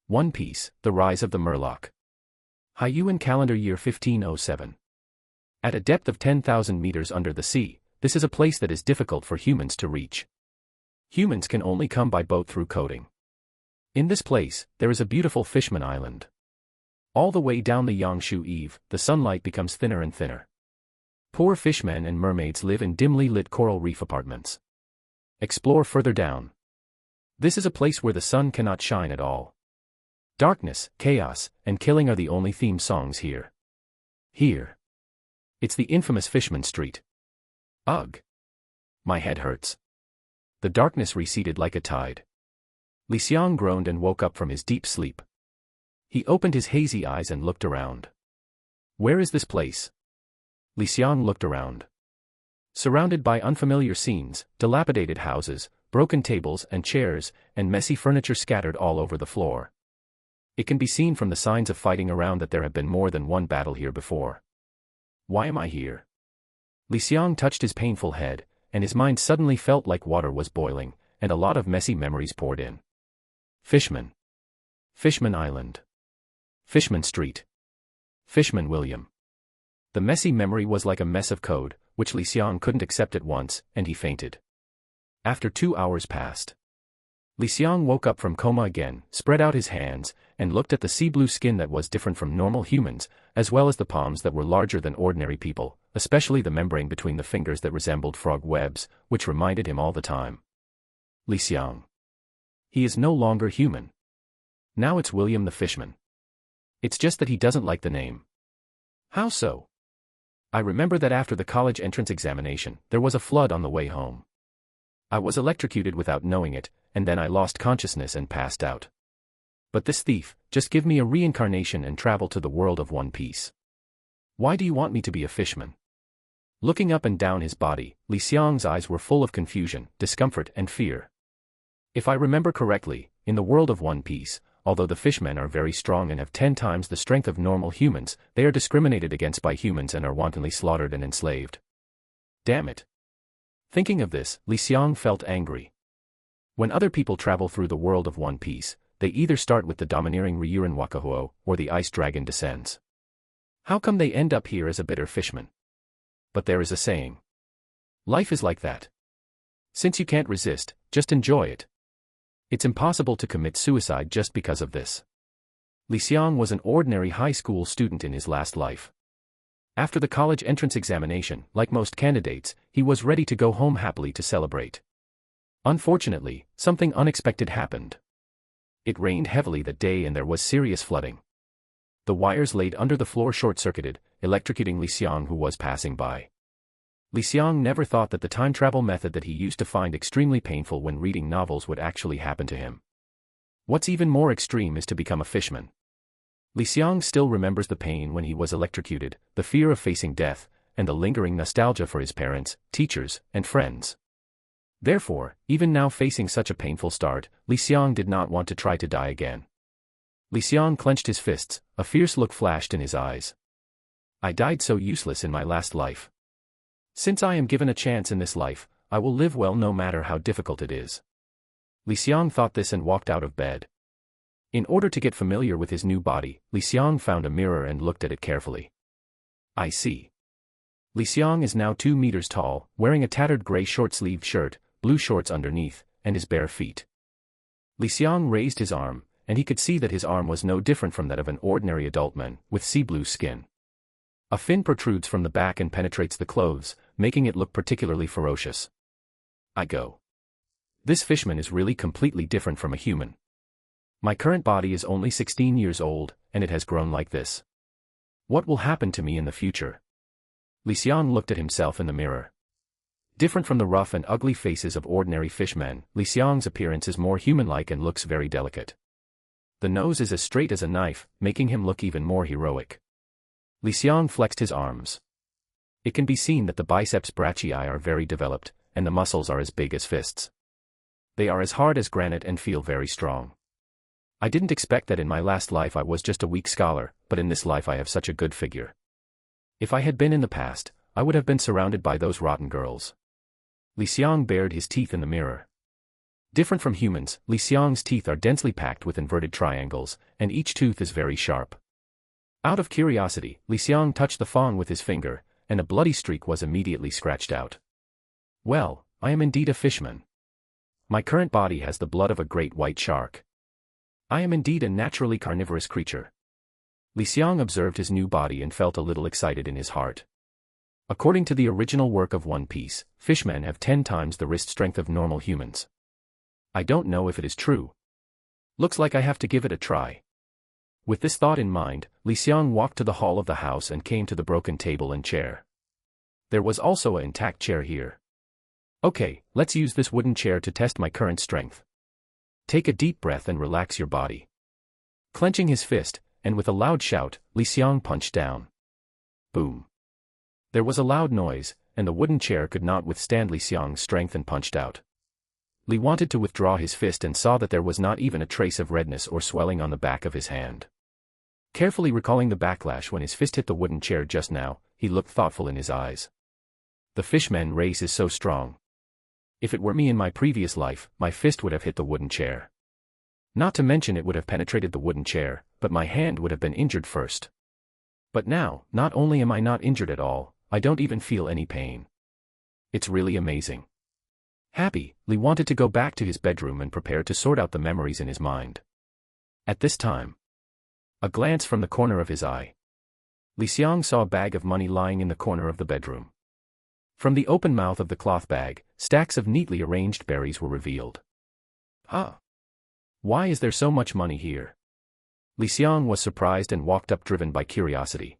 One Piece, The Rise of the Murloc. Haiyuan calendar year 1507. At a depth of 10,000 meters under the sea, this is a place that is difficult for humans to reach. Humans can only come by boat through coding. In this place, there is a beautiful Fishman Island. All the way down the Yangshu Eve, the sunlight becomes thinner and thinner. Poor fishmen and mermaids live in dimly lit coral reef apartments. Explore further down. This is a place where the sun cannot shine at all. Darkness, chaos, and killing are the only theme songs here. Here. It's the infamous Fishman Street. Ugh. My head hurts. The darkness receded like a tide. Li Xiang groaned and woke up from his deep sleep. He opened his hazy eyes and looked around. Where is this place? Li Xiang looked around. Surrounded by unfamiliar scenes, dilapidated houses, broken tables and chairs, and messy furniture scattered all over the floor. It can be seen from the signs of fighting around that there have been more than one battle here before. Why am I here? Li Xiang touched his painful head, and his mind suddenly felt like water was boiling, and a lot of messy memories poured in. Fishman. Fishman Island. Fishman Street. Fishman William. The messy memory was like a mess of code, which Li Xiang couldn't accept at once, and he fainted. After 2 hours passed. Li Xiang woke up from coma again, spread out his hands, and looked at the sea blue skin that was different from normal humans, as well as the palms that were larger than ordinary people, especially the membrane between the fingers that resembled frog webs, which reminded him all the time. Li Xiang. He is no longer human. Now it's William the Fishman. It's just that he doesn't like the name. How so? I remember that after the college entrance examination, there was a flood on the way home. I was electrocuted without knowing it, and then I lost consciousness and passed out. But this thief, just give me a reincarnation and travel to the world of One Piece. Why do you want me to be a fishman? Looking up and down his body, Li Xiang's eyes were full of confusion, discomfort and fear. If I remember correctly, in the world of One Piece, although the fishmen are very strong and have 10 times the strength of normal humans, they are discriminated against by humans and are wantonly slaughtered and enslaved. Damn it. Thinking of this, Li Xiang felt angry. When other people travel through the world of One Piece, they either start with the domineering Ryuran Wakahuo, or the ice dragon descends. How come they end up here as a bitter fishman? But there is a saying. Life is like that. Since you can't resist, just enjoy it. It's impossible to commit suicide just because of this. Li Xiang was an ordinary high school student in his last life. After the college entrance examination, like most candidates, he was ready to go home happily to celebrate. Unfortunately, something unexpected happened. It rained heavily that day and there was serious flooding. The wires laid under the floor short-circuited, electrocuting Li Xiang who was passing by. Li Xiang never thought that the time travel method that he used to find extremely painful when reading novels would actually happen to him. What's even more extreme is to become a fishman. Li Xiang still remembers the pain when he was electrocuted, the fear of facing death, and the lingering nostalgia for his parents, teachers, and friends. Therefore, even now facing such a painful start, Li Xiang did not want to try to die again. Li Xiang clenched his fists, a fierce look flashed in his eyes. I died so useless in my last life. Since I am given a chance in this life, I will live well no matter how difficult it is. Li Xiang thought this and walked out of bed. In order to get familiar with his new body, Li Xiang found a mirror and looked at it carefully. I see. Li Xiang is now 2 meters tall, wearing a tattered gray short-sleeved shirt, blue shorts underneath, and his bare feet. Li Xiang raised his arm, and he could see that his arm was no different from that of an ordinary adult man, with sea blue skin. A fin protrudes from the back and penetrates the clothes, making it look particularly ferocious. I go. This fishman is really completely different from a human. My current body is only 16 years old, and it has grown like this. What will happen to me in the future? Li Xiang looked at himself in the mirror. Different from the rough and ugly faces of ordinary fishmen, Li Xiang's appearance is more human-like and looks very delicate. The nose is as straight as a knife, making him look even more heroic. Li Xiang flexed his arms. It can be seen that the biceps brachii are very developed, and the muscles are as big as fists. They are as hard as granite and feel very strong. I didn't expect that in my last life I was just a weak scholar, but in this life I have such a good figure. If I had been in the past, I would have been surrounded by those rotten girls. Li Xiang bared his teeth in the mirror. Different from humans, Li Xiang's teeth are densely packed with inverted triangles, and each tooth is very sharp. Out of curiosity, Li Xiang touched the fawn with his finger, and a bloody streak was immediately scratched out. Well, I am indeed a fishman. My current body has the blood of a great white shark. I am indeed a naturally carnivorous creature. Li Xiang observed his new body and felt a little excited in his heart. According to the original work of One Piece, fishmen have 10 times the wrist strength of normal humans. I don't know if it is true. Looks like I have to give it a try. With this thought in mind, Li Xiang walked to the hall of the house and came to the broken table and chair. There was also an intact chair here. Okay, let's use this wooden chair to test my current strength. Take a deep breath and relax your body. Clenching his fist, and with a loud shout, Li Xiang punched down. Boom. There was a loud noise, and the wooden chair could not withstand Li Xiang's strength and punched out. Li wanted to withdraw his fist and saw that there was not even a trace of redness or swelling on the back of his hand. Carefully recalling the backlash when his fist hit the wooden chair just now, he looked thoughtful in his eyes. The fishman race is so strong. If it were me in my previous life, my fist would have hit the wooden chair. Not to mention it would have penetrated the wooden chair, but my hand would have been injured first. But now, not only am I not injured at all, I don't even feel any pain. It's really amazing. Happy, Li wanted to go back to his bedroom and prepare to sort out the memories in his mind. At this time, a glance from the corner of his eye. Li Xiang saw a bag of money lying in the corner of the bedroom. From the open mouth of the cloth bag, stacks of neatly arranged berries were revealed. Ah! Why is there so much money here? Li Xiang was surprised and walked up driven by curiosity.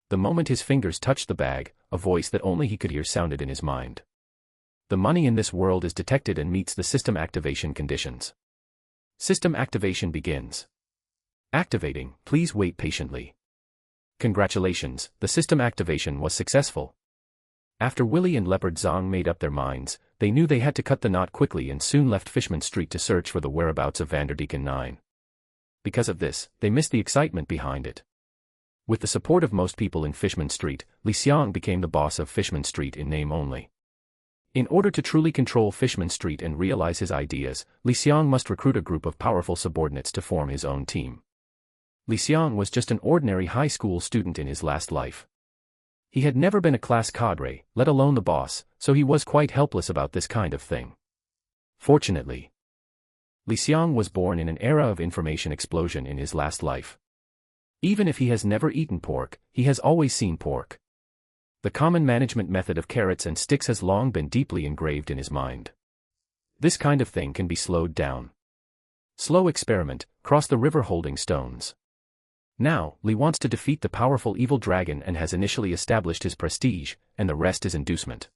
The moment his fingers touched the bag, a voice that only he could hear sounded in his mind. The money in this world is detected and meets the system activation conditions. System activation begins. Activating, please wait patiently. Congratulations, the system activation was successful. After Willy and Leopard Zong made up their minds, they knew they had to cut the knot quickly and soon left Fishman Street to search for the whereabouts of Vanderdecken 9. Because of this, they missed the excitement behind it. With the support of most people in Fishman Street, Li Xiang became the boss of Fishman Street in name only. In order to truly control Fishman Street and realize his ideas, Li Xiang must recruit a group of powerful subordinates to form his own team. Li Xiang was just an ordinary high school student in his last life. He had never been a class cadre, let alone the boss, so he was quite helpless about this kind of thing. Fortunately, Li Xiang was born in an era of information explosion in his last life. Even if he has never eaten pork, he has always seen pork. The common management method of carrots and sticks has long been deeply engraved in his mind. This kind of thing can be slowed down. Slow experiment, cross the river holding stones. Now, Li wants to defeat the powerful evil dragon and has initially established his prestige, and the rest is inducement.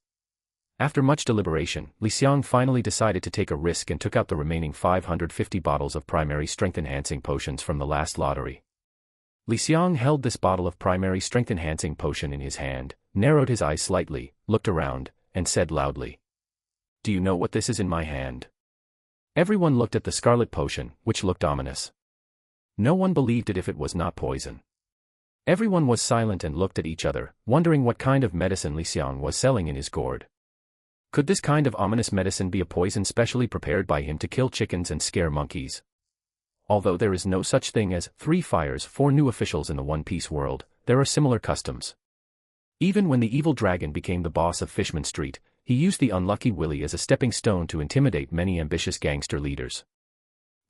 After much deliberation, Li Xiang finally decided to take a risk and took out the remaining 550 bottles of primary strength-enhancing potions from the last lottery. Li Xiang held this bottle of primary strength-enhancing potion in his hand, narrowed his eyes slightly, looked around, and said loudly, "Do you know what this is in my hand?" Everyone looked at the scarlet potion, which looked ominous. No one believed it if it was not poison. Everyone was silent and looked at each other, wondering what kind of medicine Li Xiang was selling in his gourd. Could this kind of ominous medicine be a poison specially prepared by him to kill chickens and scare monkeys? Although there is no such thing as 3 fires 4 new officials in the One Piece world, there are similar customs. Even when the evil dragon became the boss of Fishman Street, he used the unlucky Willy as a stepping stone to intimidate many ambitious gangster leaders.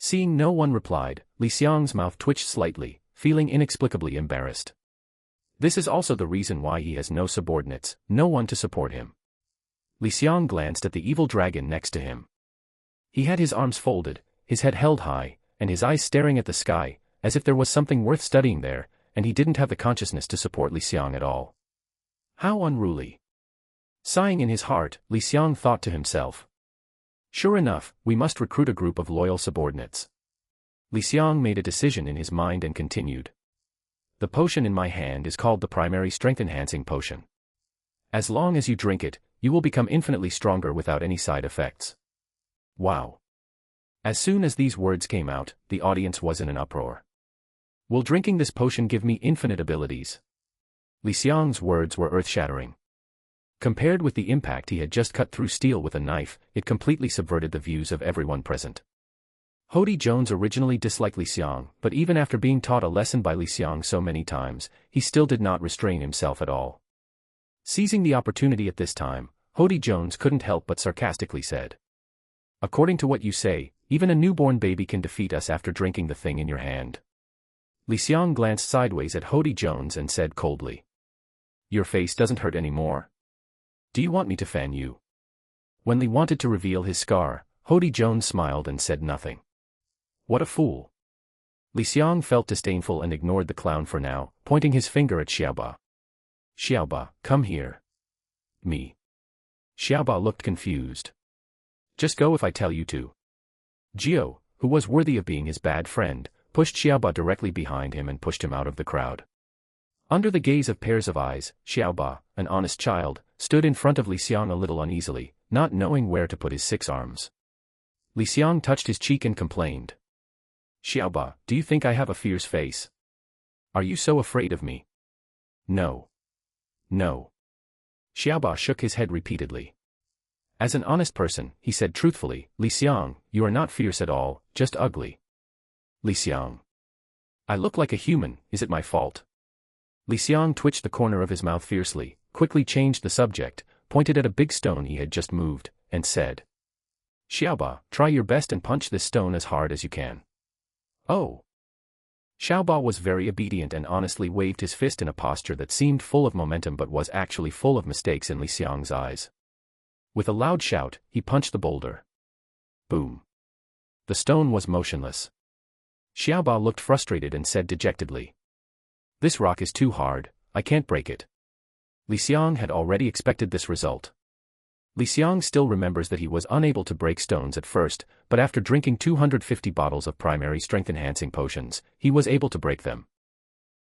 Seeing no one replied, Li Xiang's mouth twitched slightly, feeling inexplicably embarrassed. This is also the reason why he has no subordinates, no one to support him. Li Xiang glanced at the evil dragon next to him. He had his arms folded, his head held high, and his eyes staring at the sky, as if there was something worth studying there, and he didn't have the consciousness to support Li Xiang at all. How unruly. Sighing in his heart, Li Xiang thought to himself. Sure enough, we must recruit a group of loyal subordinates. Li Xiang made a decision in his mind and continued. The potion in my hand is called the primary strength-enhancing potion. As long as you drink it, you will become infinitely stronger without any side effects. Wow. As soon as these words came out, the audience was in an uproar. Will drinking this potion give me infinite abilities? Li Xiang's words were earth-shattering. Compared with the impact he had just cut through steel with a knife, it completely subverted the views of everyone present. Hody Jones originally disliked Li Xiang, but even after being taught a lesson by Li Xiang so many times, he still did not restrain himself at all. Seizing the opportunity at this time, Hody Jones couldn't help but sarcastically said, "According to what you say, even a newborn baby can defeat us after drinking the thing in your hand." Li Xiang glanced sideways at Hody Jones and said coldly, "Your face doesn't hurt anymore. Do you want me to fan you?" When Li wanted to reveal his scar, Hody Jones smiled and said nothing. What a fool. Li Xiang felt disdainful and ignored the clown for now, pointing his finger at Xiaoba. "Xiaoba, come here." "Me?" Xiaoba looked confused. "Just go if I tell you to." Gio, who was worthy of being his bad friend, pushed Xiaoba directly behind him and pushed him out of the crowd. Under the gaze of pairs of eyes, Xiaoba, an honest child, stood in front of Li Xiang a little uneasily, not knowing where to put his 6 arms. Li Xiang touched his cheek and complained. "Xiaoba, do you think I have a fierce face? Are you so afraid of me?" "No. No." Xiaoba shook his head repeatedly. As an honest person, he said truthfully, "Li Xiang, you are not fierce at all, just ugly." "Li Xiang. I look like a human, is it my fault?" Li Xiang twitched the corner of his mouth fiercely, quickly changed the subject, pointed at a big stone he had just moved, and said, "Xiaoba, try your best and punch this stone as hard as you can." "Oh." Xiaoba was very obedient and honestly waved his fist in a posture that seemed full of momentum but was actually full of mistakes in Li Xiang's eyes. With a loud shout, he punched the boulder. Boom. The stone was motionless. Xiaoba looked frustrated and said dejectedly, "This rock is too hard, I can't break it." Li Xiang had already expected this result. Li Xiang still remembers that he was unable to break stones at first, but after drinking 250 bottles of primary strength-enhancing potions, he was able to break them.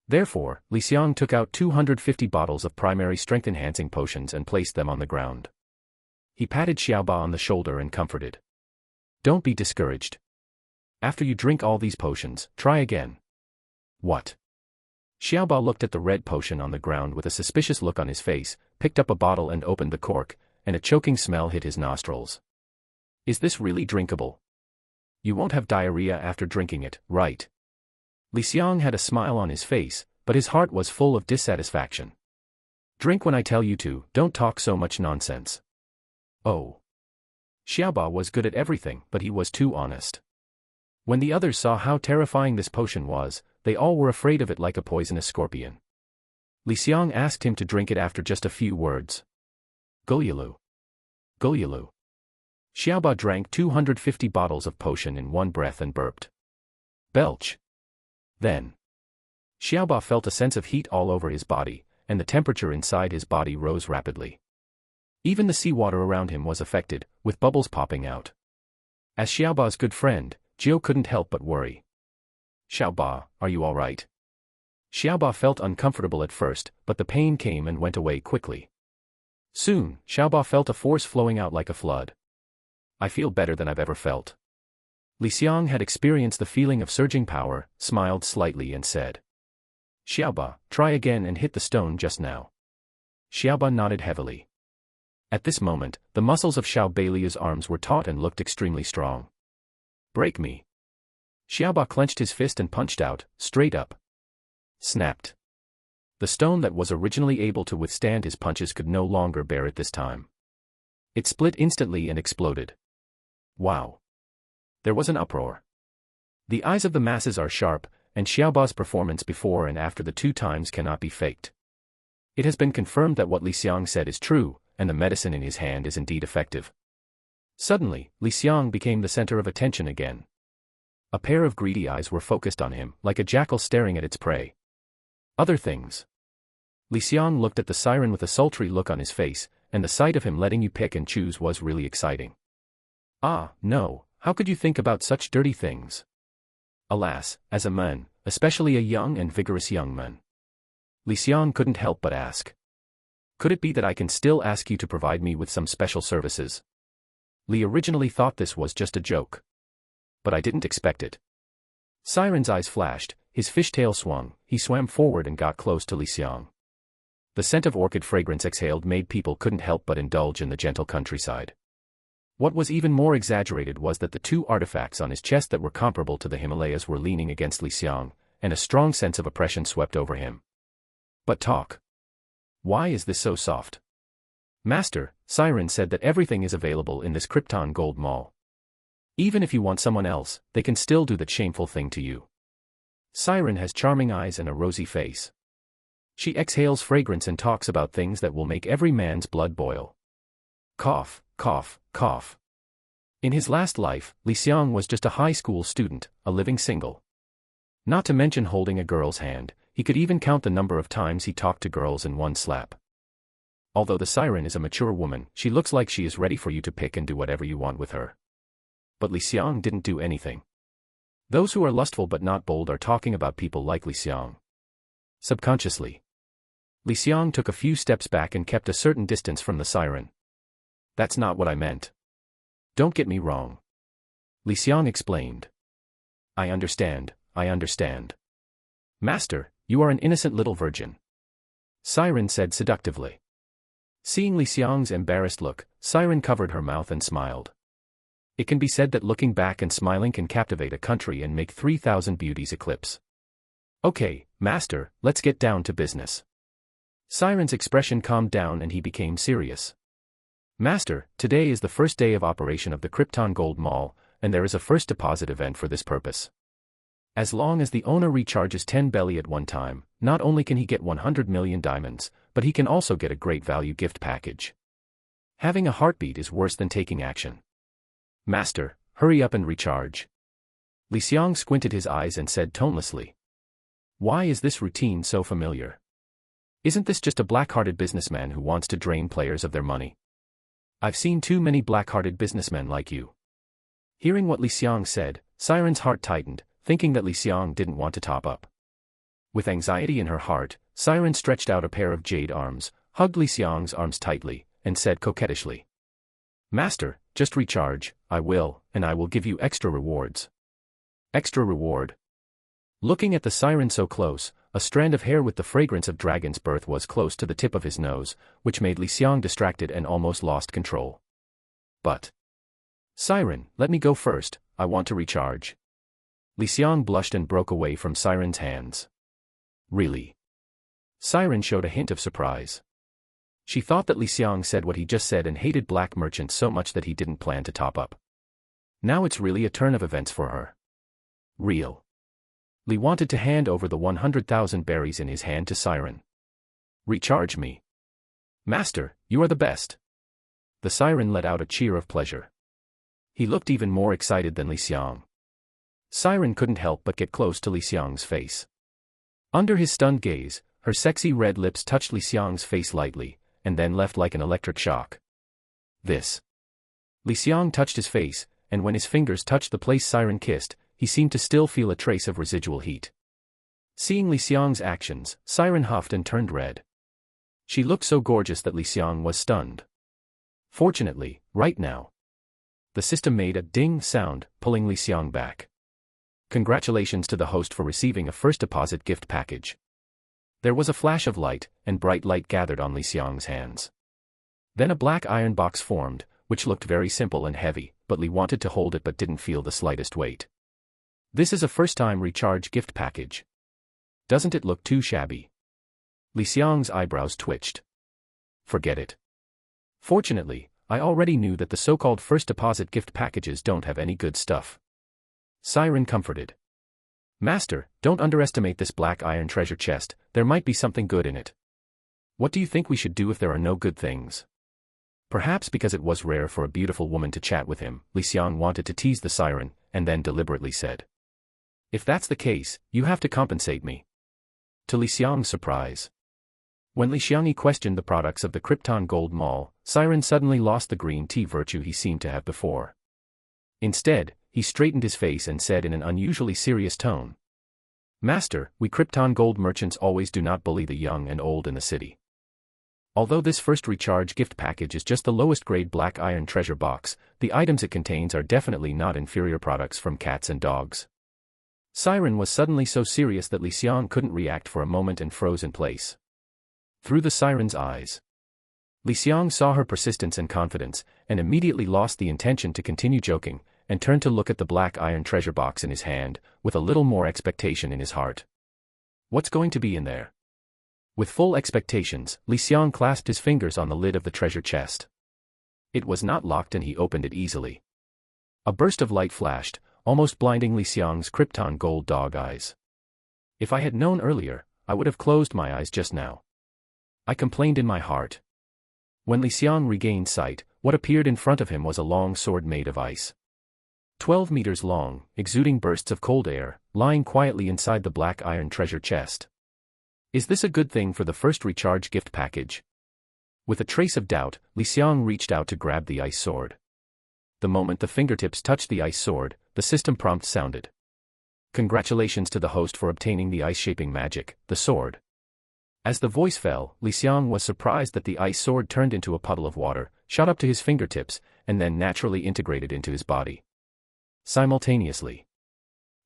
Therefore, Li Xiang took out 250 bottles of primary strength-enhancing potions and placed them on the ground. He patted Xiaoba on the shoulder and comforted. "Don't be discouraged. After you drink all these potions, try again." "What?" Xiaoba looked at the red potion on the ground with a suspicious look on his face, picked up a bottle and opened the cork, and a choking smell hit his nostrils. "Is this really drinkable? You won't have diarrhea after drinking it, right?" Li Xiang had a smile on his face, but his heart was full of dissatisfaction. "Drink when I tell you to, don't talk so much nonsense." Oh. Xiaoba was good at everything, but he was too honest. When the others saw how terrifying this potion was, they all were afraid of it like a poisonous scorpion. Li Xiang asked him to drink it after just a few words. Gulyalu. Gulyalu. Xiaoba drank 250 bottles of potion in one breath and burped. Belch. Then. Xiaoba felt a sense of heat all over his body, and the temperature inside his body rose rapidly. Even the seawater around him was affected, with bubbles popping out. As Xiaoba's good friend, Jiu couldn't help but worry. "Xiaoba, are you all right?" Xiaoba felt uncomfortable at first, but the pain came and went away quickly. Soon, Xiaoba felt a force flowing out like a flood. "I feel better than I've ever felt." Li Xiang had experienced the feeling of surging power, smiled slightly and said, "Xiaoba, try again and hit the stone just now." Xiaoba nodded heavily. At this moment, the muscles of Xiaobalia's arms were taut and looked extremely strong. "Break me." Xiaoba clenched his fist and punched out, straight up. Snapped. The stone that was originally able to withstand his punches could no longer bear it this time. It split instantly and exploded. Wow. There was an uproar. The eyes of the masses are sharp, and Xiaoba's performance before and after the 2 times cannot be faked. It has been confirmed that what Li Xiang said is true, and the medicine in his hand is indeed effective. Suddenly, Li Xiang became the center of attention again. A pair of greedy eyes were focused on him, like a jackal staring at its prey. Other things. Li Xiang looked at the siren with a sultry look on his face, and the sight of him letting you pick and choose was really exciting. "Ah, no, how could you think about such dirty things?" Alas, as a man, especially a young and vigorous young man. Li Xiang couldn't help but ask. "Could it be that I can still ask you to provide me with some special services?" Li originally thought this was just a joke. But I didn't expect it. Siren's eyes flashed, his fishtail swung, he swam forward and got close to Li Xiang. The scent of orchid fragrance exhaled made people couldn't help but indulge in the gentle countryside. What was even more exaggerated was that the two artifacts on his chest that were comparable to the Himalayas were leaning against Li Xiang, and a strong sense of oppression swept over him. But talk. Why is this so soft? Master, Siren said that everything is available in this Krypton Gold Mall. Even if you want someone else, they can still do that shameful thing to you. Siren has charming eyes and a rosy face. She exhales fragrance and talks about things that will make every man's blood boil. Cough, cough, cough. In his last life, Li Xiang was just a high school student, a living single. Not to mention holding a girl's hand, he could even count the number of times he talked to girls in one slap. Although the Siren is a mature woman, she looks like she is ready for you to pick and do whatever you want with her. But Li Xiang didn't do anything. Those who are lustful but not bold are talking about people like Li Xiang. Subconsciously, Li Xiang took a few steps back and kept a certain distance from the Siren. That's not what I meant. Don't get me wrong. Li Xiang explained. I understand. Master, you are an innocent little virgin. Siren said seductively. Seeing Li Xiang's embarrassed look, Siren covered her mouth and smiled. It can be said that looking back and smiling can captivate a country and make 3,000 beauties eclipse. Okay, Master, let's get down to business. Siren's expression calmed down and he became serious. Master, today is the first day of operation of the Krypton Gold Mall, and there is a first deposit event for this purpose. As long as the owner recharges 10 belly at one time, not only can he get 100 million diamonds, but he can also get a great value gift package. Having a heartbeat is worse than taking action. Master, hurry up and recharge. Li Xiang squinted his eyes and said tonelessly. Why is this routine so familiar? Isn't this just a black-hearted businessman who wants to drain players of their money? I've seen too many black-hearted businessmen like you. Hearing what Li Xiang said, Siren's heart tightened, thinking that Li Xiang didn't want to top up. With anxiety in her heart, Siren stretched out a pair of jade arms, hugged Li Xiang's arms tightly, and said coquettishly. Master, just recharge, I will give you extra rewards. Extra reward? Looking at the Siren so close, a strand of hair with the fragrance of dragon's birth was close to the tip of his nose, which made Li Xiang distracted and almost lost control. But... Siren, let me go first, I want to recharge. Li Xiang blushed and broke away from Siren's hands. Really? Siren showed a hint of surprise. She thought that Li Xiang said what he just said and hated black merchants so much that he didn't plan to top up. Now it's really a turn of events for her. Real. Li wanted to hand over the 100,000 berries in his hand to Siren. Recharge me. Master, you are the best. The Siren let out a cheer of pleasure. He looked even more excited than Li Xiang. Siren couldn't help but get close to Li Xiang's face. Under his stunned gaze, her sexy red lips touched Li Xiang's face lightly, and then left like an electric shock. This. Li Xiang touched his face, and when his fingers touched the place Siren kissed, he seemed to still feel a trace of residual heat. Seeing Li Xiang's actions, Siren huffed and turned red. She looked so gorgeous that Li Xiang was stunned. Fortunately, right now, the system made a ding sound, pulling Li Xiang back. Congratulations to the host for receiving a first deposit gift package. There was a flash of light, and bright light gathered on Li Xiang's hands. Then a black iron box formed, which looked very simple and heavy, but Li wanted to hold it but didn't feel the slightest weight. This is a first-time recharge gift package. Doesn't it look too shabby? Li Xiang's eyebrows twitched. Forget it. Fortunately, I already knew that the so-called first deposit gift packages don't have any good stuff. Siren comforted. Master, don't underestimate this black iron treasure chest, there might be something good in it. What do you think we should do if there are no good things? Perhaps because it was rare for a beautiful woman to chat with him, Li Xiang wanted to tease the Siren, and then deliberately said. If that's the case, you have to compensate me. To Li Xiang's surprise. When Li Xiang questioned the products of the Krypton Gold Mall, Siren suddenly lost the green tea virtue he seemed to have before. Instead, he straightened his face and said in an unusually serious tone. Master, we Krypton Gold merchants always do not bully the young and old in the city. Although this first recharge gift package is just the lowest grade black iron treasure box, the items it contains are definitely not inferior products from cats and dogs. Siren was suddenly so serious that Li Xiang couldn't react for a moment and froze in place. through the siren's eyes. Li Xiang saw her persistence and confidence, and immediately lost the intention to continue joking, and turned to look at the black iron treasure box in his hand, with a little more expectation in his heart. What's going to be in there? With full expectations, Li Xiang clasped his fingers on the lid of the treasure chest. It was not locked and he opened it easily. A burst of light flashed, almost blinding Li Xiang's Krypton Gold dog eyes. If I had known earlier, I would have closed my eyes just now. I complained in my heart. When Li Xiang regained sight, what appeared in front of him was a long sword made of ice. 12 meters long, exuding bursts of cold air, lying quietly inside the black iron treasure chest. Is this a good thing for the first recharge gift package? With a trace of doubt, Li Xiang reached out to grab the ice sword. The moment the fingertips touched the ice sword, the system prompt sounded. Congratulations to the host for obtaining the ice-shaping magic, the sword. As the voice fell, Li Xiang was surprised that the ice sword turned into a puddle of water, shot up to his fingertips, and then naturally integrated into his body. Simultaneously,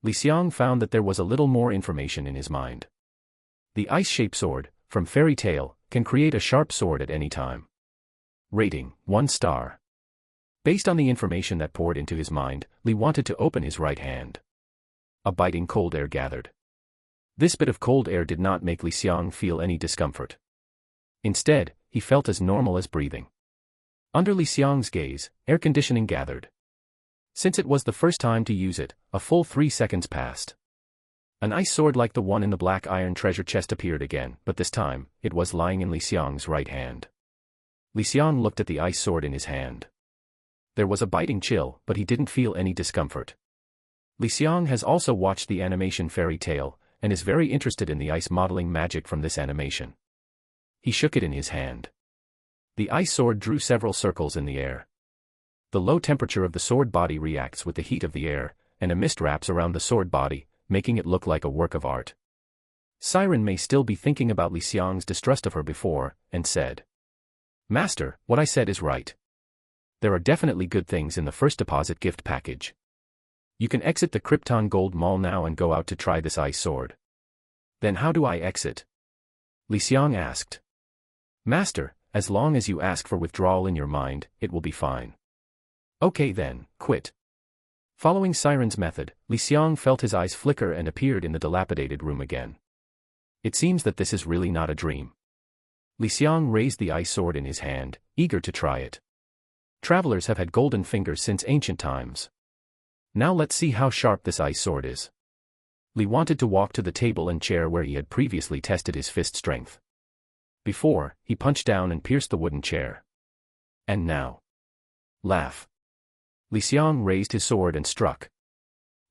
Li Xiang found that there was a little more information in his mind. The ice-shaped sword, from Fairy Tale, can create a sharp sword at any time. Rating, 1 star. Based on the information that poured into his mind, Li wanted to open his right hand. A biting cold air gathered. This bit of cold air did not make Li Xiang feel any discomfort. Instead, he felt as normal as breathing. Under Li Xiang's gaze, air conditioning gathered. Since it was the first time to use it, a full 3 seconds passed. An ice sword like the one in the black iron treasure chest appeared again, but this time, it was lying in Li Xiang's right hand. Li Xiang looked at the ice sword in his hand. There was a biting chill, but he didn't feel any discomfort. Li Xiang has also watched the animation Fairy Tale, and is very interested in the ice modeling magic from this animation. He shook it in his hand. The ice sword drew several circles in the air. The low temperature of the sword body reacts with the heat of the air, and a mist wraps around the sword body, making it look like a work of art. Siren may still be thinking about Li Xiang's distrust of her before, and said, "Master, what I said is right. There are definitely good things in the first deposit gift package. You can exit the Krypton Gold Mall now and go out to try this ice sword." "Then how do I exit?" Li Xiang asked. "Master, as long as you ask for withdrawal in your mind, it will be fine." "Okay then, quit." Following Siren's method, Li Xiang felt his eyes flicker and appeared in the dilapidated room again. It seems that this is really not a dream. Li Xiang raised the ice sword in his hand, eager to try it. Travelers have had golden fingers since ancient times. Now let's see how sharp this ice sword is. Li wanted to walk to the table and chair where he had previously tested his fist strength. Before, he punched down and pierced the wooden chair. And now. Laugh. Li Xiang raised his sword and struck.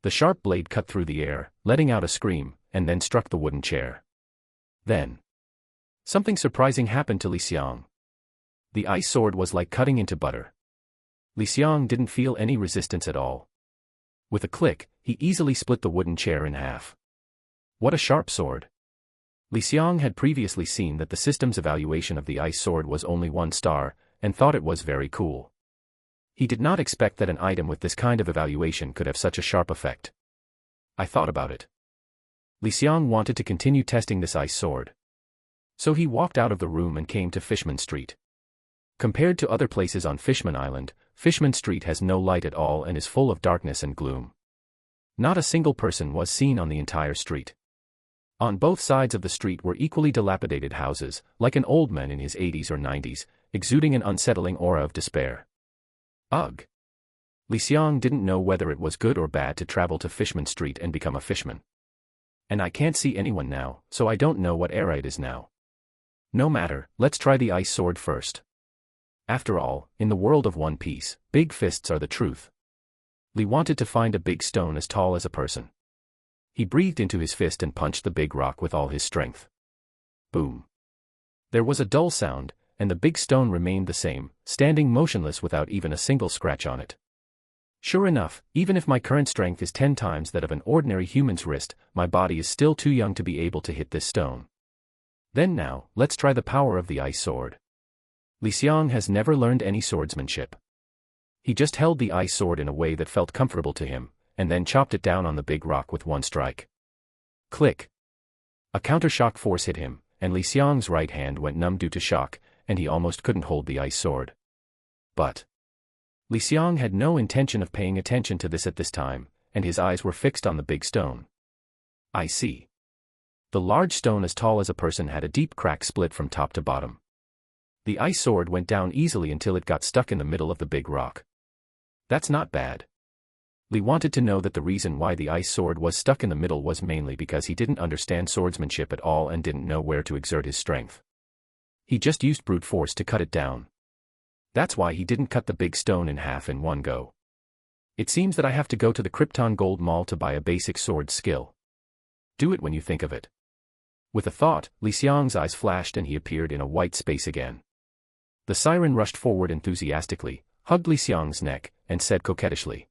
The sharp blade cut through the air, letting out a scream, and then struck the wooden chair. Then, something surprising happened to Li Xiang. The ice sword was like cutting into butter. Li Xiang didn't feel any resistance at all. With a click, he easily split the wooden chair in half. What a sharp sword! Li Xiang had previously seen that the system's evaluation of the ice sword was only 1 star, and thought it was very cool. He did not expect that an item with this kind of evaluation could have such a sharp effect. I thought about it. Li Xiang wanted to continue testing this ice sword. So he walked out of the room and came to Fishman Street. Compared to other places on Fishman Island, Fishman Street has no light at all and is full of darkness and gloom. Not a single person was seen on the entire street. On both sides of the street were equally dilapidated houses, like an old man in his 80s or 90s, exuding an unsettling aura of despair. Ugh! Li Xiang didn't know whether it was good or bad to travel to Fishman Street and become a fishman. And I can't see anyone now, so I don't know what era it is now. No matter, let's try the ice sword first. After all, in the world of One Piece, big fists are the truth. Li wanted to find a big stone as tall as a person. He breathed into his fist and punched the big rock with all his strength. Boom. There was a dull sound, and the big stone remained the same, standing motionless without even a single scratch on it. Sure enough, even if my current strength is 10 times that of an ordinary human's wrist, my body is still too young to be able to hit this stone. Then now, let's try the power of the ice sword. Li Xiang has never learned any swordsmanship. He just held the ice sword in a way that felt comfortable to him, and then chopped it down on the big rock with one strike. Click! A countershock force hit him, and Li Xiang's right hand went numb due to shock, and he almost couldn't hold the ice sword. But Li Xiang had no intention of paying attention to this at this time, and his eyes were fixed on the big stone. I see. The large stone as tall as a person had a deep crack split from top to bottom. The ice sword went down easily until it got stuck in the middle of the big rock. That's not bad. Li wanted to know that the reason why the ice sword was stuck in the middle was mainly because he didn't understand swordsmanship at all and didn't know where to exert his strength. He just used brute force to cut it down. That's why he didn't cut the big stone in half in one go. It seems that I have to go to the Krypton Gold Mall to buy a basic sword skill. Do it when you think of it. With a thought, Li Xiang's eyes flashed and he appeared in a white space again. The siren rushed forward enthusiastically, hugged Li Xiang's neck, and said coquettishly,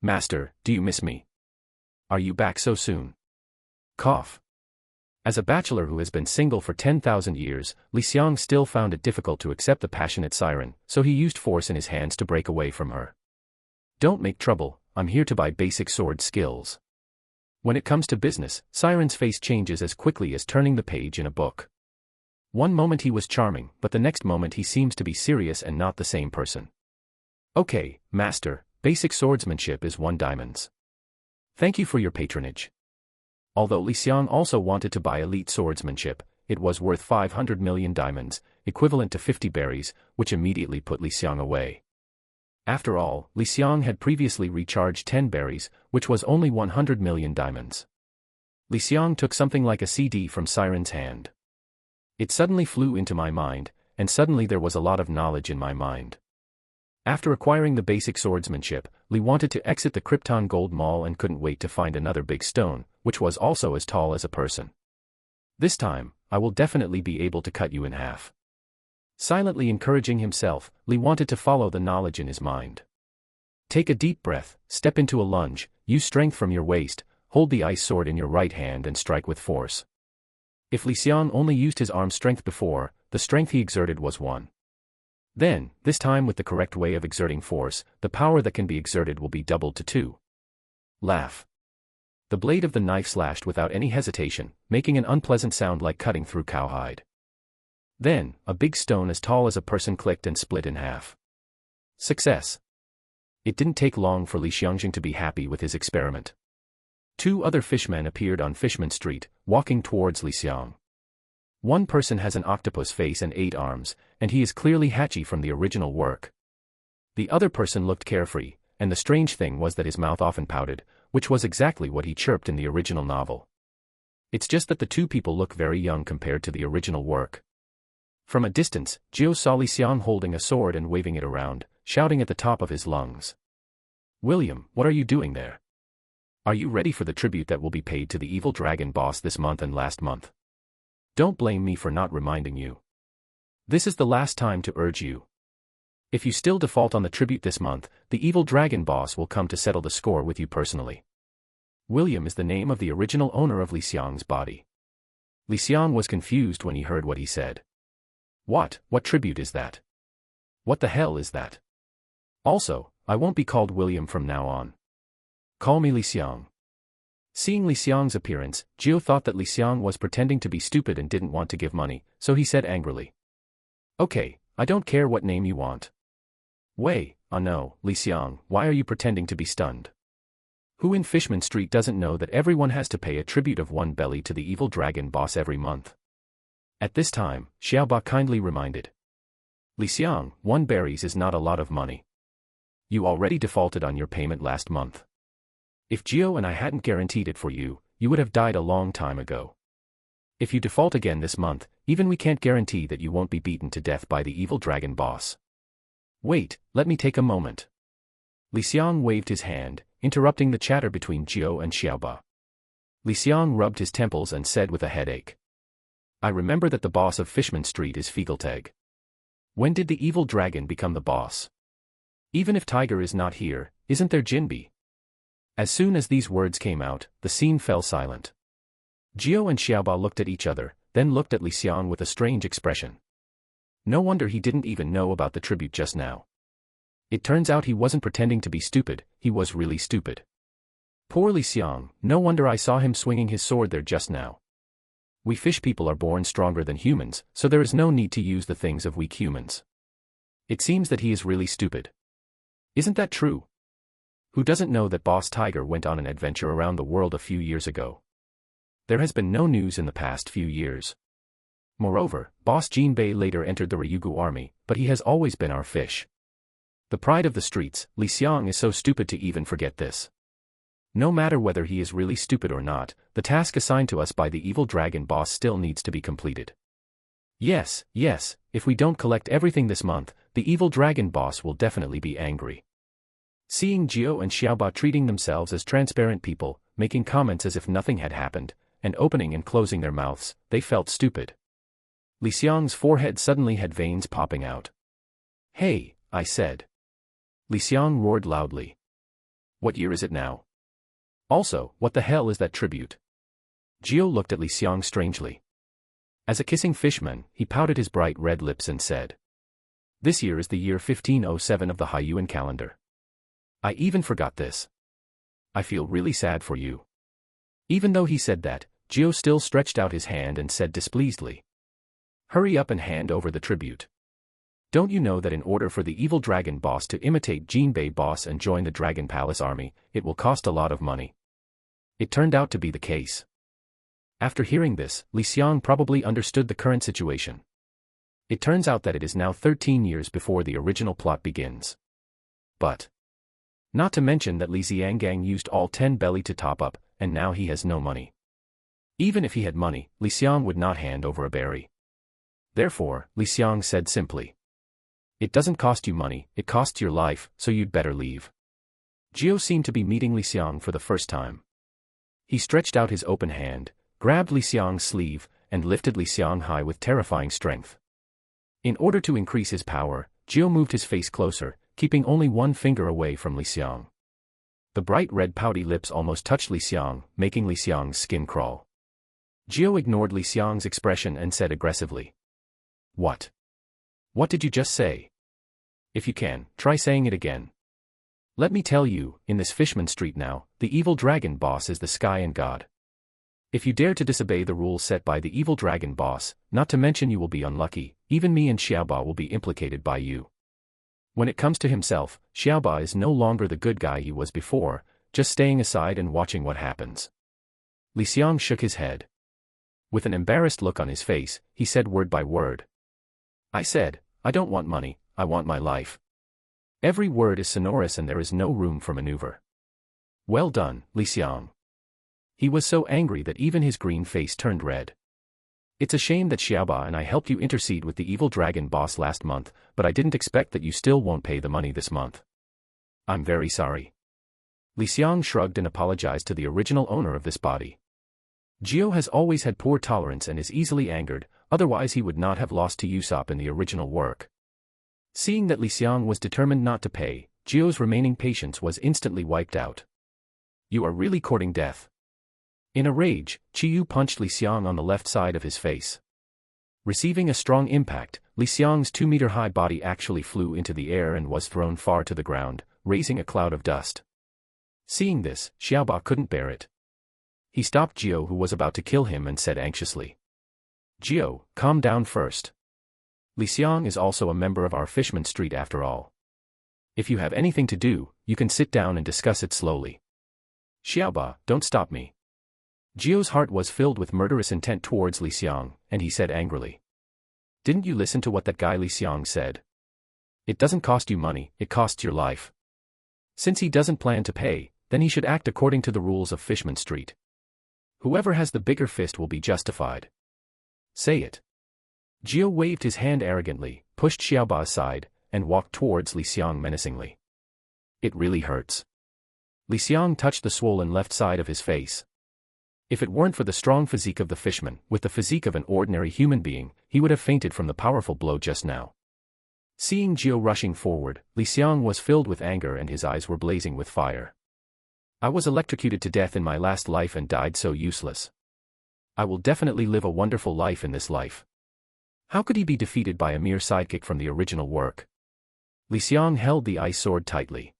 "Master, do you miss me? Are you back so soon?" Cough. As a bachelor who has been single for 10,000 years, Li Xiang still found it difficult to accept the passionate siren, so he used force in his hands to break away from her. "Don't make trouble, I'm here to buy basic sword skills." When it comes to business, Siren's face changes as quickly as turning the page in a book. One moment he was charming, but the next moment he seems to be serious and not the same person. "Okay, master, basic swordsmanship is 1 diamond. Thank you for your patronage." Although Li Xiang also wanted to buy elite swordsmanship, it was worth 500 million diamonds, equivalent to 50 berries, which immediately put Li Xiang away. After all, Li Xiang had previously recharged 10 berries, which was only 100 million diamonds. Li Xiang took something like a CD from Siren's hand. It suddenly flew into my mind, and suddenly there was a lot of knowledge in my mind. After acquiring the basic swordsmanship, Li wanted to exit the Krypton Gold Mall and couldn't wait to find another big stone, which was also as tall as a person. "This time, I will definitely be able to cut you in half." Silently encouraging himself, Li wanted to follow the knowledge in his mind. Take a deep breath, step into a lunge, use strength from your waist, hold the ice sword in your right hand and strike with force. If Li Xiang only used his arm strength before, the strength he exerted was 1. Then, this time with the correct way of exerting force, the power that can be exerted will be doubled to 2. Laugh. The blade of the knife slashed without any hesitation, making an unpleasant sound like cutting through cowhide. Then, a big stone as tall as a person clicked and split in half. Success. It didn't take long for Li Xiang to be happy with his experiment. 2 other fishmen appeared on Fishman Street, walking towards Li Xiang. One person has an octopus face and 8 arms, and he is clearly Hachi from the original work. The other person looked carefree, and the strange thing was that his mouth often pouted, which was exactly what he chirped in the original novel. It's just that the 2 people look very young compared to the original work. From a distance, Jiao saw Li Xiang holding a sword and waving it around, shouting at the top of his lungs. "William, what are you doing there? Are you ready for the tribute that will be paid to the evil dragon boss this month and last month? Don't blame me for not reminding you. This is the last time to urge you. If you still default on the tribute this month, the evil dragon boss will come to settle the score with you personally." William is the name of the original owner of Li Xiang's body. Li Xiang was confused when he heard what he said. What tribute is that? What the hell is that? Also, I won't be called William from now on. Call me Li Xiang. Seeing Li Xiang's appearance, Jiao thought that Li Xiang was pretending to be stupid and didn't want to give money, so he said angrily. "Okay, I don't care what name you want." "Wait, no, Li Xiang, why are you pretending to be stunned? Who in Fishman Street doesn't know that everyone has to pay a tribute of 1 belly to the evil dragon boss every month?" At this time, Xiaoba kindly reminded. "Li Xiang, 1 berries is not a lot of money. You already defaulted on your payment last month. If Jiao and I hadn't guaranteed it for you, you would have died a long time ago. If you default again this month, even we can't guarantee that you won't be beaten to death by the evil dragon boss." "Wait, let me take a moment." Li Xiang waved his hand, interrupting the chatter between Jiao and Xiaoba. Li Xiang rubbed his temples and said with a headache. "I remember that the boss of Fishman Street is Figelteg. When did the evil dragon become the boss? Even if Tiger is not here, isn't there Jinbi?" As soon as these words came out, the scene fell silent. Jiao and Xiaoba looked at each other, then looked at Li Xiang with a strange expression. No wonder he didn't even know about the tribute just now. It turns out he wasn't pretending to be stupid, he was really stupid. Poor Li Xiang, no wonder I saw him swinging his sword there just now. We fish people are born stronger than humans, so there is no need to use the things of weak humans. It seems that he is really stupid. Isn't that true? Who doesn't know that Boss Tiger went on an adventure around the world a few years ago? There has been no news in the past few years. Moreover, Boss Jinbei later entered the Ryugu army, but he has always been our fish. The pride of the streets, Li Xiang is so stupid to even forget this. No matter whether he is really stupid or not, the task assigned to us by the evil dragon boss still needs to be completed. Yes, if we don't collect everything this month, the evil dragon boss will definitely be angry. Seeing Jiao and Xiaoba treating themselves as transparent people, making comments as if nothing had happened, and opening and closing their mouths, they felt stupid. Li Xiang's forehead suddenly had veins popping out. "Hey," I said. Li Xiang roared loudly. "What year is it now? Also, what the hell is that tribute?" Jiao looked at Li Xiang strangely. As a kissing fishman, he pouted his bright red lips and said, "This year is the year 1507 of the Haiyuan calendar. I even forgot this. I feel really sad for you." Even though he said that, Jiao still stretched out his hand and said displeasedly, "Hurry up and hand over the tribute. Don't you know that in order for the evil dragon boss to imitate Jinbei boss and join the Dragon Palace army, it will cost a lot of money?" It turned out to be the case. After hearing this, Li Xiang probably understood the current situation. It turns out that it is now 13 years before the original plot begins. But not to mention that Li Xiang used all 10 belly to top up, and now he has no money. Even if he had money, Li Xiang would not hand over a berry. Therefore, Li Xiang said simply, "It doesn't cost you money, it costs your life, so you'd better leave." Jiao seemed to be meeting Li Xiang for the first time. He stretched out his open hand, grabbed Li Xiang's sleeve, and lifted Li Xiang high with terrifying strength. In order to increase his power, Jiao moved his face closer, keeping only one finger away from Li Xiang. The bright red pouty lips almost touched Li Xiang, making Li Xiang's skin crawl. Jiao ignored Li Xiang's expression and said aggressively, "What? What did you just say? If you can, try saying it again. Let me tell you, in this Fishman Street now, the evil dragon boss is the sky and god. If you dare to disobey the rules set by the evil dragon boss, not to mention you will be unlucky, even me and Xiaoba will be implicated by you." When it comes to himself, Xiaoba is no longer the good guy he was before, just staying aside and watching what happens. Li Xiang shook his head. With an embarrassed look on his face, he said word by word. "I said, I don't want money, I want my life." Every word is sonorous and there is no room for maneuver. Well done, Li Xiang. He was so angry that even his green face turned red. "It's a shame that Xiaoba and I helped you intercede with the evil dragon boss last month, but I didn't expect that you still won't pay the money this month. I'm very sorry." Li Xiang shrugged and apologized to the original owner of this body. Jiao has always had poor tolerance and is easily angered, otherwise he would not have lost to Usopp in the original work. Seeing that Li Xiang was determined not to pay, Jiao's remaining patience was instantly wiped out. "You are really courting death." In a rage, Qiyu punched Li Xiang on the left side of his face. Receiving a strong impact, Li Xiang's 2-meter-high body actually flew into the air and was thrown far to the ground, raising a cloud of dust. Seeing this, Xiaoba couldn't bear it. He stopped Jiao who was about to kill him and said anxiously, "Jiao, calm down first. Li Xiang is also a member of our Fishman Street after all. If you have anything to do, you can sit down and discuss it slowly. Xiaoba, don't stop me." Jiao's heart was filled with murderous intent towards Li Xiang, and he said angrily, "Didn't you listen to what that guy Li Xiang said? It doesn't cost you money, it costs your life. Since he doesn't plan to pay, then he should act according to the rules of Fishman Street. Whoever has the bigger fist will be justified. Say it." Jiao waved his hand arrogantly, pushed Xiaoba aside, and walked towards Li Xiang menacingly. "It really hurts." Li Xiang touched the swollen left side of his face. If it weren't for the strong physique of the fishman, with the physique of an ordinary human being, he would have fainted from the powerful blow just now. Seeing Jiao rushing forward, Li Xiang was filled with anger and his eyes were blazing with fire. "I was electrocuted to death in my last life and died so useless. I will definitely live a wonderful life in this life. How could he be defeated by a mere sidekick from the original work?" Li Xiang held the ice sword tightly.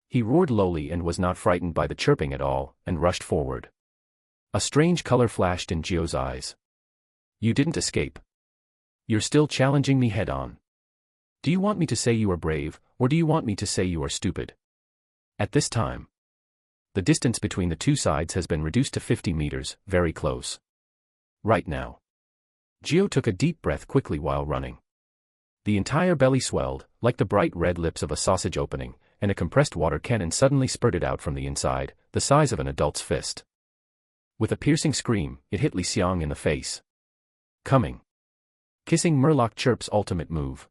He roared lowly and was not frightened by the chirping at all, and rushed forward. A strange color flashed in Jiao's eyes. You didn't escape. You're still challenging me head-on. Do you want me to say you are brave, or do you want me to say you are stupid? At this time, the distance between the two sides has been reduced to 50 meters, very close. Right now. Gio took a deep breath quickly while running. The entire belly swelled, like the bright red lips of a sausage opening, and a compressed water cannon suddenly spurted out from the inside, the size of an adult's fist. With a piercing scream, it hit Li Xiang in the face. Coming. Kissing Murloc Chirp's ultimate move.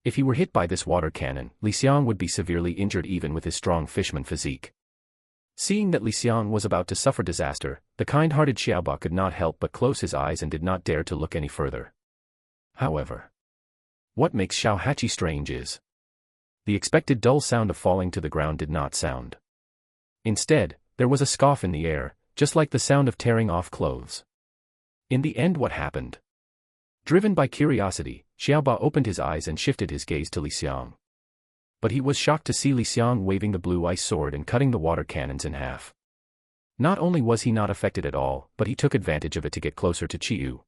If he were hit by this water cannon, Li Xiang would be severely injured even with his strong fishman physique. Seeing that Li Xiang was about to suffer disaster, the kind-hearted Xiaoba could not help but close his eyes and did not dare to look any further. However, what makes Xiaohachi strange is the expected dull sound of falling to the ground did not sound. Instead, there was a scoff in the air, just like the sound of tearing off clothes. In the end, what happened? Driven by curiosity, Xiaoba opened his eyes and shifted his gaze to Li Xiang. But he was shocked to see Li Xiang waving the blue ice sword and cutting the water cannons in half. Not only was he not affected at all, but he took advantage of it to get closer to Qiyu.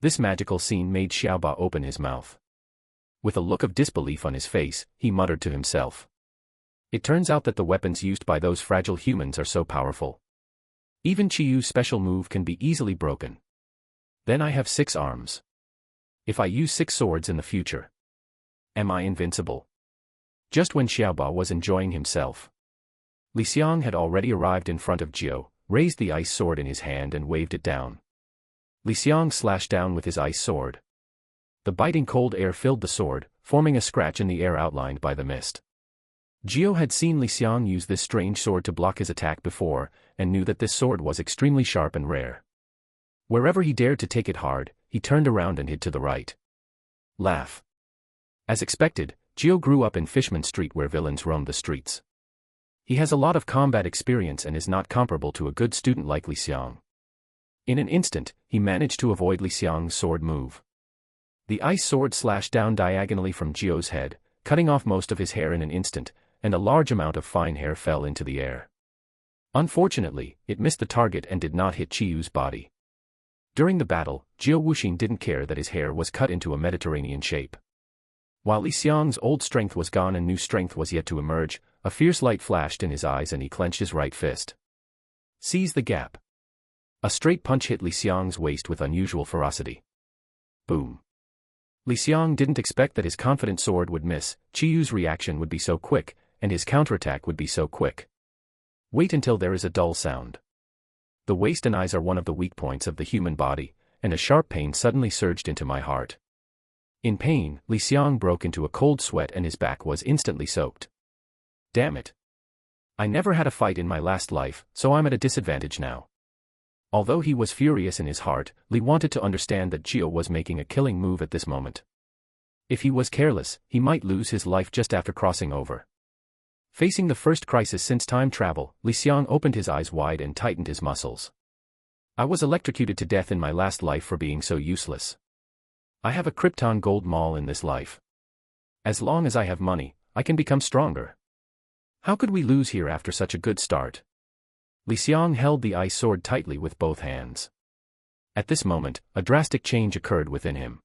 This magical scene made Xiaoba open his mouth. With a look of disbelief on his face, he muttered to himself. It turns out that the weapons used by those fragile humans are so powerful. Even Qiyu's special move can be easily broken. Then I have 6 arms. If I use 6 swords in the future, am I invincible? Just when Xiaoba was enjoying himself, Li Xiang had already arrived in front of Gio, raised the ice sword in his hand and waved it down. Li Xiang slashed down with his ice sword. The biting cold air filled the sword, forming a scratch in the air outlined by the mist. Gio had seen Li Xiang use this strange sword to block his attack before, and knew that this sword was extremely sharp and rare. Wherever he dared to take it hard, he turned around and hid to the right. Laugh. As expected, Gio grew up in Fishman Street where villains roamed the streets. He has a lot of combat experience and is not comparable to a good student like Li Xiang. In an instant, he managed to avoid Li Xiang's sword move. The ice sword slashed down diagonally from Gio's head, cutting off most of his hair in an instant, and a large amount of fine hair fell into the air. Unfortunately, it missed the target and did not hit Qiyu's body. During the battle, Gio Wuxing didn't care that his hair was cut into a Mediterranean shape. While Li Xiang's old strength was gone and new strength was yet to emerge, a fierce light flashed in his eyes and he clenched his right fist. Seize the gap. A straight punch hit Li Xiang's waist with unusual ferocity. Boom. Li Xiang didn't expect that his confident sword would miss, Qiyu's reaction would be so quick, and his counterattack would be so quick. Wait until there is a dull sound. The waist and eyes are one of the weak points of the human body, and a sharp pain suddenly surged into my heart. In pain, Li Xiang broke into a cold sweat and his back was instantly soaked. Damn it. I never had a fight in my last life, so I'm at a disadvantage now. Although he was furious in his heart, Li wanted to understand that Gio was making a killing move at this moment. If he was careless, he might lose his life just after crossing over. Facing the first crisis since time travel, Li Xiang opened his eyes wide and tightened his muscles. I was electrocuted to death in my last life for being so useless. I have a Krypton Gold Mall in this life. As long as I have money, I can become stronger. How could we lose here after such a good start? Li Xiang held the ice sword tightly with both hands. At this moment, a drastic change occurred within him.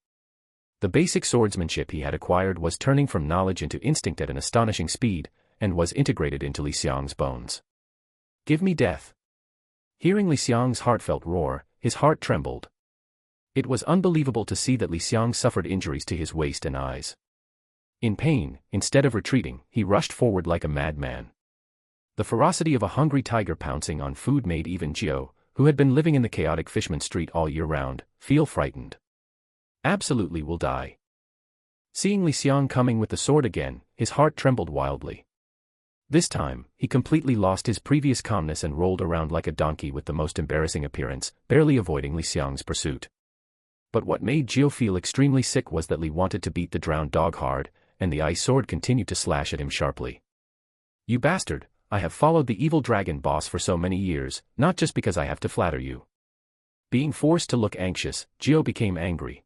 The basic swordsmanship he had acquired was turning from knowledge into instinct at an astonishing speed, and was integrated into Li Xiang's bones. Give me death. Hearing Li Xiang's heartfelt roar, his heart trembled. It was unbelievable to see that Li Xiang suffered injuries to his waist and eyes. In pain, instead of retreating, he rushed forward like a madman. The ferocity of a hungry tiger pouncing on food made even Gio, who had been living in the chaotic Fishman Street all year round, feel frightened. Absolutely will die. Seeing Li Xiang coming with the sword again, his heart trembled wildly. This time, he completely lost his previous calmness and rolled around like a donkey with the most embarrassing appearance, barely avoiding Li Xiang's pursuit. But what made Gio feel extremely sick was that Li wanted to beat the drowned dog hard, and the ice sword continued to slash at him sharply. You bastard, I have followed the evil dragon boss for so many years, not just because I have to flatter you. Being forced to look anxious, Gio became angry.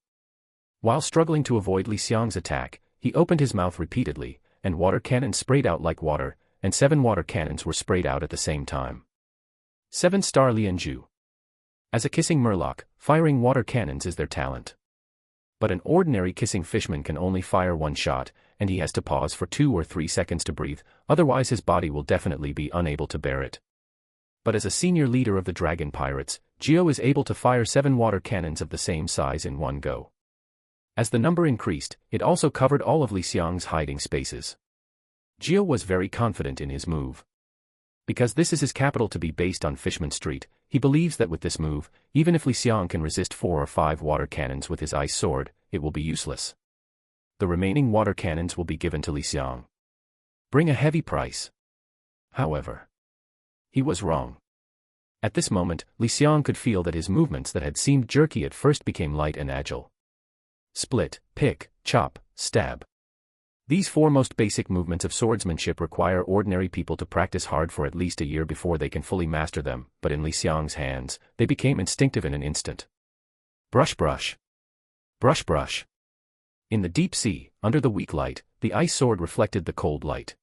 While struggling to avoid Li Xiang's attack, he opened his mouth repeatedly, and water cannons sprayed out like water, and 7 water cannons were sprayed out at the same time. 7-star Lianju. As a kissing Murloc, firing water cannons is their talent. But an ordinary kissing fishman can only fire one shot, and he has to pause for 2 or 3 seconds to breathe, otherwise his body will definitely be unable to bear it. But as a senior leader of the dragon pirates, Gio is able to fire 7 water cannons of the same size in one go. As the number increased, it also covered all of Li Xiang's hiding spaces. Gio was very confident in his move. Because this is his capital to be based on Fishman Street, he believes that with this move, even if Li Xiang can resist 4 or 5 water cannons with his ice sword, it will be useless. The remaining water cannons will be given to Li Xiang. Bring a heavy price. However, he was wrong. At this moment, Li Xiang could feel that his movements that had seemed jerky at first became light and agile. Split, pick, chop, stab. These 4 most basic movements of swordsmanship require ordinary people to practice hard for at least a year before they can fully master them, but in Li Xiang's hands, they became instinctive in an instant. Brush brush. Brush brush. In the deep sea, under the weak light, the ice sword reflected the cold light.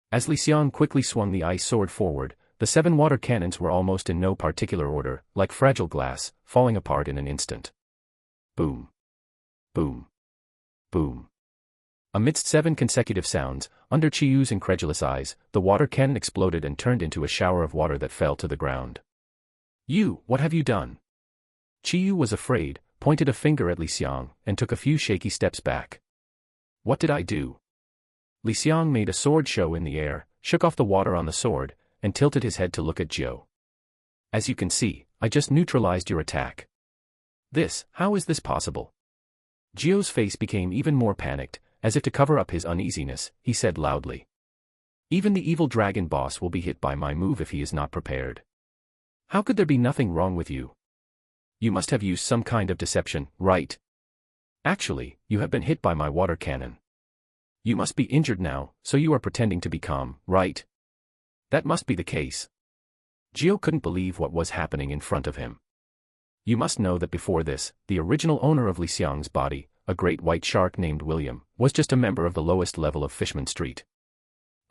As Li Xiang quickly swung the ice sword forward, the 7 water cannons were almost in no particular order, like fragile glass, falling apart in an instant. Boom. Boom. Boom. Amidst 7 consecutive sounds, under Chiyu's incredulous eyes, the water cannon exploded and turned into a shower of water that fell to the ground. You, what have you done? Chiyu was afraid, pointed a finger at Li Xiang, and took a few shaky steps back. What did I do? Li Xiang made a sword show in the air, shook off the water on the sword, and tilted his head to look at Gio. As you can see, I just neutralized your attack. How is this possible? Gio's face became even more panicked. As if to cover up his uneasiness, he said loudly. Even the evil dragon boss will be hit by my move if he is not prepared. How could there be nothing wrong with you? You must have used some kind of deception, right? Actually, you have been hit by my water cannon. You must be injured now, so you are pretending to be calm, right? That must be the case. Gio couldn't believe what was happening in front of him. You must know that before this, the original owner of Li Xiang's body, a great white shark named William, was just a member of the lowest level of Fishman Street.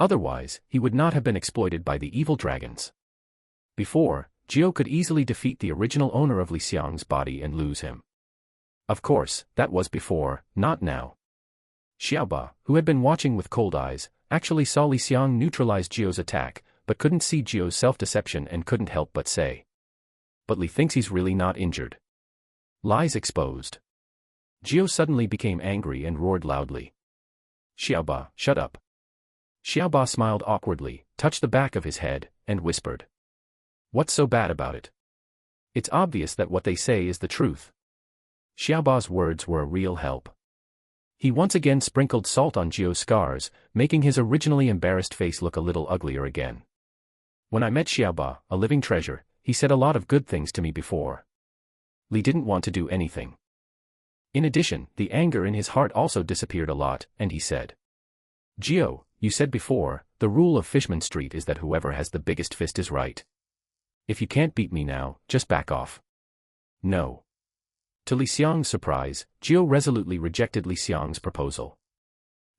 Otherwise, he would not have been exploited by the evil dragons. Before, Gio could easily defeat the original owner of Li Xiang's body and lose him. Of course, that was before, not now. Xiaoba, who had been watching with cold eyes, actually saw Li Xiang neutralize Gio's attack, but couldn't see Gio's self-deception and couldn't help but say. But Li thinks he's really not injured. Lies exposed. Gio suddenly became angry and roared loudly. Xiaoba, shut up. Xiaoba smiled awkwardly, touched the back of his head, and whispered. What's so bad about it? It's obvious that what they say is the truth. Xiaoba's words were a real help. He once again sprinkled salt on Gio's scars, making his originally embarrassed face look a little uglier again. When I met Xiaoba, a living treasure, he said a lot of good things to me before. Li didn't want to do anything. In addition, the anger in his heart also disappeared a lot, and he said. Gio, you said before, the rule of Fishman Street is that whoever has the biggest fist is right. If you can't beat me now, just back off. No. To Li Xiang's surprise, Gio resolutely rejected Li Xiang's proposal.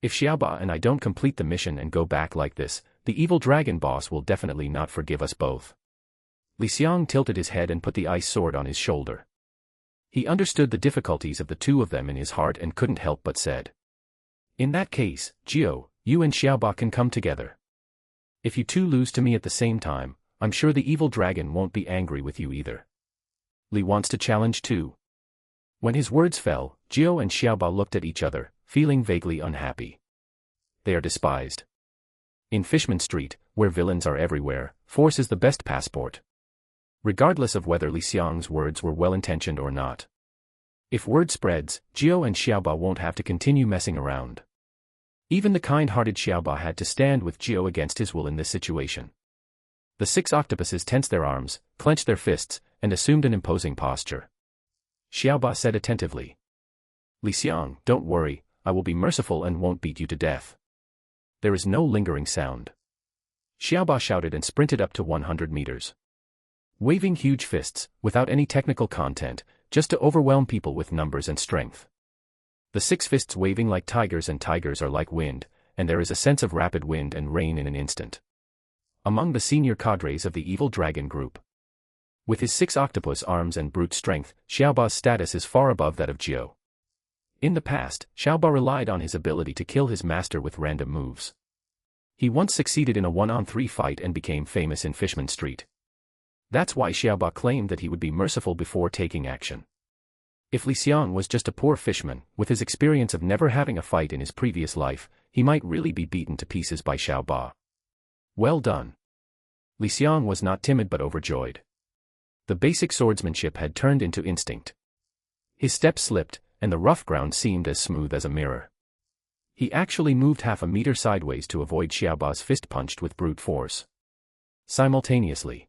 If Xiaoba and I don't complete the mission and go back like this, the evil dragon boss will definitely not forgive us both. Li Xiang tilted his head and put the ice sword on his shoulder. He understood the difficulties of the two of them in his heart and couldn't help but said. In that case, Gio, you and Xiaoba can come together. If you two lose to me at the same time, I'm sure the evil dragon won't be angry with you either. Li wants to challenge too. When his words fell, Gio and Xiaoba looked at each other, feeling vaguely unhappy. They are despised. In Fishman Street, where villains are everywhere, force is the best passport. Regardless of whether Li Xiang's words were well-intentioned or not. If word spreads, Gio and Xiaoba won't have to continue messing around. Even the kind-hearted Xiaoba had to stand with Gio against his will in this situation. The 6 octopuses tensed their arms, clenched their fists, and assumed an imposing posture. Xiaoba said attentively. Li Xiang, don't worry, I will be merciful and won't beat you to death. There is no lingering sound. Xiaoba shouted and sprinted up to 100 meters. Waving huge fists, without any technical content, just to overwhelm people with numbers and strength. The 6 fists waving like tigers, and tigers are like wind, and there is a sense of rapid wind and rain in an instant. Among the senior cadres of the evil dragon group. With his 6 octopus arms and brute strength, Xiaoba's status is far above that of Jiu. In the past, Xiaoba relied on his ability to kill his master with random moves. He once succeeded in a 1-on-3 fight and became famous in Fishman Street. That's why Xiaoba claimed that he would be merciful before taking action. If Li Xiang was just a poor fishman, with his experience of never having a fight in his previous life, he might really be beaten to pieces by Xiaoba. Well done. Li Xiang was not timid but overjoyed. The basic swordsmanship had turned into instinct. His steps slipped, and the rough ground seemed as smooth as a mirror. He actually moved half a meter sideways to avoid Xiaoba's fist punched with brute force. Simultaneously,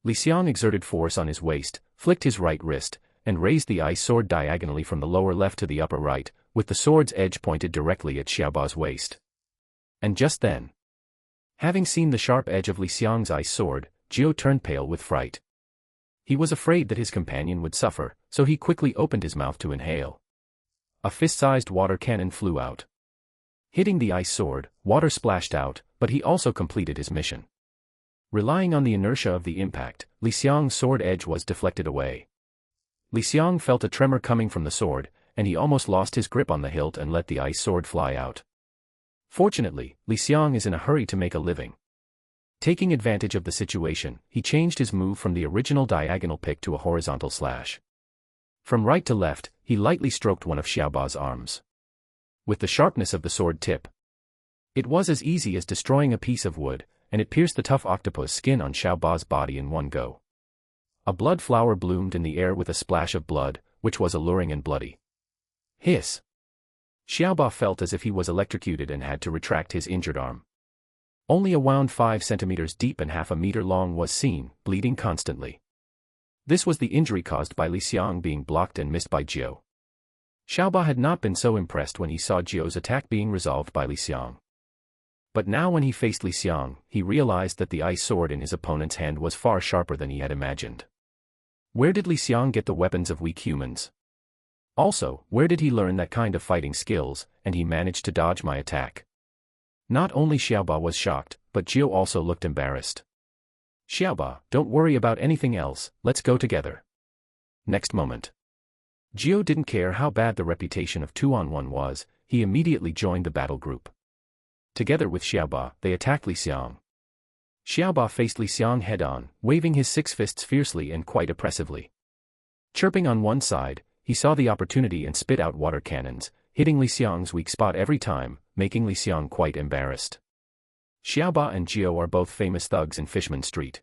Li Xiang exerted force on his waist, flicked his right wrist, and raised the ice sword diagonally from the lower left to the upper right, with the sword's edge pointed directly at Xiaoba's waist. And just then, having seen the sharp edge of Li Xiang's ice sword, Jiu turned pale with fright. He was afraid that his companion would suffer, so he quickly opened his mouth to inhale. A fist-sized water cannon flew out. Hitting the ice sword, water splashed out, but he also completed his mission. Relying on the inertia of the impact, Li Xiang's sword edge was deflected away. Li Xiang felt a tremor coming from the sword, and he almost lost his grip on the hilt and let the ice sword fly out. Fortunately, Li Xiang is in a hurry to make a living. Taking advantage of the situation, he changed his move from the original diagonal pick to a horizontal slash. From right to left, he lightly stroked one of Xiaoba's arms. With the sharpness of the sword tip, it was as easy as destroying a piece of wood, and it pierced the tough octopus skin on Xiaoba's body in one go. A blood flower bloomed in the air with a splash of blood, which was alluring and bloody. Hiss! Xiaoba felt as if he was electrocuted and had to retract his injured arm. Only a wound 5 centimeters deep and half a meter long was seen, bleeding constantly. This was the injury caused by Li Xiang being blocked and missed by Jiu. Xiaoba had not been so impressed when he saw Jiu's attack being resolved by Li Xiang. But now when he faced Li Xiang, he realized that the ice sword in his opponent's hand was far sharper than he had imagined. Where did Li Xiang get the weapons of weak humans? Also, where did he learn that kind of fighting skills, and he managed to dodge my attack? Not only Xiaoba was shocked, but Jiu also looked embarrassed. Xiaoba, don't worry about anything else, let's go together. Next moment. Jiu didn't care how bad the reputation of 2-on-1 was, he immediately joined the battle group. Together with Xiaoba, they attacked Li Xiang. Xiaoba faced Li Xiang head-on, waving his 6 fists fiercely and quite oppressively. Chirping on one side, he saw the opportunity and spit out water cannons, hitting Li Xiang's weak spot every time, making Li Xiang quite embarrassed. Xiaoba and Jiu are both famous thugs in Fishman Street.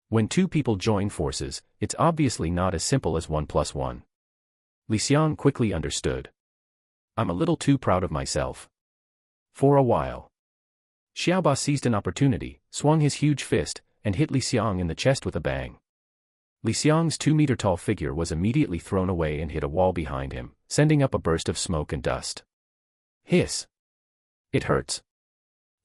When two people join forces, it's obviously not as simple as 1 + 1. Li Xiang quickly understood. I'm a little too proud of myself. For a while, Xiaoba seized an opportunity, swung his huge fist, and hit Li Xiang in the chest with a bang. Li Xiang's 2-meter-tall figure was immediately thrown away and hit a wall behind him, sending up a burst of smoke and dust. Hiss! It hurts.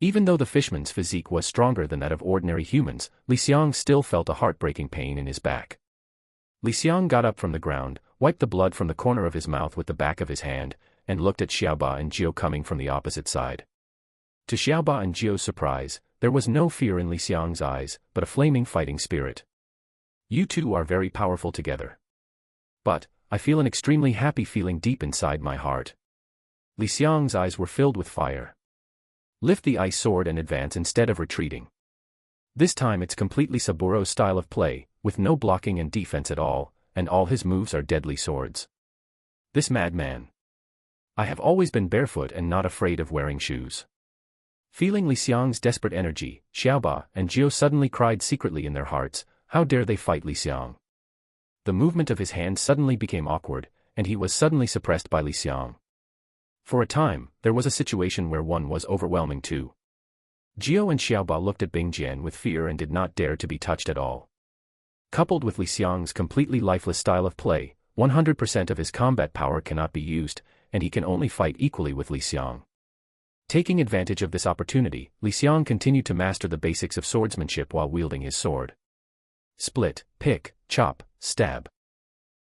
Even though the fishman's physique was stronger than that of ordinary humans, Li Xiang still felt a heartbreaking pain in his back. Li Xiang got up from the ground, wiped the blood from the corner of his mouth with the back of his hand, and looked at Xiaoba and Jiu coming from the opposite side. To Xiaoba and Jiu's surprise, there was no fear in Li Xiang's eyes, but a flaming fighting spirit. You two are very powerful together. But, I feel an extremely happy feeling deep inside my heart. Li Xiang's eyes were filled with fire. Lift the ice sword and advance instead of retreating. This time it's completely Saburo's style of play, with no blocking and defense at all, and all his moves are deadly swords. This madman. I have always been barefoot and not afraid of wearing shoes. Feeling Li Xiang's desperate energy, Xiaoba and Jiu suddenly cried secretly in their hearts, how dare they fight Li Xiang? The movement of his hand suddenly became awkward, and he was suddenly suppressed by Li Xiang. For a time, there was a situation where one was overwhelming too. Jiu and Xiaoba looked at Bing Jian with fear and did not dare to be touched at all. Coupled with Li Xiang's completely lifeless style of play, 100% of his combat power cannot be used, and he can only fight equally with Li Xiang. Taking advantage of this opportunity, Li Xiang continued to master the basics of swordsmanship while wielding his sword. Split, pick, chop, stab.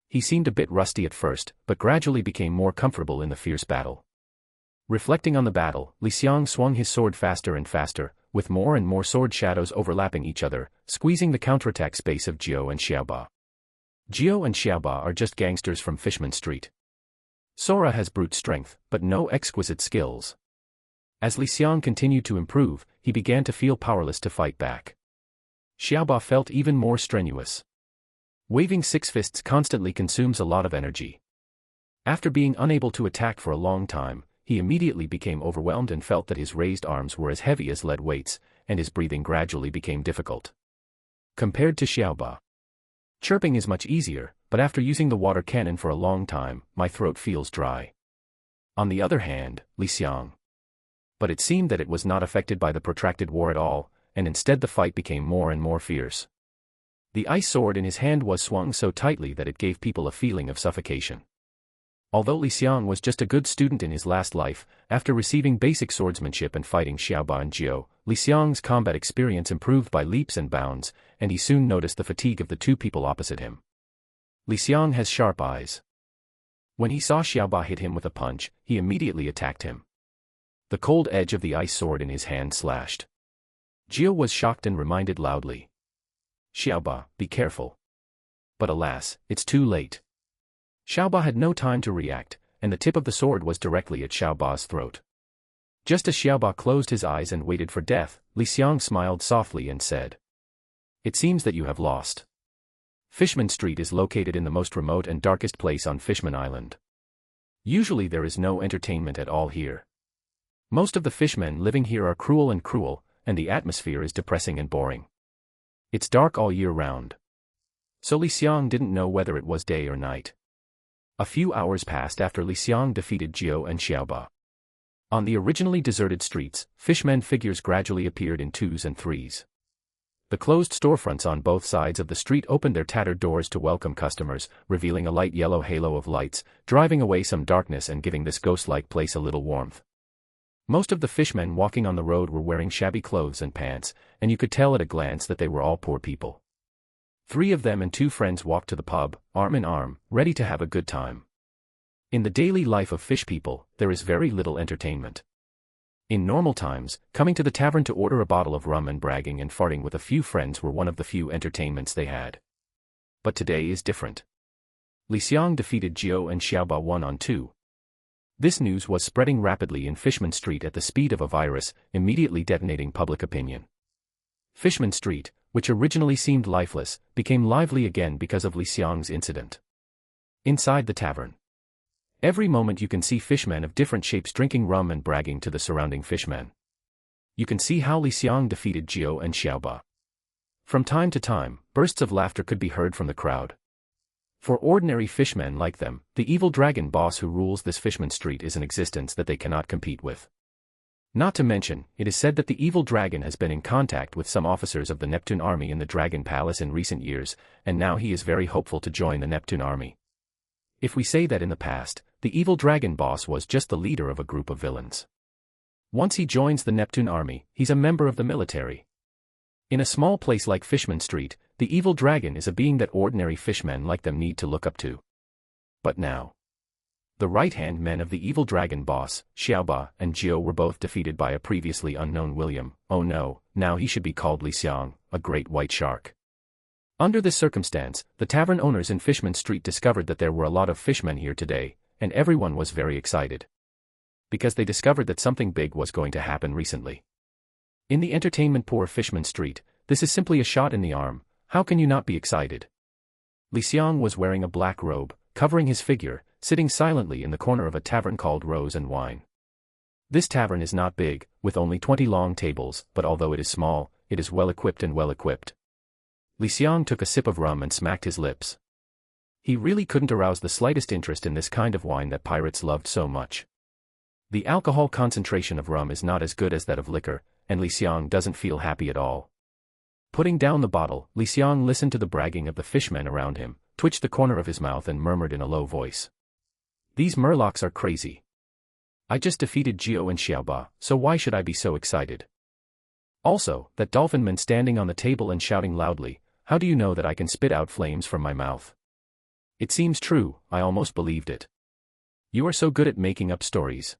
He seemed a bit rusty at first, but gradually became more comfortable in the fierce battle. Reflecting on the battle, Li Xiang swung his sword faster and faster, with more and more sword shadows overlapping each other, squeezing the counterattack space of Jiao and Xiaoba. Jiao and Xiaoba are just gangsters from Fishman Street. Sora has brute strength, but no exquisite skills. As Li Xiang continued to improve, he began to feel powerless to fight back. Xiaoba felt even more strenuous. Waving six fists constantly consumes a lot of energy. After being unable to attack for a long time, he immediately became overwhelmed and felt that his raised arms were as heavy as lead weights, and his breathing gradually became difficult. Compared to Xiaoba, chirping is much easier, but after using the water cannon for a long time, my throat feels dry. On the other hand, Li Xiang. But it seemed that it was not affected by the protracted war at all, and instead the fight became more and more fierce. The ice sword in his hand was swung so tightly that it gave people a feeling of suffocation. Although Li Xiang was just a good student in his last life, after receiving basic swordsmanship and fighting Xiaoba and Jiao, Li Xiang's combat experience improved by leaps and bounds, and he soon noticed the fatigue of the two people opposite him. Li Xiang has sharp eyes. When he saw Xiaoba hit him with a punch, he immediately attacked him. The cold edge of the ice sword in his hand slashed. Jiao was shocked and reminded loudly. "Xiaoba, be careful." But alas, it's too late. Xiaoba had no time to react, and the tip of the sword was directly at Xiaoba's throat. Just as Xiaoba closed his eyes and waited for death, Li Xiang smiled softly and said, "It seems that you have lost." Fishman Street is located in the most remote and darkest place on Fishman Island. Usually there is no entertainment at all here. Most of the fishmen living here are cruel, and the atmosphere is depressing and boring. It's dark all year round. So Li Xiang didn't know whether it was day or night. A few hours passed after Li Xiang defeated Jiao and Xiaoba. On the originally deserted streets, fishmen figures gradually appeared in twos and threes. The closed storefronts on both sides of the street opened their tattered doors to welcome customers, revealing a light yellow halo of lights, driving away some darkness and giving this ghost-like place a little warmth. Most of the fishmen walking on the road were wearing shabby clothes and pants, and you could tell at a glance that they were all poor people. 3 of them and 2 friends walked to the pub, arm in arm, ready to have a good time. In the daily life of fish people, there is very little entertainment. In normal times, coming to the tavern to order a bottle of rum and bragging and farting with a few friends were one of the few entertainments they had. But today is different. Li Xiang defeated Jiao and Xiaoba 1-on-2. This news was spreading rapidly in Fishman Street at the speed of a virus, immediately detonating public opinion. Fishman Street, which originally seemed lifeless, became lively again because of Li Xiang's incident. Inside the tavern, every moment you can see fishmen of different shapes drinking rum and bragging to the surrounding fishmen. You can see how Li Xiang defeated Jiao and Xiaoba. From time to time, bursts of laughter could be heard from the crowd. For ordinary fishmen like them, the evil dragon boss who rules this Fishman Street is an existence that they cannot compete with. Not to mention, it is said that the evil dragon has been in contact with some officers of the Neptune army in the Dragon Palace in recent years, and now he is very hopeful to join the Neptune army. If we say that in the past, the evil dragon boss was just the leader of a group of villains. Once he joins the Neptune army, he's a member of the military. In a small place like Fishman Street, the evil dragon is a being that ordinary fishmen like them need to look up to. But now, the right-hand men of the evil dragon boss, Xiaoba and Jiao, were both defeated by a previously unknown William. Oh no, now he should be called Li Xiang, a great white shark. Under this circumstance, the tavern owners in Fishman Street discovered that there were a lot of fishmen here today, and everyone was very excited. Because they discovered that something big was going to happen recently. In the entertainment poor Fishman Street, this is simply a shot in the arm. How can you not be excited? Li Xiang was wearing a black robe, covering his figure, sitting silently in the corner of a tavern called Rose and Wine. This tavern is not big, with only 20 long tables, but although it is small, it is well-equipped and well-equipped. Li Xiang took a sip of rum and smacked his lips. He really couldn't arouse the slightest interest in this kind of wine that pirates loved so much. The alcohol concentration of rum is not as good as that of liquor, and Li Xiang doesn't feel happy at all. Putting down the bottle, Li Xiang listened to the bragging of the fishmen around him, twitched the corner of his mouth and murmured in a low voice. These Murlocs are crazy. I just defeated Jiao and Xiaoba, so why should I be so excited? Also, that dolphin man standing on the table and shouting loudly, how do you know that I can spit out flames from my mouth? It seems true, I almost believed it. You are so good at making up stories.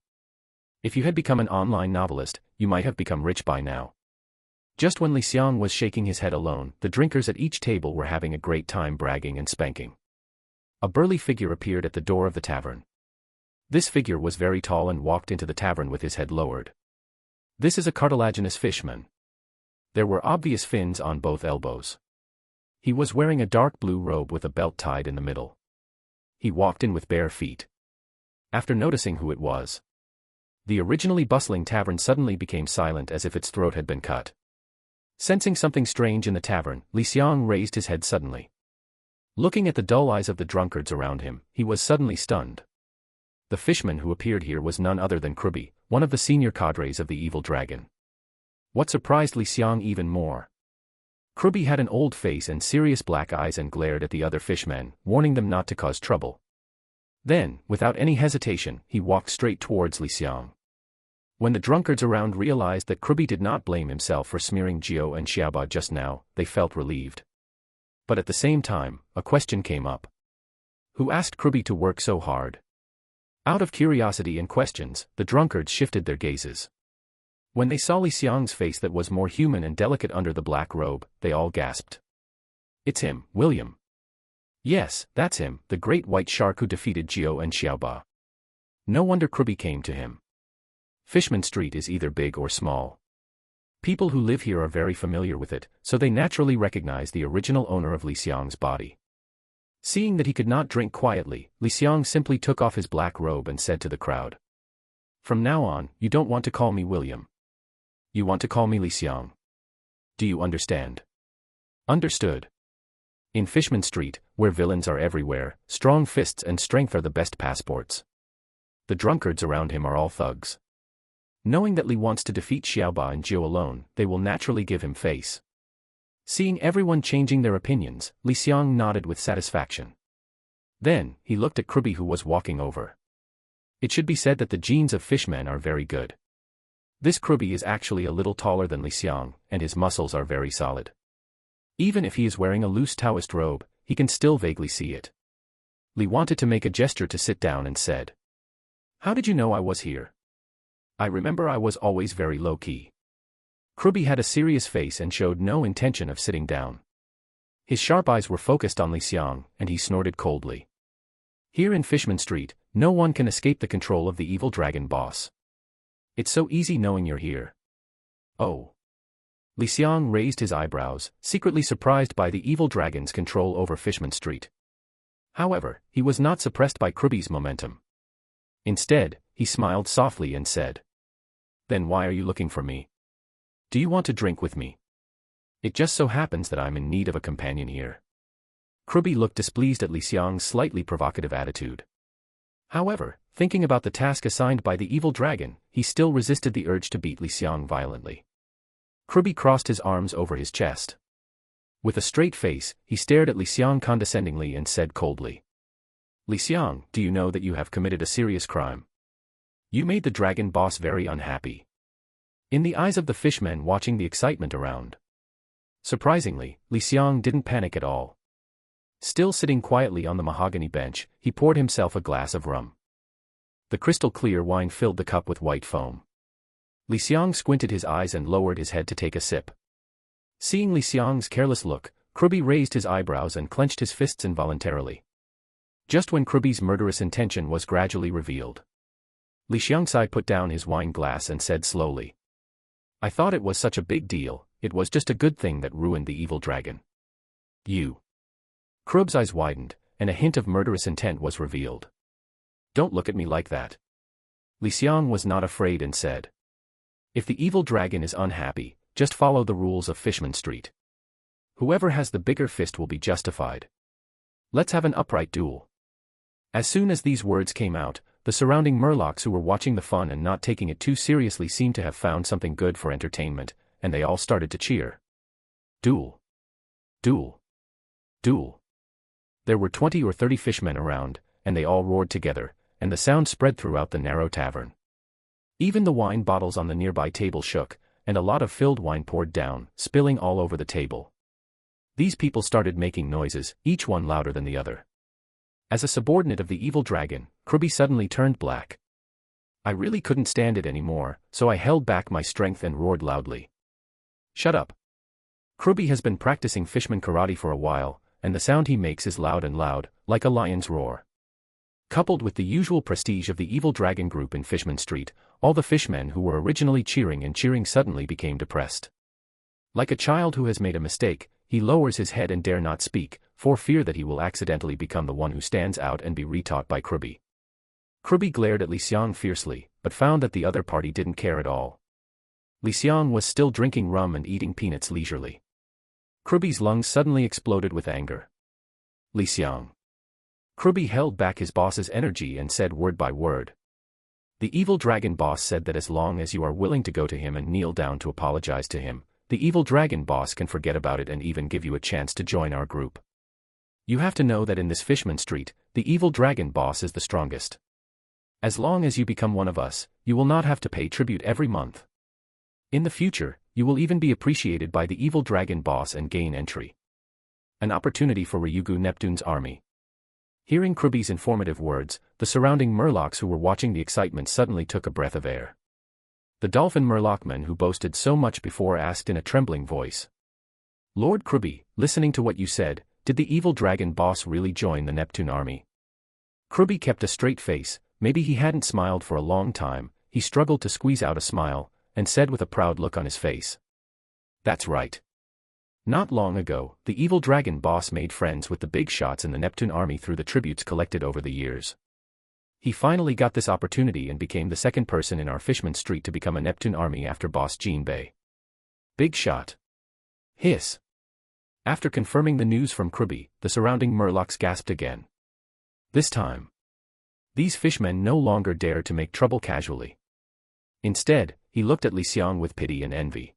If you had become an online novelist, you might have become rich by now. Just when Li Xiang was shaking his head alone, the drinkers at each table were having a great time bragging and spanking. A burly figure appeared at the door of the tavern. This figure was very tall and walked into the tavern with his head lowered. This is a cartilaginous fishman. There were obvious fins on both elbows. He was wearing a dark blue robe with a belt tied in the middle. He walked in with bare feet. After noticing who it was, the originally bustling tavern suddenly became silent as if its throat had been cut. Sensing something strange in the tavern, Li Xiang raised his head suddenly. Looking at the dull eyes of the drunkards around him, he was suddenly stunned. The fishman who appeared here was none other than Croobie, one of the senior cadres of the evil dragon. What surprised Li Xiang even more? Croobie had an old face and serious black eyes and glared at the other fishmen, warning them not to cause trouble. Then, without any hesitation, he walked straight towards Li Xiang. When the drunkards around realized that Croobie did not blame himself for smearing Jiao and Xiaoba just now, they felt relieved. But at the same time, a question came up. Who asked Croobie to work so hard? Out of curiosity and questions, the drunkards shifted their gazes. When they saw Li Xiang's face that was more human and delicate under the black robe, they all gasped. It's him, William. Yes, that's him, the great white shark who defeated Jiao and Xiaoba. No wonder Croobie came to him. Fishman Street is either big or small. People who live here are very familiar with it, so they naturally recognize the original owner of Li Xiang's body. Seeing that he could not drink quietly, Li Xiang simply took off his black robe and said to the crowd. From now on, you don't want to call me William. You want to call me Li Xiang. Do you understand? Understood. In Fishman Street, where villains are everywhere, strong fists and strength are the best passports. The drunkards around him are all thugs. Knowing that Li wants to defeat Xiaoba and Jiao alone, they will naturally give him face. Seeing everyone changing their opinions, Li Xiang nodded with satisfaction. Then, he looked at Croobie who was walking over. It should be said that the genes of fishmen are very good. This Croobie is actually a little taller than Li Xiang, and his muscles are very solid. Even if he is wearing a loose Taoist robe, he can still vaguely see it. Li wanted to make a gesture to sit down and said. How did you know I was here? I remember I was always very low-key. Croobie had a serious face and showed no intention of sitting down. His sharp eyes were focused on Li Xiang, and he snorted coldly. Here in Fishman Street, no one can escape the control of the evil dragon boss. It's so easy knowing you're here. Oh. Li Xiang raised his eyebrows, secretly surprised by the evil dragon's control over Fishman Street. However, he was not suppressed by Croobie's momentum. Instead, he smiled softly and said. Then why are you looking for me? Do you want to drink with me? It just so happens that I'm in need of a companion here. Croobie looked displeased at Li Xiang's slightly provocative attitude. However, thinking about the task assigned by the evil dragon, he still resisted the urge to beat Li Xiang violently. Croobie crossed his arms over his chest. With a straight face, he stared at Li Xiang condescendingly and said coldly. Li Xiang, do you know that you have committed a serious crime? You made the dragon boss very unhappy. In the eyes of the fishmen watching the excitement around. Surprisingly, Li Xiang didn't panic at all. Still sitting quietly on the mahogany bench, he poured himself a glass of rum. The crystal-clear wine filled the cup with white foam. Li Xiang squinted his eyes and lowered his head to take a sip. Seeing Li Xiang's careless look, Croobie raised his eyebrows and clenched his fists involuntarily. Just when Croobie's murderous intention was gradually revealed, Li Xiang put down his wine glass and said slowly. I thought it was such a big deal, it was just a good thing that ruined the evil dragon. You. Croobie's eyes widened, and a hint of murderous intent was revealed. Don't look at me like that. Li Xiang was not afraid and said. If the evil dragon is unhappy, just follow the rules of Fishman Street. Whoever has the bigger fist will be justified. Let's have an upright duel. As soon as these words came out, the surrounding Murlocs who were watching the fun and not taking it too seriously seemed to have found something good for entertainment, and they all started to cheer. Duel. Duel. Duel. There were 20 or 30 fishmen around, and they all roared together, and the sound spread throughout the narrow tavern. Even the wine bottles on the nearby table shook, and a lot of filled wine poured down, spilling all over the table. These people started making noises, each one louder than the other. As a subordinate of the evil dragon, Croobie suddenly turned black. I really couldn't stand it anymore, so I held back my strength and roared loudly. Shut up. Croobie has been practicing Fishman karate for a while, and the sound he makes is loud and loud, like a lion's roar. Coupled with the usual prestige of the evil dragon group in Fishman Street, all the fishmen who were originally cheering and cheering suddenly became depressed. Like a child who has made a mistake, he lowers his head and dare not speak, for fear that he will accidentally become the one who stands out and be retaught by Croobie. Croobie glared at Li Xiang fiercely, but found that the other party didn't care at all. Li Xiang was still drinking rum and eating peanuts leisurely. Croobie's lungs suddenly exploded with anger. Li Xiang. Croobie held back his boss's energy and said word by word. The evil dragon boss said that as long as you are willing to go to him and kneel down to apologize to him, the evil dragon boss can forget about it and even give you a chance to join our group. You have to know that in this Fishman Street, the evil dragon boss is the strongest. As long as you become one of us, you will not have to pay tribute every month. In the future, you will even be appreciated by the evil dragon boss and gain entry. An opportunity for Ryugu Neptune's army. Hearing Croobie's informative words, the surrounding Murlocs who were watching the excitement suddenly took a breath of air. The dolphin Murlocman who boasted so much before asked in a trembling voice. Lord Croobie, listening to what you said, did the evil dragon boss really join the Neptune army? Croobie kept a straight face. Maybe he hadn't smiled for a long time. He struggled to squeeze out a smile, and said with a proud look on his face. That's right. Not long ago, the evil dragon boss made friends with the big shots in the Neptune army through the tributes collected over the years. He finally got this opportunity and became the second person in our Fishman Street to become a Neptune army after boss Jinbei. Big shot. Hiss. After confirming the news from Croobie, the surrounding Murlocs gasped again. This time, these fishmen no longer dared to make trouble casually. Instead, he looked at Li Xiang with pity and envy.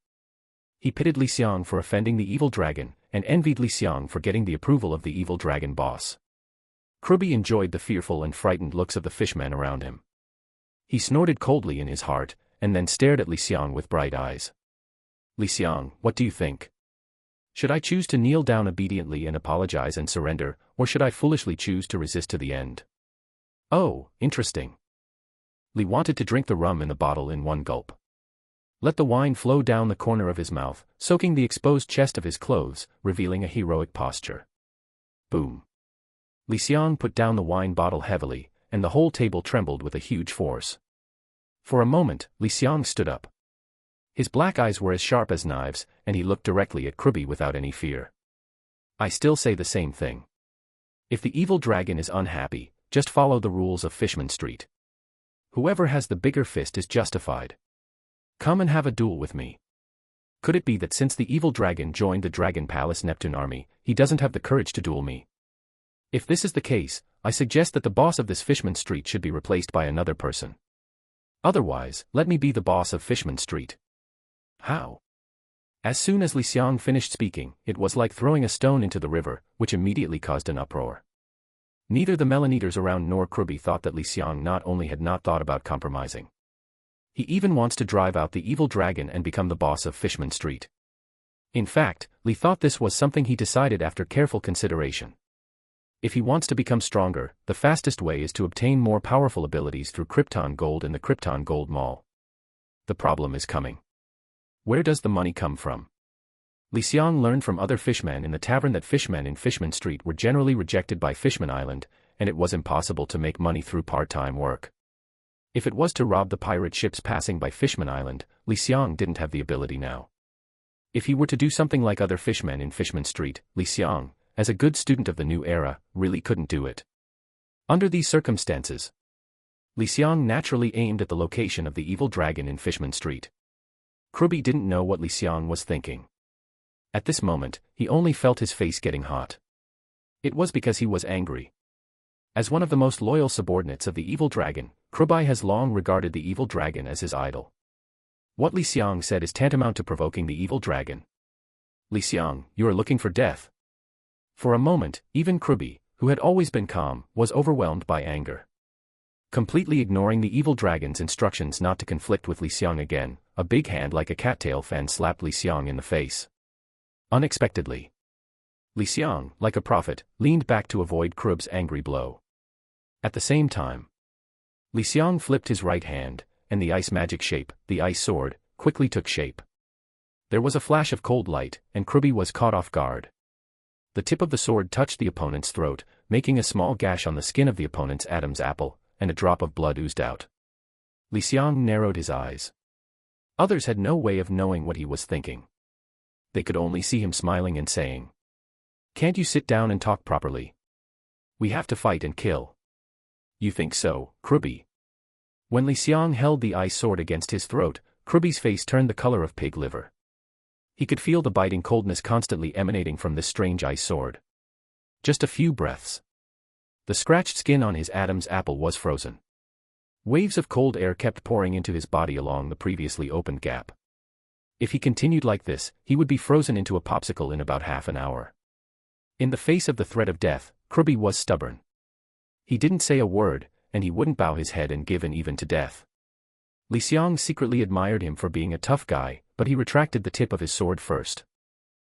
He pitied Li Xiang for offending the evil dragon, and envied Li Xiang for getting the approval of the evil dragon boss. Croobie enjoyed the fearful and frightened looks of the fishmen around him. He snorted coldly in his heart, and then stared at Li Xiang with bright eyes. Li Xiang, what do you think? Should I choose to kneel down obediently and apologize and surrender, or should I foolishly choose to resist to the end? Oh, interesting. Li wanted to drink the rum in the bottle in one gulp. Let the wine flow down the corner of his mouth, soaking the exposed chest of his clothes, revealing a heroic posture. Boom. Li Xiang put down the wine bottle heavily, and the whole table trembled with a huge force. For a moment, Li Xiang stood up. His black eyes were as sharp as knives, and he looked directly at Croobie without any fear. I still say the same thing. If the evil dragon is unhappy, just follow the rules of Fishman Street. Whoever has the bigger fist is justified. Come and have a duel with me. Could it be that since the evil dragon joined the Dragon Palace Neptune army, he doesn't have the courage to duel me? If this is the case, I suggest that the boss of this Fishman Street should be replaced by another person. Otherwise, let me be the boss of Fishman Street. How? As soon as Li Xiang finished speaking, it was like throwing a stone into the river, which immediately caused an uproar. Neither the Melaneaters around nor Croobie thought that Li Xiang not only had not thought about compromising. He even wants to drive out the evil dragon and become the boss of Fishman Street. In fact, Li thought this was something he decided after careful consideration. If he wants to become stronger, the fastest way is to obtain more powerful abilities through Krypton Gold in the Krypton Gold Mall. The problem is coming. Where does the money come from? Li Xiang learned from other fishmen in the tavern that fishmen in Fishman Street were generally rejected by Fishman Island, and it was impossible to make money through part-time work. If it was to rob the pirate ships passing by Fishman Island, Li Xiang didn't have the ability now. If he were to do something like other fishmen in Fishman Street, Li Xiang, as a good student of the new era, really couldn't do it. Under these circumstances, Li Xiang naturally aimed at the location of the evil dragon in Fishman Street. Croobie didn't know what Li Xiang was thinking. At this moment, he only felt his face getting hot. It was because he was angry. As one of the most loyal subordinates of the evil dragon, Croobie has long regarded the evil dragon as his idol. What Li Xiang said is tantamount to provoking the evil dragon. Li Xiang, you are looking for death. For a moment, even Croobie, who had always been calm, was overwhelmed by anger. Completely ignoring the evil dragon's instructions not to conflict with Li Xiang again, a big hand like a cattail fan slapped Li Xiang in the face. Unexpectedly, Li Xiang, like a prophet, leaned back to avoid Croobie's angry blow. At the same time, Li Xiang flipped his right hand, and the ice magic shape, the ice sword, quickly took shape. There was a flash of cold light, and Croobie was caught off guard. The tip of the sword touched the opponent's throat, making a small gash on the skin of the opponent's Adam's apple, and a drop of blood oozed out. Li Xiang narrowed his eyes. Others had no way of knowing what he was thinking. They could only see him smiling and saying, "Can't you sit down and talk properly? We have to fight and kill." "You think so, Croobie?" When Li Xiang held the ice sword against his throat, Croobie's face turned the color of pig liver. He could feel the biting coldness constantly emanating from this strange ice sword. Just a few breaths. The scratched skin on his Adam's apple was frozen. Waves of cold air kept pouring into his body along the previously opened gap. If he continued like this, he would be frozen into a popsicle in about half an hour. In the face of the threat of death, Croobie was stubborn. He didn't say a word, and he wouldn't bow his head and give in even to death. Li Xiang secretly admired him for being a tough guy, but he retracted the tip of his sword first.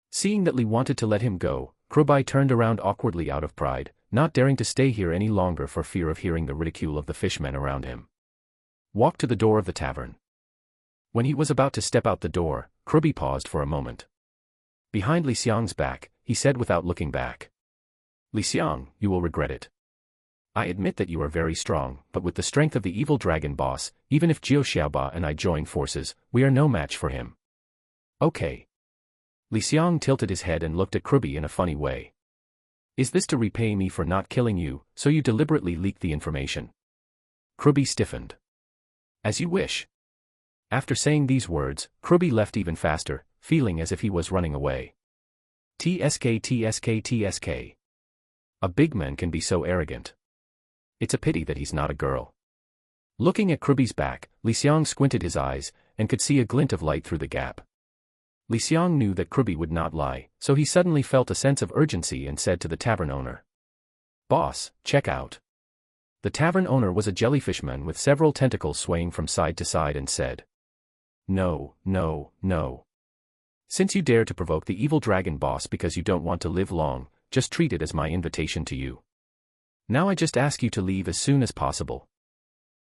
Seeing that Li wanted to let him go, Croobie turned around awkwardly out of pride, not daring to stay here any longer for fear of hearing the ridicule of the fishmen around him. Walked to the door of the tavern. When he was about to step out the door, Croobie paused for a moment. Behind Li Xiang's back, he said without looking back. "Li Xiang, you will regret it. I admit that you are very strong, but with the strength of the evil dragon boss, even if Xiaoba and I join forces, we are no match for him." "Okay." Li Xiang tilted his head and looked at Croobie in a funny way. "Is this to repay me for not killing you, so you deliberately leaked the information?" Croobie stiffened. "As you wish." After saying these words, Croobie left even faster, feeling as if he was running away. TSK. A big man can be so arrogant. It's a pity that he's not a girl. Looking at Croobie's back, Li Xiang squinted his eyes, and could see a glint of light through the gap. Li Xiang knew that Croobie would not lie, so he suddenly felt a sense of urgency and said to the tavern owner, "Boss, check out." The tavern owner was a jellyfishman with several tentacles swaying from side to side and said, "No, no, no. Since you dare to provoke the evil dragon boss because you don't want to live long, just treat it as my invitation to you. Now I just ask you to leave as soon as possible."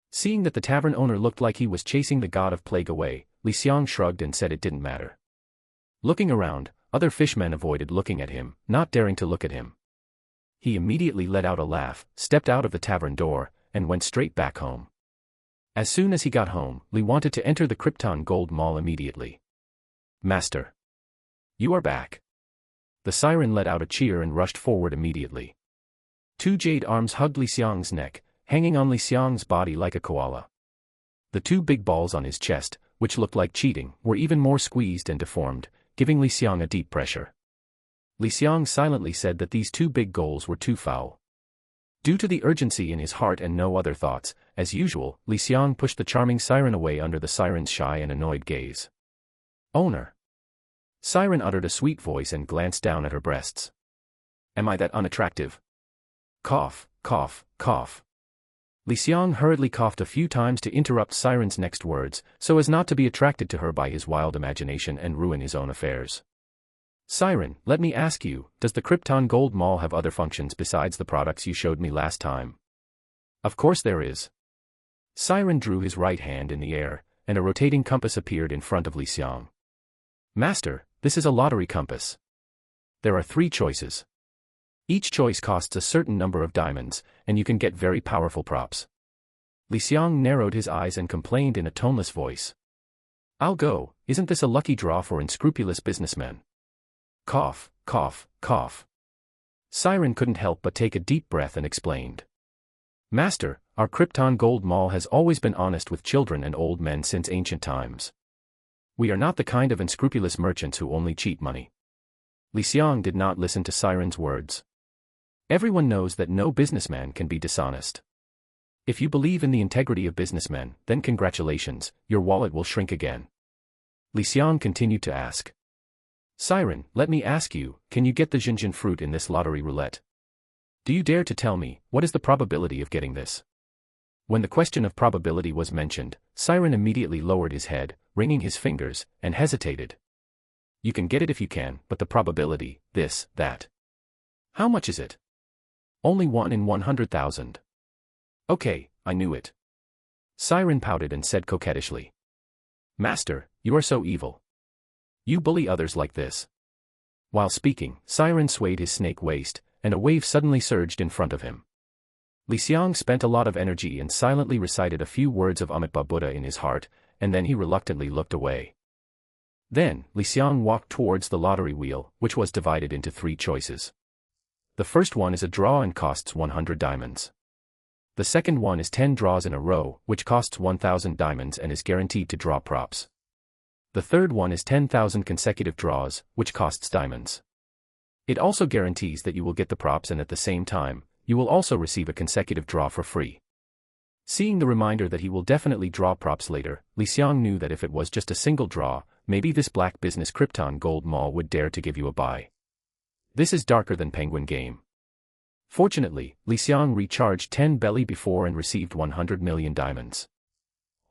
Seeing that the tavern owner looked like he was chasing the god of plague away, Li Xiang shrugged and said it didn't matter. Looking around, other fishmen avoided looking at him, not daring to look at him. He immediately let out a laugh, stepped out of the tavern door, and went straight back home. As soon as he got home, Li wanted to enter the Krypton Gold Mall immediately. "Master! You are back." The siren let out a cheer and rushed forward immediately. Two jade arms hugged Li Xiang's neck, hanging on Li Xiang's body like a koala. The two big balls on his chest, which looked like cheating, were even more squeezed and deformed, giving Li Xiang a deep pressure. Li Xiang silently said that these two big goals were too foul. Due to the urgency in his heart and no other thoughts, as usual, Li Xiang pushed the charming siren away under the siren's shy and annoyed gaze. "Owner." Siren uttered a sweet voice and glanced down at her breasts. "Am I that unattractive?" Cough, cough, cough. Li Xiang hurriedly coughed a few times to interrupt Siren's next words, so as not to be attracted to her by his wild imagination and ruin his own affairs. "Siren, let me ask you, does the Krypton Gold Mall have other functions besides the products you showed me last time?" "Of course there is." Siren drew his right hand in the air, and a rotating compass appeared in front of Li Xiang. "Master, this is a lottery compass. There are 3 choices. Each choice costs a certain number of diamonds, and you can get very powerful props." Li Xiang narrowed his eyes and complained in a toneless voice. "I'll go, isn't this a lucky draw for unscrupulous businessmen?" Cough, cough, cough. Siren couldn't help but take a deep breath and explained. "Master, our Krypton Gold Mall has always been honest with children and old men since ancient times. We are not the kind of unscrupulous merchants who only cheat money." Li Xiang did not listen to Siren's words. Everyone knows that no businessman can be dishonest. If you believe in the integrity of businessmen, then congratulations, your wallet will shrink again. Li Xiang continued to ask. "Siren, let me ask you, can you get the Jinjin fruit in this lottery roulette? Do you dare to tell me, what is the probability of getting this?" When the question of probability was mentioned, Siren immediately lowered his head, wringing his fingers, and hesitated. "You can get it if you can, but the probability, this, that. How much is it?" "Only 1 in 100,000. "Okay, I knew it." Siren pouted and said coquettishly. "Master, you are so evil. You bully others like this. While speaking, Siren swayed his snake waist, and a wave suddenly surged in front of him. Li Xiang spent a lot of energy and silently recited a few words of Amitabha Buddha in his heart, and then he reluctantly looked away. Then, Li Xiang walked towards the lottery wheel, which was divided into 3 choices. The first one is a draw and costs 100 diamonds. The second one is 10 draws in a row, which costs 1,000 diamonds and is guaranteed to draw props. The third one is 10,000 consecutive draws, which costs diamonds. It also guarantees that you will get the props and at the same time, you will also receive a consecutive draw for free. Seeing the reminder that he will definitely draw props later, Li Xiang knew that if it was just a single draw, maybe this black business Krypton Gold Mall would dare to give you a buy. This is darker than Penguin Game. Fortunately, Li Xiang recharged 10 belly before and received 100 million diamonds.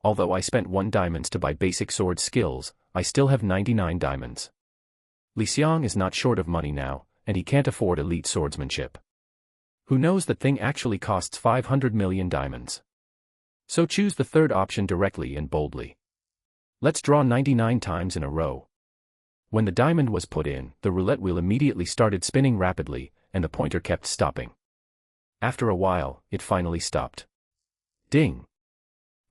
Although I spent 1 diamonds to buy basic sword skills, I still have 99 diamonds. Li Xiang is not short of money now, and he can't afford elite swordsmanship. Who knows that thing actually costs 500 million diamonds. So choose the third option directly and boldly. Let's draw 99 times in a row. When the diamond was put in, the roulette wheel immediately started spinning rapidly, and the pointer kept stopping. After a while, it finally stopped. Ding!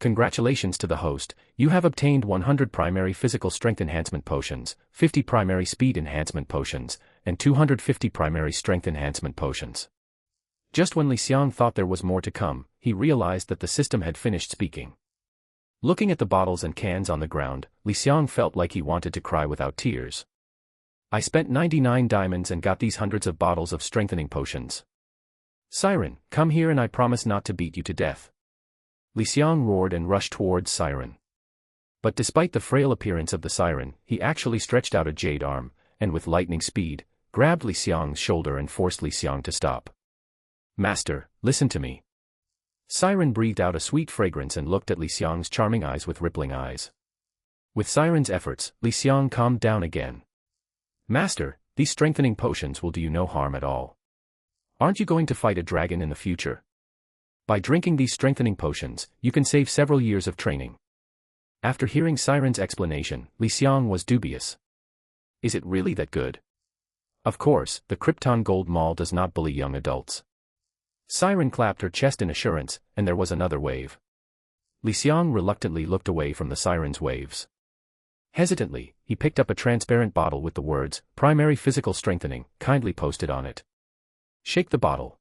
Congratulations to the host, you have obtained 100 primary physical strength enhancement potions, 50 primary speed enhancement potions, and 250 primary strength enhancement potions. Just when Li Xiang thought there was more to come, he realized that the system had finished speaking. Looking at the bottles and cans on the ground, Li Xiang felt like he wanted to cry without tears. I spent 99 diamonds and got these hundreds of bottles of strengthening potions. Siren, come here and I promise not to beat you to death. Li Xiang roared and rushed towards Siren. But despite the frail appearance of the Siren, he actually stretched out a jade arm, and with lightning speed, grabbed Li Xiang's shoulder and forced Li Xiang to stop. Master, listen to me. Siren breathed out a sweet fragrance and looked at Li Xiang's charming eyes with rippling eyes. With Siren's efforts, Li Xiang calmed down again. Master, these strengthening potions will do you no harm at all. Aren't you going to fight a dragon in the future? By drinking these strengthening potions, you can save several years of training. After hearing Siren's explanation, Li Xiang was dubious. Is it really that good? Of course, the Krypton Gold Mall does not bully young adults. Siren clapped her chest in assurance, and there was another wave. Li Xiang reluctantly looked away from the Siren's waves. Hesitantly, he picked up a transparent bottle with the words, Primary Physical Strengthening, kindly posted on it. Shake the bottle.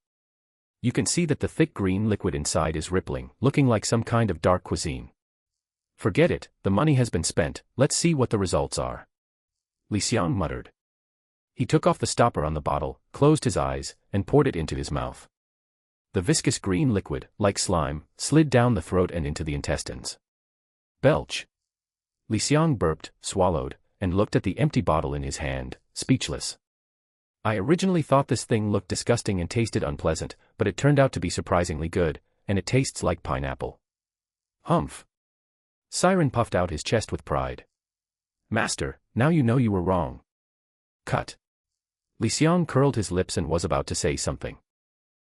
You can see that the thick green liquid inside is rippling, looking like some kind of dark cuisine. Forget it, the money has been spent, let's see what the results are. Li Xiang muttered. He took off the stopper on the bottle, closed his eyes, and poured it into his mouth. The viscous green liquid, like slime, slid down the throat and into the intestines. Belch. Li Xiang burped, swallowed, and looked at the empty bottle in his hand, speechless. I originally thought this thing looked disgusting and tasted unpleasant, but it turned out to be surprisingly good, and it tastes like pineapple. Humph. Siren puffed out his chest with pride. Master, now you know you were wrong. Cut. Li Xiang curled his lips and was about to say something.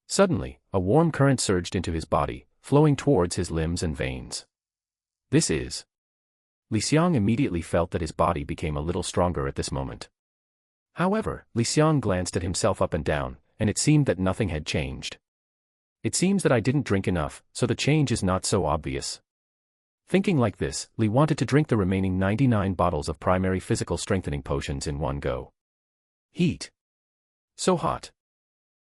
Suddenly, a warm current surged into his body, flowing towards his limbs and veins. This is. Li Xiang immediately felt that his body became a little stronger at this moment. However, Li Xiang glanced at himself up and down, and it seemed that nothing had changed. It seems that I didn't drink enough, so the change is not so obvious. Thinking like this, Li wanted to drink the remaining 99 bottles of primary physical strengthening potions in one go. Heat. So hot.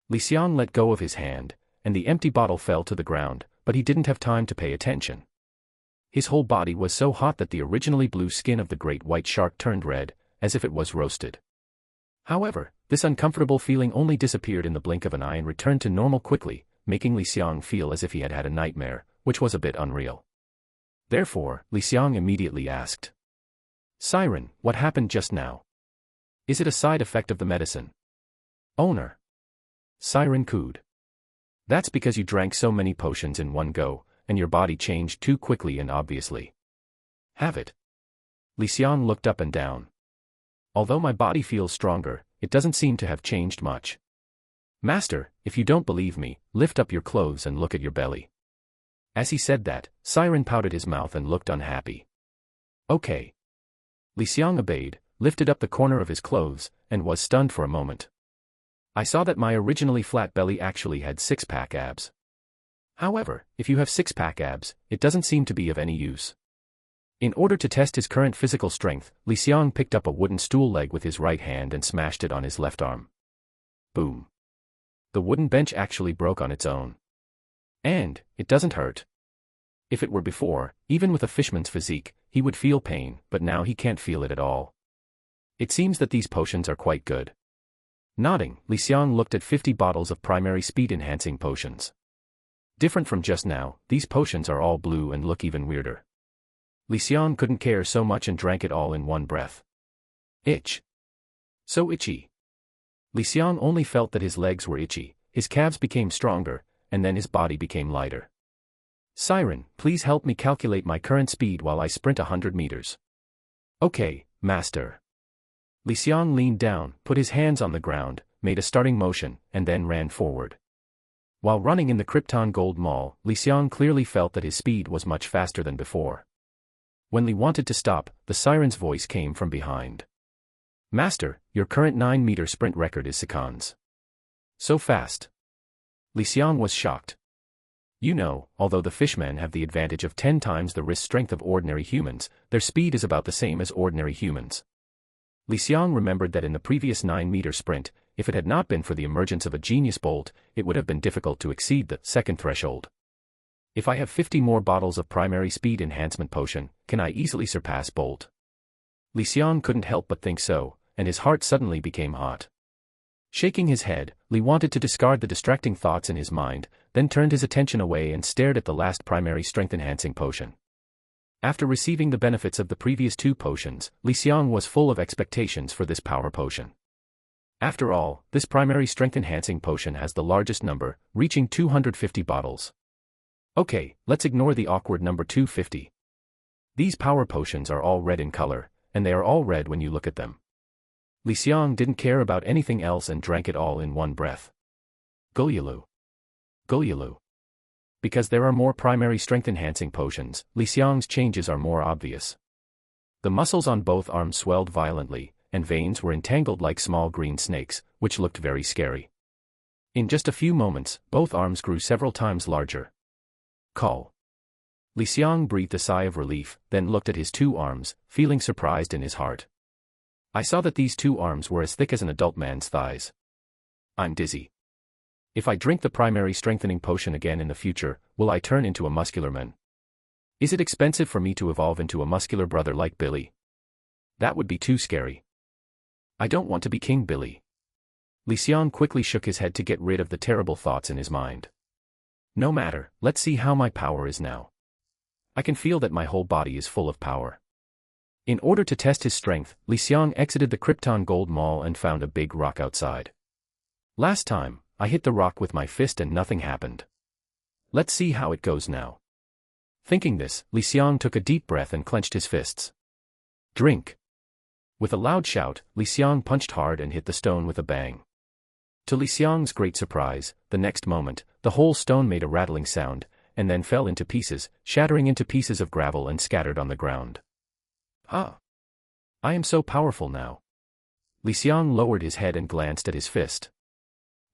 Li Xiang let go of his hand, and the empty bottle fell to the ground, but he didn't have time to pay attention. His whole body was so hot that the originally blue skin of the great white shark turned red, as if it was roasted. However, this uncomfortable feeling only disappeared in the blink of an eye and returned to normal quickly, making Li Xiang feel as if he had had a nightmare, which was a bit unreal. Therefore, Li Xiang immediately asked. Siren, what happened just now? Is it a side effect of the medicine? Owner. Siren cooed. That's because you drank so many potions in one go, and your body changed too quickly and obviously. Have it. Li Xiang looked up and down. Although my body feels stronger, it doesn't seem to have changed much. Master, if you don't believe me, lift up your clothes and look at your belly. As he said that, Siren pouted his mouth and looked unhappy. Okay. Li Xiang obeyed, lifted up the corner of his clothes, and was stunned for a moment. I saw that my originally flat belly actually had six-pack abs. However, if you have six-pack abs, it doesn't seem to be of any use. In order to test his current physical strength, Li Xiang picked up a wooden stool leg with his right hand and smashed it on his left arm. Boom. The wooden bench actually broke on its own. And it doesn't hurt. If it were before, even with a fishman's physique, he would feel pain, but now he can't feel it at all. It seems that these potions are quite good. Nodding, Li Xiang looked at 50 bottles of primary speed-enhancing potions. Different from just now, these potions are all blue and look even weirder. Li Xiang couldn't care so much and drank it all in one breath. Itch. So itchy. Li Xiang only felt that his legs were itchy, his calves became stronger, and then his body became lighter. Siren, please help me calculate my current speed while I sprint 100 meters. Okay, master. Li Xiang leaned down, put his hands on the ground, made a starting motion, and then ran forward. While running in the Krypton Gold Mall, Li Xiang clearly felt that his speed was much faster than before. When Li wanted to stop, the siren's voice came from behind. Master, your current 9-meter sprint record is seconds. So fast. Li Xiang was shocked. You know, although the fishmen have the advantage of 10 times the wrist strength of ordinary humans, their speed is about the same as ordinary humans. Li Xiang remembered that in the previous 9-meter sprint, if it had not been for the emergence of a genius bolt, it would have been difficult to exceed the second threshold. If I have 50 more bottles of primary speed enhancement potion, can I easily surpass Bolt? Li Xiang couldn't help but think so, and his heart suddenly became hot. Shaking his head, Li wanted to discard the distracting thoughts in his mind, then turned his attention away and stared at the last primary strength-enhancing potion. After receiving the benefits of the previous 2 potions, Li Xiang was full of expectations for this power potion. After all, this primary strength-enhancing potion has the largest number, reaching 250 bottles. Okay, let's ignore the awkward number 250. These power potions are all red in color, and they are all red when you look at them. Li Xiang didn't care about anything else and drank it all in one breath. Gulyalu. Gulyalu. Because there are more primary strength-enhancing potions, Li Xiang's changes are more obvious. The muscles on both arms swelled violently, and veins were entangled like small green snakes, which looked very scary. In just a few moments, both arms grew several times larger. Call. Li Xiang breathed a sigh of relief, then looked at his 2 arms, feeling surprised in his heart. I saw that these 2 arms were as thick as an adult man's thighs. I'm dizzy. If I drink the primary strengthening potion again in the future, will I turn into a muscular man? Is it expensive for me to evolve into a muscular brother like Billy? That would be too scary. I don't want to be King Billy. Li Xiang quickly shook his head to get rid of the terrible thoughts in his mind. No matter, let's see how my power is now. I can feel that my whole body is full of power. In order to test his strength, Li Xiang exited the Krypton Gold Mall and found a big rock outside. Last time, I hit the rock with my fist and nothing happened. Let's see how it goes now. Thinking this, Li Xiang took a deep breath and clenched his fists. Drink. With a loud shout, Li Xiang punched hard and hit the stone with a bang. To Li Xiang's great surprise, the next moment, the whole stone made a rattling sound, and then fell into pieces, shattering into pieces of gravel and scattered on the ground. Ah! I am so powerful now. Li Xiang lowered his head and glanced at his fist.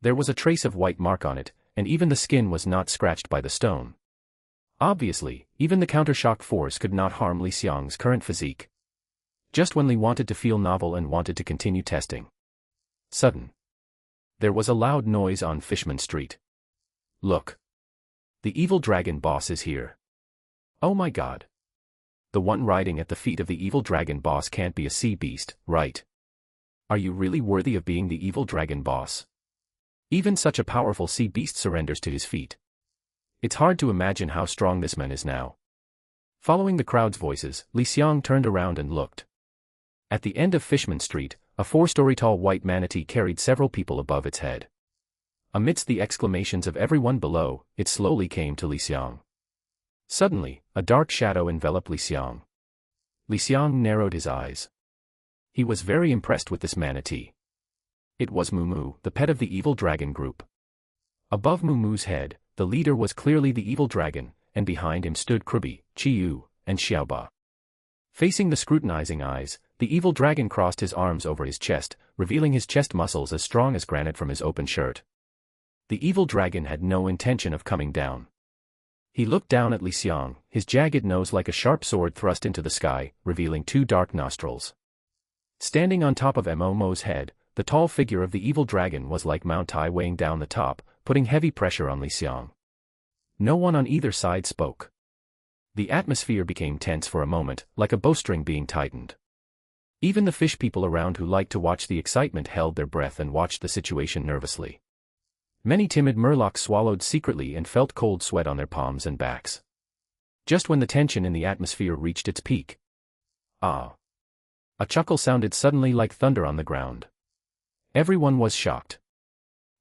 There was a trace of white mark on it, and even the skin was not scratched by the stone. Obviously, even the counter-shock force could not harm Li Xiang's current physique. Just when Li wanted to feel novel and wanted to continue testing. Sudden. There was a loud noise on Fishman Street. Look. The evil dragon boss is here. Oh my god. The one riding at the feet of the evil dragon boss can't be a sea beast, right? Are you really worthy of being the evil dragon boss? Even such a powerful sea beast surrenders to his feet. It's hard to imagine how strong this man is now. Following the crowd's voices, Li Xiang turned around and looked. At the end of Fishman Street, a 4-story tall white manatee carried several people above its head. Amidst the exclamations of everyone below, it slowly came to Li Xiang. Suddenly, a dark shadow enveloped Li Xiang. Li Xiang narrowed his eyes. He was very impressed with this manatee. It was Mumu, the pet of the evil dragon group. Above Mumu's head, the leader was clearly the evil dragon, and behind him stood Croobie, Qiyu, and Xiaoba. Facing the scrutinizing eyes, the evil dragon crossed his arms over his chest, revealing his chest muscles as strong as granite from his open shirt. The evil dragon had no intention of coming down. He looked down at Li Xiang, his jagged nose like a sharp sword thrust into the sky, revealing two dark nostrils. Standing on top of Momo's head, the tall figure of the evil dragon was like Mount Tai weighing down the top, putting heavy pressure on Li Xiang. No one on either side spoke. The atmosphere became tense for a moment, like a bowstring being tightened. Even the fish people around who liked to watch the excitement held their breath and watched the situation nervously. Many timid Murlocs swallowed secretly and felt cold sweat on their palms and backs. Just when the tension in the atmosphere reached its peak. Ah! A chuckle sounded suddenly like thunder on the ground. Everyone was shocked.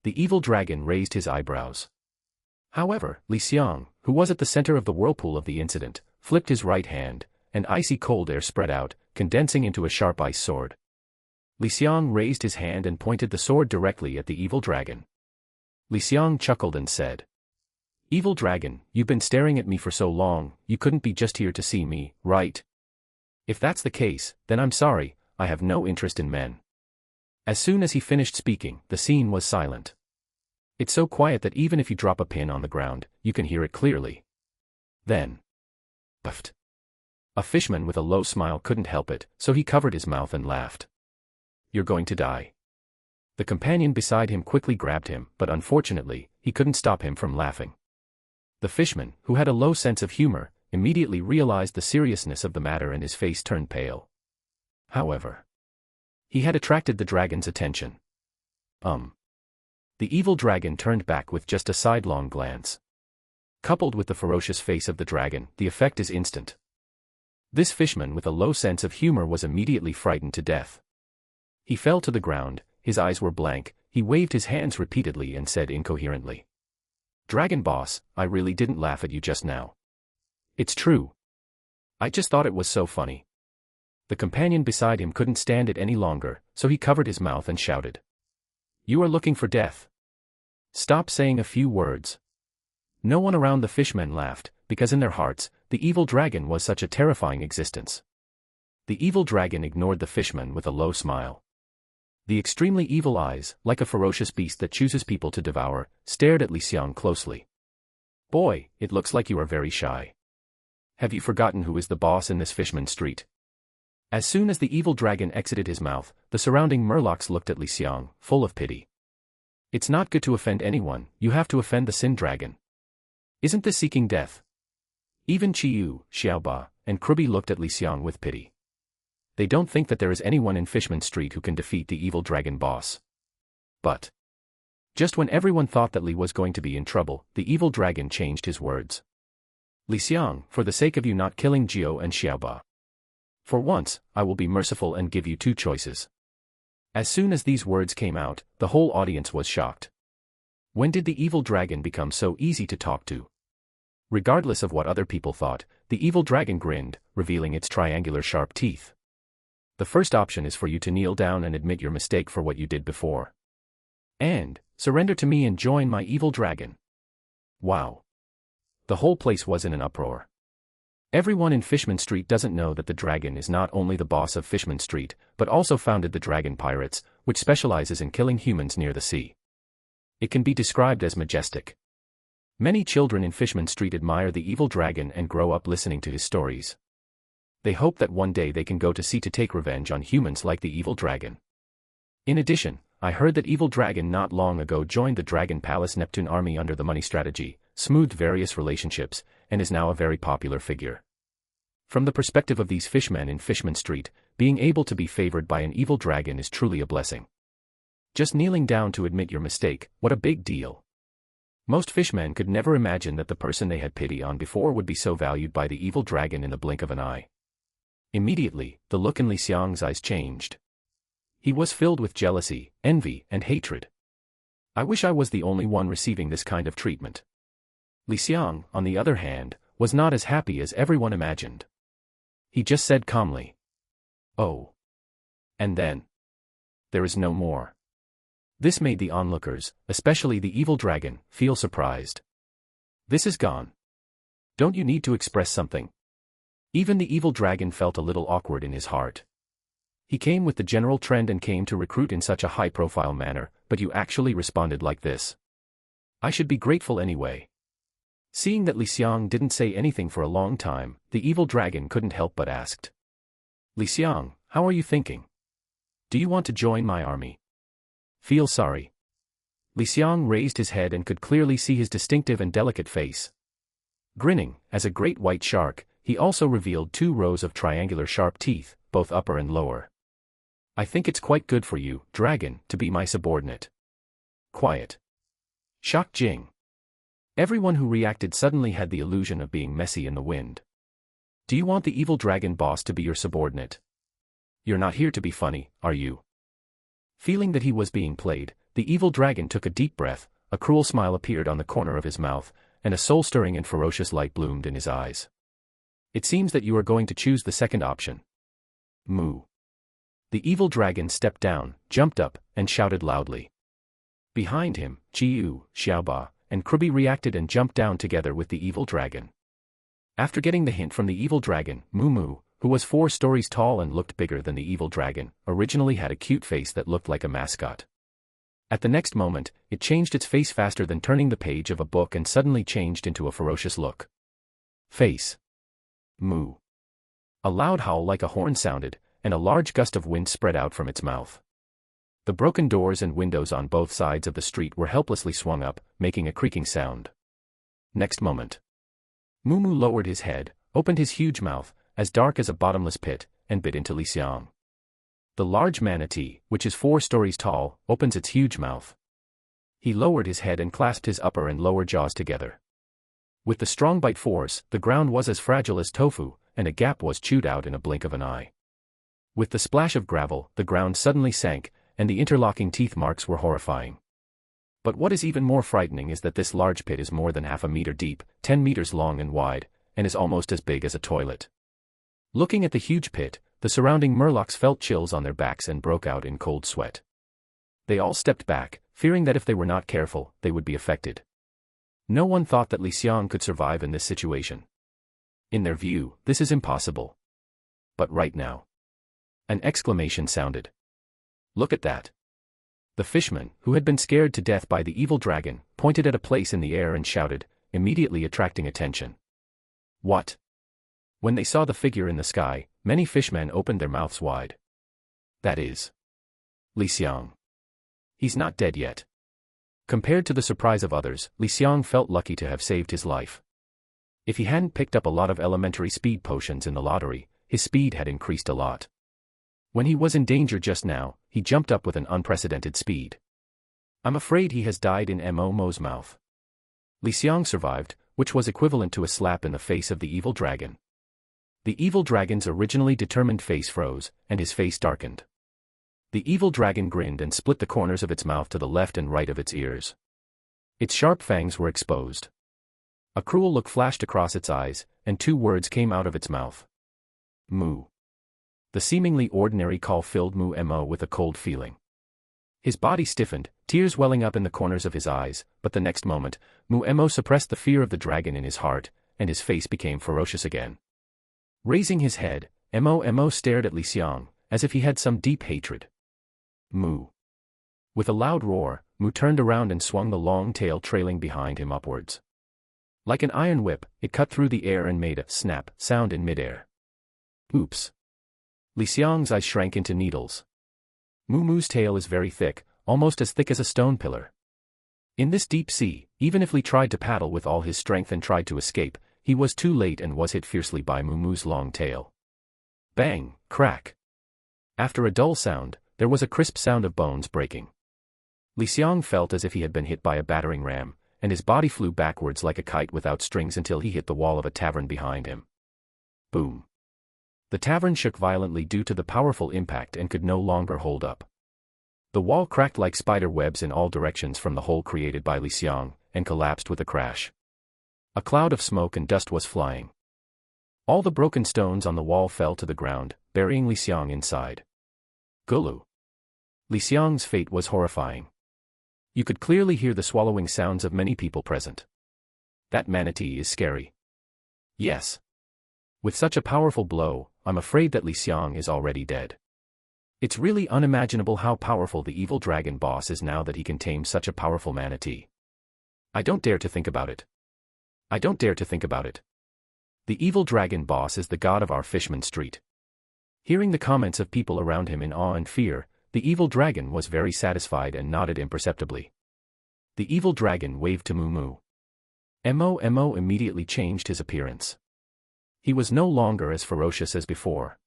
The evil dragon raised his eyebrows. However, Li Xiang, who was at the center of the whirlpool of the incident, flipped his right hand, and icy cold air spread out, condensing into a sharp ice sword. Li Xiang raised his hand and pointed the sword directly at the evil dragon. Li Xiang chuckled and said, "Evil dragon, you've been staring at me for so long, you couldn't be just here to see me, right? If that's the case, then I'm sorry, I have no interest in men." As soon as he finished speaking, the scene was silent. It's so quiet that even if you drop a pin on the ground, you can hear it clearly. Then, puffed. A fishman with a low smile couldn't help it, so he covered his mouth and laughed. "You're going to die." The companion beside him quickly grabbed him, but unfortunately, he couldn't stop him from laughing. The fishman, who had a low sense of humor, immediately realized the seriousness of the matter and his face turned pale. However, he had attracted the dragon's attention. The evil dragon turned back with just a sidelong glance. Coupled with the ferocious face of the dragon, the effect is instant. This fishman with a low sense of humor was immediately frightened to death. He fell to the ground, his eyes were blank, he waved his hands repeatedly and said incoherently, "Dragon boss, I really didn't laugh at you just now. It's true. I just thought it was so funny." The companion beside him couldn't stand it any longer, so he covered his mouth and shouted, "You are looking for death. Stop saying a few words." No one around the fishmen laughed, because in their hearts, the evil dragon was such a terrifying existence. The evil dragon ignored the fishman with a low smile. The extremely evil eyes, like a ferocious beast that chooses people to devour, stared at Li Xiang closely. "Boy, it looks like you are very shy. Have you forgotten who is the boss in this Fishman Street?" As soon as the evil dragon exited his mouth, the surrounding Murlocs looked at Li Xiang, full of pity. "It's not good to offend anyone, you have to offend the Sin Dragon. Isn't this seeking death?" Even Chiyu, Xiaoba, and Croobie looked at Li Xiang with pity. They don't think that there is anyone in Fishman Street who can defeat the evil dragon boss. But just when everyone thought that Li was going to be in trouble, the evil dragon changed his words. "Li Xiang, for the sake of you not killing Jiao and Xiaoba. For once, I will be merciful and give you two choices." As soon as these words came out, the whole audience was shocked. When did the evil dragon become so easy to talk to? Regardless of what other people thought, the evil dragon grinned, revealing its triangular sharp teeth. "The first option is for you to kneel down and admit your mistake for what you did before. And surrender to me and join my evil dragon." Wow! The whole place was in an uproar. Everyone in Fishman Street doesn't know that the dragon is not only the boss of Fishman Street, but also founded the Dragon Pirates, which specializes in killing humans near the sea. It can be described as majestic. Many children in Fishman Street admire the evil dragon and grow up listening to his stories. They hope that one day they can go to sea to take revenge on humans like the evil dragon. In addition, I heard that evil dragon not long ago joined the Dragon Palace Neptune army under the money strategy, smoothed various relationships, and is now a very popular figure. From the perspective of these fishmen in Fishman Street, being able to be favored by an evil dragon is truly a blessing. Just kneeling down to admit your mistake, what a big deal. Most fishmen could never imagine that the person they had pity on before would be so valued by the evil dragon in the blink of an eye. Immediately, the look in Li Xiang's eyes changed. He was filled with jealousy, envy, and hatred. I wish I was the only one receiving this kind of treatment. Li Xiang, on the other hand, was not as happy as everyone imagined. He just said calmly, "Oh. And then? There is no more." This made the onlookers, especially the evil dragon, feel surprised. "This is gone. Don't you need to express something?" Even the evil dragon felt a little awkward in his heart. He came with the general trend and came to recruit in such a high-profile manner, but you actually responded like this. I should be grateful anyway. Seeing that Li Xiang didn't say anything for a long time, the evil dragon couldn't help but asked. Li Xiang, how are you thinking? Do you want to join my army? Feel sorry. Li Xiang raised his head and could clearly see his distinctive and delicate face. Grinning, as a great white shark, he also revealed 2 rows of triangular sharp teeth, both upper and lower. I think it's quite good for you, dragon, to be my subordinate. Quiet. Shock Jing. Everyone who reacted suddenly had the illusion of being messy in the wind. Do you want the evil dragon boss to be your subordinate? You're not here to be funny, are you? Feeling that he was being played, the evil dragon took a deep breath, a cruel smile appeared on the corner of his mouth, and a soul-stirring and ferocious light bloomed in his eyes. It seems that you are going to choose the second option. Moo. The evil dragon stepped down, jumped up, and shouted loudly. Behind him, Chiyu, Xiaoba, and Croobie reacted and jumped down together with the evil dragon. After getting the hint from the evil dragon, Moo, who was 4 stories tall and looked bigger than the evil dragon, originally had a cute face that looked like a mascot. At the next moment, it changed its face faster than turning the page of a book and suddenly changed into a ferocious look. Face. Moo. A loud howl like a horn sounded, and a large gust of wind spread out from its mouth. The broken doors and windows on both sides of the street were helplessly swung up, making a creaking sound. Next moment. Moo lowered his head, opened his huge mouth, as dark as a bottomless pit, and bit into Li Xiang. The large manatee, which is 4 stories tall, opens its huge mouth. He lowered his head and clasped his upper and lower jaws together. With the strong bite force, the ground was as fragile as tofu, and a gap was chewed out in a blink of an eye. With the splash of gravel, the ground suddenly sank, and the interlocking teeth marks were horrifying. But what is even more frightening is that this large pit is more than half a meter deep, 10 meters long and wide, and is almost as big as a toilet. Looking at the huge pit, the surrounding Murlocs felt chills on their backs and broke out in cold sweat. They all stepped back, fearing that if they were not careful, they would be affected. No one thought that Li Xiang could survive in this situation. In their view, this is impossible. But right now. An exclamation sounded. Look at that. The fishman, who had been scared to death by the evil dragon, pointed at a place in the air and shouted, immediately attracting attention. What? When they saw the figure in the sky, many fishmen opened their mouths wide. That is Li Xiang. He's not dead yet. Compared to the surprise of others, Li Xiang felt lucky to have saved his life. If he hadn't picked up a lot of elementary speed potions in the lottery, his speed had increased a lot. When he was in danger just now, he jumped up with an unprecedented speed. I'm afraid he has died in Mo's mouth. Li Xiang survived, which was equivalent to a slap in the face of the evil dragon. The evil dragon's originally determined face froze, and his face darkened. The evil dragon grinned and split the corners of its mouth to the left and right of its ears. Its sharp fangs were exposed. A cruel look flashed across its eyes, and 2 words came out of its mouth. Moo. The seemingly ordinary call filled Mo with a cold feeling. His body stiffened, tears welling up in the corners of his eyes, but the next moment, Mo suppressed the fear of the dragon in his heart, and his face became ferocious again. Raising his head, Mo stared at Li Xiang, as if he had some deep hatred. Moo. With a loud roar, Moo turned around and swung the long tail trailing behind him upwards. Like an iron whip, it cut through the air and made a snap sound in midair. Oops. Li Xiang's eyes shrank into needles. Moo's tail is very thick, almost as thick as a stone pillar. In this deep sea, even if Li tried to paddle with all his strength and tried to escape, he was too late and was hit fiercely by Moo's long tail. Bang, crack. After a dull sound, there was a crisp sound of bones breaking. Li Xiang felt as if he had been hit by a battering ram, and his body flew backwards like a kite without strings until he hit the wall of a tavern behind him. Boom. The tavern shook violently due to the powerful impact and could no longer hold up. The wall cracked like spider webs in all directions from the hole created by Li Xiang, and collapsed with a crash. A cloud of smoke and dust was flying. All the broken stones on the wall fell to the ground, burying Li Xiang inside. Gulu. Li Xiang's fate was horrifying. You could clearly hear the swallowing sounds of many people present. That manatee is scary. Yes. With such a powerful blow, I'm afraid that Li Xiang is already dead. It's really unimaginable how powerful the evil dragon boss is now that he can tame such a powerful manatee. I don't dare to think about it. I don't dare to think about it. The evil dragon boss is the god of our Fishman Street. Hearing the comments of people around him in awe and fear, the evil dragon was very satisfied and nodded imperceptibly. The evil dragon waved to Moo. Mo immediately changed his appearance. He was no longer as ferocious as before.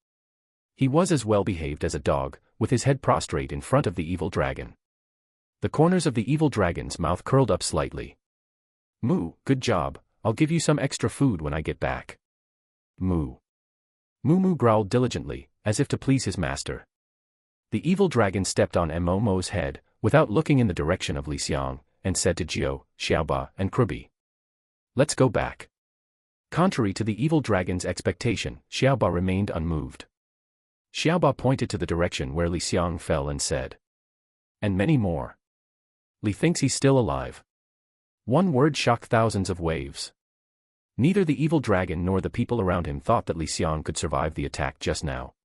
He was as well behaved as a dog, with his head prostrate in front of the evil dragon. The corners of the evil dragon's mouth curled up slightly. Moo, good job, I'll give you some extra food when I get back. Moo. Moo growled diligently, as if to please his master. The evil dragon stepped on Mo's head, without looking in the direction of Li Xiang, and said to Jiao, Xiaoba, and Croobie, "Let's go back." Contrary to the evil dragon's expectation, Xiaoba remained unmoved. Xiaoba pointed to the direction where Li Xiang fell and said, "And many more. Li thinks he's still alive." One word shocked thousands of waves. Neither the evil dragon nor the people around him thought that Li Xiang could survive the attack just now.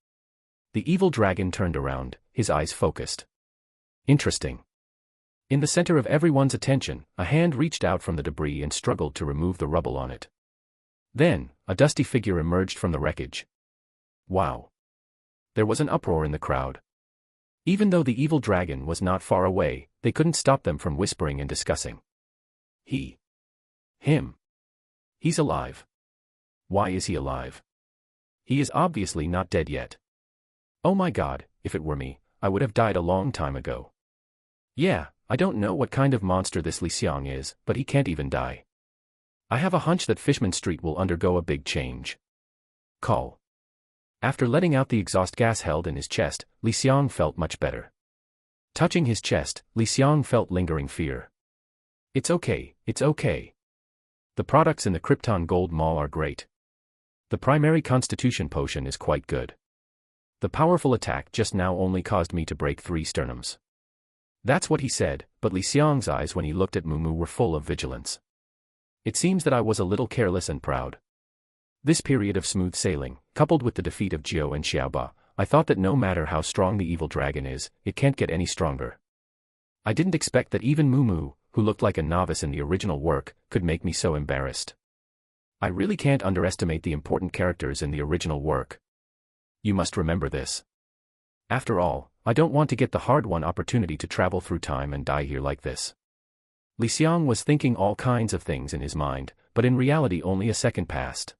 The evil dragon turned around, his eyes focused. Interesting. In the center of everyone's attention, a hand reached out from the debris and struggled to remove the rubble on it. Then, a dusty figure emerged from the wreckage. Wow. There was an uproar in the crowd. Even though the evil dragon was not far away, they couldn't stop them from whispering and discussing. Him. He's alive. Why is he alive? He is obviously not dead yet. Oh my god, if it were me, I would have died a long time ago. Yeah, I don't know what kind of monster this Li Xiang is, but he can't even die. I have a hunch that Fishman Street will undergo a big change. Call. After letting out the exhaust gas held in his chest, Li Xiang felt much better. Touching his chest, Li Xiang felt lingering fear. It's okay, it's okay. The products in the Krypton Gold Mall are great. The primary constitution potion is quite good. The powerful attack just now only caused me to break 3 sternums. That's what he said, but Li Xiang's eyes when he looked at Moo were full of vigilance. It seems that I was a little careless and proud. This period of smooth sailing, coupled with the defeat of Jiao and Xiaoba, I thought that no matter how strong the evil dragon is, it can't get any stronger. I didn't expect that even Moo, who looked like a novice in the original work, could make me so embarrassed. I really can't underestimate the important characters in the original work. You must remember this. After all, I don't want to get the hard-won opportunity to travel through time and die here like this. Li Xiang was thinking all kinds of things in his mind, but in reality only a second passed.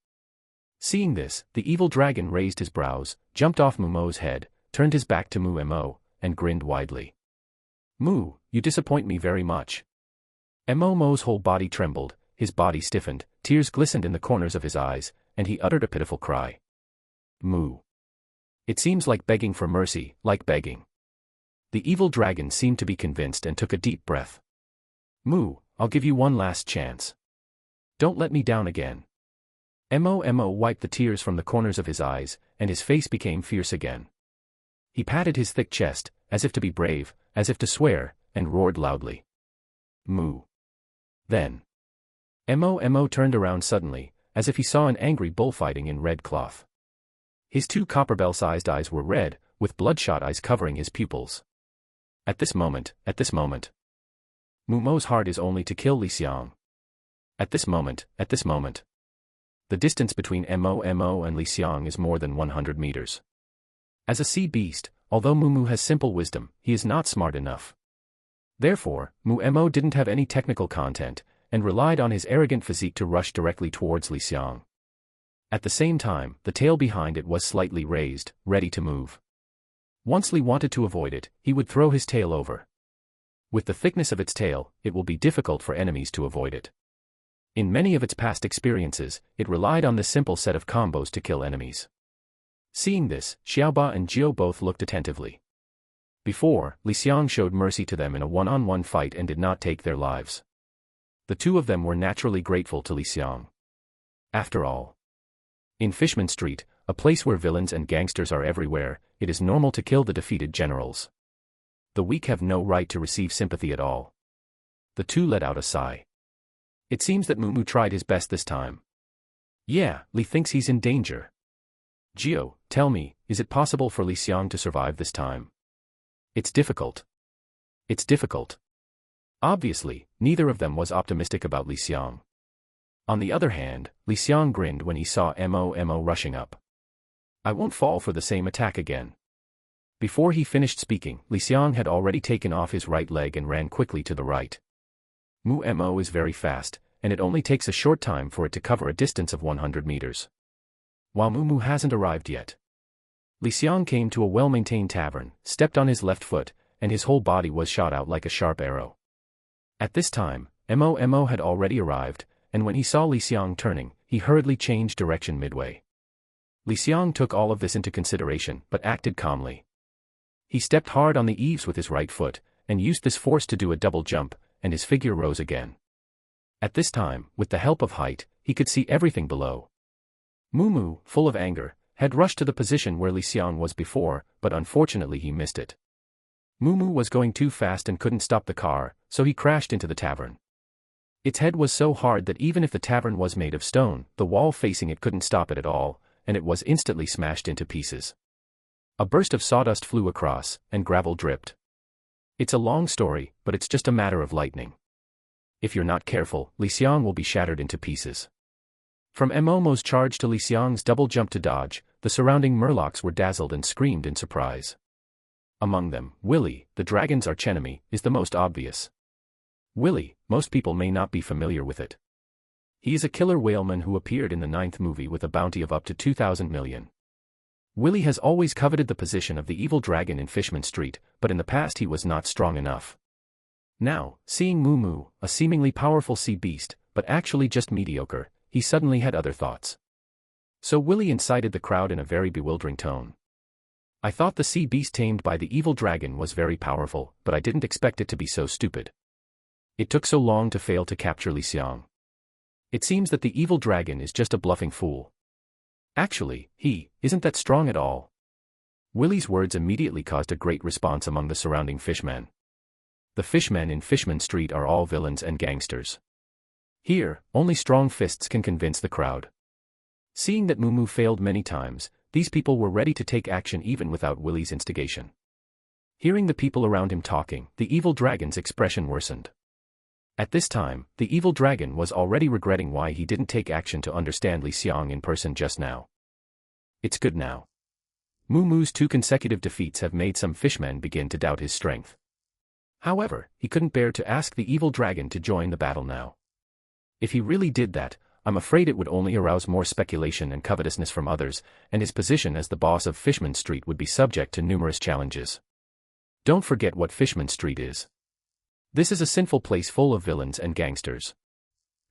Seeing this, the evil dragon raised his brows, jumped off Moo's head, turned his back to Mo, and grinned widely. Moo, you disappoint me very much. Mo's whole body trembled, his body stiffened, tears glistened in the corners of his eyes, and he uttered a pitiful cry. Moo. It seems like begging for mercy, like begging. The evil dragon seemed to be convinced and took a deep breath. Moo, I'll give you one last chance. Don't let me down again. Mo wiped the tears from the corners of his eyes, and his face became fierce again. He patted his thick chest, as if to be brave, as if to swear, and roared loudly. Moo. Then. Mo turned around suddenly, as if he saw an angry bullfighting in red cloth. His 2 copperbell-sized eyes were red, with bloodshot eyes covering his pupils. At this moment, Moo's heart is only to kill Li Xiang. At this moment. The distance between Mo and Li Xiang is more than 100 meters. As a sea beast, although Moo has simple wisdom, he is not smart enough. Therefore, Mo didn't have any technical content, and relied on his arrogant physique to rush directly towards Li Xiang. At the same time, the tail behind it was slightly raised, ready to move. Once Li wanted to avoid it, he would throw his tail over. With the thickness of its tail, it will be difficult for enemies to avoid it. In many of its past experiences, it relied on this simple set of combos to kill enemies. Seeing this, Xiaoba and Jiao both looked attentively. Before, Li Xiang showed mercy to them in a one-on-one fight and did not take their lives. The 2 of them were naturally grateful to Li Xiang. After all, in Fishman Street, a place where villains and gangsters are everywhere, it is normal to kill the defeated generals. The weak have no right to receive sympathy at all. The 2 let out a sigh. It seems that Moo tried his best this time. Yeah, Li thinks he's in danger. Geo, tell me, is it possible for Li Xiang to survive this time? It's difficult. It's difficult. Obviously, neither of them was optimistic about Li Xiang. On the other hand, Li Xiang grinned when he saw Mo rushing up. I won't fall for the same attack again. Before he finished speaking, Li Xiang had already taken off his right leg and ran quickly to the right. Mo is very fast, and it only takes a short time for it to cover a distance of 100 meters. While Mu hasn't arrived yet. Li Xiang came to a well-maintained tavern, stepped on his left foot, and his whole body was shot out like a sharp arrow. At this time, Mo had already arrived, and when he saw Li Xiang turning, he hurriedly changed direction midway. Li Xiang took all of this into consideration, but acted calmly. He stepped hard on the eaves with his right foot, and used this force to do a double jump, and his figure rose again. At this time, with the help of height, he could see everything below. Mu, full of anger, had rushed to the position where Li Xiang was before, but unfortunately he missed it. Mu was going too fast and couldn't stop the car, so he crashed into the tavern. Its head was so hard that even if the tavern was made of stone, the wall facing it couldn't stop it at all, and it was instantly smashed into pieces. A burst of sawdust flew across, and gravel dripped. It's a long story, but it's just a matter of lightning. If you're not careful, Li Xiang will be shattered into pieces. From Mo's charge to Li Xiang's double jump to dodge, the surrounding Murlocs were dazzled and screamed in surprise. Among them, Willy, the dragon's archenemy, is the most obvious. Willy, most people may not be familiar with it. He is a killer whaleman who appeared in the 9th movie with a bounty of up to 2,000 million. Willy has always coveted the position of the evil dragon in Fishman Street, but in the past he was not strong enough. Now, seeing Mu, a seemingly powerful sea beast, but actually just mediocre, he suddenly had other thoughts. So Willy incited the crowd in a very bewildering tone. I thought the sea beast tamed by the evil dragon was very powerful, but I didn't expect it to be so stupid. It took so long to fail to capture Li Xiang. It seems that the evil dragon is just a bluffing fool. Actually, he isn't that strong at all. Willy's words immediately caused a great response among the surrounding fishmen. The fishmen in Fishman Street are all villains and gangsters. Here, only strong fists can convince the crowd. Seeing that Mu failed many times, these people were ready to take action even without Willy's instigation. Hearing the people around him talking, the evil dragon's expression worsened. At this time, the evil dragon was already regretting why he didn't take action to understand Li Xiang in person just now. It's good now. Mu's 2 consecutive defeats have made some fishmen begin to doubt his strength. However, he couldn't bear to ask the evil dragon to join the battle now. If he really did that, I'm afraid it would only arouse more speculation and covetousness from others, and his position as the boss of Fishman Street would be subject to numerous challenges. Don't forget what Fishman Street is. This is a sinful place full of villains and gangsters.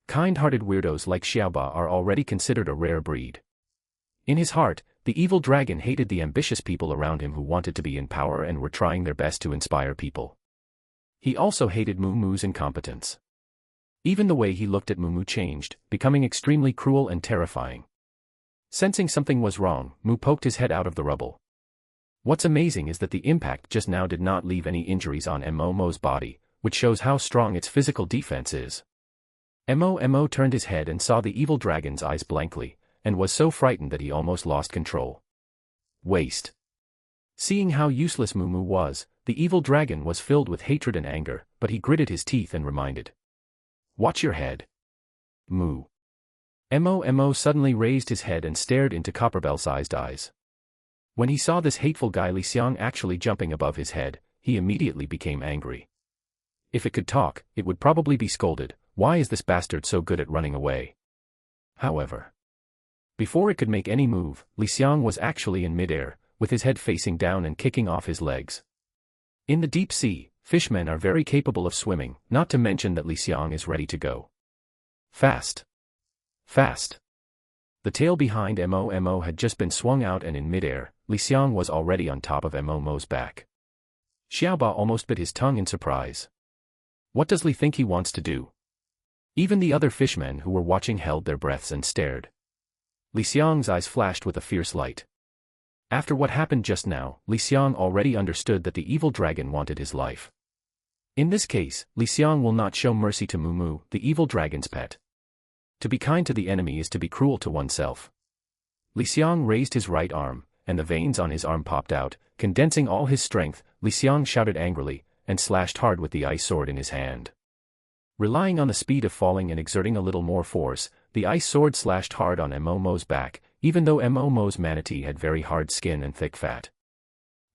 Kind-hearted weirdos like Xiaoba are already considered a rare breed. In his heart, the evil dragon hated the ambitious people around him who wanted to be in power and were trying their best to inspire people. He also hated Mu's incompetence. Even the way he looked at Mu changed, becoming extremely cruel and terrifying. Sensing something was wrong, Mu poked his head out of the rubble. What's amazing is that the impact just now did not leave any injuries on Mo's body, which shows how strong its physical defense is. Mo turned his head and saw the evil dragon's eyes blankly, and was so frightened that he almost lost control. Waste. Seeing how useless Mu was, the evil dragon was filled with hatred and anger, but he gritted his teeth and reminded. Watch your head. Mu. Mo suddenly raised his head and stared into copperbell-sized eyes. When he saw this hateful guy Li Xiang actually jumping above his head, he immediately became angry. If it could talk, it would probably be scolded, why is this bastard so good at running away? However, before it could make any move, Li Xiang was actually in midair, with his head facing down and kicking off his legs. In the deep sea, fishmen are very capable of swimming, not to mention that Li Xiang is ready to go. Fast. Fast. The tail behind Mo had just been swung out and in midair, Li Xiang was already on top of Mo's back. Xiaoba almost bit his tongue in surprise. What does Li think he wants to do? Even the other fishmen who were watching held their breaths and stared. Li Xiang's eyes flashed with a fierce light. After what happened just now, Li Xiang already understood that the evil dragon wanted his life. In this case, Li Xiang will not show mercy to Mu, the evil dragon's pet. To be kind to the enemy is to be cruel to oneself. Li Xiang raised his right arm, and the veins on his arm popped out, condensing all his strength. Li Xiang shouted angrily, and slashed hard with the ice sword in his hand. Relying on the speed of falling and exerting a little more force, the ice sword slashed hard on Momo's back, even though Momo's manatee had very hard skin and thick fat.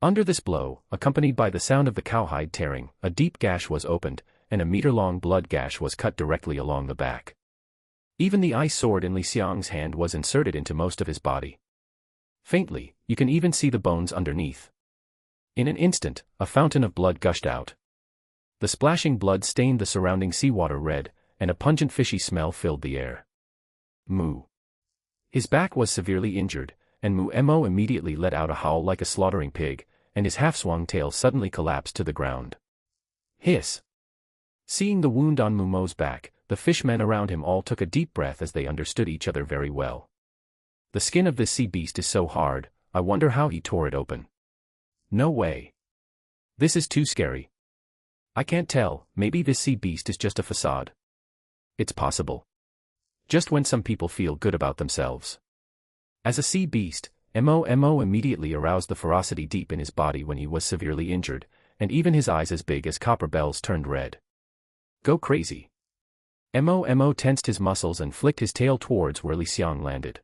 Under this blow, accompanied by the sound of the cowhide tearing, a deep gash was opened, and a meter-long blood gash was cut directly along the back. Even the ice sword in Li Xiang's hand was inserted into most of his body. Faintly, you can even see the bones underneath. In an instant, a fountain of blood gushed out. The splashing blood stained the surrounding seawater red, and a pungent fishy smell filled the air. Moo. His back was severely injured, and Mo immediately let out a howl like a slaughtering pig, and his half-swung tail suddenly collapsed to the ground. Hiss! Seeing the wound on Mo's back, the fishmen around him all took a deep breath as they understood each other very well. The skin of this sea beast is so hard, I wonder how he tore it open. No way. This is too scary. I can't tell, maybe this sea beast is just a facade. It's possible. Just when some people feel good about themselves. As a sea beast, Mo immediately aroused the ferocity deep in his body when he was severely injured, and even his eyes as big as copper bells turned red. Go crazy. Mo tensed his muscles and flicked his tail towards where Li Xiang landed.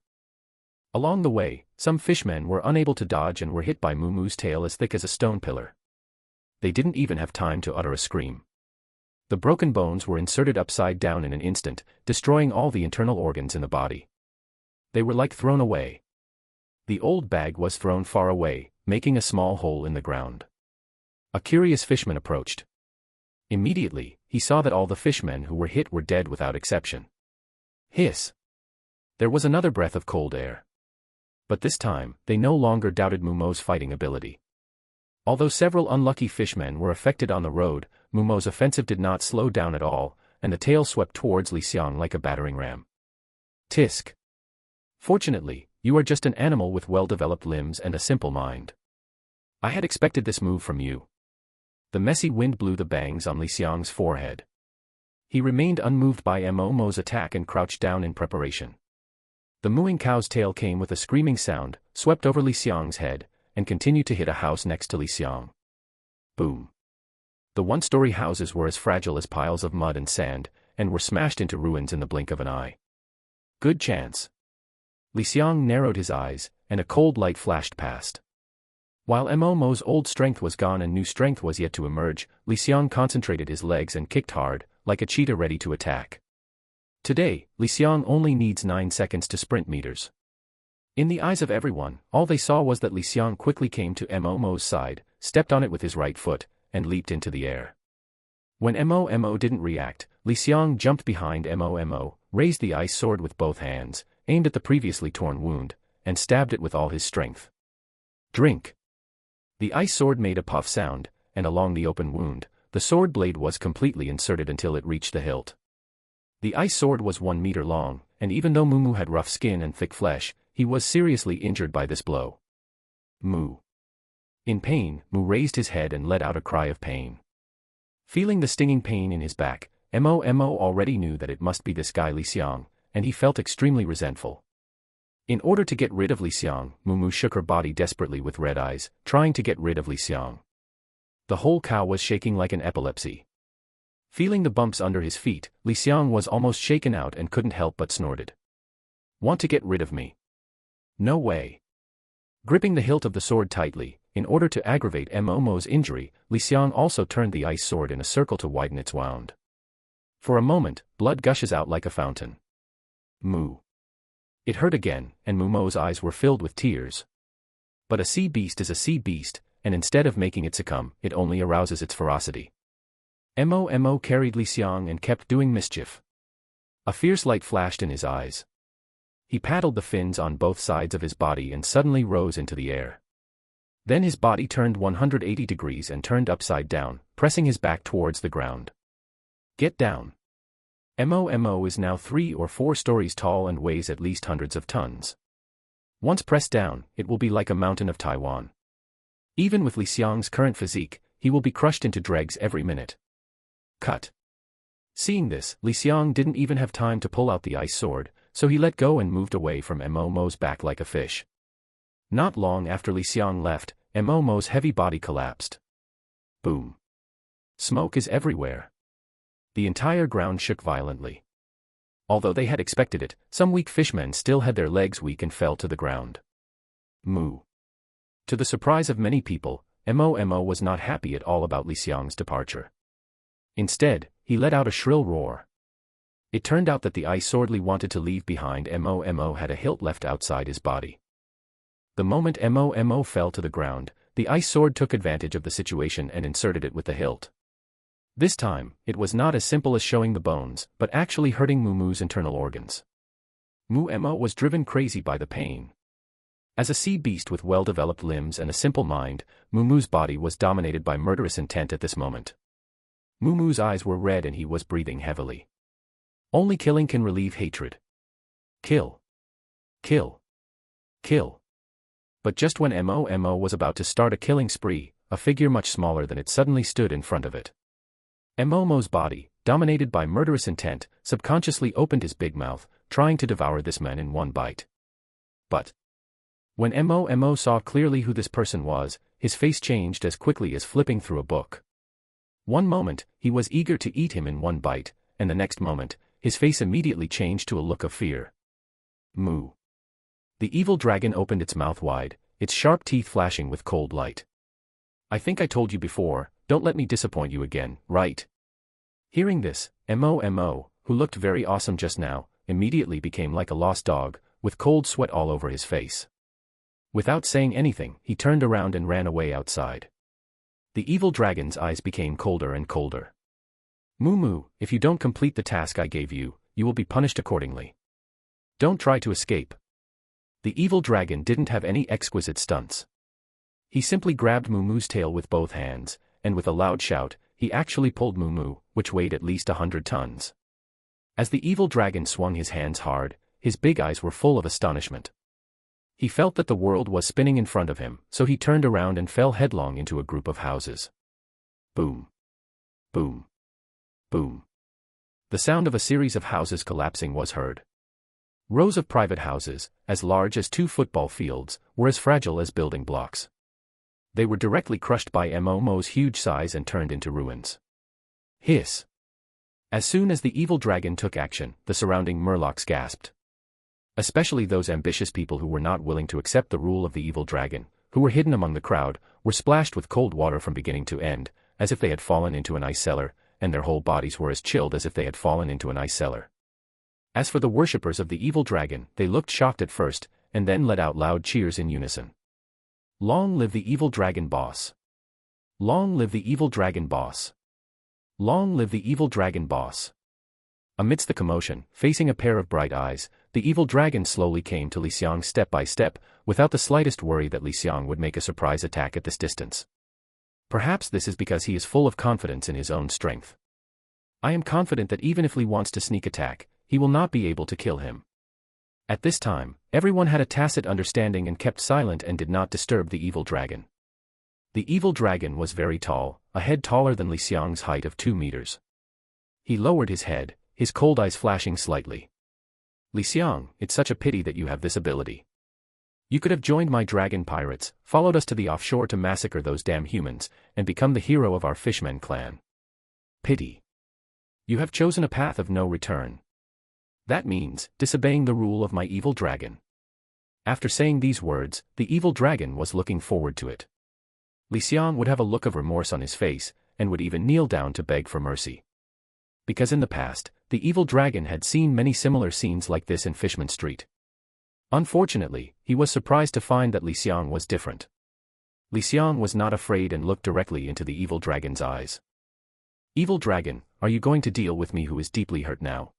Along the way, some fishmen were unable to dodge and were hit by Moo's tail as thick as a stone pillar. They didn't even have time to utter a scream. The broken bones were inserted upside down in an instant, destroying all the internal organs in the body. They were like thrown away. The old bag was thrown far away, making a small hole in the ground. A curious fishman approached. Immediately, he saw that all the fishmen who were hit were dead without exception. Hiss! There was another breath of cold air. But this time, they no longer doubted Mo's fighting ability. Although several unlucky fishmen were affected on the road, Mo's offensive did not slow down at all, and the tail swept towards Li Xiang like a battering ram. Tisk! Fortunately, you are just an animal with well-developed limbs and a simple mind. I had expected this move from you. The messy wind blew the bangs on Li Xiang's forehead. He remained unmoved by Mo's attack and crouched down in preparation. The mooing cow's tail came with a screaming sound, swept over Li Xiang's head, and continued to hit a house next to Li Xiang. Boom. The one-story houses were as fragile as piles of mud and sand, and were smashed into ruins in the blink of an eye. Good chance. Li Xiang narrowed his eyes, and a cold light flashed past. While Mo's old strength was gone and new strength was yet to emerge, Li Xiang concentrated his legs and kicked hard, like a cheetah ready to attack. Today, Li Xiang only needs 9 seconds to sprint meters. In the eyes of everyone, all they saw was that Li Xiang quickly came to Mo's side, stepped on it with his right foot, and leaped into the air. When Mo didn't react, Li Xiang jumped behind Mo, raised the ice sword with both hands, aimed at the previously torn wound, and stabbed it with all his strength. Drink! The ice sword made a puff sound, and along the open wound, the sword blade was completely inserted until it reached the hilt. The ice sword was 1 meter long, and even though Moo had rough skin and thick flesh, he was seriously injured by this blow. Moo. In pain, Moo raised his head and let out a cry of pain. Feeling the stinging pain in his back, Mo already knew that it must be this guy Li Xiang, and he felt extremely resentful. In order to get rid of Li Xiang, Moo shook her body desperately with red eyes, trying to get rid of Li Xiang. The whole cow was shaking like an epilepsy. Feeling the bumps under his feet, Li Xiang was almost shaken out and couldn't help but snorted. Want to get rid of me? No way. Gripping the hilt of the sword tightly, in order to aggravate Mo's injury, Li Xiang also turned the ice sword in a circle to widen its wound. For a moment, blood gushes out like a fountain. Moo. It hurt again, and Mo's eyes were filled with tears. But a sea beast is a sea beast, and instead of making it succumb, it only arouses its ferocity. Mo carried Li Xiang and kept doing mischief. A fierce light flashed in his eyes. He paddled the fins on both sides of his body and suddenly rose into the air. Then his body turned 180 degrees and turned upside down, pressing his back towards the ground. Get down. Mo is now 3 or 4 stories tall and weighs at least hundreds of tons. Once pressed down, it will be like a mountain of Taiwan. Even with Li Xiang's current physique, he will be crushed into dregs every minute. Cut. Seeing this, Li Xiang didn't even have time to pull out the ice sword, so he let go and moved away from Momo's back like a fish. Not long after Li Xiang left, Momo's heavy body collapsed. Boom. Smoke is everywhere. The entire ground shook violently. Although they had expected it, some weak fishmen still had their legs weak and fell to the ground. Moo. To the surprise of many people, Mo was not happy at all about Li Xiang's departure. Instead, he let out a shrill roar. It turned out that the ice sword Li wanted to leave behind Mo had a hilt left outside his body. The moment Mo fell to the ground, the ice sword took advantage of the situation and inserted it with the hilt. This time, it was not as simple as showing the bones, but actually hurting Muumuu's internal organs. Mo was driven crazy by the pain. As a sea beast with well-developed limbs and a simple mind, Muumuu's body was dominated by murderous intent at this moment. Muumuu's eyes were red and he was breathing heavily. Only killing can relieve hatred. Kill. Kill. Kill. But just when Mo was about to start a killing spree, a figure much smaller than it suddenly stood in front of it. Momo's body, dominated by murderous intent, subconsciously opened his big mouth, trying to devour this man in one bite. But when Mo saw clearly who this person was, his face changed as quickly as flipping through a book. One moment, he was eager to eat him in one bite, and the next moment, his face immediately changed to a look of fear. Moo. The evil dragon opened its mouth wide, its sharp teeth flashing with cold light. I think I told you before, don't let me disappoint you again, right? Hearing this, Mo, who looked very awesome just now, immediately became like a lost dog, with cold sweat all over his face. Without saying anything, he turned around and ran away outside. The evil dragon's eyes became colder and colder. Moo, if you don't complete the task I gave you, you will be punished accordingly. Don't try to escape. The evil dragon didn't have any exquisite stunts. He simply grabbed Muumuu's tail with both hands, and with a loud shout, he actually pulled Muumuuu, which weighed at least 100 tons. As the evil dragon swung his hands hard, his big eyes were full of astonishment. He felt that the world was spinning in front of him, so he turned around and fell headlong into a group of houses. Boom. Boom. Boom. The sound of a series of houses collapsing was heard. Rows of private houses, as large as 2 football fields, were as fragile as building blocks. They were directly crushed by Momo's huge size and turned into ruins. Hiss. As soon as the evil dragon took action, the surrounding Murlocs gasped. Especially those ambitious people who were not willing to accept the rule of the evil dragon, who were hidden among the crowd, were splashed with cold water from beginning to end, as if they had fallen into an ice cellar, and their whole bodies were as chilled as if they had fallen into an ice cellar. As for the worshippers of the evil dragon, they looked shocked at first, and then let out loud cheers in unison. Long live the evil dragon boss! Long live the evil dragon boss! Long live the evil dragon boss! Amidst the commotion, facing a pair of bright eyes, the evil dragon slowly came to Li Xiang step by step, without the slightest worry that Li Xiang would make a surprise attack at this distance. Perhaps this is because he is full of confidence in his own strength. I am confident that even if Li wants to sneak attack, he will not be able to kill him. At this time, everyone had a tacit understanding and kept silent and did not disturb the evil dragon. The evil dragon was very tall, a head taller than Li Xiang's height of 2 meters. He lowered his head, his cold eyes flashing slightly. Li Xiang, it's such a pity that you have this ability. You could have joined my dragon pirates, followed us to the offshore to massacre those damn humans, and become the hero of our Fishman clan. Pity. You have chosen a path of no return. That means, disobeying the rule of my evil dragon. After saying these words, the evil dragon was looking forward to it. Li Xiang would have a look of remorse on his face, and would even kneel down to beg for mercy. Because in the past, the evil dragon had seen many similar scenes like this in Fishman Street. Unfortunately, he was surprised to find that Li Xiang was different. Li Xiang was not afraid and looked directly into the evil dragon's eyes. Evil dragon, are you going to deal with me who is deeply hurt now?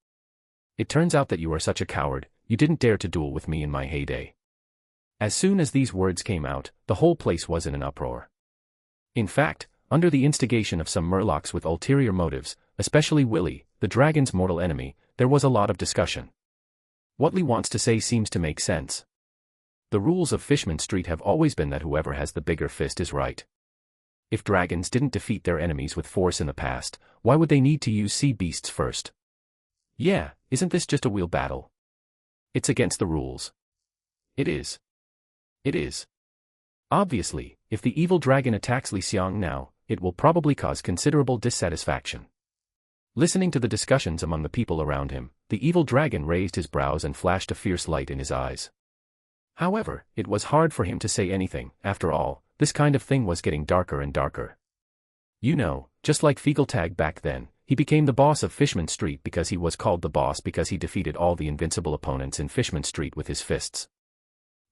It turns out that you are such a coward, you didn't dare to duel with me in my heyday. As soon as these words came out, the whole place was in an uproar. In fact, under the instigation of some Murlocs with ulterior motives, especially Willy, the dragon's mortal enemy, there was a lot of discussion. What Li wants to say seems to make sense. The rules of Fishman Street have always been that whoever has the bigger fist is right. If dragons didn't defeat their enemies with force in the past, why would they need to use sea beasts first? Yeah, isn't this just a wheel battle? It's against the rules. It is. It is. Obviously, if the evil dragon attacks Li Xiang now, it will probably cause considerable dissatisfaction. Listening to the discussions among the people around him, the evil dragon raised his brows and flashed a fierce light in his eyes. However, it was hard for him to say anything. After all, this kind of thing was getting darker and darker. You know, just like Fegeltag back then, he became the boss of Fishman Street because he was called the boss because he defeated all the invincible opponents in Fishman Street with his fists.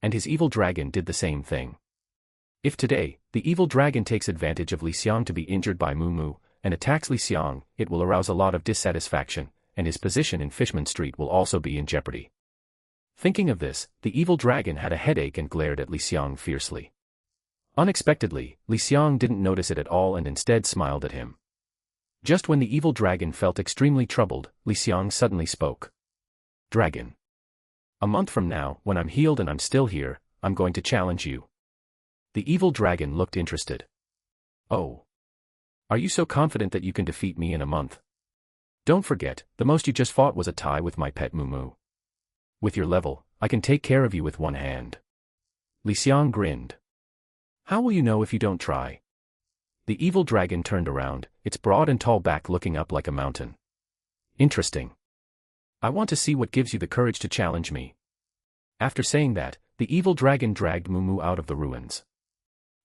And his evil dragon did the same thing. If today, the evil dragon takes advantage of Li Xiang to be injured by Moo, and attacks Li Xiang, it will arouse a lot of dissatisfaction, and his position in Fishman Street will also be in jeopardy. Thinking of this, the evil dragon had a headache and glared at Li Xiang fiercely. Unexpectedly, Li Xiang didn't notice it at all and instead smiled at him. Just when the evil dragon felt extremely troubled, Li Xiang suddenly spoke. Dragon. A month from now, when I'm healed and I'm still here, I'm going to challenge you. The evil dragon looked interested. Oh. Are you so confident that you can defeat me in a month? Don't forget, the most you just fought was a tie with my pet Moo. With your level, I can take care of you with one hand. Li Xiang grinned. How will you know if you don't try? The evil dragon turned around, its broad and tall back looking up like a mountain. Interesting. I want to see what gives you the courage to challenge me. After saying that, the evil dragon dragged Moo out of the ruins.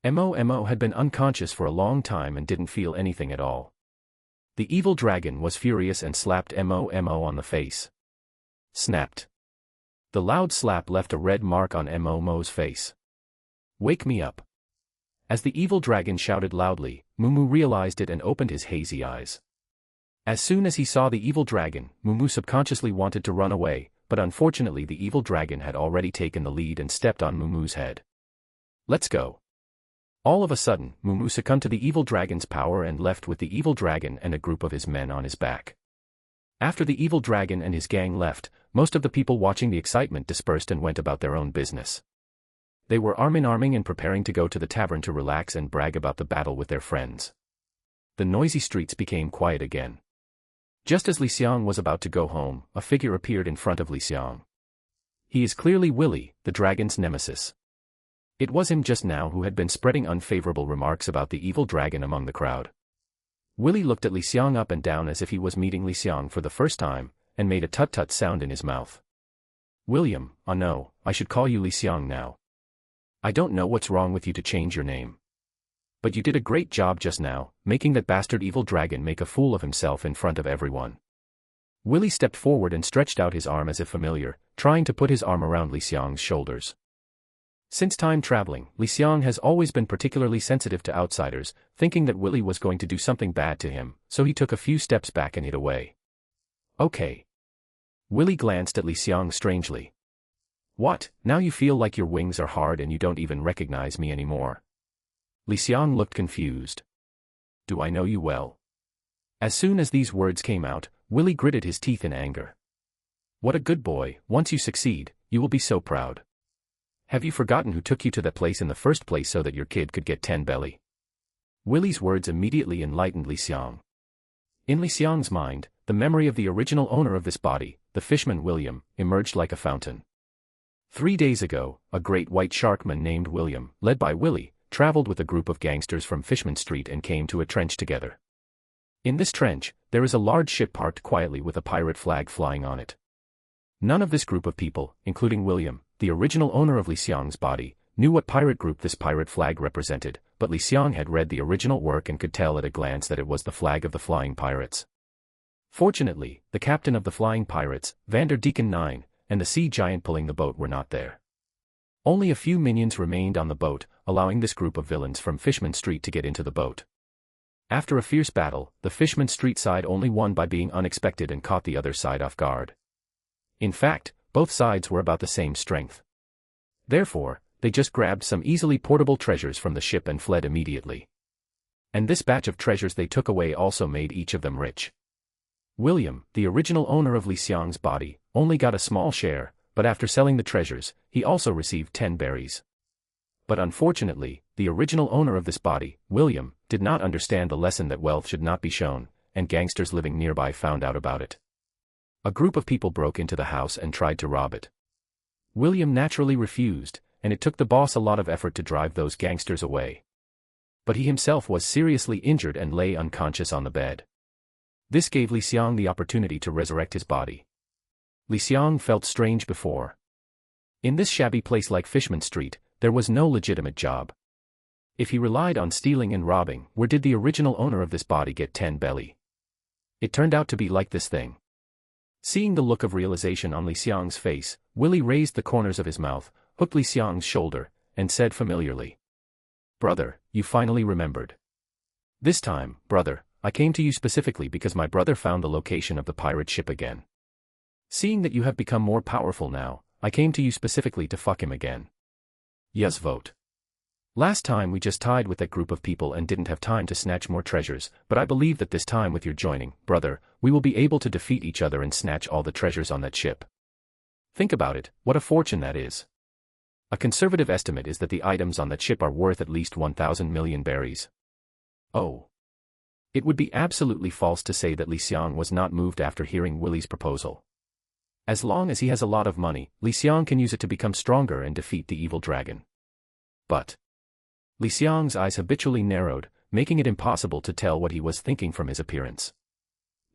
Mo had been unconscious for a long time and didn't feel anything at all. The evil dragon was furious and slapped Mo on the face. Snapped. The loud slap left a red mark on Mo's face. Wake me up. As the evil dragon shouted loudly, Moo realized it and opened his hazy eyes. As soon as he saw the evil dragon, Moo subconsciously wanted to run away, but unfortunately the evil dragon had already taken the lead and stepped on Moo's head. Let's go. All of a sudden, Moo succumbed to the evil dragon's power and left with the evil dragon and a group of his men on his back. After the evil dragon and his gang left, most of the people watching the excitement dispersed and went about their own business. They were arming and preparing to go to the tavern to relax and brag about the battle with their friends. The noisy streets became quiet again. Just as Li Xiang was about to go home, a figure appeared in front of Li Xiang. He is clearly Willy, the dragon's nemesis. It was him just now who had been spreading unfavorable remarks about the evil dragon among the crowd. Willy looked at Li Xiang up and down as if he was meeting Li Xiang for the first time, and made a tut-tut sound in his mouth. William, oh no, I should call you Li Xiang now. I don't know what's wrong with you to change your name. But you did a great job just now, making that bastard evil dragon make a fool of himself in front of everyone. Willy stepped forward and stretched out his arm as if familiar, trying to put his arm around Li Xiang's shoulders. Since time traveling, Li Xiang has always been particularly sensitive to outsiders, thinking that Willy was going to do something bad to him, so he took a few steps back and hid away. Okay. Willy glanced at Li Xiang strangely. What, now you feel like your wings are hard and you don't even recognize me anymore? Li Xiang looked confused. Do I know you well? As soon as these words came out, Willy gritted his teeth in anger. What a good boy, once you succeed, you will be so proud. Have you forgotten who took you to that place in the first place so that your kid could get 10 belly? Willy's words immediately enlightened Li Xiang. In Li Xiang's mind, the memory of the original owner of this body, the fishman William, emerged like a fountain. 3 days ago, a great white sharkman named William, led by Willy, traveled with a group of gangsters from Fishman Street and came to a trench together. In this trench, there is a large ship parked quietly with a pirate flag flying on it. None of this group of people, including William, the original owner of Li Xiang's body, knew what pirate group this pirate flag represented, but Li Xiang had read the original work and could tell at a glance that it was the flag of the Flying Pirates. Fortunately, the captain of the Flying Pirates, Vander Deacon 9, and the sea giant pulling the boat were not there. Only a few minions remained on the boat, allowing this group of villains from Fishman Street to get into the boat. After a fierce battle, the Fishman Street side only won by being unexpected and caught the other side off guard. In fact, both sides were about the same strength. Therefore, they just grabbed some easily portable treasures from the ship and fled immediately. And this batch of treasures they took away also made each of them rich. William, the original owner of Li Xiang's body, only got a small share, but after selling the treasures, he also received 10 berries. But unfortunately, the original owner of this body, William, did not understand the lesson that wealth should not be shown, and gangsters living nearby found out about it. A group of people broke into the house and tried to rob it. William naturally refused, and it took the boss a lot of effort to drive those gangsters away. But he himself was seriously injured and lay unconscious on the bed. This gave Li Xiang the opportunity to resurrect his body. Li Xiang felt strange before. In this shabby place like Fishman Street, there was no legitimate job. If he relied on stealing and robbing, where did the original owner of this body get 10 belly? It turned out to be like this thing. Seeing the look of realization on Li Xiang's face, Willie raised the corners of his mouth, hooked Li Xiang's shoulder, and said familiarly, "Brother, you finally remembered. This time, brother, I came to you specifically because my brother found the location of the pirate ship again. Seeing that you have become more powerful now, I came to you specifically to fuck him again. Yes, vote. Last time we just tied with that group of people and didn't have time to snatch more treasures, but I believe that this time with your joining, brother, we will be able to defeat each other and snatch all the treasures on that ship. Think about it, what a fortune that is. A conservative estimate is that the items on that ship are worth at least 1,000 million berries. Oh. It would be absolutely false to say that Li Xiang was not moved after hearing Willie's proposal. As long as he has a lot of money, Li Xiang can use it to become stronger and defeat the evil dragon. But Li Xiang's eyes habitually narrowed, making it impossible to tell what he was thinking from his appearance.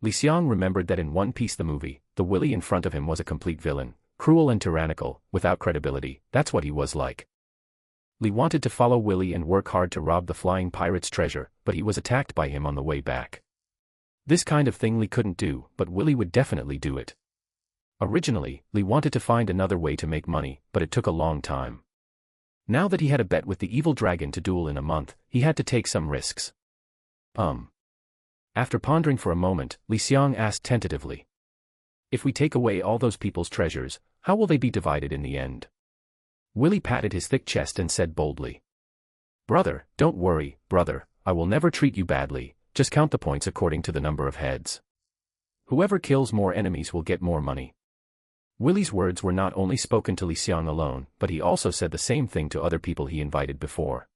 Li Xiang remembered that in One Piece the movie, the Willie in front of him was a complete villain, cruel and tyrannical, without credibility. That's what he was like. Li wanted to follow Willie and work hard to rob the flying pirate's treasure, but he was attacked by him on the way back. This kind of thing Li couldn't do, but Willie would definitely do it. Originally, Li wanted to find another way to make money, but it took a long time. Now that he had a bet with the evil dragon to duel in a month, he had to take some risks. After pondering for a moment, Li Xiang asked tentatively, "If we take away all those people's treasures, how will they be divided in the end?" Willie patted his thick chest and said boldly, "Brother, don't worry, brother, I will never treat you badly, just count the points according to the number of heads. Whoever kills more enemies will get more money." Willie's words were not only spoken to Li Xiang alone, but he also said the same thing to other people he invited before.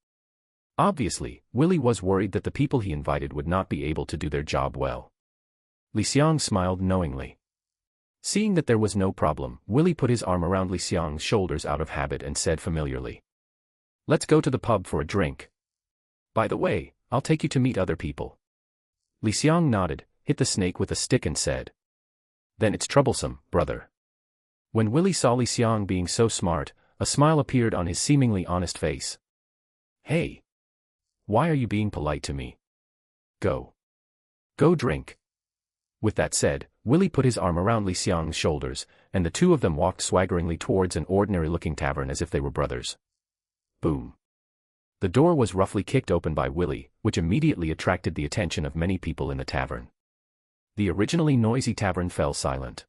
Obviously, Willie was worried that the people he invited would not be able to do their job well. Li Xiang smiled knowingly. Seeing that there was no problem, Willie put his arm around Li Xiang's shoulders out of habit and said familiarly, "Let's go to the pub for a drink. By the way, I'll take you to meet other people." Li Xiang nodded, hit the snake with a stick and said, "Then it's troublesome, brother." When Willie saw Li Xiang being so smart, a smile appeared on his seemingly honest face. "Hey. Why are you being polite to me? Go. Go drink." With that said, Willie put his arm around Li Xiang's shoulders, and the two of them walked swaggeringly towards an ordinary-looking tavern as if they were brothers. Boom. The door was roughly kicked open by Willie, which immediately attracted the attention of many people in the tavern. The originally noisy tavern fell silent.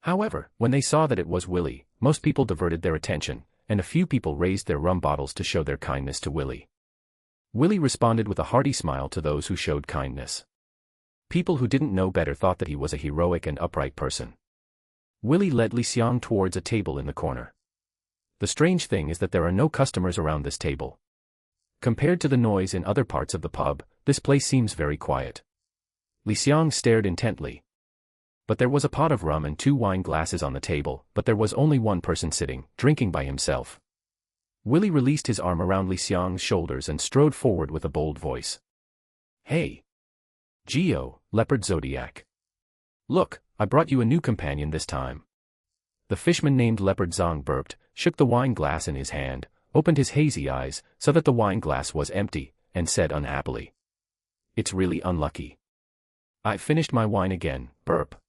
However, when they saw that it was Willie, most people diverted their attention, and a few people raised their rum bottles to show their kindness to Willie. Willie responded with a hearty smile to those who showed kindness. People who didn't know better thought that he was a heroic and upright person. Willie led Li Xiang towards a table in the corner. The strange thing is that there are no customers around this table. Compared to the noise in other parts of the pub, this place seems very quiet. Li Xiang stared intently. But there was a pot of rum and 2 wine glasses on the table, but there was only one person sitting, drinking by himself. Willie released his arm around Li Xiang's shoulders and strode forward with a bold voice. "Hey. Geo, Leopard Zodiac. Look, I brought you a new companion this time." The fishman named Leopard Zong burped, shook the wine glass in his hand, opened his hazy eyes, saw that the wine glass was empty, and said unhappily, "It's really unlucky. I've finished my wine again, burp."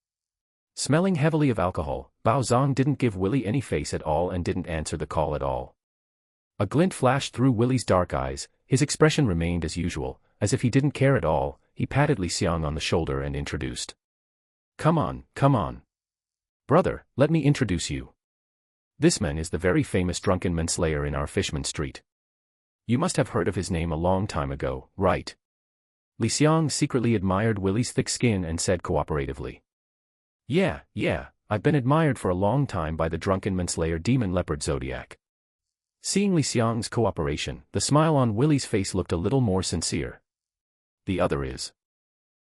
Smelling heavily of alcohol, Bao Zong didn't give Willie any face at all and didn't answer the call at all. A glint flashed through Willie's dark eyes, his expression remained as usual, as if he didn't care at all. He patted Li Xiang on the shoulder and introduced. Come on. Brother, let me introduce you. This man is the very famous drunken manslayer in our Fishman Street. You must have heard of his name a long time ago, right?" Li Xiang secretly admired Willie's thick skin and said cooperatively. Yeah, I've been admired for a long time by the drunken manslayer Demon Leopard Zodiac." Seeing Li Xiang's cooperation, the smile on Willie's face looked a little more sincere. "The other is."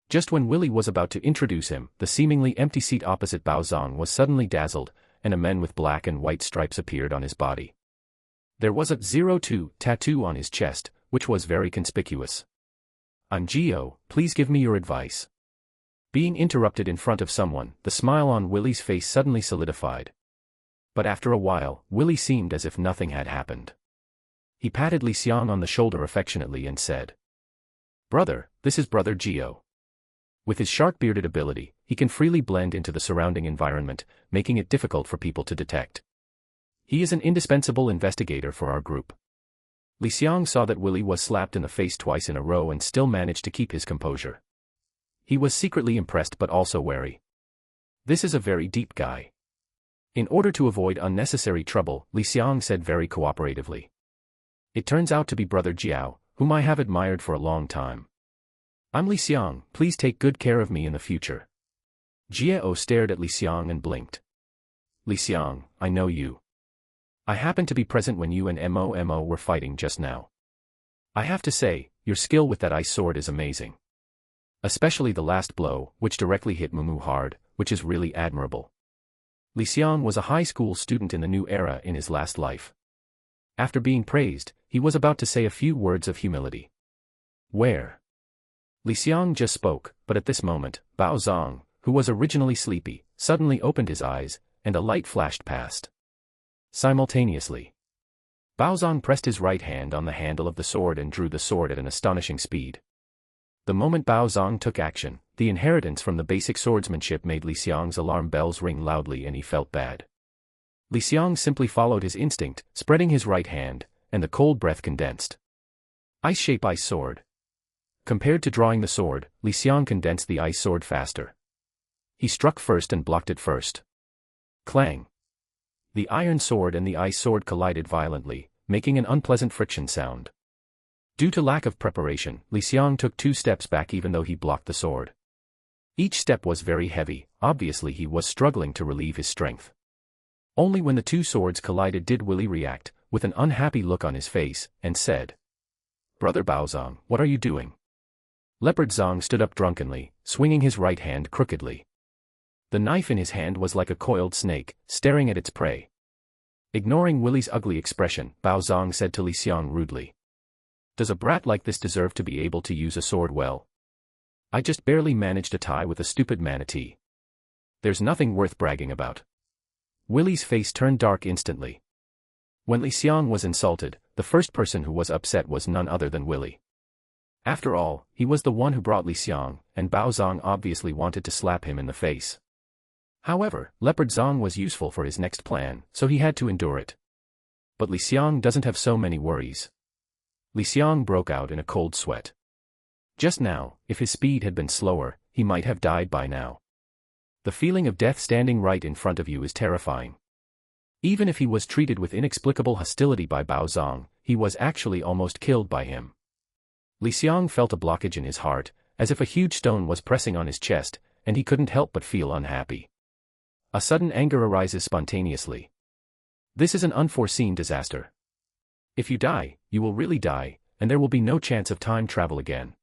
Just when Willie was about to introduce him, the seemingly empty seat opposite Bao Zong was suddenly dazzled, and a man with black and white stripes appeared on his body. There was a 02 tattoo on his chest, which was very conspicuous. "I'm Gio, please give me your advice." Being interrupted in front of someone, the smile on Willy's face suddenly solidified. But after a while, Willy seemed as if nothing had happened. He patted Li Xiang on the shoulder affectionately and said, "Brother, this is Brother Gio." With his shark-bearded ability, he can freely blend into the surrounding environment, making it difficult for people to detect. He is an indispensable investigator for our group. Li Xiang saw that Willy was slapped in the face twice in a row and still managed to keep his composure. He was secretly impressed but also wary. This is a very deep guy. In order to avoid unnecessary trouble, Li Xiang said very cooperatively. "It turns out to be Brother Jiao, whom I have admired for a long time. I'm Li Xiang, please take good care of me in the future." Jiao stared at Li Xiang and blinked. "Li Xiang, I know you. I happened to be present when you and Mo were fighting just now. I have to say, your skill with that ice sword is amazing. Especially the last blow, which directly hit Mumu hard, which is really admirable." Li Xiang was a high school student in the new era in his last life. After being praised, he was about to say a few words of humility. "Where?" Li Xiang just spoke, but at this moment, Bao Zong, who was originally sleepy, suddenly opened his eyes, and a light flashed past. Simultaneously, Bao Zong pressed his right hand on the handle of the sword and drew the sword at an astonishing speed. The moment Bao Zong took action, the inheritance from the basic swordsmanship made Li Xiang's alarm bells ring loudly and he felt bad. Li Xiang simply followed his instinct, spreading his right hand, and the cold breath condensed. Ice shape ice sword. Compared to drawing the sword, Li Xiang condensed the ice sword faster. He struck first and blocked it first. Clang. The iron sword and the ice sword collided violently, making an unpleasant friction sound. Due to lack of preparation, Li Xiang took 2 steps back even though he blocked the sword. Each step was very heavy, obviously he was struggling to relieve his strength. Only when the 2 swords collided did Willy react, with an unhappy look on his face, and said, "Brother Baozong, what are you doing?" Leopard Zong stood up drunkenly, swinging his right hand crookedly. The knife in his hand was like a coiled snake, staring at its prey. Ignoring Willy's ugly expression, Bao Zong said to Li Xiang rudely, "Does a brat like this deserve to be able to use a sword well? I just barely managed a tie with a stupid manatee. There's nothing worth bragging about." Willy's face turned dark instantly. When Li Xiang was insulted, the first person who was upset was none other than Willy. After all, he was the one who brought Li Xiang, and Bao Zong obviously wanted to slap him in the face. However, Leopard Zong was useful for his next plan, so he had to endure it. But Li Xiang doesn't have so many worries. Li Xiang broke out in a cold sweat. Just now, if his speed had been slower, he might have died by now. The feeling of death standing right in front of you is terrifying. Even if he was treated with inexplicable hostility by Bao Zong, he was actually almost killed by him. Li Xiang felt a blockage in his heart, as if a huge stone was pressing on his chest, and he couldn't help but feel unhappy. A sudden anger arises spontaneously. This is an unforeseen disaster. If you die, you will really die, and there will be no chance of time travel again.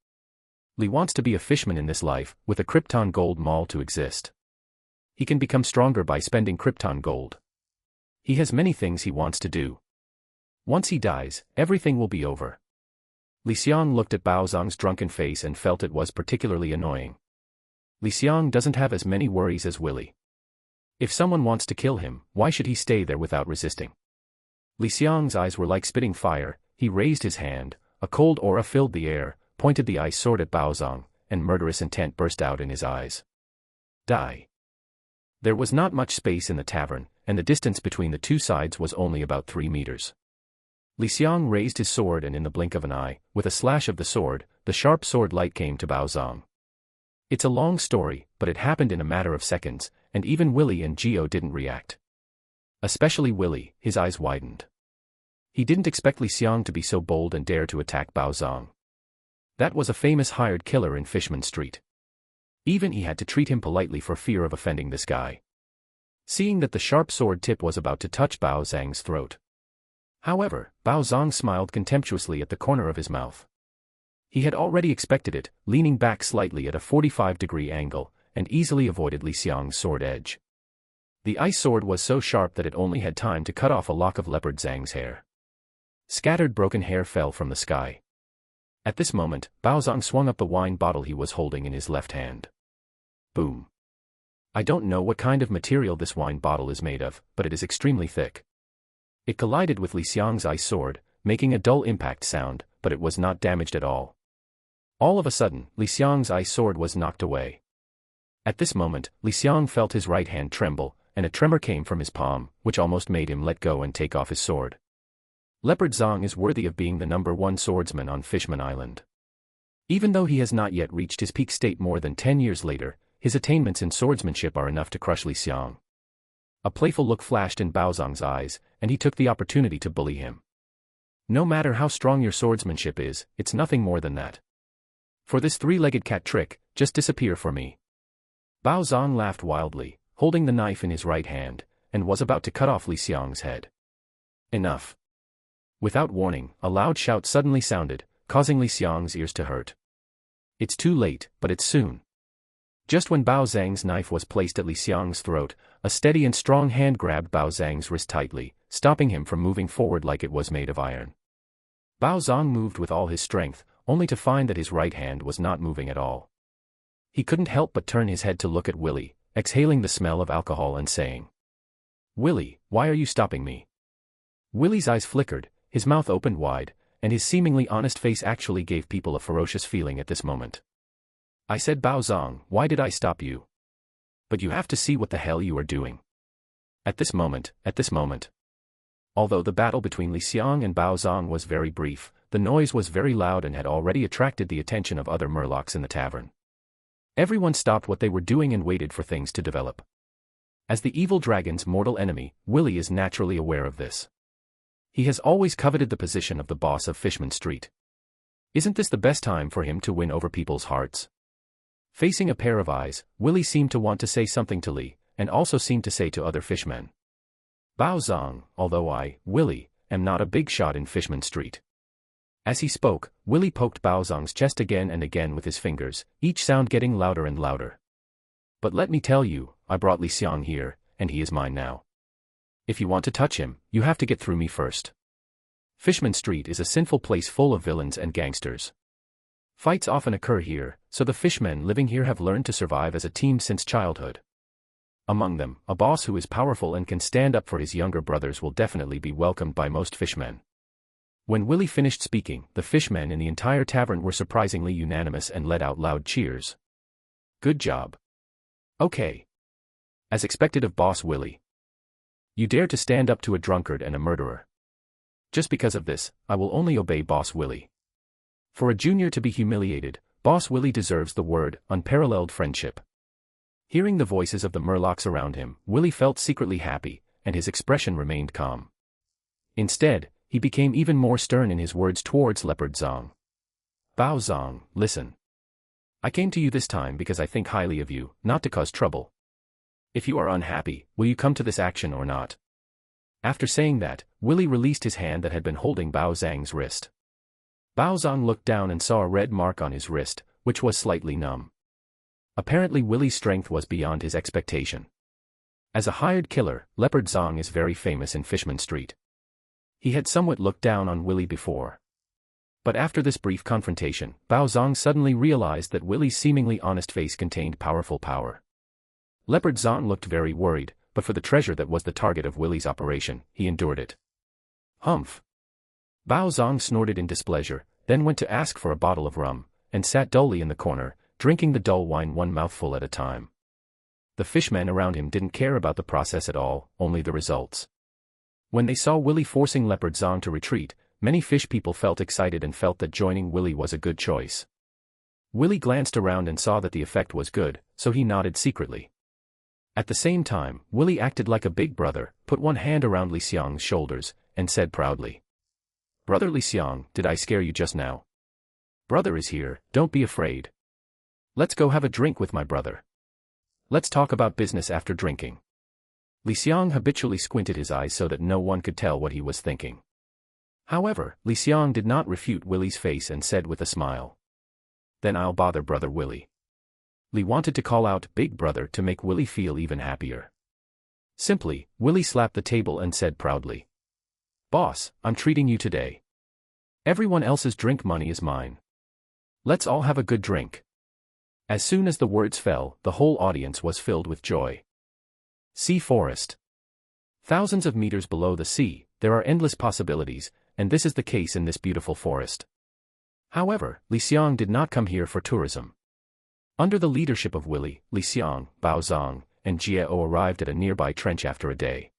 Li wants to be a fishman in this life, with a Krypton Gold Mall to exist. He can become stronger by spending Krypton Gold. He has many things he wants to do. Once he dies, everything will be over. Li Xiang looked at Bao Zong's drunken face and felt it was particularly annoying. Li Xiang doesn't have as many worries as Willy. If someone wants to kill him, why should he stay there without resisting? Li Xiang's eyes were like spitting fire. He raised his hand, a cold aura filled the air, pointed the ice sword at Bao Zong, and murderous intent burst out in his eyes. Die. There was not much space in the tavern, and the distance between the two sides was only about 3 meters. Li Xiang raised his sword and in the blink of an eye, with a slash of the sword, the sharp sword light came to Bao Zong. It's a long story, but it happened in a matter of seconds, and even Willy and Gio didn't react. Especially Willy, his eyes widened. He didn't expect Li Xiang to be so bold and dare to attack Bao Zong. That was a famous hired killer in Fishman Street. Even he had to treat him politely for fear of offending this guy. Seeing that the sharp sword tip was about to touch Bao Zhang's throat. However, Bao Zong smiled contemptuously at the corner of his mouth. He had already expected it, leaning back slightly at a 45-degree angle, and easily avoided Li Xiang's sword edge. The ice sword was so sharp that it only had time to cut off a lock of Leopard Zhang's hair. Scattered broken hair fell from the sky. At this moment, Bao Zhang swung up the wine bottle he was holding in his left hand. Boom. I don't know what kind of material this wine bottle is made of, but it is extremely thick. It collided with Li Xiang's ice sword, making a dull impact sound, but it was not damaged at all. All of a sudden, Li Xiang's ice sword was knocked away. At this moment, Li Xiang felt his right hand tremble, and a tremor came from his palm, which almost made him let go and take off his sword. Leopard Zhang is worthy of being the #1 swordsman on Fishman Island. Even though he has not yet reached his peak state more than 10 years later, his attainments in swordsmanship are enough to crush Li Xiang. A playful look flashed in Bao Zhang's eyes, and he took the opportunity to bully him. No matter how strong your swordsmanship is, it's nothing more than that. For this three-legged cat trick, just disappear for me. Bao Zhang laughed wildly, holding the knife in his right hand, and was about to cut off Li Xiang's head. Enough. Without warning, a loud shout suddenly sounded, causing Li Xiang's ears to hurt. It's too late, but it's soon. Just when Bao Zhang's knife was placed at Li Xiang's throat, a steady and strong hand grabbed Bao Zhang's wrist tightly, stopping him from moving forward like it was made of iron. Bao Zhang moved with all his strength, only to find that his right hand was not moving at all. He couldn't help but turn his head to look at Willy, exhaling the smell of alcohol and saying, "Willy, why are you stopping me?" Willy's eyes flickered, his mouth opened wide, and his seemingly honest face actually gave people a ferocious feeling at this moment. "I said, Bao Zhang, why did I stop you? But you have to see what the hell you are doing." At this moment. Although the battle between Li Xiang and Bao Zhang was very brief, the noise was very loud and had already attracted the attention of other Murlocs in the tavern. Everyone stopped what they were doing and waited for things to develop. As the evil dragon's mortal enemy, Willy is naturally aware of this. He has always coveted the position of the boss of Fishman Street. Isn't this the best time for him to win over people's hearts? Facing a pair of eyes, Willy seemed to want to say something to Li, and also seemed to say to other fishmen. "Bao Zhang, although I, Willy, am not a big shot in Fishman Street." As he spoke, Willy poked Bao Zhang's chest again and again with his fingers, each sound getting louder and louder. "But let me tell you, I brought Li Xiang here, and he is mine now. If you want to touch him, you have to get through me first. Fishman Street is a sinful place full of villains and gangsters. Fights often occur here, so the fishmen living here have learned to survive as a team since childhood. Among them, a boss who is powerful and can stand up for his younger brothers will definitely be welcomed by most fishmen." When Willy finished speaking, the fishmen in the entire tavern were surprisingly unanimous and let out loud cheers. "Good job. Okay. As expected of Boss Willy. You dare to stand up to a drunkard and a murderer. Just because of this, I will only obey Boss Willy. For a junior to be humiliated, Boss Willy deserves the word, unparalleled friendship." Hearing the voices of the Murlocs around him, Willy felt secretly happy, and his expression remained calm. Instead, he became even more stern in his words towards Leopard Zhang. "Bao Zhang, listen. I came to you this time because I think highly of you, not to cause trouble. If you are unhappy, will you come to this action or not?" After saying that, Willy released his hand that had been holding Bao Zhang's wrist. Bao Zhang looked down and saw a red mark on his wrist, which was slightly numb. Apparently Willy's strength was beyond his expectation. As a hired killer, Leopard Zhang is very famous in Fishman Street. He had somewhat looked down on Willy before. But after this brief confrontation, Bao Zhang suddenly realized that Willy's seemingly honest face contained powerful power. Leopard Zhang looked very worried, but for the treasure that was the target of Willy's operation, he endured it. "Humph." Bao Zhang snorted in displeasure, then went to ask for a bottle of rum, and sat dully in the corner, drinking the dull wine one mouthful at a time. The fishmen around him didn't care about the process at all, only the results. When they saw Willy forcing Leopard Zhang to retreat, many fish people felt excited and felt that joining Willy was a good choice. Willy glanced around and saw that the effect was good, so he nodded secretly. At the same time, Willy acted like a big brother, put one hand around Li Xiang's shoulders, and said proudly, "Brother Li Xiang, did I scare you just now? Brother is here, don't be afraid. Let's go have a drink with my brother. Let's talk about business after drinking." Li Xiang habitually squinted his eyes so that no one could tell what he was thinking. However, Li Xiang did not refute Willy's face and said with a smile, "Then I'll bother Brother Willy." Li wanted to call out "Big Brother" to make Willy feel even happier. Simply, Willie slapped the table and said proudly. "Boss, I'm treating you today. Everyone else's drink money is mine. Let's all have a good drink." As soon as the words fell, the whole audience was filled with joy. Sea forest. Thousands of meters below the sea, there are endless possibilities, and this is the case in this beautiful forest. However, Li Xiang did not come here for tourism. Under the leadership of Willie, Li Xiang, Bao Zong, and Jiao arrived at a nearby trench after a day.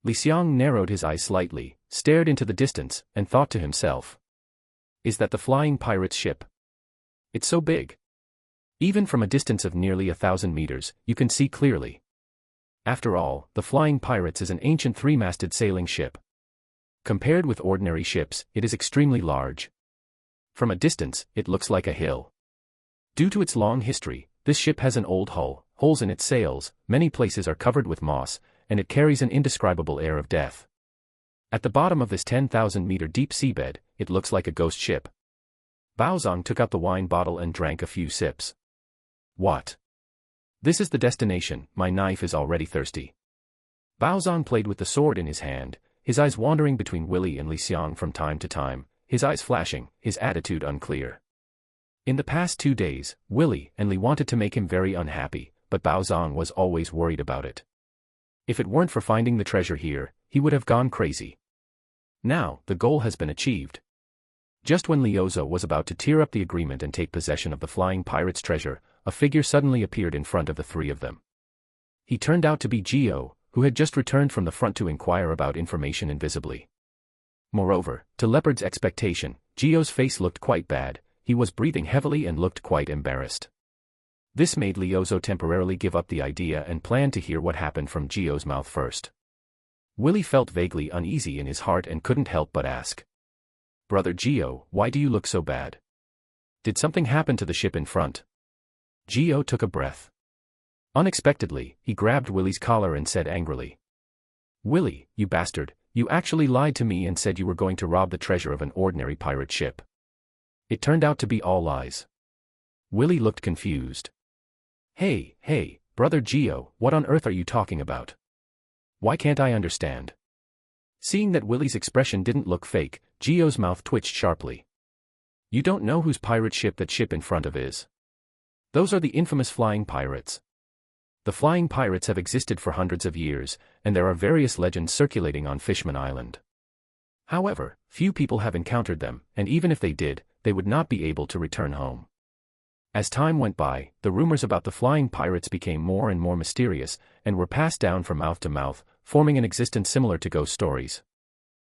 Li Xiang narrowed his eyes slightly, stared into the distance, and thought to himself. Is that the flying pirate's ship? It's so big. Even from a distance of nearly 1,000 meters, you can see clearly. After all, the Flying Pirates is an ancient three-masted sailing ship. Compared with ordinary ships, it is extremely large. From a distance, it looks like a hill. Due to its long history, this ship has an old hull, holes in its sails, many places are covered with moss, and it carries an indescribable air of death. At the bottom of this 10,000-meter deep seabed, it looks like a ghost ship. Baozong took out the wine bottle and drank a few sips. What? This is the destination, my knife is already thirsty. Baozong played with the sword in his hand, his eyes wandering between Willie and Li Xiang from time to time, his eyes flashing, his attitude unclear. In the past 2 days, Willie and Li wanted to make him very unhappy, but Baozong was always worried about it. If it weren't for finding the treasure here, he would have gone crazy. Now, the goal has been achieved. Just when Liuzo was about to tear up the agreement and take possession of the flying pirate's treasure, a figure suddenly appeared in front of the three of them. He turned out to be Gio, who had just returned from the front to inquire about information invisibly. Moreover, to Leopard's expectation, Gio's face looked quite bad, he was breathing heavily and looked quite embarrassed. This made Liuzo temporarily give up the idea and planned to hear what happened from Gio's mouth first. Willie felt vaguely uneasy in his heart and couldn't help but ask. "Brother Gio, why do you look so bad? Did something happen to the ship in front?" Gio took a breath. Unexpectedly, he grabbed Willie's collar and said angrily. "Willie, you bastard, you actually lied to me and said you were going to rob the treasure of an ordinary pirate ship. It turned out to be all lies." Willie looked confused. Hey, brother Gio, what on earth are you talking about? Why can't I understand?" Seeing that Willie's expression didn't look fake, Gio's mouth twitched sharply. "You don't know whose pirate ship that ship in front of is? Those are the infamous flying pirates. The flying pirates have existed for hundreds of years, and there are various legends circulating on Fishman Island. However, few people have encountered them, and even if they did, they would not be able to return home." As time went by, the rumors about the flying pirates became more and more mysterious, and were passed down from mouth to mouth, forming an existence similar to ghost stories.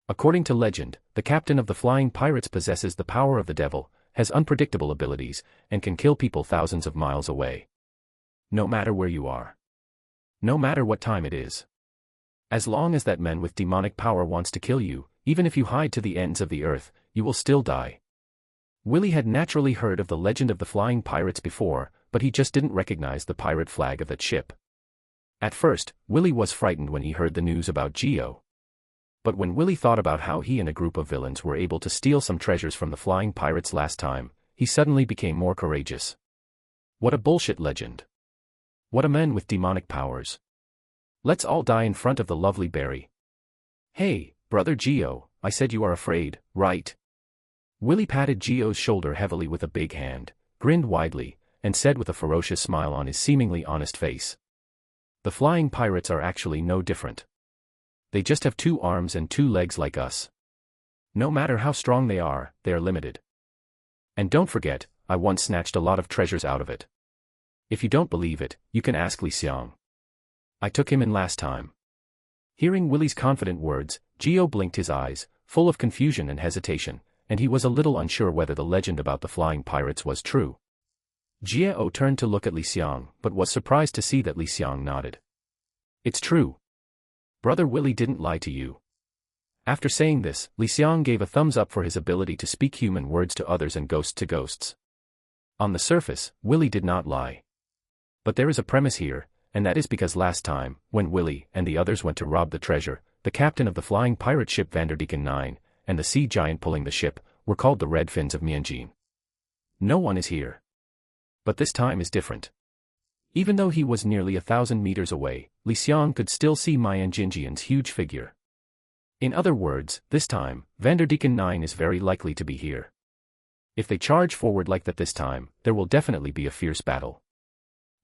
According to legend, the captain of the flying pirates possesses the power of the devil, has unpredictable abilities, and can kill people thousands of miles away. No matter where you are. No matter what time it is. As long as that man with demonic power wants to kill you, even if you hide to the ends of the earth, you will still die. Willie had naturally heard of the legend of the flying pirates before, but he just didn't recognize the pirate flag of that ship. At first, Willie was frightened when he heard the news about Gio. But when Willie thought about how he and a group of villains were able to steal some treasures from the flying pirates last time, he suddenly became more courageous. What a bullshit legend. What a man with demonic powers. Let's all die in front of the lovely berry. Hey, brother Gio, I said you are afraid, right? Willie patted Gio's shoulder heavily with a big hand, grinned widely, and said with a ferocious smile on his seemingly honest face. The flying pirates are actually no different. They just have 2 arms and 2 legs like us. No matter how strong they are limited. And don't forget, I once snatched a lot of treasures out of it. If you don't believe it, you can ask Li Xiang. I took him in last time. Hearing Willie's confident words, Gio blinked his eyes, full of confusion and hesitation, and he was a little unsure whether the legend about the flying pirates was true. Jiao turned to look at Li Xiang, but was surprised to see that Li Xiang nodded. It's true. Brother Willie didn't lie to you. After saying this, Li Xiang gave a thumbs up for his ability to speak human words to others and ghosts to ghosts. On the surface, Willie did not lie. But there is a premise here, and that is because last time, when Willie and the others went to rob the treasure, the captain of the flying pirate ship Vanderdecken 9, and the sea giant pulling the ship, were called the Red Fins of Mianjin. No one is here. But this time is different. Even though he was nearly 1,000 meters away, Li Xiang could still see Mian Jinjian's huge figure. In other words, this time, Vanderdecken 9 is very likely to be here. If they charge forward like that this time, there will definitely be a fierce battle.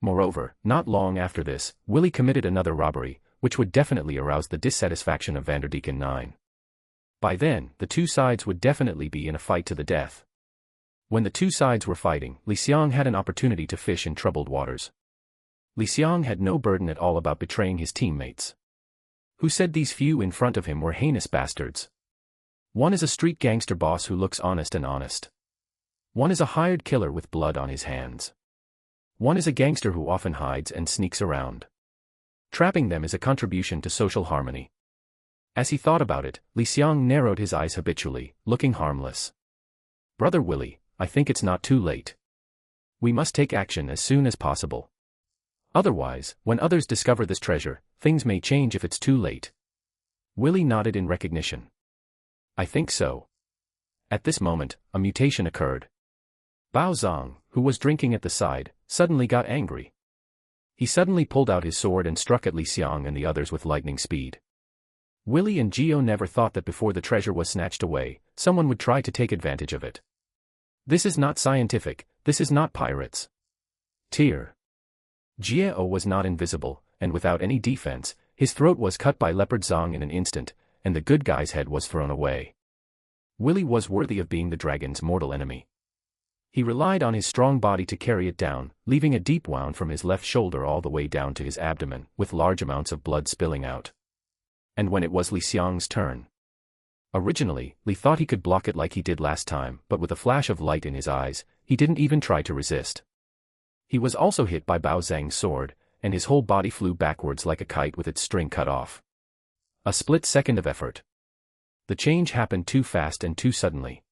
Moreover, not long after this, Willy committed another robbery, which would definitely arouse the dissatisfaction of Vanderdecken 9. By then, the two sides would definitely be in a fight to the death. When the two sides were fighting, Li Xiang had an opportunity to fish in troubled waters. Li Xiang had no burden at all about betraying his teammates. Who said these few in front of him were heinous bastards? One is a street gangster boss who looks honest and honest. One is a hired killer with blood on his hands. One is a gangster who often hides and sneaks around. Trapping them is a contribution to social harmony. As he thought about it, Li Xiang narrowed his eyes habitually, looking harmless. Brother Willy, I think it's not too late. We must take action as soon as possible. Otherwise, when others discover this treasure, things may change if it's too late. Willy nodded in recognition. I think so. At this moment, a mutation occurred. Bao Zong, who was drinking at the side, suddenly got angry. He suddenly pulled out his sword and struck at Li Xiang and the others with lightning speed. Willy and Geo never thought that before the treasure was snatched away, someone would try to take advantage of it. This is not scientific, this is not pirates. Tear. Geo was not invisible, and without any defense, his throat was cut by Leopard Zong in an instant, and the good guy's head was thrown away. Willy was worthy of being the dragon's mortal enemy. He relied on his strong body to carry it down, leaving a deep wound from his left shoulder all the way down to his abdomen, with large amounts of blood spilling out. And when it was Li Xiang's turn. Originally, Li thought he could block it like he did last time, but with a flash of light in his eyes, he didn't even try to resist. He was also hit by Bao Zhang's sword, and his whole body flew backwards like a kite with its string cut off. A split second of effort. The change happened too fast and too suddenly.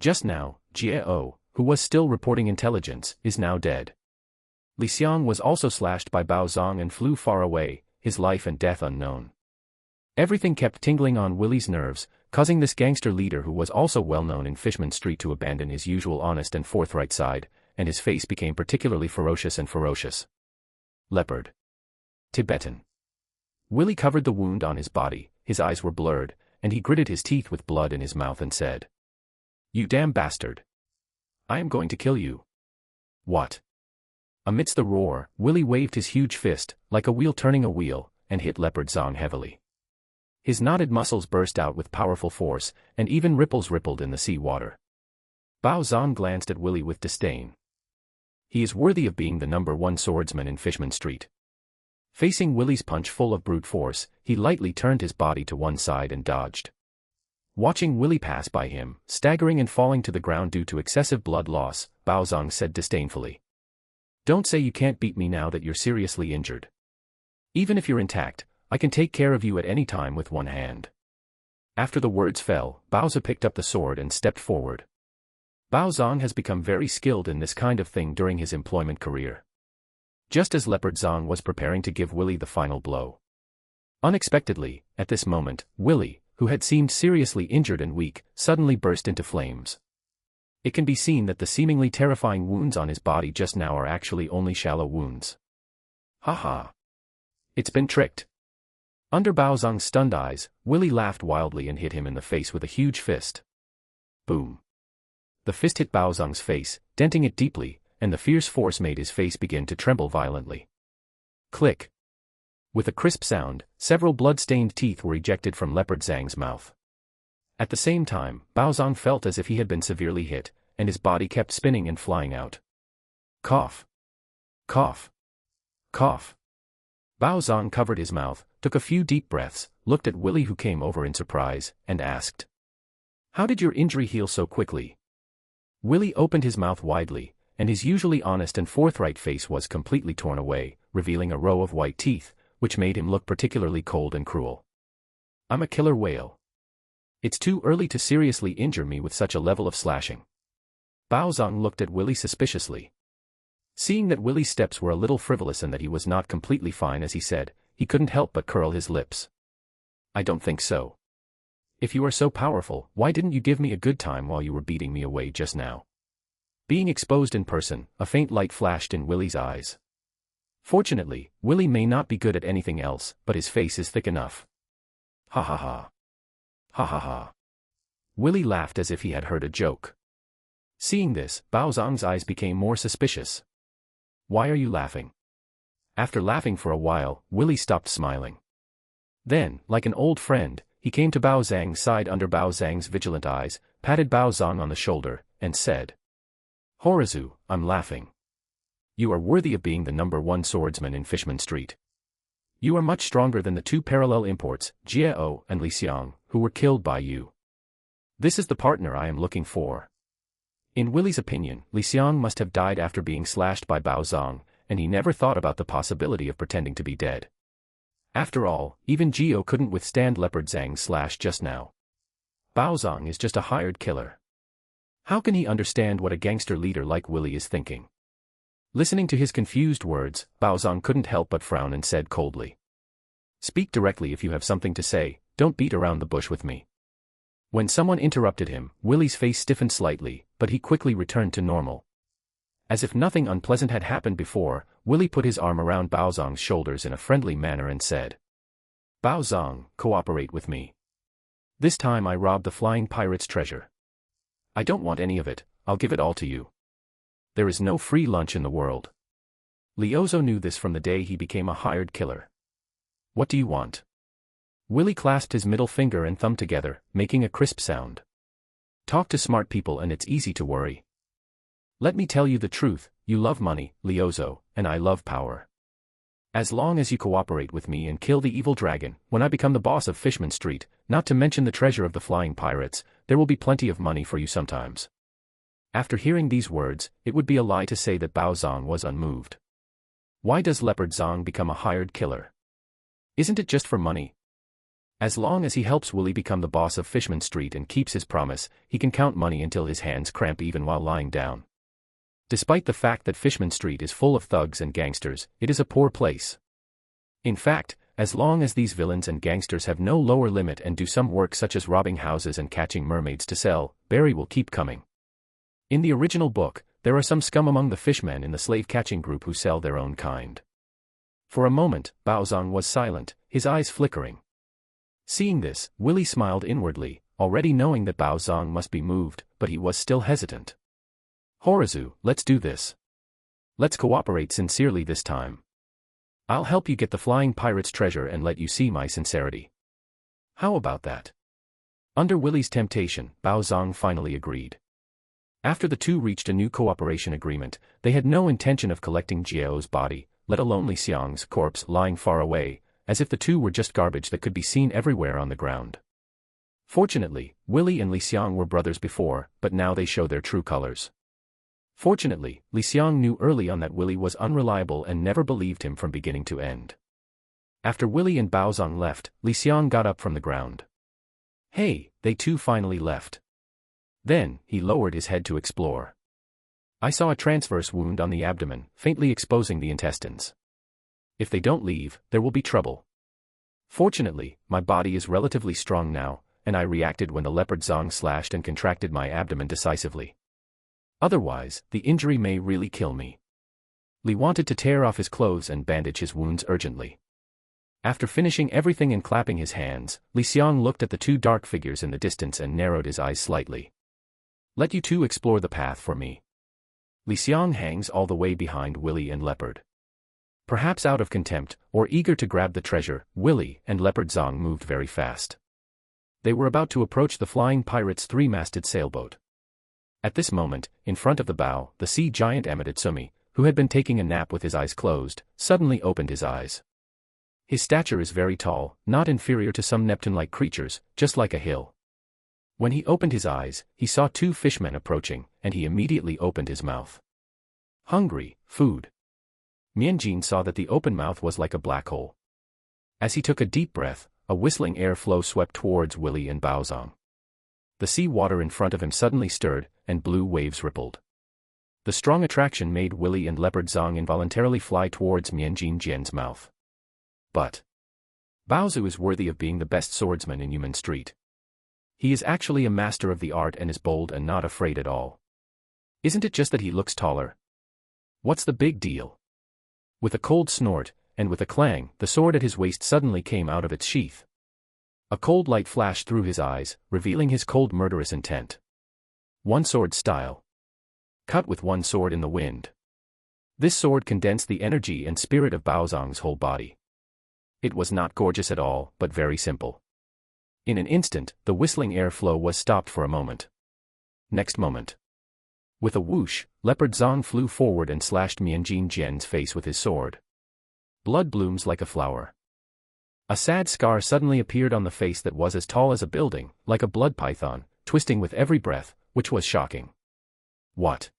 Just now, Jiao, who was still reporting intelligence, is now dead. Li Xiang was also slashed by Bao Zong and flew far away, his life and death unknown. Everything kept tingling on Willy's nerves, causing this gangster leader who was also well known in Fishman Street to abandon his usual honest and forthright side, and his face became particularly ferocious and ferocious. Leopard. Tibetan. Willy covered the wound on his body, his eyes were blurred, and he gritted his teeth with blood in his mouth and said, "You damn bastard. I am going to kill you." What? Amidst the roar, Willy waved his huge fist, like a wheel turning a wheel, and hit Leopard Zong heavily. His knotted muscles burst out with powerful force, and even ripples rippled in the sea water. Bao Zong glanced at Willy with disdain. He is worthy of being the #1 swordsman in Fishman Street. Facing Willy's punch full of brute force, he lightly turned his body to one side and dodged. Watching Willy pass by him, staggering and falling to the ground due to excessive blood loss, Bao Zong said disdainfully, "Don't say you can't beat me now that you're seriously injured. Even if you're intact, I can take care of you at any time with one hand." After the words fell, Baozi picked up the sword and stepped forward. Bao Zong has become very skilled in this kind of thing during his employment career. Just as Leopard Zong was preparing to give Willy the final blow. Unexpectedly, at this moment, Willy, who had seemed seriously injured and weak, suddenly burst into flames. It can be seen that the seemingly terrifying wounds on his body just now are actually only shallow wounds. Haha. It's been tricked. Under Bao Zong's stunned eyes, Willy laughed wildly and hit him in the face with a huge fist. Boom. The fist hit Bao Zong's face, denting it deeply, and the fierce force made his face begin to tremble violently. Click. With a crisp sound, several blood-stained teeth were ejected from Leopard Zhang's mouth. At the same time, Bao Zong felt as if he had been severely hit, and his body kept spinning and flying out. Cough. Cough. Cough. Bao Zong covered his mouth, took a few deep breaths, looked at Willy who came over in surprise, and asked, "How did your injury heal so quickly?" Willy opened his mouth widely, and his usually honest and forthright face was completely torn away, revealing a row of white teeth, which made him look particularly cold and cruel. "I'm a killer whale. It's too early to seriously injure me with such a level of slashing." Bao Zong looked at Willy suspiciously. Seeing that Willy's steps were a little frivolous and that he was not completely fine as he said, he couldn't help but curl his lips. "I don't think so. If you are so powerful, why didn't you give me a good time while you were beating me away just now?" Being exposed in person, a faint light flashed in Willy's eyes. Fortunately, Willy may not be good at anything else, but his face is thick enough. Ha ha ha. Ha ha ha. Willy laughed as if he had heard a joke. Seeing this, Bao Zong's eyes became more suspicious. Why are you laughing? After laughing for a while, Willy stopped smiling. Then, like an old friend, he came to Bao Zhang's side under Bao Zhang's vigilant eyes, patted Bao Zong on the shoulder, and said, Horizu, I'm laughing. You are worthy of being the #1 swordsman in Fishman Street. You are much stronger than the two parallel imports, Jiao and Li Xiang, who were killed by you. This is the partner I am looking for. In Willy's opinion, Li Xiang must have died after being slashed by Bao Zong, and he never thought about the possibility of pretending to be dead. After all, even Jiao couldn't withstand Leopard Zhang's slash just now. Bao Zong is just a hired killer. How can he understand what a gangster leader like Willy is thinking? Listening to his confused words, Bao Zong couldn't help but frown and said coldly, Speak directly if you have something to say, don't beat around the bush with me. When someone interrupted him, Willy's face stiffened slightly, but he quickly returned to normal. As if nothing unpleasant had happened before, Willy put his arm around Bao Zong's shoulders in a friendly manner and said, Bao Zong, cooperate with me. This time I robbed the flying pirate's treasure. I don't want any of it, I'll give it all to you. There is no free lunch in the world. Liozho knew this from the day he became a hired killer. What do you want? Willy clasped his middle finger and thumb together, making a crisp sound. Talk to smart people and it's easy to worry. Let me tell you the truth, you love money, Liozho, and I love power. As long as you cooperate with me and kill the evil dragon, when I become the boss of Fishman Street, not to mention the treasure of the flying pirates, there will be plenty of money for you sometimes. After hearing these words, it would be a lie to say that Bao Zong was unmoved. Why does Leopard Zong become a hired killer? Isn't it just for money? As long as he helps Willy become the boss of Fishman Street and keeps his promise, he can count money until his hands cramp even while lying down. Despite the fact that Fishman Street is full of thugs and gangsters, it is a poor place. In fact, as long as these villains and gangsters have no lower limit and do some work such as robbing houses and catching mermaids to sell, Barry will keep coming. In the original book, there are some scum among the fishmen in the slave-catching group who sell their own kind. For a moment, Bao Zong was silent, his eyes flickering. Seeing this, Willy smiled inwardly, already knowing that Bao Zong must be moved, but he was still hesitant. Horizu, let's do this. Let's cooperate sincerely this time. I'll help you get the flying pirate's treasure and let you see my sincerity. How about that? Under Willy's temptation, Bao Zong finally agreed. After the two reached a new cooperation agreement, they had no intention of collecting Jiao's body, let alone Li Xiang's corpse lying far away, as if the two were just garbage that could be seen everywhere on the ground. Fortunately, Willy and Li Xiang were brothers before, but now they show their true colors. Fortunately, Li Xiang knew early on that Willy was unreliable and never believed him from beginning to end. After Willy and Bao Zong left, Li Xiang got up from the ground. Hey, they too finally left. Then, he lowered his head to explore. I saw a transverse wound on the abdomen, faintly exposing the intestines. If they don't leave, there will be trouble. Fortunately, my body is relatively strong now, and I reacted when the Leopard Zong slashed and contracted my abdomen decisively. Otherwise, the injury may really kill me. Li wanted to tear off his clothes and bandage his wounds urgently. After finishing everything and clapping his hands, Li Xiang looked at the two dark figures in the distance and narrowed his eyes slightly. Let you two explore the path for me. Li Xiang hangs all the way behind Willy and Leopard. Perhaps out of contempt, or eager to grab the treasure, Willy and Leopard Zong moved very fast. They were about to approach the flying pirate's three-masted sailboat. At this moment, in front of the bow, the sea giant Amatitsumi, who had been taking a nap with his eyes closed, suddenly opened his eyes. His stature is very tall, not inferior to some Neptune-like creatures, just like a hill. When he opened his eyes, he saw two fishmen approaching, and he immediately opened his mouth. Hungry, food. Mianjin saw that the open mouth was like a black hole. As he took a deep breath, a whistling air flow swept towards Willy and Bao Zong. The sea water in front of him suddenly stirred, and blue waves rippled. The strong attraction made Willy and Leopard Zong involuntarily fly towards Mianjin Jian's mouth. But Baozu is worthy of being the best swordsman in Human Street. He is actually a master of the art and is bold and not afraid at all. Isn't it just that he looks taller? What's the big deal? With a cold snort, and with a clang, the sword at his waist suddenly came out of its sheath. A cold light flashed through his eyes, revealing his cold murderous intent. One sword style. Cut with one sword in the wind. This sword condensed the energy and spirit of Bao Zong's whole body. It was not gorgeous at all, but very simple. In an instant, the whistling airflow was stopped for a moment. Next moment. With a whoosh, Leopard Zong flew forward and slashed Mianjin Jian's face with his sword. Blood blooms like a flower. A sad scar suddenly appeared on the face that was as tall as a building, like a blood python, twisting with every breath, which was shocking. What?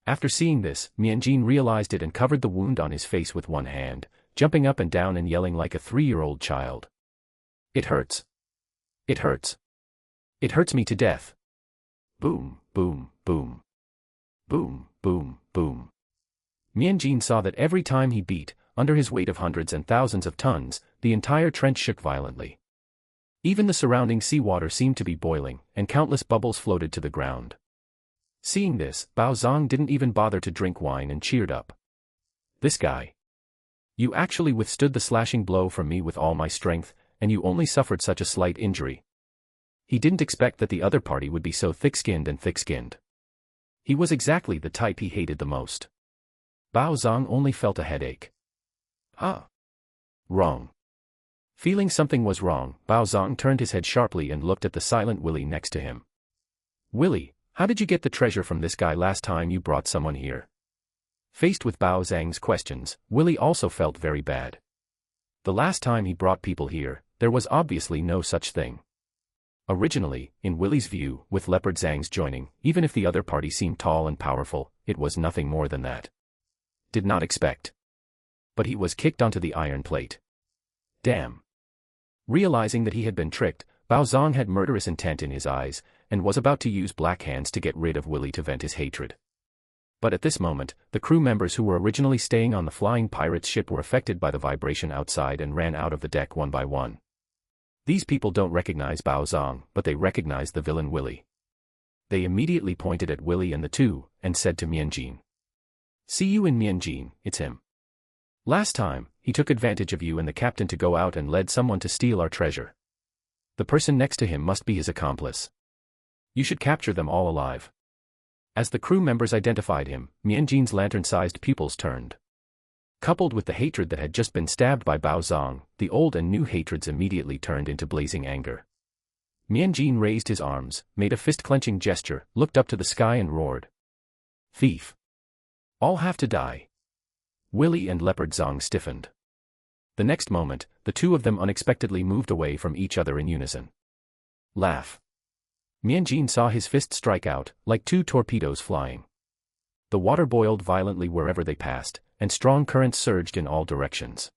After seeing this, Mianjin realized it and covered the wound on his face with one hand, jumping up and down and yelling like a 3-year-old child. It hurts. It hurts. It hurts me to death. Boom, boom, boom. Boom, boom, boom. Mianjin saw that every time he beat, under his weight of hundreds and thousands of tons, the entire trench shook violently. Even the surrounding seawater seemed to be boiling, and countless bubbles floated to the ground. Seeing this, Bao Zong didn't even bother to drink wine and cheered up. This guy. You actually withstood the slashing blow from me with all my strength, and you only suffered such a slight injury. He didn't expect that the other party would be so thick-skinned and thick-skinned. He was exactly the type he hated the most. Bao Zong only felt a headache. Wrong. Feeling something was wrong, Bao Zong turned his head sharply and looked at the silent Willy next to him. Willy, how did you get the treasure from this guy last time you brought someone here? Faced with Bao Zhang's questions, Willy also felt very bad. The last time he brought people here, there was obviously no such thing. Originally, in Willy's view, with Leopard Zhang's joining, even if the other party seemed tall and powerful, it was nothing more than that. Did not expect. But he was kicked onto the iron plate. Damn. Realizing that he had been tricked, Bao Zong had murderous intent in his eyes, and was about to use black hands to get rid of Willy to vent his hatred. But at this moment, the crew members who were originally staying on the flying pirate's ship were affected by the vibration outside and ran out of the deck one by one. These people don't recognize Bao Zong, but they recognize the villain Willy. They immediately pointed at Willy and the two, and said to Mianjin. See you in Mianjin, it's him. Last time, he took advantage of you and the captain to go out and led someone to steal our treasure. The person next to him must be his accomplice. You should capture them all alive. As the crew members identified him, Mianjin's lantern-sized pupils turned. Coupled with the hatred that had just been stabbed by Bao Zong, the old and new hatreds immediately turned into blazing anger. Mianjin raised his arms, made a fist-clenching gesture, looked up to the sky and roared. Thief! All have to die. Willy and Leopard Zong stiffened. The next moment, the two of them unexpectedly moved away from each other in unison. Laugh. Mianjin saw his fist strike out, like two torpedoes flying. The water boiled violently wherever they passed, and strong currents surged in all directions.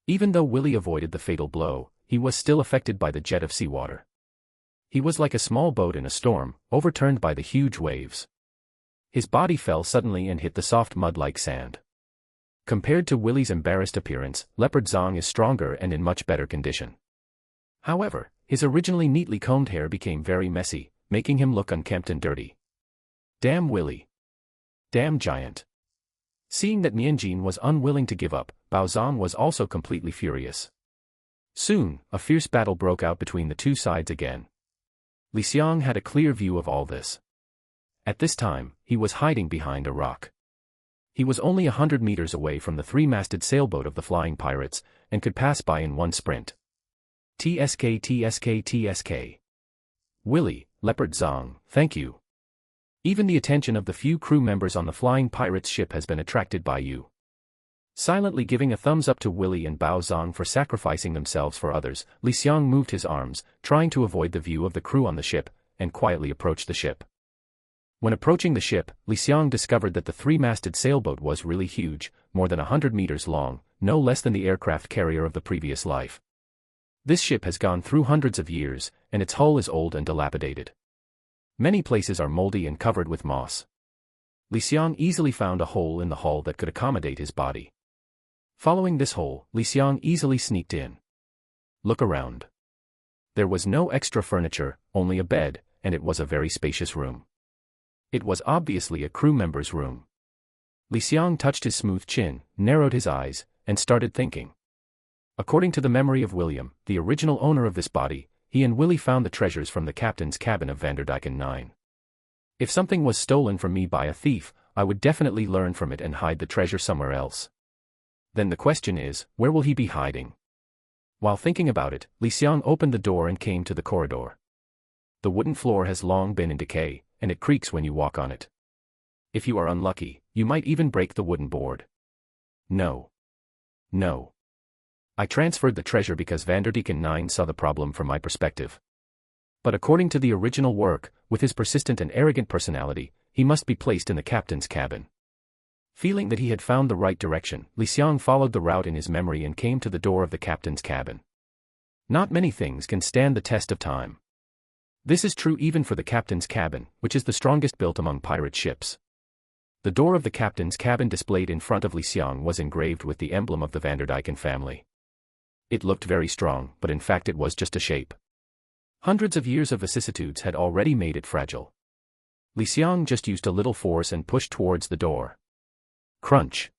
Even though Willy avoided the fatal blow, he was still affected by the jet of seawater. He was like a small boat in a storm, overturned by the huge waves. His body fell suddenly and hit the soft mud like sand. Compared to Willy's embarrassed appearance, Leopard Zong is stronger and in much better condition. However, his originally neatly combed hair became very messy, making him look unkempt and dirty. Damn Willy. Damn giant. Seeing that Mianjin was unwilling to give up, Bao Zong was also completely furious. Soon, a fierce battle broke out between the two sides again. Li Xiang had a clear view of all this. At this time, he was hiding behind a rock. He was only 100 meters away from the three-masted sailboat of the flying pirates, and could pass by in one sprint. TSK TSK TSK. Willy, Leopard Zong, thank you. Even the attention of the few crew members on the flying pirates ship has been attracted by you. Silently giving a thumbs up to Willy and Bao Zong for sacrificing themselves for others, Li Xiang moved his arms, trying to avoid the view of the crew on the ship, and quietly approached the ship. When approaching the ship, Li Xiang discovered that the three-masted sailboat was really huge, more than 100 meters long, no less than the aircraft carrier of the previous life. This ship has gone through hundreds of years, and its hull is old and dilapidated. Many places are moldy and covered with moss. Li Xiang easily found a hole in the hull that could accommodate his body. Following this hole, Li Xiang easily sneaked in. Look around. There was no extra furniture, only a bed, and it was a very spacious room. It was obviously a crew member's room. Li Xiang touched his smooth chin, narrowed his eyes, and started thinking. According to the memory of William, the original owner of this body, he and Willie found the treasures from the captain's cabin of Vanderdyken 9. If something was stolen from me by a thief, I would definitely learn from it and hide the treasure somewhere else. Then the question is, where will he be hiding? While thinking about it, Li Xiang opened the door and came to the corridor. The wooden floor has long been in decay, and it creaks when you walk on it. If you are unlucky, you might even break the wooden board. No. No. I transferred the treasure because Vanderdyken 9 saw the problem from my perspective. But according to the original work, with his persistent and arrogant personality, he must be placed in the captain's cabin. Feeling that he had found the right direction, Li Xiang followed the route in his memory and came to the door of the captain's cabin. Not many things can stand the test of time. This is true even for the captain's cabin, which is the strongest built among pirate ships. The door of the captain's cabin displayed in front of Li Xiang was engraved with the emblem of the Vanderdyken family. It looked very strong, but in fact it was just a shape. Hundreds of years of vicissitudes had already made it fragile. Li Xiang just used a little force and pushed towards the door. Crunch.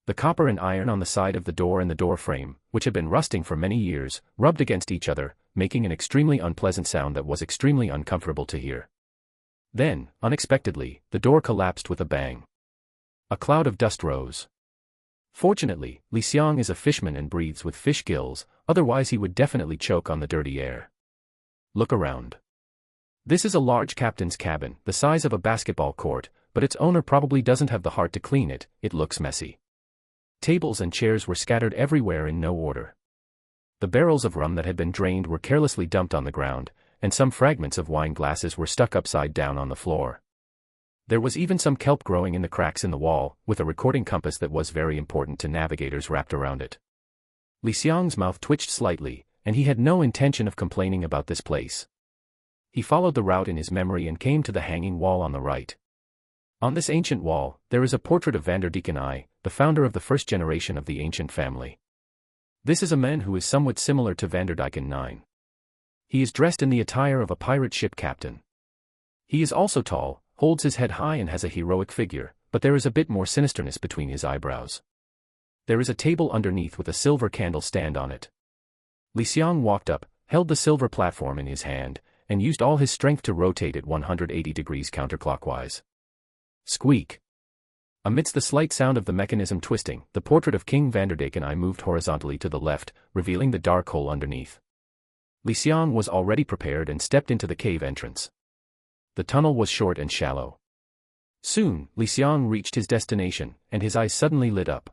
The copper and iron on the side of the door and the door frame, which had been rusting for many years, rubbed against each other, making an extremely unpleasant sound that was extremely uncomfortable to hear. Then, unexpectedly, the door collapsed with a bang. A cloud of dust rose. Fortunately, Li Xiang is a fishman and breathes with fish gills, otherwise he would definitely choke on the dirty air. Look around. This is a large captain's cabin, the size of a basketball court, but its owner probably doesn't have the heart to clean it. It looks messy. Tables and chairs were scattered everywhere in no order. The barrels of rum that had been drained were carelessly dumped on the ground, and some fragments of wine glasses were stuck upside down on the floor. There was even some kelp growing in the cracks in the wall, with a recording compass that was very important to navigators wrapped around it. Li Xiang's mouth twitched slightly, and he had no intention of complaining about this place. He followed the route in his memory and came to the hanging wall on the right. On this ancient wall, there is a portrait of Vanderdyken I, the founder of the first generation of the ancient family. This is a man who is somewhat similar to Vanderdyken 9. He is dressed in the attire of a pirate ship captain. He is also tall, holds his head high and has a heroic figure, but there is a bit more sinisterness between his eyebrows. There is a table underneath with a silver candle stand on it. Li Xiang walked up, held the silver platform in his hand, and used all his strength to rotate it 180 degrees counterclockwise. Squeak! Amidst the slight sound of the mechanism twisting, the portrait of King Vanderdyken I moved horizontally to the left, revealing the dark hole underneath. Li Xiang was already prepared and stepped into the cave entrance. The tunnel was short and shallow. Soon, Li Xiang reached his destination, and his eyes suddenly lit up.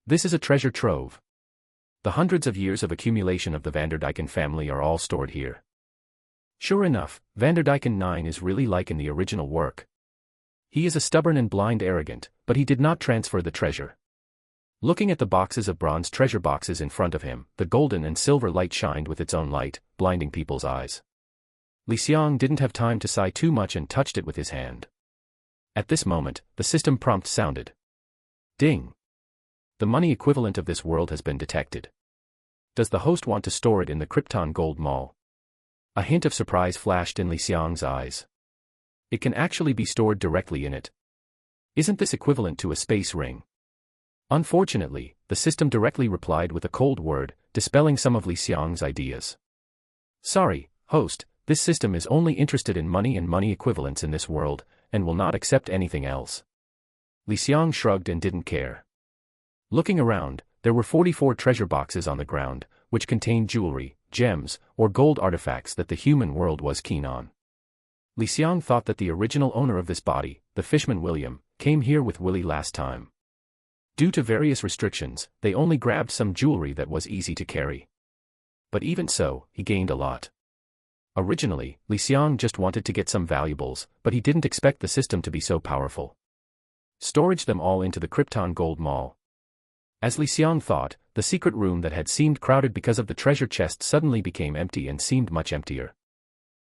This is a treasure trove. The hundreds of years of accumulation of the Vanderdyken family are all stored here. Sure enough, Vanderdyken 9 is really like in the original work. He is a stubborn and blind arrogant, but he did not transfer the treasure. Looking at the boxes of bronze treasure boxes in front of him, the golden and silver light shined with its own light, blinding people's eyes. Li Xiang didn't have time to sigh too much and touched it with his hand. At this moment, the system prompt sounded. Ding! The money equivalent of this world has been detected. Does the host want to store it in the Krypton Gold Mall? A hint of surprise flashed in Li Xiang's eyes. It can actually be stored directly in it. Isn't this equivalent to a space ring? Unfortunately, the system directly replied with a cold word, dispelling some of Li Xiang's ideas. Sorry, host, this system is only interested in money and money equivalents in this world, and will not accept anything else. Li Xiang shrugged and didn't care. Looking around, there were 44 treasure boxes on the ground, which contained jewelry, gems, or gold artifacts that the human world was keen on. Li Xiang thought that the original owner of this body, the Fishman William, came here with Willie last time. Due to various restrictions, they only grabbed some jewelry that was easy to carry. But even so, he gained a lot. Originally, Li Xiang just wanted to get some valuables, but he didn't expect the system to be so powerful. Storage them all into the Krypton Gold Mall. As Li Xiang thought, the secret room that had seemed crowded because of the treasure chest suddenly became empty and seemed much emptier.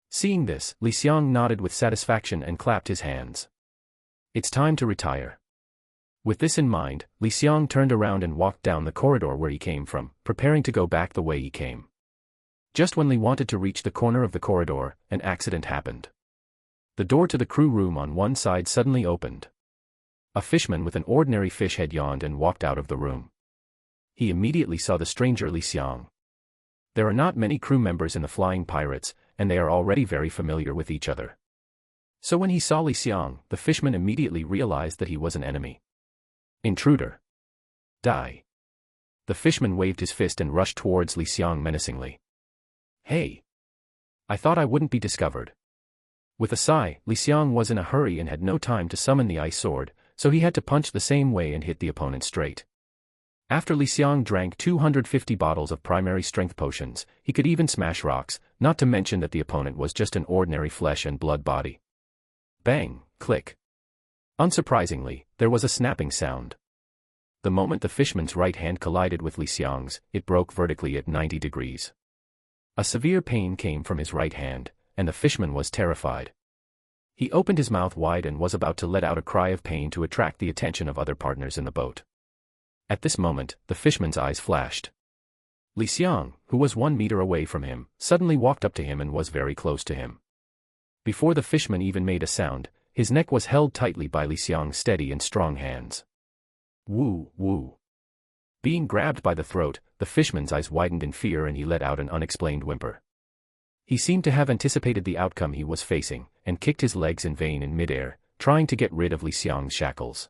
Seeing this, Li Xiang nodded with satisfaction and clapped his hands. It's time to retire. With this in mind, Li Xiang turned around and walked down the corridor where he came from, preparing to go back the way he came. Just when Li wanted to reach the corner of the corridor, an accident happened. The door to the crew room on one side suddenly opened. A fishman with an ordinary fish head yawned and walked out of the room. He immediately saw the stranger Li Xiang. There are not many crew members in the Flying Pirates, and they are already very familiar with each other. So when he saw Li Xiang, the fishman immediately realized that he was an enemy. Intruder. Die. The fishman waved his fist and rushed towards Li Xiang menacingly. Hey! I thought I wouldn't be discovered. With a sigh, Li Xiang was in a hurry and had no time to summon the ice sword, so he had to punch the same way and hit the opponent straight. After Li Xiang drank 250 bottles of primary strength potions, he could even smash rocks, not to mention that the opponent was just an ordinary flesh and blood body. Bang, click. Unsurprisingly, there was a snapping sound. The moment the fishman's right hand collided with Li Xiang's, it broke vertically at 90 degrees. A severe pain came from his right hand, and the fishman was terrified. He opened his mouth wide and was about to let out a cry of pain to attract the attention of other partners in the boat. At this moment, the fishman's eyes flashed. Li Xiang, who was 1 meter away from him, suddenly walked up to him and was very close to him. Before the fishman even made a sound, his neck was held tightly by Li Xiang's steady and strong hands. Woo, woo. Being grabbed by the throat, the fishman's eyes widened in fear and he let out an unexplained whimper. He seemed to have anticipated the outcome he was facing, and kicked his legs in vain in midair, trying to get rid of Li Xiang's shackles.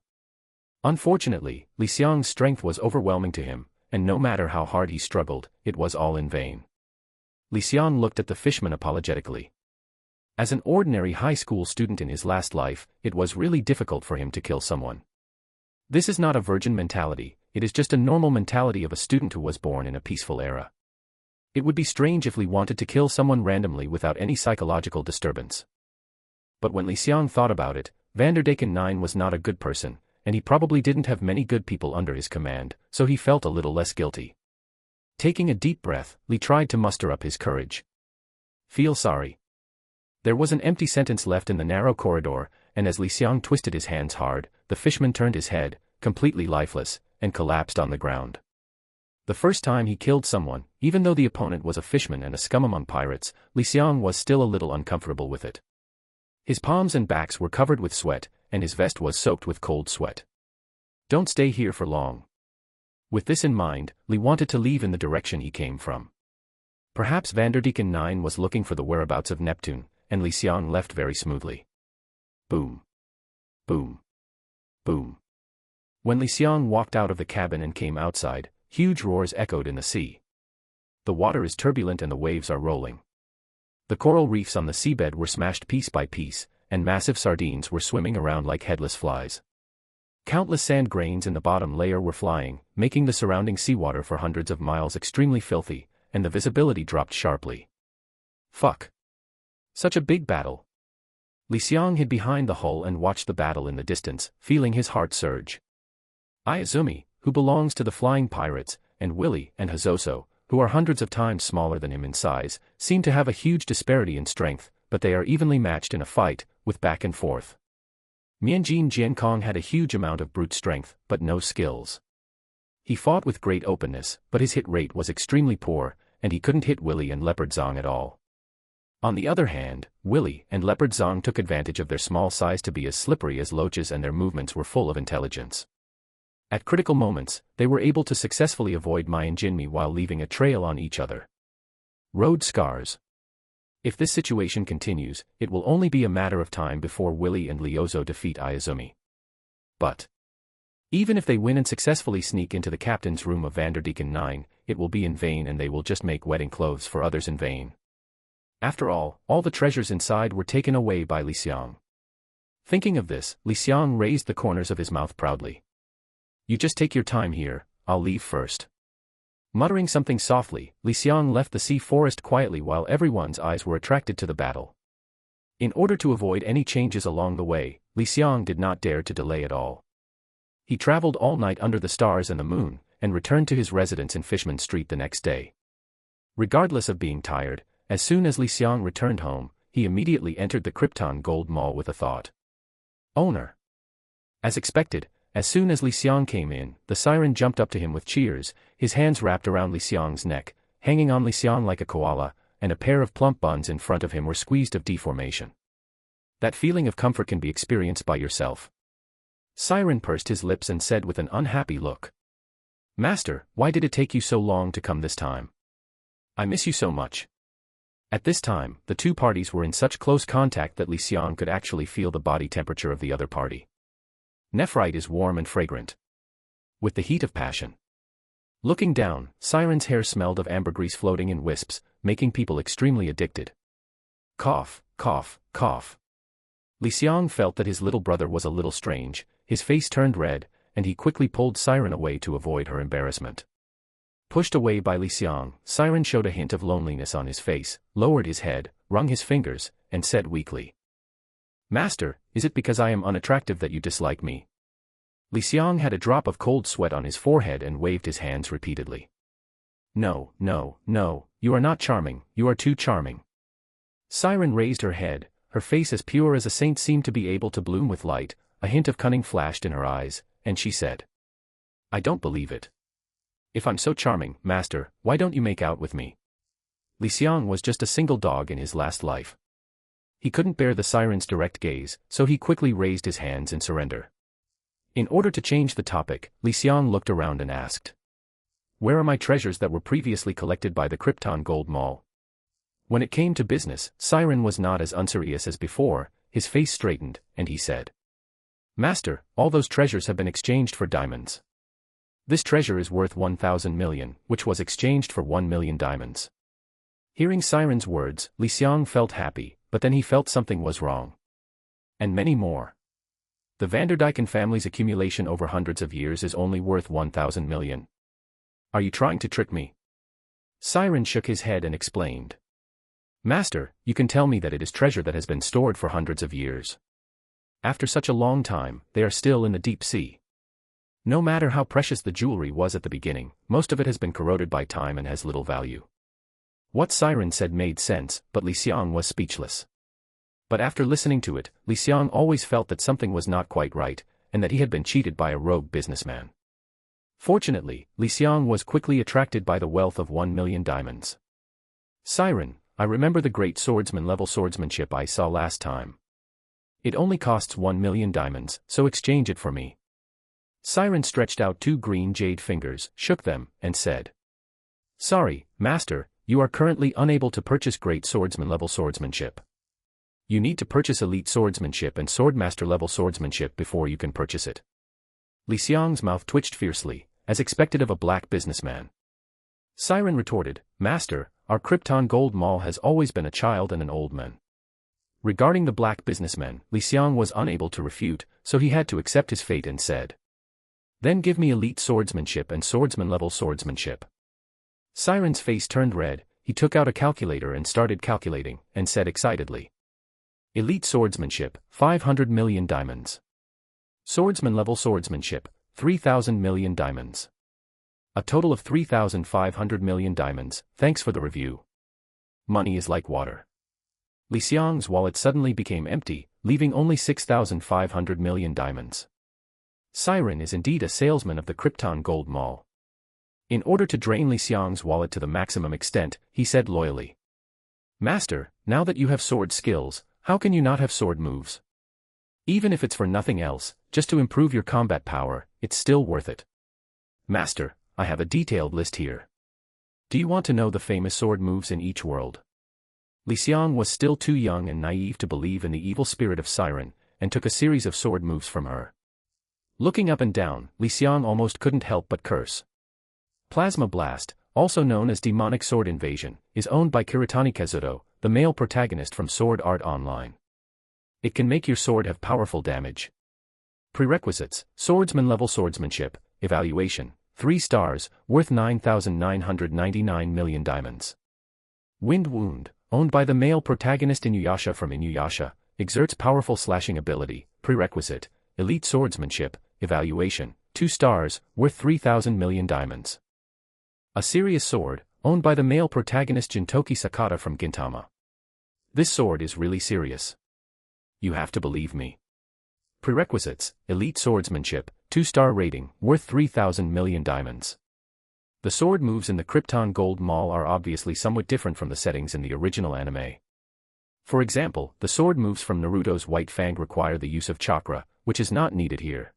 Unfortunately, Li Xiang's strength was overwhelming to him, and no matter how hard he struggled, it was all in vain. Li Xiang looked at the fishman apologetically. As an ordinary high school student in his last life, it was really difficult for him to kill someone. This is not a virgin mentality, it is just a normal mentality of a student who was born in a peaceful era. It would be strange if Li wanted to kill someone randomly without any psychological disturbance. But when Li Xiang thought about it, Vanderdaken 9 was not a good person, and he probably didn't have many good people under his command, so he felt a little less guilty. Taking a deep breath, Li tried to muster up his courage. Feel sorry. There was an empty sentence left in the narrow corridor, and as Li Xiang twisted his hands hard, the fishman turned his head, completely lifeless, and collapsed on the ground. The first time he killed someone, even though the opponent was a fishman and a scum among pirates, Li Xiang was still a little uncomfortable with it. His palms and backs were covered with sweat, and his vest was soaked with cold sweat. Don't stay here for long. With this in mind, Li wanted to leave in the direction he came from. Perhaps Vanderdaken 9 was looking for the whereabouts of Neptune, and Li Xiang left very smoothly. Boom. Boom. Boom. When Li Xiang walked out of the cabin and came outside, huge roars echoed in the sea. The water is turbulent and the waves are rolling. The coral reefs on the seabed were smashed piece by piece, and massive sardines were swimming around like headless flies. Countless sand grains in the bottom layer were flying, making the surrounding seawater for hundreds of miles extremely filthy, and the visibility dropped sharply. Fuck. Such a big battle. Li Xiang hid behind the hull and watched the battle in the distance, feeling his heart surge. Izumi, who belongs to the Flying Pirates, and Willy and Hazoso, who are hundreds of times smaller than him in size, seem to have a huge disparity in strength, but they are evenly matched in a fight, with back and forth. Mianjin Jiankong had a huge amount of brute strength, but no skills. He fought with great openness, but his hit rate was extremely poor, and he couldn't hit Willy and Leopard Zong at all. On the other hand, Willy and Leopard Zong took advantage of their small size to be as slippery as loaches and their movements were full of intelligence. At critical moments, they were able to successfully avoid Mai and Jinmi while leaving a trail on each other. Road scars. If this situation continues, it will only be a matter of time before Willy and Lyozo defeat Izumi. But even if they win and successfully sneak into the captain's room of Vanderdaken 9, it will be in vain and they will just make wedding clothes for others in vain. After all the treasures inside were taken away by Li Xiang. Thinking of this, Li Xiang raised the corners of his mouth proudly. You just take your time here, I'll leave first. Muttering something softly, Li Xiang left the sea forest quietly while everyone's eyes were attracted to the battle. In order to avoid any changes along the way, Li Xiang did not dare to delay at all. He traveled all night under the stars and the moon, and returned to his residence in Fishman Street the next day. Regardless of being tired, as soon as Li Xiang returned home, he immediately entered the Krypton Gold Mall with a thought. Owner. As expected, as soon as Li Xiang came in, the siren jumped up to him with cheers, his hands wrapped around Li Xiang's neck, hanging on Li Xiang like a koala, and a pair of plump buns in front of him were squeezed of deformation. That feeling of comfort can be experienced by yourself. Siren pursed his lips and said with an unhappy look. Master, why did it take you so long to come this time? I miss you so much. At this time, the two parties were in such close contact that Li Xiang could actually feel the body temperature of the other party. Nephrite is warm and fragrant. With the heat of passion. Looking down, Siren's hair smelled of ambergris floating in wisps, making people extremely addicted. Cough, cough, cough. Li Xiang felt that his little brother was a little strange, his face turned red, and he quickly pulled Siren away to avoid her embarrassment. Pushed away by Li Xiang, Siren showed a hint of loneliness on his face, lowered his head, wrung his fingers, and said weakly. Master, is it because I am unattractive that you dislike me? Li Xiang had a drop of cold sweat on his forehead and waved his hands repeatedly. No, no, no, you are not charming, you are too charming. Siren raised her head, her face as pure as a saint seemed to be able to bloom with light, a hint of cunning flashed in her eyes, and she said. I don't believe it. If I'm so charming, master, why don't you make out with me? Li Xiang was just a single dog in his last life. He couldn't bear the Siren's direct gaze, so he quickly raised his hands in surrender. In order to change the topic, Li Xiang looked around and asked. Where are my treasures that were previously collected by the Krypton Gold Mall? When it came to business, Siren was not as unserious as before, his face straightened, and he said. Master, all those treasures have been exchanged for diamonds. This treasure is worth 1,000 million, which was exchanged for 1 million diamonds. Hearing Siren's words, Li Xiang felt happy, but then he felt something was wrong. And many more. The Vanderdyken family's accumulation over hundreds of years is only worth 1,000 million. Are you trying to trick me? Siren shook his head and explained. Master, you can tell me that it is treasure that has been stored for hundreds of years. After such a long time, they are still in the deep sea. No matter how precious the jewelry was at the beginning, most of it has been corroded by time and has little value. What Siren said made sense, but Li Xiang was speechless. But after listening to it, Li Xiang always felt that something was not quite right, and that he had been cheated by a rogue businessman. Fortunately, Li Xiang was quickly attracted by the wealth of 1 million diamonds. Siren, I remember the great swordsman level swordsmanship I saw last time. It only costs 1 million diamonds, so exchange it for me. Siren stretched out 2 green jade fingers, shook them, and said. Sorry, master, you are currently unable to purchase great swordsman level swordsmanship. You need to purchase elite swordsmanship and swordmaster level swordsmanship before you can purchase it. Li Xiang's mouth twitched fiercely, as expected of a black businessman. Siren retorted, Master, our Krypton Gold Mall has always been a child and an old man. Regarding the black businessman, Li Xiang was unable to refute, so he had to accept his fate and said. Then give me elite swordsmanship and swordsman level swordsmanship. Siren's face turned red, he took out a calculator and started calculating, and said excitedly. Elite swordsmanship, 500 million diamonds. Swordsman level swordsmanship, 3,000 million diamonds. A total of 3,500 million diamonds, thanks for the review. Money is like water. Li Xiang's wallet suddenly became empty, leaving only 6,500 million diamonds. Siren is indeed a salesman of the Krypton Gold Mall. In order to drain Li Xiang's wallet to the maximum extent, he said loyally. Master, now that you have sword skills, how can you not have sword moves? Even if it's for nothing else, just to improve your combat power, it's still worth it. Master, I have a detailed list here. Do you want to know the famous sword moves in each world? Li Xiang was still too young and naive to believe in the evil spirit of Siren, and took a series of sword moves from her. Looking up and down, Li Xiang almost couldn't help but curse. Plasma Blast, also known as Demonic Sword Invasion, is owned by Kiritani Kazuto, the male protagonist from Sword Art Online. It can make your sword have powerful damage. Prerequisites, swordsman level swordsmanship, evaluation, 3 stars, worth 9,999 million diamonds. Wind Wound, owned by the male protagonist Inuyasha from Inuyasha, exerts powerful slashing ability, prerequisite, elite swordsmanship, evaluation, 2 stars, worth 3,000 million diamonds. A serious sword, owned by the male protagonist Jintoki Sakata from Gintama. This sword is really serious. You have to believe me. Prerequisites, elite swordsmanship, 2-star rating, worth 3,000 million diamonds. The sword moves in the Krypton Gold Mall are obviously somewhat different from the settings in the original anime. For example, the sword moves from Naruto's White Fang require the use of chakra, which is not needed here.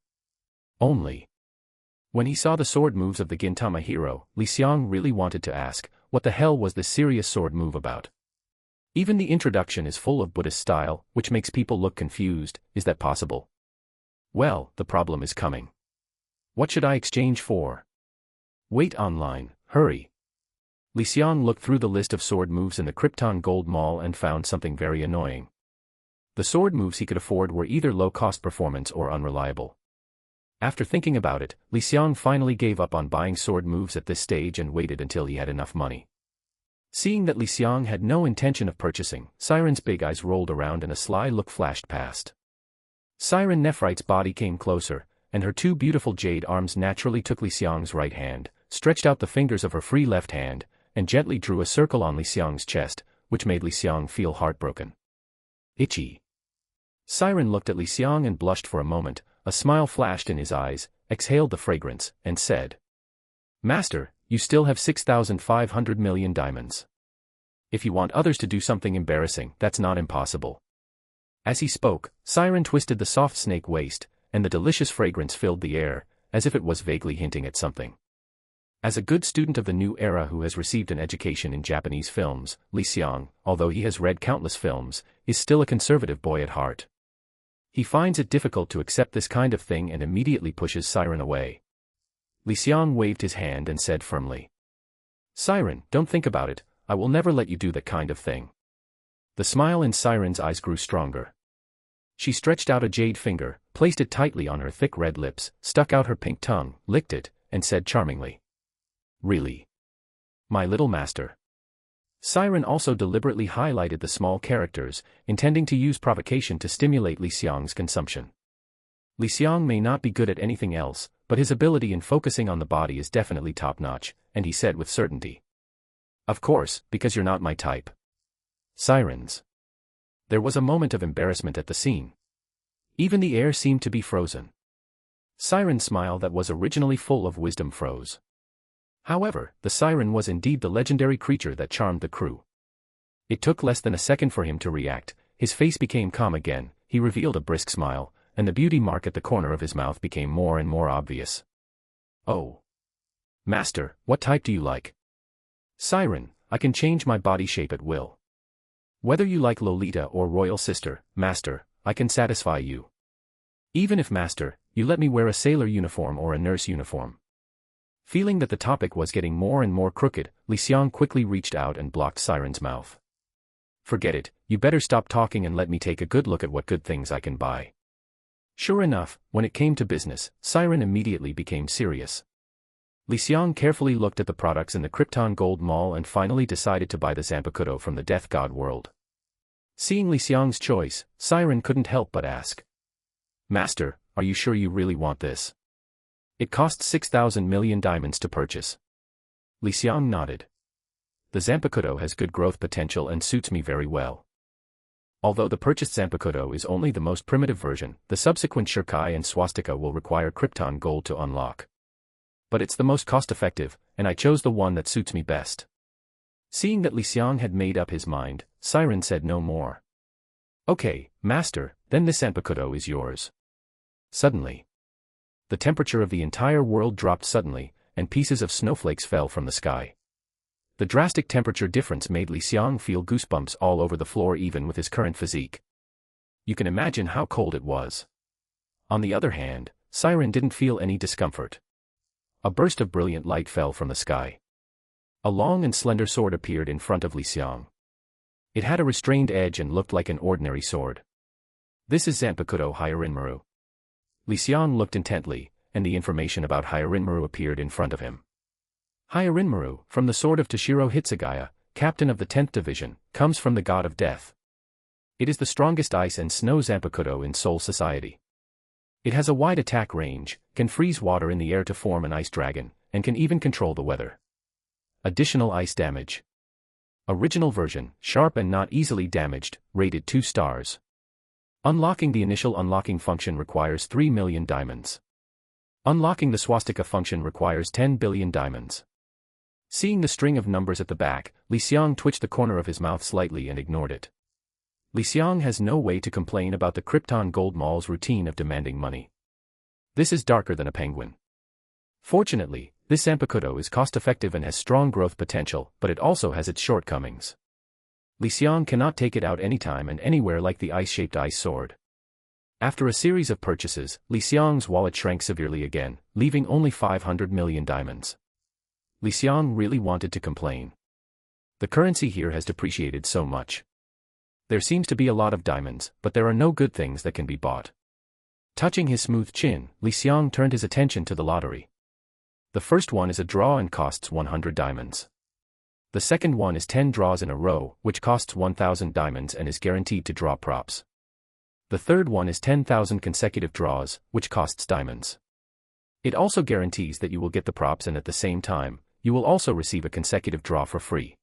Only. When he saw the sword moves of the Gintama hero, Li Xiang really wanted to ask, what the hell was this serious sword move about? Even the introduction is full of Buddhist style, which makes people look confused. Is that possible? Well, the problem is coming. What should I exchange for? Wait online, hurry. Li Xiang looked through the list of sword moves in the Krypton Gold Mall and found something very annoying. The sword moves he could afford were either low-cost performance or unreliable. After thinking about it, Li Xiang finally gave up on buying sword moves at this stage and waited until he had enough money. Seeing that Li Xiang had no intention of purchasing, Siren's big eyes rolled around and a sly look flashed past. Siren Nephrite's body came closer, and her two beautiful jade arms naturally took Li Xiang's right hand, stretched out the fingers of her free left hand, and gently drew a circle on Li Xiang's chest, which made Li Xiang feel heartbroken. Itchy. Siren looked at Li Xiang and blushed for a moment, a smile flashed in his eyes, exhaled the fragrance, and said, "Master, you still have 6,500 million diamonds. If you want others to do something embarrassing, that's not impossible." As he spoke, Siren twisted the soft snake waist, and the delicious fragrance filled the air, as if it was vaguely hinting at something. As a good student of the new era who has received an education in Japanese films, Li Xiang, although he has read countless films, is still a conservative boy at heart. He finds it difficult to accept this kind of thing and immediately pushes Siren away. Li Xiang waved his hand and said firmly, "Siren, don't think about it, I will never let you do that kind of thing." The smile in Siren's eyes grew stronger. She stretched out a jade finger, placed it tightly on her thick red lips, stuck out her pink tongue, licked it, and said charmingly, "Really? My little master." Siren also deliberately highlighted the small characters, intending to use provocation to stimulate Li Xiang's consumption. Li Xiang may not be good at anything else, but his ability in focusing on the body is definitely top-notch, and he said with certainty, "Of course, because you're not my type." Sirens. There was a moment of embarrassment at the scene. Even the air seemed to be frozen. Siren's smile that was originally full of wisdom froze. However, the siren was indeed the legendary creature that charmed the crew. It took less than a second for him to react, his face became calm again, he revealed a brisk smile, and the beauty mark at the corner of his mouth became more and more obvious. "Oh. Master, what type do you like?" "Siren, I can change my body shape at will. Whether you like Lolita or Royal Sister, Master, I can satisfy you. Even if, Master, you let me wear a sailor uniform or a nurse uniform." Feeling that the topic was getting more and more crooked, Li Xiang quickly reached out and blocked Siren's mouth. "Forget it, you better stop talking and let me take a good look at what good things I can buy." Sure enough, when it came to business, Siren immediately became serious. Li Xiang carefully looked at the products in the Krypton Gold Mall and finally decided to buy the Zanpakuto from the Death God world. Seeing Li Xiang's choice, Siren couldn't help but ask, "Master, are you sure you really want this? It costs 6,000 million diamonds to purchase." Li Xiang nodded. "The Zanpakuto has good growth potential and suits me very well. Although the purchased Zanpakuto is only the most primitive version, the subsequent Shirkai and Swastika will require Krypton Gold to unlock. But it's the most cost-effective, and I chose the one that suits me best." Seeing that Li Xiang had made up his mind, Siren said no more. "Okay, Master, then this Zanpakuto is yours." Suddenly, the temperature of the entire world dropped suddenly, and pieces of snowflakes fell from the sky. The drastic temperature difference made Li Xiang feel goosebumps all over the floor even with his current physique. You can imagine how cold it was. On the other hand, Siren didn't feel any discomfort. A burst of brilliant light fell from the sky. A long and slender sword appeared in front of Li Xiang. It had a restrained edge and looked like an ordinary sword. "This is Zanpakuto Hyarinmaru." Li Xiang looked intently, and the information about Hyarinmaru appeared in front of him. Hyarinmaru, from the sword of Toshiro Hitsugaya, captain of the 10th Division, comes from the god of death. It is the strongest ice and snow Zanpakuto in Soul Society. It has a wide attack range, can freeze water in the air to form an ice dragon, and can even control the weather. Additional ice damage. Original version, sharp and not easily damaged, rated 2 stars. Unlocking the initial unlocking function requires 3 million diamonds. Unlocking the swastika function requires 10 billion diamonds. Seeing the string of numbers at the back, Li Xiang twitched the corner of his mouth slightly and ignored it. Li Xiang has no way to complain about the Krypton Gold Mall's routine of demanding money. This is darker than a penguin. Fortunately, this Zanpakuto is cost-effective and has strong growth potential, but it also has its shortcomings. Li Xiang cannot take it out anytime and anywhere like the ice-shaped ice sword. After a series of purchases, Li Xiang's wallet shrank severely again, leaving only 500 million diamonds. Li Xiang really wanted to complain. The currency here has depreciated so much. There seems to be a lot of diamonds, but there are no good things that can be bought. Touching his smooth chin, Li Xiang turned his attention to the lottery. The first one is a draw and costs 100 diamonds. The second one is 10 draws in a row, which costs 1,000 diamonds and is guaranteed to draw props. The third one is 10,000 consecutive draws, which costs diamonds. It also guarantees that you will get the props and at the same time, you will also receive a consecutive draw for free.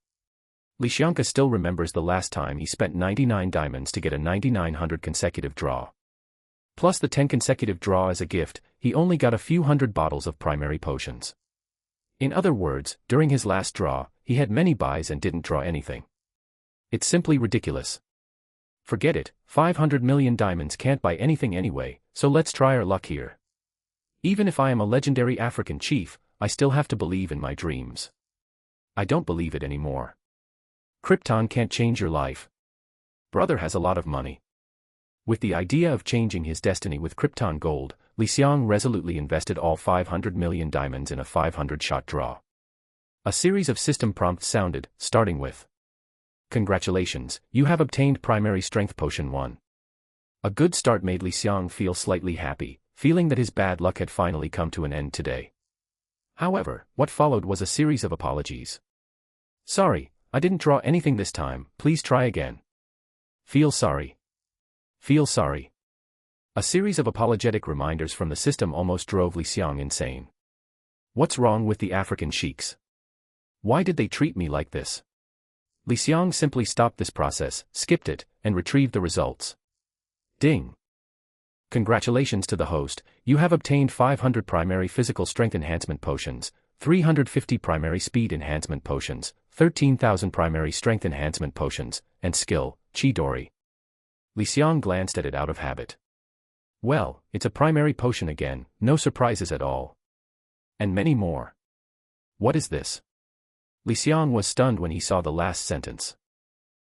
Li Xiang still remembers the last time he spent 99 diamonds to get a 9900 consecutive draw. Plus the 10 consecutive draw as a gift, he only got a few hundred bottles of primary potions. In other words, during his last draw, he had many buys and didn't draw anything. It's simply ridiculous. Forget it, 500 million diamonds can't buy anything anyway, so let's try our luck here. Even if I am a legendary African chief, I still have to believe in my dreams. I don't believe it anymore. Krypton can't change your life. Brother has a lot of money. With the idea of changing his destiny with Krypton Gold, Li Xiang resolutely invested all 500 million diamonds in a 500-shot draw. A series of system prompts sounded, starting with, "Congratulations, you have obtained Primary Strength Potion 1. A good start made Li Xiang feel slightly happy, feeling that his bad luck had finally come to an end today. However, what followed was a series of apologies. "Sorry, I didn't draw anything this time, please try again. Feel sorry. Feel sorry." A series of apologetic reminders from the system almost drove Li Xiang insane. What's wrong with the African sheiks? Why did they treat me like this? Li Xiang simply stopped this process, skipped it, and retrieved the results. Ding. Congratulations to the host, you have obtained 500 primary physical strength enhancement potions, 350 primary speed enhancement potions, 13,000 primary strength enhancement potions, and skill, Chidori. Li Xiang glanced at it out of habit. Well, it's a primary potion again, no surprises at all. And many more. What is this? Li Xiang was stunned when he saw the last sentence.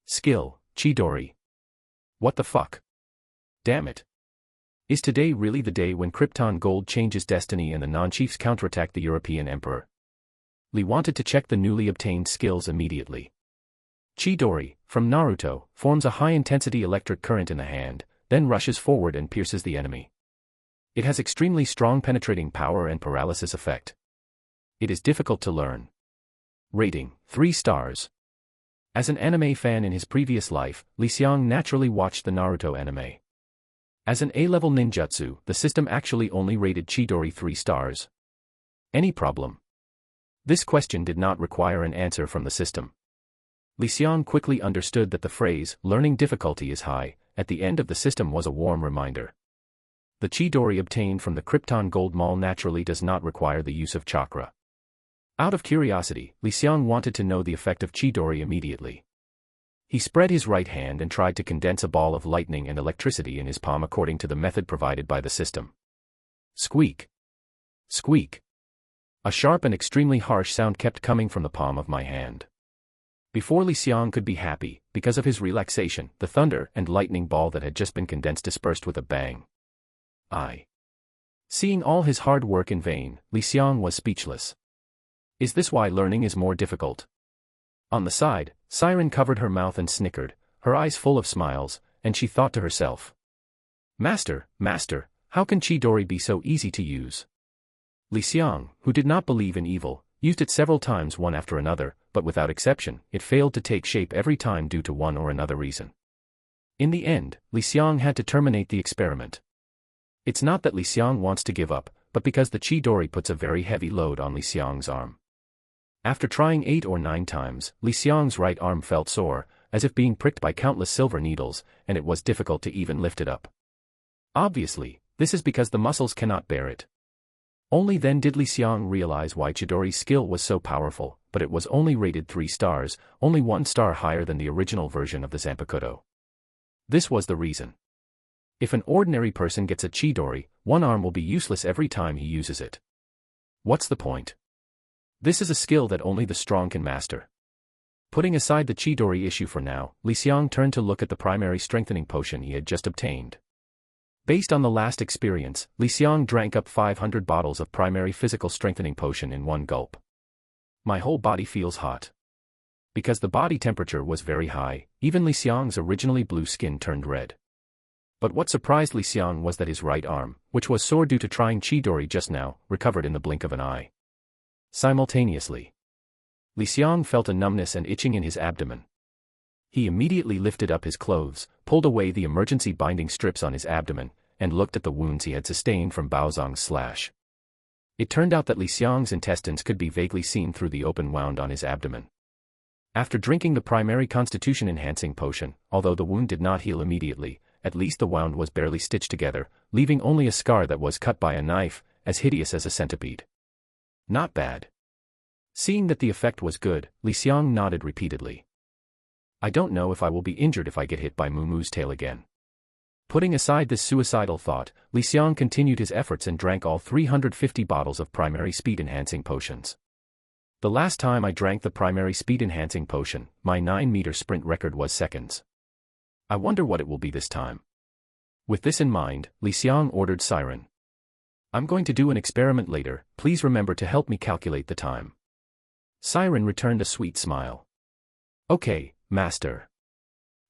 Skill, Chidori. What the fuck? Damn it. Is today really the day when Krypton Gold changes destiny and the non-chiefs counterattack the European Emperor? Li wanted to check the newly obtained skills immediately. Chidori, from Naruto, forms a high-intensity electric current in the hand, then rushes forward and pierces the enemy. It has extremely strong penetrating power and paralysis effect. It is difficult to learn. Rating, 3 stars. As an anime fan in his previous life, Li Xiang naturally watched the Naruto anime. As an A-level ninjutsu, the system actually only rated Chidori 3 stars. Any problem? This question did not require an answer from the system. Li Xiang quickly understood that the phrase, learning difficulty is high, at the end of the system was a warm reminder. The Chidori obtained from the Krypton Gold Mall naturally does not require the use of chakra. Out of curiosity, Li Xiang wanted to know the effect of Chidori immediately. He spread his right hand and tried to condense a ball of lightning and electricity in his palm according to the method provided by the system. Squeak. Squeak. A sharp and extremely harsh sound kept coming from the palm of my hand. Before Li Xiang could be happy, because of his relaxation, the thunder and lightning ball that had just been condensed dispersed with a bang. Seeing all his hard work in vain, Li Xiang was speechless. Is this why learning is more difficult? On the side, Siren covered her mouth and snickered, her eyes full of smiles, and she thought to herself. Master, how can Chidori be so easy to use? Li Xiang, who did not believe in evil, used it several times one after another, but without exception, it failed to take shape every time due to one or another reason. In the end, Li Xiang had to terminate the experiment. It's not that Li Xiang wants to give up, but because the Chidori puts a very heavy load on Li Xiang's arm. After trying 8 or 9 times, Li Xiang's right arm felt sore, as if being pricked by countless silver needles, and it was difficult to even lift it up. Obviously, this is because the muscles cannot bear it. Only then did Li Xiang realize why Chidori's skill was so powerful, but it was only rated 3 stars, only 1 star higher than the original version of the Zanpakuto. This was the reason. If an ordinary person gets a Chidori, one arm will be useless every time he uses it. What's the point? This is a skill that only the strong can master. Putting aside the Chidori issue for now, Li Xiang turned to look at the primary strengthening potion he had just obtained. Based on the last experience, Li Xiang drank up 500 bottles of primary physical strengthening potion in one gulp. My whole body feels hot. Because the body temperature was very high, even Li Xiang's originally blue skin turned red. But what surprised Li Xiang was that his right arm, which was sore due to trying Chidori just now, recovered in the blink of an eye. Simultaneously, Li Xiang felt a numbness and itching in his abdomen. He immediately lifted up his clothes, pulled away the emergency binding strips on his abdomen, and looked at the wounds he had sustained from Baozong's slash. It turned out that Li Xiang's intestines could be vaguely seen through the open wound on his abdomen. After drinking the primary constitution-enhancing potion, although the wound did not heal immediately, at least the wound was barely stitched together, leaving only a scar that was cut by a knife, as hideous as a centipede. Not bad. Seeing that the effect was good, Li Xiang nodded repeatedly. I don't know if I will be injured if I get hit by Mumu's tail again. Putting aside this suicidal thought, Li Xiang continued his efforts and drank all 350 bottles of primary speed-enhancing potions. The last time I drank the primary speed-enhancing potion, my 9-meter sprint record was seconds. I wonder what it will be this time. With this in mind, Li Xiang ordered Siren. I'm going to do an experiment later, please remember to help me calculate the time. Siren returned a sweet smile. Okay, master.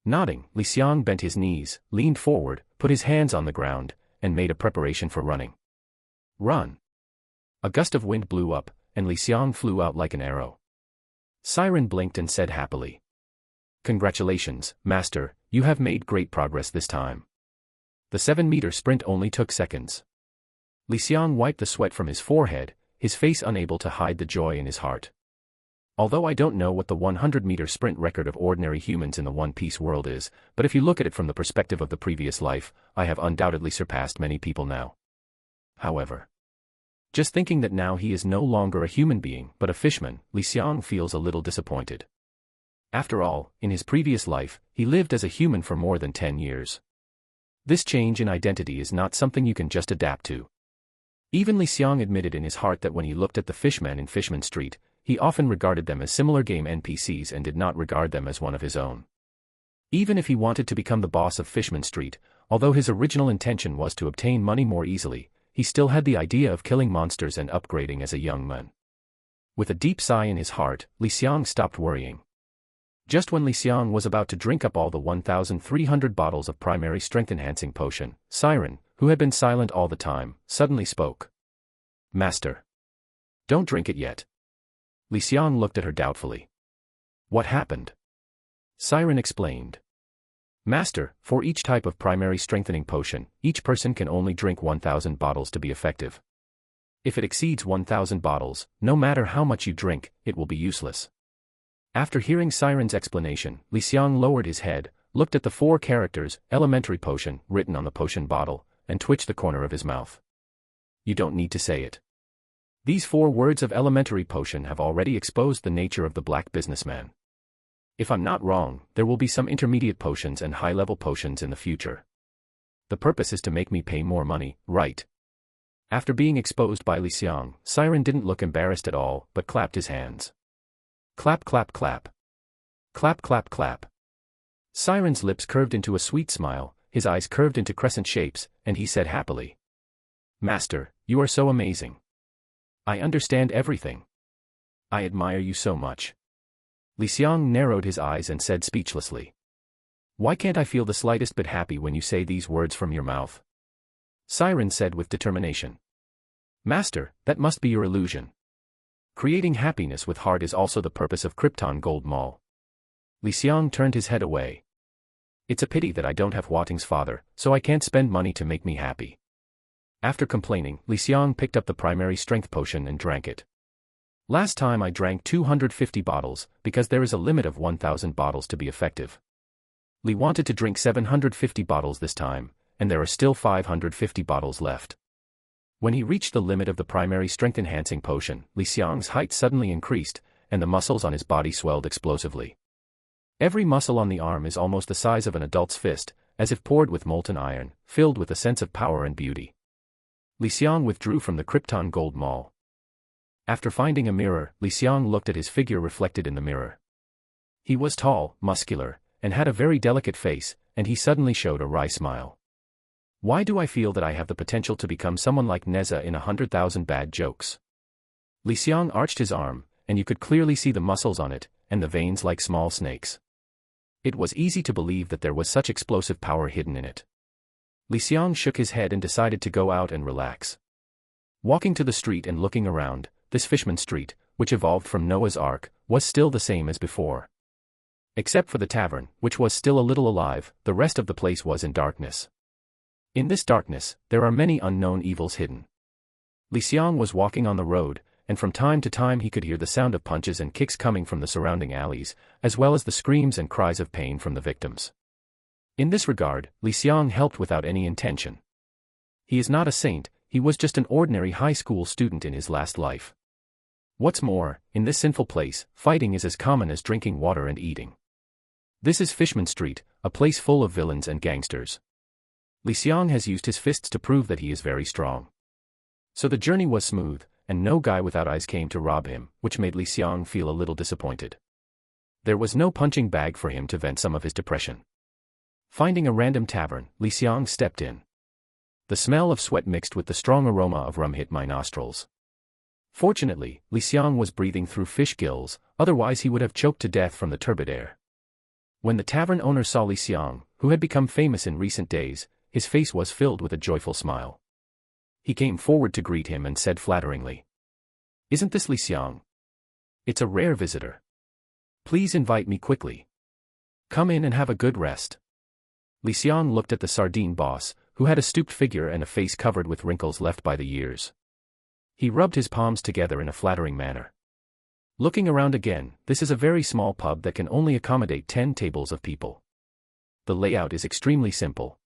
Nodding, Li Xiang bent his knees, leaned forward, put his hands on the ground, and made a preparation for running. Run! A gust of wind blew up, and Li Xiang flew out like an arrow. Siren blinked and said happily. Congratulations, master, you have made great progress this time. The 7-meter sprint only took seconds. Li Xiang wiped the sweat from his forehead, his face unable to hide the joy in his heart. Although I don't know what the 100-meter sprint record of ordinary humans in the One Piece world is, but if you look at it from the perspective of the previous life, I have undoubtedly surpassed many people now. However, just thinking that now he is no longer a human being but a fishman, Li Xiang feels a little disappointed. After all, in his previous life, he lived as a human for more than 10 years. This change in identity is not something you can just adapt to. Even Li Xiang admitted in his heart that when he looked at the fishmen in Fishman Street, he often regarded them as similar game NPCs and did not regard them as one of his own. Even if he wanted to become the boss of Fishman Street, although his original intention was to obtain money more easily, he still had the idea of killing monsters and upgrading as a young man. With a deep sigh in his heart, Li Xiang stopped worrying. Just when Li Xiang was about to drink up all the 1,300 bottles of primary strength-enhancing potion, Siren, who had been silent all the time, suddenly spoke. Master. Don't drink it yet. Li Xiang looked at her doubtfully. What happened? Siren explained. Master, for each type of primary strengthening potion, each person can only drink 1,000 bottles to be effective. If it exceeds 1,000 bottles, no matter how much you drink, it will be useless. After hearing Siren's explanation, Li Xiang lowered his head, looked at the 4 characters, elementary potion, written on the potion bottle, and twitched the corner of his mouth. You don't need to say it. These 4 words of elementary potion have already exposed the nature of the black businessman. If I'm not wrong, there will be some intermediate potions and high-level potions in the future. The purpose is to make me pay more money, right? After being exposed by Li Xiang, Siren didn't look embarrassed at all, but clapped his hands. Clap clap clap. Clap clap clap. Siren's lips curved into a sweet smile, his eyes curved into crescent shapes, and he said happily. Master, you are so amazing. I understand everything. I admire you so much. Li Xiang narrowed his eyes and said speechlessly. Why can't I feel the slightest bit happy when you say these words from your mouth? Siren said with determination. Master, that must be your illusion. Creating happiness with heart is also the purpose of Krypton Gold Mall. Li Xiang turned his head away. It's a pity that I don't have Wating's father, so I can't spend money to make me happy. After complaining, Li Xiang picked up the primary strength potion and drank it. Last time I drank 250 bottles, because there is a limit of 1,000 bottles to be effective. Li wanted to drink 750 bottles this time, and there are still 550 bottles left. When he reached the limit of the primary strength-enhancing potion, Li Xiang's height suddenly increased, and the muscles on his body swelled explosively. Every muscle on the arm is almost the size of an adult's fist, as if poured with molten iron, filled with a sense of power and beauty. Li Xiang withdrew from the Krypton Gold Mall. After finding a mirror, Li Xiang looked at his figure reflected in the mirror. He was tall, muscular, and had a very delicate face, and he suddenly showed a wry smile. Why do I feel that I have the potential to become someone like Neza in 100,000 bad jokes? Li Xiang arched his arm, and you could clearly see the muscles on it, and the veins like small snakes. It was easy to believe that there was such explosive power hidden in it. Li Xiang shook his head and decided to go out and relax. Walking to the street and looking around, this Fishman Street, which evolved from Noah's Ark, was still the same as before. Except for the tavern, which was still a little alive, the rest of the place was in darkness. In this darkness, there are many unknown evils hidden. Li Xiang was walking on the road, and from time to time he could hear the sound of punches and kicks coming from the surrounding alleys, as well as the screams and cries of pain from the victims. In this regard, Li Xiang helped without any intention. He is not a saint, he was just an ordinary high school student in his last life. What's more, in this sinful place, fighting is as common as drinking water and eating. This is Fishman Street, a place full of villains and gangsters. Li Xiang has used his fists to prove that he is very strong. So the journey was smooth, and no guy without eyes came to rob him, which made Li Xiang feel a little disappointed. There was no punching bag for him to vent some of his depression. Finding a random tavern, Li Xiang stepped in. The smell of sweat mixed with the strong aroma of rum hit my nostrils. Fortunately, Li Xiang was breathing through fish gills, otherwise he would have choked to death from the turbid air. When the tavern owner saw Li Xiang, who had become famous in recent days, his face was filled with a joyful smile. He came forward to greet him and said flatteringly, "Isn't this Li Xiang? It's a rare visitor. Please invite me quickly. Come in and have a good rest." Li Xiang looked at the sardine boss, who had a stooped figure and a face covered with wrinkles left by the years. He rubbed his palms together in a flattering manner. Looking around again, this is a very small pub that can only accommodate 10 tables of people. The layout is extremely simple.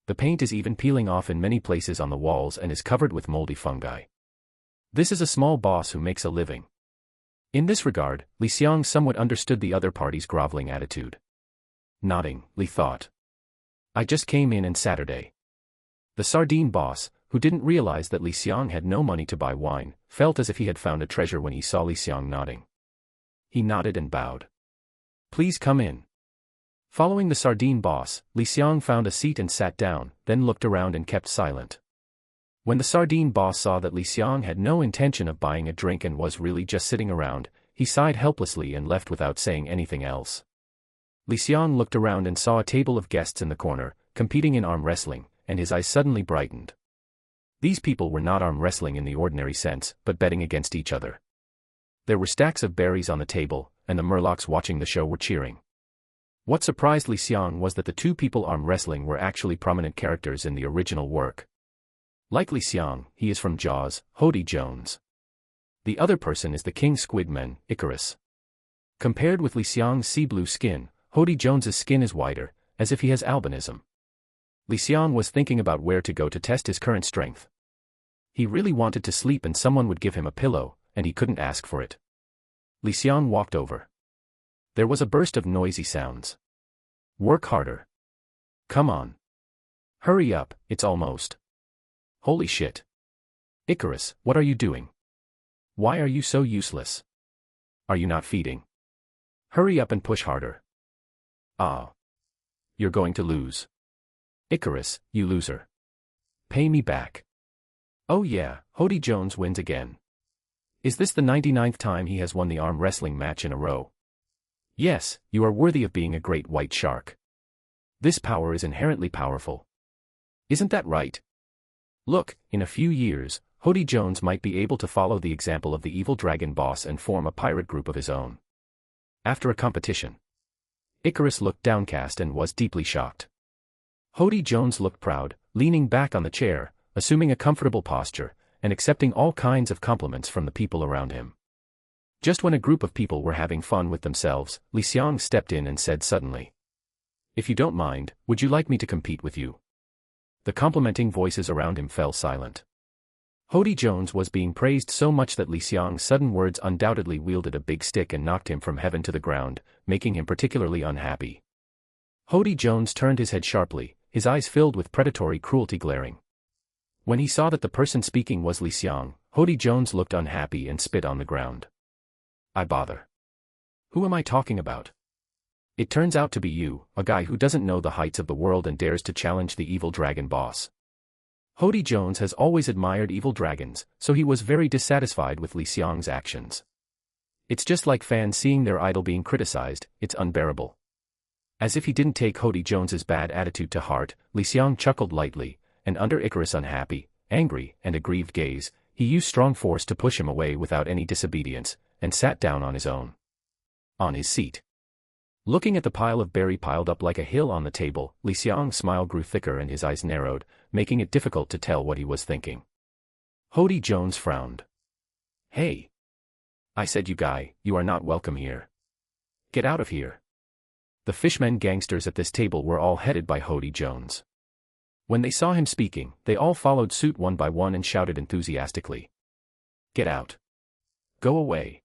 The paint is even peeling off in many places on the walls and is covered with moldy fungi. This is a small boss who makes a living. In this regard, Li Xiang somewhat understood the other party's groveling attitude. Nodding, Li thought, "I just came in on Saturday." The sardine boss, who didn't realize that Li Xiang had no money to buy wine, felt as if he had found a treasure when he saw Li Xiang nodding. He nodded and bowed. "Please come in." Following the sardine boss, Li Xiang found a seat and sat down, then looked around and kept silent. When the sardine boss saw that Li Xiang had no intention of buying a drink and was really just sitting around, he sighed helplessly and left without saying anything else. Li Xiang looked around and saw a table of guests in the corner, competing in arm wrestling, and his eyes suddenly brightened. These people were not arm wrestling in the ordinary sense, but betting against each other. There were stacks of berries on the table, and the Murlocs watching the show were cheering. What surprised Li Xiang was that the two people arm wrestling were actually prominent characters in the original work. Like Li Xiang, he is from Jaws, Hody Jones. The other person is the king squidman, Icarus. Compared with Li Xiang's sea blue skin, Hody Jones's skin is whiter, as if he has albinism. Li Xiang was thinking about where to go to test his current strength. He really wanted to sleep and someone would give him a pillow, and he couldn't ask for it. Li Xiang walked over. There was a burst of noisy sounds. "Work harder. Come on. Hurry up, it's almost. Holy shit. Icarus, what are you doing? Why are you so useless? Are you not feeding? Hurry up and push harder. Ah. You're going to lose. Icarus, you loser. Pay me back." Oh yeah, Hody Jones wins again. Is this the 99th time he has won the arm wrestling match in a row? Yes, you are worthy of being a great white shark. This power is inherently powerful. Isn't that right? Look, in a few years, Hody Jones might be able to follow the example of the evil dragon boss and form a pirate group of his own. After a competition, Icarus looked downcast and was deeply shocked. Hody Jones looked proud, leaning back on the chair, assuming a comfortable posture, and accepting all kinds of compliments from the people around him. Just when a group of people were having fun with themselves, Li Xiang stepped in and said suddenly, "If you don't mind, would you like me to compete with you?" The complimenting voices around him fell silent. Hody Jones was being praised so much that Li Xiang's sudden words undoubtedly wielded a big stick and knocked him from heaven to the ground, making him particularly unhappy. Hody Jones turned his head sharply, his eyes filled with predatory cruelty glaring. When he saw that the person speaking was Li Xiang, Hody Jones looked unhappy and spit on the ground. I bother. Who am I talking about? It turns out to be you, a guy who doesn't know the heights of the world and dares to challenge the evil dragon boss. Hody Jones has always admired evil dragons, so he was very dissatisfied with Li Xiang's actions. It's just like fans seeing their idol being criticized, it's unbearable. As if he didn't take Hody Jones's bad attitude to heart, Li Xiang chuckled lightly, and under Icarus' unhappy, angry, and aggrieved gaze, he used strong force to push him away without any disobedience, and sat down on his seat. Looking at the pile of berry piled up like a hill on the table, Li Xiang's smile grew thicker and his eyes narrowed, making it difficult to tell what he was thinking. Hody Jones frowned. Hey! I said you are not welcome here. Get out of here. The fishmen gangsters at this table were all headed by Hody Jones. When they saw him speaking, they all followed suit one by one and shouted enthusiastically. Get out. Go away.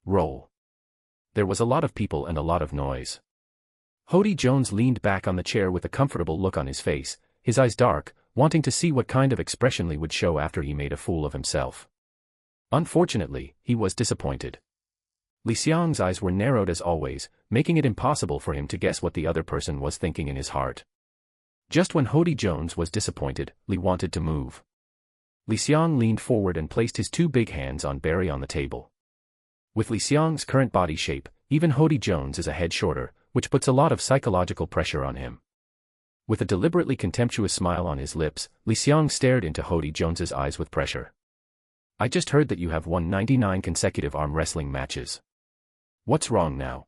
Roll. There was a lot of people and a lot of noise. Hody Jones leaned back on the chair with a comfortable look on his face, his eyes dark, wanting to see what kind of expression Li would show after he made a fool of himself. Unfortunately, he was disappointed. Li Xiang's eyes were narrowed as always, making it impossible for him to guess what the other person was thinking in his heart. Just when Hody Jones was disappointed, Li wanted to move. Li Xiang leaned forward and placed his two big hands on Barry on the table. With Li Xiang's current body shape, even Hody Jones is a head shorter, which puts a lot of psychological pressure on him. With a deliberately contemptuous smile on his lips, Li Xiang stared into Hody Jones's eyes with pressure. I just heard that you have won 99 consecutive arm wrestling matches. What's wrong now?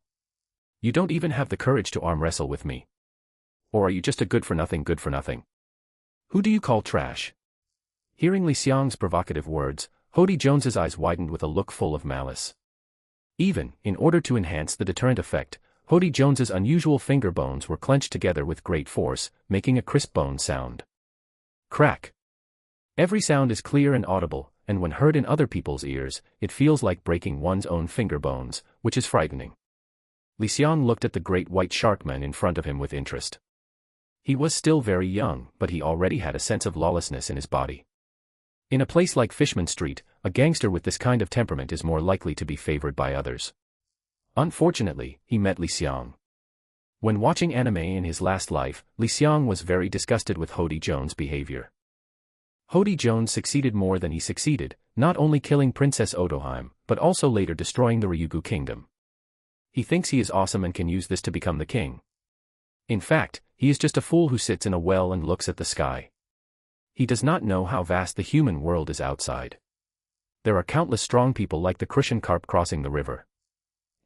You don't even have the courage to arm wrestle with me. Or are you just a good-for-nothing? Who do you call trash? Hearing Li Xiang's provocative words, Hody Jones's eyes widened with a look full of malice. Even, in order to enhance the deterrent effect, Hody Jones's unusual finger bones were clenched together with great force, making a crisp bone sound. Crack. Every sound is clear and audible, and when heard in other people's ears, it feels like breaking one's own finger bones, which is frightening. Li Xiang looked at the great white sharkman in front of him with interest. He was still very young, but he already had a sense of lawlessness in his body. In a place like Fishman Street, a gangster with this kind of temperament is more likely to be favored by others. Unfortunately, he met Li Xiang. When watching anime in his last life, Li Xiang was very disgusted with Hody Jones' behavior. Hody Jones succeeded more than he succeeded, not only killing Princess Otoheim, but also later destroying the Ryugu kingdom. He thinks he is awesome and can use this to become the king. In fact, he is just a fool who sits in a well and looks at the sky. He does not know how vast the human world is outside. There are countless strong people like the Krypton carp crossing the river.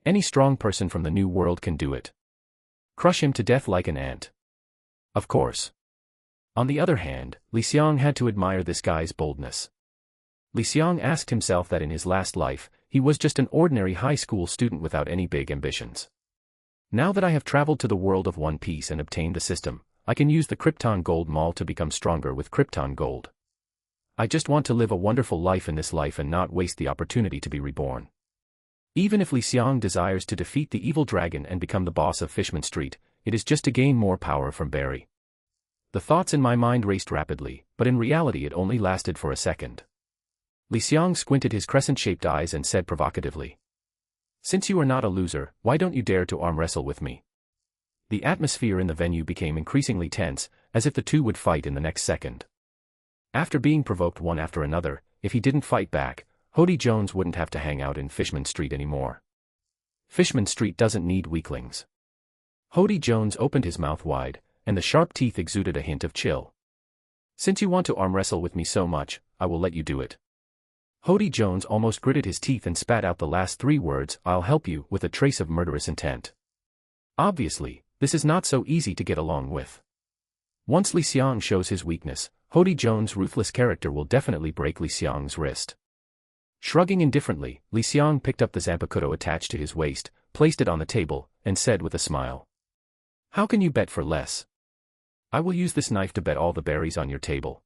Any strong person from the New World can do it. Crush him to death like an ant. Of course. On the other hand, Li Xiang had to admire this guy's boldness. Li Xiang asked himself that in his last life, he was just an ordinary high school student without any big ambitions. Now that I have traveled to the world of One Piece and obtained the system, I can use the Krypton Gold Mall to become stronger with Krypton Gold. I just want to live a wonderful life in this life and not waste the opportunity to be reborn. Even if Li Xiang desires to defeat the evil dragon and become the boss of Fishman Street, it is just to gain more power from Barry. The thoughts in my mind raced rapidly, but in reality it only lasted for a second. Li Xiang squinted his crescent-shaped eyes and said provocatively. Since you are not a loser, why don't you dare to arm wrestle with me? The atmosphere in the venue became increasingly tense, as if the two would fight in the next second. After being provoked one after another, if he didn't fight back, Hody Jones wouldn't have to hang out in Fishman Street anymore. Fishman Street doesn't need weaklings. Hody Jones opened his mouth wide, and the sharp teeth exuded a hint of chill. Since you want to arm wrestle with me so much, I will let you do it. Hody Jones almost gritted his teeth and spat out the last three words, I'll help you, with a trace of murderous intent. Obviously, this is not so easy to get along with. Once Li Xiang shows his weakness, Hody Jones' ruthless character will definitely break Li Xiang's wrist. Shrugging indifferently, Li Xiang picked up the Zanpakuto attached to his waist, placed it on the table, and said with a smile. How can you bet for less? I will use this knife to bet all the berries on your table.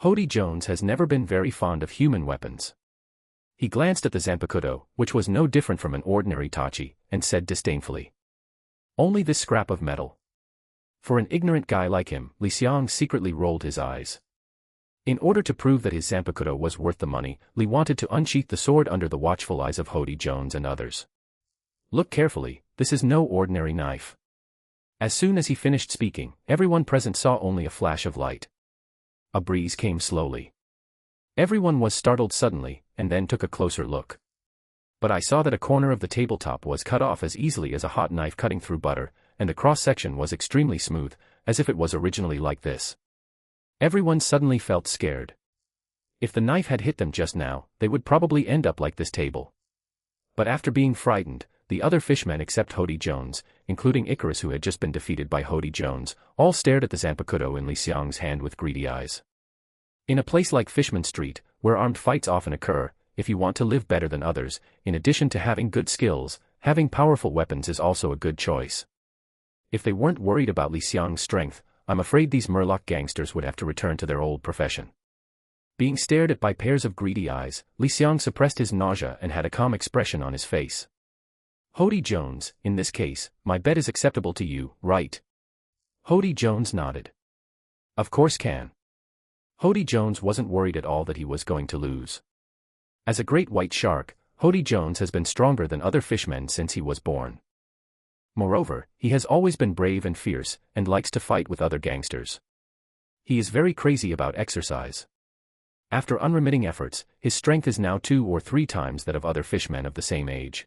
Hody Jones has never been very fond of human weapons. He glanced at the Zanpakuto, which was no different from an ordinary tachi, and said disdainfully. Only this scrap of metal. For an ignorant guy like him, Li Xiang secretly rolled his eyes. In order to prove that his Zanpakuto was worth the money, Li wanted to unsheath the sword under the watchful eyes of Hody Jones and others. Look carefully, this is no ordinary knife. As soon as he finished speaking, everyone present saw only a flash of light. A breeze came slowly. Everyone was startled suddenly, and then took a closer look. But I saw that a corner of the tabletop was cut off as easily as a hot knife cutting through butter, and the cross-section was extremely smooth, as if it was originally like this. Everyone suddenly felt scared. If the knife had hit them just now, they would probably end up like this table. But after being frightened, the other fishmen except Hody Jones, including Icarus who had just been defeated by Hody Jones, all stared at the Zanpakuto in Li Xiang's hand with greedy eyes. In a place like Fishman Street, where armed fights often occur, if you want to live better than others, in addition to having good skills, having powerful weapons is also a good choice. If they weren't worried about Li Xiang's strength, I'm afraid these Murloc gangsters would have to return to their old profession. Being stared at by pairs of greedy eyes, Li Xiang suppressed his nausea and had a calm expression on his face. Hody Jones, in this case, my bet is acceptable to you, right? Hody Jones nodded. Of course can. Hody Jones wasn't worried at all that he was going to lose. As a great white shark, Hody Jones has been stronger than other fishmen since he was born. Moreover, he has always been brave and fierce, and likes to fight with other gangsters. He is very crazy about exercise. After unremitting efforts, his strength is now 2 or 3 times that of other fishmen of the same age.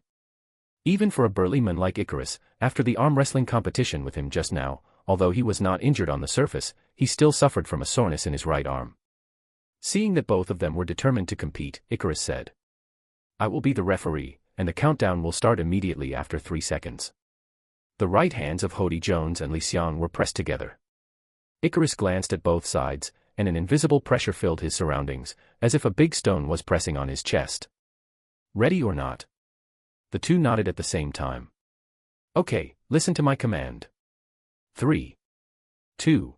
Even for a burly man like Icarus, after the arm wrestling competition with him just now, although he was not injured on the surface, he still suffered from a soreness in his right arm. Seeing that both of them were determined to compete, Icarus said, "I will be the referee, and the countdown will start immediately after 3 seconds." The right hands of Hody Jones and Li Xiang were pressed together. Icarus glanced at both sides, and an invisible pressure filled his surroundings, as if a big stone was pressing on his chest. Ready or not? The two nodded at the same time. Okay, listen to my command. 3, 2.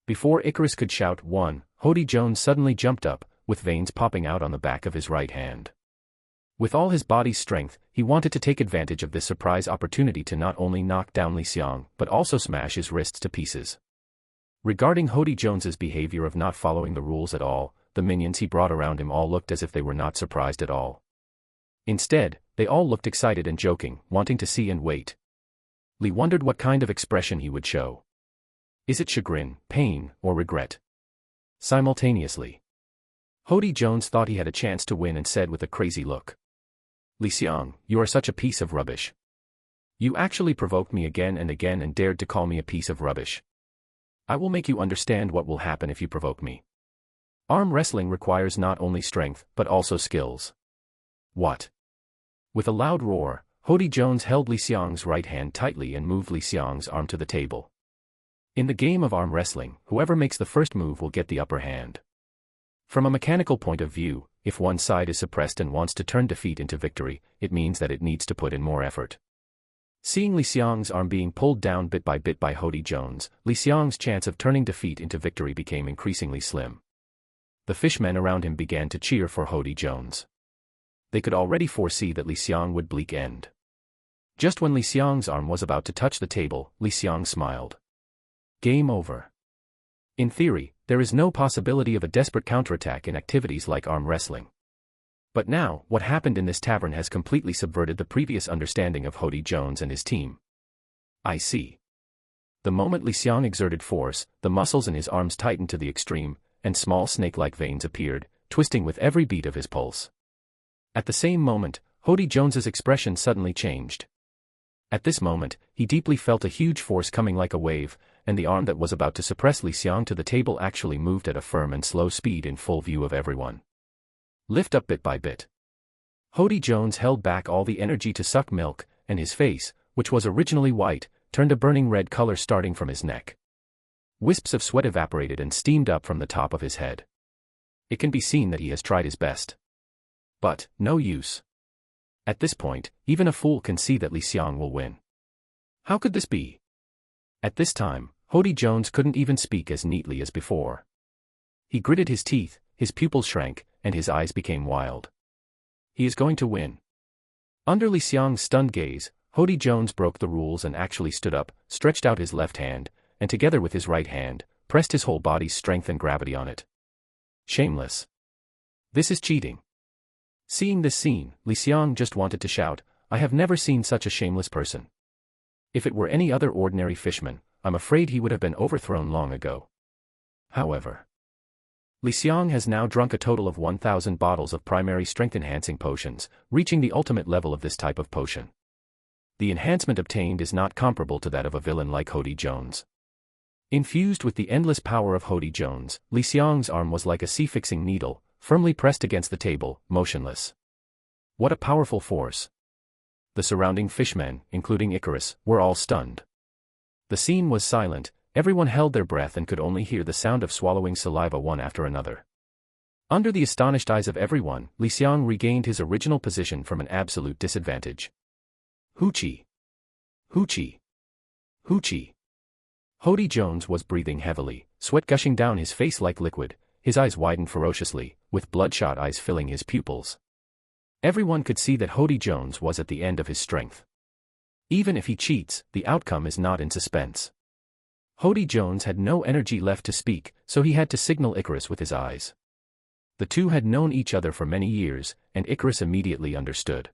Before Icarus could shout 1, Hody Jones suddenly jumped up, with veins popping out on the back of his right hand. With all his body's strength, he wanted to take advantage of this surprise opportunity to not only knock down Li Xiang, but also smash his wrists to pieces. Regarding Hody Jones's behavior of not following the rules at all, the minions he brought around him all looked as if they were not surprised at all. Instead, they all looked excited and joking, wanting to see and wait. Li wondered what kind of expression he would show. Is it chagrin, pain, or regret? Simultaneously. Hody Jones thought he had a chance to win and said with a crazy look, "Li Xiang, you are such a piece of rubbish. You actually provoked me again and again and dared to call me a piece of rubbish. I will make you understand what will happen if you provoke me. Arm wrestling requires not only strength, but also skills." What? With a loud roar, Hody Jones held Li Xiang's right hand tightly and moved Li Xiang's arm to the table. In the game of arm wrestling, whoever makes the first move will get the upper hand. From a mechanical point of view, if one side is suppressed and wants to turn defeat into victory, it means that it needs to put in more effort. Seeing Li Xiang's arm being pulled down bit by Hody Jones, Li Xiang's chance of turning defeat into victory became increasingly slim. The fishmen around him began to cheer for Hody Jones. They could already foresee that Li Xiang would bleak end. Just when Li Xiang's arm was about to touch the table, Li Xiang smiled. Game over. In theory, there is no possibility of a desperate counterattack in activities like arm wrestling. But now, what happened in this tavern has completely subverted the previous understanding of Hody Jones and his team. I see. The moment Li Xiang exerted force, the muscles in his arms tightened to the extreme, and small snake-like veins appeared, twisting with every beat of his pulse. At the same moment, Hody Jones's expression suddenly changed. At this moment, he deeply felt a huge force coming like a wave, and the arm that was about to suppress Li Xiang to the table actually moved at a firm and slow speed in full view of everyone. Lift up bit by bit. Hody Jones held back all the energy to suck milk, and his face, which was originally white, turned a burning red color starting from his neck. Wisps of sweat evaporated and steamed up from the top of his head. It can be seen that he has tried his best. But, no use. At this point, even a fool can see that Li Xiang will win. How could this be? At this time, Hody Jones couldn't even speak as neatly as before. He gritted his teeth, his pupils shrank, and his eyes became wild. He is going to win. Under Li Xiang's stunned gaze, Hody Jones broke the rules and actually stood up, stretched out his left hand, and together with his right hand, pressed his whole body's strength and gravity on it. Shameless. This is cheating. Seeing this scene, Li Xiang just wanted to shout, I have never seen such a shameless person. If it were any other ordinary fishman, I'm afraid he would have been overthrown long ago. However, Li Xiang has now drunk a total of 1,000 bottles of primary strength-enhancing potions, reaching the ultimate level of this type of potion. The enhancement obtained is not comparable to that of a villain like Hody Jones. Infused with the endless power of Hody Jones, Li Xiang's arm was like a sea-fixing needle, firmly pressed against the table, motionless. What a powerful force. The surrounding fishmen, including Icarus, were all stunned. The scene was silent, everyone held their breath and could only hear the sound of swallowing saliva one after another. Under the astonished eyes of everyone, Li Xiang regained his original position from an absolute disadvantage. Hoochie! Hoochie! Hoochie! Hody Jones was breathing heavily, sweat gushing down his face like liquid, his eyes widened ferociously, with bloodshot eyes filling his pupils. Everyone could see that Hody Jones was at the end of his strength. Even if he cheats, the outcome is not in suspense. Hody Jones had no energy left to speak, so he had to signal Icarus with his eyes. The two had known each other for many years, and Icarus immediately understood.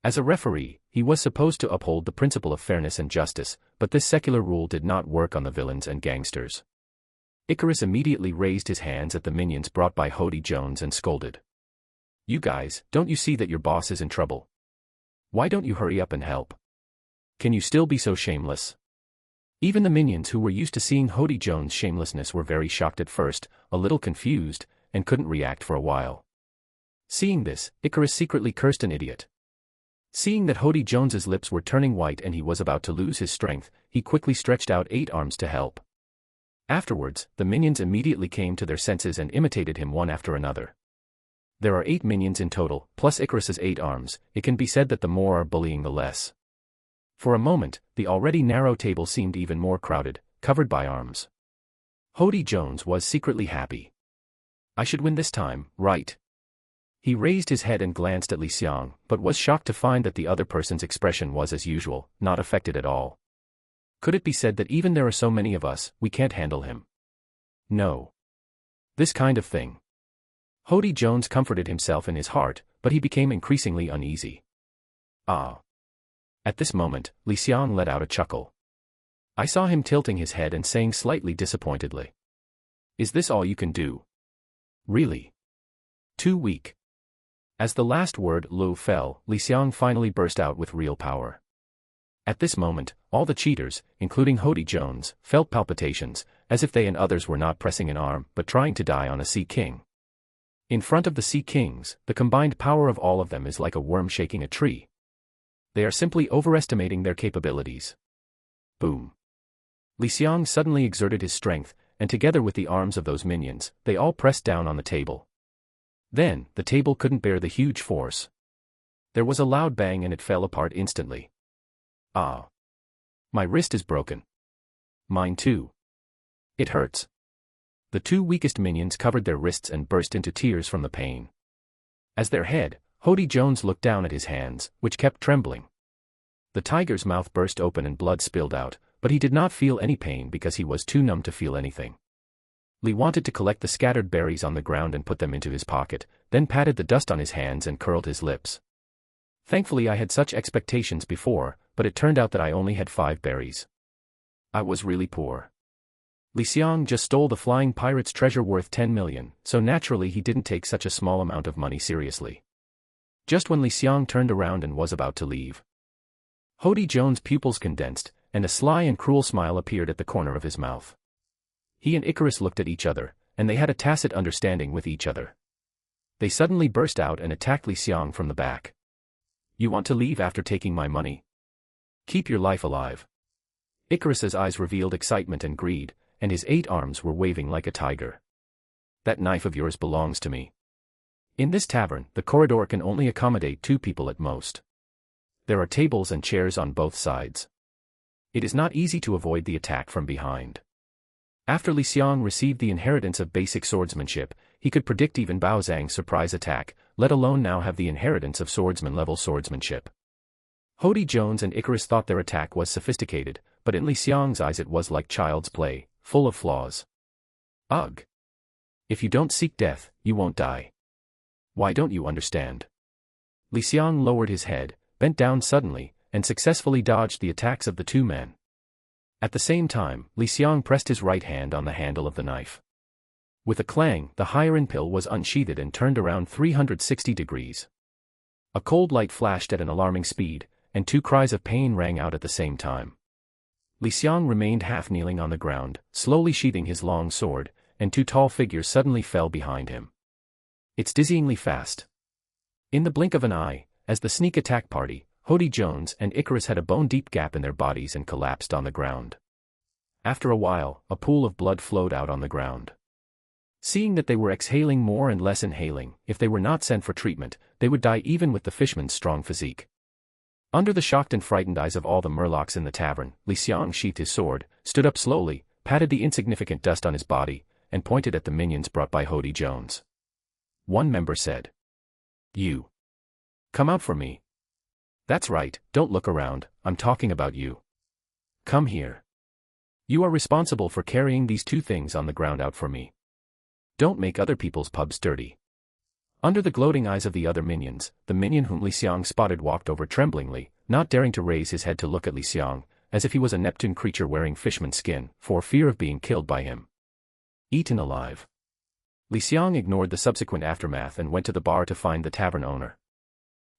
As a referee, he was supposed to uphold the principle of fairness and justice, but this secular rule did not work on the villains and gangsters. Icarus immediately raised his hands at the minions brought by Hody Jones and scolded. You guys, don't you see that your boss is in trouble? Why don't you hurry up and help? Can you still be so shameless? Even the minions who were used to seeing Hody Jones' shamelessness were very shocked at first, a little confused, and couldn't react for a while. Seeing this, Icarus secretly cursed an idiot. Seeing that Hody Jones's lips were turning white and he was about to lose his strength, he quickly stretched out 8 arms to help. Afterwards, the minions immediately came to their senses and imitated him one after another. There are 8 minions in total, plus Icarus's 8 arms. It can be said that the more are bullying the less. For a moment, the already narrow table seemed even more crowded, covered by arms. Hody Jones was secretly happy. I should win this time, right? He raised his head and glanced at Li Xiang, but was shocked to find that the other person's expression was as usual, not affected at all. Could it be said that even there are so many of us, we can't handle him? No. This kind of thing. Hody Jones comforted himself in his heart, but he became increasingly uneasy. Ah. At this moment, Li Xiang let out a chuckle. I saw him tilting his head and saying slightly disappointedly. Is this all you can do? Really? Too weak. As the last word "lo" fell, Li Xiang finally burst out with real power. At this moment, all the cheaters, including Hody Jones, felt palpitations, as if they and others were not pressing an arm but trying to die on a Sea King. In front of the Sea Kings, the combined power of all of them is like a worm shaking a tree. They are simply overestimating their capabilities. Boom. Li Xiang suddenly exerted his strength, and together with the arms of those minions, they all pressed down on the table. Then, the table couldn't bear the huge force. There was a loud bang and it fell apart instantly. Ah. My wrist is broken. Mine too. It hurts. The 2 weakest minions covered their wrists and burst into tears from the pain. As their head, Hody Jones looked down at his hands, which kept trembling. The tiger's mouth burst open and blood spilled out, but he did not feel any pain because he was too numb to feel anything. Li wanted to collect the scattered berries on the ground and put them into his pocket, then patted the dust on his hands and curled his lips. Thankfully I had such expectations before, but it turned out that I only had 5 berries. I was really poor. Li Xiang just stole the flying pirate's treasure worth 10 million, so naturally he didn't take such a small amount of money seriously. Just when Li Xiang turned around and was about to leave, Hody Jones' pupils condensed, and a sly and cruel smile appeared at the corner of his mouth. He and Icarus looked at each other, and they had a tacit understanding with each other. They suddenly burst out and attacked Li Xiang from the back. You want to leave after taking my money? Keep your life alive. Icarus's eyes revealed excitement and greed, and his 8 arms were waving like a tiger. That knife of yours belongs to me. In this tavern, the corridor can only accommodate 2 people at most. There are tables and chairs on both sides. It is not easy to avoid the attack from behind. After Li Xiang received the inheritance of basic swordsmanship, he could predict even Bao Zhang's surprise attack, let alone now have the inheritance of swordsman-level swordsmanship. Hody Jones and Icarus thought their attack was sophisticated, but in Li Xiang's eyes it was like child's play, full of flaws. Ugh! If you don't seek death, you won't die. Why don't you understand? Li Xiang lowered his head, bent down suddenly, and successfully dodged the attacks of the two men. At the same time, Li Xiang pressed his right hand on the handle of the knife. With a clang, the hyarin pill was unsheathed and turned around 360 degrees. A cold light flashed at an alarming speed, and two cries of pain rang out at the same time. Li Xiang remained half-kneeling on the ground, slowly sheathing his long sword, and two tall figures suddenly fell behind him. It's dizzyingly fast. In the blink of an eye, as the sneak attack party, Hody Jones and Icarus had a bone-deep gap in their bodies and collapsed on the ground. After a while, a pool of blood flowed out on the ground. Seeing that they were exhaling more and less inhaling, if they were not sent for treatment, they would die even with the Fishman's strong physique. Under the shocked and frightened eyes of all the Murlocs in the tavern, Li Xiang sheathed his sword, stood up slowly, patted the insignificant dust on his body, and pointed at the minions brought by Hody Jones. One member said, "You. Come out for me." "That's right, don't look around, I'm talking about you. Come here. You are responsible for carrying these two things on the ground out for me. Don't make other people's pubs dirty." Under the gloating eyes of the other minions, the minion whom Li Xiang spotted walked over tremblingly, not daring to raise his head to look at Li Xiang, as if he was a Neptune creature wearing fishman skin, for fear of being killed by him. Eaten alive. Li Xiang ignored the subsequent aftermath and went to the bar to find the tavern owner.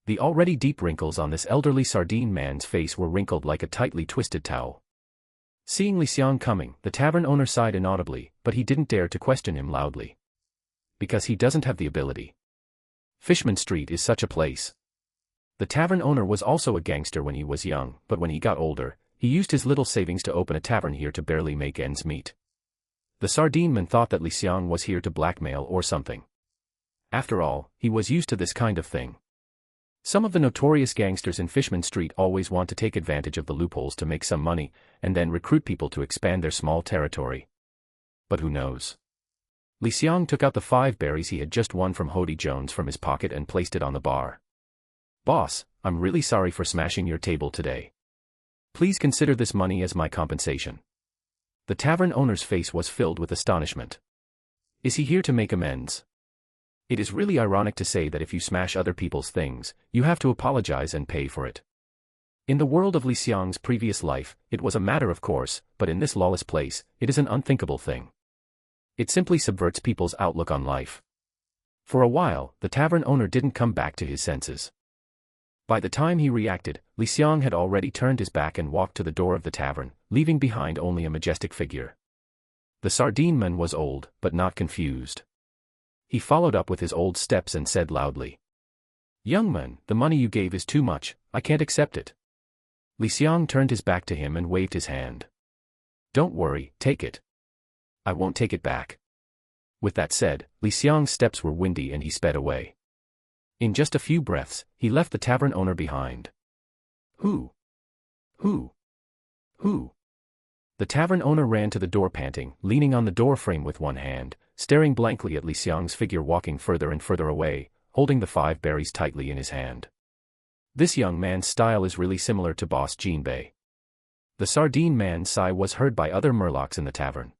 The already deep wrinkles on this elderly sardine man's face were wrinkled like a tightly twisted towel. Seeing Li Xiang coming, the tavern owner sighed inaudibly, but he didn't dare to question him loudly. Because he doesn't have the ability. Fishman Street is such a place. The tavern owner was also a gangster when he was young, but when he got older, he used his little savings to open a tavern here to barely make ends meet. The sardine man thought that Li Xiang was here to blackmail or something. After all, he was used to this kind of thing. Some of the notorious gangsters in Fishman Street always want to take advantage of the loopholes to make some money, and then recruit people to expand their small territory. But who knows? Li Xiang took out the 5 berries he had just won from Hody Jones from his pocket and placed it on the bar. "Boss, I'm really sorry for smashing your table today. Please consider this money as my compensation." The tavern owner's face was filled with astonishment. Is he here to make amends? It is really ironic to say that if you smash other people's things, you have to apologize and pay for it. In the world of Li Xiang's previous life, it was a matter of course, but in this lawless place, it is an unthinkable thing. It simply subverts people's outlook on life. For a while, the tavern owner didn't come back to his senses. By the time he reacted, Li Xiang had already turned his back and walked to the door of the tavern, leaving behind only a majestic figure. The sardine man was old, but not confused. He followed up with his old steps and said loudly, "Young man, the money you gave is too much, I can't accept it." Li Xiang turned his back to him and waved his hand. "Don't worry, take it. I won't take it back." With that said, Li Xiang's steps were windy and he sped away. In just a few breaths, he left the tavern owner behind. Who? The tavern owner ran to the door panting, leaning on the door frame with one hand, staring blankly at Li Xiang's figure walking further and further away, holding the 5 berries tightly in his hand. This young man's style is really similar to boss Jinbei. The sardine man's sigh was heard by other Murlocs in the tavern.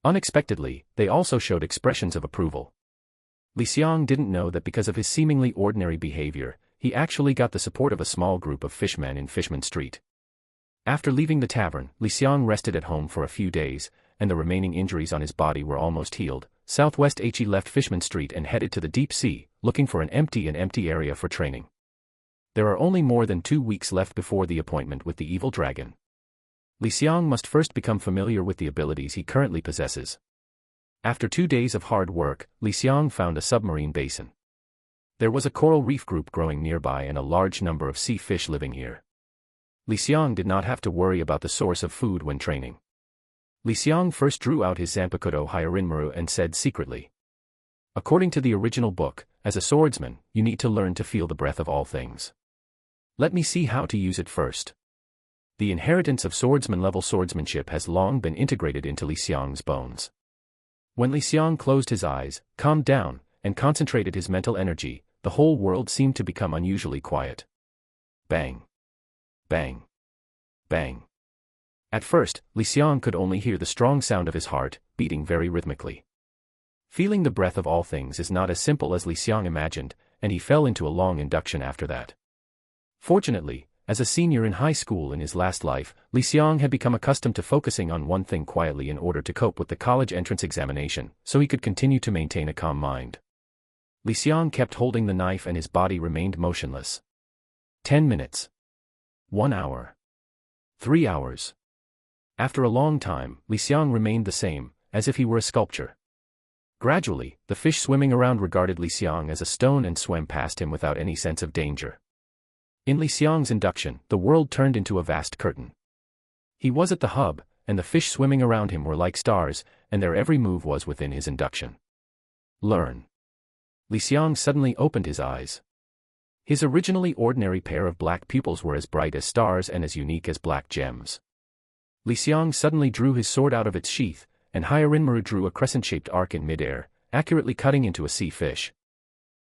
Unexpectedly, they also showed expressions of approval. Li Xiang didn't know that because of his seemingly ordinary behavior, he actually got the support of a small group of fishmen in Fishman Street. After leaving the tavern, Li Xiang rested at home for a few days, and the remaining injuries on his body were almost healed. Southwest He left Fishman Street and headed to the deep sea, looking for an empty area for training. There are only more than 2 weeks left before the appointment with the evil dragon. Li Xiang must first become familiar with the abilities he currently possesses. After 2 days of hard work, Li Xiang found a submarine basin. There was a coral reef group growing nearby and a large number of sea fish living here. Li Xiang did not have to worry about the source of food when training. Li Xiang first drew out his Zanpakuto Hyarinmaru and said secretly, "According to the original book, as a swordsman, you need to learn to feel the breath of all things. Let me see how to use it first." The inheritance of swordsman-level swordsmanship has long been integrated into Li Xiang's bones. When Li Xiang closed his eyes, calmed down, and concentrated his mental energy, the whole world seemed to become unusually quiet. Bang. Bang. Bang. At first, Li Xiang could only hear the strong sound of his heart, beating very rhythmically. Feeling the breath of all things is not as simple as Li Xiang imagined, and he fell into a long induction after that. Fortunately, as a senior in high school in his last life, Li Xiang had become accustomed to focusing on one thing quietly in order to cope with the college entrance examination, so he could continue to maintain a calm mind. Li Xiang kept holding the knife and his body remained motionless. 10 minutes. 1 hour. 3 hours. After a long time, Li Xiang remained the same, as if he were a sculpture. Gradually, the fish swimming around regarded Li Xiang as a stone and swam past him without any sense of danger. In Li Xiang's induction, the world turned into a vast curtain. He was at the hub, and the fish swimming around him were like stars, and their every move was within his induction. Learn. Li Xiang suddenly opened his eyes. His originally ordinary pair of black pupils were as bright as stars and as unique as black gems. Li Xiang suddenly drew his sword out of its sheath, and Hyarinmaru drew a crescent-shaped arc in midair, accurately cutting into a sea fish.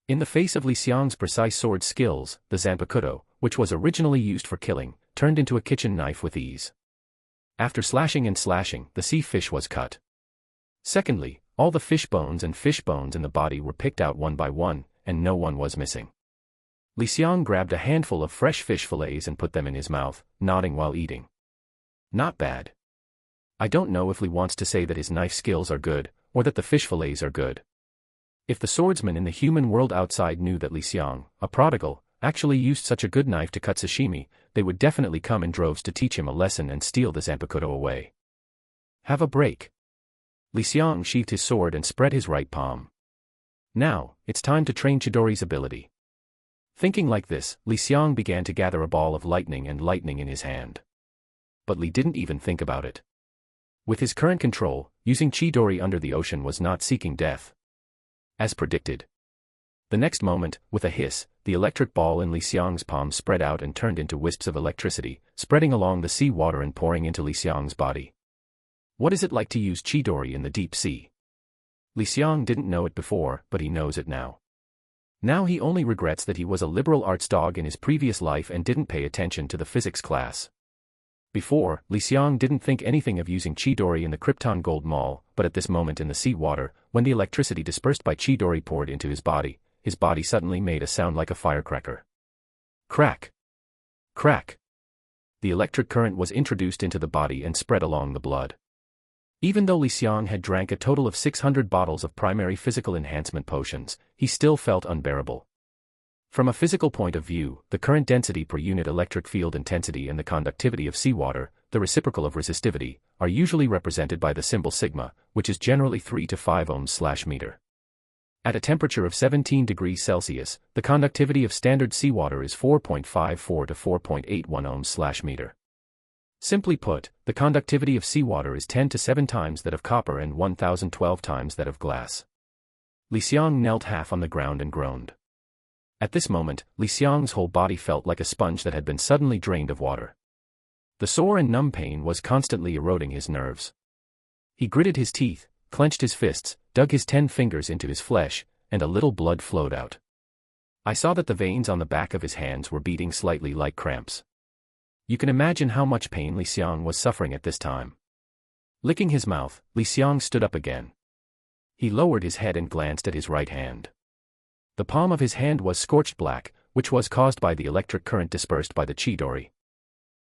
In the face of Li Xiang's precise sword skills, the zanpakuto, which was originally used for killing, turned into a kitchen knife with ease. After slashing and slashing, the sea fish was cut. Secondly, all the fish bones and fish bones in the body were picked out one by one, and no one was missing. Li Xiang grabbed a handful of fresh fish fillets and put them in his mouth, nodding while eating. Not bad. I don't know if Li wants to say that his knife skills are good, or that the fish fillets are good. If the swordsmen in the human world outside knew that Li Xiang, a prodigal, actually used such a good knife to cut sashimi, they would definitely come in droves to teach him a lesson and steal the zanpakuto away. Have a break. Li Xiang sheathed his sword and spread his right palm. Now, it's time to train Chidori's ability. Thinking like this, Li Xiang began to gather a ball of lightning in his hand. But Li didn't even think about it. With his current control, using Chidori under the ocean was not seeking death. As predicted. The next moment, with a hiss, the electric ball in Li Xiang's palm spread out and turned into wisps of electricity, spreading along the sea water and pouring into Li Xiang's body. What is it like to use Chidori in the deep sea? Li Xiang didn't know it before, but he knows it now. Now he only regrets that he was a liberal arts dog in his previous life and didn't pay attention to the physics class. Before, Li Xiang didn't think anything of using Chidori in the Krypton Gold Mall, but at this moment in the sea water, when the electricity dispersed by Chidori poured into his body suddenly made a sound like a firecracker. Crack! Crack! The electric current was introduced into the body and spread along the blood. Even though Li Xiang had drank a total of 600 bottles of primary physical enhancement potions, he still felt unbearable. From a physical point of view, the current density per unit electric field intensity and the conductivity of seawater, the reciprocal of resistivity, are usually represented by the symbol sigma, which is generally 3 to 5 ohms/meter. At a temperature of 17 degrees Celsius, the conductivity of standard seawater is 4.54 to 4.81 ohms/meter. Simply put, the conductivity of seawater is 10 to 7 times that of copper and 1012 times that of glass. Li Xiang knelt half on the ground and groaned. At this moment, Li Xiang's whole body felt like a sponge that had been suddenly drained of water. The sore and numb pain was constantly eroding his nerves. He gritted his teeth, clenched his fists, dug his 10 fingers into his flesh, and a little blood flowed out. I saw that the veins on the back of his hands were beating slightly like cramps. You can imagine how much pain Li Xiang was suffering at this time. Licking his mouth, Li Xiang stood up again. He lowered his head and glanced at his right hand. The palm of his hand was scorched black, which was caused by the electric current dispersed by the Chidori.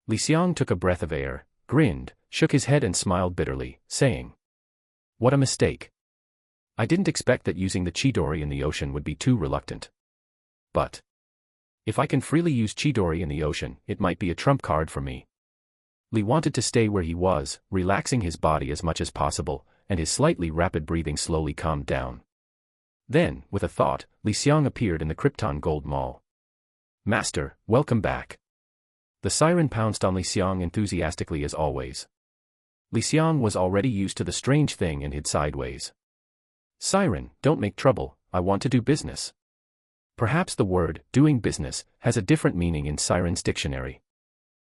Li Xiang took a breath of air, grinned, shook his head and smiled bitterly, saying, "What a mistake. I didn't expect that using the Chidori in the ocean would be too reluctant. But if I can freely use Chidori in the ocean, it might be a trump card for me." Li wanted to stay where he was, relaxing his body as much as possible, and his slightly rapid breathing slowly calmed down. Then, with a thought, Li Xiang appeared in the Krypton Gold Mall. "Master, welcome back." The siren pounced on Li Xiang enthusiastically as always. Li Xiang was already used to the strange thing and hid sideways. "Siren, don't make trouble, I want to do business." Perhaps the word, doing business, has a different meaning in Siren's dictionary.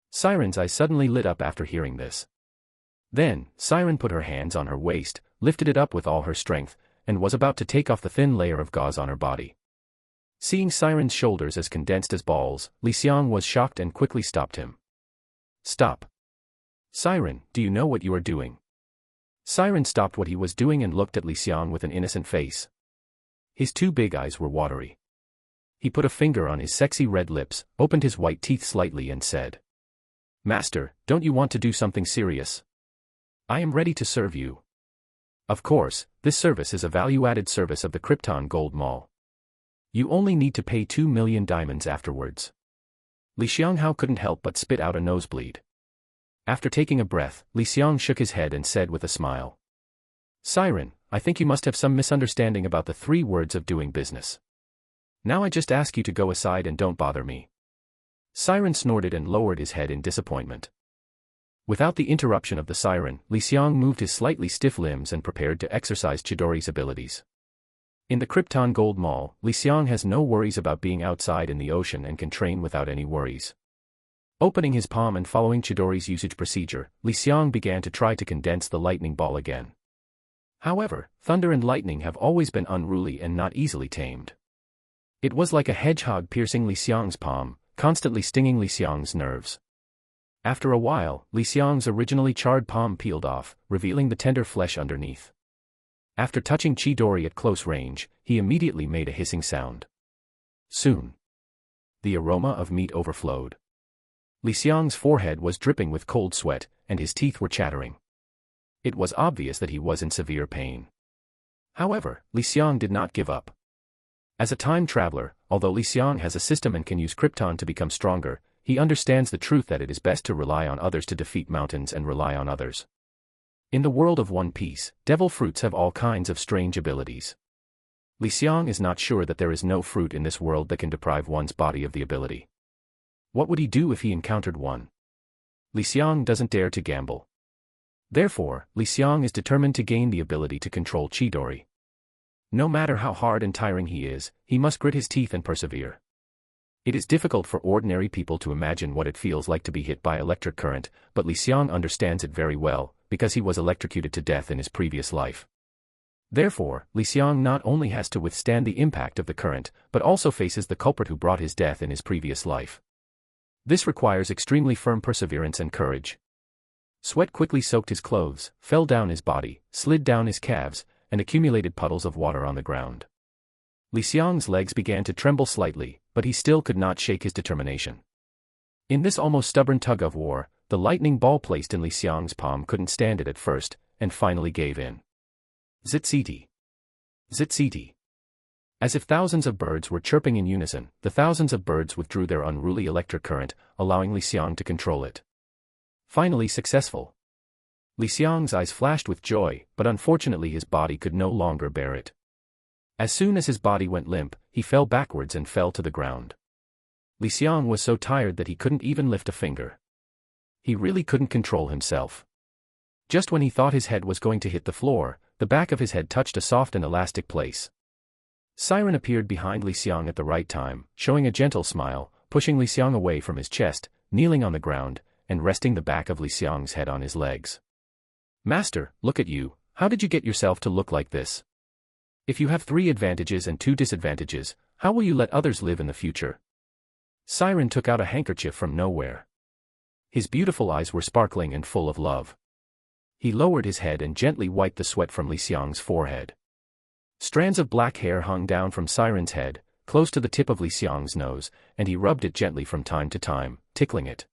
Siren's eyes suddenly lit up after hearing this. Then, Siren put her hands on her waist, lifted it up with all her strength, and was about to take off the thin layer of gauze on her body. Seeing Siren's shoulders as condensed as balls, Li Xiang was shocked and quickly stopped him. "Stop. Siren, do you know what you are doing?" Siren stopped what he was doing and looked at Li Xiang with an innocent face. His two big eyes were watery. He put a finger on his sexy red lips, opened his white teeth slightly and said, "Master, don't you want to do something serious? I am ready to serve you. Of course, this service is a value-added service of the Krypton Gold Mall. You only need to pay 2 million diamonds afterwards." Li Xiang couldn't help but spit out a nosebleed. After taking a breath, Li Xiang shook his head and said with a smile, "Siren, I think you must have some misunderstanding about the 3 words of doing business. Now I just ask you to go aside and don't bother me." Siren snorted and lowered his head in disappointment. Without the interruption of the siren, Li Xiang moved his slightly stiff limbs and prepared to exercise Chidori's abilities. In the Krypton Gold Mall, Li Xiang has no worries about being outside in the ocean and can train without any worries. Opening his palm and following Chidori's usage procedure, Li Xiang began to try to condense the lightning ball again. However, thunder and lightning have always been unruly and not easily tamed. It was like a hedgehog piercing Li Xiang's palm, constantly stinging Li Xiang's nerves. After a while, Li Xiang's originally charred palm peeled off, revealing the tender flesh underneath. After touching Chidori at close range, he immediately made a hissing sound. Soon, the aroma of meat overflowed. Li Xiang's forehead was dripping with cold sweat, and his teeth were chattering. It was obvious that he was in severe pain. However, Li Xiang did not give up. As a time traveler, although Li Xiang has a system and can use Krypton to become stronger, he understands the truth that it is best to rely on others to defeat mountains and rely on others. In the world of One Piece, devil fruits have all kinds of strange abilities. Li Xiang is not sure that there is no fruit in this world that can deprive one's body of the ability. What would he do if he encountered one? Li Xiang doesn't dare to gamble. Therefore, Li Xiang is determined to gain the ability to control Chidori. No matter how hard and tiring he is, he must grit his teeth and persevere. It is difficult for ordinary people to imagine what it feels like to be hit by electric current, but Li Xiang understands it very well, because he was electrocuted to death in his previous life. Therefore, Li Xiang not only has to withstand the impact of the current, but also faces the culprit who brought his death in his previous life. This requires extremely firm perseverance and courage. Sweat quickly soaked his clothes, fell down his body, slid down his calves, and accumulated puddles of water on the ground. Li Xiang's legs began to tremble slightly, but he still could not shake his determination. In this almost stubborn tug-of-war, the lightning ball placed in Li Xiang's palm couldn't stand it at first, and finally gave in. Zit-ziti. Zit-ziti. As if thousands of birds were chirping in unison, the thousands of birds withdrew their unruly electric current, allowing Li Xiang to control it. Finally successful. Li Xiang's eyes flashed with joy, but unfortunately his body could no longer bear it. As soon as his body went limp, he fell backwards and fell to the ground. Li Xiang was so tired that he couldn't even lift a finger. He really couldn't control himself. Just when he thought his head was going to hit the floor, the back of his head touched a soft and elastic place. Siren appeared behind Li Xiang at the right time, showing a gentle smile, pushing Li Xiang away from his chest, kneeling on the ground, and resting the back of Li Xiang's head on his legs. "Master, look at you, how did you get yourself to look like this? If you have 3 advantages and 2 disadvantages, how will you let others live in the future?" Siren took out a handkerchief from nowhere. His beautiful eyes were sparkling and full of love. He lowered his head and gently wiped the sweat from Li Xiang's forehead. Strands of black hair hung down from Siren's head, close to the tip of Li Xiang's nose, and he rubbed it gently from time to time, tickling it.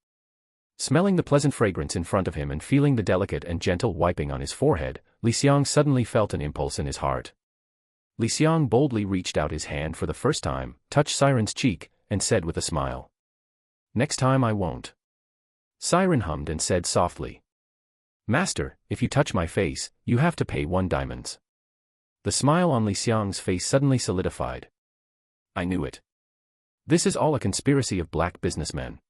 Smelling the pleasant fragrance in front of him and feeling the delicate and gentle wiping on his forehead, Li Xiang suddenly felt an impulse in his heart. Li Xiang boldly reached out his hand for the first time, touched Siren's cheek, and said with a smile, "Next time I won't." Siren hummed and said softly, "Master, if you touch my face, you have to pay 1 diamond." The smile on Li Xiang's face suddenly solidified. "I knew it. This is all a conspiracy of black businessmen.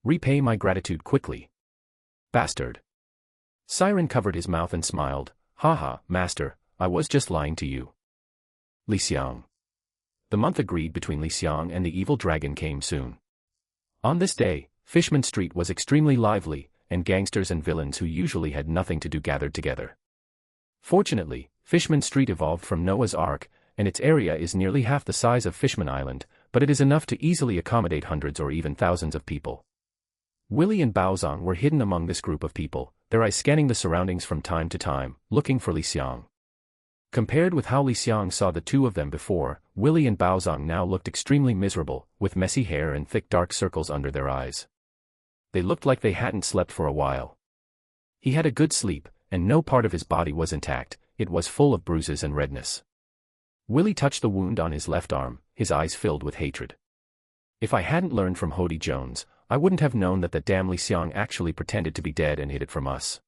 Repay my gratitude quickly. Bastard." Siren covered his mouth and smiled, "Haha, master, I was just lying to you." Li Xiang. The month agreed between Li Xiang and the evil dragon came soon. On this day, Fishman Street was extremely lively, and gangsters and villains who usually had nothing to do gathered together. Fortunately, Fishman Street evolved from Noah's Ark, and its area is nearly half the size of Fishman Island, but it is enough to easily accommodate hundreds or even thousands of people. Willy and Baozong were hidden among this group of people, their eyes scanning the surroundings from time to time, looking for Li Xiang. Compared with how Li Xiang saw the two of them before, Willy and Baozong now looked extremely miserable, with messy hair and thick dark circles under their eyes. They looked like they hadn't slept for a while. He had a good sleep, and no part of his body was intact, it was full of bruises and redness. Willy touched the wound on his left arm, his eyes filled with hatred. If I hadn't learned from Hody Jones, I wouldn't have known that damn Li Xiang actually pretended to be dead and hid it from us.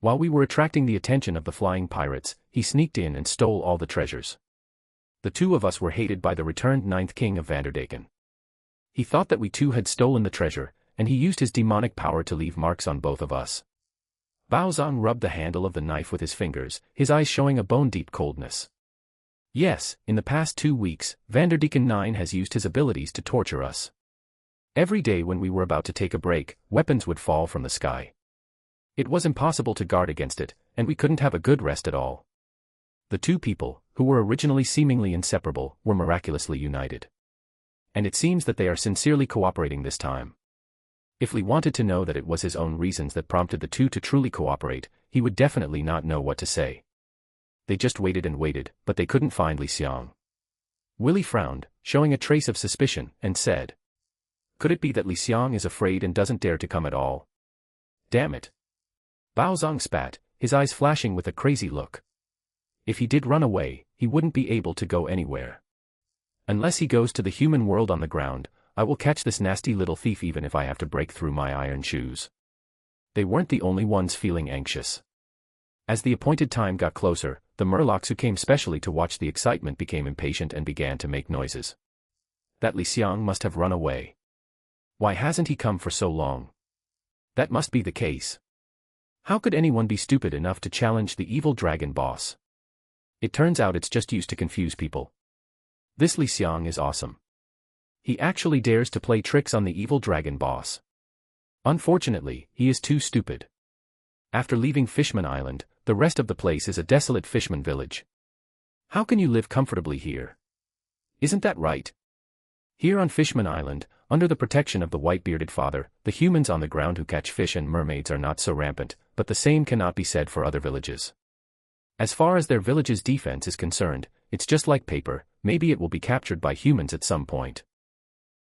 While we were attracting the attention of the flying pirates, he sneaked in and stole all the treasures. The two of us were hated by the returned ninth king of Vanderdaken. He thought that we too had stolen the treasure, and he used his demonic power to leave marks on both of us. Baozong rubbed the handle of the knife with his fingers, his eyes showing a bone-deep coldness. Yes, in the past 2 weeks, Vanderdaken 9 has used his abilities to torture us. Every day when we were about to take a break, weapons would fall from the sky. It was impossible to guard against it, and we couldn't have a good rest at all. The two people, who were originally seemingly inseparable, were miraculously united. And it seems that they are sincerely cooperating this time. If Li wanted to know that it was his own reasons that prompted the two to truly cooperate, he would definitely not know what to say. They just waited and waited, but they couldn't find Li Xiang. Willy frowned, showing a trace of suspicion, and said, "Could it be that Li Xiang is afraid and doesn't dare to come at all? Damn it." Baozong spat, his eyes flashing with a crazy look. If he did run away, he wouldn't be able to go anywhere. Unless he goes to the human world on the ground, I will catch this nasty little thief even if I have to break through my iron shoes. They weren't the only ones feeling anxious. As the appointed time got closer, the Murlocs who came specially to watch the excitement became impatient and began to make noises. That Li Xiang must have run away. Why hasn't he come for so long? That must be the case. How could anyone be stupid enough to challenge the evil dragon boss? It turns out it's just used to confuse people. This Li Xiang is awesome. He actually dares to play tricks on the evil dragon boss. Unfortunately, he is too stupid. After leaving Fishman Island, the rest of the place is a desolate fisherman village. How can you live comfortably here? Isn't that right? Here on Fishman Island, under the protection of the white-bearded father, the humans on the ground who catch fish and mermaids are not so rampant, but the same cannot be said for other villages. As far as their village's defense is concerned, it's just like paper, maybe it will be captured by humans at some point.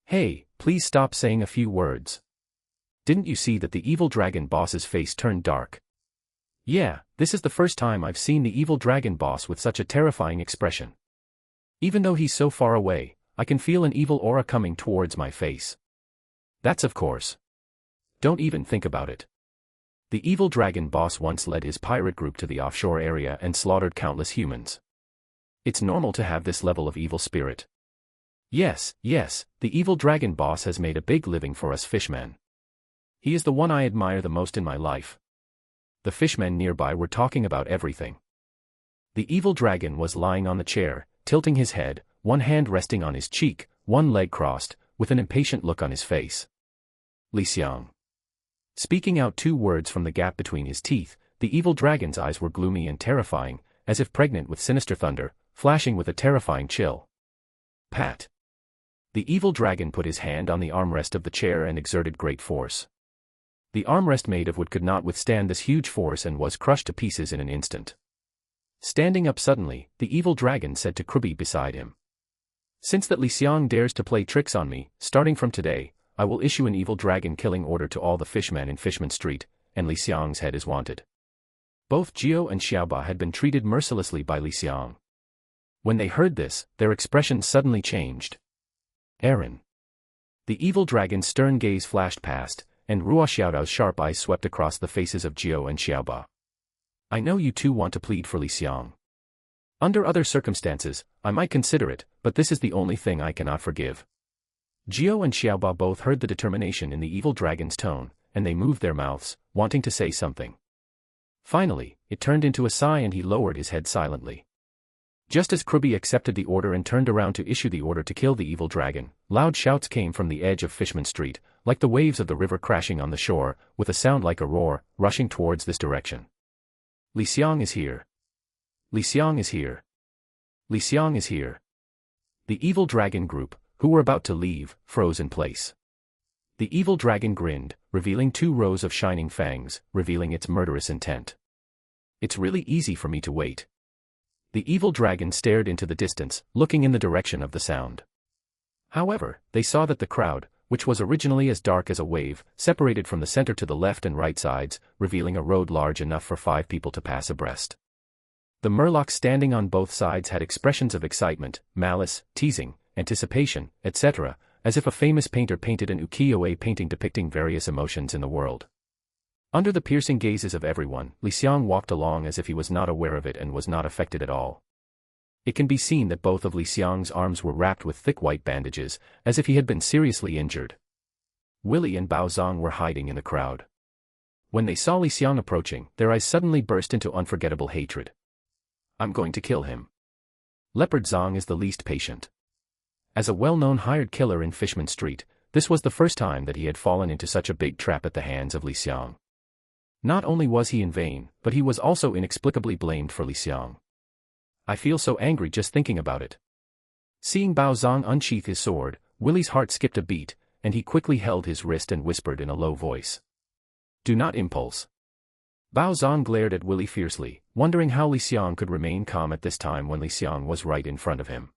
Hey, please stop saying a few words. Didn't you see that the evil dragon boss's face turned dark? Yeah, this is the first time I've seen the evil dragon boss with such a terrifying expression. Even though he's so far away, I can feel an evil aura coming towards my face. That's of course. Don't even think about it. The evil dragon boss once led his pirate group to the offshore area and slaughtered countless humans. It's normal to have this level of evil spirit. Yes, the evil dragon boss has made a big living for us fishmen. He is the one I admire the most in my life. The fishmen nearby were talking about everything. The evil dragon was lying on the chair, tilting his head, one hand resting on his cheek, one leg crossed, with an impatient look on his face. Li Xiang. Speaking out 2 words from the gap between his teeth, the evil dragon's eyes were gloomy and terrifying, as if pregnant with sinister thunder, flashing with a terrifying chill. Pat. The evil dragon put his hand on the armrest of the chair and exerted great force. The armrest made of wood could not withstand this huge force and was crushed to pieces in an instant. Standing up suddenly, the evil dragon said to Croobie beside him, "Since that Li Xiang dares to play tricks on me, starting from today, I will issue an evil dragon killing order to all the fishmen in Fishman Street, and Li Xiang's head is wanted." Both Gio and Xiaoba had been treated mercilessly by Li Xiang. When they heard this, their expressions suddenly changed. Aaron. The evil dragon's stern gaze flashed past, and Ruo Xiaodao's sharp eyes swept across the faces of Gio and Xiaoba. "I know you two want to plead for Li Xiang. Under other circumstances, I might consider it, but this is the only thing I cannot forgive." Gio and Xiaoba both heard the determination in the evil dragon's tone, and they moved their mouths, wanting to say something. Finally, it turned into a sigh and he lowered his head silently. Just as Croobie accepted the order and turned around to issue the order to kill the evil dragon, loud shouts came from the edge of Fishman Street, like the waves of the river crashing on the shore, with a sound like a roar, rushing towards this direction. "Li Xiang is here. Li Xiang is here. Li Xiang is here." The evil dragon group, who were about to leave, froze in place. The evil dragon grinned, revealing 2 rows of shining fangs, revealing its murderous intent. It's really easy for me to wait. The evil dragon stared into the distance, looking in the direction of the sound. However, they saw that the crowd, which was originally as dark as a wave, separated from the center to the left and right sides, revealing a road large enough for 5 people to pass abreast. The Murlocs standing on both sides had expressions of excitement, malice, teasing, anticipation, etc., as if a famous painter painted an ukiyo-e painting depicting various emotions in the world. Under the piercing gazes of everyone, Li Xiang walked along as if he was not aware of it and was not affected at all. It can be seen that both of Li Xiang's arms were wrapped with thick white bandages, as if he had been seriously injured. Willy and Bao Zong were hiding in the crowd. When they saw Li Xiang approaching, their eyes suddenly burst into unforgettable hatred. I'm going to kill him. Leopard Zong is the least patient. As a well-known hired killer in Fishman Street, this was the first time that he had fallen into such a big trap at the hands of Li Xiang. Not only was he in vain, but he was also inexplicably blamed for Li Xiang. I feel so angry just thinking about it. Seeing Bao Zong unsheath his sword, Willy's heart skipped a beat, and he quickly held his wrist and whispered in a low voice. Do not impulse. Bao Zong glared at Willy fiercely, wondering how Li Xiang could remain calm at this time when Li Xiang was right in front of him.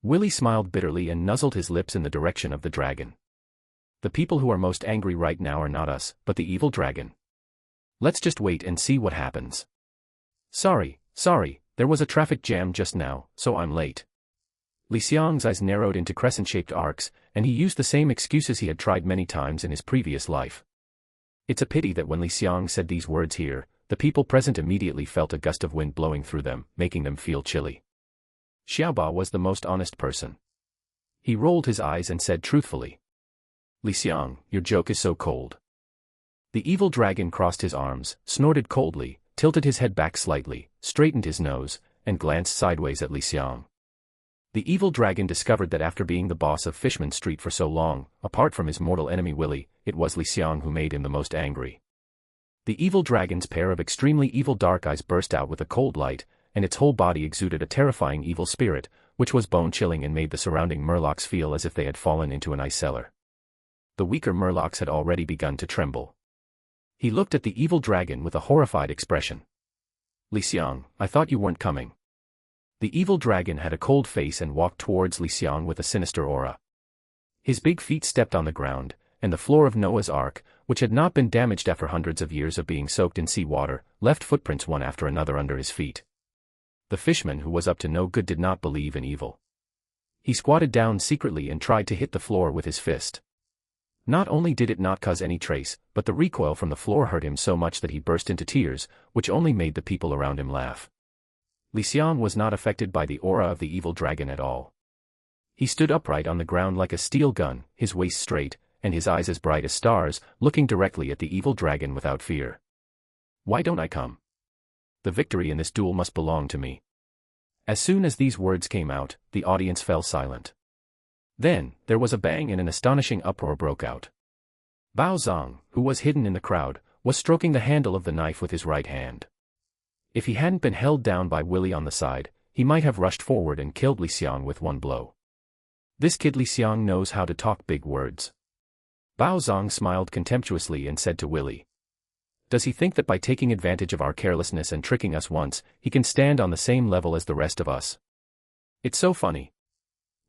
Willy smiled bitterly and nuzzled his lips in the direction of the dragon. The people who are most angry right now are not us, but the evil dragon. Let's just wait and see what happens. Sorry, there was a traffic jam just now, so I'm late. Li Xiang's eyes narrowed into crescent-shaped arcs, and he used the same excuses he had tried many times in his previous life. It's a pity that when Li Xiang said these words here, the people present immediately felt a gust of wind blowing through them, making them feel chilly. Xiaoba was the most honest person. He rolled his eyes and said truthfully. Li Xiang, your joke is so cold. The evil dragon crossed his arms, snorted coldly, tilted his head back slightly, straightened his nose, and glanced sideways at Li Xiang. The evil dragon discovered that after being the boss of Fishman Street for so long, apart from his mortal enemy Willy, it was Li Xiang who made him the most angry. The evil dragon's pair of extremely evil dark eyes burst out with a cold light, and its whole body exuded a terrifying evil spirit, which was bone-chilling and made the surrounding Murlocs feel as if they had fallen into an ice cellar. The weaker Murlocs had already begun to tremble. He looked at the evil dragon with a horrified expression. Li Xiang, I thought you weren't coming. The evil dragon had a cold face and walked towards Li Xiang with a sinister aura. His big feet stepped on the ground, and the floor of Noah's Ark, which had not been damaged after hundreds of years of being soaked in sea water, left footprints one after another under his feet. The fishman who was up to no good did not believe in evil. He squatted down secretly and tried to hit the floor with his fist. Not only did it not cause any trace, but the recoil from the floor hurt him so much that he burst into tears, which only made the people around him laugh. Li Xiang was not affected by the aura of the evil dragon at all. He stood upright on the ground like a steel gun, his waist straight, and his eyes as bright as stars, looking directly at the evil dragon without fear. Why don't I come? The victory in this duel must belong to me. As soon as these words came out, the audience fell silent. Then, there was a bang and an astonishing uproar broke out. Bao Zong, who was hidden in the crowd, was stroking the handle of the knife with his right hand. If he hadn't been held down by Willy on the side, he might have rushed forward and killed Li Xiang with one blow. This kid Li Xiang knows how to talk big words. Bao Zong smiled contemptuously and said to Willy, does he think that by taking advantage of our carelessness and tricking us once, he can stand on the same level as the rest of us? It's so funny.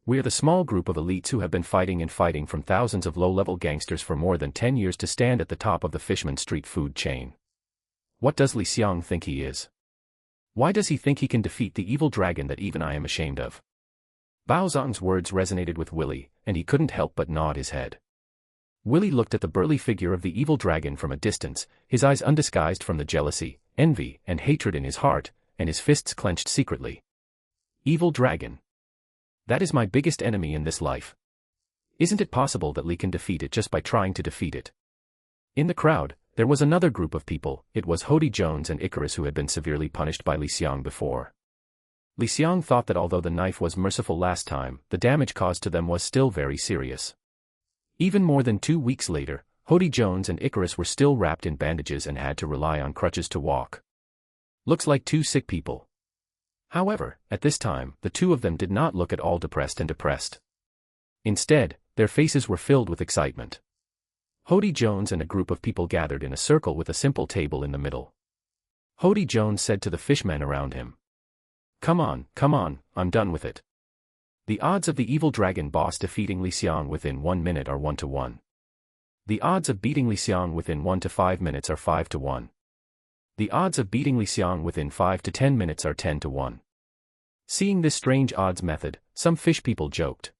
We're the small group of elites who have been fighting from thousands of low-level gangsters for more than 10 years to stand at the top of the Fishman Street food chain. What does Li Xiang think he is? Why does he think he can defeat the evil dragon that even I am ashamed of? Bao Zong's words resonated with Willy, and he couldn't help but nod his head. Willy looked at the burly figure of the evil dragon from a distance, his eyes undisguised from the jealousy, envy, and hatred in his heart, and his fists clenched secretly. Evil dragon. That is my biggest enemy in this life. Isn't it possible that Li can defeat it just by trying to defeat it? In the crowd, there was another group of people. It was Hody Jones and Icarus who had been severely punished by Li Xiang before. Li Xiang thought that although the knife was merciful last time, the damage caused to them was still very serious. Even more than 2 weeks later, Hody Jones and Icarus were still wrapped in bandages and had to rely on crutches to walk. Looks like 2 sick people. However, at this time, the 2 of them did not look at all depressed. Instead, their faces were filled with excitement. Hody Jones and a group of people gathered in a circle with a simple table in the middle. Hody Jones said to the fishmen around him. Come on, I'm done with it. The odds of the evil dragon boss defeating Li Xiang within 1 minute are 1 to 1. The odds of beating Li Xiang within 1 to 5 minutes are 5 to 1. The odds of beating Li Xiang within 5 to 10 minutes are 10 to 1. Seeing this strange odds method, some fish people joked.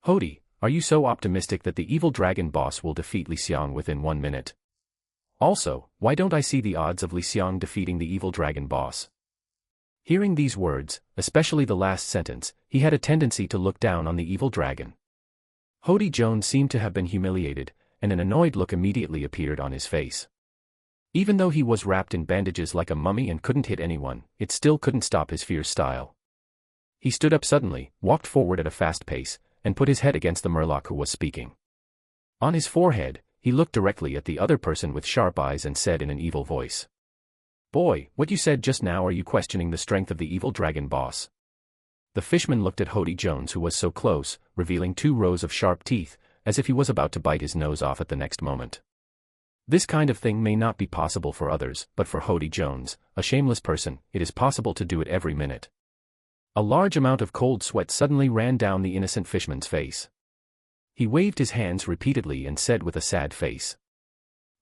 Hody, are you so optimistic that the evil dragon boss will defeat Li Xiang within 1 minute? Also, why don't I see the odds of Li Xiang defeating the evil dragon boss? Hearing these words, especially the last sentence, he had a tendency to look down on the evil dragon. Hody Jones seemed to have been humiliated, and an annoyed look immediately appeared on his face. Even though he was wrapped in bandages like a mummy and couldn't hit anyone, it still couldn't stop his fierce style. He stood up suddenly, walked forward at a fast pace, and put his head against the Murloc who was speaking. On his forehead, he looked directly at the other person with sharp eyes and said in an evil voice. Boy, what you said just now, are you questioning the strength of the evil dragon boss? The fishman looked at Hody Jones, who was so close, revealing 2 rows of sharp teeth, as if he was about to bite his nose off at the next moment. This kind of thing may not be possible for others, but for Hody Jones, a shameless person, it is possible to do it every minute. A large amount of cold sweat suddenly ran down the innocent fishman's face. He waved his hands repeatedly and said with a sad face.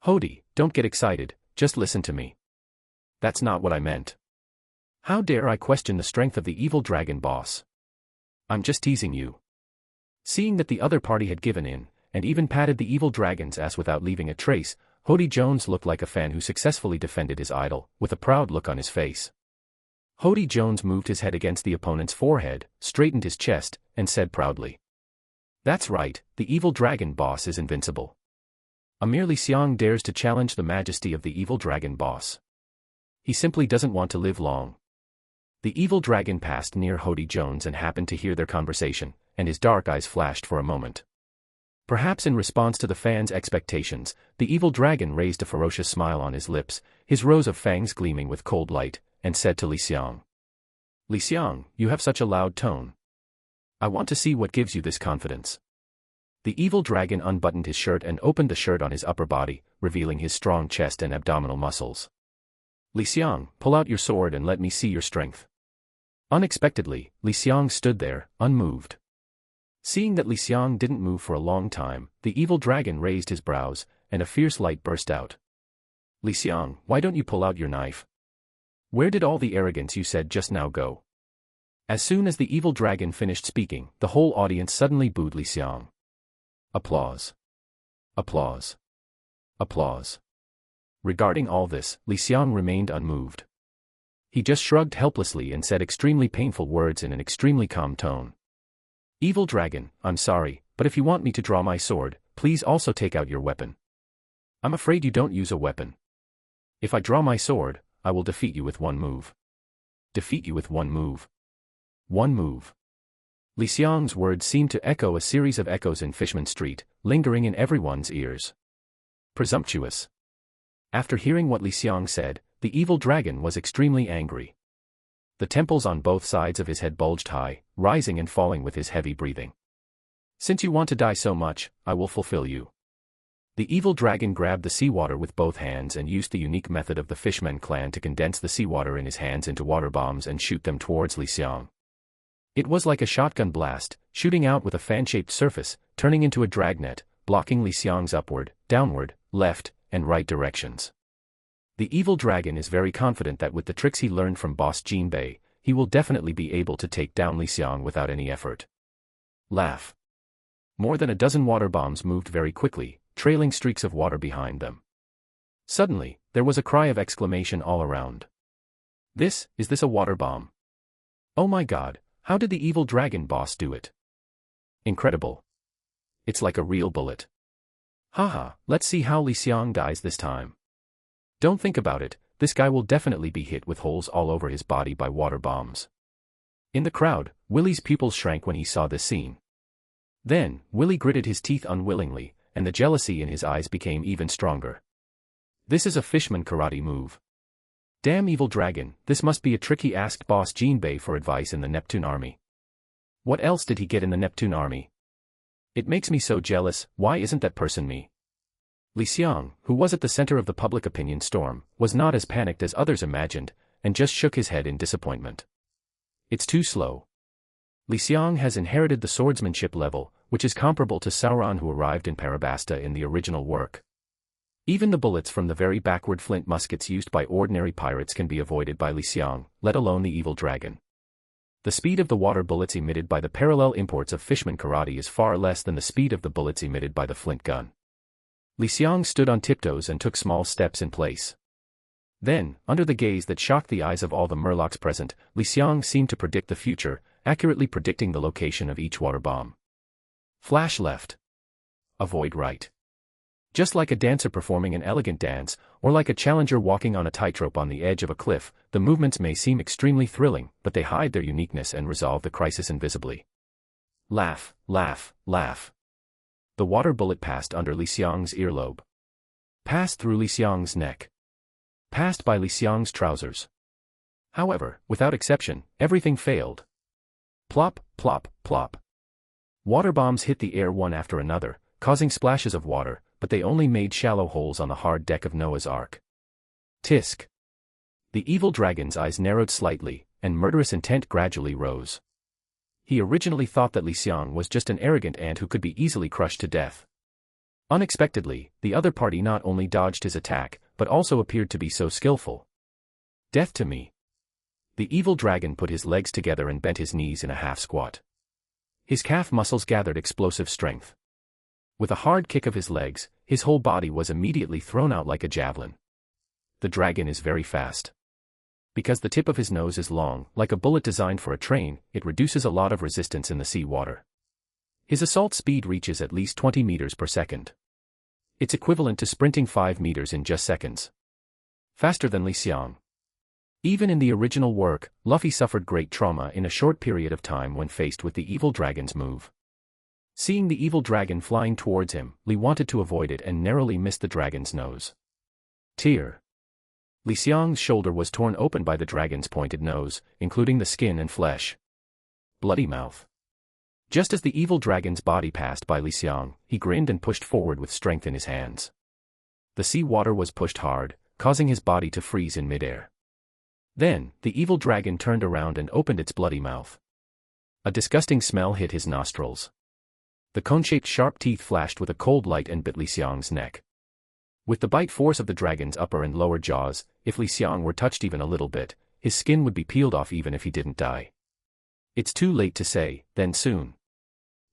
Hody, don't get excited, just listen to me. That's not what I meant. How dare I question the strength of the evil dragon boss? I'm just teasing you. Seeing that the other party had given in, and even patted the evil dragon's ass without leaving a trace, Hody Jones looked like a fan who successfully defended his idol, with a proud look on his face. Hody Jones moved his head against the opponent's forehead, straightened his chest, and said proudly. That's right, the evil dragon boss is invincible. A mere Li Xiang dares to challenge the majesty of the evil dragon boss. He simply doesn't want to live long. The evil dragon passed near Hody Jones and happened to hear their conversation, and his dark eyes flashed for a moment. Perhaps in response to the fans' expectations, the evil dragon raised a ferocious smile on his lips, his rows of fangs gleaming with cold light, and said to Li Xiang. Li Xiang, you have such a loud tone. I want to see what gives you this confidence. The evil dragon unbuttoned his shirt and opened the shirt on his upper body, revealing his strong chest and abdominal muscles. Li Xiang, pull out your sword and let me see your strength. Unexpectedly, Li Xiang stood there, unmoved. Seeing that Li Xiang didn't move for a long time, the evil dragon raised his brows, and a fierce light burst out. Li Xiang, why don't you pull out your knife? Where did all the arrogance you said just now go? As soon as the evil dragon finished speaking, the whole audience suddenly booed Li Xiang. Applause. Applause. Applause. Regarding all this, Li Xiang remained unmoved. He just shrugged helplessly and said extremely painful words in an extremely calm tone. Evil dragon, I'm sorry, but if you want me to draw my sword, please also take out your weapon. I'm afraid you don't use a weapon. If I draw my sword, I will defeat you with 1 move. Defeat you with 1 move. 1 move. Li Xiang's words seemed to echo a series of echoes in Fishman Street, lingering in everyone's ears. Presumptuous. After hearing what Li Xiang said, the evil dragon was extremely angry. The temples on both sides of his head bulged high, rising and falling with his heavy breathing. Since you want to die so much, I will fulfill you. The evil dragon grabbed the seawater with both hands and used the unique method of the Fishman clan to condense the seawater in his hands into water bombs and shoot them towards Li Xiang. It was like a shotgun blast, shooting out with a fan-shaped surface, turning into a dragnet, blocking Li Xiang's upward, downward, left, and right directions. The evil dragon is very confident that with the tricks he learned from boss Jinbei, he will definitely be able to take down Li Xiang without any effort. Laugh. More than a dozen water bombs moved very quickly, trailing streaks of water behind them. Suddenly, there was a cry of exclamation all around. Is this a water bomb? Oh my god, how did the evil dragon boss do it? Incredible. It's like a real bullet. Haha, let's see how Li Xiang dies this time. Don't think about it, this guy will definitely be hit with holes all over his body by water bombs. In the crowd, Willy's pupils shrank when he saw this scene. Then, Willy gritted his teeth unwillingly, and the jealousy in his eyes became even stronger. This is a Fishman karate move. Damn evil dragon, this must be a trick. He asked boss Jinbei for advice in the Neptune army. What else did he get in the Neptune army? It makes me so jealous, why isn't that person me? Li Xiang, who was at the center of the public opinion storm, was not as panicked as others imagined, and just shook his head in disappointment. It's too slow. Li Xiang has inherited the swordsmanship level, which is comparable to Sauron, who arrived in Parabasta in the original work. Even the bullets from the very backward flint muskets used by ordinary pirates can be avoided by Li Xiang, let alone the evil dragon. The speed of the water bullets emitted by the parallel imports of Fishman karate is far less than the speed of the bullets emitted by the flint gun. Li Xiang stood on tiptoes and took small steps in place. Then, under the gaze that shocked the eyes of all the Murlocs present, Li Xiang seemed to predict the future, accurately predicting the location of each water bomb. Flash left. Avoid right. Just like a dancer performing an elegant dance, or like a challenger walking on a tightrope on the edge of a cliff, the movements may seem extremely thrilling, but they hide their uniqueness and resolve the crisis invisibly. Laugh, laugh, laugh. The water bullet passed under Li Xiang's earlobe. Passed through Li Xiang's neck. Passed by Li Xiang's trousers. However, without exception, everything failed. Plop, plop, plop. Water bombs hit the air one after another, causing splashes of water, but they only made shallow holes on the hard deck of Noah's Ark. Tisk. The evil dragon's eyes narrowed slightly, and murderous intent gradually rose. He originally thought that Li Xiang was just an arrogant ant who could be easily crushed to death. Unexpectedly, the other party not only dodged his attack, but also appeared to be so skillful. Death to me. The evil dragon put his legs together and bent his knees in a half-squat. His calf muscles gathered explosive strength. With a hard kick of his legs, his whole body was immediately thrown out like a javelin. The dragon is very fast. Because the tip of his nose is long, like a bullet designed for a train, it reduces a lot of resistance in the sea water. His assault speed reaches at least 20 meters per second. It's equivalent to sprinting 5 meters in just seconds. Faster than Li Xiang. Even in the original work, Luffy suffered great trauma in a short period of time when faced with the evil dragon's move. Seeing the evil dragon flying towards him, Li wanted to avoid it and narrowly missed the dragon's nose. Tear. Li Xiang's shoulder was torn open by the dragon's pointed nose, including the skin and flesh. Bloody mouth. Just as the evil dragon's body passed by Li Xiang, he grinned and pushed forward with strength in his hands. The sea water was pushed hard, causing his body to freeze in midair. Then, the evil dragon turned around and opened its bloody mouth. A disgusting smell hit his nostrils. The cone-shaped sharp teeth flashed with a cold light and bit Li Xiang's neck. With the bite force of the dragon's upper and lower jaws, if Li Xiang were touched even a little bit, his skin would be peeled off even if he didn't die. It's too late to say, then soon.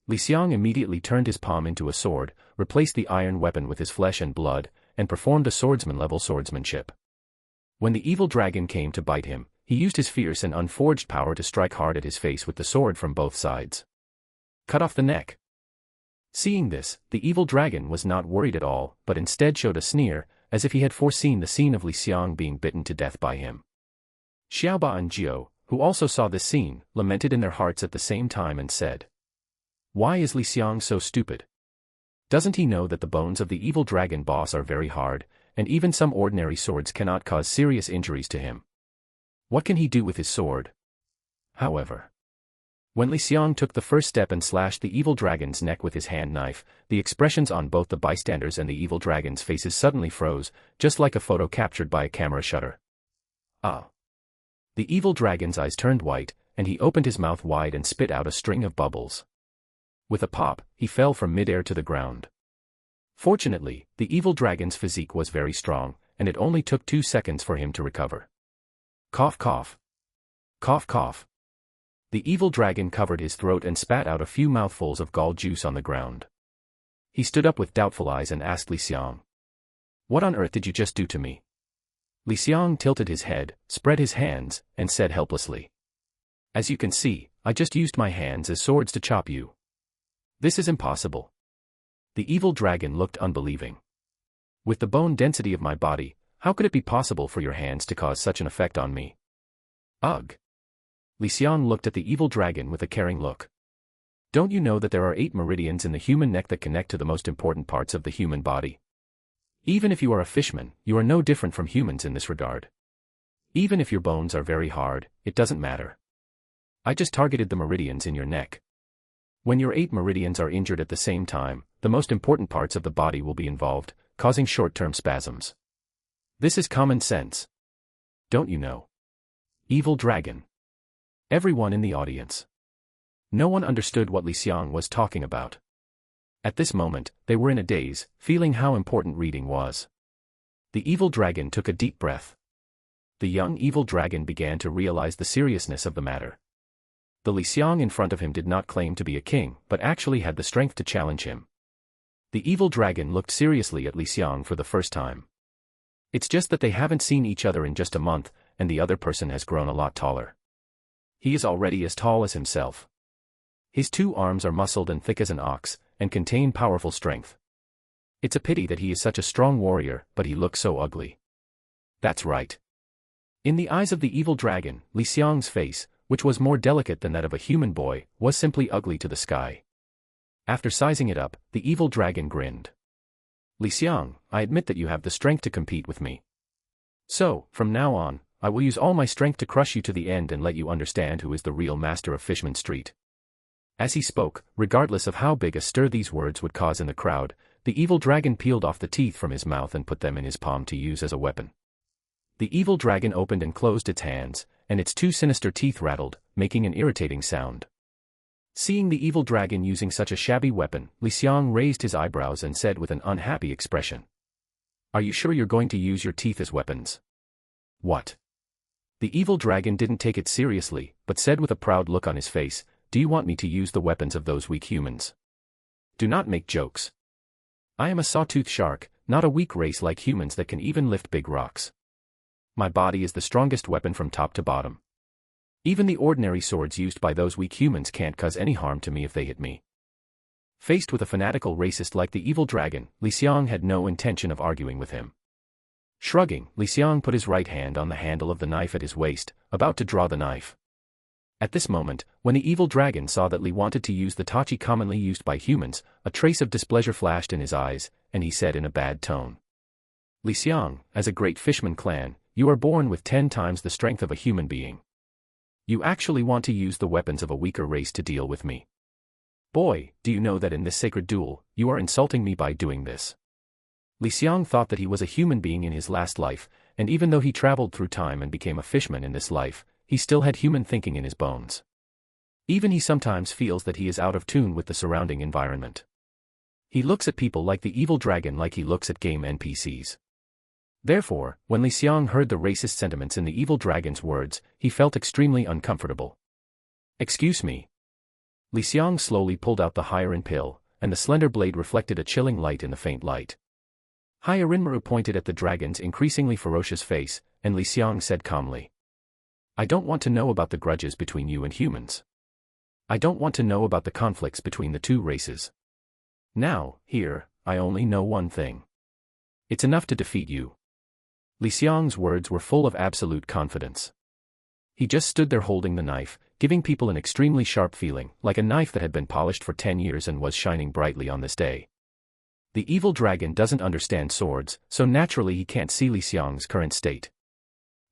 Li Xiang immediately turned his palm into a sword, replaced the iron weapon with his flesh and blood, and performed a swordsman-level swordsmanship. When the evil dragon came to bite him, he used his fierce and unforged power to strike hard at his face with the sword from both sides. Cut off the neck. Seeing this, the evil dragon was not worried at all, but instead showed a sneer, as if he had foreseen the scene of Li Xiang being bitten to death by him. Xiaoba and Jiao, who also saw this scene, lamented in their hearts at the same time and said, "Why is Li Xiang so stupid? Doesn't he know that the bones of the evil dragon boss are very hard, and even some ordinary swords cannot cause serious injuries to him? What can he do with his sword?" However, when Li Xiang took the first step and slashed the evil dragon's neck with his hand knife, the expressions on both the bystanders and the evil dragon's faces suddenly froze, just like a photo captured by a camera shutter. Ah! The evil dragon's eyes turned white, and he opened his mouth wide and spit out a string of bubbles. With a pop, he fell from midair to the ground. Fortunately, the evil dragon's physique was very strong, and it only took 2 seconds for him to recover. Cough cough. Cough cough. The evil dragon covered his throat and spat out a few mouthfuls of gall juice on the ground. He stood up with doubtful eyes and asked Li Xiang, "What on earth did you just do to me?" Li Xiang tilted his head, spread his hands, and said helplessly, "As you can see, I just used my hands as swords to chop you. This is impossible." The evil dragon looked unbelieving. "With the bone density of my body, how could it be possible for your hands to cause such an effect on me?" Ugh. Li Xiang looked at the evil dragon with a caring look. "Don't you know that there are 8 meridians in the human neck that connect to the most important parts of the human body? Even if you are a fishman, you are no different from humans in this regard. Even if your bones are very hard, it doesn't matter. I just targeted the meridians in your neck. When your 8 meridians are injured at the same time, the most important parts of the body will be involved, causing short-term spasms. This is common sense. Don't you know? Evil dragon. Everyone in the audience. No one understood what Li Xiang was talking about. At this moment, they were in a daze, feeling how important reading was. The evil dragon took a deep breath. The young evil dragon began to realize the seriousness of the matter. The Li Xiang in front of him did not claim to be a king, but actually had the strength to challenge him. The evil dragon looked seriously at Li Xiang for the first time. It's just that they haven't seen each other in just a month, and the other person has grown a lot taller. He is already as tall as himself. His 2 arms are muscled and thick as an ox, and contain powerful strength. It's a pity that he is such a strong warrior, but he looks so ugly. That's right. In the eyes of the evil dragon, Li Xiang's face, which was more delicate than that of a human boy, was simply ugly to the sky. After sizing it up, the evil dragon grinned. Li Xiang, I admit that you have the strength to compete with me. So, from now on, I will use all my strength to crush you to the end and let you understand who is the real master of Fishman Street. As he spoke, regardless of how big a stir these words would cause in the crowd, the evil dragon peeled off the teeth from his mouth and put them in his palm to use as a weapon. The evil dragon opened and closed its hands, and its 2 sinister teeth rattled, making an irritating sound. Seeing the evil dragon using such a shabby weapon, Li Xiang raised his eyebrows and said with an unhappy expression, "Are you sure you're going to use your teeth as weapons?" "What?" The evil dragon didn't take it seriously, but said with a proud look on his face, "Do you want me to use the weapons of those weak humans? Do not make jokes. I am a sawtooth shark, not a weak race like humans that can even lift big rocks. My body is the strongest weapon from top to bottom. Even the ordinary swords used by those weak humans can't cause any harm to me if they hit me." Faced with a fanatical racist like the evil dragon, Li Xiang had no intention of arguing with him. Shrugging, Li Xiang put his right hand on the handle of the knife at his waist, about to draw the knife. At this moment, when the evil dragon saw that Li wanted to use the tachi commonly used by humans, a trace of displeasure flashed in his eyes, and he said in a bad tone, "Li Xiang, as a great Fishman clan, you are born with 10 times the strength of a human being. You actually want to use the weapons of a weaker race to deal with me. Boy, do you know that in this sacred duel, you are insulting me by doing this." Li Xiang thought that he was a human being in his last life, and even though he traveled through time and became a fishman in this life, he still had human thinking in his bones. Even he sometimes feels that he is out of tune with the surrounding environment. He looks at people like the evil dragon like he looks at game NPCs. Therefore, when Li Xiang heard the racist sentiments in the evil dragon's words, he felt extremely uncomfortable. "Excuse me." Li Xiang slowly pulled out the Hyarin pill, and the slender blade reflected a chilling light in the faint light. Hyarinmaru pointed at the dragon's increasingly ferocious face, and Li Xiang said calmly, "I don't want to know about the grudges between you and humans. I don't want to know about the conflicts between the 2 races. Now, here, I only know one thing. It's enough to defeat you." Li Xiang's words were full of absolute confidence. He just stood there holding the knife, giving people an extremely sharp feeling, like a knife that had been polished for 10 years and was shining brightly on this day. The evil dragon doesn't understand swords, so naturally he can't see Li Xiang's current state.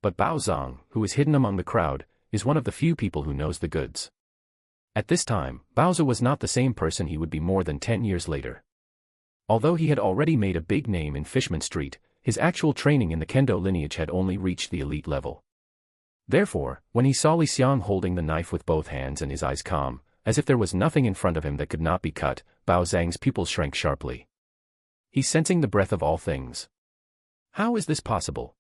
But Bao Zhang, who is hidden among the crowd, is one of the few people who knows the goods. At this time, Baozi was not the same person he would be more than 10 years later. Although he had already made a big name in Fishman Street, his actual training in the kendo lineage had only reached the elite level. Therefore, when he saw Li Xiang holding the knife with both hands and his eyes calm, as if there was nothing in front of him that could not be cut, Bao Zhang's pupils shrank sharply. He's sensing the breath of all things. How is this possible?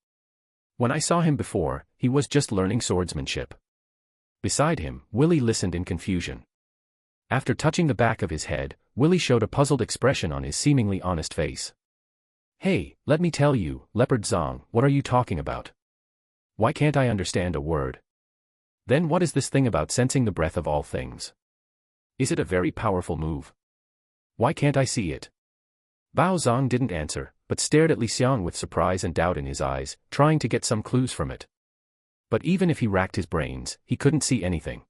When I saw him before, he was just learning swordsmanship. Beside him, Willie listened in confusion. After touching the back of his head, Willie showed a puzzled expression on his seemingly honest face. "Hey, let me tell you, Leopard Zong, what are you talking about? Why can't I understand a word? Then what is this thing about sensing the breath of all things? Is it a very powerful move? Why can't I see it?" Bao Zong didn't answer, but stared at Li Xiang with surprise and doubt in his eyes, trying to get some clues from it. But even if he racked his brains, he couldn't see anything.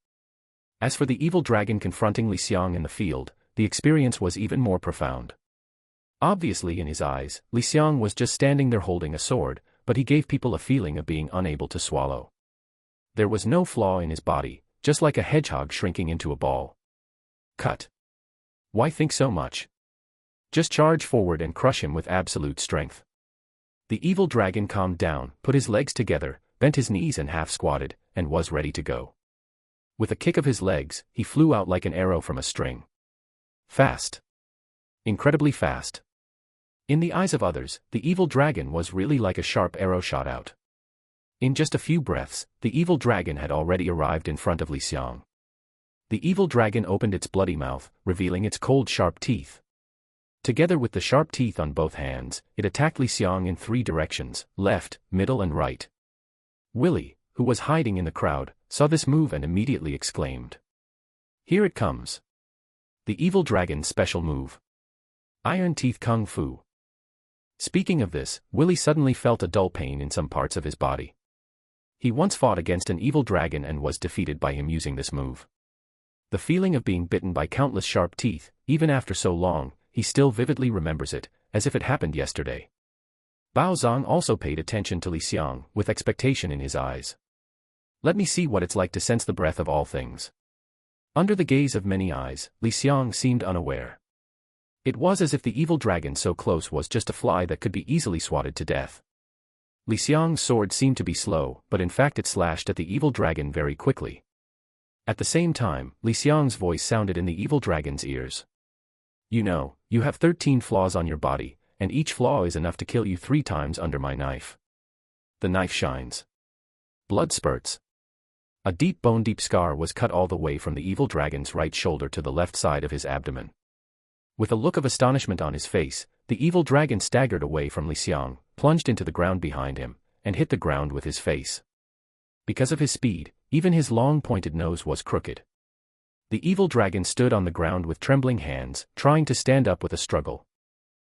As for the evil dragon confronting Li Xiang in the field, the experience was even more profound. Obviously in his eyes, Li Xiang was just standing there holding a sword, but he gave people a feeling of being unable to swallow. There was no flaw in his body, just like a hedgehog shrinking into a ball. Cut. Why think so much? Just charge forward and crush him with absolute strength. The evil dragon calmed down, put his legs together, bent his knees and half squatted, and was ready to go. With a kick of his legs, he flew out like an arrow from a string. Fast. Incredibly fast. In the eyes of others, the evil dragon was really like a sharp arrow shot out. In just a few breaths, the evil dragon had already arrived in front of Li Xiang. The evil dragon opened its bloody mouth, revealing its cold sharp teeth. Together with the sharp teeth on both hands, it attacked Li Xiang in 3 directions, left, middle and right. Willy, who was hiding in the crowd, saw this move and immediately exclaimed. Here it comes. The evil dragon's special move. Iron Teeth Kung Fu. Speaking of this, Willy suddenly felt a dull pain in some parts of his body. He once fought against an evil dragon and was defeated by him using this move. The feeling of being bitten by countless sharp teeth, even after so long, he still vividly remembers it, as if it happened yesterday. Bao Zong also paid attention to Li Xiang, with expectation in his eyes. Let me see what it's like to sense the breath of all things. Under the gaze of many eyes, Li Xiang seemed unaware. It was as if the evil dragon so close was just a fly that could be easily swatted to death. Li Xiang's sword seemed to be slow, but in fact it slashed at the evil dragon very quickly. At the same time, Li Xiang's voice sounded in the evil dragon's ears. You know, you have 13 flaws on your body, and each flaw is enough to kill you 3 times under my knife. The knife shines. Blood spurts. A deep bone-deep scar was cut all the way from the evil dragon's right shoulder to the left side of his abdomen. With a look of astonishment on his face, the evil dragon staggered away from Li Xiang, plunged into the ground behind him, and hit the ground with his face. Because of his speed, even his long pointed nose was crooked. The evil dragon stood on the ground with trembling hands, trying to stand up with a struggle.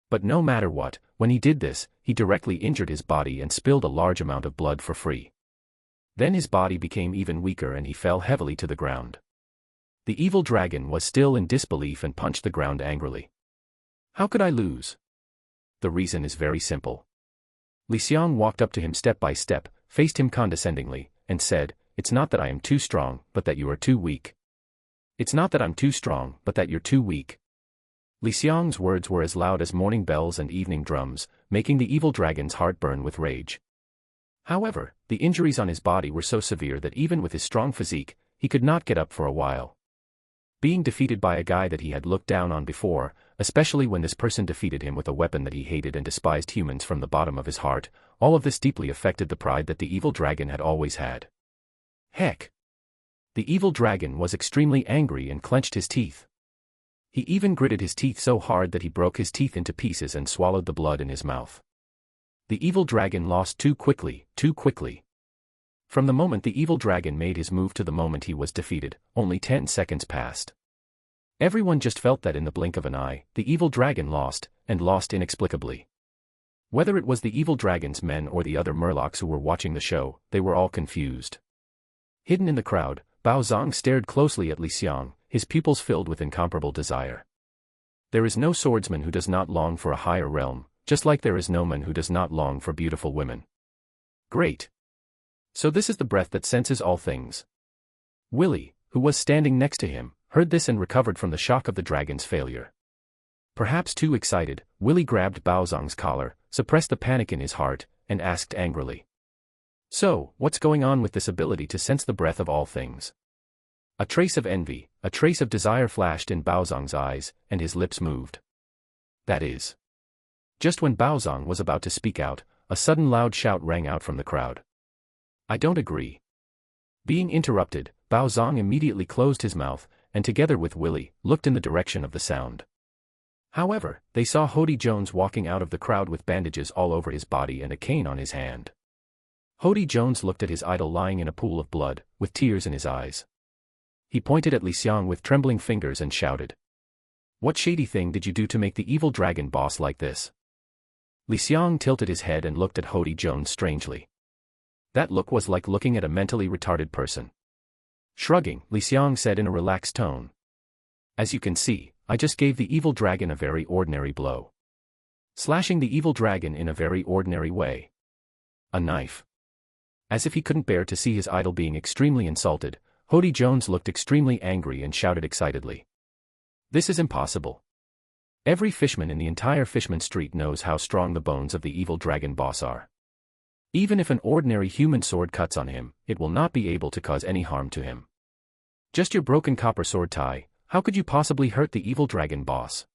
But no matter what, when he did this, he directly injured his body and spilled a large amount of blood for free. Then his body became even weaker and he fell heavily to the ground. The evil dragon was still in disbelief and punched the ground angrily. How could I lose? The reason is very simple. Li Xiang walked up to him step by step, faced him condescendingly, and said, It's not that I am too strong, but that you are too weak. It's not that I'm too strong, but that you're too weak. Li Xiang's words were as loud as morning bells and evening drums, making the evil dragon's heart burn with rage. However, the injuries on his body were so severe that even with his strong physique, he could not get up for a while. Being defeated by a guy that he had looked down on before, especially when this person defeated him with a weapon that he hated and despised humans from the bottom of his heart, all of this deeply affected the pride that the evil dragon had always had. Heck! The evil dragon was extremely angry and clenched his teeth. He even gritted his teeth so hard that he broke his teeth into pieces and swallowed the blood in his mouth. The evil dragon lost too quickly, too quickly. From the moment the evil dragon made his move to the moment he was defeated, only 10 seconds passed. Everyone just felt that in the blink of an eye, the evil dragon lost, and lost inexplicably. Whether it was the evil dragon's men or the other Murlocs who were watching the show, they were all confused. Hidden in the crowd, Bao Zong stared closely at Li Xiang, his pupils filled with incomparable desire. There is no swordsman who does not long for a higher realm, just like there is no man who does not long for beautiful women. Great! So this is the breath that senses all things. Willy, who was standing next to him, heard this and recovered from the shock of the dragon's failure. Perhaps too excited, Willy grabbed Bao Zong's collar, suppressed the panic in his heart, and asked angrily. So, what's going on with this ability to sense the breath of all things? A trace of envy, a trace of desire flashed in Bao Zong's eyes, and his lips moved. That is. Just when Bao Zong was about to speak out, a sudden loud shout rang out from the crowd. I don't agree. Being interrupted, Bao Zong immediately closed his mouth, and together with Willy, looked in the direction of the sound. However, they saw Hody Jones walking out of the crowd with bandages all over his body and a cane on his hand. Hody Jones looked at his idol lying in a pool of blood, with tears in his eyes. He pointed at Li Xiang with trembling fingers and shouted. What shady thing did you do to make the evil dragon boss like this? Li Xiang tilted his head and looked at Hody Jones strangely. That look was like looking at a mentally retarded person. Shrugging, Li Xiang said in a relaxed tone. As you can see, I just gave the evil dragon a very ordinary blow. Slashing the evil dragon in a very ordinary way. A knife. As if he couldn't bear to see his idol being extremely insulted, Hody Jones looked extremely angry and shouted excitedly. This is impossible. Every fishman in the entire Fishman Street knows how strong the bones of the evil dragon boss are. Even if an ordinary human sword cuts on him, it will not be able to cause any harm to him. Just your broken copper sword tie, how could you possibly hurt the evil dragon boss?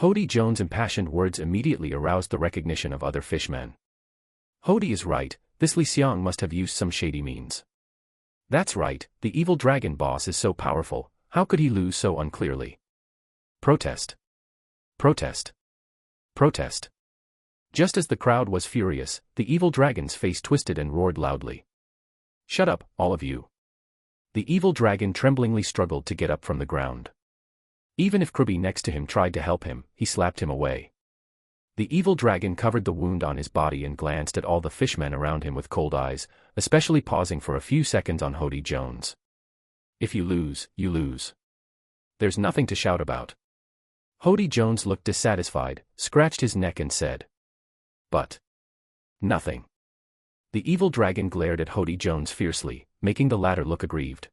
Hody Jones' impassioned words immediately aroused the recognition of other fishmen. Hody is right, this Li Xiang must have used some shady means. That's right, the evil dragon boss is so powerful, how could he lose so unclearly? Protest. Protest. Protest. Just as the crowd was furious, the evil dragon's face twisted and roared loudly. Shut up, all of you. The evil dragon tremblingly struggled to get up from the ground. Even if Croobie next to him tried to help him, he slapped him away. The evil dragon covered the wound on his body and glanced at all the fishmen around him with cold eyes, especially pausing for a few seconds on Hody Jones. If you lose, you lose. There's nothing to shout about. Hody Jones looked dissatisfied, scratched his neck and said. But. Nothing. The evil dragon glared at Hody Jones fiercely, making the latter look aggrieved.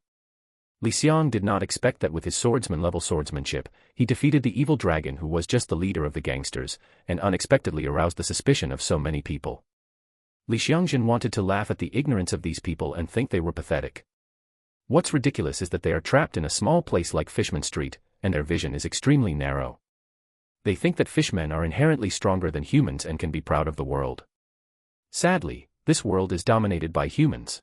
Li Xiang did not expect that with his swordsman-level swordsmanship, he defeated the evil dragon who was just the leader of the gangsters, and unexpectedly aroused the suspicion of so many people. Li Xiang wanted to laugh at the ignorance of these people and think they were pathetic. What's ridiculous is that they are trapped in a small place like Fishman Street, and their vision is extremely narrow. They think that fishmen are inherently stronger than humans and can be proud of the world. Sadly, this world is dominated by humans.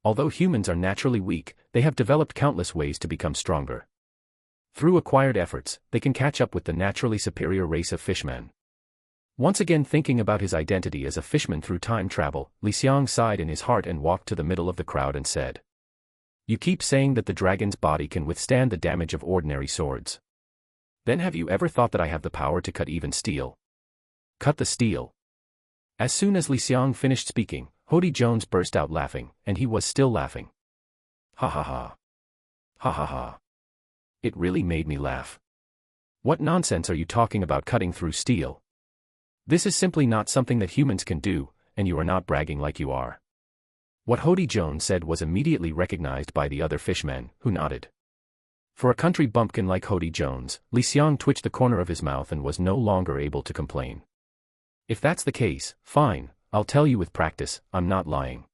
Although humans are naturally weak, they have developed countless ways to become stronger. Through acquired efforts, they can catch up with the naturally superior race of fishmen. Once again thinking about his identity as a fishman through time travel, Li Xiang sighed in his heart and walked to the middle of the crowd and said, You keep saying that the dragon's body can withstand the damage of ordinary swords. Then have you ever thought that I have the power to cut even steel? Cut the steel. As soon as Li Xiang finished speaking, Hody Jones burst out laughing, and he was still laughing. Ha ha ha. Ha ha ha. It really made me laugh. What nonsense are you talking about cutting through steel? This is simply not something that humans can do, and you are not bragging like you are. What Hody Jones said was immediately recognized by the other fishmen, who nodded. For a country bumpkin like Hody Jones, Li Xiang twitched the corner of his mouth and was no longer able to complain. If that's the case, fine, I'll tell you with practice, I'm not lying.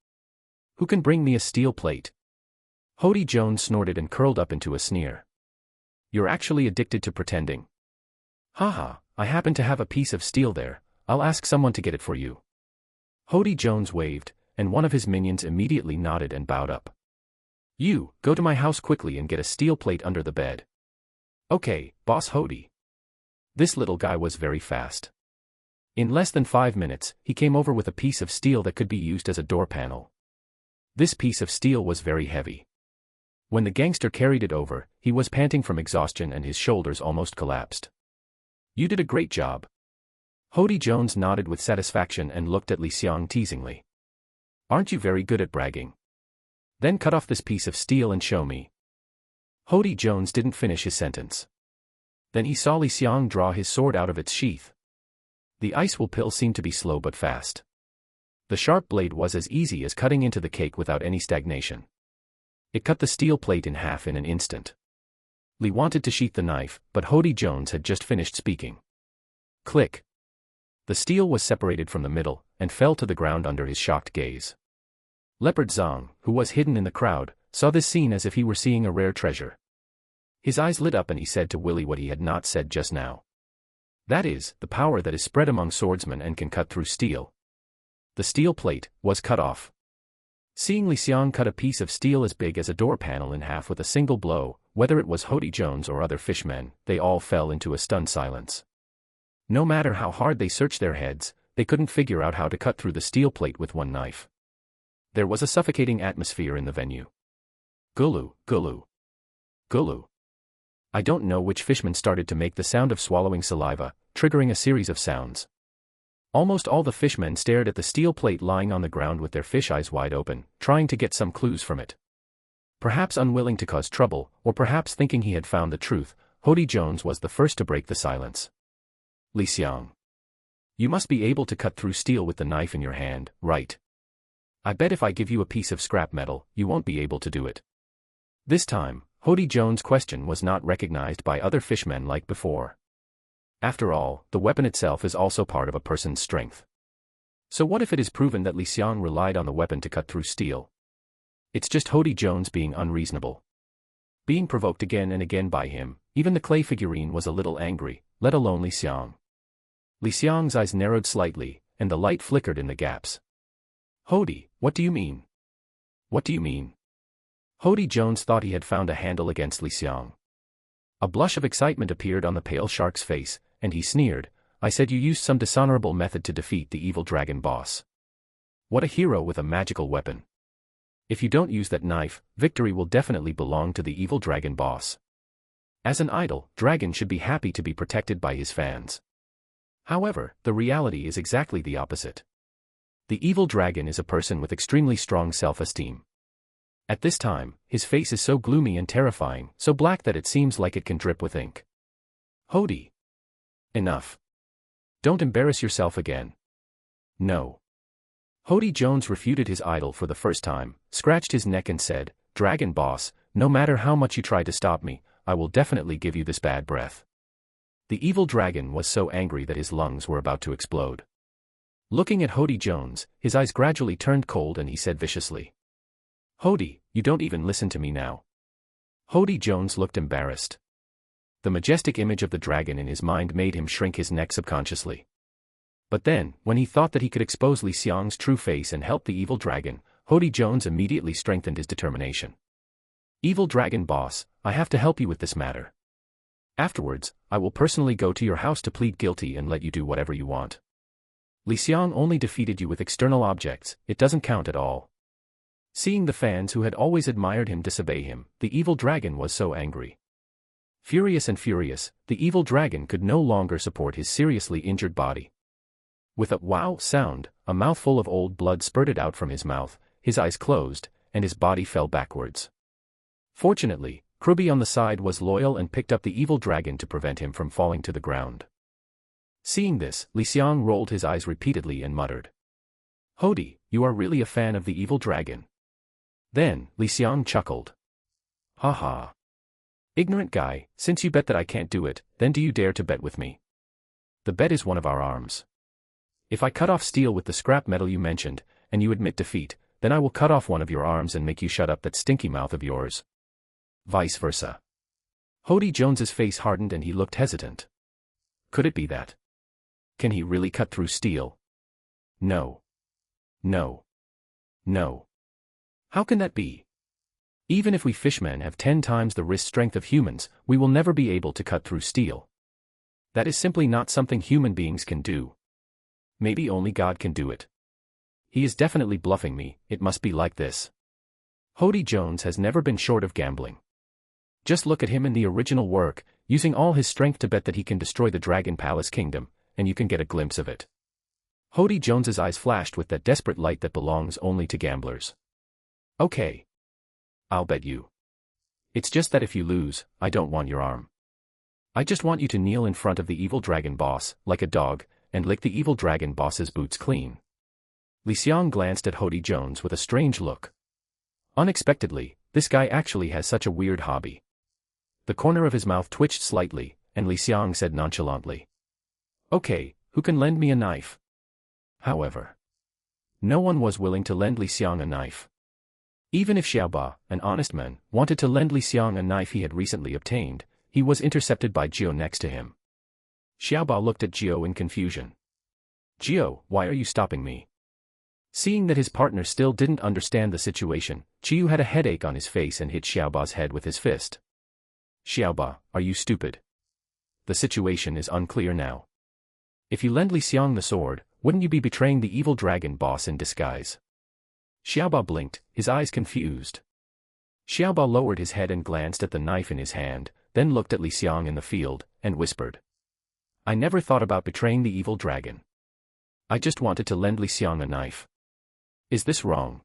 Who can bring me a steel plate? Hody Jones snorted and curled up into a sneer. You're actually addicted to pretending. Haha, I happen to have a piece of steel there, I'll ask someone to get it for you. Hody Jones waved, and one of his minions immediately nodded and bowed up. You, go to my house quickly and get a steel plate under the bed. Okay, Boss Hody. This little guy was very fast. In less than 5 minutes, he came over with a piece of steel that could be used as a door panel. This piece of steel was very heavy. When the gangster carried it over, he was panting from exhaustion and his shoulders almost collapsed. You did a great job. Hody Jones nodded with satisfaction and looked at Li Xiang teasingly. Aren't you very good at bragging? Then cut off this piece of steel and show me. Hody Jones didn't finish his sentence. Then he saw Li Xiang draw his sword out of its sheath. The ice wool pill seemed to be slow but fast. The sharp blade was as easy as cutting into the cake without any stagnation. It cut the steel plate in half in an instant. Li wanted to sheath the knife, but Hody Jones had just finished speaking. Click. The steel was separated from the middle, and fell to the ground under his shocked gaze. Leopard Zhang, who was hidden in the crowd, saw this scene as if he were seeing a rare treasure. His eyes lit up and he said to Willy what he had not said just now. That is, the power that is spread among swordsmen and can cut through steel. The steel plate was cut off. Seeing Li Xiang cut a piece of steel as big as a door panel in half with a single blow, whether it was Hody Jones or other fishmen, they all fell into a stunned silence. No matter how hard they searched their heads, they couldn't figure out how to cut through the steel plate with one knife. There was a suffocating atmosphere in the venue. Gulu, gulu. Gulu. I don't know which fishman started to make the sound of swallowing saliva, triggering a series of sounds. Almost all the fishmen stared at the steel plate lying on the ground with their fish eyes wide open, trying to get some clues from it. Perhaps unwilling to cause trouble, or perhaps thinking he had found the truth, Hody Jones was the first to break the silence. Li Xiang. You must be able to cut through steel with the knife in your hand, right? I bet if I give you a piece of scrap metal, you won't be able to do it. This time, Hody Jones' question was not recognized by other fishmen like before. After all, the weapon itself is also part of a person's strength. So what if it is proven that Li Xiang relied on the weapon to cut through steel? It's just Hody Jones being unreasonable. Being provoked again and again by him, even the clay figurine was a little angry, let alone Li Xiang. Li Xiang's eyes narrowed slightly, and the light flickered in the gaps. Hody, what do you mean? What do you mean? Hody Jones thought he had found a handle against Li Xiang. A blush of excitement appeared on the pale shark's face, and he sneered, I said you used some dishonorable method to defeat the evil dragon boss. What a hero with a magical weapon. If you don't use that knife, victory will definitely belong to the evil dragon boss. As an idol, Dragon should be happy to be protected by his fans. However, the reality is exactly the opposite. The evil dragon is a person with extremely strong self-esteem. At this time, his face is so gloomy and terrifying, so black that it seems like it can drip with ink. Hody. Enough. Don't embarrass yourself again. No. Hody Jones refuted his idol for the first time, scratched his neck and said, Dragon boss, no matter how much you try to stop me, I will definitely give you this bad breath. The evil dragon was so angry that his lungs were about to explode. Looking at Hody Jones, his eyes gradually turned cold and he said viciously, Hody, you don't even listen to me now. Hody Jones looked embarrassed. The majestic image of the dragon in his mind made him shrink his neck subconsciously. But then, when he thought that he could expose Li Xiang's true face and help the evil dragon, Hody Jones immediately strengthened his determination. Evil dragon boss, I have to help you with this matter. Afterwards, I will personally go to your house to plead guilty and let you do whatever you want. Li Xiang only defeated you with external objects, it doesn't count at all. Seeing the fans who had always admired him disobey him, the evil dragon was so angry. Furious, the evil dragon could no longer support his seriously injured body. With a wow sound, a mouthful of old blood spurted out from his mouth, his eyes closed, and his body fell backwards. Fortunately, Croobie on the side was loyal and picked up the evil dragon to prevent him from falling to the ground. Seeing this, Li Xiang rolled his eyes repeatedly and muttered, Hody, you are really a fan of the evil dragon. Then, Li Xiang chuckled. Ha ha. Ignorant guy, since you bet that I can't do it, then do you dare to bet with me? The bet is one of our arms. If I cut off steel with the scrap metal you mentioned, and you admit defeat, then I will cut off one of your arms and make you shut up that stinky mouth of yours. Vice versa. Hody Jones's face hardened and he looked hesitant. Could it be that? Can he really cut through steel? No. No. No. How can that be? Even if we fishmen have 10 times the wrist strength of humans, we will never be able to cut through steel. That is simply not something human beings can do. Maybe only God can do it. He is definitely bluffing me, it must be like this. Hody Jones has never been short of gambling. Just look at him in the original work, using all his strength to bet that he can destroy the Dragon Palace Kingdom, and you can get a glimpse of it. Hody Jones's eyes flashed with that desperate light that belongs only to gamblers. Okay. I'll bet you. It's just that if you lose, I don't want your arm. I just want you to kneel in front of the evil dragon boss, like a dog, and lick the evil dragon boss's boots clean. Li Xiang glanced at Hody Jones with a strange look. Unexpectedly, this guy actually has such a weird hobby. The corner of his mouth twitched slightly, and Li Xiang said nonchalantly, Okay, who can lend me a knife? However, no one was willing to lend Li Xiang a knife. Even if Xiaoba, an honest man, wanted to lend Li Xiang a knife he had recently obtained, he was intercepted by Jio next to him. Xiaoba looked at Jio in confusion. Jio, why are you stopping me? Seeing that his partner still didn't understand the situation, Jio had a headache on his face and hit Xiaoba's head with his fist. Xiaoba, are you stupid? The situation is unclear now. If you lend Li Xiang the sword, wouldn't you be betraying the evil dragon boss in disguise? Xiaoba blinked, his eyes confused. Xiaoba lowered his head and glanced at the knife in his hand, then looked at Li Xiang in the field, and whispered. I never thought about betraying the evil dragon. I just wanted to lend Li Xiang a knife. Is this wrong?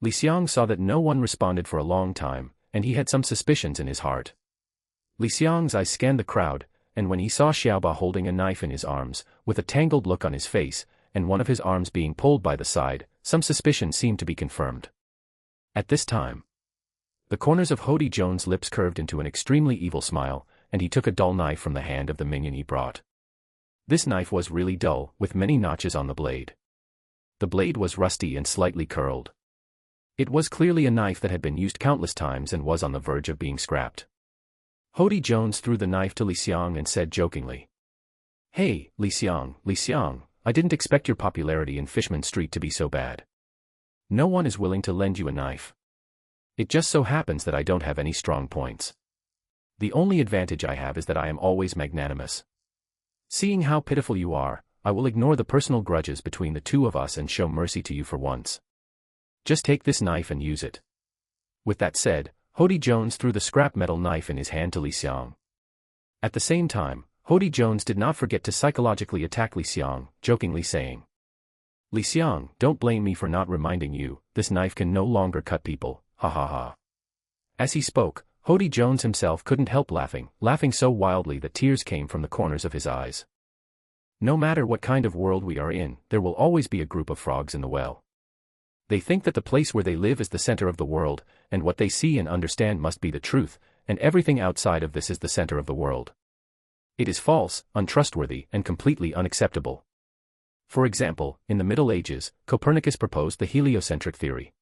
Li Xiang saw that no one responded for a long time, and he had some suspicions in his heart. Li Xiang's eyes scanned the crowd, and when he saw Xiaoba holding a knife in his arms, with a tangled look on his face, and one of his arms being pulled by the side, some suspicion seemed to be confirmed. At this time, the corners of Hody Jones' lips curved into an extremely evil smile, and he took a dull knife from the hand of the minion he brought. This knife was really dull, with many notches on the blade. The blade was rusty and slightly curled. It was clearly a knife that had been used countless times and was on the verge of being scrapped. Hody Jones threw the knife to Li Xiang and said jokingly, "Hey, Li Xiang, I didn't expect your popularity in Fishman Street to be so bad. No one is willing to lend you a knife. It just so happens that I don't have any strong points. The only advantage I have is that I am always magnanimous. Seeing how pitiful you are, I will ignore the personal grudges between the two of us and show mercy to you for once. Just take this knife and use it." With that said, Hody Jones threw the scrap metal knife in his hand to Li Xiang. At the same time, Hody Jones did not forget to psychologically attack Li Xiang, jokingly saying, "Li Xiang, don't blame me for not reminding you, this knife can no longer cut people, ha ha ha." As he spoke, Hody Jones himself couldn't help laughing so wildly that tears came from the corners of his eyes. No matter what kind of world we are in, there will always be a group of frogs in the well. They think that the place where they live is the center of the world, and what they see and understand must be the truth, and everything outside of this is the center of the world. It is false, untrustworthy, and completely unacceptable. For example, in the Middle Ages, Copernicus proposed the heliocentric theory.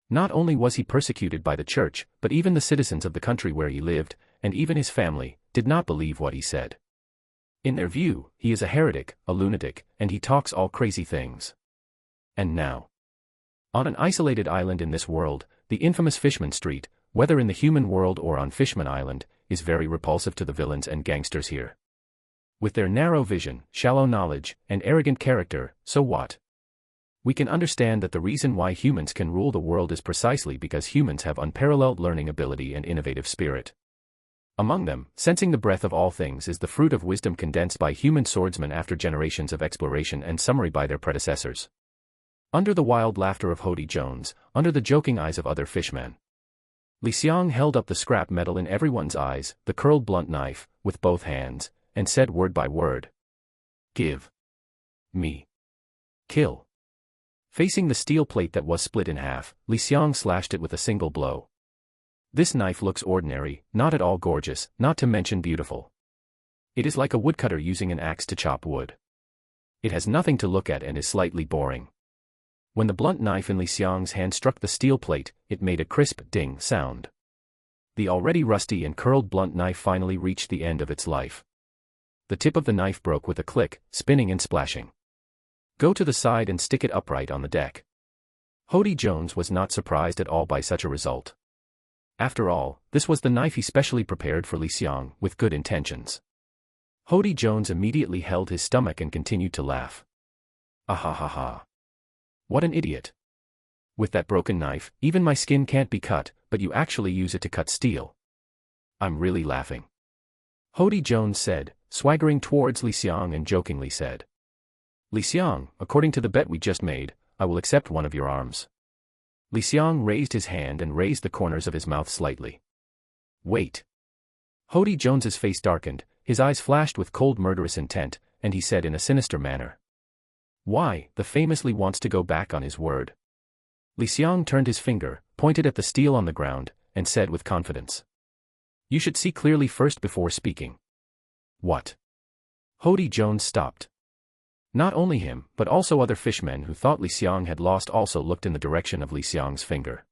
Not only was he persecuted by the church, but even the citizens of the country where he lived, and even his family, did not believe what he said. In their view, he is a heretic, a lunatic, and he talks all crazy things. And now, on an isolated island in this world, the infamous Fishman Street, whether in the human world or on Fishman Island, is very repulsive to the villains and gangsters here. With their narrow vision, shallow knowledge, and arrogant character, so what? We can understand that the reason why humans can rule the world is precisely because humans have unparalleled learning ability and innovative spirit. Among them, sensing the breath of all things is the fruit of wisdom condensed by human swordsmen after generations of exploration and summary by their predecessors. Under the wild laughter of Hody Jones, under the joking eyes of other fishmen, Li Xiang held up the scrap metal in everyone's eyes, the curled blunt knife, with both hands, and said word by word, "Give me. Kill." Facing the steel plate that was split in half, Li Xiang slashed it with a single blow. This knife looks ordinary, not at all gorgeous, not to mention beautiful. It is like a woodcutter using an axe to chop wood. It has nothing to look at and is slightly boring. When the blunt knife in Li Xiang's hand struck the steel plate, it made a crisp ding sound. The already rusty and curled blunt knife finally reached the end of its life. The tip of the knife broke with a click, spinning and splashing. "Go to the side and stick it upright on the deck." Hody Jones was not surprised at all by such a result. After all, this was the knife he specially prepared for Li Xiang, with good intentions. Hody Jones immediately held his stomach and continued to laugh. "Ah ha ha ha. What an idiot. With that broken knife, even my skin can't be cut, but you actually use it to cut steel. I'm really laughing." Hody Jones said, swaggering towards Li Xiang and jokingly said, "Li Xiang, according to the bet we just made, I will accept one of your arms." Li Xiang raised his hand and raised the corners of his mouth slightly. "Wait." Hody Jones's face darkened, his eyes flashed with cold murderous intent, and he said in a sinister manner, "Why, the famously wants to go back on his word." Li Xiang turned his finger, pointed at the steel on the ground, and said with confidence, "You should see clearly first before speaking." "What?" Hody Jones stopped. Not only him, but also other fishmen who thought Li Xiang had lost also looked in the direction of Li Xiang's finger.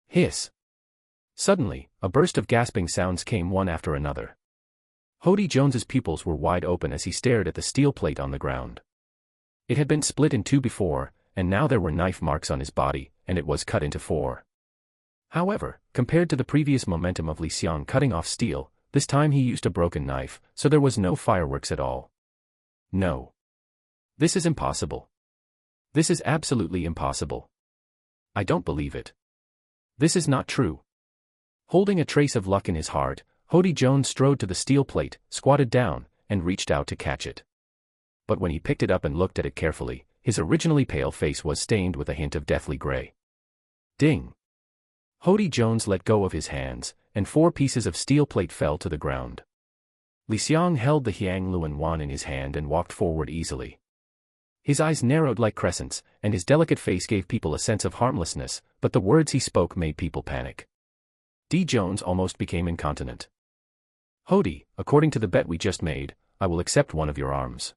Hiss! Suddenly, a burst of gasping sounds came one after another. Hody Jones's pupils were wide open as he stared at the steel plate on the ground. It had been split in two before, and now there were knife marks on his body, and it was cut into four. However, compared to the previous momentum of Li Xiang cutting off steel, this time he used a broken knife, so there was no fireworks at all. No. This is impossible. This is absolutely impossible. I don't believe it. This is not true. Holding a trace of luck in his heart, Hody Jones strode to the steel plate, squatted down, and reached out to catch it. But when he picked it up and looked at it carefully, his originally pale face was stained with a hint of deathly gray. Ding! Hody Jones let go of his hands, and 4 pieces of steel plate fell to the ground. Li Xiang held the Hiang Luan Wan in his hand and walked forward easily. His eyes narrowed like crescents, and his delicate face gave people a sense of harmlessness, but the words he spoke made people panic. D. Jones almost became incontinent. Hody, according to the bet we just made, I will accept one of your arms.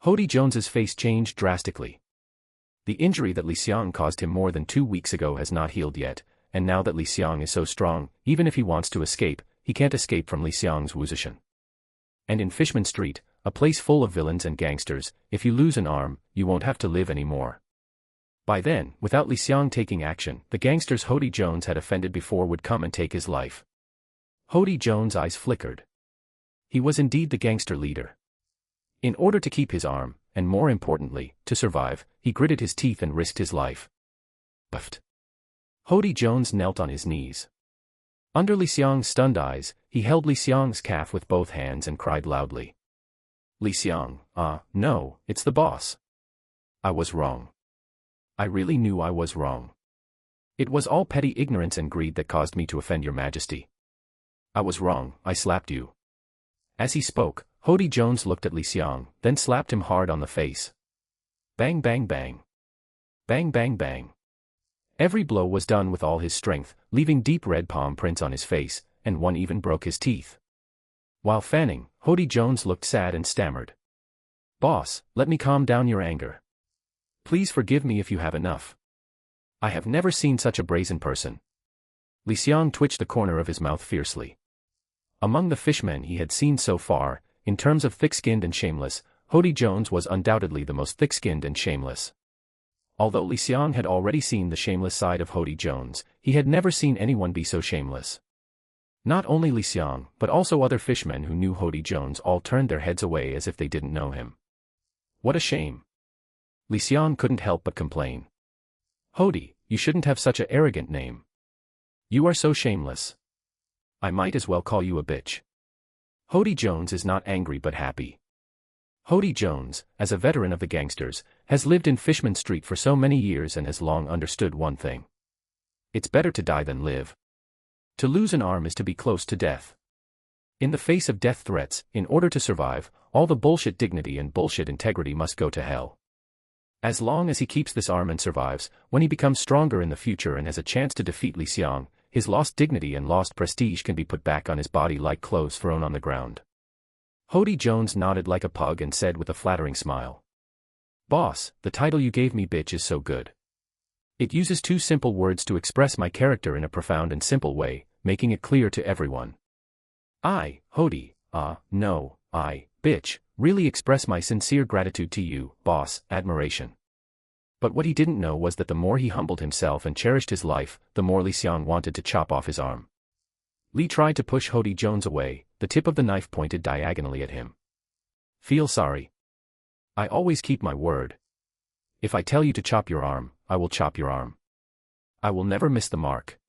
Hody Jones's face changed drastically. The injury that Li Xiang caused him more than 2 weeks ago has not healed yet, and now that Li Xiang is so strong, even if he wants to escape, he can't escape from Li Xiang's wuxishan. And in Fishman Street, a place full of villains and gangsters, if you lose an arm, you won't have to live anymore. By then, without Li Xiang taking action, the gangsters Hody Jones had offended before would come and take his life. Hody Jones' eyes flickered. He was indeed the gangster leader. In order to keep his arm, and more importantly, to survive, he gritted his teeth and risked his life. Buffed. Hody Jones knelt on his knees. Under Li Xiang's stunned eyes, he held Li Xiang's calf with both hands and cried loudly. Li Xiang, no, it's the boss. I was wrong. I really knew I was wrong. It was all petty ignorance and greed that caused me to offend your majesty. I was wrong, I slapped you. As he spoke, Hody Jones looked at Li Xiang, then slapped him hard on the face. Bang bang bang. Bang bang bang. Every blow was done with all his strength, leaving deep red palm prints on his face, and one even broke his teeth. While fanning, Hody Jones looked sad and stammered. Boss, let me calm down your anger. Please forgive me if you have enough. I have never seen such a brazen person. Li Xiang twitched the corner of his mouth fiercely. Among the fishmen he had seen so far, in terms of thick-skinned and shameless, Hody Jones was undoubtedly the most thick-skinned and shameless. Although Li Xiang had already seen the shameless side of Hody Jones, he had never seen anyone be so shameless. Not only Li Xiang, but also other fishmen who knew Hody Jones all turned their heads away as if they didn't know him. What a shame. Li Xiang couldn't help but complain. Hody, you shouldn't have such an arrogant name. You are so shameless. I might as well call you a bitch. Hody Jones is not angry but happy. Hody Jones, as a veteran of the gangsters, has lived in Fishman Street for so many years and has long understood one thing. It's better to die than live. To lose an arm is to be close to death. In the face of death threats, in order to survive, all the bullshit dignity and bullshit integrity must go to hell. As long as he keeps this arm and survives, when he becomes stronger in the future and has a chance to defeat Li Xiang, his lost dignity and lost prestige can be put back on his body like clothes thrown on the ground. Hody Jones nodded like a pug and said with a flattering smile. Boss, the title you gave me bitch is so good. It uses 2 simple words to express my character in a profound and simple way, making it clear to everyone. I, Hody, no, I, bitch, really express my sincere gratitude to you, boss, admiration. But what he didn't know was that the more he humbled himself and cherished his life, the more Li Xiang wanted to chop off his arm. Li tried to push Hody Jones away, the tip of the knife pointed diagonally at him. Feel sorry. I always keep my word. If I tell you to chop your arm, I will chop your arm. I will never miss the mark.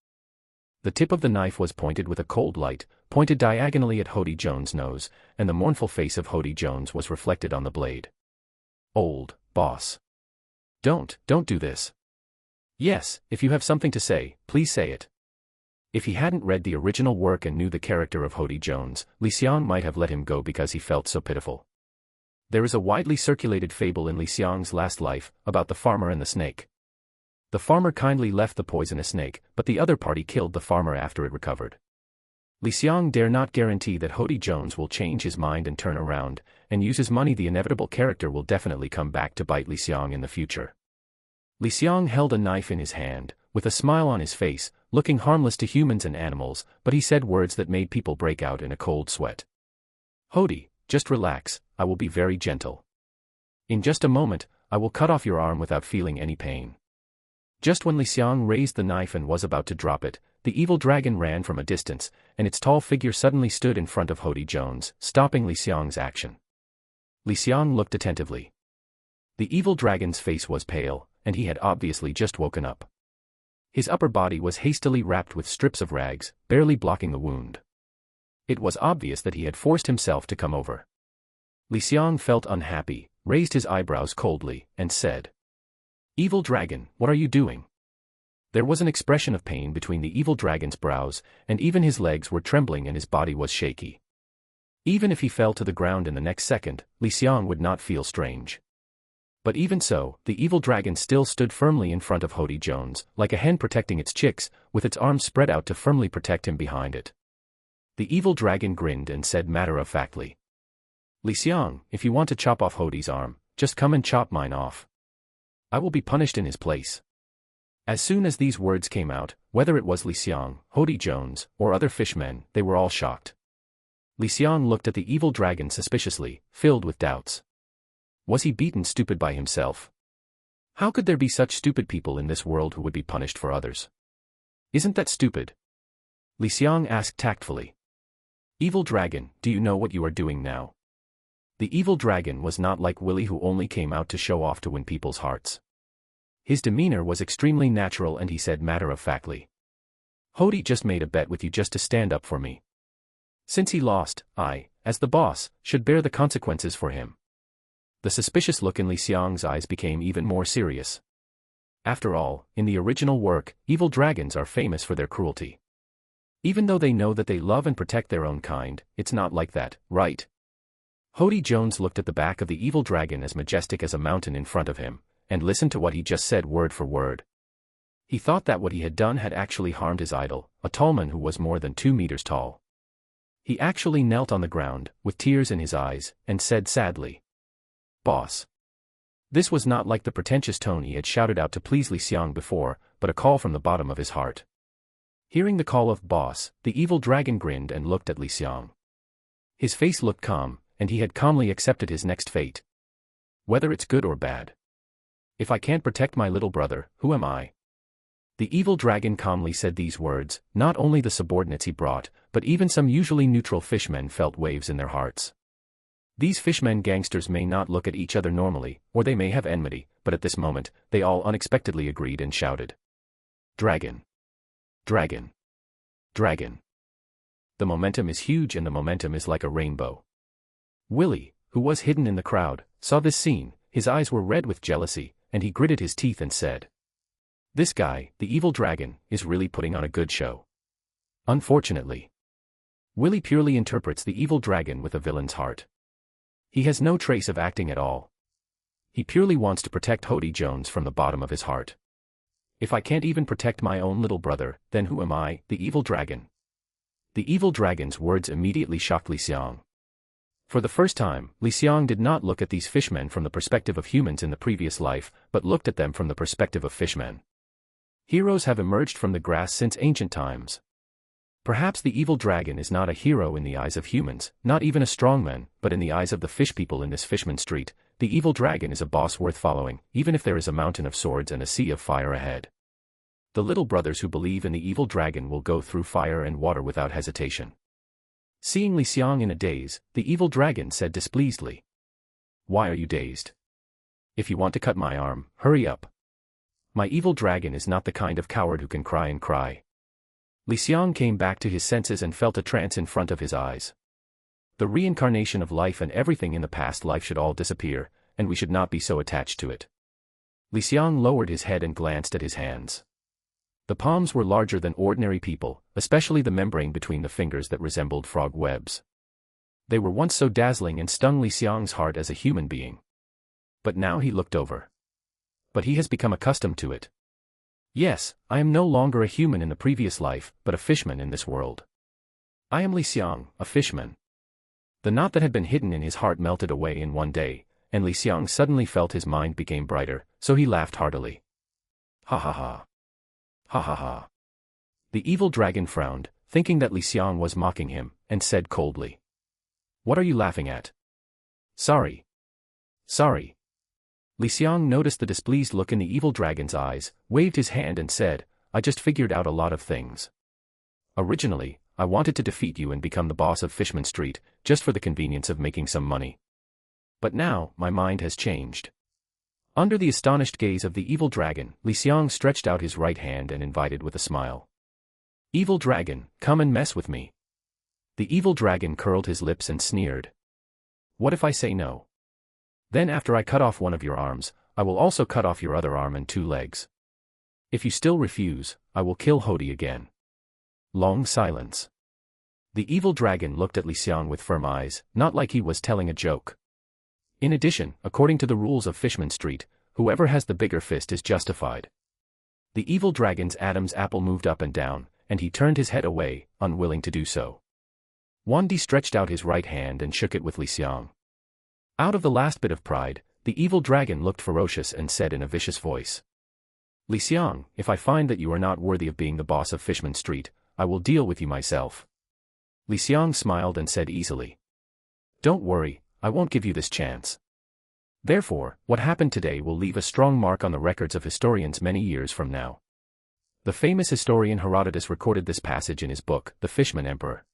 The tip of the knife was pointed with a cold light, pointed diagonally at Hody Jones' nose, and the mournful face of Hody Jones was reflected on the blade. Old boss. Don't do this. Yes, if you have something to say, please say it. If he hadn't read the original work and knew the character of Hody Jones, Li Xiang might have let him go because he felt so pitiful. There is a widely circulated fable in Li Xiang's last life, about the farmer and the snake. The farmer kindly left the poisonous snake, but the other party killed the farmer after it recovered. Li Xiang dare not guarantee that Hody Jones will change his mind and turn around, and use his money. The inevitable character will definitely come back to bite Li Xiang in the future. Li Xiang held a knife in his hand, with a smile on his face, looking harmless to humans and animals, but he said words that made people break out in a cold sweat. Hody, just relax, I will be very gentle. In just a moment, I will cut off your arm without feeling any pain. Just when Li Xiang raised the knife and was about to drop it, the evil dragon ran from a distance, and its tall figure suddenly stood in front of Hody Jones, stopping Li Xiang's action. Li Xiang looked attentively. The evil dragon's face was pale, and he had obviously just woken up. His upper body was hastily wrapped with strips of rags, barely blocking the wound. It was obvious that he had forced himself to come over. Li Xiang felt unhappy, raised his eyebrows coldly, and said, "Evil dragon, what are you doing?" There was an expression of pain between the evil dragon's brows, and even his legs were trembling and his body was shaky. Even if he fell to the ground in the next second, Li Xiang would not feel strange. But even so, the evil dragon still stood firmly in front of Hody Jones, like a hen protecting its chicks, with its arms spread out to firmly protect him behind it. The evil dragon grinned and said matter-of-factly. Li Xiang, if you want to chop off Hodi's arm, just come and chop mine off. I will be punished in his place. As soon as these words came out, whether it was Li Xiang, Hodi Jones, or other fishmen, they were all shocked. Li Xiang looked at the evil dragon suspiciously, filled with doubts. Was he beaten stupid by himself? How could there be such stupid people in this world who would be punished for others? Isn't that stupid? Li Xiang asked tactfully. Evil dragon, do you know what you are doing now? The evil dragon was not like Willy, who only came out to show off to win people's hearts. His demeanor was extremely natural and he said matter-of-factly. Hodi just made a bet with you just to stand up for me. Since he lost, I, as the boss, should bear the consequences for him. The suspicious look in Li Xiang's eyes became even more serious. After all, in the original work, evil dragons are famous for their cruelty. Even though they know that they love and protect their own kind, it's not like that, right? Hodi Jones looked at the back of the evil dragon as majestic as a mountain in front of him, and listened to what he just said word for word. He thought that what he had done had actually harmed his idol, a tall man who was more than 2 meters tall. He actually knelt on the ground, with tears in his eyes, and said sadly, "Boss." This was not like the pretentious tone he had shouted out to please Li Xiang before, but a call from the bottom of his heart. Hearing the call of boss, the evil dragon grinned and looked at Li Xiang. His face looked calm, and he had calmly accepted his next fate. Whether it's good or bad. If I can't protect my little brother, who am I? The evil dragon calmly said these words. Not only the subordinates he brought, but even some usually neutral fishmen felt waves in their hearts. These fishmen gangsters may not look at each other normally, or they may have enmity, but at this moment, they all unexpectedly agreed and shouted. Dragon. Dragon. Dragon. The momentum is huge and the momentum is like a rainbow. Willy, who was hidden in the crowd, saw this scene, his eyes were red with jealousy, and he gritted his teeth and said, "This guy, the evil dragon, is really putting on a good show." Unfortunately, Willy purely interprets the evil dragon with a villain's heart. He has no trace of acting at all. He purely wants to protect Hodi Jones from the bottom of his heart. If I can't even protect my own little brother, then who am I, the evil dragon? The evil dragon's words immediately shocked Li Xiang. For the first time, Li Xiang did not look at these fishmen from the perspective of humans in the previous life, but looked at them from the perspective of fishmen. Heroes have emerged from the grass since ancient times. Perhaps the evil dragon is not a hero in the eyes of humans, not even a strongman, but in the eyes of the fish people in this Fishman Street, the evil dragon is a boss worth following, even if there is a mountain of swords and a sea of fire ahead. The little brothers who believe in the evil dragon will go through fire and water without hesitation. Seeing Li Xiang in a daze, the evil dragon said displeasedly, "Why are you dazed? If you want to cut my arm, hurry up. My evil dragon is not the kind of coward who can cry and cry." Li Xiang came back to his senses and felt a trance in front of his eyes. The reincarnation of life and everything in the past life should all disappear, and we should not be so attached to it. Li Xiang lowered his head and glanced at his hands. The palms were larger than ordinary people, especially the membrane between the fingers that resembled frog webs. They were once so dazzling and stung Li Xiang's heart as a human being. But now he looked over. But he has become accustomed to it. Yes, I am no longer a human in the previous life, but a fishman in this world. I am Li Xiang, a fishman. The knot that had been hidden in his heart melted away in one day, and Li Xiang suddenly felt his mind became brighter, so he laughed heartily. Ha ha ha. Ha ha ha. The evil dragon frowned, thinking that Li Xiang was mocking him, and said coldly, "What are you laughing at?" "Sorry. Sorry." Li Xiang noticed the displeased look in the evil dragon's eyes, waved his hand and said, "I just figured out a lot of things. Originally, I wanted to defeat you and become the boss of Fishman Street, just for the convenience of making some money. But now, my mind has changed." Under the astonished gaze of the evil dragon, Li Xiang stretched out his right hand and invited with a smile. "Evil dragon, come and mess with me." The evil dragon curled his lips and sneered. "What if I say no? Then after I cut off one of your arms, I will also cut off your other arm and 2 legs. If you still refuse, I will kill Hodi again." Long silence. The evil dragon looked at Li Xiang with firm eyes, not like he was telling a joke. In addition, according to the rules of Fishman Street, whoever has the bigger fist is justified. The evil dragon's Adam's apple moved up and down, and he turned his head away, unwilling to do so. Wandi stretched out his right hand and shook it with Li Xiang. Out of the last bit of pride, the evil dragon looked ferocious and said in a vicious voice. Li Xiang, if I find that you are not worthy of being the boss of Fishman Street, I will deal with you myself. Li Xiang smiled and said easily. Don't worry, I won't give you this chance. Therefore, what happened today will leave a strong mark on the records of historians many years from now. The famous historian Herodotus recorded this passage in his book, The Fishman Emperor.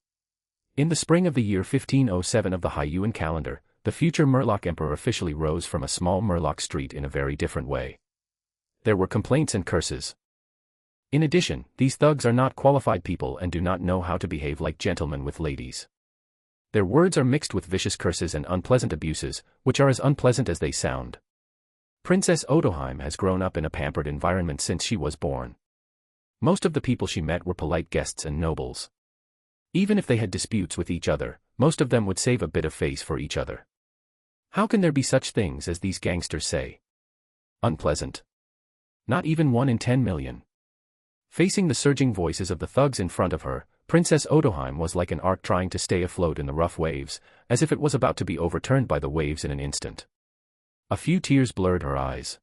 In the spring of the year 1507 of the Yuan calendar, the future Murloc emperor officially rose from a small Murloc street in a very different way. There were complaints and curses. In addition, these thugs are not qualified people and do not know how to behave like gentlemen with ladies. Their words are mixed with vicious curses and unpleasant abuses, which are as unpleasant as they sound. Princess Odoheim has grown up in a pampered environment since she was born. Most of the people she met were polite guests and nobles. Even if they had disputes with each other, most of them would save a bit of face for each other. How can there be such things as these gangsters say? Unpleasant. Not even 1 in 10 million. Facing the surging voices of the thugs in front of her, Princess Odoheim was like an ark trying to stay afloat in the rough waves, as if it was about to be overturned by the waves in an instant. A few tears blurred her eyes.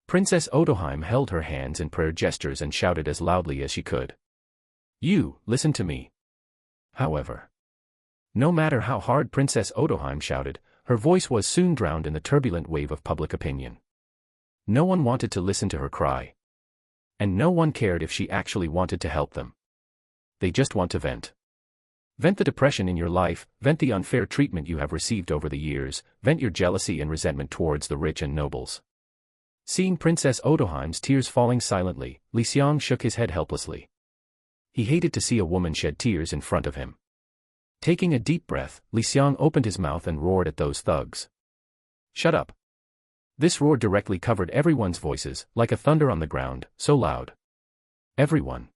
Princess Odoheim held her hands in prayer gestures and shouted as loudly as she could. You, listen to me. However, no matter how hard Princess Odoheim shouted, her voice was soon drowned in the turbulent wave of public opinion. No one wanted to listen to her cry. And no one cared if she actually wanted to help them. They just want to vent. Vent the depression in your life, vent the unfair treatment you have received over the years, vent your jealousy and resentment towards the rich and nobles. Seeing Princess Odoheim's tears falling silently, Li Xiang shook his head helplessly. He hated to see a woman shed tears in front of him. Taking a deep breath, Li Xiang opened his mouth and roared at those thugs. Shut up. This roar directly covered everyone's voices, like a thunder on the ground, so loud. Everyone.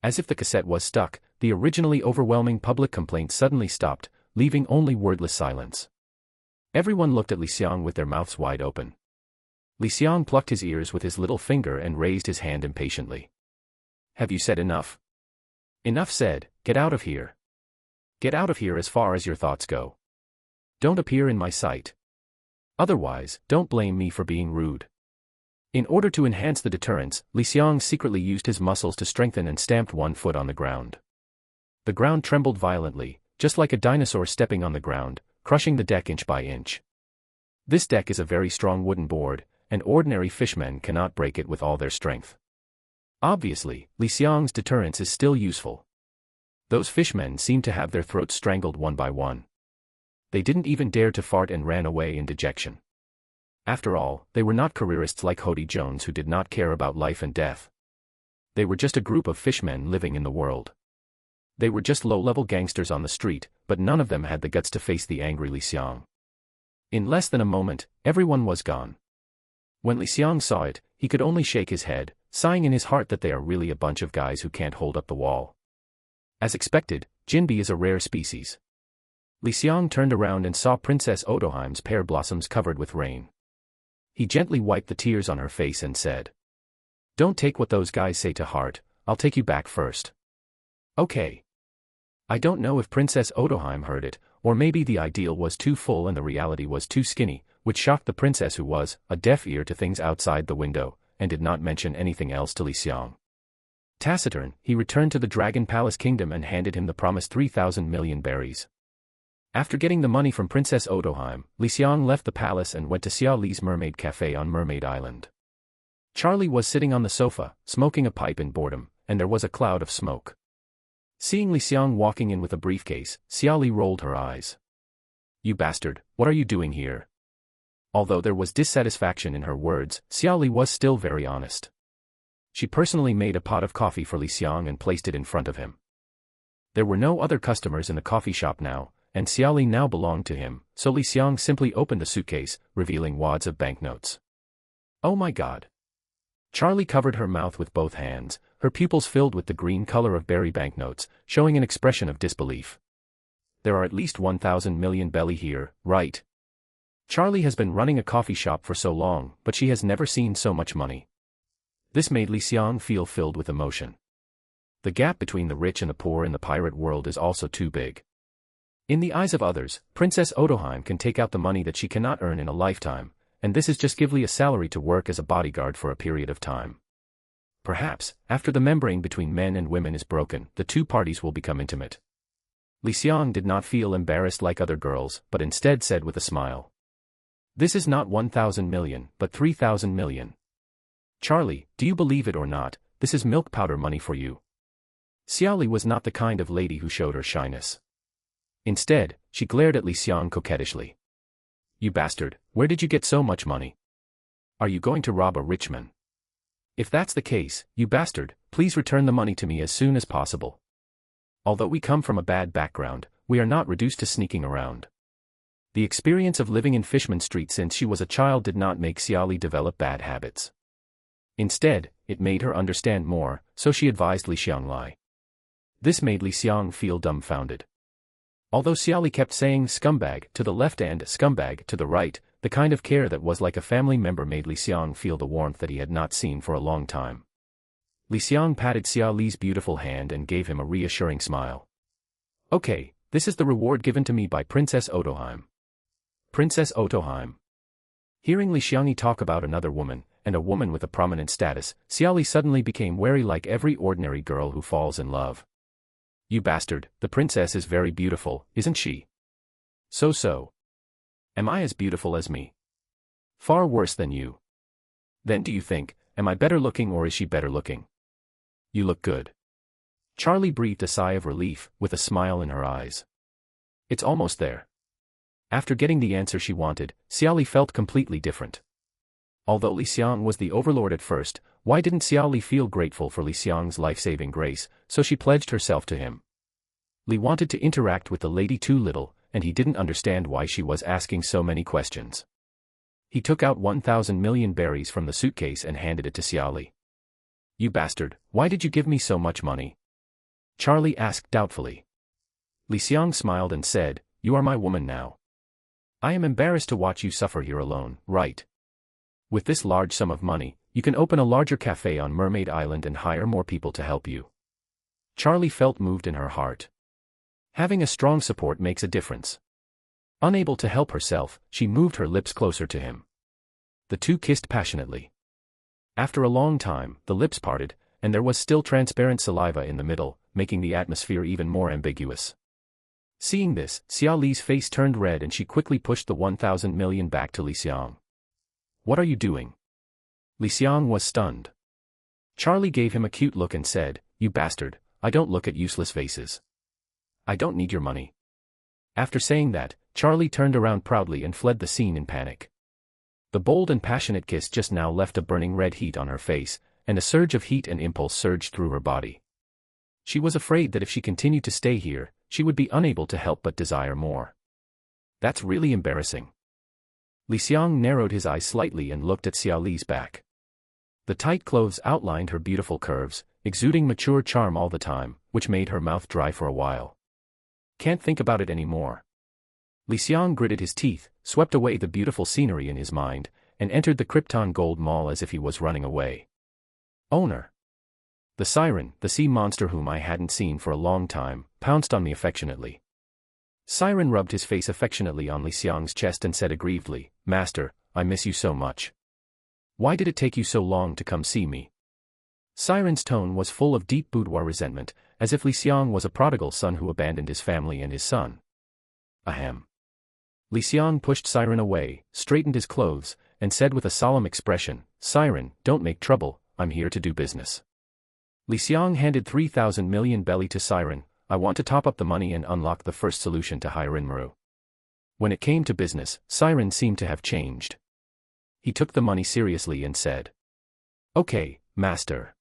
As if the cassette was stuck, the originally overwhelming public complaint suddenly stopped, leaving only wordless silence. Everyone looked at Li Xiang with their mouths wide open. Li Xiang plucked his ears with his little finger and raised his hand impatiently. Have you said enough? Enough said, get out of here. Get out of here as far as your thoughts go. Don't appear in my sight. Otherwise, don't blame me for being rude. In order to enhance the deterrence, Li Xiang secretly used his muscles to strengthen and stamped one foot on the ground. The ground trembled violently, just like a dinosaur stepping on the ground, crushing the deck inch by inch. This deck is a very strong wooden board, and ordinary fishmen cannot break it with all their strength. Obviously, Li Xiang's deterrence is still useful. Those fishmen seemed to have their throats strangled one by one. They didn't even dare to fart and ran away in dejection. After all, they were not careerists like Hody Jones who did not care about life and death. They were just a group of fishmen living in the world. They were just low-level gangsters on the street, but none of them had the guts to face the angry Li Xiang. In less than a moment, everyone was gone. When Li Xiang saw it, he could only shake his head, sighing in his heart that they are really a bunch of guys who can't hold up the wall. As expected, Jinbi is a rare species. Li Xiang turned around and saw Princess Odoheim's pear blossoms covered with rain. He gently wiped the tears on her face and said, Don't take what those guys say to heart, I'll take you back first. Okay. I don't know if Princess Odoheim heard it, or maybe the ideal was too full and the reality was too skinny, which shocked the princess who was a deaf ear to things outside the window, and did not mention anything else to Li Xiang. Taciturn, he returned to the Dragon Palace Kingdom and handed him the promised 3,000 million berries. After getting the money from Princess Odoheim, Li Xiang left the palace and went to Xia Li's Mermaid Cafe on Mermaid Island. Charlie was sitting on the sofa, smoking a pipe in boredom, and there was a cloud of smoke. Seeing Li Xiang walking in with a briefcase, Xia Li rolled her eyes. You bastard, what are you doing here? Although there was dissatisfaction in her words, Xia Li was still very honest. She personally made a pot of coffee for Li Xiang and placed it in front of him. There were no other customers in the coffee shop now, and Xia Li now belonged to him, so Li Xiang simply opened the suitcase, revealing wads of banknotes. Oh my god. Charlie covered her mouth with both hands, her pupils filled with the green color of berry banknotes, showing an expression of disbelief. There are at least 1,000 million belly here, right? Charlie has been running a coffee shop for so long, but she has never seen so much money. This made Li Xiang feel filled with emotion. The gap between the rich and the poor in the pirate world is also too big. In the eyes of others, Princess Otoheim can take out the money that she cannot earn in a lifetime, and this is just give Li a salary to work as a bodyguard for a period of time. Perhaps, after the membrane between men and women is broken, the two parties will become intimate. Li Xiang did not feel embarrassed like other girls, but instead said with a smile. This is not 1,000 million, but 3,000 million. Charlie, do you believe it or not, this is milk powder money for you. Xiaoli was not the kind of lady who showed her shyness. Instead, she glared at Li Xiang coquettishly. You bastard, where did you get so much money? Are you going to rob a rich man? If that's the case, you bastard, please return the money to me as soon as possible. Although we come from a bad background, we are not reduced to sneaking around. The experience of living in Fishman Street since she was a child did not make Xiaoli develop bad habits. Instead, it made her understand more, so she advised Li Xiang lie. This made Li Xiang feel dumbfounded. Although Xiaoli kept saying scumbag to the left and scumbag to the right, the kind of care that was like a family member made Li Xiang feel the warmth that he had not seen for a long time. Li Xiang patted Xiaoli's beautiful hand and gave him a reassuring smile. Okay, this is the reward given to me by Princess Otoheim. Princess Otoheim. Hearing Li Xiang talk about another woman, and a woman with a prominent status, Xiaoli suddenly became wary like every ordinary girl who falls in love. You bastard, the princess is very beautiful, isn't she? So. Am I as beautiful as me? Far worse than you. Then do you think, am I better looking or is she better looking? You look good. Charlie breathed a sigh of relief, with a smile in her eyes. It's almost there. After getting the answer she wanted, Xiaoli felt completely different. Although Li Xiang was the overlord at first, why didn't Xiaoli feel grateful for Li Xiang's life-saving grace, so she pledged herself to him. Li wanted to interact with the lady too little, and he didn't understand why she was asking so many questions. He took out 1,000 million berries from the suitcase and handed it to Xiaoli. You bastard, why did you give me so much money? Charlie asked doubtfully. Li Xiang smiled and said, you are my woman now. I am embarrassed to watch you suffer here alone, right? With this large sum of money, you can open a larger cafe on Mermaid Island and hire more people to help you. Charlie felt moved in her heart. Having a strong support makes a difference. Unable to help herself, she moved her lips closer to him. The two kissed passionately. After a long time, the lips parted, and there was still transparent saliva in the middle, making the atmosphere even more ambiguous. Seeing this, Xiaoli's face turned red and she quickly pushed the 1,000 million back to Li Xiang. What are you doing? Li Xiang was stunned. Charlie gave him a cute look and said, you bastard, I don't look at useless faces. I don't need your money. After saying that, Charlie turned around proudly and fled the scene in panic. The bold and passionate kiss just now left a burning red heat on her face, and a surge of heat and impulse surged through her body. She was afraid that if she continued to stay here, she would be unable to help but desire more. That's really embarrassing. Li Xiang narrowed his eyes slightly and looked at Xiaoli's back. The tight clothes outlined her beautiful curves, exuding mature charm all the time, which made her mouth dry for a while. Can't think about it anymore. Li Xiang gritted his teeth, swept away the beautiful scenery in his mind, and entered the Krypton Gold Mall as if he was running away. Owner. The siren, the sea monster whom I hadn't seen for a long time, pounced on me affectionately. Siren rubbed his face affectionately on Li Xiang's chest and said aggrievedly, Master, I miss you so much. Why did it take you so long to come see me? Siren's tone was full of deep boudoir resentment, as if Li Xiang was a prodigal son who abandoned his family and his son. Ahem. Li Xiang pushed Siren away, straightened his clothes, and said with a solemn expression, Siren, don't make trouble, I'm here to do business. Li Xiang handed 3,000 million belly to Siren. I want to top up the money and unlock the first solution to Hirinmaru. When it came to business, Siren seemed to have changed. He took the money seriously and said, Okay, master.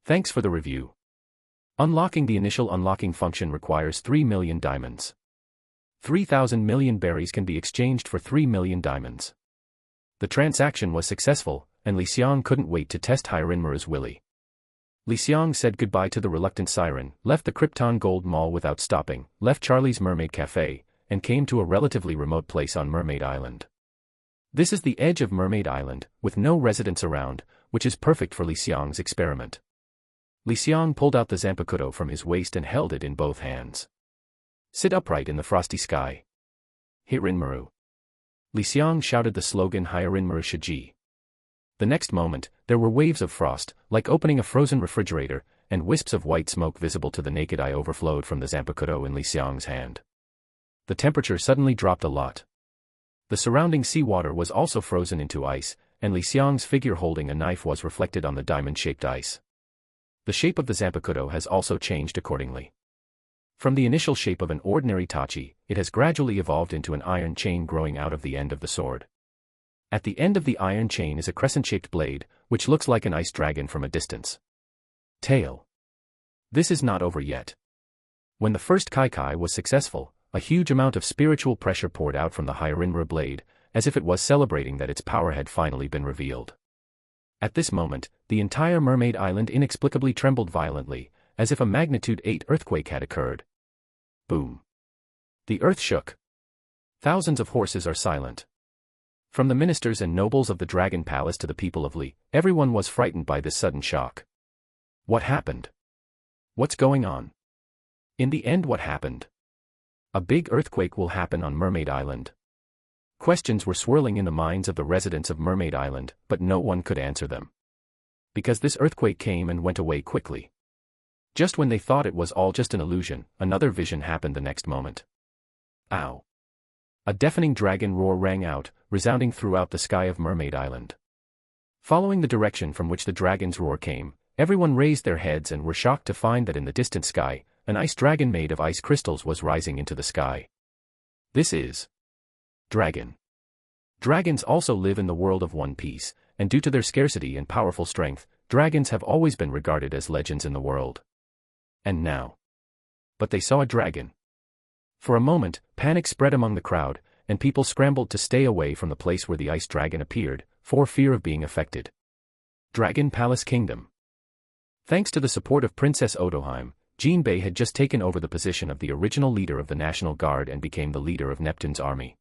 Thanks for the review. Unlocking the initial unlocking function requires 3 million diamonds. 3,000 million berries can be exchanged for 3 million diamonds. The transaction was successful, and Li Xiang couldn't wait to test Hirinmaru's willy. Li Xiang said goodbye to the reluctant Siren, left the Krypton Gold Mall without stopping, left Charlie's Mermaid Cafe, and came to a relatively remote place on Mermaid Island. This is the edge of Mermaid Island, with no residents around, which is perfect for Li Xiang's experiment. Li Xiang pulled out the Zanpakuto from his waist and held it in both hands. Sit upright in the frosty sky. Hirinmaru. Li Xiang shouted the slogan Hirinmaru Shiji. The next moment, there were waves of frost, like opening a frozen refrigerator, and wisps of white smoke visible to the naked eye overflowed from the zanpakuto in Li Xiang's hand. The temperature suddenly dropped a lot. The surrounding seawater was also frozen into ice, and Li Xiang's figure holding a knife was reflected on the diamond-shaped ice. The shape of the zanpakuto has also changed accordingly. From the initial shape of an ordinary tachi, it has gradually evolved into an iron chain growing out of the end of the sword. At the end of the iron chain is a crescent-shaped blade, which looks like an ice dragon from a distance. Tail. This is not over yet. When the first Kaikai was successful, a huge amount of spiritual pressure poured out from the Hirinmaru blade, as if it was celebrating that its power had finally been revealed. At this moment, the entire Mermaid Island inexplicably trembled violently, as if a magnitude 8 earthquake had occurred. Boom. The earth shook. Thousands of horses are silent. From the ministers and nobles of the Dragon Palace to the people of Li, everyone was frightened by this sudden shock. What happened? What's going on? In the end, what happened? A big earthquake will happen on Mermaid Island. Questions were swirling in the minds of the residents of Mermaid Island, but no one could answer them. Because this earthquake came and went away quickly. Just when they thought it was all just an illusion, another vision happened the next moment. Ow! A deafening dragon roar rang out, resounding throughout the sky of Mermaid Island. Following the direction from which the dragon's roar came, everyone raised their heads and were shocked to find that in the distant sky, an ice dragon made of ice crystals was rising into the sky. This is Dragon. Dragons also live in the world of One Piece, and due to their scarcity and powerful strength, dragons have always been regarded as legends in the world. And now. But they saw a dragon. For a moment, panic spread among the crowd, and people scrambled to stay away from the place where the ice dragon appeared, for fear of being affected. Dragon Palace Kingdom. Thanks to the support of Princess Odoheim, Jinbei had just taken over the position of the original leader of the National Guard and became the leader of Neptune's army.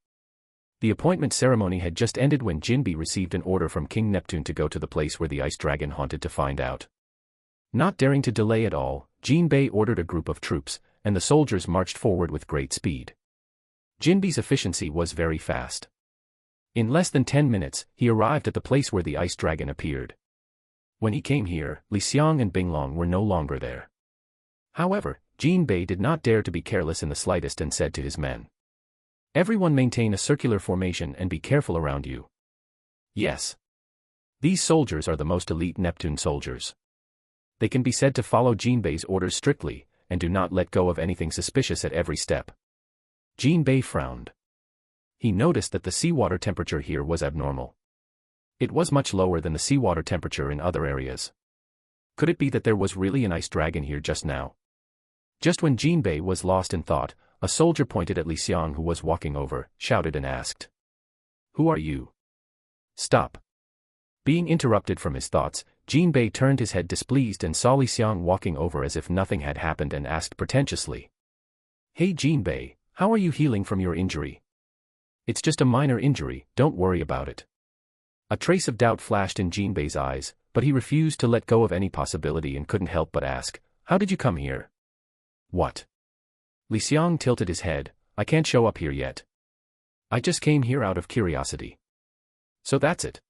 The appointment ceremony had just ended when Jinbei received an order from King Neptune to go to the place where the ice dragon haunted to find out. Not daring to delay at all, Jinbei ordered a group of troops, and the soldiers marched forward with great speed. Jinbei's efficiency was very fast. In less than 10 minutes, he arrived at the place where the ice dragon appeared. When he came here, Li Xiang and Binglong were no longer there. However, Jinbei did not dare to be careless in the slightest and said to his men, "Everyone maintain a circular formation and be careful around you." Yes. These soldiers are the most elite Neptune soldiers. They can be said to follow Jinbei's orders strictly, and do not let go of anything suspicious at every step. Jinbei frowned. He noticed that the seawater temperature here was abnormal. It was much lower than the seawater temperature in other areas. Could it be that there was really an ice dragon here just now? Just when Jinbei was lost in thought, a soldier pointed at Li Xiang who was walking over, shouted and asked, "Who are you?" "Stop." Being interrupted from his thoughts, Jinbei turned his head displeased and saw Li Xiang walking over as if nothing had happened and asked pretentiously, "Hey Jinbei, how are you healing from your injury?" "It's just a minor injury, don't worry about it." A trace of doubt flashed in Jinbei's eyes, but he refused to let go of any possibility and couldn't help but ask, "How did you come here?" "What?" Li Xiang tilted his head, "I can't show up here yet. I just came here out of curiosity." "So that's it."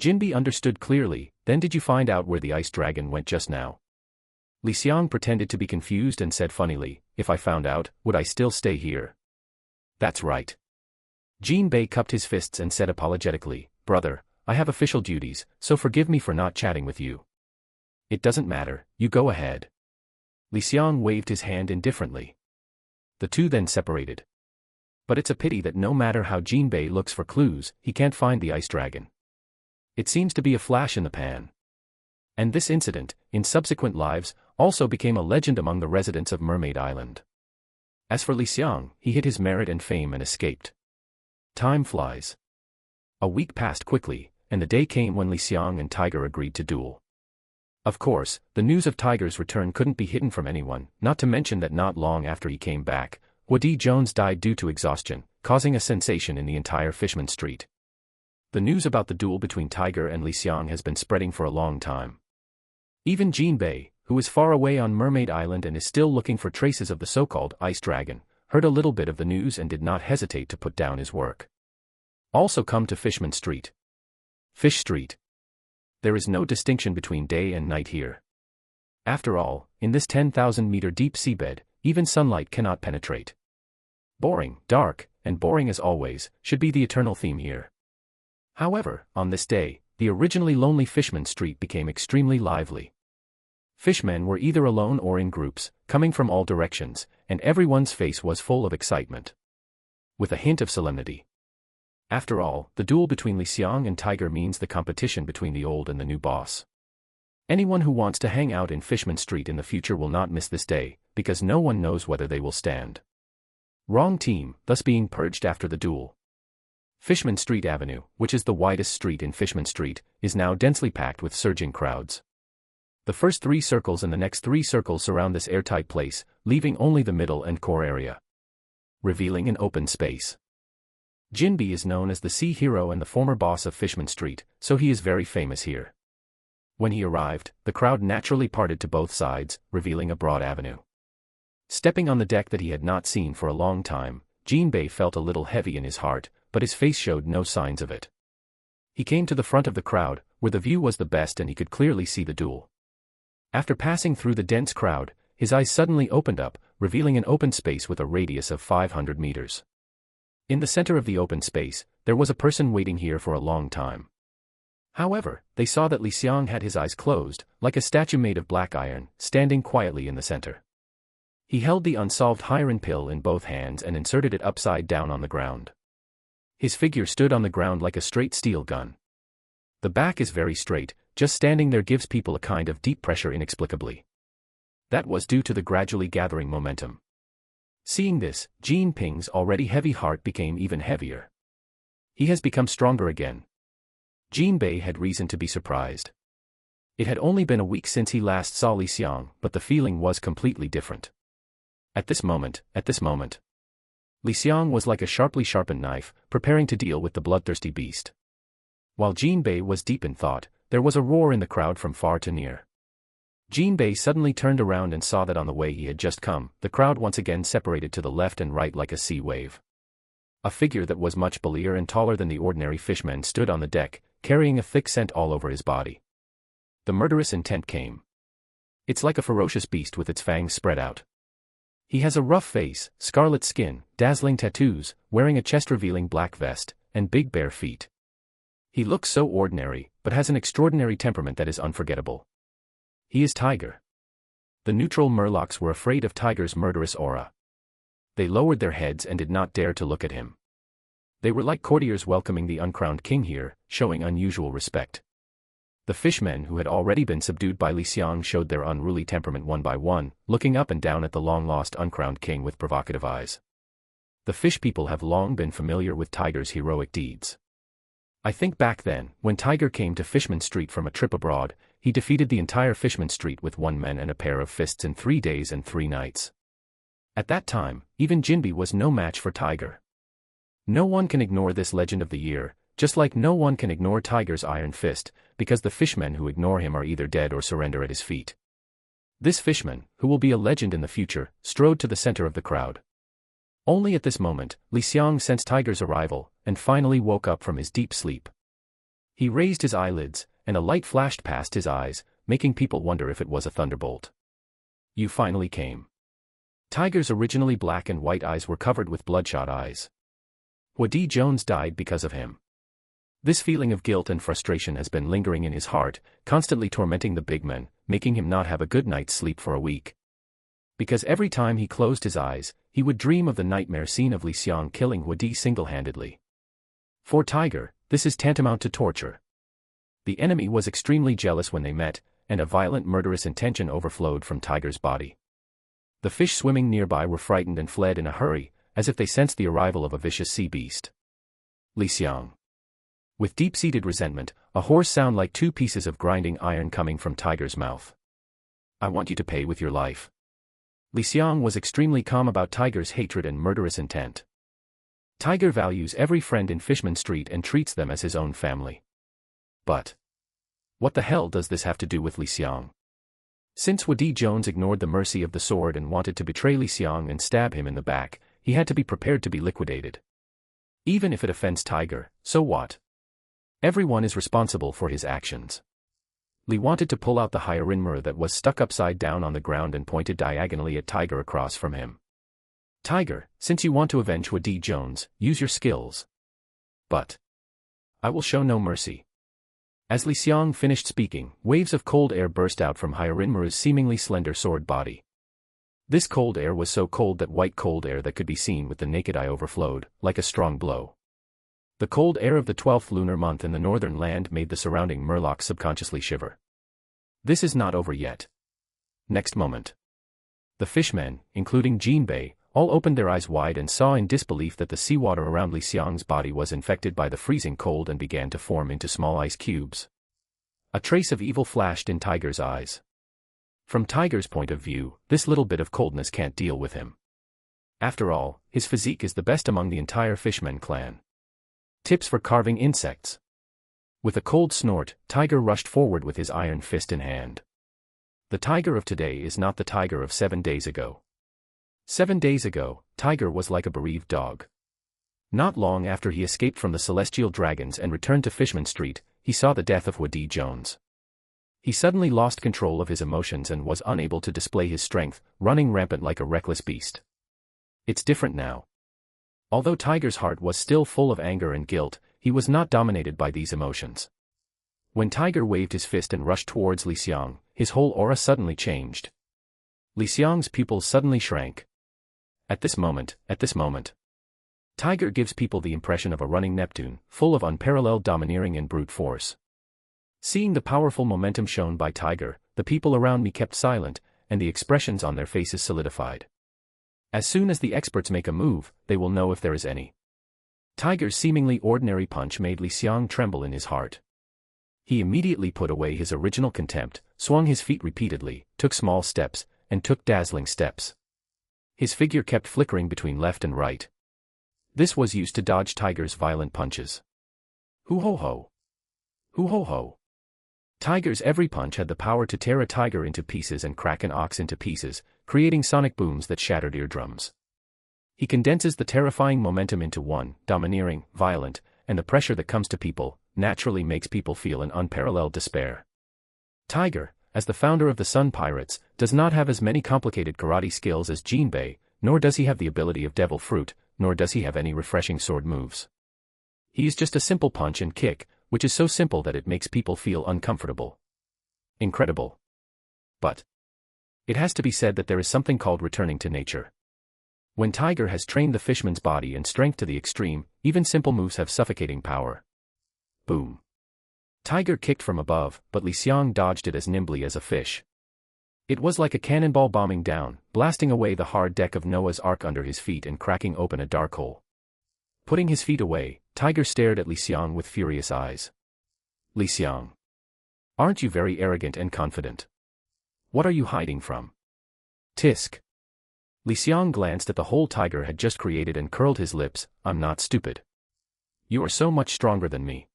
Jinbei understood clearly, "Then did you find out where the ice dragon went just now?" Li Xiang pretended to be confused and said funnily, "If I found out, would I still stay here?" "That's right." Jinbei cupped his fists and said apologetically, "Brother, I have official duties, so forgive me for not chatting with you." "It doesn't matter, you go ahead." Li Xiang waved his hand indifferently. The two then separated. But it's a pity that no matter how Jinbei looks for clues, he can't find the ice dragon. It seems to be a flash in the pan. And this incident, in subsequent lives, also became a legend among the residents of Mermaid Island. As for Li Xiang, he hid his merit and fame and escaped. Time flies. A week passed quickly, and the day came when Li Xiang and Tiger agreed to duel. Of course, the news of Tiger's return couldn't be hidden from anyone, not to mention that not long after he came back, Woody Jones died due to exhaustion, causing a sensation in the entire Fishman Street. The news about the duel between Tiger and Li Xiang has been spreading for a long time. Even Jinbei, who is far away on Mermaid Island and is still looking for traces of the so-called Ice Dragon, heard a little bit of the news and did not hesitate to put down his work. Also come to Fishman Street. Fish Street. There is no distinction between day and night here. After all, in this 10,000-meter deep seabed, even sunlight cannot penetrate. Boring, dark, and boring as always, should be the eternal theme here. However, on this day, the originally lonely Fishman Street became extremely lively. Fishmen were either alone or in groups, coming from all directions, and everyone's face was full of excitement, with a hint of solemnity. After all, the duel between Li Xiang and Tiger means the competition between the old and the new boss. Anyone who wants to hang out in Fishman Street in the future will not miss this day, because no one knows whether they will stand. Wrong team, thus being purged after the duel. Fishman Street Avenue, which is the widest street in Fishman Street, is now densely packed with surging crowds. The first 3 circles and the next 3 circles surround this airtight place, leaving only the middle and core area, revealing an open space. Jinbi is known as the sea hero and the former boss of Fishman Street, so he is very famous here. When he arrived, the crowd naturally parted to both sides, revealing a broad avenue. Stepping on the deck that he had not seen for a long time, Jinbei felt a little heavy in his heart, but his face showed no signs of it. He came to the front of the crowd, where the view was the best and he could clearly see the duel. After passing through the dense crowd, his eyes suddenly opened up, revealing an open space with a radius of 500 meters. In the center of the open space, there was a person waiting here for a long time. However, they saw that Li Xiang had his eyes closed, like a statue made of black iron, standing quietly in the center. He held the unsolved Hiron pill in both hands and inserted it upside down on the ground. His figure stood on the ground like a straight steel gun. The back is very straight, just standing there gives people a kind of deep pressure inexplicably. That was due to the gradually gathering momentum. Seeing this, Jean Ping's already heavy heart became even heavier. He has become stronger again. Jinbei had reason to be surprised. It had only been a week since he last saw Li Xiang, but the feeling was completely different. At this moment, Li Xiang was like a sharply sharpened knife, preparing to deal with the bloodthirsty beast. While Jinbei was deep in thought, there was a roar in the crowd from far to near. Jinbei suddenly turned around and saw that on the way he had just come, the crowd once again separated to the left and right like a sea wave. A figure that was much bullier and taller than the ordinary fishmen stood on the deck, carrying a thick scent all over his body. The murderous intent came. It's like a ferocious beast with its fangs spread out. He has a rough face, scarlet skin, dazzling tattoos, wearing a chest-revealing black vest, and big bare feet. He looks so ordinary, but has an extraordinary temperament that is unforgettable. He is Tiger. The neutral Murlocs were afraid of Tiger's murderous aura. They lowered their heads and did not dare to look at him. They were like courtiers welcoming the uncrowned king here, showing unusual respect. The fishmen who had already been subdued by Li Xiang showed their unruly temperament one by one, looking up and down at the long-lost uncrowned king with provocative eyes. The fish people have long been familiar with Tiger's heroic deeds. I think back then, when Tiger came to Fishman Street from a trip abroad, he defeated the entire Fishman Street with 1 man and a pair of fists in 3 days and 3 nights. At that time, even Jinbi was no match for Tiger. No one can ignore this legend of the year, just like no one can ignore Tiger's iron fist, because the fishmen who ignore him are either dead or surrender at his feet. This fishman, who will be a legend in the future, strode to the center of the crowd. Only at this moment, Li Xiang sensed Tiger's arrival, and finally woke up from his deep sleep. He raised his eyelids, and a light flashed past his eyes, making people wonder if it was a thunderbolt. You finally came. Tiger's originally black and white eyes were covered with bloodshot eyes. Woody Jones died because of him. This feeling of guilt and frustration has been lingering in his heart, constantly tormenting the big man, making him not have a good night's sleep for a week. Because every time he closed his eyes, he would dream of the nightmare scene of Li Xiang killing Woody single-handedly. For Tiger, this is tantamount to torture. The enemy was extremely jealous when they met, and a violent murderous intention overflowed from Tiger's body. The fish swimming nearby were frightened and fled in a hurry, as if they sensed the arrival of a vicious sea beast. Li Xiang. With deep-seated resentment, a hoarse sound like 2 pieces of grinding iron coming from Tiger's mouth. I want you to pay with your life. Li Xiang was extremely calm about Tiger's hatred and murderous intent. Tiger values every friend in Fishman Street and treats them as his own family. But what the hell does this have to do with Li Xiang? Since Woody Jones ignored the mercy of the sword and wanted to betray Li Xiang and stab him in the back, he had to be prepared to be liquidated. Even if it offends Tiger, so what? Everyone is responsible for his actions. Li wanted to pull out the Hyarinmur that was stuck upside down on the ground and pointed diagonally at Tiger across from him. Tiger, since you want to avenge Wadi Jones, use your skills. But I will show no mercy. As Li Xiang finished speaking, waves of cold air burst out from Hyarinmur's seemingly slender sword body. This cold air was so cold that white cold air that could be seen with the naked eye overflowed, like a strong blow. The cold air of the 12th lunar month in the northern land made the surrounding Murlocs subconsciously shiver. This is not over yet. Next moment. The fishmen, including Jinbei, all opened their eyes wide and saw in disbelief that the seawater around Li Xiang's body was infected by the freezing cold and began to form into small ice cubes. A trace of evil flashed in Tiger's eyes. From Tiger's point of view, this little bit of coldness can't deal with him. After all, his physique is the best among the entire Fishman clan. Tips for carving insects. With a cold snort, Tiger rushed forward with his iron fist in hand. The Tiger of today is not the Tiger of 7 days ago. 7 days ago, Tiger was like a bereaved dog. Not long after he escaped from the celestial dragons and returned to Fishman Street, he saw the death of Wadi Jones. He suddenly lost control of his emotions and was unable to display his strength, running rampant like a reckless beast. It's different now. Although Tiger's heart was still full of anger and guilt, he was not dominated by these emotions. When Tiger waved his fist and rushed towards Li Xiang, his whole aura suddenly changed. Li Xiang's pupils suddenly shrank. At this moment, Tiger gives people the impression of a running Neptune, full of unparalleled domineering and brute force. Seeing the powerful momentum shown by Tiger, the people around me kept silent, and the expressions on their faces solidified. As soon as the experts make a move, they will know if there is any. Tiger's seemingly ordinary punch made Li Xiang tremble in his heart. He immediately put away his original contempt, swung his feet repeatedly, took small steps, and took dazzling steps. His figure kept flickering between left and right. This was used to dodge Tiger's violent punches. Hoo-ho-ho! Hoo-ho-ho! Tiger's every punch had the power to tear a tiger into pieces and crack an ox into pieces, creating sonic booms that shattered eardrums. He condenses the terrifying momentum into one, domineering, violent, and the pressure that comes to people, naturally makes people feel an unparalleled despair. Tiger, as the founder of the Sun Pirates, does not have as many complicated karate skills as Jinbei, nor does he have the ability of devil fruit, nor does he have any refreshing sword moves. He is just a simple punch and kick, which is so simple that it makes people feel uncomfortable. Incredible. But it has to be said that there is something called returning to nature. When Tiger has trained the fishman's body and strength to the extreme, even simple moves have suffocating power. Boom. Tiger kicked from above, but Li Xiang dodged it as nimbly as a fish. It was like a cannonball bombing down, blasting away the hard deck of Noah's Ark under his feet and cracking open a dark hole. Putting his feet away, Tiger stared at Li Xiang with furious eyes. Li Xiang. Aren't you very arrogant and confident? What are you hiding from? Tisk. Li Xiang glanced at the hole Tiger had just created and curled his lips. I'm not stupid. You are so much stronger than me.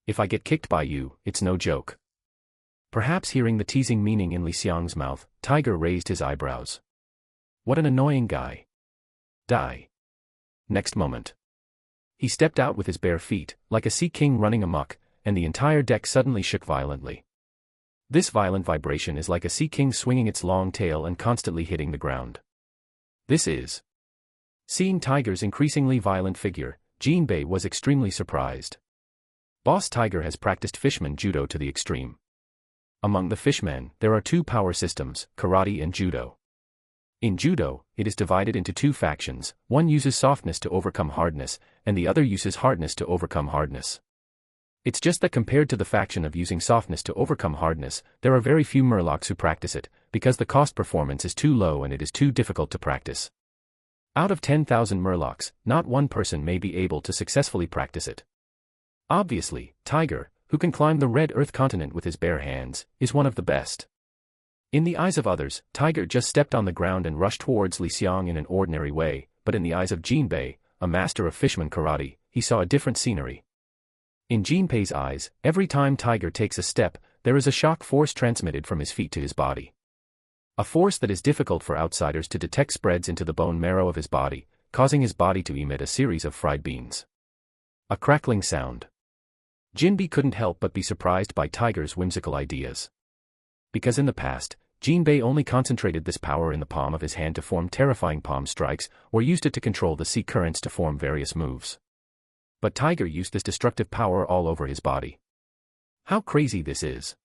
If I get kicked by you, it's no joke. Perhaps hearing the teasing meaning in Li Xiang's mouth, Tiger raised his eyebrows. What an annoying guy. Die. Next moment. He stepped out with his bare feet, like a sea king running amok, and the entire deck suddenly shook violently. This violent vibration is like a sea king swinging its long tail and constantly hitting the ground. This is. Seeing Tiger's increasingly violent figure, Jinbei was extremely surprised. Boss Tiger has practiced Fishman judo to the extreme. Among the fishmen, there are two power systems, karate and judo. In judo, it is divided into two factions, one uses softness to overcome hardness, and the other uses hardness to overcome hardness. It's just that compared to the faction of using softness to overcome hardness, there are very few Murlocs who practice it, because the cost performance is too low and it is too difficult to practice. Out of 10,000 Murlocs, not one person may be able to successfully practice it. Obviously, Tiger, who can climb the Red Earth continent with his bare hands, is one of the best. In the eyes of others, Tiger just stepped on the ground and rushed towards Li Xiang in an ordinary way, but in the eyes of Jinbei, a master of Fishman karate, he saw a different scenery. In Jinbei's eyes, every time Tiger takes a step, there is a shock force transmitted from his feet to his body. A force that is difficult for outsiders to detect spreads into the bone marrow of his body, causing his body to emit a series of fried beans. A crackling sound. Jinbei couldn't help but be surprised by Tiger's whimsical ideas. Because in the past, Jinbei only concentrated this power in the palm of his hand to form terrifying palm strikes, or used it to control the sea currents to form various moves. But Tiger used this destructive power all over his body. How crazy this is!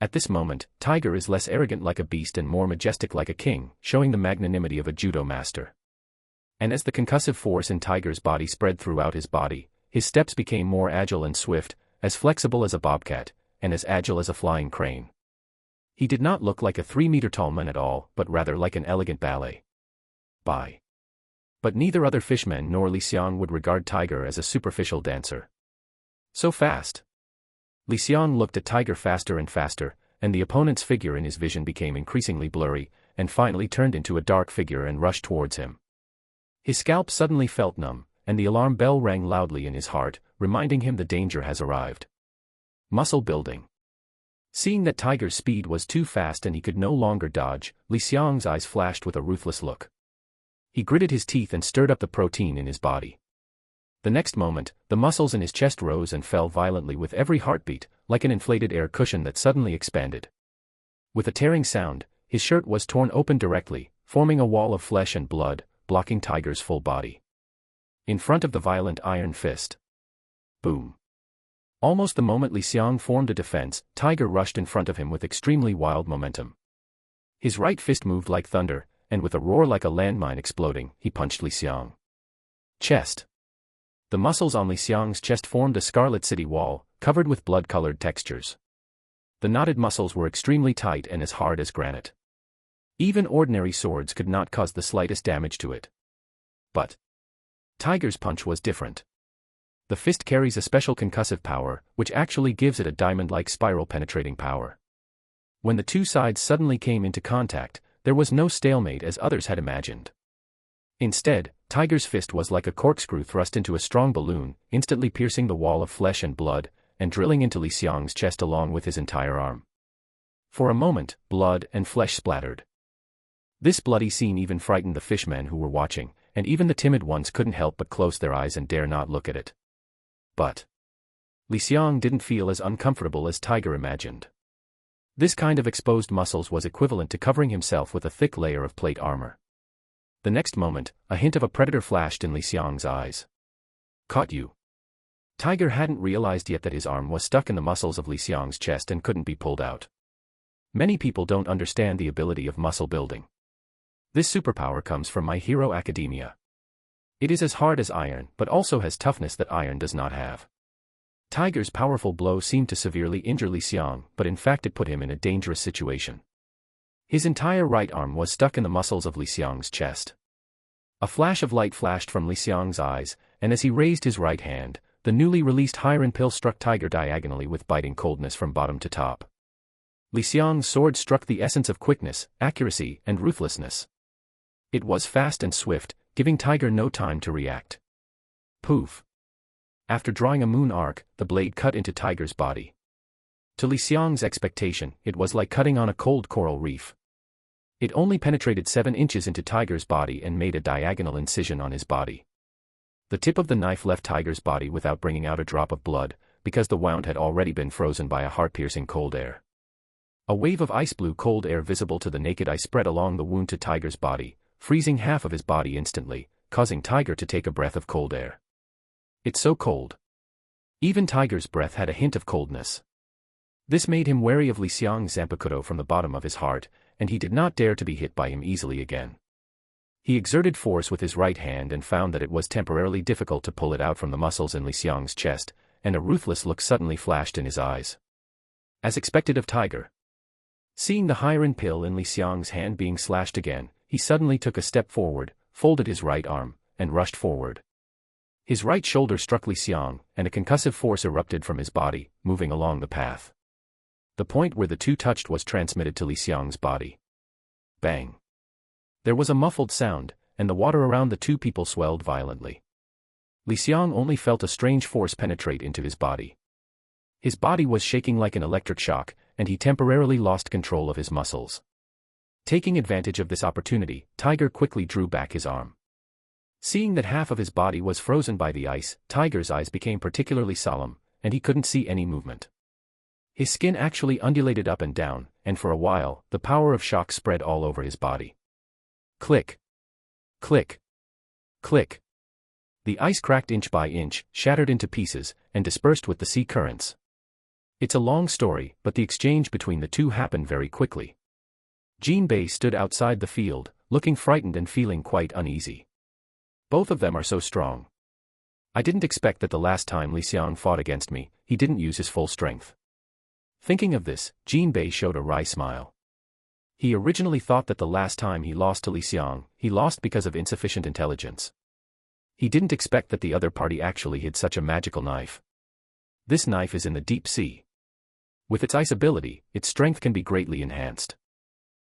At this moment, Tiger is less arrogant like a beast and more majestic like a king, showing the magnanimity of a judo master. And as the concussive force in Tiger's body spread throughout his body, his steps became more agile and swift, as flexible as a bobcat, and as agile as a flying crane. He did not look like a 3-meter-tall man at all, but rather like an elegant ballet. But neither other fishmen nor Li Xiang would regard Tiger as a superficial dancer. So fast. Li Xiang looked at Tiger faster and faster, and the opponent's figure in his vision became increasingly blurry, and finally turned into a dark figure and rushed towards him. His scalp suddenly felt numb, and the alarm bell rang loudly in his heart, reminding him the danger has arrived. Muscle building. Seeing that Tiger's speed was too fast and he could no longer dodge, Li Xiang's eyes flashed with a ruthless look. He gritted his teeth and stirred up the protein in his body. The next moment, the muscles in his chest rose and fell violently with every heartbeat, like an inflated air cushion that suddenly expanded. With a tearing sound, his shirt was torn open directly, forming a wall of flesh and blood, blocking Tiger's full body. In front of the violent iron fist. Boom. Almost the moment Li Xiang formed a defense, Tiger rushed in front of him with extremely wild momentum. His right fist moved like thunder, and with a roar like a landmine exploding, he punched Li Xiang. Chest. The muscles on Li Xiang's chest formed a scarlet city wall, covered with blood-colored textures. The knotted muscles were extremely tight and as hard as granite. Even ordinary swords could not cause the slightest damage to it. But Tiger's punch was different. The fist carries a special concussive power, which actually gives it a diamond-like spiral-penetrating power. When the two sides suddenly came into contact, there was no stalemate as others had imagined. Instead, Tiger's fist was like a corkscrew thrust into a strong balloon, instantly piercing the wall of flesh and blood, and drilling into Li Xiang's chest along with his entire arm. For a moment, blood and flesh splattered. This bloody scene even frightened the fishmen who were watching, and even the timid ones couldn't help but close their eyes and dare not look at it. But Li Xiang didn't feel as uncomfortable as Tiger imagined. This kind of exposed muscles was equivalent to covering himself with a thick layer of plate armor. The next moment, a hint of a predator flashed in Li Xiang's eyes. Caught you. Tiger hadn't realized yet that his arm was stuck in the muscles of Li Xiang's chest and couldn't be pulled out. Many people don't understand the ability of muscle building. This superpower comes from My Hero Academia. It is as hard as iron, but also has toughness that iron does not have. Tiger's powerful blow seemed to severely injure Li Xiang, but in fact it put him in a dangerous situation. His entire right arm was stuck in the muscles of Li Xiang's chest. A flash of light flashed from Li Xiang's eyes, and as he raised his right hand, the newly released Hiron pill struck Tiger diagonally with biting coldness from bottom to top. Li Xiang's sword struck the essence of quickness, accuracy, and ruthlessness. It was fast and swift, giving Tiger no time to react. Poof. After drawing a moon arc, the blade cut into Tiger's body. To Li Xiang's expectation, it was like cutting on a cold coral reef. It only penetrated 7 inches into Tiger's body and made a diagonal incision on his body. The tip of the knife left Tiger's body without bringing out a drop of blood, because the wound had already been frozen by a heart-piercing cold air. A wave of ice-blue cold air visible to the naked eye spread along the wound to Tiger's body, freezing half of his body instantly, causing Tiger to take a breath of cold air. It's so cold. Even Tiger's breath had a hint of coldness. This made him wary of Li Xiang's zanpakuto from the bottom of his heart, and he did not dare to be hit by him easily again. He exerted force with his right hand and found that it was temporarily difficult to pull it out from the muscles in Li Xiang's chest, and a ruthless look suddenly flashed in his eyes. As expected of Tiger. Seeing the Hiron pill in Li Xiang's hand being slashed again, he suddenly took a step forward, folded his right arm, and rushed forward. His right shoulder struck Li Xiang, and a concussive force erupted from his body, moving along the path. The point where the two touched was transmitted to Li Xiang's body. Bang. There was a muffled sound, and the water around the two people swelled violently. Li Xiang only felt a strange force penetrate into his body. His body was shaking like an electric shock, and he temporarily lost control of his muscles. Taking advantage of this opportunity, Tiger quickly drew back his arm. Seeing that half of his body was frozen by the ice, Tiger's eyes became particularly solemn, and he couldn't see any movement. His skin actually undulated up and down, and for a while, the power of shock spread all over his body. Click. Click. Click. The ice cracked inch by inch, shattered into pieces, and dispersed with the sea currents. It's a long story, but the exchange between the two happened very quickly. Jinbei stood outside the field, looking frightened and feeling quite uneasy. Both of them are so strong. I didn't expect that the last time Li Xiang fought against me, he didn't use his full strength. Thinking of this, Jinbei showed a wry smile. He originally thought that the last time he lost to Li Xiang, he lost because of insufficient intelligence. He didn't expect that the other party actually hid such a magical knife. This knife is in the deep sea. With its ice ability, its strength can be greatly enhanced.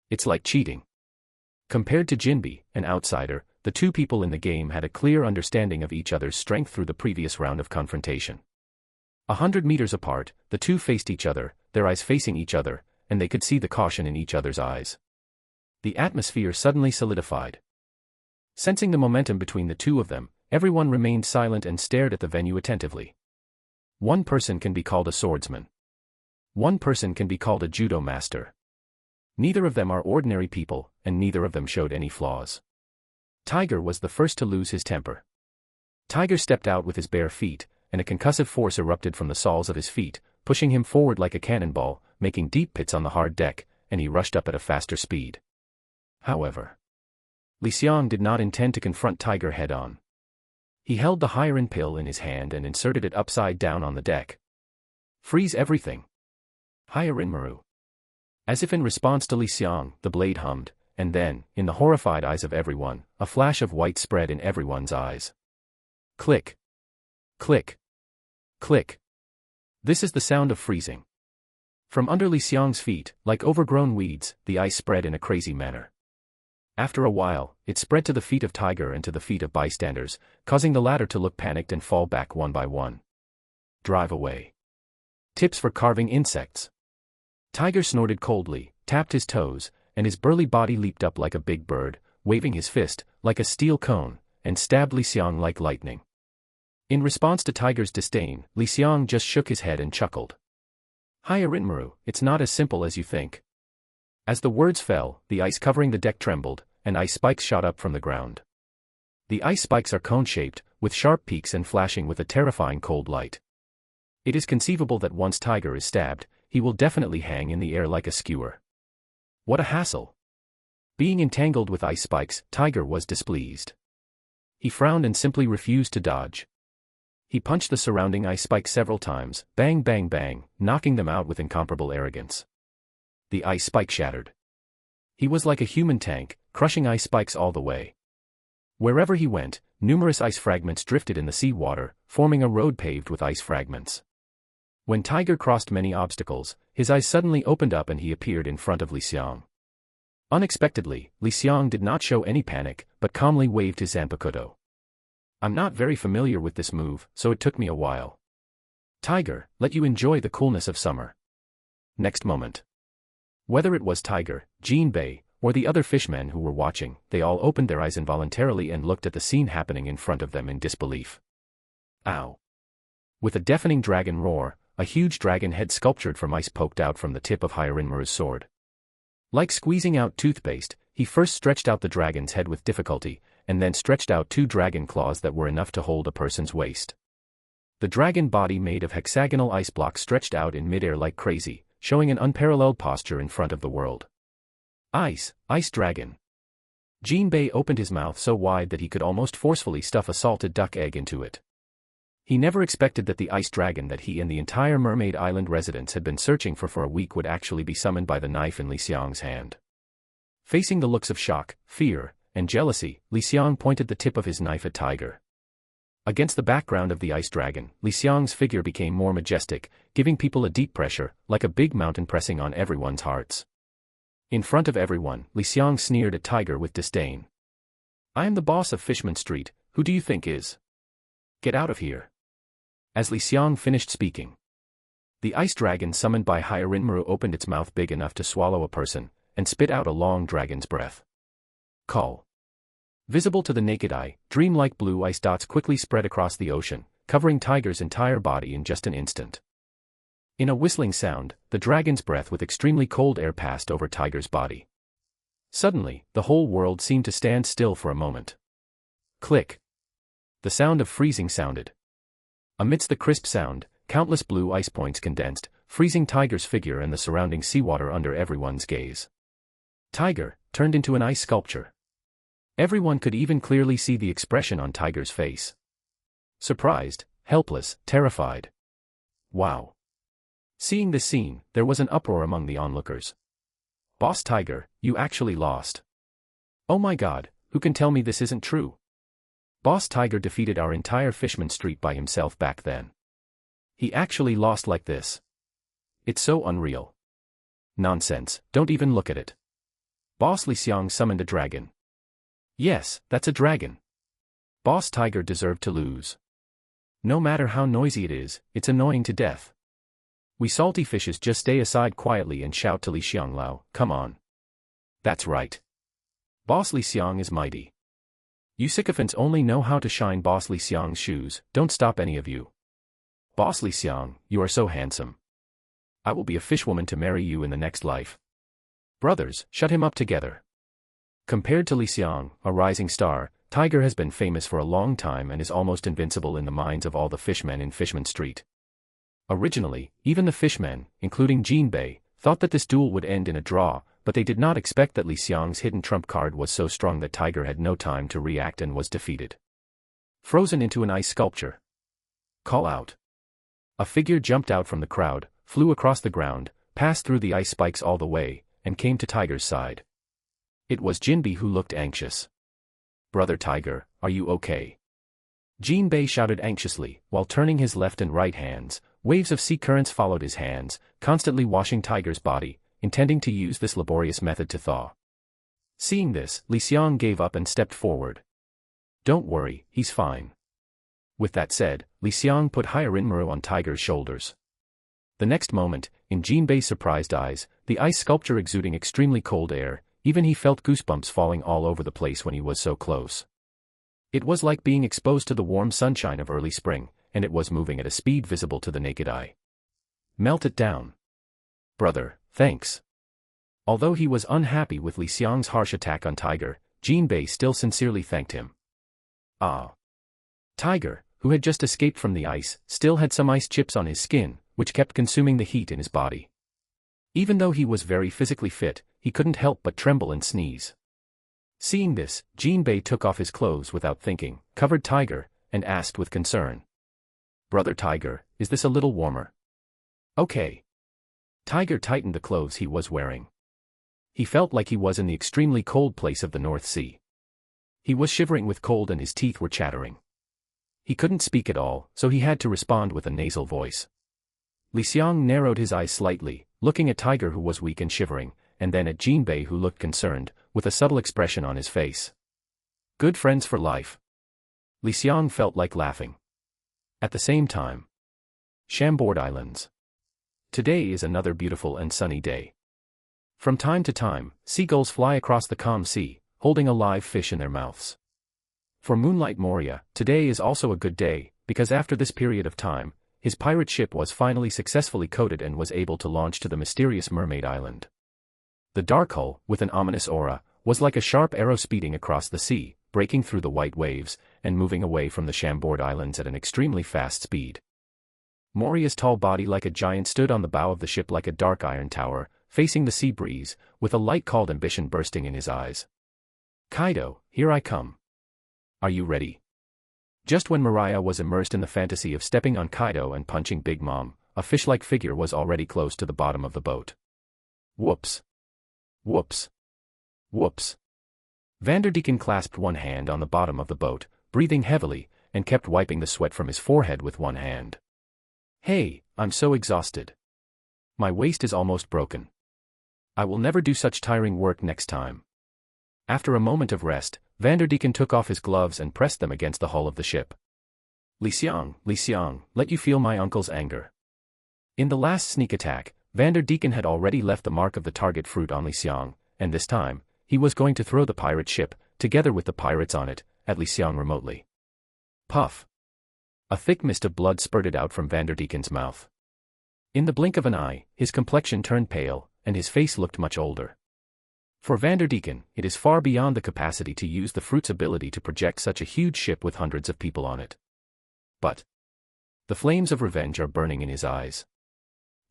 It's like cheating. Compared to Jinbei, an outsider, the two people in the game had a clear understanding of each other's strength through the previous round of confrontation. 100 meters apart, the two faced each other, their eyes facing each other, and they could see the caution in each other's eyes. The atmosphere suddenly solidified. Sensing the momentum between the two of them, everyone remained silent and stared at the venue attentively. One person can be called a swordsman. One person can be called a judo master. Neither of them are ordinary people, and neither of them showed any flaws. Tiger was the first to lose his temper. Tiger stepped out with his bare feet, and a concussive force erupted from the soles of his feet, pushing him forward like a cannonball, making deep pits on the hard deck, and he rushed up at a faster speed. However, Li Xiang did not intend to confront Tiger head-on. He held the Hierin pill in his hand and inserted it upside down on the deck. Freeze everything. Hierin Maru. As if in response to Li Xiang, the blade hummed, and then, in the horrified eyes of everyone, a flash of white spread in everyone's eyes. Click. Click. Click. This is the sound of freezing. From under Li Xiang's feet, like overgrown weeds, the ice spread in a crazy manner. After a while, it spread to the feet of Tiger and to the feet of bystanders, causing the latter to look panicked and fall back one by one. Drive away. Tips for carving insects. Tiger snorted coldly, tapped his toes, and his burly body leaped up like a big bird, waving his fist, like a steel cone, and stabbed Li Xiang like lightning. In response to Tiger's disdain, Li Xiang just shook his head and chuckled. Hiya Rinmaru, it's not as simple as you think. As the words fell, the ice covering the deck trembled, and ice spikes shot up from the ground. The ice spikes are cone-shaped, with sharp peaks and flashing with a terrifying cold light. It is conceivable that once Tiger is stabbed, he will definitely hang in the air like a skewer. What a hassle! Being entangled with ice spikes, Tiger was displeased. He frowned and simply refused to dodge. He punched the surrounding ice spikes several times, bang bang bang, knocking them out with incomparable arrogance. The ice spike shattered. He was like a human tank, crushing ice spikes all the way. Wherever he went, numerous ice fragments drifted in the sea water, forming a road paved with ice fragments. When Tiger crossed many obstacles, his eyes suddenly opened up and he appeared in front of Li Xiang. Unexpectedly, Li Xiang did not show any panic, but calmly waved his Zanpakuto. I'm not very familiar with this move, so it took me a while. Tiger, let you enjoy the coolness of summer. Next moment. Whether it was Tiger, Jinbei, or the other fishmen who were watching, they all opened their eyes involuntarily and looked at the scene happening in front of them in disbelief. Ow! With a deafening dragon roar, a huge dragon head sculptured from ice poked out from the tip of Hierin-Maru's sword. Like squeezing out toothpaste, he first stretched out the dragon's head with difficulty, and then stretched out two dragon claws that were enough to hold a person's waist. The dragon body made of hexagonal ice blocks stretched out in midair like crazy, showing an unparalleled posture in front of the world. Ice dragon. Jinbei opened his mouth so wide that he could almost forcefully stuff a salted duck egg into it. He never expected that the ice dragon that he and the entire Mermaid Island residents had been searching for a week would actually be summoned by the knife in Li Xiang's hand. Facing the looks of shock, fear, and jealousy, Li Xiang pointed the tip of his knife at Tiger. Against the background of the ice dragon, Li Xiang's figure became more majestic, giving people a deep pressure, like a big mountain pressing on everyone's hearts. In front of everyone, Li Xiang sneered at Tiger with disdain. I am the boss of Fishman Street, who do you think is? Get out of here. As Li Xiang finished speaking, the ice dragon summoned by Hierin-Maru opened its mouth big enough to swallow a person, and spit out a long dragon's breath. Call. Visible to the naked eye, dreamlike blue ice dots quickly spread across the ocean, covering Tiger's entire body in just an instant. In a whistling sound, the dragon's breath with extremely cold air passed over Tiger's body. Suddenly, the whole world seemed to stand still for a moment. Click. The sound of freezing sounded. Amidst the crisp sound, countless blue ice points condensed, freezing Tiger's figure and the surrounding seawater under everyone's gaze. Tiger turned into an ice sculpture. Everyone could even clearly see the expression on Tiger's face. Surprised, helpless, terrified. Wow. Seeing this scene, there was an uproar among the onlookers. Boss Tiger, you actually lost. Oh my god, who can tell me this isn't true? Boss Tiger defeated our entire Fishman Street by himself back then. He actually lost like this. It's so unreal. Nonsense, don't even look at it. Boss Li Xiang summoned a dragon. Yes, that's a dragon. Boss Tiger deserved to lose. No matter how noisy it is, it's annoying to death. We salty fishes just stay aside quietly and shout to Li Xiang Lao, come on. That's right. Boss Li Xiang is mighty. You sycophants only know how to shine Boss Li Xiang's shoes, don't stop any of you. Boss Li Xiang, you are so handsome. I will be a fishwoman to marry you in the next life. Brothers, shut him up together. Compared to Li Xiang, a rising star, Tiger has been famous for a long time and is almost invincible in the minds of all the fishmen in Fishman Street. Originally, even the fishmen, including Jinbei, thought that this duel would end in a draw, but they did not expect that Li Xiang's hidden trump card was so strong that Tiger had no time to react and was defeated. Frozen into an ice sculpture. Call out. A figure jumped out from the crowd, flew across the ground, passed through the ice spikes all the way, and came to Tiger's side. It was Jinbei who looked anxious. Brother Tiger, are you okay? Jinbei shouted anxiously, while turning his left and right hands. Waves of sea currents followed his hands, constantly washing Tiger's body, intending to use this laborious method to thaw. Seeing this, Li Xiang gave up and stepped forward. Don't worry, he's fine. With that said, Li Xiang put Hyarinmaru on Tiger's shoulders. The next moment, in Jinbei's surprised eyes, the ice sculpture exuding extremely cold air, even he felt goosebumps falling all over the place when he was so close. It was like being exposed to the warm sunshine of early spring, and it was moving at a speed visible to the naked eye. Melt it down. Brother, thanks. Although he was unhappy with Li Xiang's harsh attack on Tiger, Jinbei still sincerely thanked him. Ah. Tiger, who had just escaped from the ice, still had some ice chips on his skin, which kept consuming the heat in his body. Even though he was very physically fit, he couldn't help but tremble and sneeze. Seeing this, Jinbei took off his clothes without thinking, covered Tiger, and asked with concern. Brother Tiger, is this a little warmer? Okay. Tiger tightened the clothes he was wearing. He felt like he was in the extremely cold place of the North Sea. He was shivering with cold and his teeth were chattering. He couldn't speak at all, so he had to respond with a nasal voice. Li Xiang narrowed his eyes slightly, looking at Tiger who was weak and shivering, and then at Jinbei who looked concerned, with a subtle expression on his face. Good friends for life. Li Xiang felt like laughing. At the same time. Chambord Islands. Today is another beautiful and sunny day. From time to time, seagulls fly across the calm sea, holding a live fish in their mouths. For Moonlight Moria, today is also a good day, because after this period of time, his pirate ship was finally successfully coated and was able to launch to the mysterious Mermaid Island. The dark hull, with an ominous aura, was like a sharp arrow speeding across the sea, breaking through the white waves, and moving away from the Chambord Islands at an extremely fast speed. Moria's tall body like a giant stood on the bow of the ship like a dark iron tower, facing the sea breeze, with a light called ambition bursting in his eyes. Kaido, here I come. Are you ready? Just when Mariah was immersed in the fantasy of stepping on Kaido and punching Big Mom, a fish-like figure was already close to the bottom of the boat. Whoops. Whoops. Whoops. Vanderdecken clasped one hand on the bottom of the boat, breathing heavily, and kept wiping the sweat from his forehead with one hand. Hey, I'm so exhausted. My waist is almost broken. I will never do such tiring work next time. After a moment of rest, Vanderdecken took off his gloves and pressed them against the hull of the ship. Li Xiang, let you feel my uncle's anger. In the last sneak attack, Vanderdecken had already left the mark of the target fruit on Li Xiang, and this time, he was going to throw the pirate ship, together with the pirates on it, at Li Xiang remotely. Puff! A thick mist of blood spurted out from Vanderdeeken's mouth. In the blink of an eye, his complexion turned pale, and his face looked much older. For Vanderdeeken, it is far beyond the capacity to use the fruit's ability to project such a huge ship with hundreds of people on it. But the flames of revenge are burning in his eyes.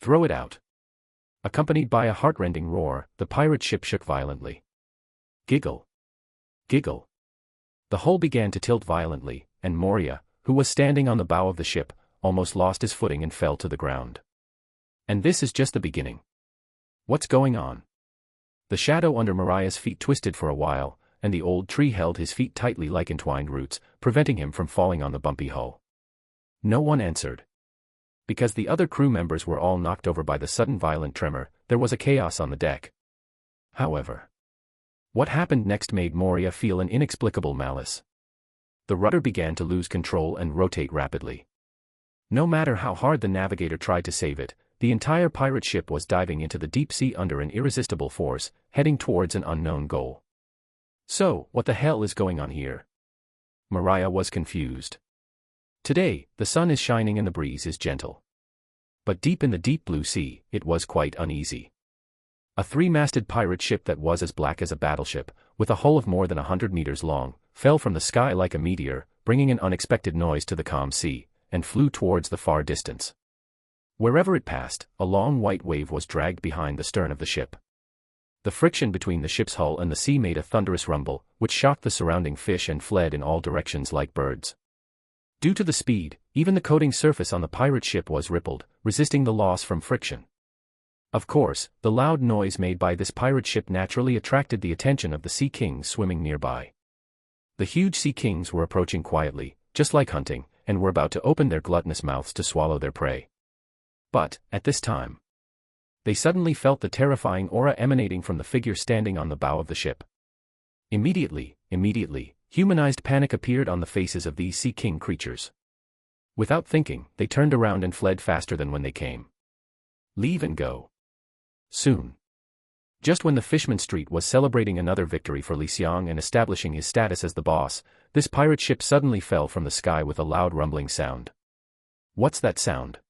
Throw it out. Accompanied by a heartrending roar, the pirate ship shook violently. Giggle. Giggle. The hull began to tilt violently, and Moria, who was standing on the bow of the ship, almost lost his footing and fell to the ground. And this is just the beginning. What's going on? The shadow under Mariah's feet twisted for a while, and the old tree held his feet tightly like entwined roots, preventing him from falling on the bumpy hull. No one answered. Because the other crew members were all knocked over by the sudden violent tremor, there was a chaos on the deck. However, what happened next made Moria feel an inexplicable malice. The rudder began to lose control and rotate rapidly. No matter how hard the navigator tried to save it, the entire pirate ship was diving into the deep sea under an irresistible force, heading towards an unknown goal. So, what the hell is going on here? Mariah was confused. Today, the sun is shining and the breeze is gentle. But deep in the deep blue sea, it was quite uneasy. A three-masted pirate ship that was as black as a battleship, with a hull of more than 100 meters long, fell from the sky like a meteor, bringing an unexpected noise to the calm sea, and flew towards the far distance. Wherever it passed, a long white wave was dragged behind the stern of the ship. The friction between the ship's hull and the sea made a thunderous rumble, which shocked the surrounding fish and fled in all directions like birds. Due to the speed, even the coating surface on the pirate ship was rippled, resisting the loss from friction. Of course, the loud noise made by this pirate ship naturally attracted the attention of the sea kings swimming nearby. The huge sea kings were approaching quietly, just like hunting, and were about to open their gluttonous mouths to swallow their prey. But, at this time, they suddenly felt the terrifying aura emanating from the figure standing on the bow of the ship. Immediately, humanized panic appeared on the faces of these sea king creatures. Without thinking, they turned around and fled faster than when they came. Leave and go. Soon. Just when the Fishman Street was celebrating another victory for Li Xiang and establishing his status as the boss, this pirate ship suddenly fell from the sky with a loud rumbling sound. What's that sound?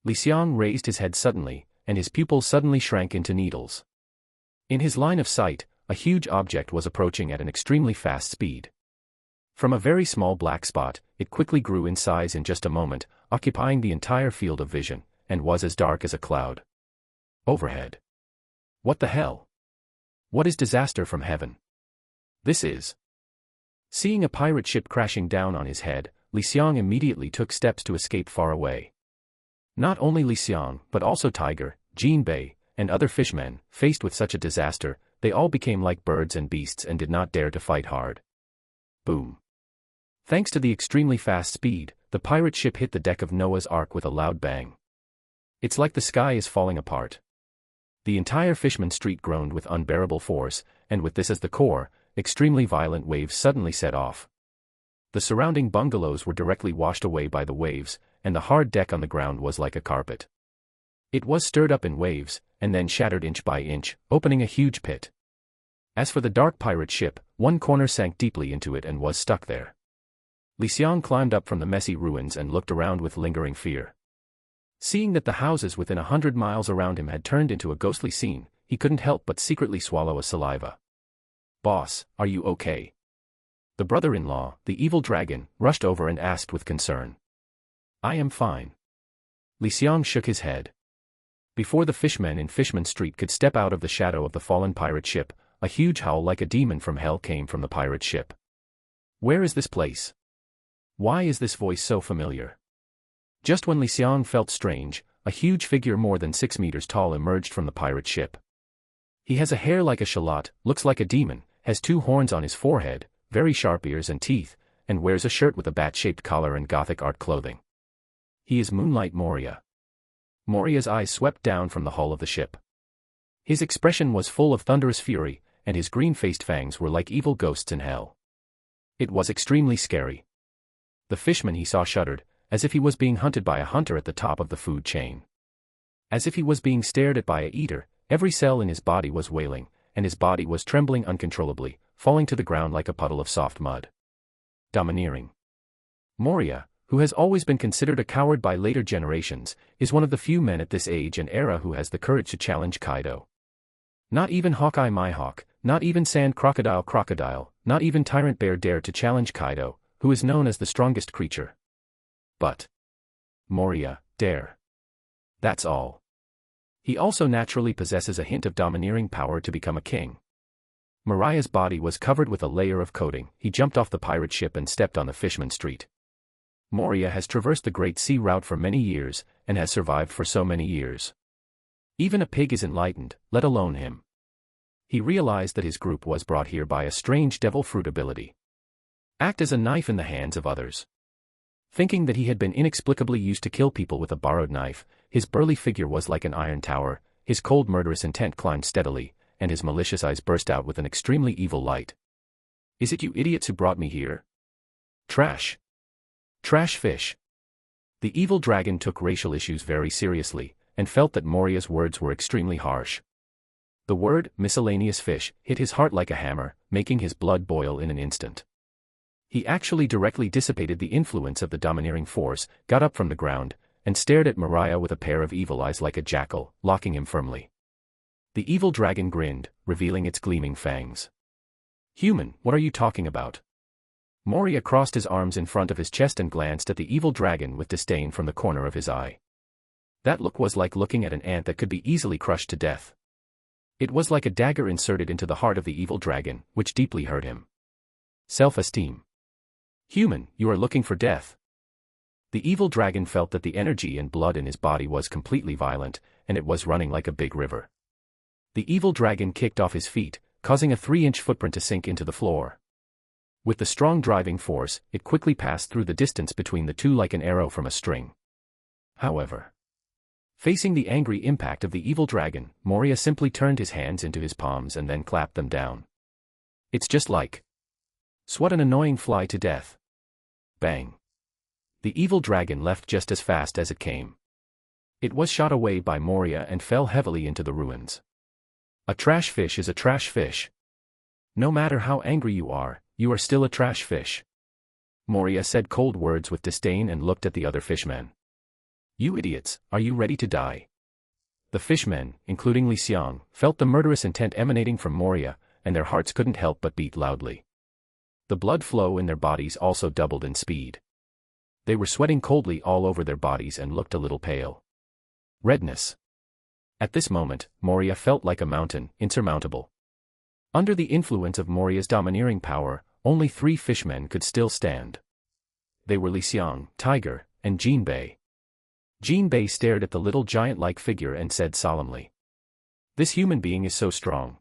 Li Xiang raised his head suddenly, and his pupils suddenly shrank into needles. In his line of sight, a huge object was approaching at an extremely fast speed. From a very small black spot, it quickly grew in size in just a moment, occupying the entire field of vision, and was as dark as a cloud. Overhead. What the hell? What is disaster from heaven? This is. Seeing a pirate ship crashing down on his head, Li Xiang immediately took steps to escape far away. Not only Li Xiang, but also Tiger, Jinbei, and other fishmen, faced with such a disaster, they all became like birds and beasts and did not dare to fight hard. Boom. Thanks to the extremely fast speed, the pirate ship hit the deck of Noah's Ark with a loud bang. It's like the sky is falling apart. The entire Fishman Street groaned with unbearable force, and with this as the core, extremely violent waves suddenly set off. The surrounding bungalows were directly washed away by the waves, and the hard deck on the ground was like a carpet. It was stirred up in waves, and then shattered inch by inch, opening a huge pit. As for the dark pirate ship, one corner sank deeply into it and was stuck there. Li Xiang climbed up from the messy ruins and looked around with lingering fear. Seeing that the houses within 100 miles around him had turned into a ghostly scene, he couldn't help but secretly swallow a saliva. "Boss, are you okay?" The brother-in-law, the evil dragon, rushed over and asked with concern. "I am fine." Li Xiang shook his head. Before the fishmen in Fishman Street could step out of the shadow of the fallen pirate ship, a huge howl like a demon from hell came from the pirate ship. Where is this place? Why is this voice so familiar? Just when Li Xiang felt strange, a huge figure more than 6 meters tall emerged from the pirate ship. He has a hair like a shallot, looks like a demon, has 2 horns on his forehead, very sharp ears and teeth, and wears a shirt with a bat-shaped collar and gothic art clothing. He is Moonlight Moria. Moria's eyes swept down from the hull of the ship. His expression was full of thunderous fury, and his green-faced fangs were like evil ghosts in hell. It was extremely scary. The fishman he saw shuddered, as if he was being hunted by a hunter at the top of the food chain. As if he was being stared at by a eater, every cell in his body was wailing, and his body was trembling uncontrollably, falling to the ground like a puddle of soft mud. Domineering. Moria, who has always been considered a coward by later generations, is one of the few men at this age and era who has the courage to challenge Kaido. Not even Hawkeye Mihawk, not even Sand Crocodile, not even Tyrant Bear dared to challenge Kaido, who is known as the strongest creature. But Moria dare. That's all. He also naturally possesses a hint of domineering power to become a king. Mariah's body was covered with a layer of coating. He jumped off the pirate ship and stepped on the Fishman Street. Moria has traversed the Great Sea route for many years, and has survived for so many years. Even a pig is enlightened, let alone him. He realized that his group was brought here by a strange devil fruit ability. Act as a knife in the hands of others. Thinking that he had been inexplicably used to kill people with a borrowed knife, his burly figure was like an iron tower, his cold murderous intent climbed steadily, and his malicious eyes burst out with an extremely evil light. Is it you idiots who brought me here? Trash. Trash fish. The evil dragon took racial issues very seriously, and felt that Moria's words were extremely harsh. The word, miscellaneous fish, hit his heart like a hammer, making his blood boil in an instant. He actually directly dissipated the influence of the domineering force, got up from the ground, and stared at Moria with a pair of evil eyes like a jackal, locking him firmly. The evil dragon grinned, revealing its gleaming fangs. Human, what are you talking about? Moria crossed his arms in front of his chest and glanced at the evil dragon with disdain from the corner of his eye. That look was like looking at an ant that could be easily crushed to death. It was like a dagger inserted into the heart of the evil dragon, which deeply hurt him. Self-esteem. Human, you are looking for death. The evil dragon felt that the energy and blood in his body was completely violent, and it was running like a big river. The evil dragon kicked off his feet, causing a 3-inch footprint to sink into the floor. With the strong driving force, it quickly passed through the distance between the two like an arrow from a string. However, facing the angry impact of the evil dragon, Moria simply turned his hands into his palms and then clapped them down. It's just like swat an annoying fly to death. Bang. The evil dragon left just as fast as it came. It was shot away by Moria and fell heavily into the ruins. A trash fish is a trash fish. No matter how angry you are still a trash fish. Moria said cold words with disdain and looked at the other fishmen. You idiots, are you ready to die? The fishmen, including Li Xiang, felt the murderous intent emanating from Moria, and their hearts couldn't help but beat loudly. The blood flow in their bodies also doubled in speed. They were sweating coldly all over their bodies and looked a little pale. Redness. At this moment, Moria felt like a mountain, insurmountable. Under the influence of Moria's domineering power, only 3 fishmen could still stand. They were Li Xiang, Tiger, and Jinbei. Jinbei stared at the little giant-like figure and said solemnly, "This human being is so strong.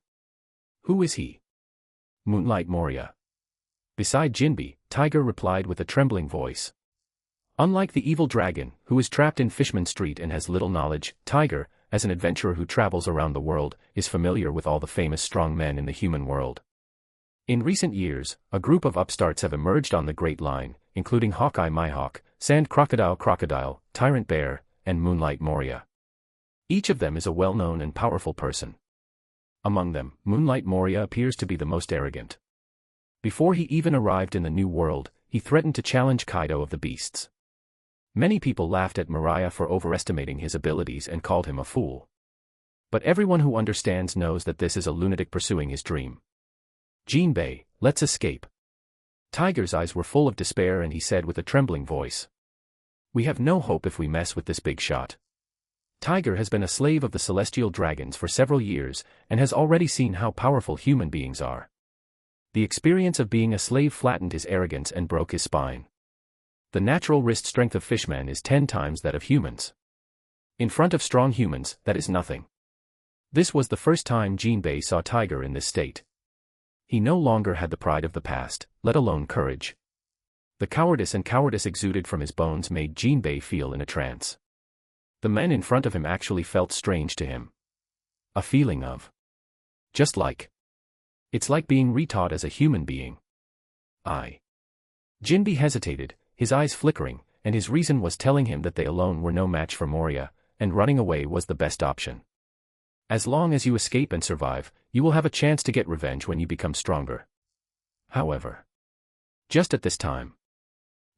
Who is he?" Moonlight Moria. Beside Jinbei, Tiger replied with a trembling voice. Unlike the evil dragon, who is trapped in Fishman Street and has little knowledge, Tiger, as an adventurer who travels around the world, is familiar with all the famous strong men in the human world. In recent years, a group of upstarts have emerged on the Great Line, including Hawkeye Mihawk, Sand Crocodile, Tyrant Bear, and Moonlight Moria. Each of them is a well-known and powerful person. Among them, Moonlight Moria appears to be the most arrogant. Before he even arrived in the New World, he threatened to challenge Kaido of the Beasts. Many people laughed at Moria for overestimating his abilities and called him a fool. But everyone who understands knows that this is a lunatic pursuing his dream. Jinbei, let's escape. Tiger's eyes were full of despair and he said with a trembling voice. We have no hope if we mess with this big shot. Tiger has been a slave of the celestial dragons for several years and has already seen how powerful human beings are. The experience of being a slave flattened his arrogance and broke his spine. The natural wrist strength of fishmen is 10 times that of humans. In front of strong humans, that is nothing. This was the first time Jinbei saw Tiger in this state. He no longer had the pride of the past, let alone courage. The cowardice exuded from his bones made Jinbei feel in a trance. The men in front of him actually felt strange to him. A feeling of just like. It's like being retaught as a human being. Jinbei hesitated, his eyes flickering, and his reason was telling him that they alone were no match for Moria, and running away was the best option. As long as you escape and survive, you will have a chance to get revenge when you become stronger. However, just at this time,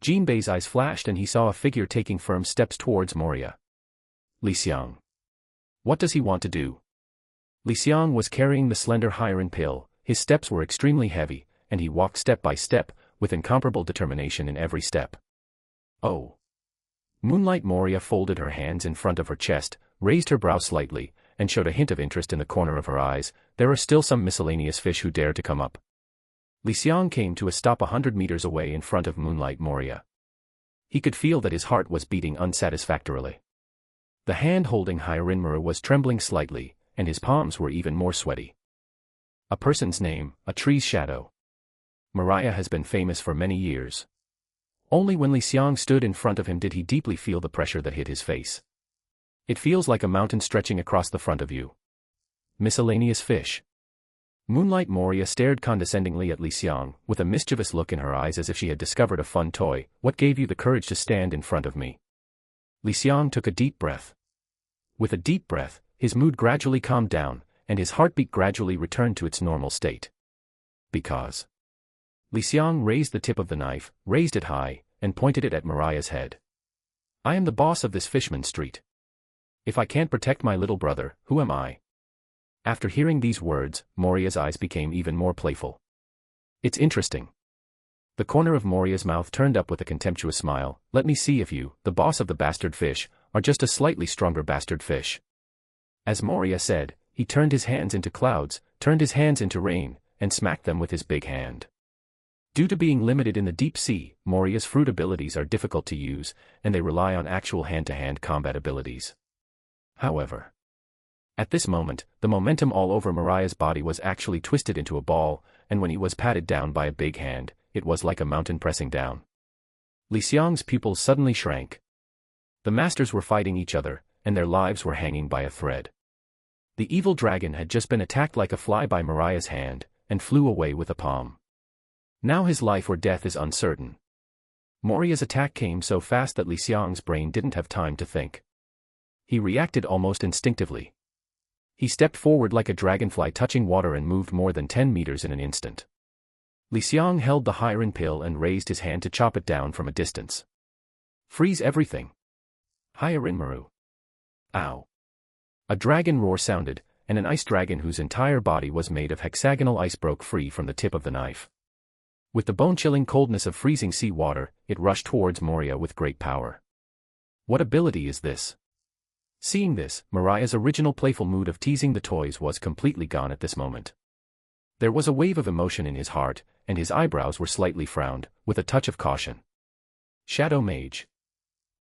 Jinbei's eyes flashed and he saw a figure taking firm steps towards Moria. Li Xiang. What does he want to do? Li Xiang was carrying the slender Hiren pill, his steps were extremely heavy, and he walked step by step, with incomparable determination in every step. Oh! Moonlight Moria folded her hands in front of her chest, raised her brow slightly, and showed a hint of interest in the corner of her eyes. There are still some miscellaneous fish who dare to come up. Li Xiang came to a stop 100 meters away in front of Moonlight Moria. He could feel that his heart was beating unsatisfactorily. The hand holding Hirenmuru was trembling slightly, and his palms were even more sweaty. A person's name, a tree's shadow. Mariah has been famous for many years. Only when Li Xiang stood in front of him did he deeply feel the pressure that hit his face. It feels like a mountain stretching across the front of you. Miscellaneous fish. Moonlight Moria stared condescendingly at Li Xiang, with a mischievous look in her eyes as if she had discovered a fun toy. What gave you the courage to stand in front of me? Li Xiang took a deep breath. With a deep breath, his mood gradually calmed down, and his heartbeat gradually returned to its normal state. Because. Li Xiang raised the tip of the knife, raised it high, and pointed it at Mariah's head. I am the boss of this Fishman Street. If I can't protect my little brother, who am I? After hearing these words, Moria's eyes became even more playful. It's interesting. The corner of Moria's mouth turned up with a contemptuous smile. Let me see if you, the boss of the bastard fish, are just a slightly stronger bastard fish. As Moria said, he turned his hands into clouds, turned his hands into rain, and smacked them with his big hand. Due to being limited in the deep sea, Moria's fruit abilities are difficult to use, and they rely on actual hand-to-hand combat abilities. However, at this moment, the momentum all over Mariah's body was actually twisted into a ball, and when he was patted down by a big hand, it was like a mountain pressing down. Li Xiang's pupils suddenly shrank. The masters were fighting each other, and their lives were hanging by a thread. The evil dragon had just been attacked like a fly by Mariah's hand, and flew away with a palm. Now his life or death is uncertain. Moria's attack came so fast that Li Xiang's brain didn't have time to think. He reacted almost instinctively. He stepped forward like a dragonfly touching water and moved more than 10 meters in an instant. Li Xiang held the Hiren pill and raised his hand to chop it down from a distance. Freeze everything. Hirenmuru. Ow. A dragon roar sounded, and an ice dragon whose entire body was made of hexagonal ice broke free from the tip of the knife. With the bone-chilling coldness of freezing sea water, it rushed towards Moria with great power. What ability is this? Seeing this, Mariah's original playful mood of teasing the toys was completely gone at this moment. There was a wave of emotion in his heart, and his eyebrows were slightly frowned, with a touch of caution. Shadow Mage.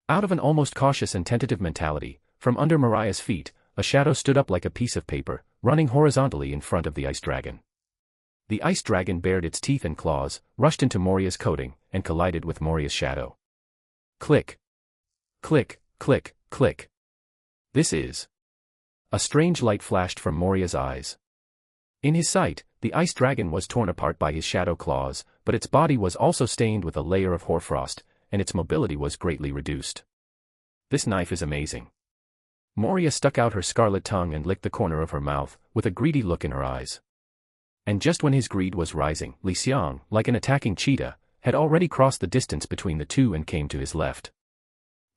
Out of an almost cautious and tentative mentality, from under Mariah's feet, a shadow stood up like a piece of paper, running horizontally in front of the ice dragon. The ice dragon bared its teeth and claws, rushed into Moria's coating, and collided with Moria's shadow. Click. Click, click, click. This is. A strange light flashed from Moria's eyes. In his sight, the ice dragon was torn apart by his shadow claws, but its body was also stained with a layer of hoarfrost, and its mobility was greatly reduced. This knife is amazing. Moria stuck out her scarlet tongue and licked the corner of her mouth, with a greedy look in her eyes. And just when his greed was rising, Li Xiang, like an attacking cheetah, had already crossed the distance between the two and came to his left.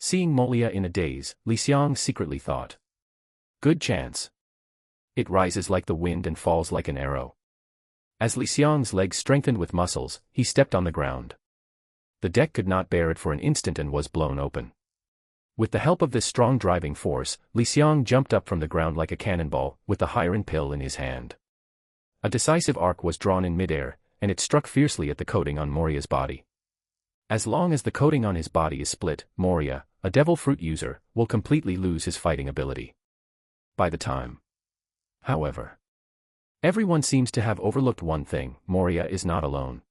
Seeing Moria in a daze, Li Xiang secretly thought. Good chance. It rises like the wind and falls like an arrow. As Li Xiang's legs strengthened with muscles, he stepped on the ground. The deck could not bear it for an instant and was blown open. With the help of this strong driving force, Li Xiang jumped up from the ground like a cannonball, with the Hiren pill in his hand. A decisive arc was drawn in midair, and it struck fiercely at the coating on Moria's body. As long as the coating on his body is split, Moria, a devil fruit user, will completely lose his fighting ability. By the time. However, everyone seems to have overlooked one thing: Moria is not alone.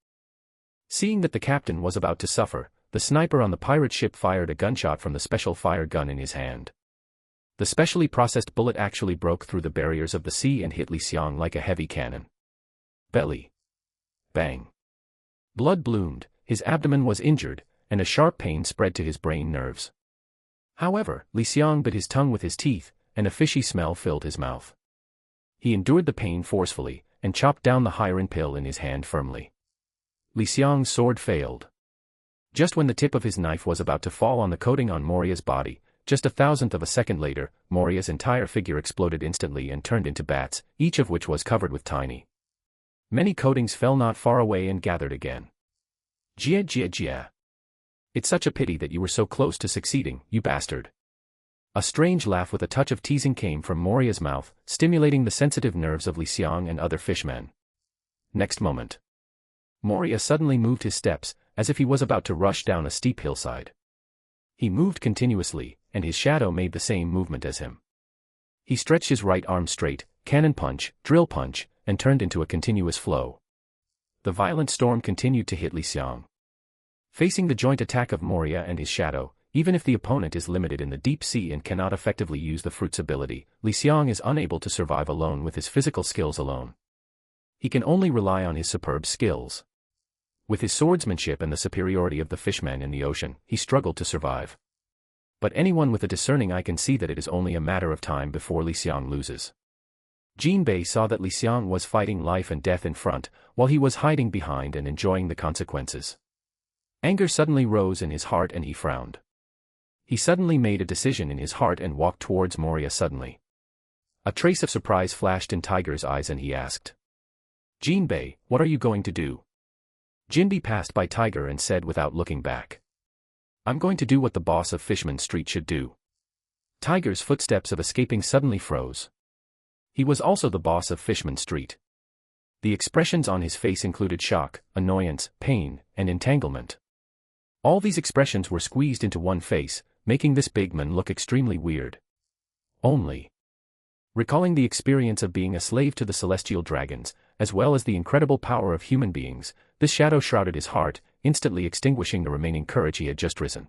Seeing that the captain was about to suffer, the sniper on the pirate ship fired a gunshot from the special fire gun in his hand. The specially processed bullet actually broke through the barriers of the sea and hit Li Xiang like a heavy cannon. Belly. Bang. Blood bloomed, his abdomen was injured, and a sharp pain spread to his brain nerves. However, Li Xiang bit his tongue with his teeth, and a fishy smell filled his mouth. He endured the pain forcefully, and chopped down the Hiren pill in his hand firmly. Li Xiang's sword failed. Just when the tip of his knife was about to fall on the coating on Moria's body, just a thousandth of a second later, Moria's entire figure exploded instantly and turned into bats, each of which was covered with tiny. Many coatings fell not far away and gathered again. Jia jia jia. It's such a pity that you were so close to succeeding, you bastard. A strange laugh with a touch of teasing came from Moria's mouth, stimulating the sensitive nerves of Li Xiang and other fishmen. Next moment, Moria suddenly moved his steps, as if he was about to rush down a steep hillside. He moved continuously, and his shadow made the same movement as him. He stretched his right arm straight, cannon punch, drill punch, and turned into a continuous flow. The violent storm continued to hit Li Xiang. Facing the joint attack of Moria and his shadow, even if the opponent is limited in the deep sea and cannot effectively use the fruit's ability, Li Xiang is unable to survive alone with his physical skills alone. He can only rely on his superb skills. With his swordsmanship and the superiority of the fishmen in the ocean, he struggled to survive. But anyone with a discerning eye can see that it is only a matter of time before Li Xiang loses. Jinbei saw that Li Xiang was fighting life and death in front, while he was hiding behind and enjoying the consequences. Anger suddenly rose in his heart and he frowned. He suddenly made a decision in his heart and walked towards Moria suddenly. A trace of surprise flashed in Tiger's eyes and he asked, "Jinbei, what are you going to do?" Jinbei passed by Tiger and said without looking back, "I'm going to do what the boss of Fishman Street should do." Tiger's footsteps of escaping suddenly froze. He was also the boss of Fishman Street. The expressions on his face included shock, annoyance, pain, and entanglement. All these expressions were squeezed into one face, making this big man look extremely weird. Only. Recalling the experience of being a slave to the celestial dragons, as well as the incredible power of human beings, this shadow shrouded his heart, instantly extinguishing the remaining courage he had just risen.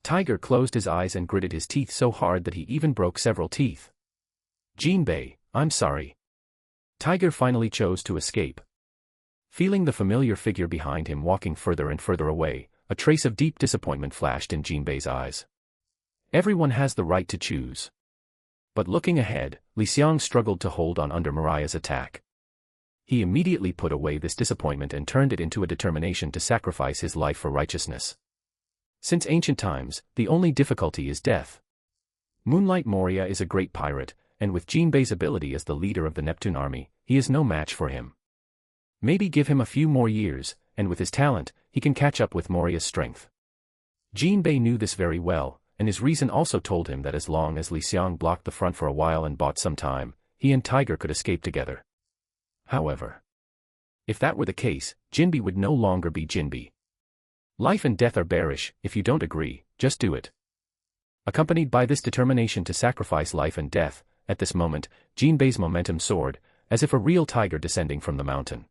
Tiger closed his eyes and gritted his teeth so hard that he even broke several teeth. "Jinbei, I'm sorry." Tiger finally chose to escape. Feeling the familiar figure behind him walking further and further away, a trace of deep disappointment flashed in Jinbei's eyes. Everyone has the right to choose. But looking ahead, Li Xiang struggled to hold on under Mariah's attack. He immediately put away this disappointment and turned it into a determination to sacrifice his life for righteousness. Since ancient times, the only difficulty is death. Moonlight Moria is a great pirate, and with Jinbei's ability as the leader of the Neptune army, he is no match for him. Maybe give him a few more years, and with his talent, he can catch up with Moria's strength. Jinbei knew this very well, and his reason also told him that as long as Li Xiang blocked the front for a while and bought some time, he and Tiger could escape together. However, if that were the case, Jinbei would no longer be Jinbei. Life and death are bearish. If you don't agree, just do it. Accompanied by this determination to sacrifice life and death, at this moment, Jinbei's momentum soared, as if a real tiger descending from the mountain.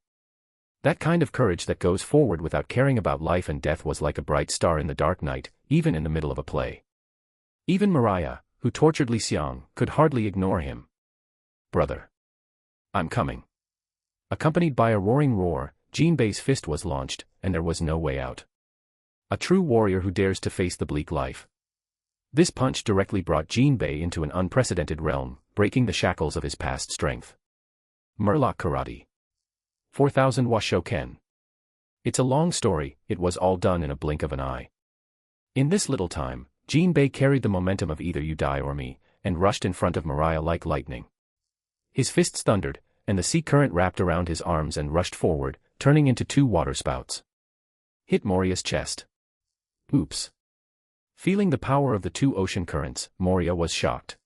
That kind of courage that goes forward without caring about life and death was like a bright star in the dark night, even in the middle of a play. Even Mariah, who tortured Li Xiang, could hardly ignore him. "Brother, I'm coming." Accompanied by a roaring roar, Jinbei's fist was launched, and there was no way out. A true warrior who dares to face the bleak life. This punch directly brought Jinbei into an unprecedented realm, breaking the shackles of his past strength. Murloc Karate. 4000 Washoken. It's a long story, it was all done in a blink of an eye. In this little time, Jinbei carried the momentum of either you die or me, and rushed in front of Mariah like lightning. His fists thundered, and the sea current wrapped around his arms and rushed forward, turning into two waterspouts. Hit Moria's chest. Oops. Feeling the power of the two ocean currents, Moria was shocked.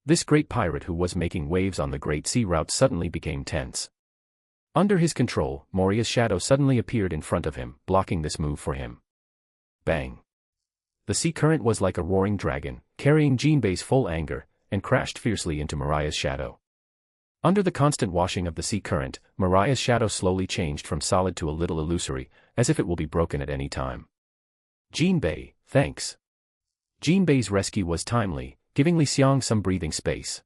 This great pirate who was making waves on the Great Sea route suddenly became tense. Under his control, Moria's shadow suddenly appeared in front of him, blocking this move for him. Bang. The sea current was like a roaring dragon, carrying Jinbei's full anger, and crashed fiercely into Mariah's shadow. Under the constant washing of the sea current, Mariah's shadow slowly changed from solid to a little illusory, as if it will be broken at any time. Jinbei, thanks. Jinbei's rescue was timely, giving Li Xiang some breathing space.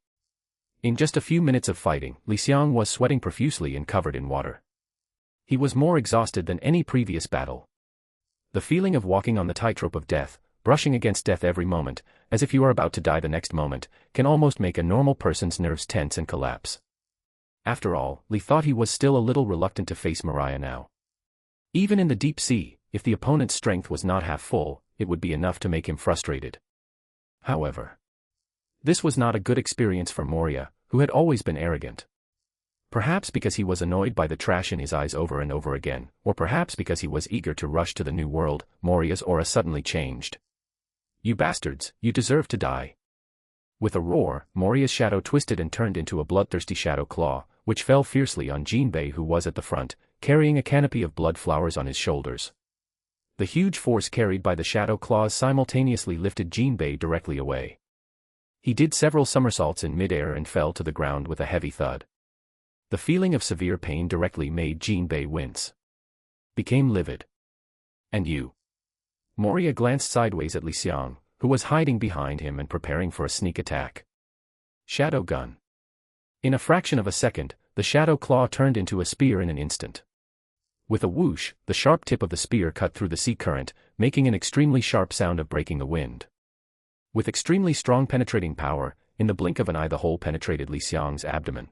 In just a few minutes of fighting, Li Xiang was sweating profusely and covered in water. He was more exhausted than any previous battle. The feeling of walking on the tightrope of death, brushing against death every moment, as if you are about to die the next moment, can almost make a normal person's nerves tense and collapse. After all, Li thought he was still a little reluctant to face Mariah now. Even in the deep sea, if the opponent's strength was not half full, it would be enough to make him frustrated. However, this was not a good experience for Moria, who had always been arrogant. Perhaps because he was annoyed by the trash in his eyes over and over again, or perhaps because he was eager to rush to the new world, Moria's aura suddenly changed. "You bastards, you deserve to die." With a roar, Moria's shadow twisted and turned into a bloodthirsty shadow claw, which fell fiercely on Jinbei, who was at the front, carrying a canopy of blood flowers on his shoulders. The huge force carried by the shadow claws simultaneously lifted Jinbei directly away. He did several somersaults in midair and fell to the ground with a heavy thud. The feeling of severe pain directly made Jinbei wince. Became livid. "And you?" Moria glanced sideways at Li Xiang, who was hiding behind him and preparing for a sneak attack. Shadow gun. In a fraction of a second, the shadow claw turned into a spear in an instant. With a whoosh, the sharp tip of the spear cut through the sea current, making an extremely sharp sound of breaking the wind. With extremely strong penetrating power, in the blink of an eye the hole penetrated Li Xiang's abdomen.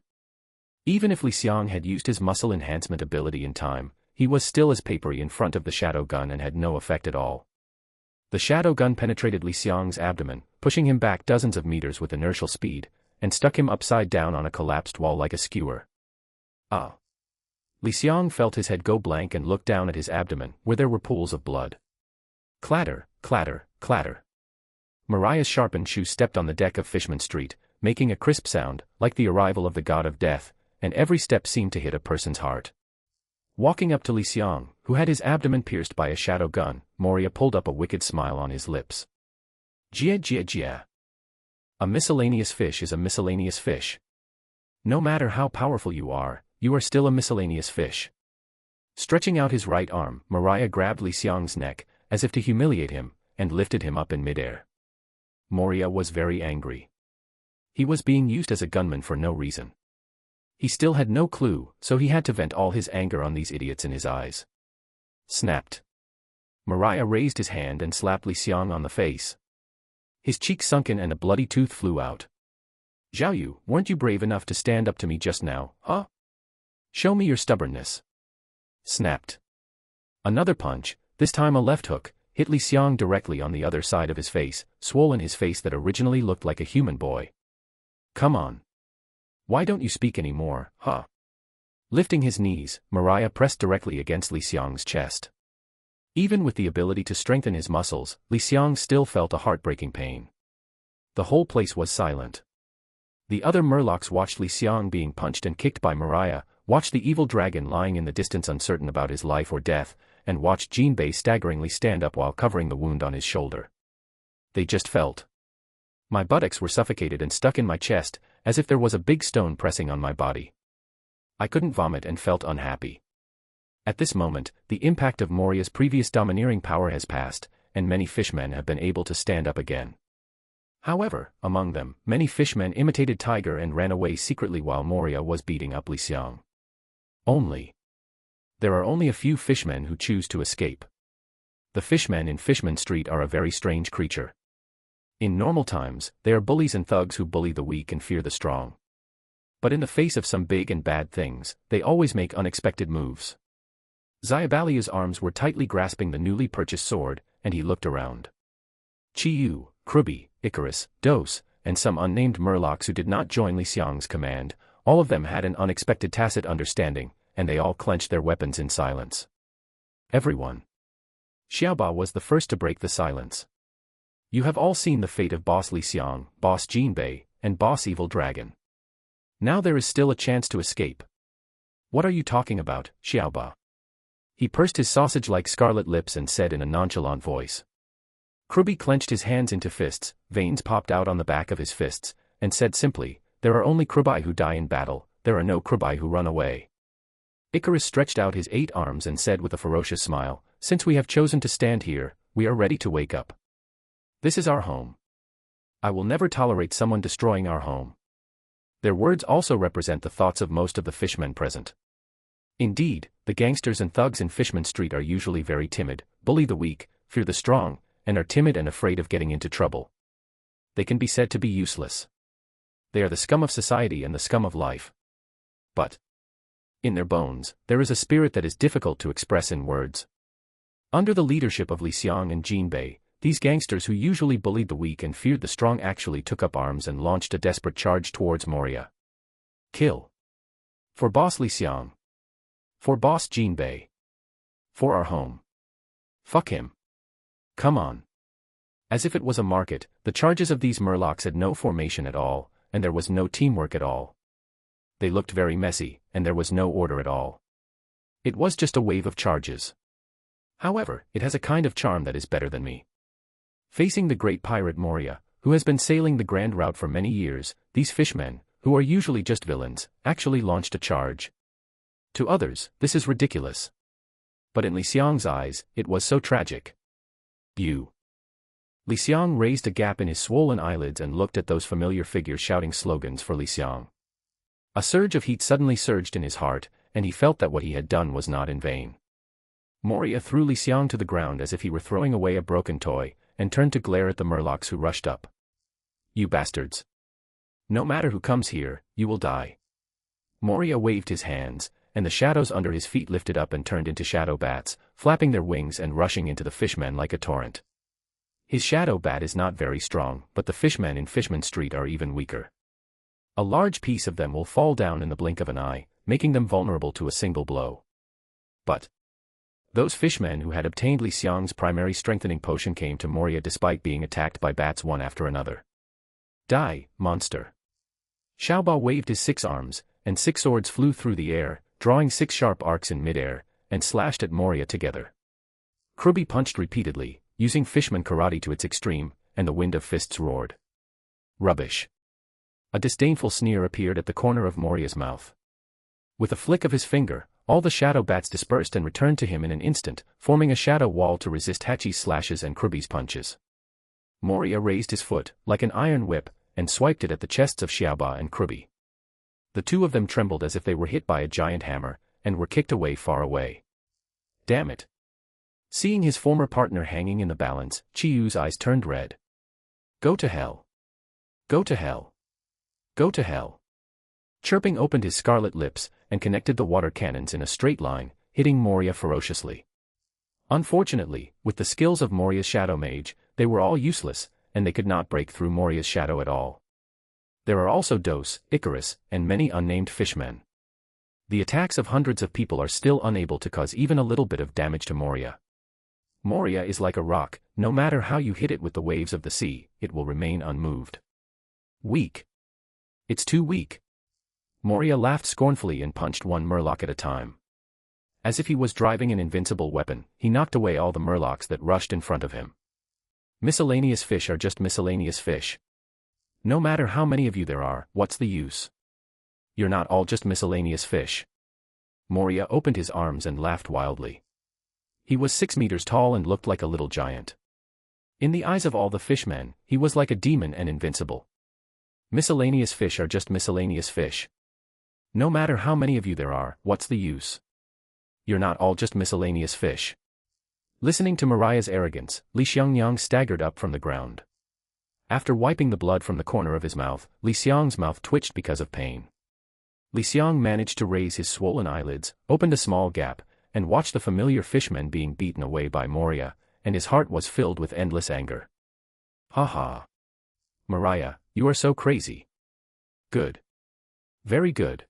Even if Li Xiang had used his muscle enhancement ability in time, he was still as papery in front of the shadow gun and had no effect at all. The shadow gun penetrated Li Xiang's abdomen, pushing him back dozens of meters with inertial speed, and stuck him upside down on a collapsed wall like a skewer. Ah! Li Xiang felt his head go blank and looked down at his abdomen, where there were pools of blood. Clatter, clatter, clatter. Mariah's sharpened shoe stepped on the deck of Fishman Street, making a crisp sound, like the arrival of the god of death, and every step seemed to hit a person's heart. Walking up to Li Xiang, who had his abdomen pierced by a shadow gun, Moria pulled up a wicked smile on his lips. "Jia jia jia. A miscellaneous fish is a miscellaneous fish. No matter how powerful you are still a miscellaneous fish." Stretching out his right arm, Mariah grabbed Li Xiang's neck, as if to humiliate him, and lifted him up in midair. Moria was very angry. He was being used as a gunman for no reason. He still had no clue, so he had to vent all his anger on these idiots in his eyes. Snapped. Mariah raised his hand and slapped Li Xiang on the face. His cheek sunken and a bloody tooth flew out. "Xiaoyu, weren't you brave enough to stand up to me just now, huh? Show me your stubbornness." Snapped. Another punch, this time a left hook, hit Li Xiang directly on the other side of his face, swollen his face that originally looked like a human boy. "Come on. Why don't you speak anymore, huh?" Lifting his knees, Mariah pressed directly against Li Xiang's chest. Even with the ability to strengthen his muscles, Li Xiang still felt a heartbreaking pain. The whole place was silent. The other Murlocs watched Li Xiang being punched and kicked by Mariah, watched the evil dragon lying in the distance uncertain about his life or death, and watched Jinbei staggeringly stand up while covering the wound on his shoulder. They just felt. My buttocks were suffocated and stuck in my chest, as if there was a big stone pressing on my body. I couldn't vomit and felt unhappy. At this moment, the impact of Moria's previous domineering power has passed, and many fishmen have been able to stand up again. However, among them, many fishmen imitated Tiger and ran away secretly while Moria was beating up Li Xiang. There are only a few fishmen who choose to escape. The fishmen in Fishman Street are a very strange creature. In normal times, they are bullies and thugs who bully the weak and fear the strong. But in the face of some big and bad things, they always make unexpected moves. Xiaobalia's arms were tightly grasping the newly purchased sword, and he looked around. Chiyu, Croobie, Icarus, Dose, and some unnamed Murlocs who did not join Li Xiang's command, all of them had an unexpected tacit understanding, and they all clenched their weapons in silence. Everyone. Xiaoba was the first to break the silence. "You have all seen the fate of Boss Li Xiang, Boss Jinbei, and Boss Evil Dragon. Now there is still a chance to escape." "What are you talking about, Xiaoba?" He pursed his sausage-like scarlet lips and said in a nonchalant voice. Croobie clenched his hands into fists, veins popped out on the back of his fists, and said simply, "There are only Croobie who die in battle, there are no Croobie who run away." Icarus stretched out his 8 arms and said with a ferocious smile, "Since we have chosen to stand here, we are ready to wake up. This is our home. I will never tolerate someone destroying our home." Their words also represent the thoughts of most of the fishmen present. Indeed, the gangsters and thugs in Fishman Street are usually very timid, bully the weak, fear the strong, and are timid and afraid of getting into trouble. They can be said to be useless. They are the scum of society and the scum of life. But In their bones, there is a spirit that is difficult to express in words. Under the leadership of Li Xiang and Jinbei, these gangsters who usually bullied the weak and feared the strong actually took up arms and launched a desperate charge towards Moria. Kill. For Boss Li Xiang. For Boss Jinbei. For our home. Fuck him. Come on. As if it was a market, the charges of these Murlocs had no formation at all, and there was no teamwork at all. They looked very messy, and there was no order at all. It was just a wave of charges. However, it has a kind of charm that is better than me. Facing the great pirate Moria, who has been sailing the grand route for many years, these fishmen, who are usually just villains, actually launched a charge. To others, this is ridiculous. But in Li Xiang's eyes, it was so tragic. You. Li Xiang raised a gap in his swollen eyelids and looked at those familiar figures shouting slogans for Li Xiang. A surge of heat suddenly surged in his heart, and he felt that what he had done was not in vain. Moria threw Li Xiang to the ground as if he were throwing away a broken toy, and turned to glare at the Murlocs who rushed up. You bastards. No matter who comes here, you will die. Moria waved his hands, and the shadows under his feet lifted up and turned into shadow bats, flapping their wings and rushing into the fishmen like a torrent. His shadow bat is not very strong, but the fishmen in Fishman Street are even weaker. A large piece of them will fall down in the blink of an eye, making them vulnerable to a single blow. But those fishmen who had obtained Li Xiang's primary strengthening potion came to Moria despite being attacked by bats one after another. Die, monster. Xiaoba waved his 6 arms, and 6 swords flew through the air, drawing 6 sharp arcs in midair, and slashed at Moria together. Croobie punched repeatedly, using fishman karate to its extreme, and the wind of fists roared. Rubbish. A disdainful sneer appeared at the corner of Moria's mouth. With a flick of his finger, all the shadow bats dispersed and returned to him in an instant, forming a shadow wall to resist Hachi's slashes and Croobie's punches. Moria raised his foot, like an iron whip, and swiped it at the chests of Xiaoba and Croobie. The two of them trembled as if they were hit by a giant hammer, and were kicked away far away. Damn it. Seeing his former partner hanging in the balance, Chiyu's eyes turned red. Go to hell. Go to hell. Go to hell. Chirping opened his scarlet lips, and connected the water cannons in a straight line, hitting Moria ferociously. Unfortunately, with the skills of Moria's shadow mage, they were all useless, and they could not break through Moria's shadow at all. There are also Dos, Icarus, and many unnamed fishmen. The attacks of hundreds of people are still unable to cause even a little bit of damage to Moria. Moria is like a rock, no matter how you hit it with the waves of the sea, it will remain unmoved. Weak. It's too weak. Moria laughed scornfully and punched one Murloc at a time. As if he was driving an invincible weapon, he knocked away all the Murlocs that rushed in front of him. Miscellaneous fish are just miscellaneous fish. No matter how many of you there are, what's the use? You're not all just miscellaneous fish. Moria opened his arms and laughed wildly. He was 6 meters tall and looked like a little giant. In the eyes of all the fishmen, he was like a demon and invincible. Miscellaneous fish are just miscellaneous fish. No matter how many of you there are, what's the use? You're not all just miscellaneous fish. Listening to Mariah's arrogance, Li Xiang staggered up from the ground. After wiping the blood from the corner of his mouth, Li Xiang's mouth twitched because of pain. Li Xiang managed to raise his swollen eyelids, opened a small gap, and watched the familiar fishmen being beaten away by Moria, and his heart was filled with endless anger. Ha ha. Mariah, you are so crazy. Good. Very good.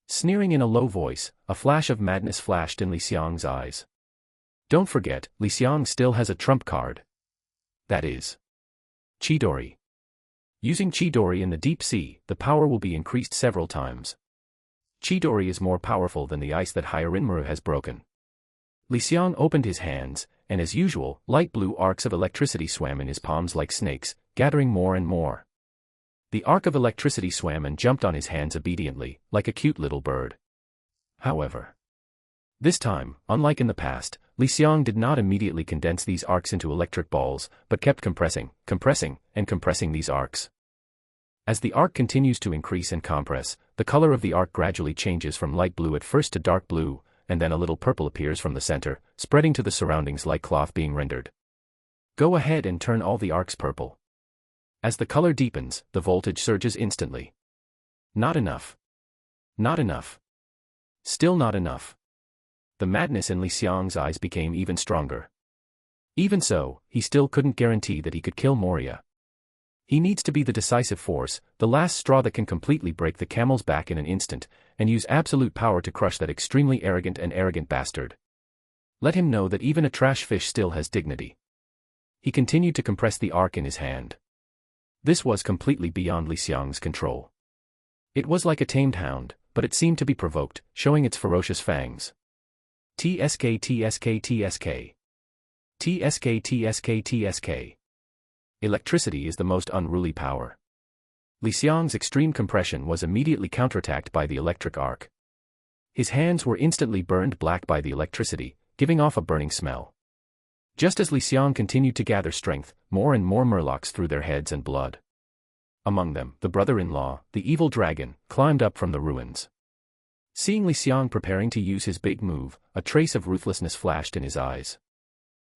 Sneering in a low voice, a flash of madness flashed in Li Xiang's eyes. Don't forget, Li Xiang still has a trump card. That is Chidori. Using Chidori in the deep sea, the power will be increased several times. Chidori is more powerful than the ice that Hyarinmaru has broken. Li Xiang opened his hands, and as usual, light blue arcs of electricity swam in his palms like snakes, gathering more and more. The arc of electricity swam and jumped on his hands obediently, like a cute little bird. However, this time, unlike in the past, Li Xiang did not immediately condense these arcs into electric balls, but kept compressing, and compressing these arcs. As the arc continues to increase and compress, the color of the arc gradually changes from light blue at first to dark blue, and then a little purple appears from the center, spreading to the surroundings like cloth being rendered. Go ahead and turn all the arcs purple. As the color deepens, the voltage surges instantly. Not enough. Not enough. Still not enough. The madness in Li Xiang's eyes became even stronger. Even so, he still couldn't guarantee that he could kill Moria. He needs to be the decisive force, the last straw that can completely break the camel's back in an instant, and use absolute power to crush that extremely arrogant bastard. Let him know that even a trash fish still has dignity. He continued to compress the arc in his hand. This was completely beyond Li Xiang's control. It was like a tamed hound, but it seemed to be provoked, showing its ferocious fangs. TSK TSK TSK. TSK TSK TSK. Electricity is the most unruly power. Li Xiang's extreme compression was immediately counterattacked by the electric arc. His hands were instantly burned black by the electricity, giving off a burning smell. Just as Li Xiang continued to gather strength, more and more Murlocs threw their heads and blood. Among them, the brother-in-law, the evil dragon, climbed up from the ruins. Seeing Li Xiang preparing to use his big move, a trace of ruthlessness flashed in his eyes.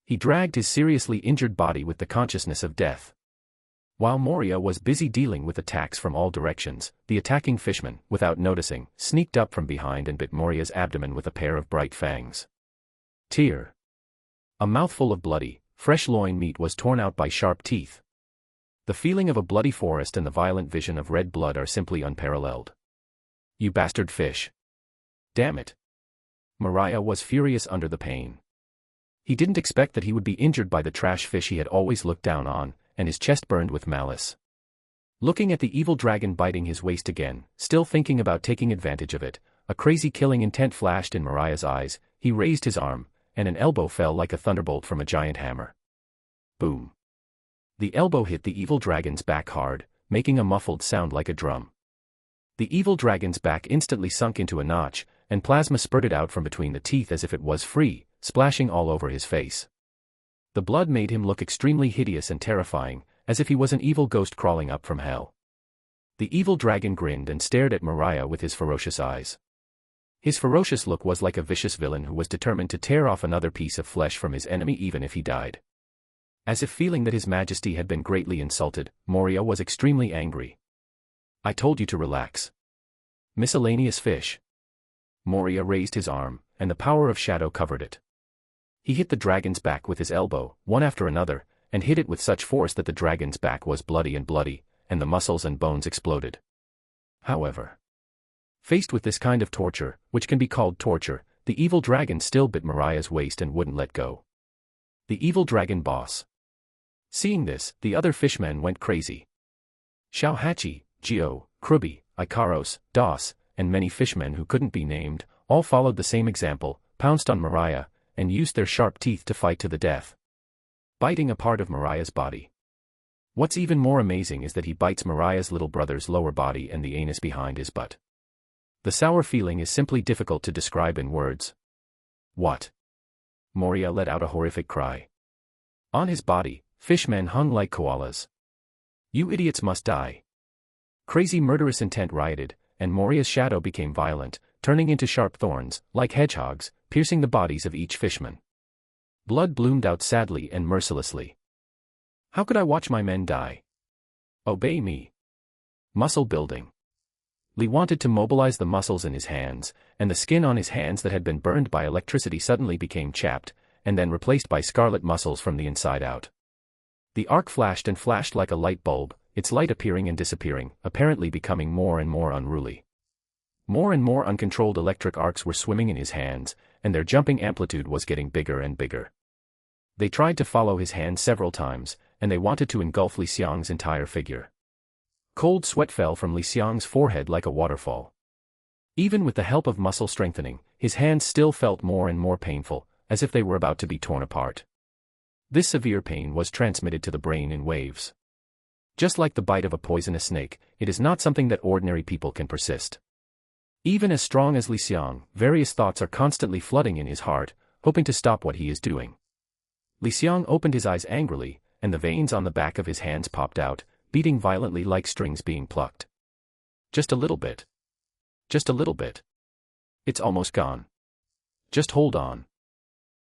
He dragged his seriously injured body with the consciousness of death. While Moria was busy dealing with attacks from all directions, the attacking fishman, without noticing, sneaked up from behind and bit Moria's abdomen with a pair of bright fangs. Tear. A mouthful of bloody, fresh loin meat was torn out by sharp teeth. The feeling of a bloody forest and the violent vision of red blood are simply unparalleled. You bastard fish. Damn it. Moria was furious under the pain. He didn't expect that he would be injured by the trash fish he had always looked down on, and his chest burned with malice. Looking at the evil dragon biting his waist again, still thinking about taking advantage of it, a crazy killing intent flashed in Moria's eyes. He raised his arm, and an elbow fell like a thunderbolt from a giant hammer. Boom. The elbow hit the evil dragon's back hard, making a muffled sound like a drum. The evil dragon's back instantly sunk into a notch, and plasma spurted out from between the teeth as if it was free, splashing all over his face. The blood made him look extremely hideous and terrifying, as if he was an evil ghost crawling up from hell. The evil dragon grinned and stared at Moria with his ferocious eyes. His ferocious look was like a vicious villain who was determined to tear off another piece of flesh from his enemy even if he died. As if feeling that his majesty had been greatly insulted, Moria was extremely angry. I told you to relax. Miscellaneous fish. Moria raised his arm, and the power of shadow covered it. He hit the dragon's back with his elbow, one after another, and hit it with such force that the dragon's back was bloody, and the muscles and bones exploded. However, faced with this kind of torture, which can be called torture, the evil dragon still bit Moria's waist and wouldn't let go. The evil dragon boss. Seeing this, the other fishmen went crazy. Xiaohachi, Gio, Croobie, Ikaros, Das, and many fishmen who couldn't be named, all followed the same example, pounced on Moria, and used their sharp teeth to fight to the death, biting a part of Moria's body. What's even more amazing is that he bites Moria's little brother's lower body and the anus behind his butt. The sour feeling is simply difficult to describe in words. What? Moria let out a horrific cry. On his body, fishmen hung like koalas. You idiots must die. Crazy murderous intent rioted, and Moria's shadow became violent, turning into sharp thorns, like hedgehogs, piercing the bodies of each fishman. Blood bloomed out sadly and mercilessly. How could I watch my men die? Obey me. Muscle building. Li wanted to mobilize the muscles in his hands, and the skin on his hands that had been burned by electricity suddenly became chapped, and then replaced by scarlet muscles from the inside out. The arc flashed and flashed like a light bulb, its light appearing and disappearing, apparently becoming more and more unruly. More and more uncontrolled electric arcs were swimming in his hands, and their jumping amplitude was getting bigger and bigger. They tried to follow his hand several times, and they wanted to engulf Li Xiang's entire figure. Cold sweat fell from Li Xiang's forehead like a waterfall. Even with the help of muscle strengthening, his hands still felt more and more painful, as if they were about to be torn apart. This severe pain was transmitted to the brain in waves. Just like the bite of a poisonous snake, it is not something that ordinary people can persist. Even as strong as Li Xiang, various thoughts are constantly flooding in his heart, hoping to stop what he is doing. Li Xiang opened his eyes angrily, and the veins on the back of his hands popped out, beating violently like strings being plucked. Just a little bit. Just a little bit. It's almost gone. Just hold on.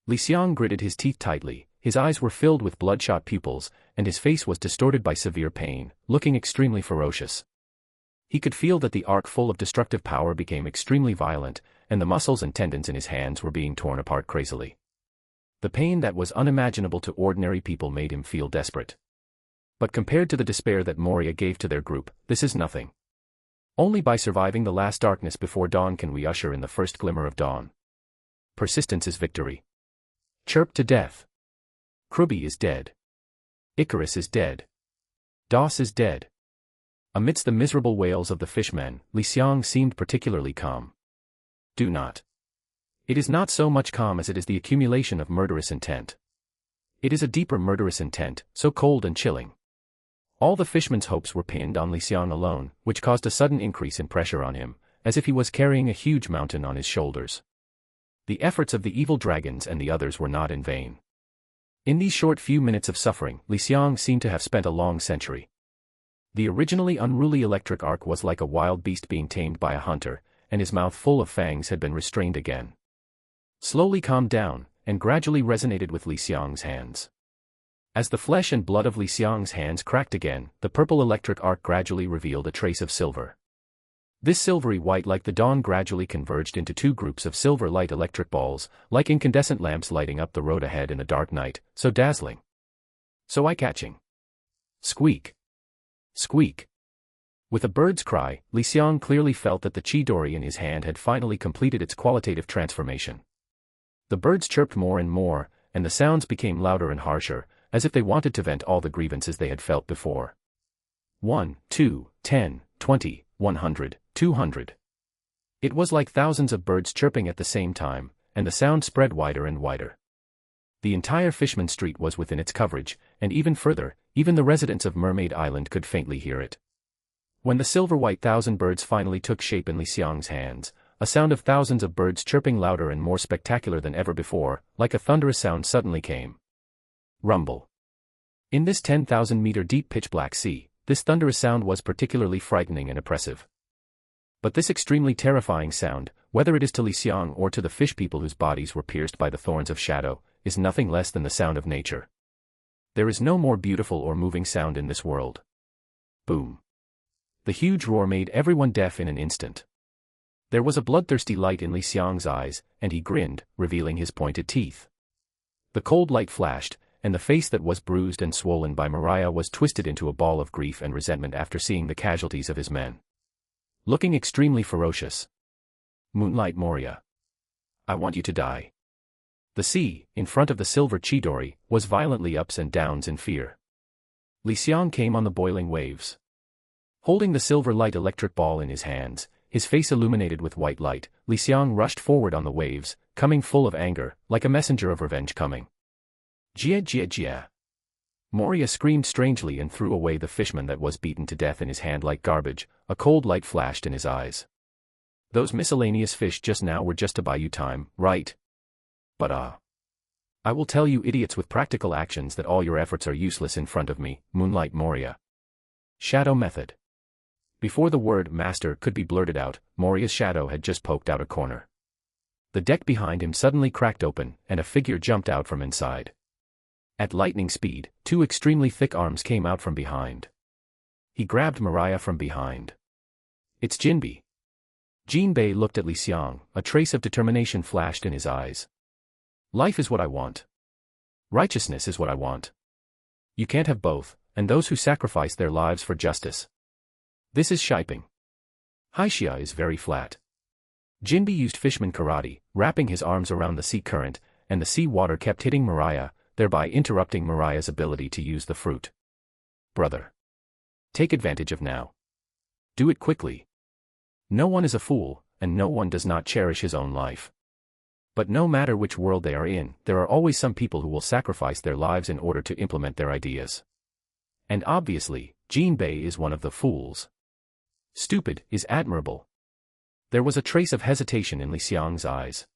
Li Xiang gritted his teeth tightly, his eyes were filled with bloodshot pupils, and his face was distorted by severe pain, looking extremely ferocious. He could feel that the arc full of destructive power became extremely violent, and the muscles and tendons in his hands were being torn apart crazily. The pain that was unimaginable to ordinary people made him feel desperate. But compared to the despair that Moria gave to their group, this is nothing. Only by surviving the last darkness before dawn can we usher in the first glimmer of dawn. Persistence is victory. Chirped to death. Croobie is dead. Icarus is dead. Doss is dead. Amidst the miserable wails of the fishmen, Li Xiang seemed particularly calm. Do not. It is not so much calm as it is the accumulation of murderous intent. It is a deeper murderous intent, so cold and chilling. All the fishman's hopes were pinned on Li Xiang alone, which caused a sudden increase in pressure on him, as if he was carrying a huge mountain on his shoulders. The efforts of the evil dragons and the others were not in vain. In these short few minutes of suffering, Li Xiang seemed to have spent a long century. The originally unruly electric arc was like a wild beast being tamed by a hunter, and his mouth full of fangs had been restrained again. Slowly calmed down, and gradually resonated with Li Xiang's hands. As the flesh and blood of Li Xiang's hands cracked again, the purple electric arc gradually revealed a trace of silver. This silvery white like the dawn gradually converged into two groups of silver light electric balls, like incandescent lamps lighting up the road ahead in the dark night, so dazzling. So eye-catching. Squeak. Squeak. With a bird's cry, Li Xiang clearly felt that the Chidori in his hand had finally completed its qualitative transformation. The birds chirped more and more, and the sounds became louder and harsher, as if they wanted to vent all the grievances they had felt before. 1, 2, 10, 20, 100, 200. It was like thousands of birds chirping at the same time, and the sound spread wider and wider. The entire Fishman Street was within its coverage, and even further, even the residents of Mermaid Island could faintly hear it. When the silver-white thousand birds finally took shape in Li Xiang's hands, a sound of thousands of birds chirping louder and more spectacular than ever before, like a thunderous sound suddenly came. Rumble. In this 10,000-meter deep pitch-black sea, this thunderous sound was particularly frightening and oppressive. But this extremely terrifying sound, whether it is to Li Xiang or to the fish people whose bodies were pierced by the thorns of shadow, is nothing less than the sound of nature. There is no more beautiful or moving sound in this world. Boom. The huge roar made everyone deaf in an instant. There was a bloodthirsty light in Li Xiang's eyes, and he grinned, revealing his pointed teeth. The cold light flashed, and the face that was bruised and swollen by Mariah was twisted into a ball of grief and resentment after seeing the casualties of his men. Looking extremely ferocious. Moonlight Moria. I want you to die. The sea, in front of the silver Chidori, was violently ups and downs in fear. Li Xiang came on the boiling waves. Holding the silver light electric ball in his hands, his face illuminated with white light, Li Xiang rushed forward on the waves, coming full of anger, like a messenger of revenge coming. Jia jia jia. Moria screamed strangely and threw away the fishman that was beaten to death in his hand like garbage. A cold light flashed in his eyes. Those miscellaneous fish just now were just to buy you time, right? But I will tell you idiots with practical actions that all your efforts are useless in front of me, Moonlight Moria. Shadow method. Before the word master could be blurted out, Moria's shadow had just poked out a corner. The deck behind him suddenly cracked open, and a figure jumped out from inside. At lightning speed, two extremely thick arms came out from behind. He grabbed Mariah from behind. It's Jinbei. Jinbei looked at Li Xiang, a trace of determination flashed in his eyes. Life is what I want. Righteousness is what I want. You can't have both, and those who sacrifice their lives for justice. This is shiping. Haixia is very flat. Jinbei used fishman karate, wrapping his arms around the sea current, and the sea water kept hitting Mariah, thereby interrupting Mariah's ability to use the fruit. Brother. Take advantage of now. Do it quickly. No one is a fool, and no one does not cherish his own life. But no matter which world they are in, there are always some people who will sacrifice their lives in order to implement their ideas. And obviously, Jinbei is one of the fools. Stupid is admirable. There was a trace of hesitation in Li Xiang's eyes.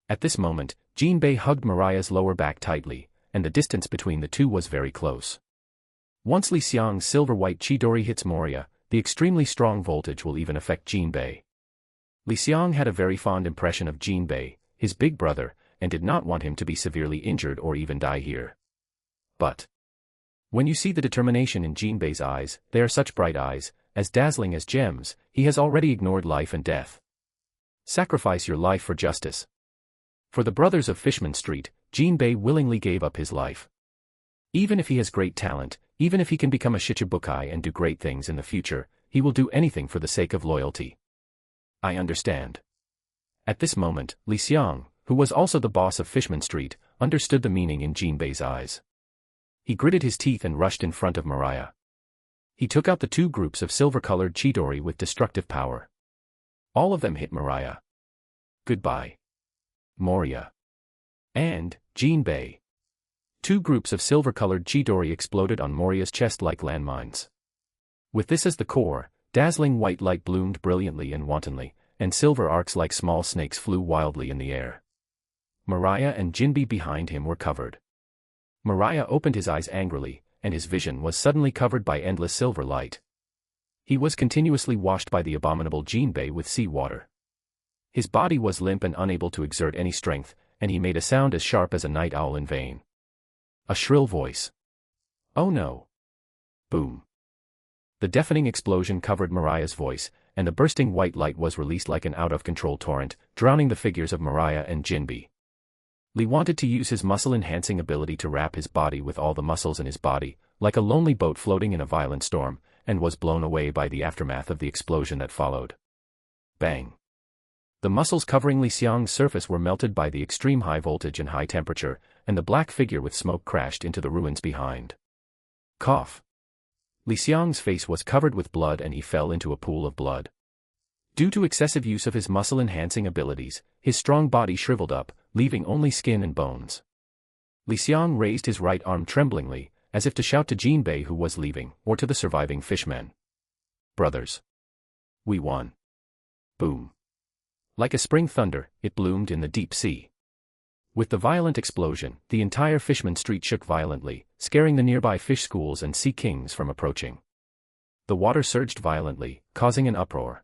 At this moment, Jinbei hugged Mariah's lower back tightly, and the distance between the two was very close. Once Li Xiang's silver-white Chidori hits Moria, the extremely strong voltage will even affect Jinbei. Li Xiang had a very fond impression of Jinbei, his big brother, and did not want him to be severely injured or even die here. But when you see the determination in Jinbei's eyes, they are such bright eyes, as dazzling as gems, he has already ignored life and death. Sacrifice your life for justice. For the brothers of Fishman Street, Jinbei willingly gave up his life. Even if he has great talent, even if he can become a shichibukai and do great things in the future, he will do anything for the sake of loyalty. I understand. At this moment, Li Xiang, who was also the boss of Fishman Street, understood the meaning in Jinbei's eyes. He gritted his teeth and rushed in front of Mariah. He took out the two groups of silver-colored Chidori with destructive power. All of them hit Mariah. Goodbye, Moria. And Jinbei. Two groups of silver-colored Chidori exploded on Moria's chest like landmines. With this as the core, dazzling white light bloomed brilliantly and wantonly, and silver arcs like small snakes flew wildly in the air. Mariah and Jinbei behind him were covered. Mariah opened his eyes angrily, and his vision was suddenly covered by endless silver light. He was continuously washed by the abominable Jinbei with seawater. His body was limp and unable to exert any strength, and he made a sound as sharp as a night owl in vain. A shrill voice. Oh no! Boom! The deafening explosion covered Mariah's voice, and the bursting white light was released like an out-of-control torrent, drowning the figures of Mariah and Jinbei. Li wanted to use his muscle-enhancing ability to wrap his body with all the muscles in his body, like a lonely boat floating in a violent storm, and was blown away by the aftermath of the explosion that followed. Bang! The muscles covering Li Xiang's surface were melted by the extreme high voltage and high temperature, and the black figure with smoke crashed into the ruins behind. Cough! Li Xiang's face was covered with blood and he fell into a pool of blood. Due to excessive use of his muscle-enhancing abilities, his strong body shriveled up, leaving only skin and bones. Li Xiang raised his right arm tremblingly, as if to shout to Jinbei who was leaving, or to the surviving fishmen. Brothers. We won. Boom. Like a spring thunder, it bloomed in the deep sea. With the violent explosion, the entire Fishman Street shook violently, scaring the nearby fish schools and sea kings from approaching. The water surged violently, causing an uproar.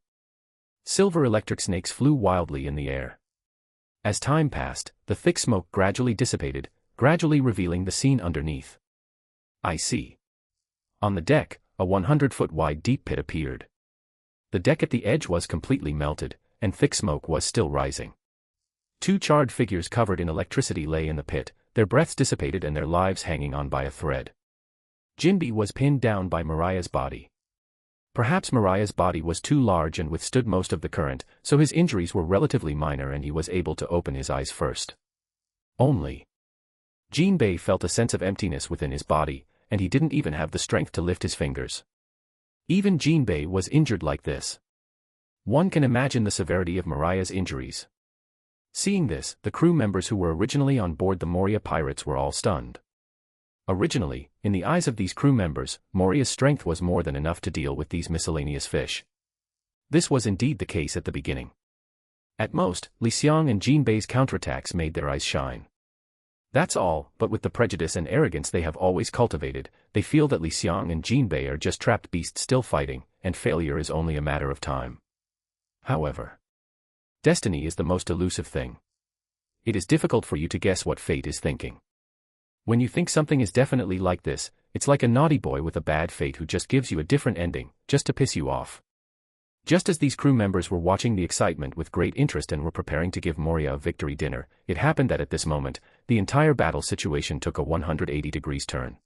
Silver electric snakes flew wildly in the air. As time passed, the thick smoke gradually dissipated, gradually revealing the scene underneath. I see. On the deck, a 100-foot wide deep pit appeared. The deck at the edge was completely melted, and thick smoke was still rising. Two charred figures covered in electricity lay in the pit, their breaths dissipated and their lives hanging on by a thread. Jinbei was pinned down by Mariah's body. Perhaps Mariah's body was too large and withstood most of the current, so his injuries were relatively minor and he was able to open his eyes first. Only. Jinbei felt a sense of emptiness within his body, and he didn't even have the strength to lift his fingers. Even Jinbei was injured like this. One can imagine the severity of Mariah's injuries. Seeing this, the crew members who were originally on board the Moria pirates were all stunned. Originally, in the eyes of these crew members, Moria's strength was more than enough to deal with these miscellaneous fish. This was indeed the case at the beginning. At most, Li Xiang and Jinbei's counterattacks made their eyes shine. That's all, but with the prejudice and arrogance they have always cultivated, they feel that Li Xiang and Jinbei are just trapped beasts still fighting, and failure is only a matter of time. However, destiny is the most elusive thing. It is difficult for you to guess what fate is thinking. When you think something is definitely like this, it's like a naughty boy with a bad fate who just gives you a different ending, just to piss you off. Just as these crew members were watching the excitement with great interest and were preparing to give Moria a victory dinner, it happened that at this moment, the entire battle situation took a 180 degrees turn.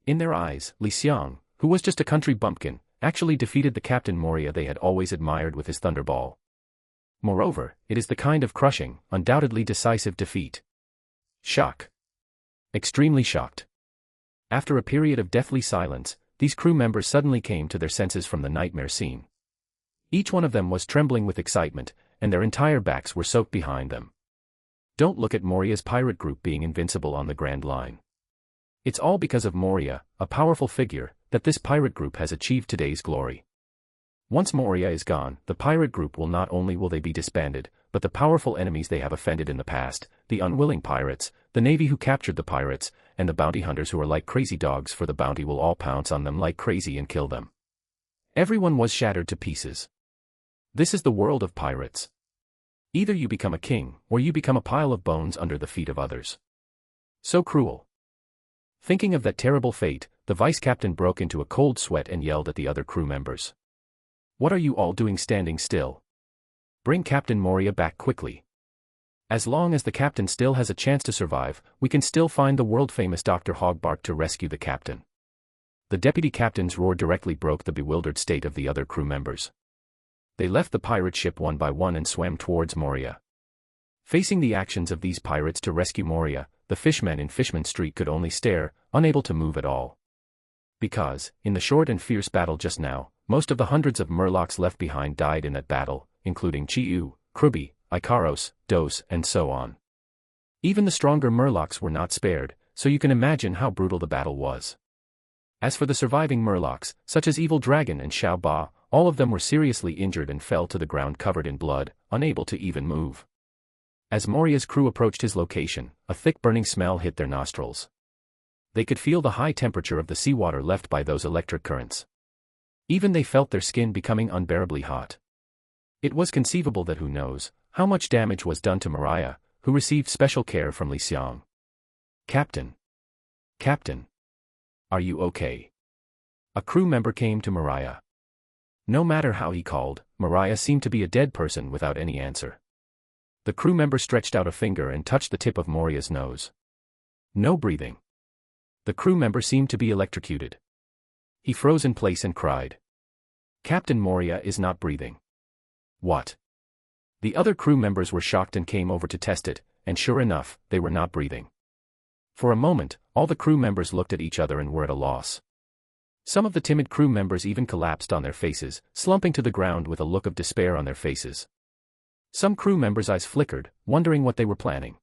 In their eyes, Li Xiang, who was just a country bumpkin, actually defeated the Captain Moria they had always admired with his thunderball. Moreover, it is the kind of crushing, undoubtedly decisive defeat. Shock. Extremely shocked. After a period of deathly silence, these crew members suddenly came to their senses from the nightmare scene. Each one of them was trembling with excitement, and their entire backs were soaked behind them. Don't look at Moria's pirate group being invincible on the Grand Line. It's all because of Moria, a powerful figure, that this pirate group has achieved today's glory. Once Moria is gone, the pirate group will not only will they be disbanded, but the powerful enemies they have offended in the past, the unwilling pirates, the navy who captured the pirates, and the bounty hunters who are like crazy dogs for the bounty will all pounce on them like crazy and kill them. Everyone was shattered to pieces. This is the world of pirates. Either you become a king, or you become a pile of bones under the feet of others. So cruel. Thinking of that terrible fate, the vice captain broke into a cold sweat and yelled at the other crew members. What are you all doing standing still? Bring Captain Moria back quickly. As long as the captain still has a chance to survive, we can still find the world-famous Dr. Hogbark to rescue the captain. The deputy captain's roar directly broke the bewildered state of the other crew members. They left the pirate ship one by one and swam towards Moria. Facing the actions of these pirates to rescue Moria, the fishmen in Fishman Street could only stare, unable to move at all. Because, in the short and fierce battle just now, most of the hundreds of Murlocs left behind died in that battle, including Chiu, Croobie, Ikaros, Dos, and so on. Even the stronger Murlocs were not spared, so you can imagine how brutal the battle was. As for the surviving Murlocs, such as Evil Dragon and Xiaoba, all of them were seriously injured and fell to the ground covered in blood, unable to even move. As Moria's crew approached his location, a thick burning smell hit their nostrils. They could feel the high temperature of the seawater left by those electric currents. Even they felt their skin becoming unbearably hot. It was conceivable that who knows how much damage was done to Moria, who received special care from Li Xiang. Captain. Captain. Are you okay? A crew member came to Moria. No matter how he called, Moria seemed to be a dead person without any answer. The crew member stretched out a finger and touched the tip of Moria's nose. No breathing. The crew member seemed to be electrocuted. He froze in place and cried. Captain Moria is not breathing. What? The other crew members were shocked and came over to test it, and sure enough, they were not breathing. For a moment, all the crew members looked at each other and were at a loss. Some of the timid crew members even collapsed on their faces, slumping to the ground with a look of despair on their faces. Some crew members' eyes flickered, wondering what they were planning.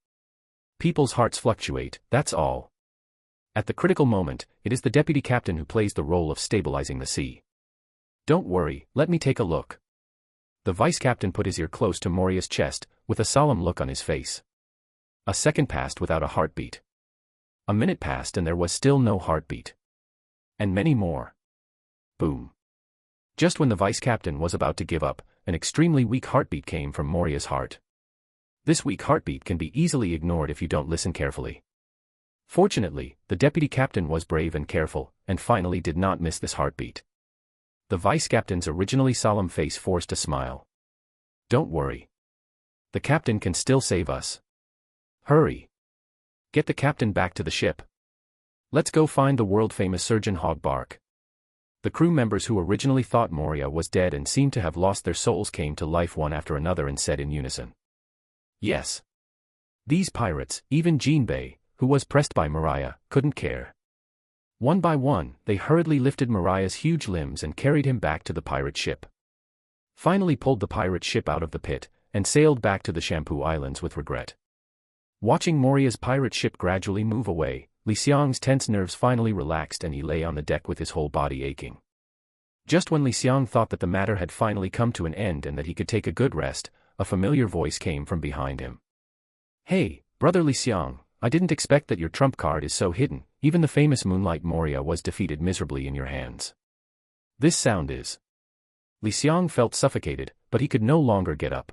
People's hearts fluctuate, that's all. At the critical moment, it is the deputy captain who plays the role of stabilizing the sea. Don't worry, let me take a look. The vice-captain put his ear close to Moria's chest, with a solemn look on his face. A second passed without a heartbeat. A minute passed and there was still no heartbeat. And many more. Boom. Just when the vice-captain was about to give up, an extremely weak heartbeat came from Moria's heart. This weak heartbeat can be easily ignored if you don't listen carefully. Fortunately, the deputy captain was brave and careful, and finally did not miss this heartbeat. The vice-captain's originally solemn face forced a smile. Don't worry. The captain can still save us. Hurry. Get the captain back to the ship. Let's go find the world-famous surgeon Hogbark. The crew members who originally thought Moria was dead and seemed to have lost their souls came to life one after another and said in unison. Yes. These pirates, even Jinbei, who was pressed by Moria, couldn't care. One by one, they hurriedly lifted Moria's huge limbs and carried him back to the pirate ship. Finally pulled the pirate ship out of the pit, and sailed back to the Shampoo Islands with regret. Watching Moria's pirate ship gradually move away, Li Xiang's tense nerves finally relaxed and he lay on the deck with his whole body aching. Just when Li Xiang thought that the matter had finally come to an end and that he could take a good rest, a familiar voice came from behind him. Hey, brother Li Xiang, I didn't expect that your trump card is so hidden, even the famous Moonlight Moria was defeated miserably in your hands. This sound is... Li Xiang felt suffocated, but he could no longer get up.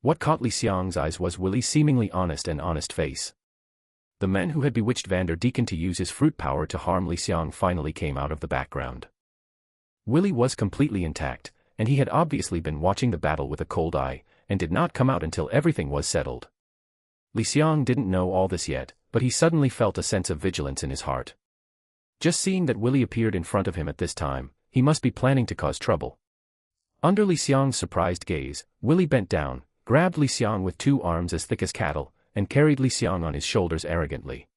What caught Li Xiang's eyes was Willy's seemingly honest face. The man who had bewitched Vander Deacon to use his fruit power to harm Li Xiang finally came out of the background. Willy was completely intact, and he had obviously been watching the battle with a cold eye, and did not come out until everything was settled. Li Xiang didn't know all this yet, but he suddenly felt a sense of vigilance in his heart. Just seeing that Willy appeared in front of him at this time, he must be planning to cause trouble. Under Li Xiang's surprised gaze, Willy bent down, grabbed Li Xiang with two arms as thick as cattle, and carried Li Xiang on his shoulders arrogantly.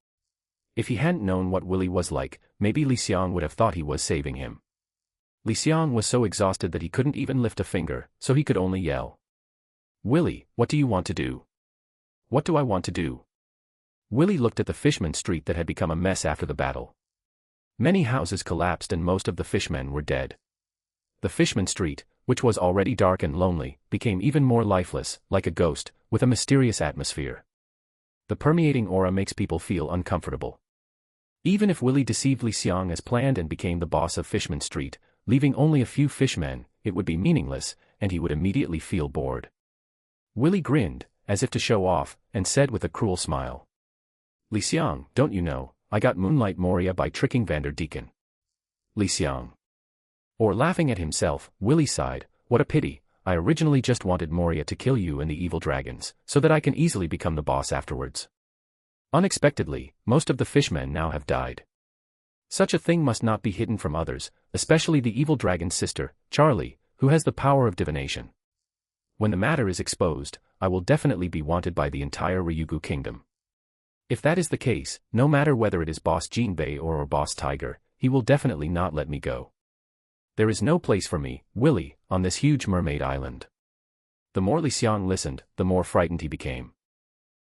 If he hadn't known what Willy was like, maybe Li Xiang would have thought he was saving him. Li Xiang was so exhausted that he couldn't even lift a finger, so he could only yell. Willy, what do you want to do? What do I want to do? Willy looked at the Fishman Street that had become a mess after the battle. Many houses collapsed and most of the fishmen were dead. The Fishman Street, which was already dark and lonely, became even more lifeless, like a ghost, with a mysterious atmosphere. The permeating aura makes people feel uncomfortable. Even if Willy deceived Li Xiang as planned and became the boss of Fishman Street, leaving only a few fishmen, it would be meaningless, and he would immediately feel bored. Willy grinned, as if to show off, and said with a cruel smile. Li Xiang, don't you know, I got Moonlight Moria by tricking Vander Deacon. Li Xiang. Or laughing at himself, Willy sighed, what a pity, I originally just wanted Moria to kill you and the evil dragons, so that I can easily become the boss afterwards. Unexpectedly, most of the fishmen now have died. Such a thing must not be hidden from others, especially the evil dragon's sister, Charlie, who has the power of divination. When the matter is exposed, I will definitely be wanted by the entire Ryugu kingdom. If that is the case, no matter whether it is Boss Jinbei or Boss Tiger, he will definitely not let me go. There is no place for me, Willy, on this huge mermaid island. The more Li Xiang listened, the more frightened he became.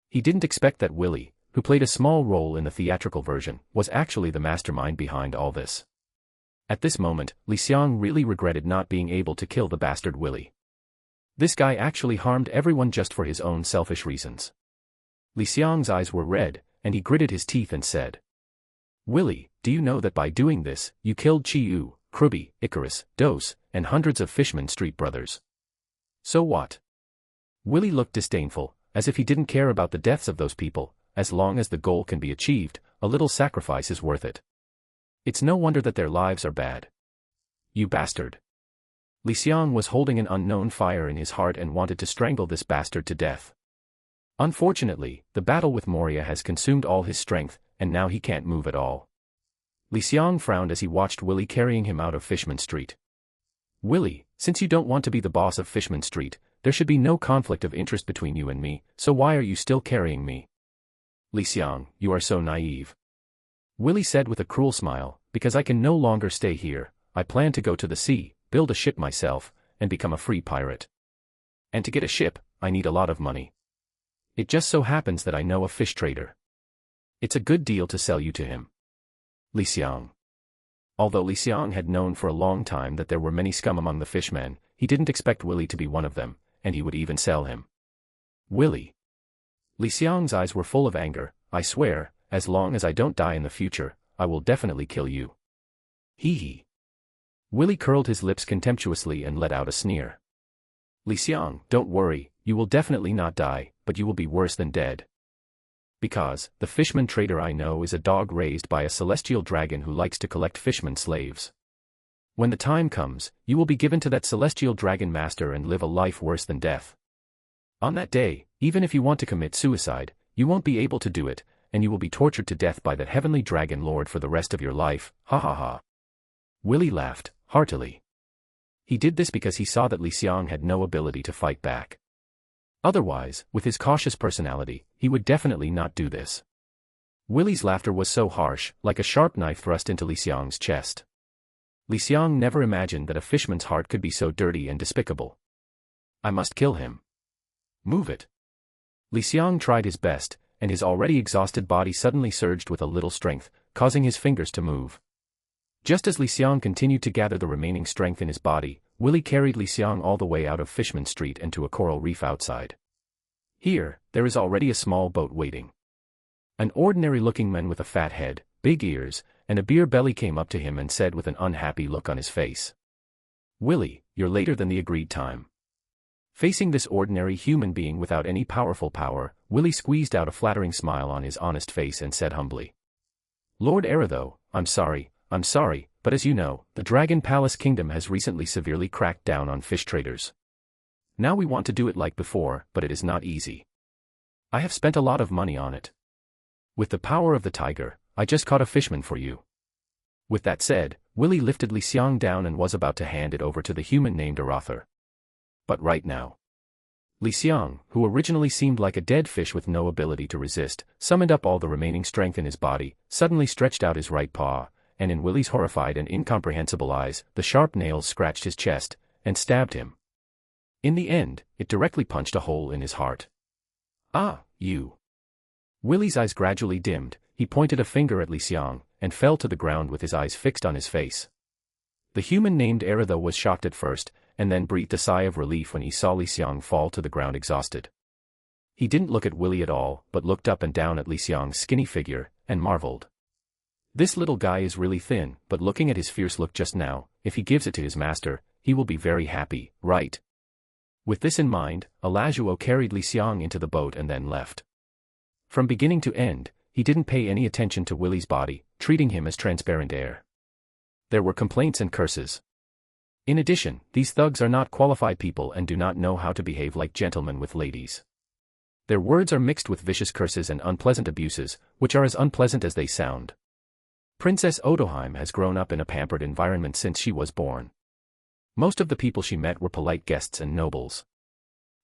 He didn't expect that Willy, who played a small role in the theatrical version, was actually the mastermind behind all this. At this moment, Li Xiang really regretted not being able to kill the bastard Willy. This guy actually harmed everyone just for his own selfish reasons. Li Xiang's eyes were red, and he gritted his teeth and said, "Willy, do you know that by doing this, you killed Chiyu, Croobie, Icarus, Dose, and hundreds of Fishman Street brothers? So what?" Willy looked disdainful, as if he didn't care about the deaths of those people. As long as the goal can be achieved, a little sacrifice is worth it. It's no wonder that their lives are bad. You bastard. Li Xiang was holding an unknown fire in his heart and wanted to strangle this bastard to death. Unfortunately, the battle with Moria has consumed all his strength, and now he can't move at all. Li Xiang frowned as he watched Willy carrying him out of Fishman Street. Willy, since you don't want to be the boss of Fishman Street, there should be no conflict of interest between you and me, so why are you still carrying me? Li Xiang, you are so naive. Willy said with a cruel smile, because I can no longer stay here, I plan to go to the sea, build a ship myself, and become a free pirate. And to get a ship, I need a lot of money. It just so happens that I know a fish trader. It's a good deal to sell you to him. Li Xiang. Although Li Xiang had known for a long time that there were many scum among the fishmen, he didn't expect Willy to be one of them, and he would even sell him. Willy. Li Xiang's eyes were full of anger. I swear, as long as I don't die in the future, I will definitely kill you. Hee hee. Willy curled his lips contemptuously and let out a sneer. Li Xiang, don't worry, you will definitely not die, but you will be worse than dead. Because, the fishman trader I know is a dog raised by a celestial dragon who likes to collect fishman slaves. When the time comes, you will be given to that celestial dragon master and live a life worse than death. On that day, even if you want to commit suicide, you won't be able to do it, and you will be tortured to death by that heavenly dragon lord for the rest of your life, ha ha ha. Willy laughed, heartily. He did this because he saw that Li Xiang had no ability to fight back. Otherwise, with his cautious personality, he would definitely not do this. Willy's laughter was so harsh, like a sharp knife thrust into Li Xiang's chest. Li Xiang never imagined that a fishman's heart could be so dirty and despicable. I must kill him. Move it. Li Xiang tried his best, and his already exhausted body suddenly surged with a little strength, causing his fingers to move. Just as Li Xiang continued to gather the remaining strength in his body, Willy carried Li Xiang all the way out of Fishman Street and to a coral reef outside. Here, there is already a small boat waiting. An ordinary-looking man with a fat head, big ears, and a beer belly came up to him and said with an unhappy look on his face, "Willy, you're later than the agreed time." Facing this ordinary human being without any powerful power, Willy squeezed out a flattering smile on his honest face and said humbly, "Lord Eretho, I'm sorry, but as you know, the Dragon Palace Kingdom has recently severely cracked down on fish traders. Now we want to do it like before, but it is not easy. I have spent a lot of money on it. With the power of the tiger, I just caught a fishman for you." With that said, Willy lifted Li Xiang down and was about to hand it over to the human named Arthur. But right now, Li Xiang, who originally seemed like a dead fish with no ability to resist, summoned up all the remaining strength in his body, suddenly stretched out his right paw, and in Willy's horrified and incomprehensible eyes, the sharp nails scratched his chest, and stabbed him. In the end, it directly punched a hole in his heart. "Ah, you." Willy's eyes gradually dimmed, he pointed a finger at Li Xiang, and fell to the ground with his eyes fixed on his face. The human named Eretho was shocked at first, and then breathed a sigh of relief when he saw Li Xiang fall to the ground exhausted. He didn't look at Willy at all, but looked up and down at Li Xiang's skinny figure, and marveled. This little guy is really thin, but looking at his fierce look just now, if he gives it to his master, he will be very happy, right? With this in mind, Alajuo carried Li Xiang into the boat and then left. From beginning to end, he didn't pay any attention to Willy's body, treating him as transparent air. There were complaints and curses. In addition, these thugs are not qualified people and do not know how to behave like gentlemen with ladies. Their words are mixed with vicious curses and unpleasant abuses, which are as unpleasant as they sound. Princess Odoheim has grown up in a pampered environment since she was born. Most of the people she met were polite guests and nobles.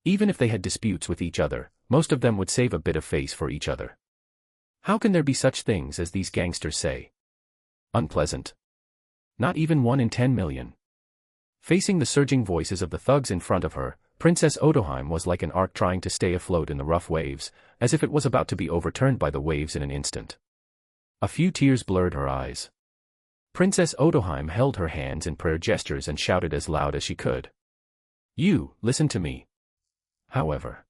Even if they had disputes with each other, most of them would save a bit of face for each other. How can there be such things as these gangsters say? Unpleasant. Not even 1 in 10 million. Facing the surging voices of the thugs in front of her, Princess Odoheim was like an ark trying to stay afloat in the rough waves, as if it was about to be overturned by the waves in an instant. A few tears blurred her eyes. Princess Odoheim held her hands in prayer gestures and shouted as loud as she could. "You, listen to me." However,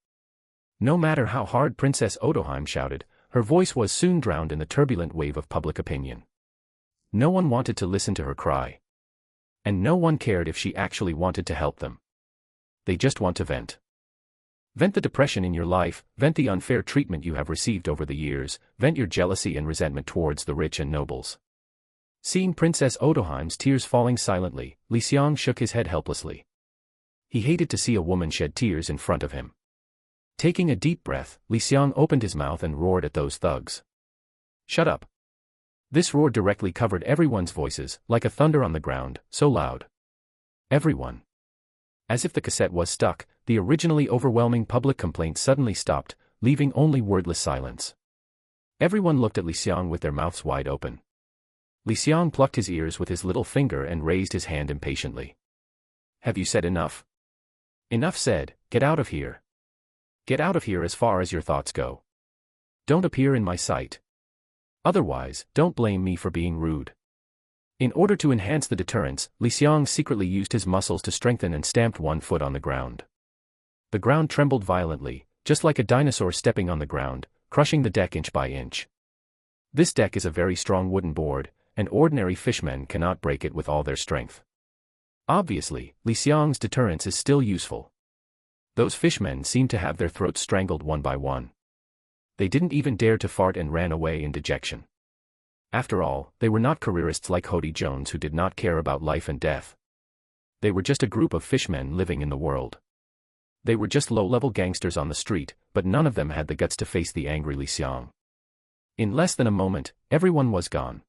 no matter how hard Princess Odoheim shouted, her voice was soon drowned in the turbulent wave of public opinion. No one wanted to listen to her cry. And no one cared if she actually wanted to help them. They just want to vent. Vent the depression in your life, vent the unfair treatment you have received over the years, vent your jealousy and resentment towards the rich and nobles. Seeing Princess Odoheim's tears falling silently, Li Xiang shook his head helplessly. He hated to see a woman shed tears in front of him. Taking a deep breath, Li Xiang opened his mouth and roared at those thugs. "Shut up." This roar directly covered everyone's voices, like a thunder on the ground, so loud. Everyone. As if the cassette was stuck, the originally overwhelming public complaint suddenly stopped, leaving only wordless silence. Everyone looked at Li Xiang with their mouths wide open. Li Xiang plucked his ears with his little finger and raised his hand impatiently. "Have you said enough?" "Enough said, get out of here. Get out of here as far as your thoughts go. Don't appear in my sight. Otherwise, don't blame me for being rude." In order to enhance the deterrence, Li Xiang secretly used his muscles to strengthen and stamped one foot on the ground. The ground trembled violently, just like a dinosaur stepping on the ground, crushing the deck inch by inch. This deck is a very strong wooden board, and ordinary fishmen cannot break it with all their strength. Obviously, Li Xiang's deterrence is still useful. Those fishmen seemed to have their throats strangled one by one. They didn't even dare to fart and ran away in dejection. After all, they were not careerists like Hody Jones who did not care about life and death. They were just a group of fishmen living in the world. They were just low-level gangsters on the street, but none of them had the guts to face the angry Li Xiang. In less than a moment, everyone was gone.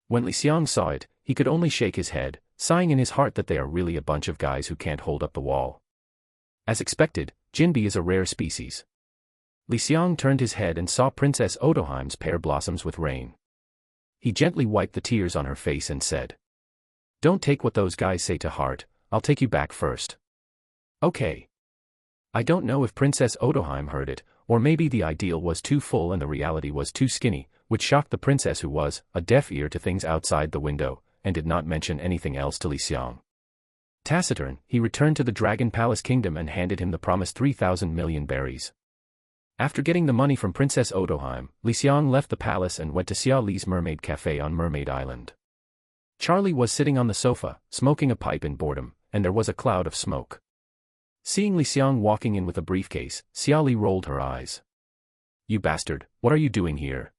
When Li Xiang saw it, he could only shake his head, sighing in his heart that they are really a bunch of guys who can't hold up the wall. As expected, Jinbi is a rare species. Li Xiang turned his head and saw Princess Odoheim's pear blossoms with rain. He gently wiped the tears on her face and said, "Don't take what those guys say to heart, I'll take you back first." "Okay." I don't know if Princess Odoheim heard it, or maybe the ideal was too full and the reality was too skinny, which shocked the princess who was a deaf ear to things outside the window, and did not mention anything else to Li Xiang. Taciturn, he returned to the Dragon Palace Kingdom and handed him the promised 3,000 million berries. After getting the money from Princess Odoheim, Li Xiang left the palace and went to Xia Li's Mermaid Cafe on Mermaid Island. Charlie was sitting on the sofa, smoking a pipe in boredom, and there was a cloud of smoke. Seeing Li Xiang walking in with a briefcase, Xia Li rolled her eyes. "You bastard, what are you doing here?"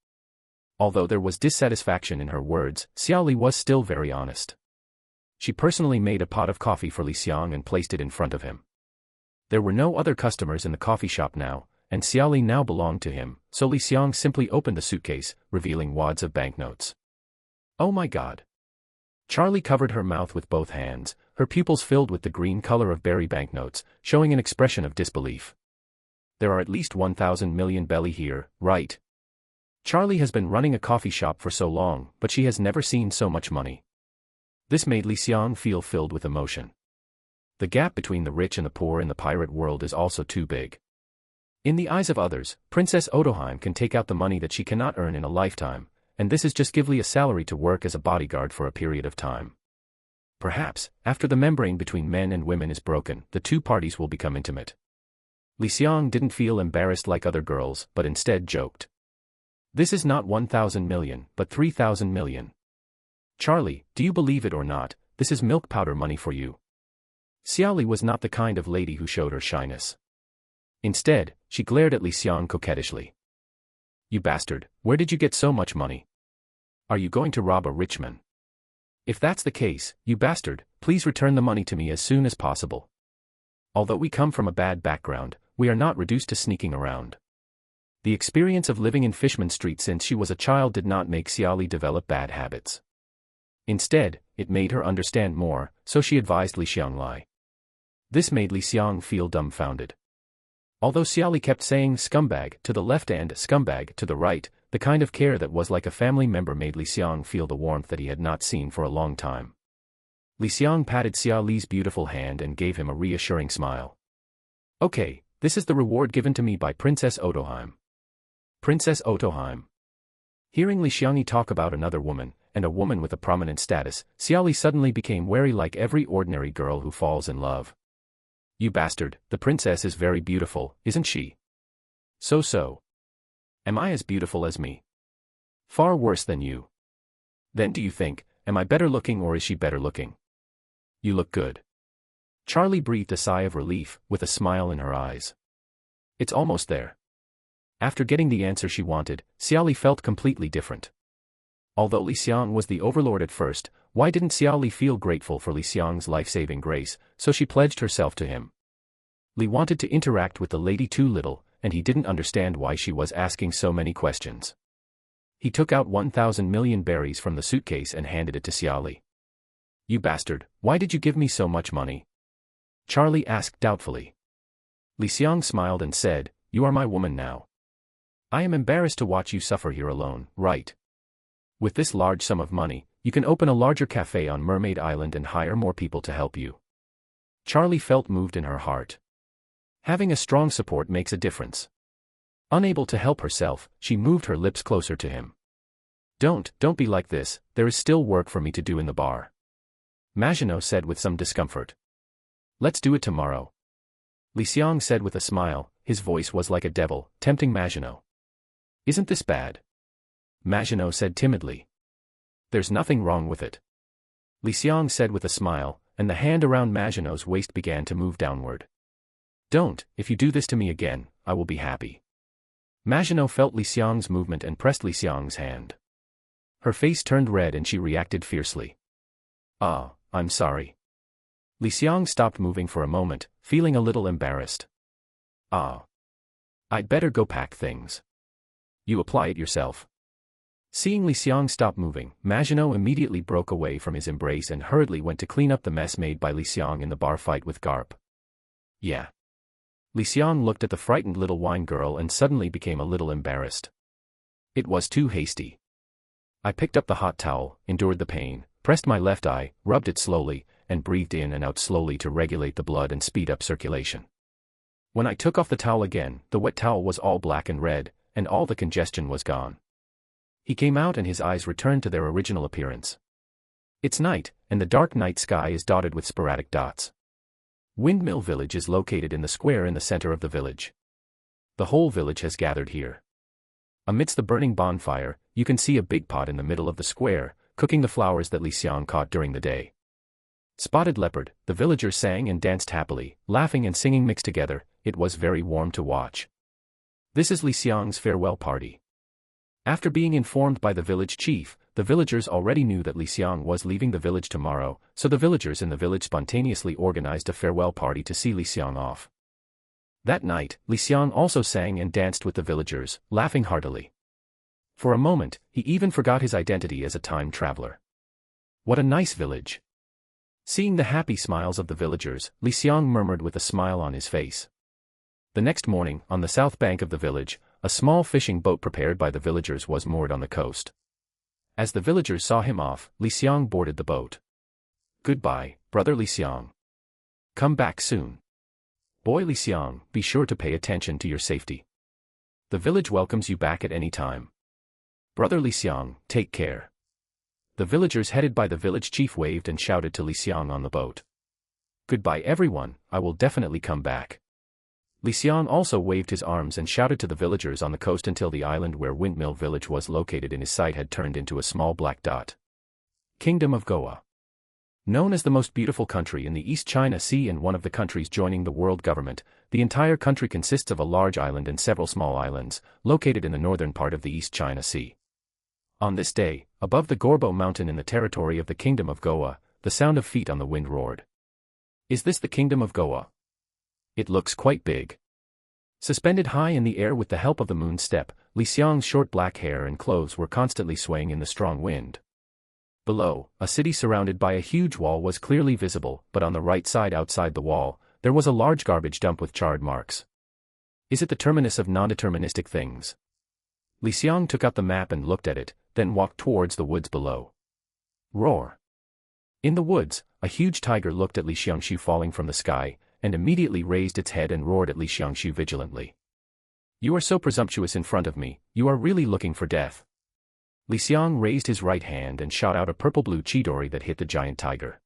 Although there was dissatisfaction in her words, Xia Li was still very honest. She personally made a pot of coffee for Li Xiang and placed it in front of him. There were no other customers in the coffee shop now, and Xia Li now belonged to him, so Li Xiang simply opened the suitcase, revealing wads of banknotes. "Oh my god." Charlie covered her mouth with both hands, her pupils filled with the green color of berry banknotes, showing an expression of disbelief. "There are at least 1,000 million belly here, right?" Charlie has been running a coffee shop for so long, but she has never seen so much money. This made Li Xiang feel filled with emotion. The gap between the rich and the poor in the pirate world is also too big. In the eyes of others, Princess Odoheim can take out the money that she cannot earn in a lifetime, and this is just give Li a salary to work as a bodyguard for a period of time. Perhaps, after the membrane between men and women is broken, the two parties will become intimate. Li Xiang didn't feel embarrassed like other girls, but instead joked. "This is not 1,000 million, but 3,000 million. Charlie, do you believe it or not, this is milk powder money for you." Xia Li was not the kind of lady who showed her shyness. Instead, she glared at Li Xiang coquettishly. "You bastard, where did you get so much money? Are you going to rob a rich man?" If that's the case, you bastard, please return the money to me as soon as possible. Although we come from a bad background, we are not reduced to sneaking around. The experience of living in Fishman Street since she was a child did not make Xiaoli develop bad habits. Instead, it made her understand more, so she advised Li Xiang. This made Li Xiang feel dumbfounded. Although Xiaoli kept saying scumbag to the left and scumbag to the right, the kind of care that was like a family member made Li Xiang feel the warmth that he had not seen for a long time. Li Xiang patted Xiaoli's beautiful hand and gave him a reassuring smile. Okay, this is the reward given to me by Princess Otoheim. Princess Otoheim. Hearing Li Xiang talk about another woman, and a woman with a prominent status, Xiaoli suddenly became wary like every ordinary girl who falls in love. You bastard, the princess is very beautiful, isn't she? So. Am I as beautiful as me? Far worse than you. Then do you think, am I better looking or is she better looking? You look good. Charlie breathed a sigh of relief, with a smile in her eyes. It's almost there. After getting the answer she wanted, Xiaoli felt completely different. Although Li Xiang was the overlord at first, why didn't Xiaoli feel grateful for Li Xiang's life-saving grace, so she pledged herself to him. Li wanted to interact with the lady too little, and he didn't understand why she was asking so many questions. He took out 1,000 million berries from the suitcase and handed it to Xiaoli. You bastard, why did you give me so much money? Charlie asked doubtfully. Li Xiang smiled and said, you are my woman now. I am embarrassed to watch you suffer here alone, right? With this large sum of money, you can open a larger cafe on Mermaid Island and hire more people to help you. Charlie felt moved in her heart. Having a strong support makes a difference. Unable to help herself, she moved her lips closer to him. Don't be like this, there is still work for me to do in the bar. Maginot said with some discomfort. Let's do it tomorrow. Li Xiang said with a smile, his voice was like a devil, tempting Maginot. Isn't this bad? Maginot said timidly. There's nothing wrong with it. Li Xiang said with a smile, and the hand around Maginot's waist began to move downward. Don't, if you do this to me again, I will be happy. Maginot felt Li Xiang's movement and pressed Li Xiang's hand. Her face turned red and she reacted fiercely. I'm sorry. Li Xiang stopped moving for a moment, feeling a little embarrassed. I'd better go pack things. You apply it yourself. Seeing Li Xiang stop moving, Maginot immediately broke away from his embrace and hurriedly went to clean up the mess made by Li Xiang in the bar fight with Garp. Yeah. Li Xiang looked at the frightened little wine girl and suddenly became a little embarrassed. It was too hasty. I picked up the hot towel, endured the pain, pressed my left eye, rubbed it slowly, and breathed in and out slowly to regulate the blood and speed up circulation. When I took off the towel again, the wet towel was all black and red, and all the congestion was gone. He came out and his eyes returned to their original appearance. It's night, and the dark night sky is dotted with sporadic dots. Windmill Village is located in the square in the center of the village. The whole village has gathered here. Amidst the burning bonfire, you can see a big pot in the middle of the square, cooking the flowers that Li Xiang caught during the day. Spotted Leopard, the villagers sang and danced happily, laughing and singing mixed together. It was very warm to watch. This is Li Xiang's farewell party. After being informed by the village chief, the villagers already knew that Li Xiang was leaving the village tomorrow, so the villagers in the village spontaneously organized a farewell party to see Li Xiang off. That night, Li Xiang also sang and danced with the villagers, laughing heartily. For a moment, he even forgot his identity as a time traveler. What a nice village! Seeing the happy smiles of the villagers, Li Xiang murmured with a smile on his face. The next morning, on the south bank of the village, a small fishing boat prepared by the villagers was moored on the coast. As the villagers saw him off, Li Xiang boarded the boat. Goodbye, brother Li Xiang. Come back soon. Boy Li Xiang, be sure to pay attention to your safety. The village welcomes you back at any time. Brother Li Xiang, take care. The villagers headed by the village chief waved and shouted to Li Xiang on the boat. Goodbye everyone, I will definitely come back. Li Xiang also waved his arms and shouted to the villagers on the coast until the island where Windmill Village was located in his sight had turned into a small black dot. Kingdom of Goa. Known as the most beautiful country in the East China Sea and one of the countries joining the world government, the entire country consists of a large island and several small islands, located in the northern part of the East China Sea. On this day, above the Gorbo Mountain in the territory of the Kingdom of Goa, the sound of feet on the wind roared. Is this the Kingdom of Goa? It looks quite big. Suspended high in the air with the help of the moon step, Li Xiang's short black hair and clothes were constantly swaying in the strong wind. Below, a city surrounded by a huge wall was clearly visible, but on the right side outside the wall, there was a large garbage dump with charred marks. Is it the terminus of non-deterministic things? Li Xiang took out the map and looked at it, then walked towards the woods below. Roar! In the woods, a huge tiger looked at Li Xiangshu falling from the sky, and immediately raised its head and roared at Li Xiangshu vigilantly. You are so presumptuous in front of me, you are really looking for death. Li Xiang raised his right hand and shot out a purple-blue chidori that hit the giant tiger.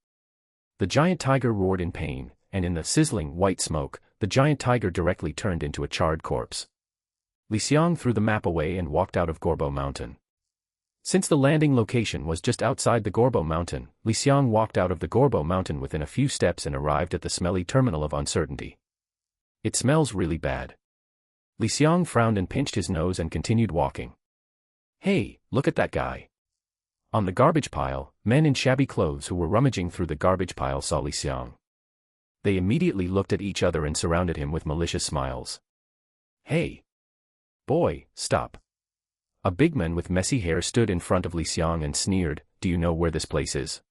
The giant tiger roared in pain, and in the sizzling white smoke, the giant tiger directly turned into a charred corpse. Li Xiang threw the map away and walked out of Gorbo Mountain. Since the landing location was just outside the Gorbo Mountain, Li Xiang walked out of the Gorbo Mountain within a few steps and arrived at the smelly terminal of uncertainty. It smells really bad. Li Xiang frowned and pinched his nose and continued walking. Hey, look at that guy. On the garbage pile, men in shabby clothes who were rummaging through the garbage pile saw Li Xiang. They immediately looked at each other and surrounded him with malicious smiles. Hey! Boy, stop. A big man with messy hair stood in front of Li Xiang and sneered, do you know where this place is?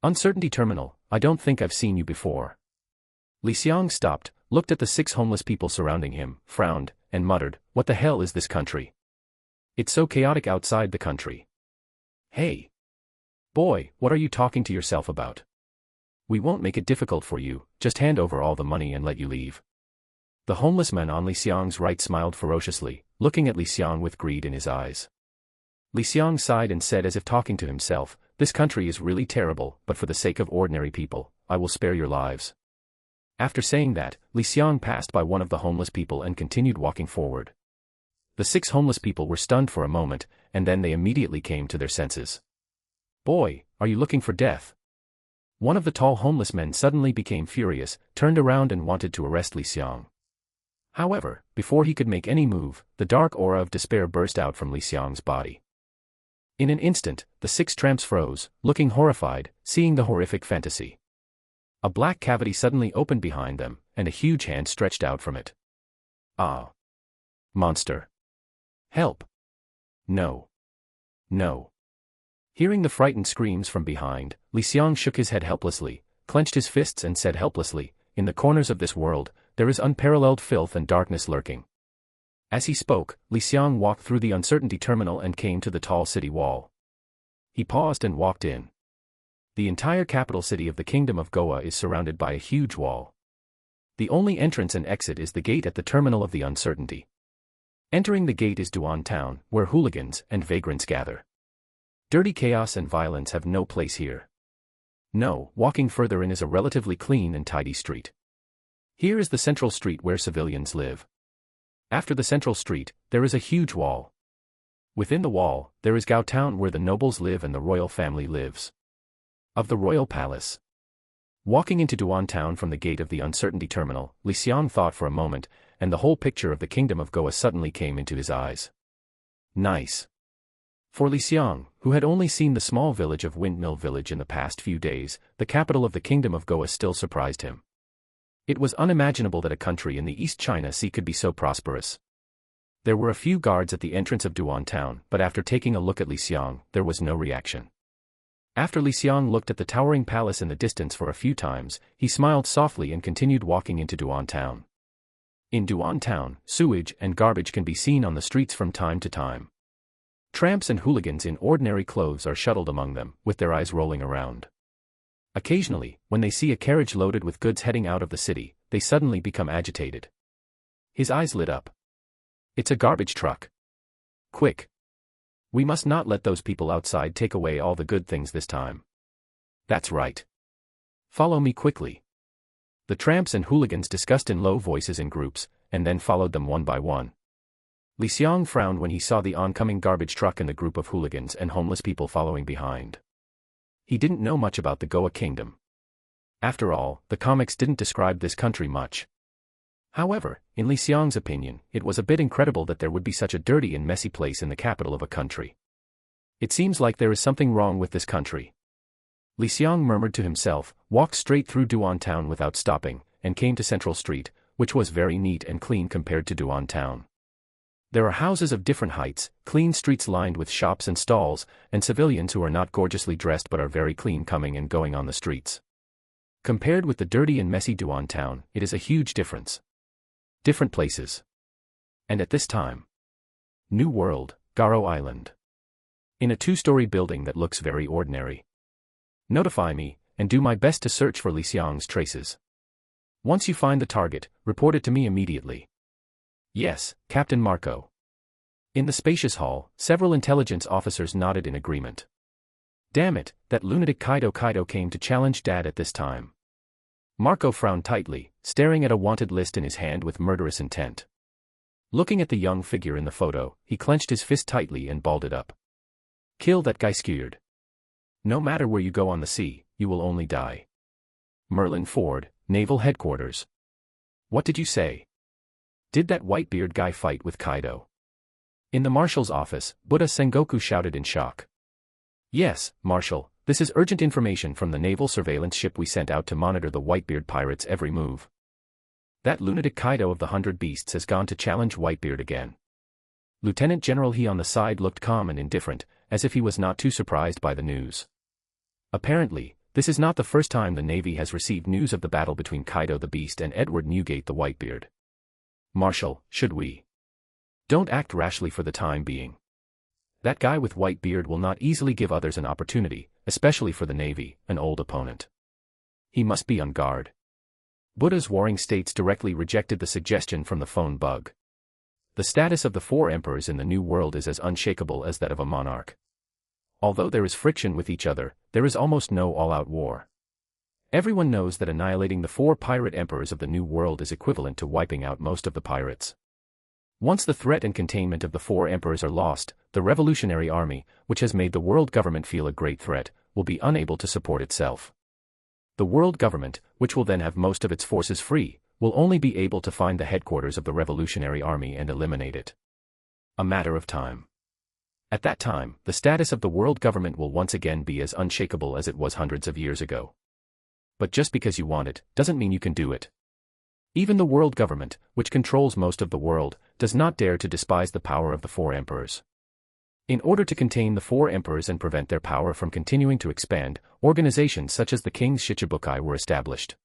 Uncertainty Terminal, I don't think I've seen you before. Li Xiang stopped, looked at the 6 homeless people surrounding him, frowned, and muttered, what the hell is this country? It's so chaotic outside the country. Hey! Boy, what are you talking to yourself about? We won't make it difficult for you, just hand over all the money and let you leave. The homeless man on Li Xiang's right smiled ferociously, looking at Li Xiang with greed in his eyes. Li Xiang sighed and said as if talking to himself, this country is really terrible, but for the sake of ordinary people, I will spare your lives. After saying that, Li Xiang passed by one of the homeless people and continued walking forward. The 6 homeless people were stunned for a moment, and then they immediately came to their senses. Boy, are you looking for death? One of the tall homeless men suddenly became furious, turned around and wanted to arrest Li Xiang. However, before he could make any move, the dark aura of despair burst out from Li Xiang's body. In an instant, the 6 tramps froze, looking horrified, seeing the horrific fantasy. A black cavity suddenly opened behind them, and a huge hand stretched out from it. Ah! Monster! Help! No! No! Hearing the frightened screams from behind, Li Xiang shook his head helplessly, clenched his fists and said helplessly, in the corners of this world, there is unparalleled filth and darkness lurking. As he spoke, Li Xiang walked through the uncertainty terminal and came to the tall city wall. He paused and walked in. The entire capital city of the Kingdom of Goa is surrounded by a huge wall. The only entrance and exit is the gate at the terminal of the uncertainty. Entering the gate is Duan Town, where hooligans and vagrants gather. Dirty chaos and violence have no place here. No, walking further in is a relatively clean and tidy street. Here is the central street where civilians live. After the central street, there is a huge wall. Within the wall, there is Gao Town where the nobles live and the royal family lives. Of the royal palace. Walking into Duan Town from the gate of the uncertainty terminal, Li Xiang thought for a moment, and the whole picture of the Kingdom of Goa suddenly came into his eyes. Nice. For Li Xiang, who had only seen the small village of Windmill Village in the past few days, the capital of the Kingdom of Goa still surprised him. It was unimaginable that a country in the East China Sea could be so prosperous. There were a few guards at the entrance of Duan Town, but after taking a look at Li Xiang, there was no reaction. After Li Xiang looked at the towering palace in the distance for a few times, he smiled softly and continued walking into Duan Town. In Duan Town, sewage and garbage can be seen on the streets from time to time. Tramps and hooligans in ordinary clothes are shuttled among them, with their eyes rolling around. Occasionally, when they see a carriage loaded with goods heading out of the city, they suddenly become agitated. His eyes lit up. It's a garbage truck. Quick! We must not let those people outside take away all the good things this time. That's right. Follow me quickly. The tramps and hooligans discussed in low voices in groups, and then followed them one by one. Li Xiang frowned when he saw the oncoming garbage truck and the group of hooligans and homeless people following behind. He didn't know much about the Goa Kingdom. After all, the comics didn't describe this country much. However, in Li Xiang's opinion, it was a bit incredible that there would be such a dirty and messy place in the capital of a country. It seems like there is something wrong with this country. Li Xiang murmured to himself, walked straight through Duan Town without stopping, and came to Central Street, which was very neat and clean compared to Duan Town. There are houses of different heights, clean streets lined with shops and stalls, and civilians who are not gorgeously dressed but are very clean coming and going on the streets. Compared with the dirty and messy Duan Town, it is a huge difference. Different places. And at this time. New World, Garo Island. In a 2-story building that looks very ordinary. Notify me, and do my best to search for Li Xiang's traces. Once you find the target, report it to me immediately. Yes, Captain Marco. In the spacious hall, several intelligence officers nodded in agreement. Damn it, that lunatic Kaido came to challenge Dad at this time. Marco frowned tightly, staring at a wanted list in his hand with murderous intent. Looking at the young figure in the photo, he clenched his fist tightly and balled it up. Kill that guy skewered. No matter where you go on the sea, you will only die. Merlin Ford, Naval Headquarters. What did you say? Did that Whitebeard guy fight with Kaido? In the Marshal's office, Buddha Sengoku shouted in shock. Yes, Marshal, this is urgent information from the naval surveillance ship we sent out to monitor the Whitebeard pirates' every move. That lunatic Kaido of the 100 Beasts has gone to challenge Whitebeard again. Lieutenant General He on the side looked calm and indifferent, as if he was not too surprised by the news. Apparently, this is not the first time the Navy has received news of the battle between Kaido the Beast and Edward Newgate the Whitebeard. Marshal, should we? Don't act rashly for the time being. That guy with white beard will not easily give others an opportunity, especially for the Navy, an old opponent. He must be on guard. Buddha's warring states directly rejected the suggestion from the phone bug. The status of the 4 emperors in the New World is as unshakable as that of a monarch. Although there is friction with each other, there is almost no all-out war. Everyone knows that annihilating the 4 pirate emperors of the New World is equivalent to wiping out most of the pirates. Once the threat and containment of the 4 emperors are lost, the Revolutionary Army, which has made the world government feel a great threat, will be unable to support itself. The world government, which will then have most of its forces free, will only be able to find the headquarters of the Revolutionary Army and eliminate it. A matter of time. At that time, the status of the world government will once again be as unshakable as it was hundreds of years ago. But just because you want it, doesn't mean you can do it. Even the world government, which controls most of the world, does not dare to despise the power of the 4 emperors. In order to contain the 4 emperors and prevent their power from continuing to expand, organizations such as the King's Shichibukai were established.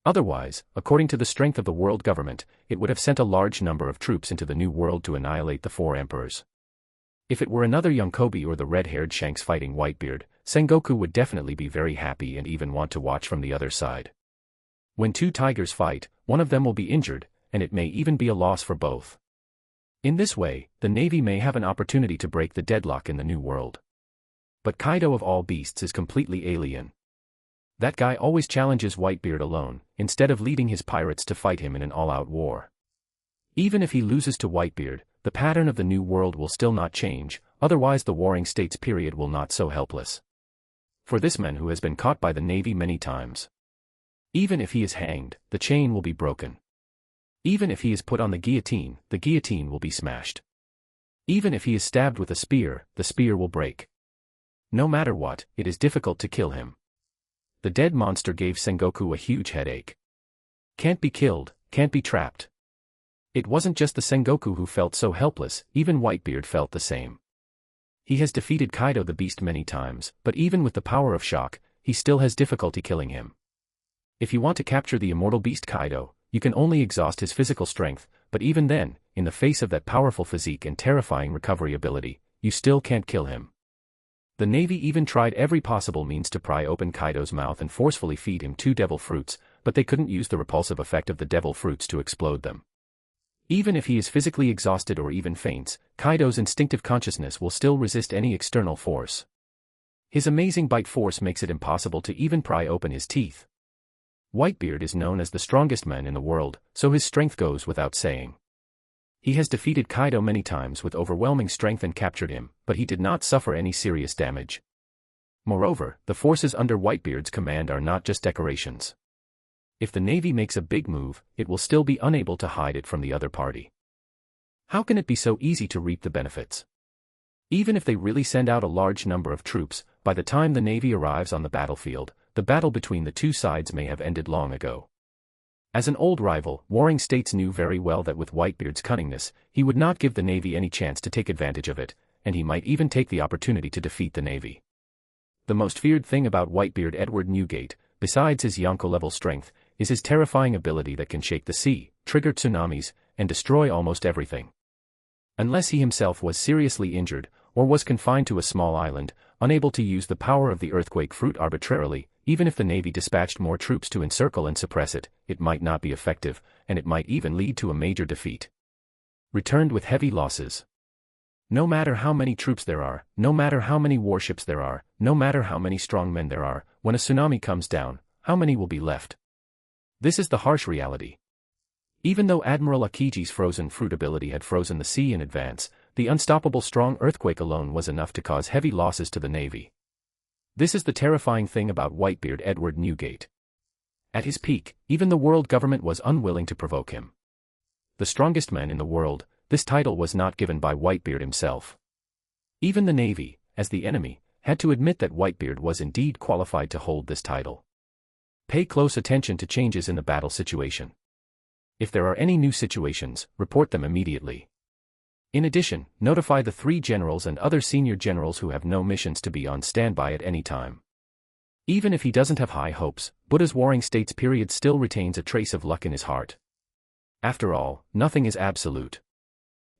Otherwise, according to the strength of the world government, it would have sent a large number of troops into the New World to annihilate the 4 emperors. If it were another young Kobe or the red-haired Shanks fighting Whitebeard, Sengoku would definitely be very happy and even want to watch from the other side. When 2 tigers fight, one of them will be injured, and it may even be a loss for both. In this way, the Navy may have an opportunity to break the deadlock in the New World. But Kaido of all beasts is completely alien. That guy always challenges Whitebeard alone, instead of leading his pirates to fight him in an all-out war. Even if he loses to Whitebeard, the pattern of the New World will still not change, otherwise the Warring States period will not so helpless. For this man who has been caught by the Navy many times. Even if he is hanged, the chain will be broken. Even if he is put on the guillotine will be smashed. Even if he is stabbed with a spear, the spear will break. No matter what, it is difficult to kill him. The dead monster gave Sengoku a huge headache. Can't be killed, can't be trapped. It wasn't just the Sengoku who felt so helpless, even Whitebeard felt the same. He has defeated Kaido the Beast many times, but even with the power of shock, he still has difficulty killing him. If you want to capture the immortal beast Kaido, you can only exhaust his physical strength, but even then, in the face of that powerful physique and terrifying recovery ability, you still can't kill him. The Navy even tried every possible means to pry open Kaido's mouth and forcefully feed him 2 devil fruits, but they couldn't use the repulsive effect of the devil fruits to explode them. Even if he is physically exhausted or even faints, Kaido's instinctive consciousness will still resist any external force. His amazing bite force makes it impossible to even pry open his teeth. Whitebeard is known as the strongest man in the world, so his strength goes without saying. He has defeated Kaido many times with overwhelming strength and captured him, but he did not suffer any serious damage. Moreover, the forces under Whitebeard's command are not just decorations. If the Navy makes a big move, it will still be unable to hide it from the other party. How can it be so easy to reap the benefits? Even if they really send out a large number of troops, by the time the Navy arrives on the battlefield, the battle between the two sides may have ended long ago. As an old rival, Warring States knew very well that with Whitebeard's cunningness, he would not give the Navy any chance to take advantage of it, and he might even take the opportunity to defeat the Navy. The most feared thing about Whitebeard Edward Newgate, besides his Yonko-level strength, is his terrifying ability that can shake the sea, trigger tsunamis, and destroy almost everything. Unless he himself was seriously injured, or was confined to a small island, unable to use the power of the earthquake fruit arbitrarily, even if the Navy dispatched more troops to encircle and suppress it, it might not be effective, and it might even lead to a major defeat. Returned with heavy losses. No matter how many troops there are, no matter how many warships there are, no matter how many strong men there are, when a tsunami comes down, how many will be left? This is the harsh reality. Even though Admiral Akiji's frozen fruit ability had frozen the sea in advance, the unstoppable strong earthquake alone was enough to cause heavy losses to the Navy. This is the terrifying thing about Whitebeard Edward Newgate. At his peak, even the world government was unwilling to provoke him. The strongest man in the world, this title was not given by Whitebeard himself. Even the Navy, as the enemy, had to admit that Whitebeard was indeed qualified to hold this title. Pay close attention to changes in the battle situation. If there are any new situations, report them immediately. In addition, notify the 3 generals and other senior generals who have no missions to be on standby at any time. Even if he doesn't have high hopes, Buddha's Warring States period still retains a trace of luck in his heart. After all, nothing is absolute.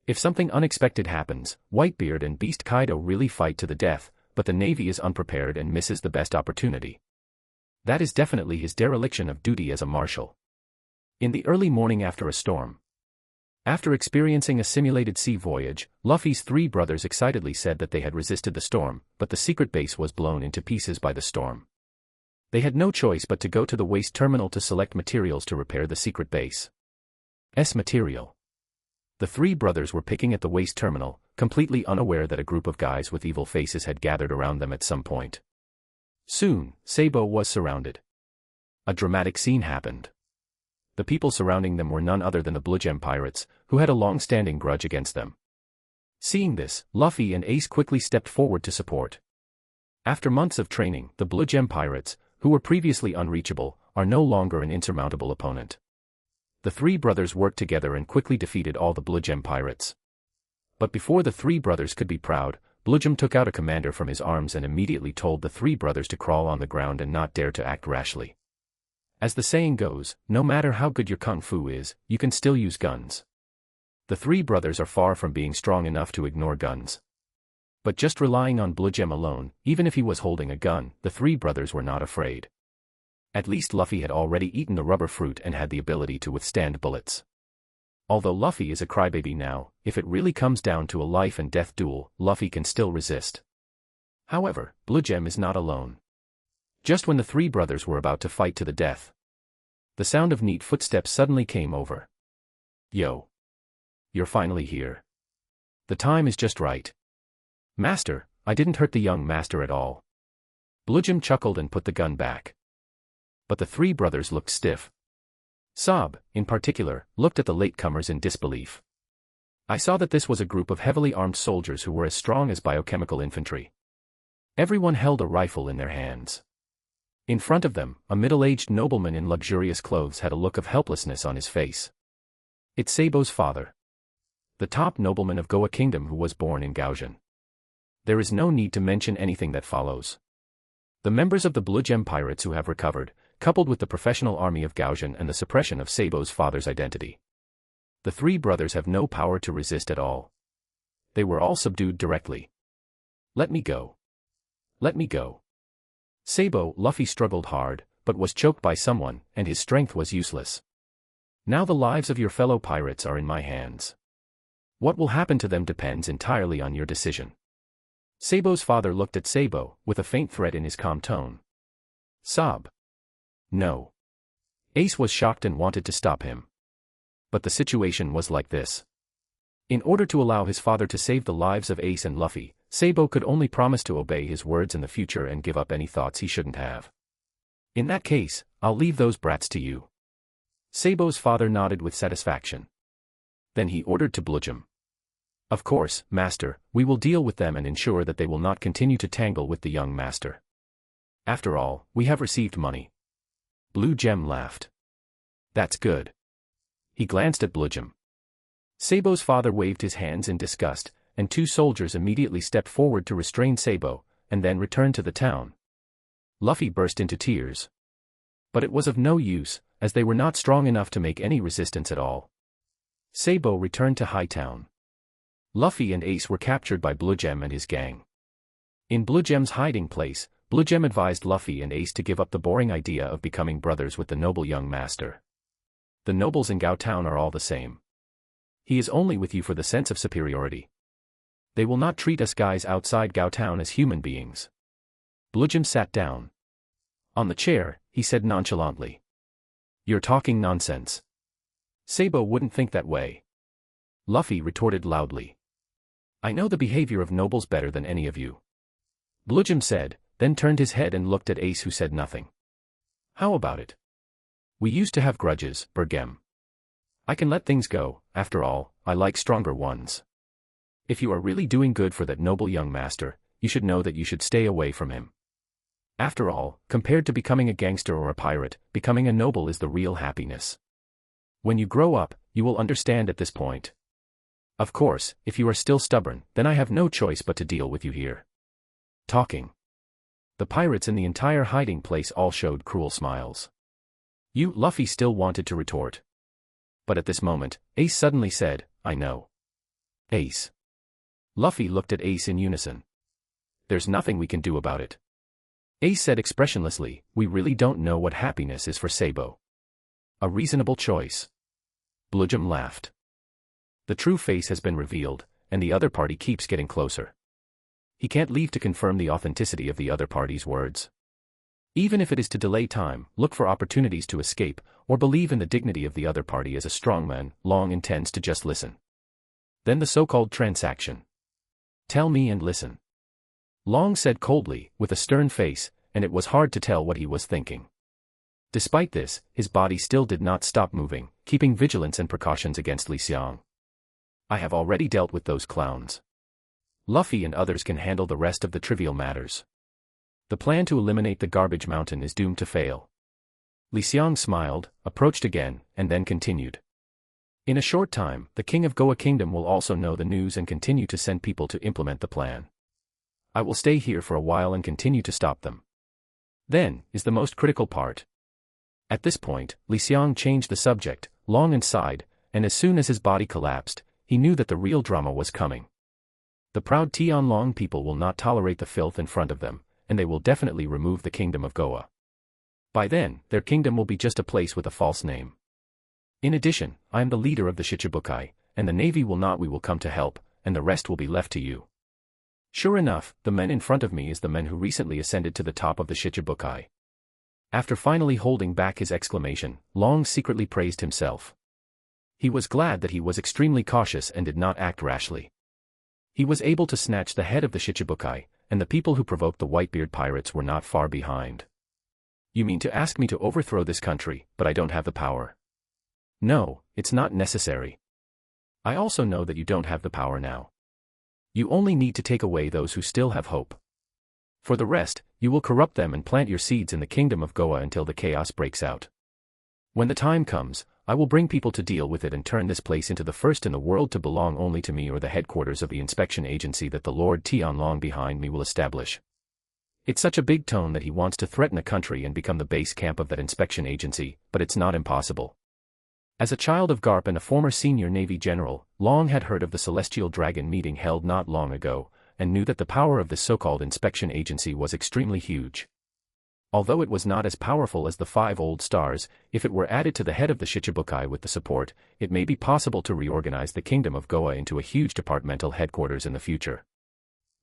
If something unexpected happens, Whitebeard and Beast Kaido really fight to the death, but the Navy is unprepared and misses the best opportunity. That is definitely his dereliction of duty as a marshal. In the early morning after a storm. After experiencing a simulated sea voyage, Luffy's 3 brothers excitedly said that they had resisted the storm, but the secret base was blown into pieces by the storm. They had no choice but to go to the waste terminal to select materials to repair the secret base's material. The 3 brothers were picking at the waste terminal, completely unaware that a group of guys with evil faces had gathered around them at some point. Soon, Sabo was surrounded. A dramatic scene happened. The people surrounding them were none other than the Blue Gem Pirates, who had a long-standing grudge against them. Seeing this, Luffy and Ace quickly stepped forward to support. After months of training, the Blue Gem Pirates, who were previously unreachable, are no longer an insurmountable opponent. The 3 brothers worked together and quickly defeated all the Blue Gem Pirates. But before the 3 brothers could be proud, Blue Gem took out a commander from his arms and immediately told the 3 brothers to crawl on the ground and not dare to act rashly. As the saying goes, no matter how good your kung fu is, you can still use guns. The 3 brothers are far from being strong enough to ignore guns. But just relying on Blue Gem alone, even if he was holding a gun, the 3 brothers were not afraid. At least Luffy had already eaten the rubber fruit and had the ability to withstand bullets. Although Luffy is a crybaby now, if it really comes down to a life and death duel, Luffy can still resist. However, Blue Gem is not alone. Just when the 3 brothers were about to fight to the death, the sound of neat footsteps suddenly came over. Yo! You're finally here. The time is just right. Master, I didn't hurt the young master at all. Blue Gem chuckled and put the gun back. But the 3 brothers looked stiff. Sob, in particular, looked at the latecomers in disbelief. I saw that this was a group of heavily armed soldiers who were as strong as biochemical infantry. Everyone held a rifle in their hands. In front of them, a middle-aged nobleman in luxurious clothes had a look of helplessness on his face. It's Sabo's father. The top nobleman of Goa Kingdom who was born in Gaojian. There is no need to mention anything that follows. The members of the Blue Gem Pirates who have recovered, coupled with the professional army of Gaojian and the suppression of Sabo's father's identity. The 3 brothers have no power to resist at all. They were all subdued directly. Let me go. Let me go. Sabo, Luffy struggled hard, but was choked by someone, and his strength was useless. Now the lives of your fellow pirates are in my hands. What will happen to them depends entirely on your decision. Sabo's father looked at Sabo, with a faint threat in his calm tone. Sob. No. Ace was shocked and wanted to stop him. But the situation was like this. In order to allow his father to save the lives of Ace and Luffy, Sabo could only promise to obey his words in the future and give up any thoughts he shouldn't have. In that case, I'll leave those brats to you. Sabo's father nodded with satisfaction. Then he ordered to Blue Gem. Of course, master, we will deal with them and ensure that they will not continue to tangle with the young master. After all, we have received money. Blue Gem laughed. That's good. He glanced at Blue Gem. Sabo's father waved his hands in disgust, and 2 soldiers immediately stepped forward to restrain Sabo, and then returned to the town. Luffy burst into tears. But it was of no use, as they were not strong enough to make any resistance at all. Sabo returned to Hightown. Luffy and Ace were captured by Blue Gem and his gang. In Blue Gem's hiding place, Blue Gem advised Luffy and Ace to give up the boring idea of becoming brothers with the noble young master. The nobles in Gao Town are all the same. He is only with you for the sense of superiority. They will not treat us guys outside Gao Town as human beings. Blue Gem sat down. On the chair, he said nonchalantly. You're talking nonsense. Sabo wouldn't think that way. Luffy retorted loudly. I know the behavior of nobles better than any of you. Blue Gem said, then turned his head and looked at Ace, who said nothing. How about it? We used to have grudges, Bergem. I can let things go, after all, I like stronger ones. If you are really doing good for that noble young master, you should know that you should stay away from him. After all, compared to becoming a gangster or a pirate, becoming a noble is the real happiness. When you grow up, you will understand at this point. Of course, if you are still stubborn, then I have no choice but to deal with you here. Talking. The pirates in the entire hiding place all showed cruel smiles. Luffy still wanted to retort. But at this moment, Ace suddenly said, I know. Ace. Luffy looked at Ace in unison. There's nothing we can do about it. Ace said expressionlessly, we really don't know what happiness is for Sabo. A reasonable choice. Blue Gem laughed. The true face has been revealed, and the other party keeps getting closer. He can't leave to confirm the authenticity of the other party's words. Even if it is to delay time, look for opportunities to escape, or believe in the dignity of the other party as a strongman, Long intends to just listen. Then the so-called transaction. Tell me and listen. Long said coldly, with a stern face, and it was hard to tell what he was thinking. Despite this, his body still did not stop moving, keeping vigilance and precautions against Li Xiang. I have already dealt with those clowns. Luffy and others can handle the rest of the trivial matters. The plan to eliminate the garbage mountain is doomed to fail. Li Xiang smiled, approached again, and then continued. In a short time, the king of Goa Kingdom will also know the news and continue to send people to implement the plan. I will stay here for a while and continue to stop them. Then, is the most critical part. At this point, Li Xiang changed the subject, Long and sighed, and as soon as his body collapsed, he knew that the real drama was coming. The proud Tianlong people will not tolerate the filth in front of them, and they will definitely remove the kingdom of Goa. By then, their kingdom will be just a place with a false name. In addition, I am the leader of the Shichibukai, and the navy will not. We will come to help, and the rest will be left to you. Sure enough, the men in front of me is the men who recently ascended to the top of the Shichibukai. After finally holding back his exclamation, Long secretly praised himself. He was glad that he was extremely cautious and did not act rashly. He was able to snatch the head of the Shichibukai, and the people who provoked the Whitebeard pirates were not far behind. You mean to ask me to overthrow this country, but I don't have the power? No, it's not necessary. I also know that you don't have the power now. You only need to take away those who still have hope. For the rest, you will corrupt them and plant your seeds in the kingdom of Goa until the chaos breaks out. When the time comes, I will bring people to deal with it and turn this place into the first in the world to belong only to me or the headquarters of the inspection agency that the Lord Tianlong behind me will establish. It's such a big tone that he wants to threaten a country and become the base camp of that inspection agency, but it's not impossible. As a child of Garp and a former senior Navy general, Long had heard of the Celestial Dragon meeting held not long ago, and knew that the power of this so-called inspection agency was extremely huge. Although it was not as powerful as the 5 old stars, if it were added to the head of the Shichibukai with the support, it may be possible to reorganize the kingdom of Goa into a huge departmental headquarters in the future.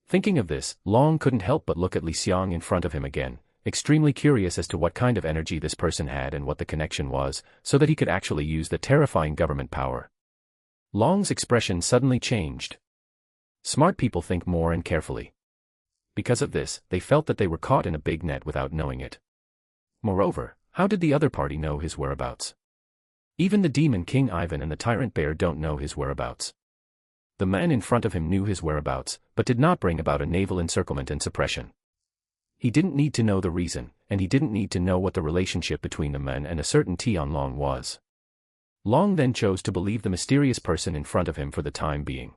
Thinking of this, Long couldn't help but look at Li Xiang in front of him again, extremely curious as to what kind of energy this person had and what the connection was, so that he could actually use the terrifying government power. Long's expression suddenly changed. Smart people think more and carefully. Because of this, they felt that they were caught in a big net without knowing it. Moreover, how did the other party know his whereabouts? Even the Demon King Ivan and the Tyrant Bear don't know his whereabouts. The man in front of him knew his whereabouts, but did not bring about a naval encirclement and suppression. He didn't need to know the reason, and he didn't need to know what the relationship between the man and a certain Tianlong was. Long then chose to believe the mysterious person in front of him for the time being.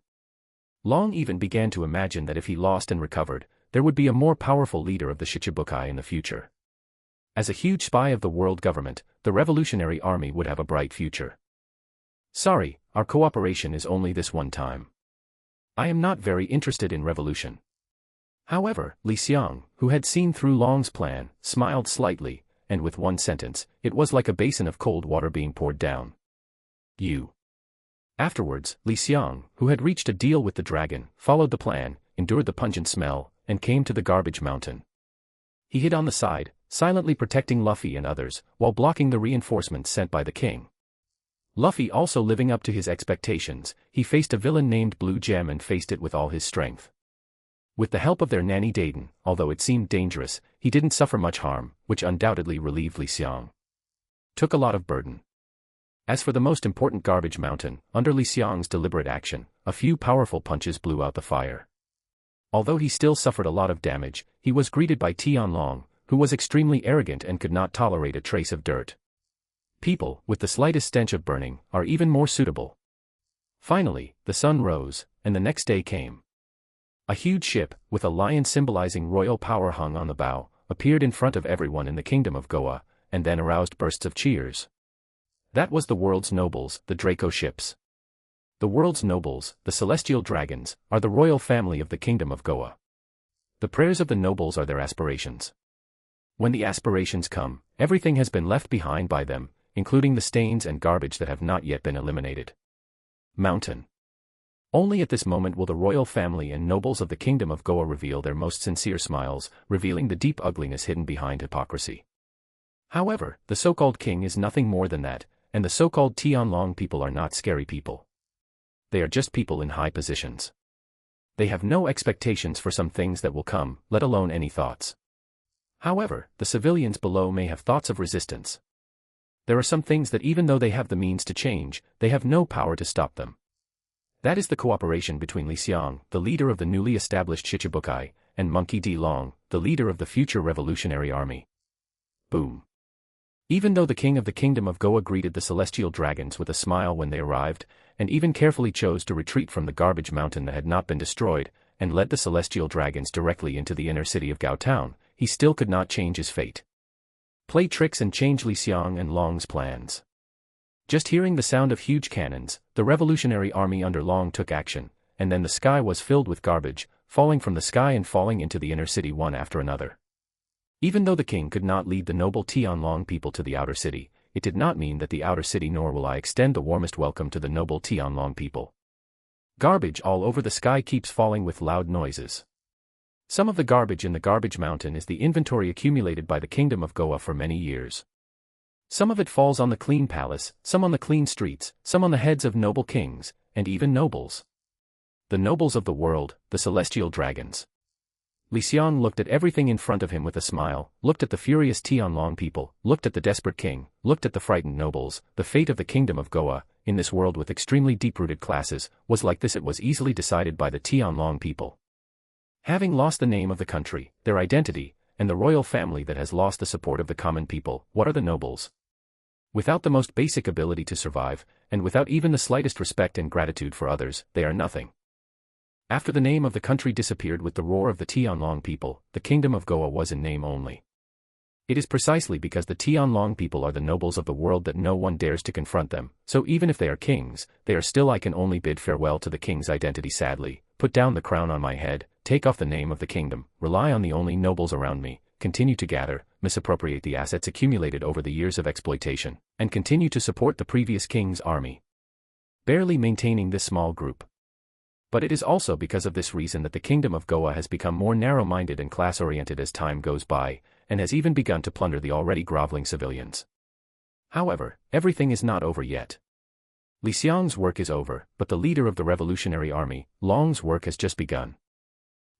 Long even began to imagine that if he lost and recovered, there would be a more powerful leader of the Shichibukai in the future. As a huge spy of the world government, the Revolutionary Army would have a bright future. Sorry, our cooperation is only this one time. I am not very interested in revolution. However, Li Xiang, who had seen through Long's plan, smiled slightly, and with one sentence, it was like a basin of cold water being poured down. You. Afterwards, Li Xiang, who had reached a deal with the dragon, followed the plan, endured the pungent smell, and came to the garbage mountain. He hid on the side, silently protecting Luffy and others, while blocking the reinforcements sent by the king. Luffy also living up to his expectations, he faced a villain named Blue Gem and faced it with all his strength. With the help of their nanny Dayton, although it seemed dangerous, he didn't suffer much harm, which undoubtedly relieved Li Xiang. Took a lot of burden. As for the most important garbage mountain, under Li Xiang's deliberate action, a few powerful punches blew out the fire. Although he still suffered a lot of damage, he was greeted by Tianlong, who was extremely arrogant and could not tolerate a trace of dirt. People, with the slightest stench of burning, are even more suitable. Finally, the sun rose, and the next day came. A huge ship, with a lion symbolizing royal power hung on the bow, appeared in front of everyone in the kingdom of Goa, and then aroused bursts of cheers. That was the world's nobles, the Draco ships. The world's nobles, the celestial dragons, are the royal family of the kingdom of Goa. The prayers of the nobles are their aspirations. When the aspirations come, everything has been left behind by them, including the stains and garbage that have not yet been eliminated. Mountain. Only at this moment will the royal family and nobles of the kingdom of Goa reveal their most sincere smiles, revealing the deep ugliness hidden behind hypocrisy. However, the so-called king is nothing more than that, and the so-called Tianlong people are not scary people. They are just people in high positions. They have no expectations for some things that will come, let alone any thoughts. However, the civilians below may have thoughts of resistance. There are some things that even though they have the means to change, they have no power to stop them. That is the cooperation between Li Xiang, the leader of the newly established Shichibukai, and Monkey D. Long, the leader of the future Revolutionary Army. Boom. Even though the king of the kingdom of Goa greeted the celestial dragons with a smile when they arrived, and even carefully chose to retreat from the garbage mountain that had not been destroyed, and led the celestial dragons directly into the inner city of Gao Town, he still could not change his fate. Play tricks and change Li Xiang and Long's plans. Just hearing the sound of huge cannons, the Revolutionary Army under Long took action, and then the sky was filled with garbage, falling from the sky and falling into the inner city one after another. Even though the king could not lead the noble Tianlong people to the outer city, it did not mean that the outer city nor will I extend the warmest welcome to the noble Tianlong people. Garbage all over the sky keeps falling with loud noises. Some of the garbage in the garbage mountain is the inventory accumulated by the kingdom of Goa for many years. Some of it falls on the clean palace, some on the clean streets, some on the heads of noble kings, and even nobles. The nobles of the world, the celestial dragons. Li Xiang looked at everything in front of him with a smile, looked at the furious Tianlong people, looked at the desperate king, looked at the frightened nobles. The fate of the kingdom of Goa, in this world with extremely deep-rooted classes, was like this. It was easily decided by the Tianlong people. Having lost the name of the country, their identity, and the royal family that has lost the support of the common people, what are the nobles? Without the most basic ability to survive, and without even the slightest respect and gratitude for others, they are nothing. After the name of the country disappeared with the roar of the Tianlong people, the kingdom of Goa was in name only. It is precisely because the Tianlong people are the nobles of the world that no one dares to confront them, so even if they are kings, they are still. I can only bid farewell to the king's identity sadly, put down the crown on my head, take off the name of the kingdom, rely on the only nobles around me, continue to gather, misappropriate the assets accumulated over the years of exploitation, and continue to support the previous king's army. Barely maintaining this small group. But it is also because of this reason that the kingdom of Goa has become more narrow-minded and class-oriented as time goes by, and has even begun to plunder the already groveling civilians. However, everything is not over yet. Li Xiang's work is over, but the leader of the Revolutionary Army, Long's work has just begun.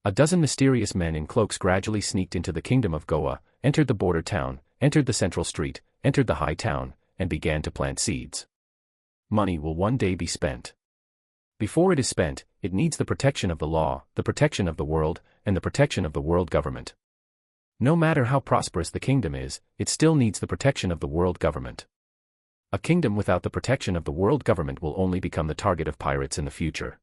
A dozen mysterious men in cloaks gradually sneaked into the kingdom of Goa, entered the border town, entered the central street, entered the high town, and began to plant seeds. Money will one day be spent. Before it is spent, it needs the protection of the law, the protection of the world, and the protection of the world government. No matter how prosperous the kingdom is, it still needs the protection of the world government. A kingdom without the protection of the world government will only become the target of pirates in the future.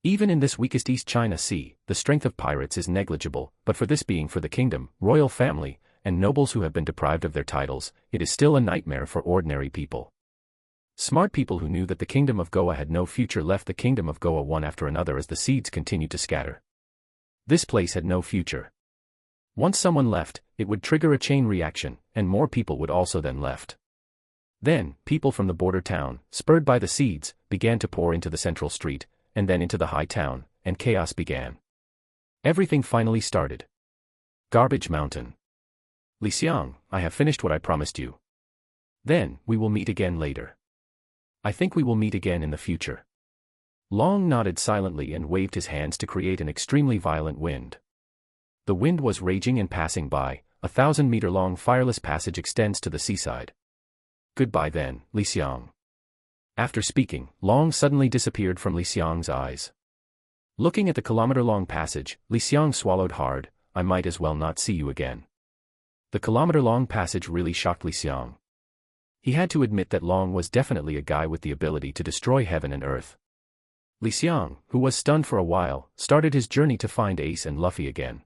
Even in this weakest East China Sea, the strength of pirates is negligible, but for this being for the kingdom, royal family, and nobles who have been deprived of their titles, it is still a nightmare for ordinary people. Smart people who knew that the kingdom of Goa had no future left the kingdom of Goa one after another as the seeds continued to scatter. This place had no future. Once someone left, it would trigger a chain reaction, and more people would also then left. Then, people from the border town, spurred by the seeds, began to pour into the central street, and then into the high town, and chaos began. Everything finally started. Garbage Mountain. Li Xiang, I have finished what I promised you. Then, we will meet again later. I think we will meet again in the future. Long nodded silently and waved his hands to create an extremely violent wind. The wind was raging and passing by. 1,000-meter-long fireless passage extends to the seaside. Goodbye then, Li Xiang. After speaking, Long suddenly disappeared from Li Xiang's eyes. Looking at the kilometer-long passage, Li Xiang swallowed hard. I might as well not see you again. The kilometer-long passage really shocked Li Xiang. He had to admit that Long was definitely a guy with the ability to destroy heaven and earth. Li Xiang, who was stunned for a while, started his journey to find Ace and Luffy again.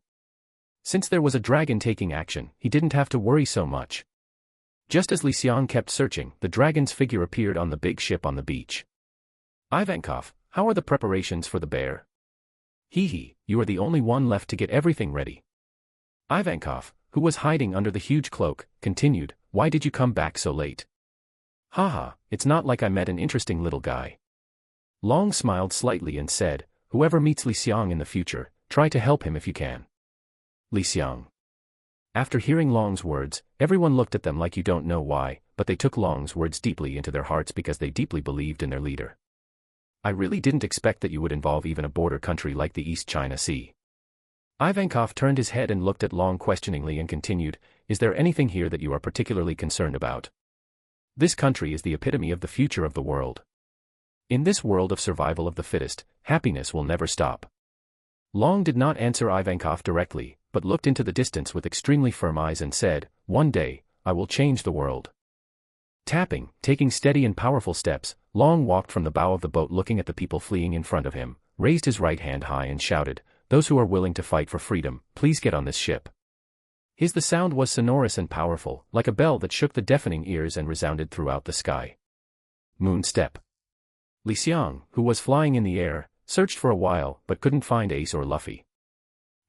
Since there was a dragon taking action, he didn't have to worry so much. Just as Li Xiang kept searching, the dragon's figure appeared on the big ship on the beach. Ivankov, how are the preparations for the bear? Hee, you are the only one left to get everything ready. Ivankov, who was hiding under the huge cloak, continued, why did you come back so late? Haha, it's not like I met an interesting little guy. Long smiled slightly and said, whoever meets Li Xiang in the future, try to help him if you can. Li Xiang. After hearing Long's words, everyone looked at them like you don't know why, but they took Long's words deeply into their hearts because they deeply believed in their leader. I really didn't expect that you would involve even a border country like the East China Sea. Ivankov turned his head and looked at Long questioningly and continued, is there anything here that you are particularly concerned about? This country is the epitome of the future of the world. In this world of survival of the fittest, happiness will never stop. Long did not answer Ivankov directly, but looked into the distance with extremely firm eyes and said, one day, I will change the world. Taking steady and powerful steps, Long walked from the bow of the boat looking at the people fleeing in front of him, raised his right hand high and shouted, those who are willing to fight for freedom, please get on this ship. The sound was sonorous and powerful, like a bell that shook the deafening ears and resounded throughout the sky. Moon Step. Li Xiang, who was flying in the air, searched for a while but couldn't find Ace or Luffy.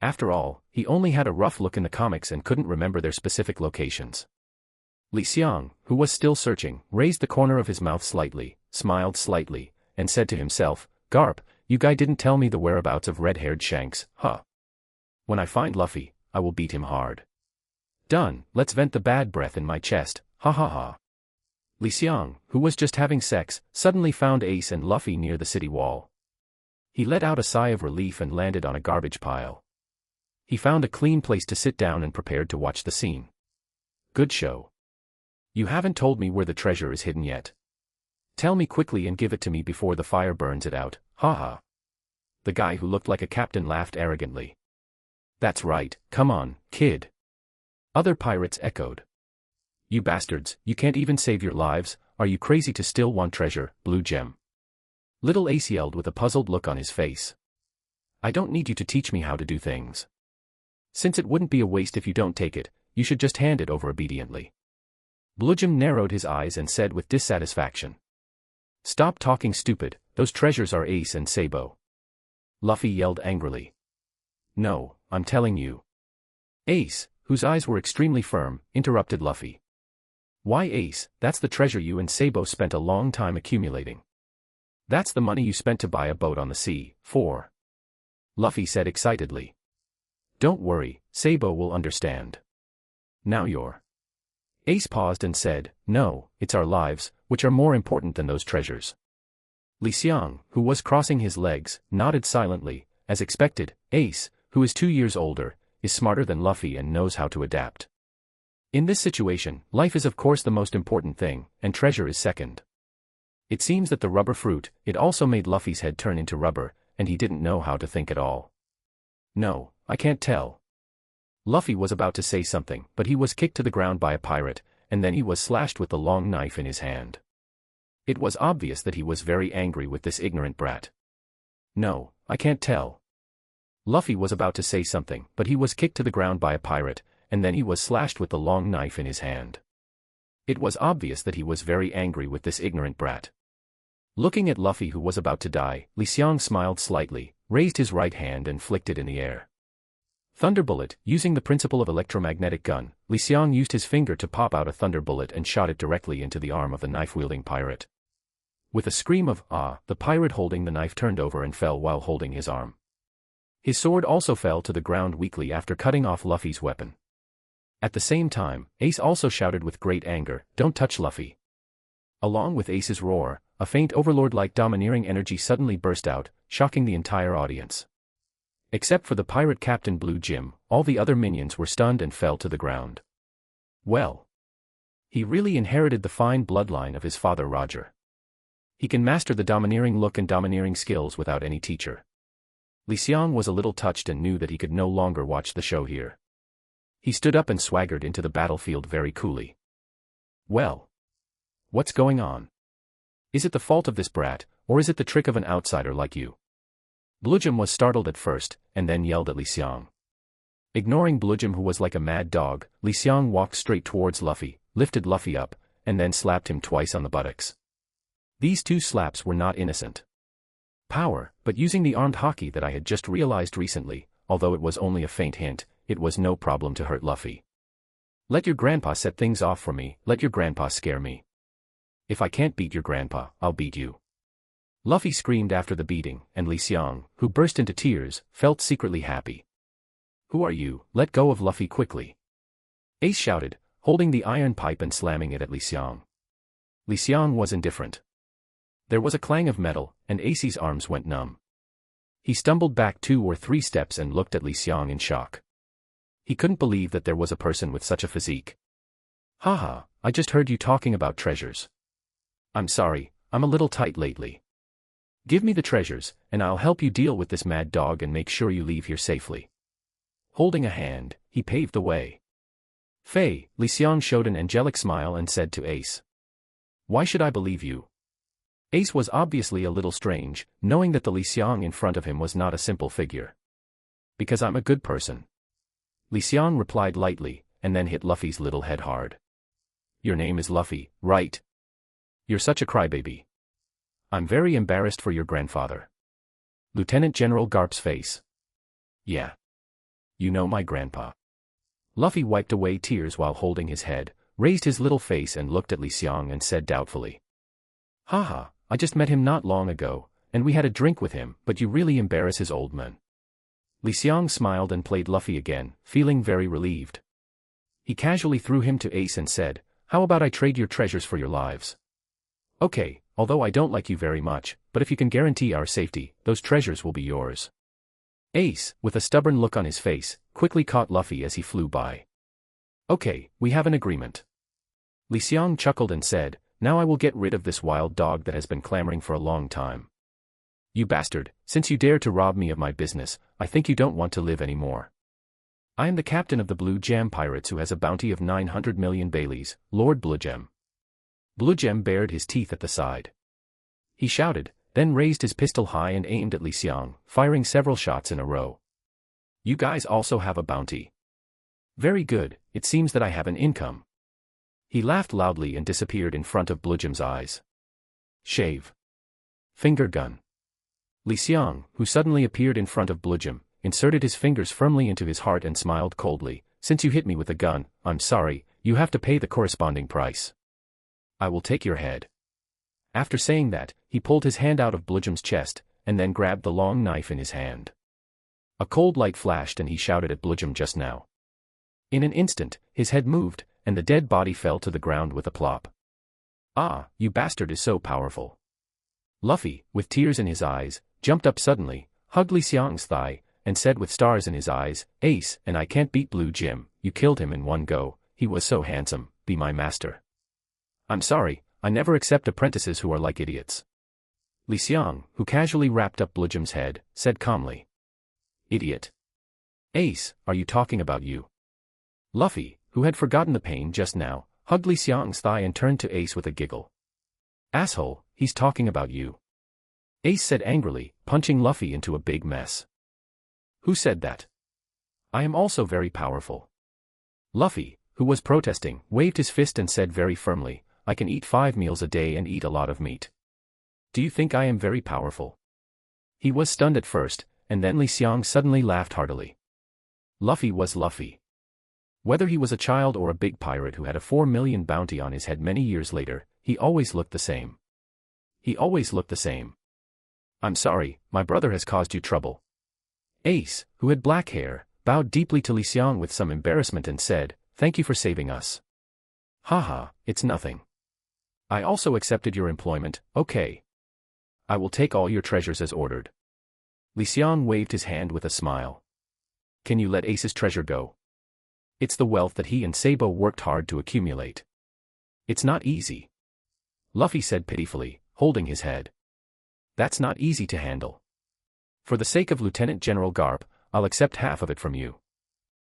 After all, he only had a rough look in the comics and couldn't remember their specific locations. Li Xiang, who was still searching, raised the corner of his mouth slightly, smiled slightly, and said to himself, Garp, you guy didn't tell me the whereabouts of red-haired Shanks, huh? When I find Luffy, I will beat him hard. Done, let's vent the bad breath in my chest, ha ha ha. Li Xiang, who was just having sex, suddenly found Ace and Luffy near the city wall. He let out a sigh of relief and landed on a garbage pile. He found a clean place to sit down and prepared to watch the scene. Good show. You haven't told me where the treasure is hidden yet. Tell me quickly and give it to me before the fire burns it out, haha. The guy who looked like a captain laughed arrogantly. That's right, come on, kid. Other pirates echoed. You bastards, you can't even save your lives, are you crazy to still want treasure, Blue Gem? Little Ace yelled with a puzzled look on his face. I don't need you to teach me how to do things. Since it wouldn't be a waste if you don't take it, you should just hand it over obediently. Blue Gem narrowed his eyes and said with dissatisfaction. Stop talking stupid, those treasures are Ace and Sabo. Luffy yelled angrily. No, I'm telling you. Ace, whose eyes were extremely firm, interrupted Luffy. Why Ace, that's the treasure you and Sabo spent a long time accumulating. That's the money you spent to buy a boat on the sea, for. Luffy said excitedly. Don't worry, Sabo will understand. Now you're. Ace paused and said, no, it's our lives, which are more important than those treasures. Li Xiang, who was crossing his legs, nodded silently, as expected. Ace, who is 2 years older, is smarter than Luffy and knows how to adapt. In this situation, life is of course the most important thing, and treasure is second. It seems that the rubber fruit, it also made Luffy's head turn into rubber, and he didn't know how to think at all. No, I can't tell. Luffy was about to say something, but he was kicked to the ground by a pirate, and then he was slashed with the long knife in his hand. It was obvious that he was very angry with this ignorant brat. No, I can't tell. Luffy was about to say something, but he was kicked to the ground by a pirate, and then he was slashed with the long knife in his hand. It was obvious that he was very angry with this ignorant brat. Looking at Luffy, who was about to die, Li Xiang smiled slightly, raised his right hand and flicked it in the air. Thunderbullet. Using the principle of electromagnetic gun, Li Xiang used his finger to pop out a thunderbullet and shot it directly into the arm of the knife-wielding pirate. With a scream of "ah," the pirate holding the knife turned over and fell while holding his arm. His sword also fell to the ground weakly after cutting off Luffy's weapon. At the same time, Ace also shouted with great anger, "Don't touch Luffy." Along with Ace's roar, a faint overlord-like domineering energy suddenly burst out, shocking the entire audience. Except for the pirate Captain Blue Jim, all the other minions were stunned and fell to the ground. Well. He really inherited the fine bloodline of his father Roger. He can master the domineering look and domineering skills without any teacher. Li Xiang was a little touched and knew that he could no longer watch the show here. He stood up and swaggered into the battlefield very coolly. Well. What's going on? Is it the fault of this brat, or is it the trick of an outsider like you? Bludgeon was startled at first, and then yelled at Li Xiang. Ignoring Bludgeon, who was like a mad dog, Li Xiang walked straight towards Luffy, lifted Luffy up, and then slapped him twice on the buttocks. These two slaps were not innocent. Power, but using the armed hockey that I had just realized recently, although it was only a faint hint, it was no problem to hurt Luffy. Let your grandpa set things off for me, let your grandpa scare me. If I can't beat your grandpa, I'll beat you. Luffy screamed after the beating, and Li Xiang, who burst into tears, felt secretly happy. Who are you? Let go of Luffy quickly. Ace shouted, holding the iron pipe and slamming it at Li Xiang. Li Xiang was indifferent. There was a clang of metal, and Ace's arms went numb. He stumbled back 2 or 3 steps and looked at Li Xiang in shock. He couldn't believe that there was a person with such a physique. Haha, I just heard you talking about treasures. I'm sorry, I'm a little tight lately. Give me the treasures, and I'll help you deal with this mad dog and make sure you leave here safely. Holding a hand, he paved the way. Fei, Li Xiang showed an angelic smile and said to Ace. Why should I believe you? Ace was obviously a little strange, knowing that the Li Xiang in front of him was not a simple figure. Because I'm a good person. Li Xiang replied lightly, and then hit Luffy's little head hard. Your name is Luffy, right? You're such a crybaby. I'm very embarrassed for your grandfather. Lieutenant General Garp's face. Yeah. You know my grandpa. Luffy wiped away tears while holding his head, raised his little face and looked at Li Xiang and said doubtfully. Haha, I just met him not long ago, and we had a drink with him, but you really embarrass his old man. Li Xiang smiled and played Luffy again, feeling very relieved. He casually threw him to Ace and said, how about I trade your treasures for your lives? Okay, although I don't like you very much, but if you can guarantee our safety, those treasures will be yours. Ace, with a stubborn look on his face, quickly caught Luffy as he flew by. Okay, we have an agreement. Li Xiang chuckled and said, now I will get rid of this wild dog that has been clamoring for a long time. You bastard, since you dare to rob me of my business, I think you don't want to live anymore. I am the captain of the Blue Gem Pirates who has a bounty of 900 million Baileys, Lord Blue Gem. Blue Gem bared his teeth at the side. He shouted, then raised his pistol high and aimed at Li Xiang, firing several shots in a row. You guys also have a bounty. Very good, it seems that I have an income. He laughed loudly and disappeared in front of Blue Gem's eyes. Shave. Finger gun. Li Xiang, who suddenly appeared in front of Blue Gem, inserted his fingers firmly into his heart and smiled coldly. Since you hit me with a gun, I'm sorry, you have to pay the corresponding price. I will take your head. After saying that, he pulled his hand out of Blue Gem's chest, and then grabbed the long knife in his hand. A cold light flashed and he shouted at Blue Gem just now. In an instant, his head moved, and the dead body fell to the ground with a plop. Ah, you bastard is so powerful. Luffy, with tears in his eyes, jumped up suddenly, hugged Li Xiang's thigh, and said with stars in his eyes, Ace, and I can't beat Blue Gem, you killed him in one go, he was so handsome, be my master. I'm sorry, I never accept apprentices who are like idiots. Li Xiang, who casually wrapped up Bludgeon's head, said calmly. Idiot. Ace, are you talking about you? Luffy, who had forgotten the pain just now, hugged Li Xiang's thigh and turned to Ace with a giggle. Asshole, he's talking about you. Ace said angrily, punching Luffy into a big mess. Who said that? I am also very powerful. Luffy, who was protesting, waved his fist and said very firmly, I can eat 5 meals a day and eat a lot of meat. Do you think I am very powerful? He was stunned at first, and then Li Xiang suddenly laughed heartily. Luffy was Luffy. Whether he was a child or a big pirate who had a 4 million bounty on his head many years later, he always looked the same. He always looked the same. I'm sorry, my brother has caused you trouble. Ace, who had black hair, bowed deeply to Li Xiang with some embarrassment and said, Thank you for saving us. Haha, it's nothing. I also accepted your employment, okay. I will take all your treasures as ordered. Li Xiang waved his hand with a smile. Can you let Ace's treasure go? It's the wealth that he and Xiaoba worked hard to accumulate. It's not easy. Luffy said pitifully, holding his head. That's not easy to handle. For the sake of Lieutenant General Garp, I'll accept half of it from you.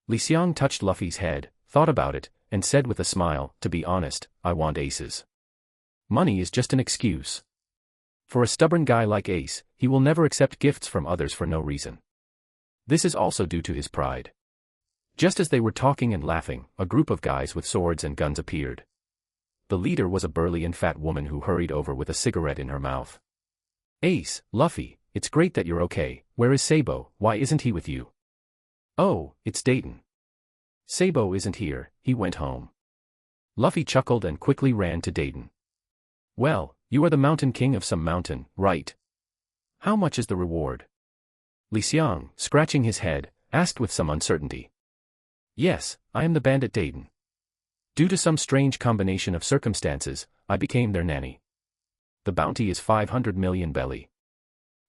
Li Xiang touched Luffy's head, thought about it, and said with a smile, to be honest, I want Ace's. Money is just an excuse. For a stubborn guy like Ace, he will never accept gifts from others for no reason. This is also due to his pride. Just as they were talking and laughing, a group of guys with swords and guns appeared. The leader was a burly and fat woman who hurried over with a cigarette in her mouth. Ace, Luffy, it's great that you're okay. Where is Xiaoba? Why isn't he with you? Oh, it's Dayton. Xiaoba isn't here, he went home. Luffy chuckled and quickly ran to Dayton. Well, you are the mountain king of some mountain, right? How much is the reward? Li Xiang, scratching his head, asked with some uncertainty. Yes, I am the bandit Dayton. Due to some strange combination of circumstances, I became their nanny. The bounty is 500 million belly.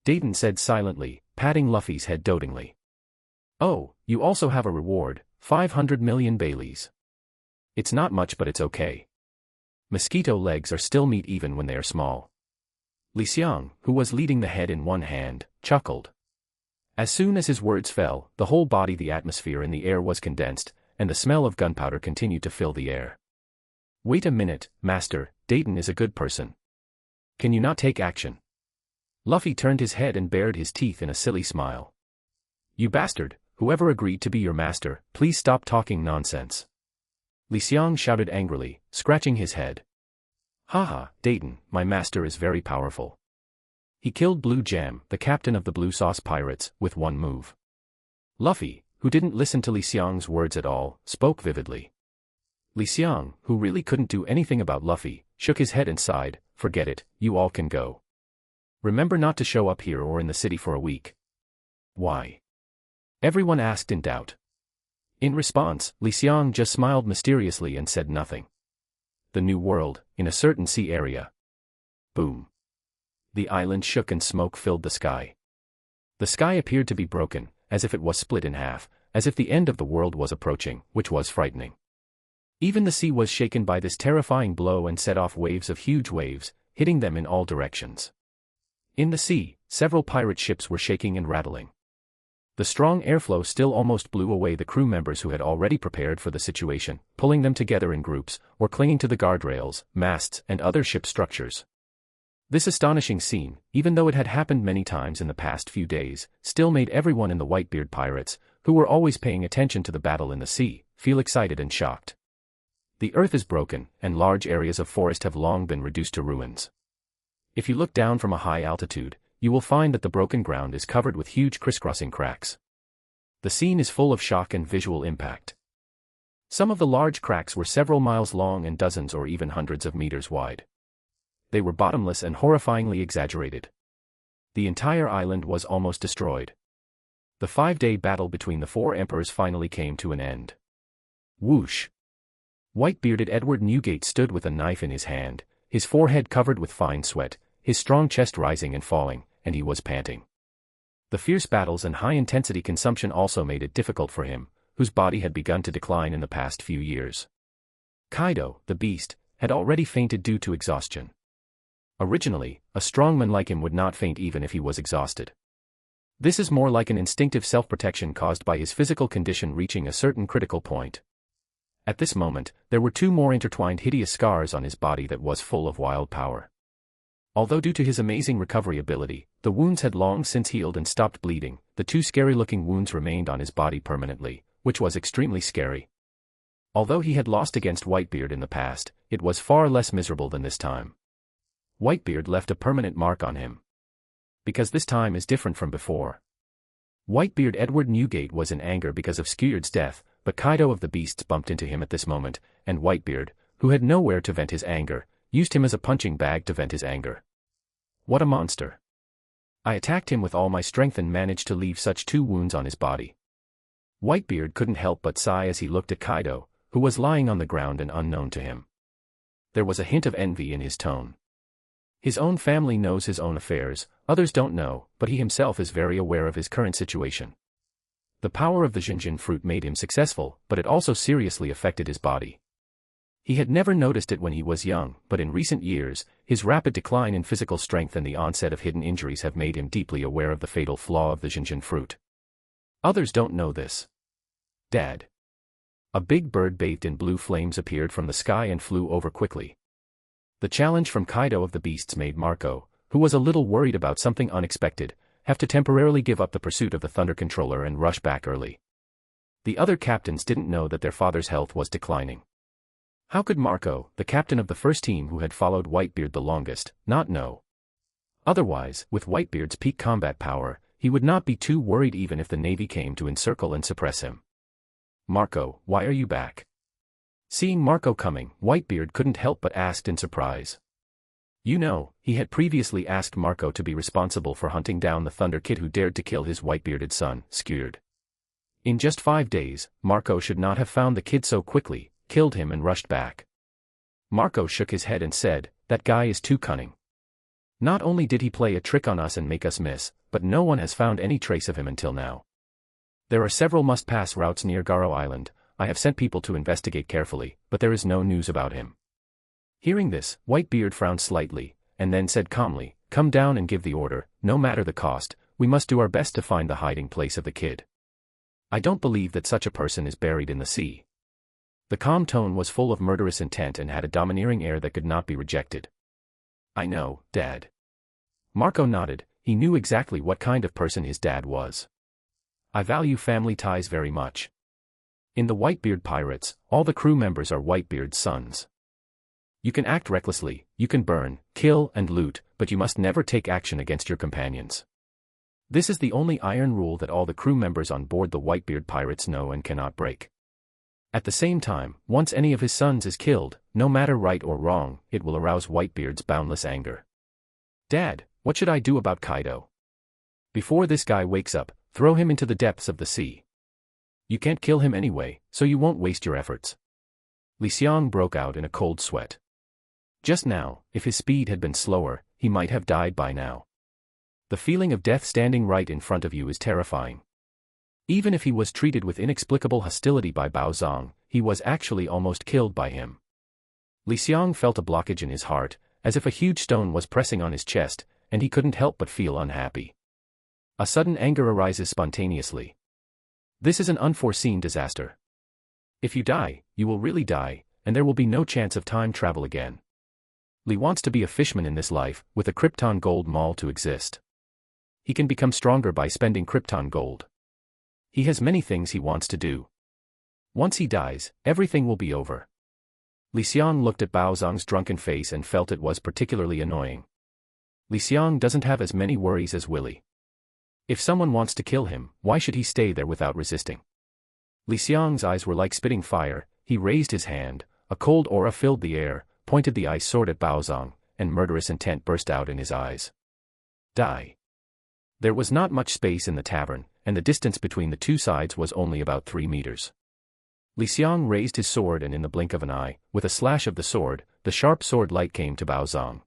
Dayton said silently, patting Luffy's head dotingly. Oh, you also have a reward, 500 million Baileys. It's not much but it's okay. Mosquito legs are still meat even when they are small. Li Xiang, who was leading the head in one hand, chuckled. As soon as his words fell, the whole body the atmosphere in the air was condensed, and the smell of gunpowder continued to fill the air. Wait a minute, Master, Dayton is a good person. Can you not take action? Luffy turned his head and bared his teeth in a silly smile. You bastard, whoever agreed to be your master, please stop talking nonsense. Li Xiang shouted angrily, scratching his head. Haha, Dayton, my master is very powerful. He killed Blue Jam, the captain of the Blue Sauce Pirates, with one move. Luffy, who didn't listen to Li Xiang's words at all, spoke vividly. Li Xiang, who really couldn't do anything about Luffy, shook his head and sighed, forget it, you all can go. Remember not to show up here or in the city for a week. Why? Everyone asked in doubt. In response, Li Xiang just smiled mysteriously and said nothing. The New World, in a certain sea area. Boom. The island shook and smoke filled the sky. The sky appeared to be broken, as if it was split in half, as if the end of the world was approaching, which was frightening. Even the sea was shaken by this terrifying blow and set off waves of huge waves, hitting them in all directions. In the sea, several pirate ships were shaking and rattling. The strong airflow still almost blew away the crew members who had already prepared for the situation, pulling them together in groups, or clinging to the guardrails, masts, and other ship structures. This astonishing scene, even though it had happened many times in the past few days, still made everyone in the Whitebeard pirates, who were always paying attention to the battle in the sea, feel excited and shocked. The earth is broken, and large areas of forest have long been reduced to ruins. If you look down from a high altitude, you will find that the broken ground is covered with huge crisscrossing cracks. The scene is full of shock and visual impact. Some of the large cracks were several miles long and dozens or even hundreds of meters wide. They were bottomless and horrifyingly exaggerated. The entire island was almost destroyed. The 5-day battle between the 4 emperors finally came to an end. Whoosh! White-bearded Edward Newgate stood with a knife in his hand, his forehead covered with fine sweat, his strong chest rising and falling, and he was panting. The fierce battles and high-intensity consumption also made it difficult for him, whose body had begun to decline in the past few years. Kaido, the beast, had already fainted due to exhaustion. Originally, a strongman like him would not faint even if he was exhausted. This is more like an instinctive self-protection caused by his physical condition reaching a certain critical point. At this moment, there were two more intertwined hideous scars on his body that was full of wild power. Although due to his amazing recovery ability, the wounds had long since healed and stopped bleeding, the two scary-looking wounds remained on his body permanently, which was extremely scary. Although he had lost against Whitebeard in the past, it was far less miserable than this time. Whitebeard left a permanent mark on him. Because this time is different from before. Whitebeard Edward Newgate was in anger because of Skyard's death, but Kaido of the Beasts bumped into him at this moment, and Whitebeard, who had nowhere to vent his anger, used him as a punching bag to vent his anger. What a monster. I attacked him with all my strength and managed to leave such two wounds on his body. Whitebeard couldn't help but sigh as he looked at Kaido, who was lying on the ground and unknown to him. There was a hint of envy in his tone. His own family knows his own affairs, others don't know, but he himself is very aware of his current situation. The power of the Jinjin fruit made him successful, but it also seriously affected his body. He had never noticed it when he was young, but in recent years, his rapid decline in physical strength and the onset of hidden injuries have made him deeply aware of the fatal flaw of the Jinjin fruit. Others don't know this. Dad. A big bird bathed in blue flames appeared from the sky and flew over quickly. The challenge from Kaido of the Beasts made Marco, who was a little worried about something unexpected, have to temporarily give up the pursuit of the Thunder Controller and rush back early. The other captains didn't know that their father's health was declining. How could Marco, the captain of the first team who had followed Whitebeard the longest, not know? Otherwise, with Whitebeard's peak combat power, he would not be too worried even if the Navy came to encircle and suppress him. Marco, why are you back? Seeing Marco coming, Whitebeard couldn't help but asked in surprise. You know, he had previously asked Marco to be responsible for hunting down the Thunder Kid who dared to kill his white-bearded son, Skyard. In just 5 days, Marco should not have found the kid so quickly, killed him and rushed back. Marco shook his head and said, that guy is too cunning. Not only did he play a trick on us and make us miss, but no one has found any trace of him until now. There are several must-pass routes near Garo Island. I have sent people to investigate carefully, but there is no news about him. Hearing this, Whitebeard frowned slightly, and then said calmly, come down and give the order, no matter the cost, we must do our best to find the hiding place of the kid. I don't believe that such a person is buried in the sea. The calm tone was full of murderous intent and had a domineering air that could not be rejected. I know, Dad. Marco nodded, he knew exactly what kind of person his dad was. I value family ties very much. In the Whitebeard Pirates, all the crew members are Whitebeard's sons. You can act recklessly, you can burn, kill, and loot, but you must never take action against your companions. This is the only iron rule that all the crew members on board the Whitebeard Pirates know and cannot break. At the same time, once any of his sons is killed, no matter right or wrong, it will arouse Whitebeard's boundless anger. Dad, what should I do about Kaido? Before this guy wakes up, throw him into the depths of the sea. You can't kill him anyway, so you won't waste your efforts. Li Xiang broke out in a cold sweat. Just now, if his speed had been slower, he might have died by now. The feeling of death standing right in front of you is terrifying. Even if he was treated with inexplicable hostility by Bao Zong, he was actually almost killed by him. Li Xiang felt a blockage in his heart, as if a huge stone was pressing on his chest, and he couldn't help but feel unhappy. A sudden anger arises spontaneously. This is an unforeseen disaster. If you die, you will really die, and there will be no chance of time travel again. Li wants to be a fishman in this life, with a Krypton Gold Mall to exist. He can become stronger by spending Krypton Gold. He has many things he wants to do. Once he dies, everything will be over. Li Xiang looked at Bao Zong's drunken face and felt it was particularly annoying. Li Xiang doesn't have as many worries as Willy. If someone wants to kill him, why should he stay there without resisting? Li Xiang's eyes were like spitting fire, he raised his hand, a cold aura filled the air, pointed the ice sword at Bao Zong, and murderous intent burst out in his eyes. Die. There was not much space in the tavern, and the distance between the two sides was only about 3 meters. Li Xiang raised his sword and in the blink of an eye, with a slash of the sword, the sharp sword light came to Bao Zong.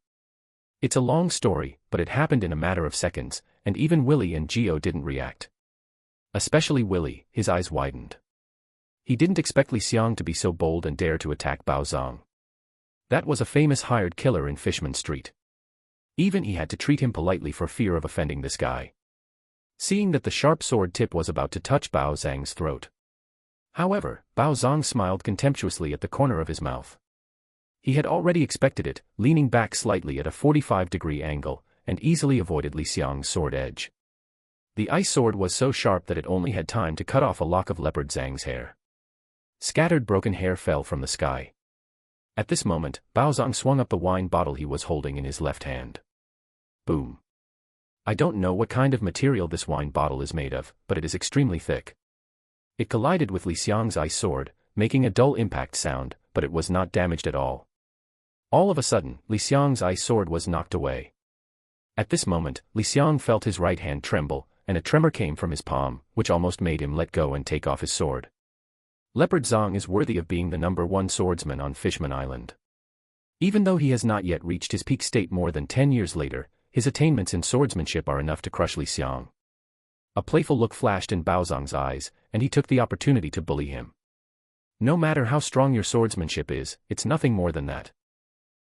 It's a long story, but it happened in a matter of seconds, and even Willy and Geo didn't react. Especially Willy, his eyes widened. He didn't expect Li Xiang to be so bold and dare to attack Bao Zong. That was a famous hired killer in Fishman Street. Even he had to treat him politely for fear of offending this guy. Seeing that the sharp sword tip was about to touch Bao Zhang's throat. However, Bao Zhang smiled contemptuously at the corner of his mouth. He had already expected it, leaning back slightly at a 45-degree angle, and easily avoided Li Xiang's sword edge. The ice sword was so sharp that it only had time to cut off a lock of Leopard Zhang's hair. Scattered broken hair fell from the sky. At this moment, Bao Zhang swung up the wine bottle he was holding in his left hand. Boom. I don't know what kind of material this wine bottle is made of, but it is extremely thick. It collided with Li Xiang's ice sword, making a dull impact sound, but it was not damaged at all. All of a sudden, Li Xiang's ice sword was knocked away. At this moment, Li Xiang felt his right hand tremble, and a tremor came from his palm, which almost made him let go and take off his sword. Leopard Zhang is worthy of being the #1 swordsman on Fishman Island. Even though he has not yet reached his peak state more than 10 years later, his attainments in swordsmanship are enough to crush Li Xiang. A playful look flashed in Bao Zhang's eyes, and he took the opportunity to bully him. No matter how strong your swordsmanship is, it's nothing more than that.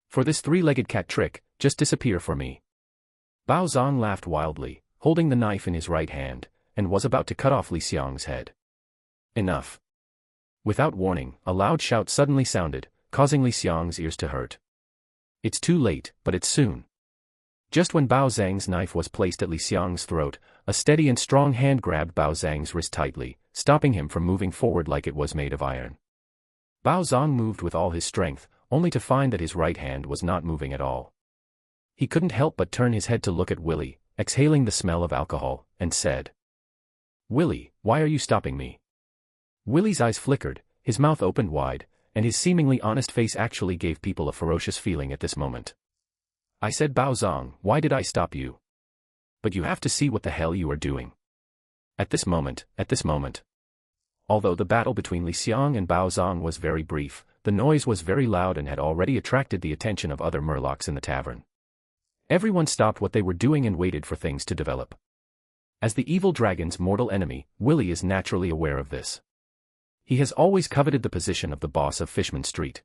For this three-legged cat trick, just disappear for me. Bao Zhang laughed wildly, holding the knife in his right hand, and was about to cut off Li Xiang's head. Enough. Without warning, a loud shout suddenly sounded, causing Li Xiang's ears to hurt. It's too late, but it's soon. Just when Bao Zhang's knife was placed at Li Xiang's throat, a steady and strong hand grabbed Bao Zhang's wrist tightly, stopping him from moving forward like it was made of iron. Bao Zhang moved with all his strength, only to find that his right hand was not moving at all. He couldn't help but turn his head to look at Willie, exhaling the smell of alcohol, and said, "Willie, why are you stopping me?" Willie's eyes flickered, his mouth opened wide, and his seemingly honest face actually gave people a ferocious feeling at this moment. "I said, Bao Zhang, why did I stop you? But you have to see what the hell you are doing." At this moment. Although the battle between Li Xiang and Bao Zhang was very brief, the noise was very loud and had already attracted the attention of other Murlocs in the tavern. Everyone stopped what they were doing and waited for things to develop. As the evil dragon's mortal enemy, Willie is naturally aware of this. He has always coveted the position of the boss of Fishman Street.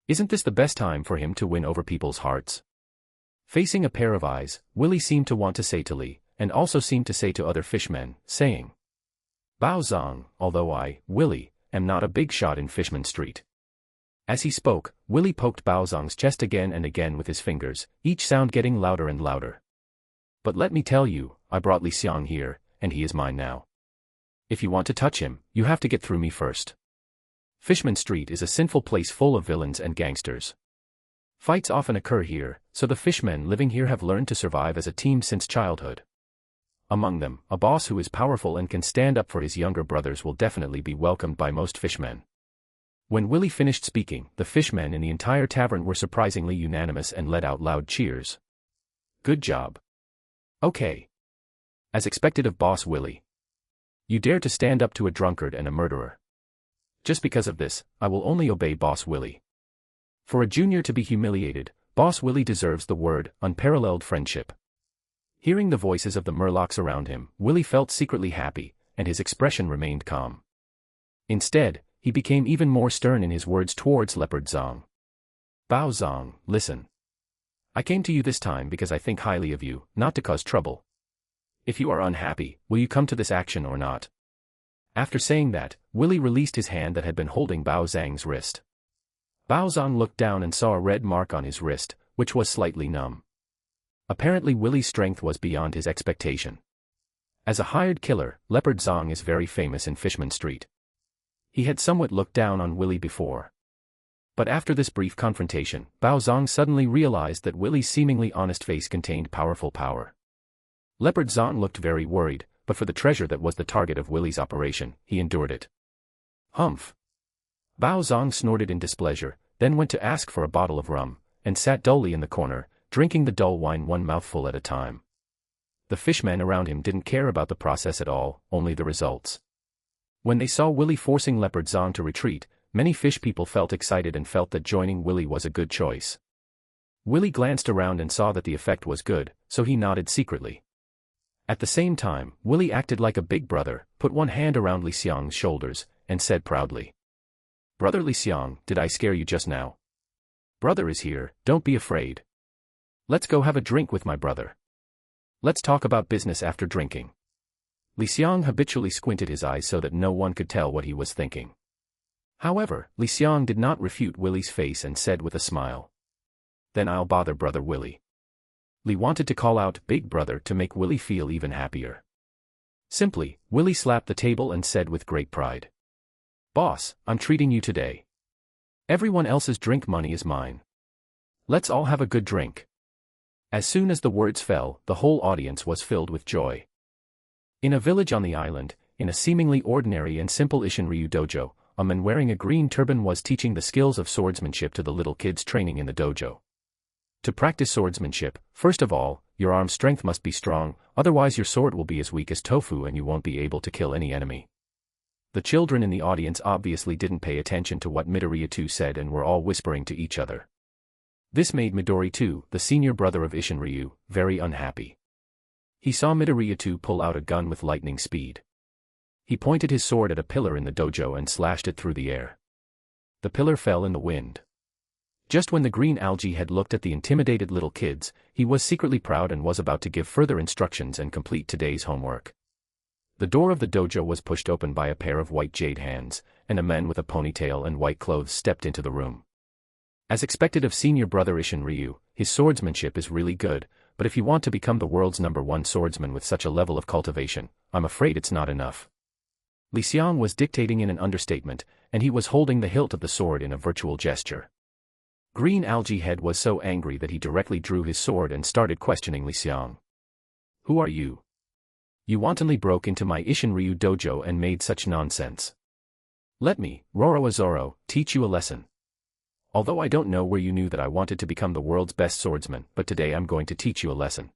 Isn't this the best time for him to win over people's hearts? Facing a pair of eyes, Willie seemed to want to say to Li, and also seemed to say to other fishmen, saying, "Bao Zhang, although I, Willie, am not a big shot in Fishman Street." As he spoke, Willie poked Bao Zhang's chest again and again with his fingers, each sound getting louder and louder. "But let me tell you, I brought Li Xiang here, and he is mine now. If you want to touch him, you have to get through me first. Fishman Street is a sinful place full of villains and gangsters. Fights often occur here, so the fishmen living here have learned to survive as a team since childhood. Among them, a boss who is powerful and can stand up for his younger brothers will definitely be welcomed by most fishmen." When Willie finished speaking, the fishmen in the entire tavern were surprisingly unanimous and let out loud cheers. "Good job. Okay. As expected of Boss Willie. You dare to stand up to a drunkard and a murderer. Just because of this, I will only obey Boss Willie. For a junior to be humiliated, Boss Willie deserves the word, unparalleled friendship." Hearing the voices of the Murlocs around him, Willie felt secretly happy, and his expression remained calm. Instead, he became even more stern in his words towards Leopard Zhang. "Bao Zhang, listen. I came to you this time because I think highly of you, not to cause trouble. If you are unhappy, will you come to this action or not?" After saying that, Willie released his hand that had been holding Bao Zhang's wrist. Bao Zhang looked down and saw a red mark on his wrist, which was slightly numb. Apparently Willie's strength was beyond his expectation. As a hired killer, Leopard Zhang is very famous in Fishman Street. He had somewhat looked down on Willie before. But after this brief confrontation, Bao Zhang suddenly realized that Willie's seemingly honest face contained powerful power. Leopard Zhang looked very worried, but for the treasure that was the target of Willie's operation, he endured it. "Humph." Bao Zhang snorted in displeasure, then went to ask for a bottle of rum, and sat dully in the corner, drinking the dull wine one mouthful at a time. The fishmen around him didn't care about the process at all, only the results. When they saw Willie forcing Leopard Zhang to retreat, many fish people felt excited and felt that joining Willie was a good choice. Willie glanced around and saw that the effect was good, so he nodded secretly. At the same time, Willie acted like a big brother, put one hand around Li Xiang's shoulders, and said proudly, "Brother Li Xiang, did I scare you just now? Brother is here, don't be afraid." Let's go have a drink with my brother. Let's talk about business after drinking. Li Xiang habitually squinted his eyes so that no one could tell what he was thinking. However, Li Xiang did not refute Willy's face and said with a smile. Then I'll bother brother Willy. Li wanted to call out big brother to make Willy feel even happier. Simply, Willy slapped the table and said with great pride. Boss, I'm treating you today. Everyone else's drink money is mine. Let's all have a good drink. As soon as the words fell, the whole audience was filled with joy. In a village on the island, in a seemingly ordinary and simple Ishinryu dojo, a man wearing a green turban was teaching the skills of swordsmanship to the little kids training in the dojo. To practice swordsmanship, first of all, your arm strength must be strong, otherwise your sword will be as weak as tofu and you won't be able to kill any enemy. The children in the audience obviously didn't pay attention to what Midoriya said and were all whispering to each other. This made Midori 2, the senior brother of Ishinryu, very unhappy. He saw Midoriya pull out a gun with lightning speed. He pointed his sword at a pillar in the dojo and slashed it through the air. The pillar fell in the wind. Just when the green algae had looked at the intimidated little kids, he was secretly proud and was about to give further instructions and complete today's homework. The door of the dojo was pushed open by a pair of white jade hands, and a man with a ponytail and white clothes stepped into the room. As expected of senior brother Ishinryu, his swordsmanship is really good, but if you want to become the world's #1 swordsman with such a level of cultivation, I'm afraid it's not enough. Li Xiang was dictating in an understatement, and he was holding the hilt of the sword in a virtual gesture. Green Algae Head was so angry that he directly drew his sword and started questioning Li Xiang. Who are you? You wantonly broke into my Ishinryu dojo and made such nonsense. Let me, Roroa Zoro, teach you a lesson. Although I don't know where you knew that I wanted to become the world's best swordsman, but today I'm going to teach you a lesson.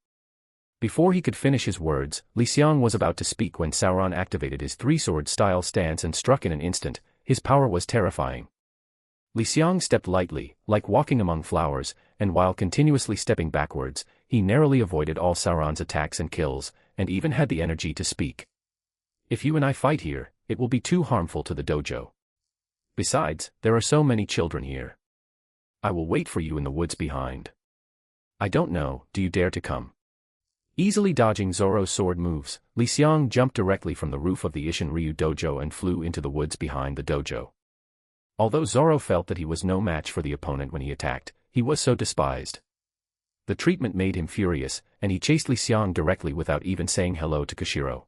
Before he could finish his words, Li Xiang was about to speak when Sauron activated his three-sword style stance and struck in an instant. His power was terrifying. Li Xiang stepped lightly, like walking among flowers, and while continuously stepping backwards, he narrowly avoided all Sauron's attacks and kills, and even had the energy to speak. If you and I fight here, it will be too harmful to the dojo. Besides, there are so many children here. I will wait for you in the woods behind. I don't know, do you dare to come? Easily dodging Zoro's sword moves, Li Xiang jumped directly from the roof of the Ishinryu dojo and flew into the woods behind the dojo. Although Zoro felt that he was no match for the opponent when he attacked, he was so despised. The treatment made him furious, and he chased Li Xiang directly without even saying hello to Koshiro.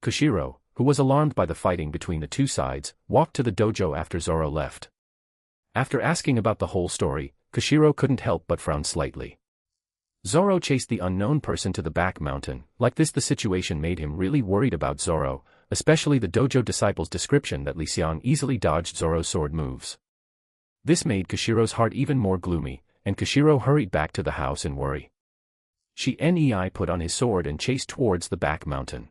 Koshiro, who was alarmed by the fighting between the two sides, walked to the dojo after Zoro left. After asking about the whole story, Koshiro couldn't help but frown slightly. Zoro chased the unknown person to the back mountain. Like this, the situation made him really worried about Zoro, especially the dojo disciple's description that Li Xiang easily dodged Zoro's sword moves. This made Koshiro's heart even more gloomy, and Koshiro hurried back to the house in worry. Nei put on his sword and chased towards the back mountain.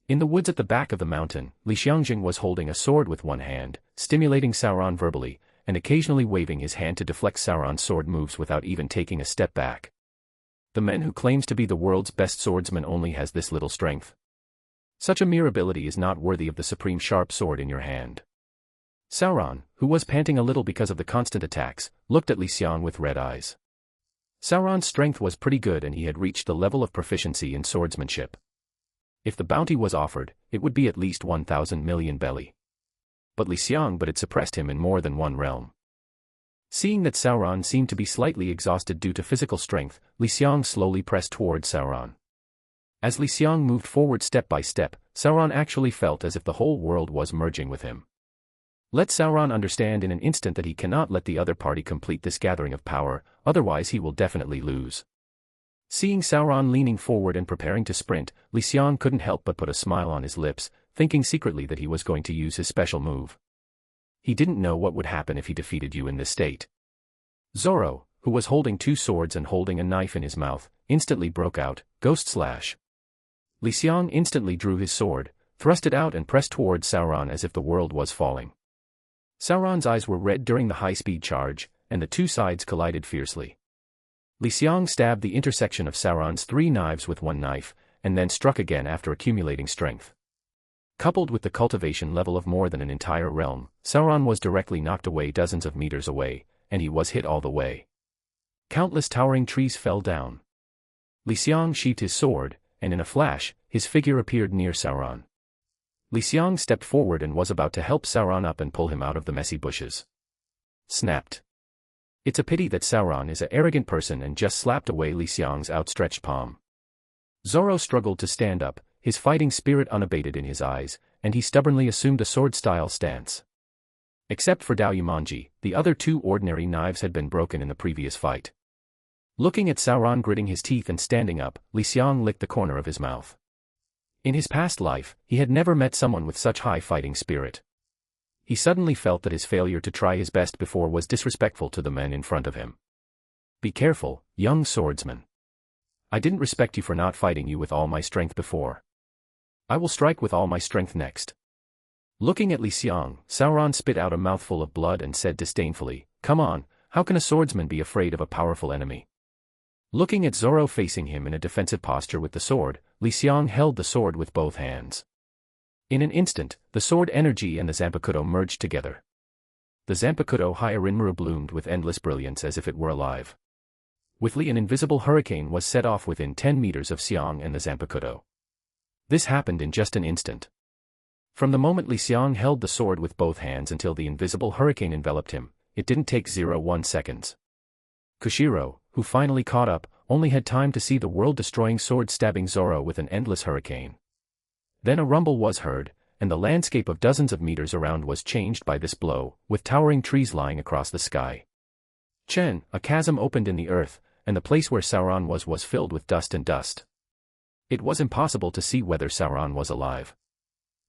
In the woods at the back of the mountain, Li Xiangjing was holding a sword with one hand, stimulating Sauron verbally, and occasionally waving his hand to deflect Sauron's sword moves without even taking a step back. The man who claims to be the world's best swordsman only has this little strength. Such a mere ability is not worthy of the supreme sharp sword in your hand. Sauron, who was panting a little because of the constant attacks, looked at Li Xiang with red eyes. Sauron's strength was pretty good and he had reached the level of proficiency in swordsmanship. If the bounty was offered, it would be at least 1,000 million belly. But Li Xiang had suppressed him in more than one realm. Seeing that Sauron seemed to be slightly exhausted due to physical strength, Li Xiang slowly pressed towards Sauron. As Li Xiang moved forward step by step, Sauron actually felt as if the whole world was merging with him. Let Sauron understand in an instant that he cannot let the other party complete this gathering of power, otherwise he will definitely lose. Seeing Sauron leaning forward and preparing to sprint, Li Xiang couldn't help but put a smile on his lips, thinking secretly that he was going to use his special move. He didn't know what would happen if he defeated you in this state. Zoro, who was holding two swords and holding a knife in his mouth, instantly broke out, Ghost Slash. Li Xiang instantly drew his sword, thrust it out and pressed towards Sauron as if the world was falling. Sauron's eyes were red during the high-speed charge, and the two sides collided fiercely. Li Xiang stabbed the intersection of Sauron's three knives with one knife, and then struck again after accumulating strength. Coupled with the cultivation level of more than an entire realm, Sauron was directly knocked away dozens of meters away, and he was hit all the way. Countless towering trees fell down. Li Xiang sheathed his sword, and in a flash, his figure appeared near Sauron. Li Xiang stepped forward and was about to help Sauron up and pull him out of the messy bushes. Snapped. It's a pity that Sauron is an arrogant person and just slapped away Li Xiang's outstretched palm. Zoro struggled to stand up, his fighting spirit unabated in his eyes, and he stubbornly assumed a sword-style stance. Except for Dao Yumanji, the other two ordinary knives had been broken in the previous fight. Looking at Sauron gritting his teeth and standing up, Li Xiang licked the corner of his mouth. In his past life, he had never met someone with such high fighting spirit. He suddenly felt that his failure to try his best before was disrespectful to the men in front of him. Be careful, young swordsman. I didn't respect you for not fighting you with all my strength before. I will strike with all my strength next. Looking at Li Xiang, Sauron spit out a mouthful of blood and said disdainfully, "Come on, how can a swordsman be afraid of a powerful enemy?" Looking at Zoro facing him in a defensive posture with the sword, Li Xiang held the sword with both hands. In an instant, the sword energy and the Zanpakuto merged together. The Zanpakuto Hyarinmura bloomed with endless brilliance as if it were alive. With Li, an invisible hurricane was set off within 10 meters of Xiang and the Zanpakuto. This happened in just an instant. From the moment Li Xiang held the sword with both hands until the invisible hurricane enveloped him, it didn't take 0.1 seconds. Kushiro, who finally caught up, only had time to see the world-destroying sword stabbing Zoro with an endless hurricane. Then a rumble was heard, and the landscape of dozens of meters around was changed by this blow, with towering trees lying across the sky. Chen, a chasm opened in the earth, and the place where Sauron was filled with dust and dust. It was impossible to see whether Sauron was alive.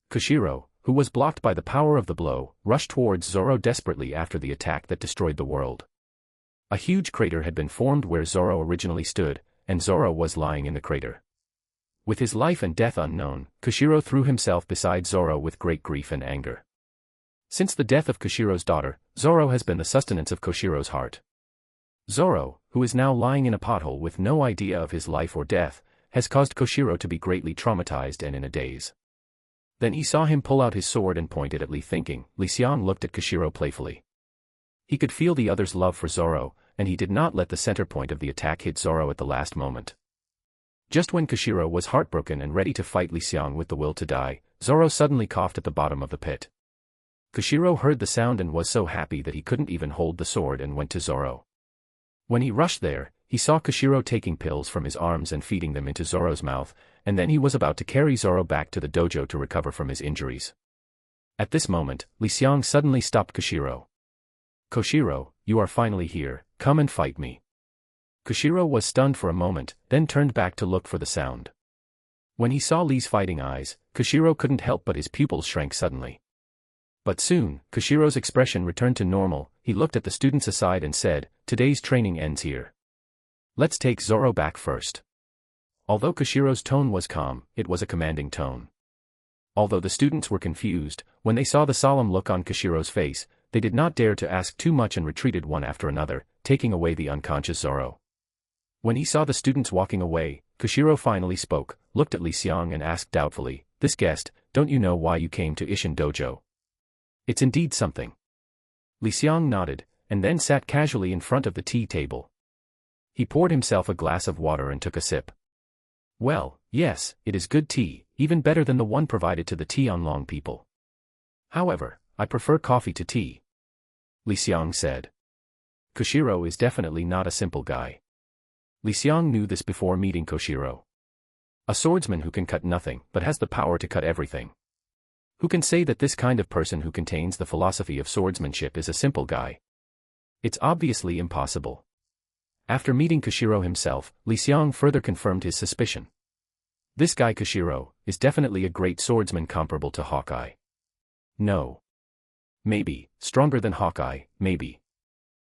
Kushiro, who was blocked by the power of the blow, rushed towards Zoro desperately after the attack that destroyed the world. A huge crater had been formed where Zoro originally stood, and Zoro was lying in the crater. With his life and death unknown, Kushiro threw himself beside Zoro with great grief and anger. Since the death of Kushiro's daughter, Zoro has been the sustenance of Kushiro's heart. Zoro, who is now lying in a pothole with no idea of his life or death, has caused Kushiro to be greatly traumatized and in a daze. Then he saw him pull out his sword and point it at Li, thinking. Li Xiang looked at Kushiro playfully. He could feel the other's love for Zoro, and he did not let the center point of the attack hit Zoro at the last moment. Just when Kushiro was heartbroken and ready to fight Li Xiang with the will to die, Zoro suddenly coughed at the bottom of the pit. Kushiro heard the sound and was so happy that he couldn't even hold the sword and went to Zoro. When he rushed there, he saw Kushiro taking pills from his arms and feeding them into Zoro's mouth, and then he was about to carry Zoro back to the dojo to recover from his injuries. At this moment, Li Xiang suddenly stopped Kushiro. "Koshiro, you are finally here, come and fight me." Kushiro was stunned for a moment, then turned back to look for the sound. When he saw Li's fighting eyes, Kushiro couldn't help but his pupils shrank suddenly. But soon, Kushiro's expression returned to normal. He looked at the students aside and said, "Today's training ends here. Let's take Zoro back first." Although Kushiro's tone was calm, it was a commanding tone. Although the students were confused, when they saw the solemn look on Kushiro's face, they did not dare to ask too much and retreated one after another, taking away the unconscious Zoro. When he saw the students walking away, Kushiro finally spoke, looked at Li Xiang and asked doubtfully, "This guest, don't you know why you came to Ishin Dojo?" "It's indeed something." Li Xiang nodded, and then sat casually in front of the tea table. He poured himself a glass of water and took a sip. "Well, yes, it is good tea, even better than the one provided to the Tianlong people. However, I prefer coffee to tea," Li Xiang said. Kushiro is definitely not a simple guy. Li Xiang knew this before meeting Kushiro. A swordsman who can cut nothing but has the power to cut everything. Who can say that this kind of person who contains the philosophy of swordsmanship is a simple guy? It's obviously impossible. After meeting Kushiro himself, Li Xiang further confirmed his suspicion. This guy Kushiro is definitely a great swordsman comparable to Hawkeye. No. Maybe, stronger than Hawkeye, maybe.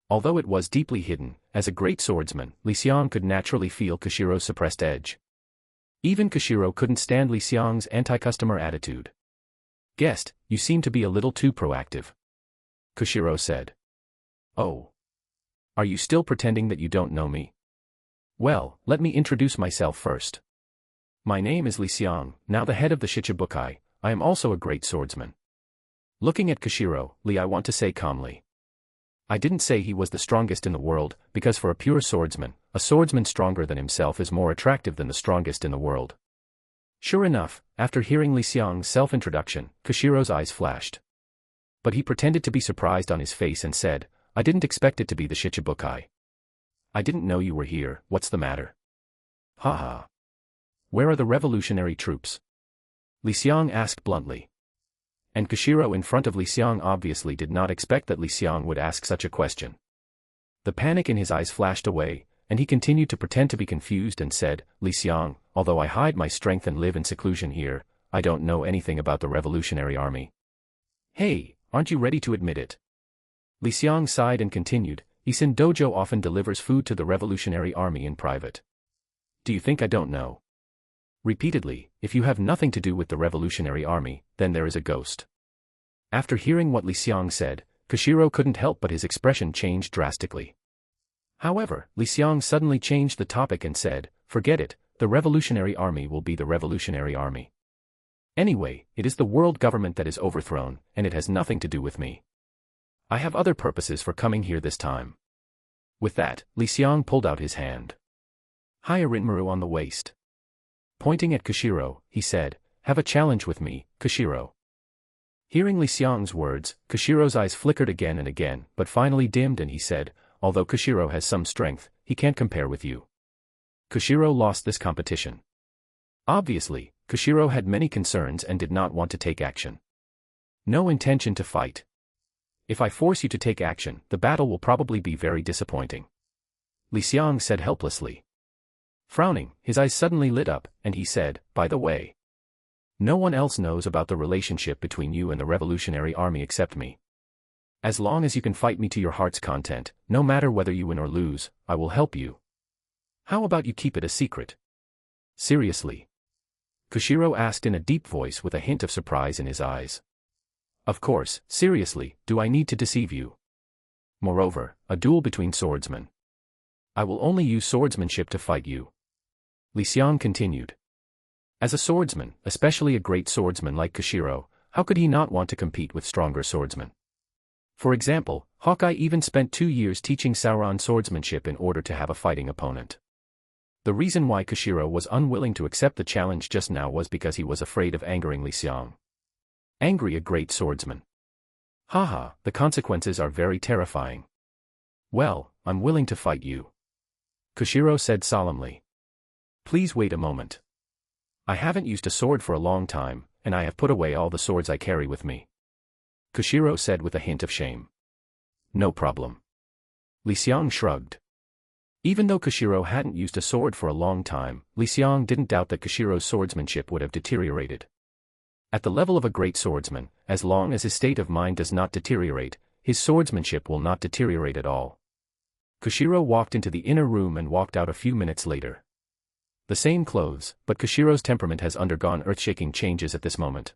Although it was deeply hidden, as a great swordsman, Li Xiang could naturally feel Kushiro's suppressed edge. Even Kushiro couldn't stand Li Xiang's anti-customer attitude. "Guest, you seem to be a little too proactive," Kushiro said. "Oh. Are you still pretending that you don't know me? Well, let me introduce myself first. My name is Li Xiang, now the head of the Shichibukai. I am also a great swordsman." Looking at Kushiro, I want to say calmly. I didn't say he was the strongest in the world, because for a pure swordsman, a swordsman stronger than himself is more attractive than the strongest in the world. Sure enough, after hearing Li Xiang's self-introduction, Kushiro's eyes flashed. But he pretended to be surprised on his face and said, I didn't expect it to be the Shichibukai. I didn't know you were here, what's the matter? Haha. Where are the revolutionary troops? Li Xiang asked bluntly. And Kushiro in front of Li Xiang obviously did not expect that Li Xiang would ask such a question. The panic in his eyes flashed away, and he continued to pretend to be confused and said, Li Xiang, although I hide my strength and live in seclusion here, I don't know anything about the revolutionary army. Hey, aren't you ready to admit it? Li Xiang sighed and continued, Isen Dojo often delivers food to the revolutionary army in private. Do you think I don't know? Repeatedly, if you have nothing to do with the revolutionary army, then there is a ghost. After hearing what Li Xiang said, Kushiro couldn't help but his expression changed drastically. However, Li Xiang suddenly changed the topic and said, forget it, the revolutionary army will be the revolutionary army. Anyway, it is the world government that is overthrown, and it has nothing to do with me. I have other purposes for coming here this time. With that, Li Xiang pulled out his hand. Hyarinmaru on the waist. Pointing at Kushiro, he said, have a challenge with me, Kushiro. Hearing Li Xiang's words, Kushiro's eyes flickered again and again, but finally dimmed and he said, although Kushiro has some strength, he can't compare with you. Kushiro lost this competition. Obviously, Kushiro had many concerns and did not want to take action. No intention to fight. If I force you to take action, the battle will probably be very disappointing. Li Xiang said helplessly. Frowning, his eyes suddenly lit up, and he said, by the way. No one else knows about the relationship between you and the revolutionary army except me. As long as you can fight me to your heart's content, no matter whether you win or lose, I will help you. How about you keep it a secret? Seriously? Kushiro asked in a deep voice with a hint of surprise in his eyes. Of course, seriously, do I need to deceive you? Moreover, a duel between swordsmen. I will only use swordsmanship to fight you. Li Xiang continued. As a swordsman, especially a great swordsman like Kushiro, how could he not want to compete with stronger swordsmen? For example, Hawkeye even spent 2 years teaching Sauron swordsmanship in order to have a fighting opponent. The reason why Kushiro was unwilling to accept the challenge just now was because he was afraid of angering Li Xiang. Angry a great swordsman. Haha, the consequences are very terrifying. Well, I'm willing to fight you. Kushiro said solemnly. Please wait a moment. I haven't used a sword for a long time, and I have put away all the swords I carry with me. Kushiro said with a hint of shame. No problem. Li Xiang shrugged. Even though Kushiro hadn't used a sword for a long time, Li Xiang didn't doubt that Kushiro's swordsmanship would have deteriorated. At the level of a great swordsman, as long as his state of mind does not deteriorate, his swordsmanship will not deteriorate at all. Kushiro walked into the inner room and walked out a few minutes later. The same clothes, but Kushiro's temperament has undergone earth-shaking changes at this moment.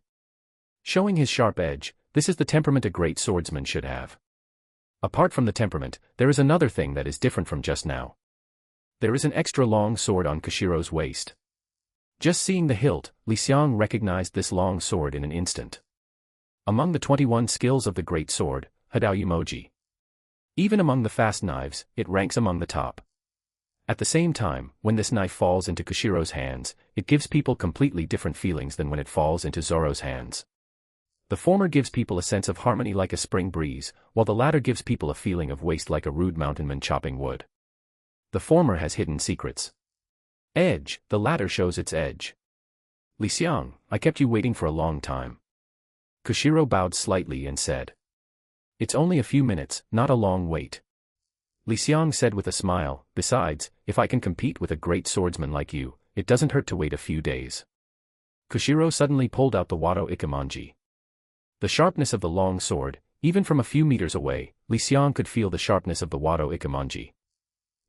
Showing his sharp edge, this is the temperament a great swordsman should have. Apart from the temperament, there is another thing that is different from just now. There is an extra long sword on Kushiro's waist. Just seeing the hilt, Li Xiang recognized this long sword in an instant. Among the 21 skills of the great sword, Hadaoyumoji. Even among the fast knives, it ranks among the top. At the same time, when this knife falls into Kushiro's hands, it gives people completely different feelings than when it falls into Zoro's hands. The former gives people a sense of harmony like a spring breeze, while the latter gives people a feeling of waste like a rude mountainman chopping wood. The former has hidden secrets. Edge, the latter shows its edge. Li Xiang, I kept you waiting for a long time. Kushiro bowed slightly and said. It's only a few minutes, not a long wait. Li Xiang said with a smile, besides, if I can compete with a great swordsman like you, it doesn't hurt to wait a few days. Kushiro suddenly pulled out the Wado Ikemonji. The sharpness of the long sword, even from a few meters away, Li Xiang could feel the sharpness of the Wado Ikemonji.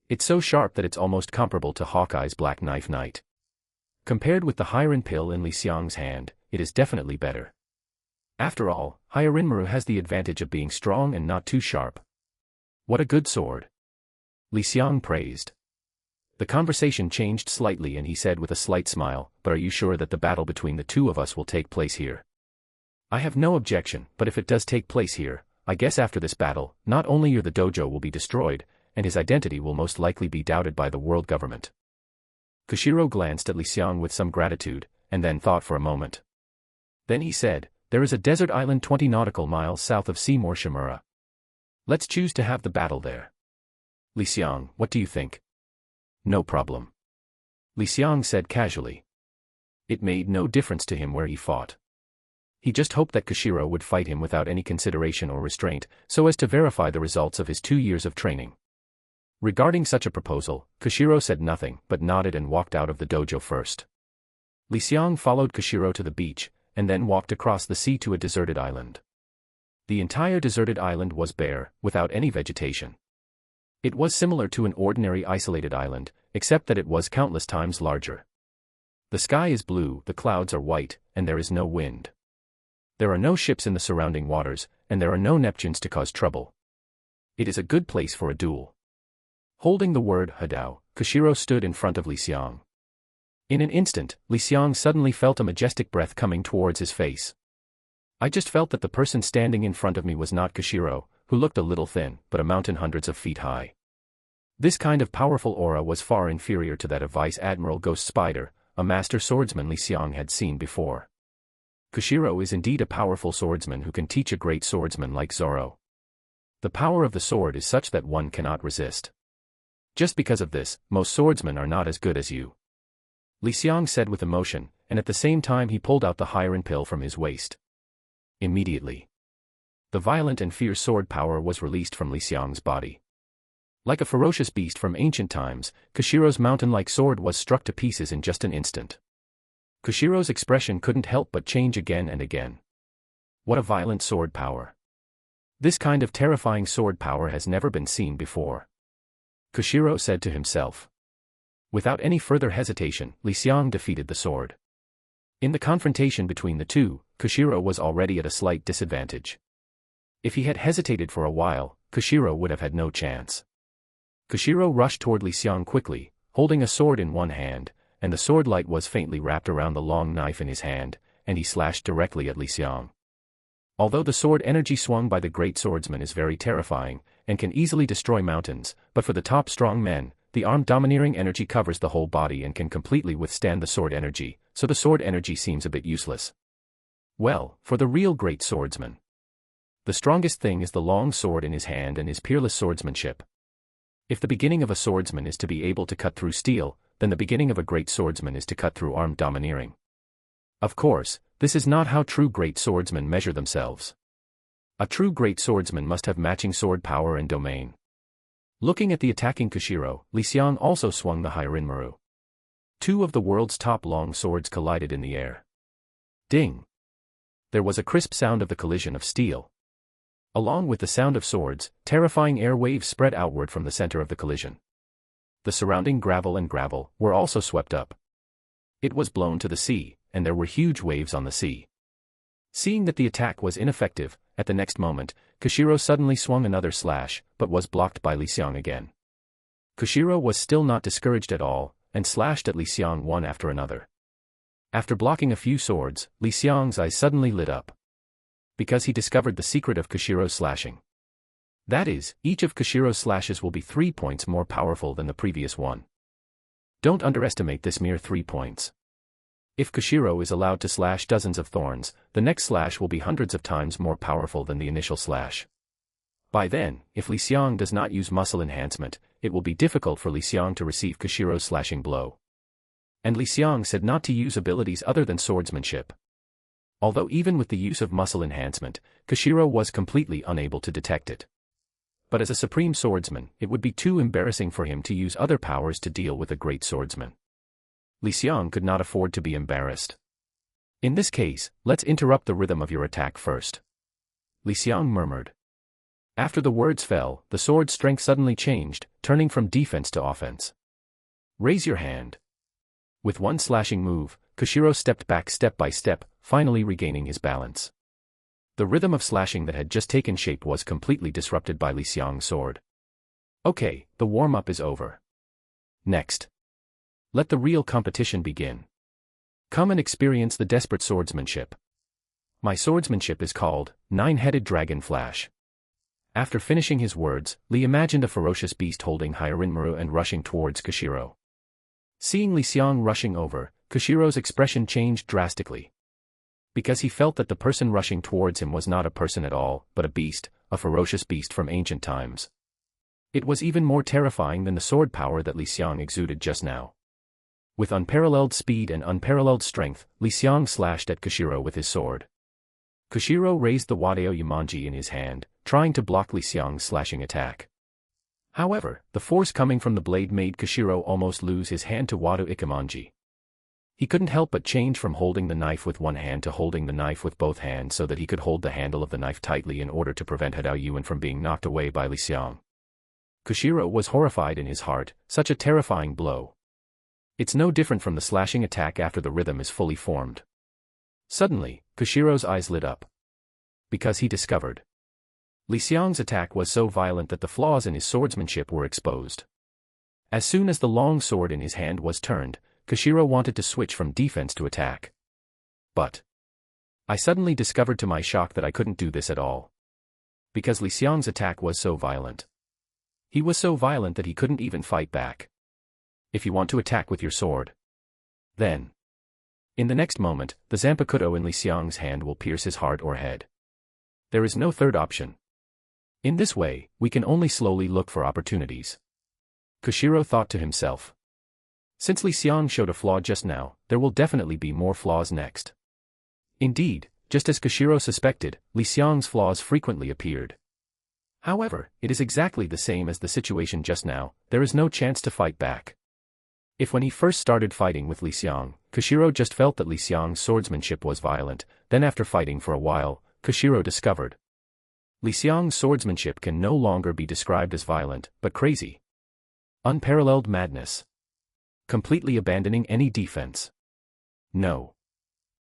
It's so sharp that it's almost comparable to Hawkeye's Black Knife Knight. Compared with the Hyarin pill in Li Xiang's hand, it is definitely better. After all, Hyarinmaru has the advantage of being strong and not too sharp. What a good sword. Li Xiang praised. The conversation changed slightly and he said with a slight smile, but are you sure that the battle between the two of us will take place here? I have no objection, but if it does take place here, I guess after this battle, not only the dojo will be destroyed, and his identity will most likely be doubted by the world government. Koshiro glanced at Li Xiang with some gratitude, and then thought for a moment. Then he said, there is a desert island 20 nautical miles south of Seymour Shimura. Let's choose to have the battle there. Li Xiang, what do you think? No problem. Li Xiang said casually. It made no difference to him where he fought. He just hoped that Koshiro would fight him without any consideration or restraint, so as to verify the results of his 2 years of training. Regarding such a proposal, Koshiro said nothing but nodded and walked out of the dojo first. Li Xiang followed Koshiro to the beach, and then walked across the sea to a deserted island. The entire deserted island was bare, without any vegetation. It was similar to an ordinary isolated island, except that it was countless times larger. The sky is blue, the clouds are white, and there is no wind. There are no ships in the surrounding waters, and there are no Neptunes to cause trouble. It is a good place for a duel. Holding the word Hadao, Koshiro stood in front of Li Xiang. In an instant, Li Xiang suddenly felt a majestic breath coming towards his face. I just felt that the person standing in front of me was not Koshiro, who looked a little thin, but a mountain hundreds of feet high. This kind of powerful aura was far inferior to that of Vice Admiral Ghost Spider, a master swordsman Li Xiang had seen before. Koshiro is indeed a powerful swordsman who can teach a great swordsman like Zoro. The power of the sword is such that one cannot resist. Just because of this, most swordsmen are not as good as you. Li Xiang said with emotion, and at the same time he pulled out the Hyron pill from his waist. Immediately, the violent and fierce sword power was released from Li Xiang's body. Like a ferocious beast from ancient times, Koshiro's mountain-like sword was struck to pieces in just an instant. Koshiro's expression couldn't help but change again and again. What a violent sword power. This kind of terrifying sword power has never been seen before. Koshiro said to himself. Without any further hesitation, Li Xiang defeated the sword. In the confrontation between the two, Koshiro was already at a slight disadvantage. If he had hesitated for a while, Koshiro would have had no chance. Koshiro rushed toward Li Xiang quickly, holding a sword in one hand, and the sword light was faintly wrapped around the long knife in his hand, and he slashed directly at Li Xiang. Although the sword energy swung by the great swordsman is very terrifying, and can easily destroy mountains, but for the top strong men, the arm domineering energy covers the whole body and can completely withstand the sword energy, so the sword energy seems a bit useless. Well, for the real great swordsman, the strongest thing is the long sword in his hand and his peerless swordsmanship. If the beginning of a swordsman is to be able to cut through steel, then the beginning of a great swordsman is to cut through arm domineering. Of course, this is not how true great swordsmen measure themselves. A true great swordsman must have matching sword power and domain. Looking at the attacking Koshiro, Li Xiang also swung the Hyrinmaru. Two of the world's top long swords collided in the air. Ding! There was a crisp sound of the collision of steel. Along with the sound of swords, terrifying air waves spread outward from the center of the collision. The surrounding gravel were also swept up. It was blown to the sea, and there were huge waves on the sea. Seeing that the attack was ineffective, at the next moment, Koshiro suddenly swung another slash, but was blocked by Li Xiang again. Koshiro was still not discouraged at all, and slashed at Li Xiang one after another. After blocking a few swords, Li Xiang's eyes suddenly lit up. Because he discovered the secret of Koshiro's slashing. That is, each of Koshiro's slashes will be 3 points more powerful than the previous one. Don't underestimate this mere 3 points. If Koshiro is allowed to slash dozens of thorns, the next slash will be hundreds of times more powerful than the initial slash. By then, if Li Xiang does not use muscle enhancement, it will be difficult for Li Xiang to receive Koshiro's slashing blow. And Li Xiang said not to use abilities other than swordsmanship. Although even with the use of muscle enhancement, Koshiro was completely unable to detect it. But as a supreme swordsman, it would be too embarrassing for him to use other powers to deal with a great swordsman. Li Xiang could not afford to be embarrassed. In this case, let's interrupt the rhythm of your attack first. Li Xiang murmured. After the words fell, the sword's strength suddenly changed, turning from defense to offense. Raise your hand. With one slashing move, Koshiro stepped back step by step, finally regaining his balance. The rhythm of slashing that had just taken shape was completely disrupted by Li Xiang's sword. Okay, the warm-up is over. Next. Let the real competition begin. Come and experience the desperate swordsmanship. My swordsmanship is called Nine-Headed Dragon Flash. After finishing his words, Li imagined a ferocious beast holding Hyarinmaru and rushing towards Koshiro. Seeing Li Xiang rushing over, Koshiro's expression changed drastically. Because he felt that the person rushing towards him was not a person at all, but a beast, a ferocious beast from ancient times. It was even more terrifying than the sword power that Li Xiang exuded just now. With unparalleled speed and unparalleled strength, Li Xiang slashed at Koshiro with his sword. Koshiro raised the Wadao Yamanji in his hand, trying to block Li Xiang's slashing attack. However, the force coming from the blade made Koshiro almost lose his hand to Wado Ikemanji. He couldn't help but change from holding the knife with one hand to holding the knife with both hands so that he could hold the handle of the knife tightly in order to prevent Hadao Yuan from being knocked away by Li Xiang. Koshiro was horrified in his heart, such a terrifying blow. It's no different from the slashing attack after the rhythm is fully formed. Suddenly, Koshiro's eyes lit up. Because he discovered. Li Xiang's attack was so violent that the flaws in his swordsmanship were exposed. As soon as the long sword in his hand was turned, Koshiro wanted to switch from defense to attack. But I suddenly discovered to my shock that I couldn't do this at all. Because Li Xiang's attack was so violent. He was so violent that he couldn't even fight back. If you want to attack with your sword, then. In the next moment, the Zanpakuto in Li Xiang's hand will pierce his heart or head. There is no third option. In this way, we can only slowly look for opportunities. Koshiro thought to himself. Since Li Xiang showed a flaw just now, there will definitely be more flaws next. Indeed, just as Koshiro suspected, Li Xiang's flaws frequently appeared. However, it is exactly the same as the situation just now, there is no chance to fight back. If when he first started fighting with Li Xiang, Koshiro just felt that Li Xiang's swordsmanship was violent, then after fighting for a while, Koshiro discovered. Li Xiang's swordsmanship can no longer be described as violent, but crazy. Unparalleled madness. Completely abandoning any defense. No.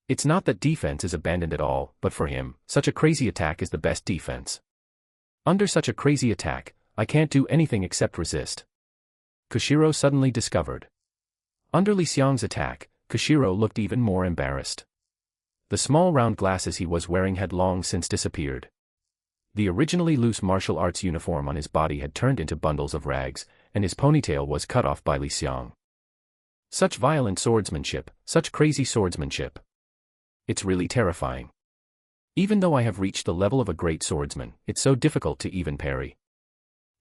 It's not that defense is abandoned at all, but for him, such a crazy attack is the best defense. Under such a crazy attack, I can't do anything except resist. Koshiro suddenly discovered. Under Li Xiang's attack, Koshiro looked even more embarrassed. The small round glasses he was wearing had long since disappeared. The originally loose martial arts uniform on his body had turned into bundles of rags, and his ponytail was cut off by Li Xiang. Such violent swordsmanship, such crazy swordsmanship. It's really terrifying. Even though I have reached the level of a great swordsman, it's so difficult to even parry.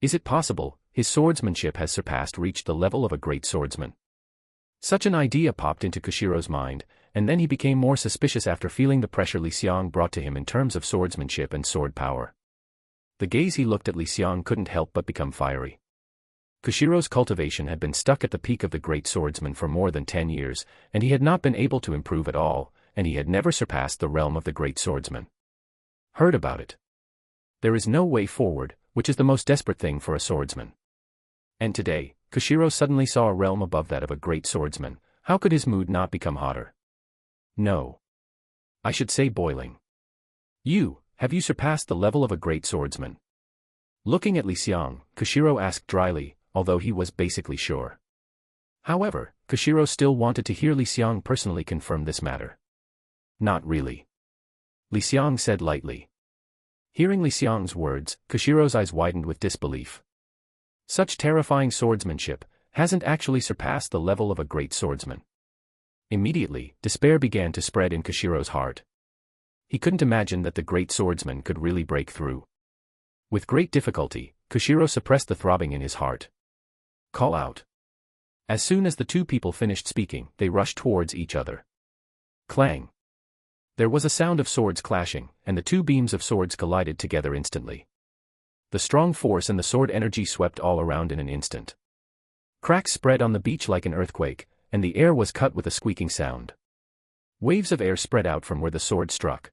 Is it possible, his swordsmanship has reached the level of a great swordsman? Such an idea popped into Koshiro's mind, and then he became more suspicious after feeling the pressure Li Xiang brought to him in terms of swordsmanship and sword power. The gaze he looked at Li Xiang couldn't help but become fiery. Koshiro's cultivation had been stuck at the peak of the great swordsman for more than 10 years, and he had not been able to improve at all, and he had never surpassed the realm of the great swordsman. Heard about it. There is no way forward, which is the most desperate thing for a swordsman. And today, Koshiro suddenly saw a realm above that of a great swordsman. How could his mood not become hotter? No. I should say boiling. Have you surpassed the level of a great swordsman? Looking at Li Xiang, Koshiro asked dryly, although he was basically sure. However, Koshiro still wanted to hear Li Xiang personally confirm this matter. Not really. Li Xiang said lightly. Hearing Li Xiang's words, Koshiro's eyes widened with disbelief. Such terrifying swordsmanship hasn't actually surpassed the level of a great swordsman. Immediately, despair began to spread in Koshiro's heart. He couldn't imagine that the great swordsman could really break through. With great difficulty, Koshiro suppressed the throbbing in his heart. Call out. As soon as the two people finished speaking, they rushed towards each other. Clang. There was a sound of swords clashing, and the two beams of swords collided together instantly. The strong force and the sword energy swept all around in an instant. Cracks spread on the beach like an earthquake, and the air was cut with a squeaking sound. Waves of air spread out from where the sword struck.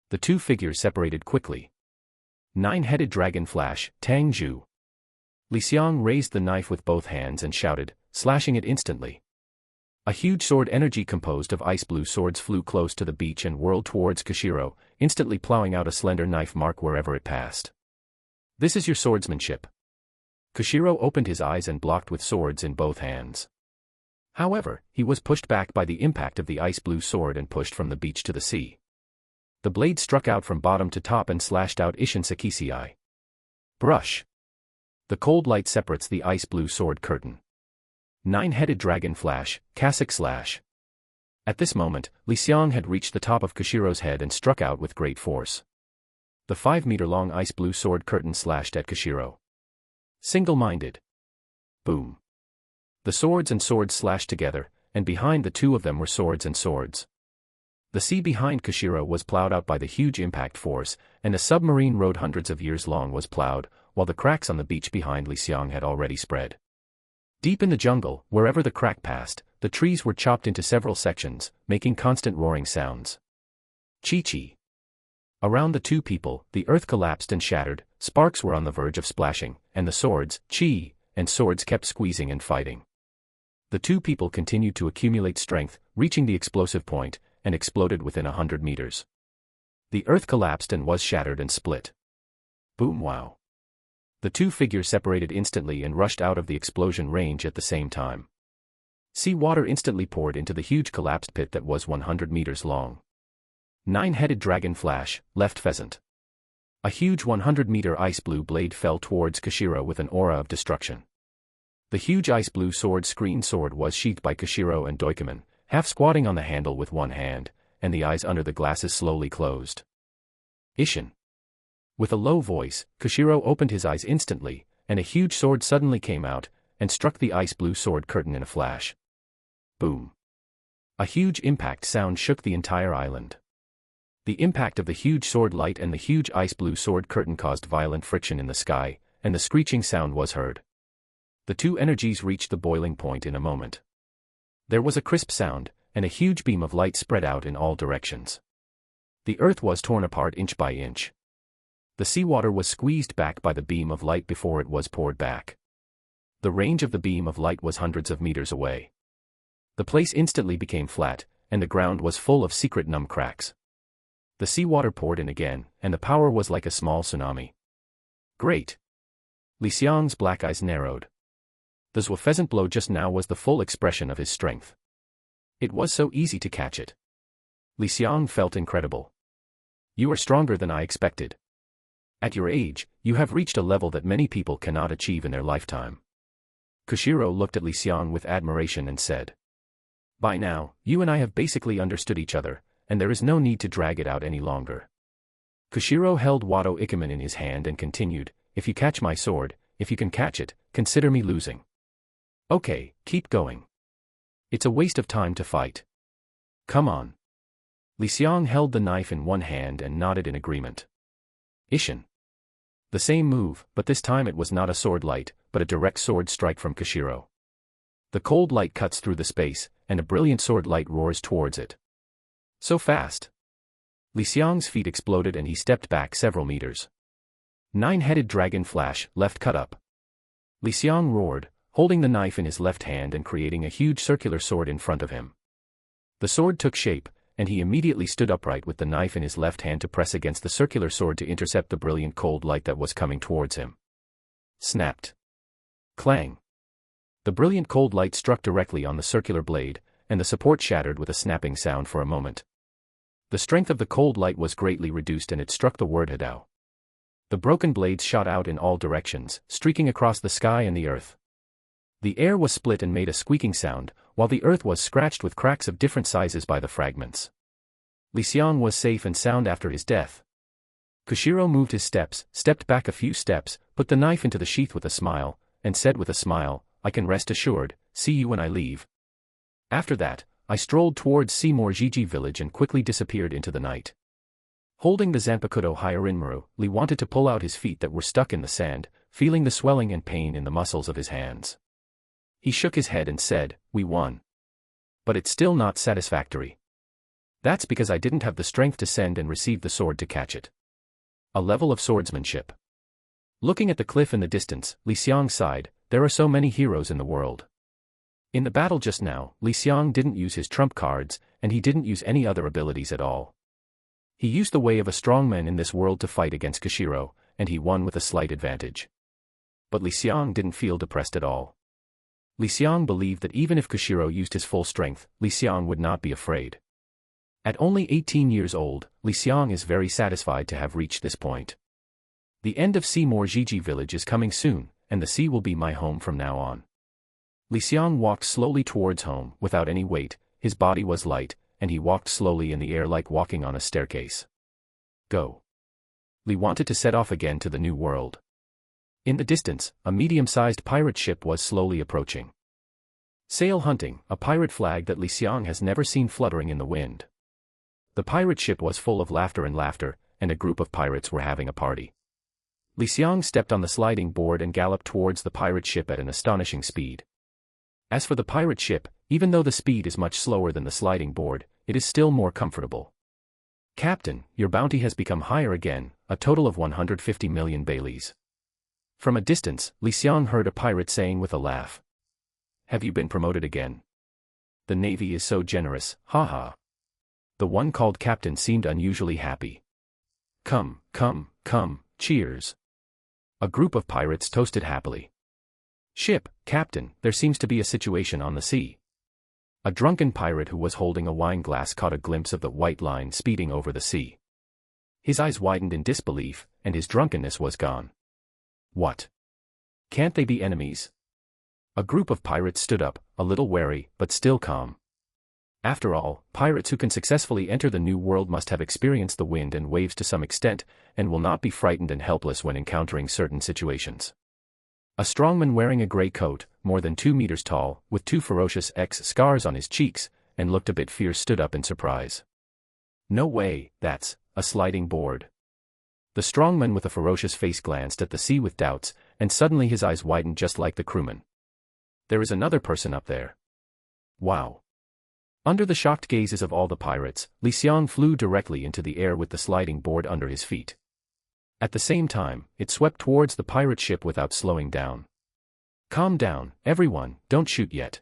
The two figures separated quickly. Nine-headed dragon flash, Tang Zhu. Li Xiang raised the knife with both hands and shouted, slashing it instantly. A huge sword energy composed of ice-blue swords flew close to the beach and whirled towards Koshiro, instantly plowing out a slender knife mark wherever it passed. This is your swordsmanship. Koshiro opened his eyes and blocked with swords in both hands. However, he was pushed back by the impact of the ice-blue sword and pushed from the beach to the sea. The blade struck out from bottom to top and slashed out Ishin Sakisei. Brush. The cold light separates the ice blue sword curtain. Nine-headed dragon flash, cassock slash. At this moment, Li Xiang had reached the top of Kashiro's head and struck out with great force. The 5-meter-long ice blue sword curtain slashed at Kashiro. Single-minded. Boom. The swords and swords slashed together, and behind the two of them were swords and swords. The sea behind Kashiro was plowed out by the huge impact force, and a submarine road hundreds of years long was plowed, while the cracks on the beach behind Li Xiang had already spread. Deep in the jungle, wherever the crack passed, the trees were chopped into several sections, making constant roaring sounds. Chi-chi. Around the two people, the earth collapsed and shattered, sparks were on the verge of splashing, and the swords, chi, and swords kept squeezing and fighting. The two people continued to accumulate strength, reaching the explosive point, and exploded within 100 meters. The earth collapsed and was shattered and split. Boom wow. The two figures separated instantly and rushed out of the explosion range at the same time. Sea water instantly poured into the huge collapsed pit that was 100 meters long. Nine-headed dragon flash, left pheasant. A huge 100-meter ice blue blade fell towards Kashiro with an aura of destruction. The huge ice blue screen sword was sheathed by Kashiro and Doikeman, half squatting on the handle with one hand, and the eyes under the glasses slowly closed. Ishin. With a low voice, Kashiro opened his eyes instantly, and a huge sword suddenly came out, and struck the ice blue sword curtain in a flash. Boom. A huge impact sound shook the entire island. The impact of the huge sword light and the huge ice blue sword curtain caused violent friction in the sky, and the screeching sound was heard. The two energies reached the boiling point in a moment. There was a crisp sound, and a huge beam of light spread out in all directions. The earth was torn apart inch by inch. The seawater was squeezed back by the beam of light before it was poured back. The range of the beam of light was hundreds of meters away. The place instantly became flat, and the ground was full of secret numb cracks. The seawater poured in again, and the power was like a small tsunami. Great! Li Xiang's black eyes narrowed. The Zhua pheasant blow just now was the full expression of his strength. It was so easy to catch it. Li Xiang felt incredible. You are stronger than I expected. At your age, you have reached a level that many people cannot achieve in their lifetime. Kashiro looked at Li Xiang with admiration and said, By now, you and I have basically understood each other, and there is no need to drag it out any longer. Kashiro held Wado Ikemen in his hand and continued, If you catch my sword, if you can catch it, consider me losing. Okay, keep going. It's a waste of time to fight. Come on. Li Xiang held the knife in one hand and nodded in agreement. Ishin. The same move, but this time it was not a sword light, but a direct sword strike from Kashiro. The cold light cuts through the space, and a brilliant sword light roars towards it. So fast. Li Xiang's feet exploded and he stepped back several meters. Nine-headed dragon flash, left cut up. Li Xiang roared, holding the knife in his left hand and creating a huge circular sword in front of him. The sword took shape, and he immediately stood upright with the knife in his left hand to press against the circular sword to intercept the brilliant cold light that was coming towards him. Snapped. Clang. The brilliant cold light struck directly on the circular blade, and the support shattered with a snapping sound for a moment. The strength of the cold light was greatly reduced and it struck the word Hadao. The broken blades shot out in all directions, streaking across the sky and the earth. The air was split and made a squeaking sound, while the earth was scratched with cracks of different sizes by the fragments. Li Xiang was safe and sound after his death. Kashiro moved his steps, stepped back a few steps, put the knife into the sheath with a smile, and said with a smile, I can rest assured, see you when I leave. After that, I strolled towards Seymour Jiji village and quickly disappeared into the night. Holding the Zanpakuto Hyarinmaru, Li wanted to pull out his feet that were stuck in the sand, feeling the swelling and pain in the muscles of his hands. He shook his head and said, we won. But it's still not satisfactory. That's because I didn't have the strength to send and receive the sword to catch it. A level of swordsmanship. Looking at the cliff in the distance, Li Xiang sighed, there are so many heroes in the world. In the battle just now, Li Xiang didn't use his trump cards, and he didn't use any other abilities at all. He used the way of a strong man in this world to fight against Kashiro, and he won with a slight advantage. But Li Xiang didn't feel depressed at all. Li Xiang believed that even if Kashiro used his full strength, Li Xiang would not be afraid. At only 18 years old, Li Xiang is very satisfied to have reached this point. The end of Seymour Gigi village is coming soon, and the sea will be my home from now on. Li Xiang walked slowly towards home, without any weight. His body was light, and he walked slowly in the air like walking on a staircase. Go. Li wanted to set off again to the new world. In the distance, a medium-sized pirate ship was slowly approaching. Sail hunting, a pirate flag that Li Xiang has never seen fluttering in the wind. The pirate ship was full of laughter, and a group of pirates were having a party. Li Xiang stepped on the sliding board and galloped towards the pirate ship at an astonishing speed. As for the pirate ship, even though the speed is much slower than the sliding board, it is still more comfortable. Captain, your bounty has become higher again, a total of 150 million Baileys. From a distance, Li Xiang heard a pirate saying with a laugh. Have you been promoted again? The navy is so generous, haha. The one called Captain seemed unusually happy. Come, cheers. A group of pirates toasted happily. Ship, Captain, there seems to be a situation on the sea. A drunken pirate who was holding a wine glass caught a glimpse of the white line speeding over the sea. His eyes widened in disbelief, and his drunkenness was gone. What? Can't they be enemies? A group of pirates stood up, a little wary, but still calm. After all, pirates who can successfully enter the new world must have experienced the wind and waves to some extent, and will not be frightened and helpless when encountering certain situations. A strongman wearing a gray coat, more than 2 meters tall, with 2 ferocious X scars on his cheeks, and looked a bit fierce stood up in surprise. No way, that's a sliding board. The strongman with a ferocious face glanced at the sea with doubts, and suddenly his eyes widened just like the crewman. There is another person up there. Wow. Under the shocked gazes of all the pirates, Li Xiang flew directly into the air with the sliding board under his feet. At the same time, it swept towards the pirate ship without slowing down. Calm down, everyone, don't shoot yet.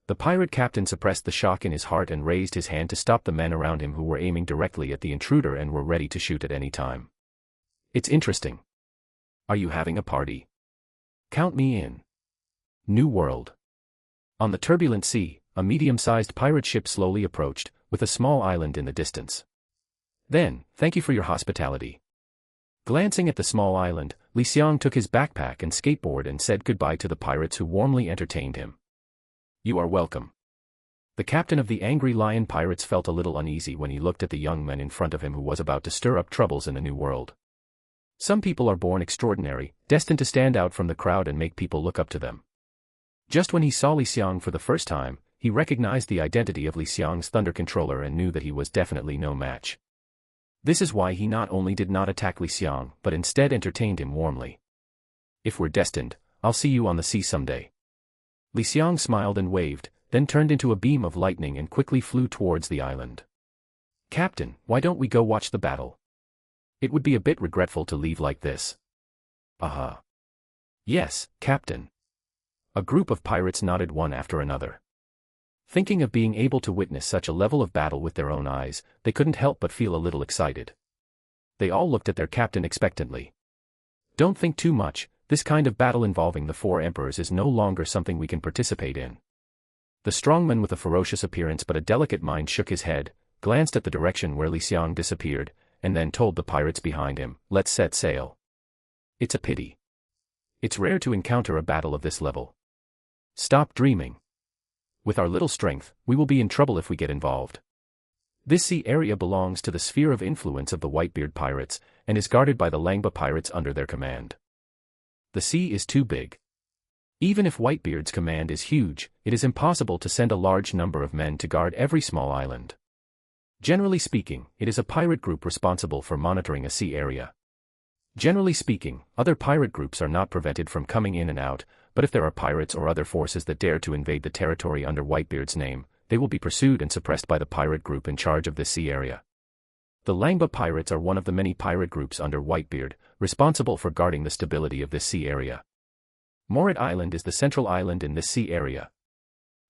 The pirate captain suppressed the shock in his heart and raised his hand to stop the men around him who were aiming directly at the intruder and were ready to shoot at any time. It's interesting. Are you having a party? Count me in. New world. On the turbulent sea, a medium-sized pirate ship slowly approached, with a small island in the distance. Then, thank you for your hospitality. Glancing at the small island, Li Xiang took his backpack and skateboard and said goodbye to the pirates who warmly entertained him. You are welcome. The captain of the Angry Lion Pirates felt a little uneasy when he looked at the young man in front of him who was about to stir up troubles in the new world. Some people are born extraordinary, destined to stand out from the crowd and make people look up to them. Just when he saw Li Xiang for the first time, he recognized the identity of Li Xiang's thunder controller and knew that he was definitely no match. This is why he not only did not attack Li Xiang, but instead entertained him warmly. If we're destined, I'll see you on the sea someday. Li Xiang smiled and waved, then turned into a beam of lightning and quickly flew towards the island. Captain, why don't we go watch the battle? It would be a bit regretful to leave like this. Aha. Yes, Captain. A group of pirates nodded one after another. Thinking of being able to witness such a level of battle with their own eyes, they couldn't help but feel a little excited. They all looked at their captain expectantly. Don't think too much, this kind of battle involving the 4 emperors is no longer something we can participate in. The strongman with a ferocious appearance but a delicate mind shook his head, glanced at the direction where Li Xiang disappeared, and then told the pirates behind him, let's set sail. It's a pity. It's rare to encounter a battle of this level. Stop dreaming. With our little strength, we will be in trouble if we get involved. This sea area belongs to the sphere of influence of the Whitebeard pirates, and is guarded by the Langba pirates under their command. The sea is too big. Even if Whitebeard's command is huge, it is impossible to send a large number of men to guard every small island. Generally speaking, it is a pirate group responsible for monitoring a sea area. Generally speaking, other pirate groups are not prevented from coming in and out, but if there are pirates or other forces that dare to invade the territory under Whitebeard's name, they will be pursued and suppressed by the pirate group in charge of this sea area. The Langba pirates are one of the many pirate groups under Whitebeard, responsible for guarding the stability of this sea area. Morit Island is the central island in this sea area.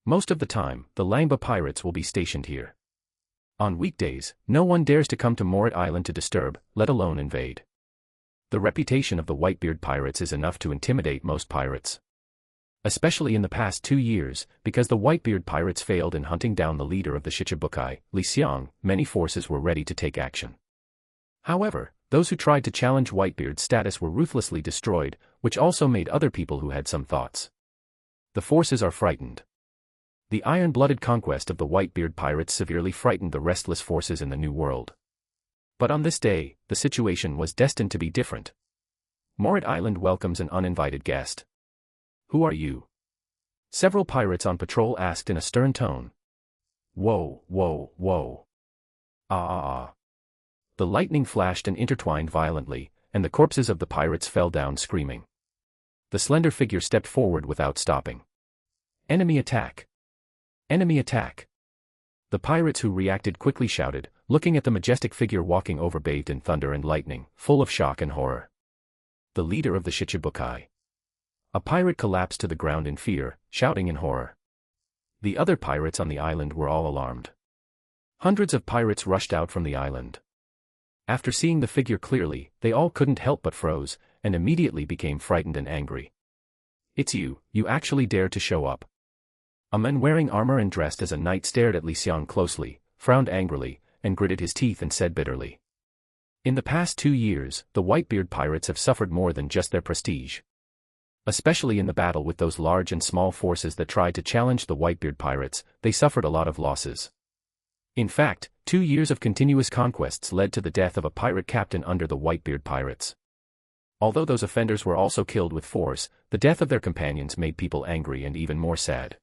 Most of the time, the Langba pirates will be stationed here. On weekdays, no one dares to come to Morit Island to disturb, let alone invade. The reputation of the Whitebeard pirates is enough to intimidate most pirates. Especially in the past 2 years, because the Whitebeard pirates failed in hunting down the leader of the Shichibukai, Li Xiang, many forces were ready to take action. However, Those who tried to challenge Whitebeard's status were ruthlessly destroyed, which also made other people who had some thoughts. The forces are frightened. The iron-blooded conquest of the Whitebeard pirates severely frightened the restless forces in the New World. But on this day, the situation was destined to be different. Morit Island welcomes an uninvited guest. Who are you? Several pirates on patrol asked in a stern tone. Whoa, whoa, whoa. Ah. The lightning flashed and intertwined violently, and the corpses of the pirates fell down screaming. The slender figure stepped forward without stopping. Enemy attack! Enemy attack! The pirates who reacted quickly shouted, looking at the majestic figure walking over bathed in thunder and lightning, full of shock and horror. The leader of the Shichibukai. A pirate collapsed to the ground in fear, shouting in horror. The other pirates on the island were all alarmed. Hundreds of pirates rushed out from the island. After seeing the figure clearly, they all couldn't help but froze, and immediately became frightened and angry. It's you actually dared to show up. A man wearing armor and dressed as a knight stared at Li Xiang closely, frowned angrily, and gritted his teeth and said bitterly. In the past 2 years, the Whitebeard pirates have suffered more than just their prestige. Especially in the battle with those large and small forces that tried to challenge the Whitebeard pirates, they suffered a lot of losses. In fact, 2 years of continuous conquests led to the death of a pirate captain under the Whitebeard pirates. Although those offenders were also killed with force, the death of their companions made people angry and even more sad.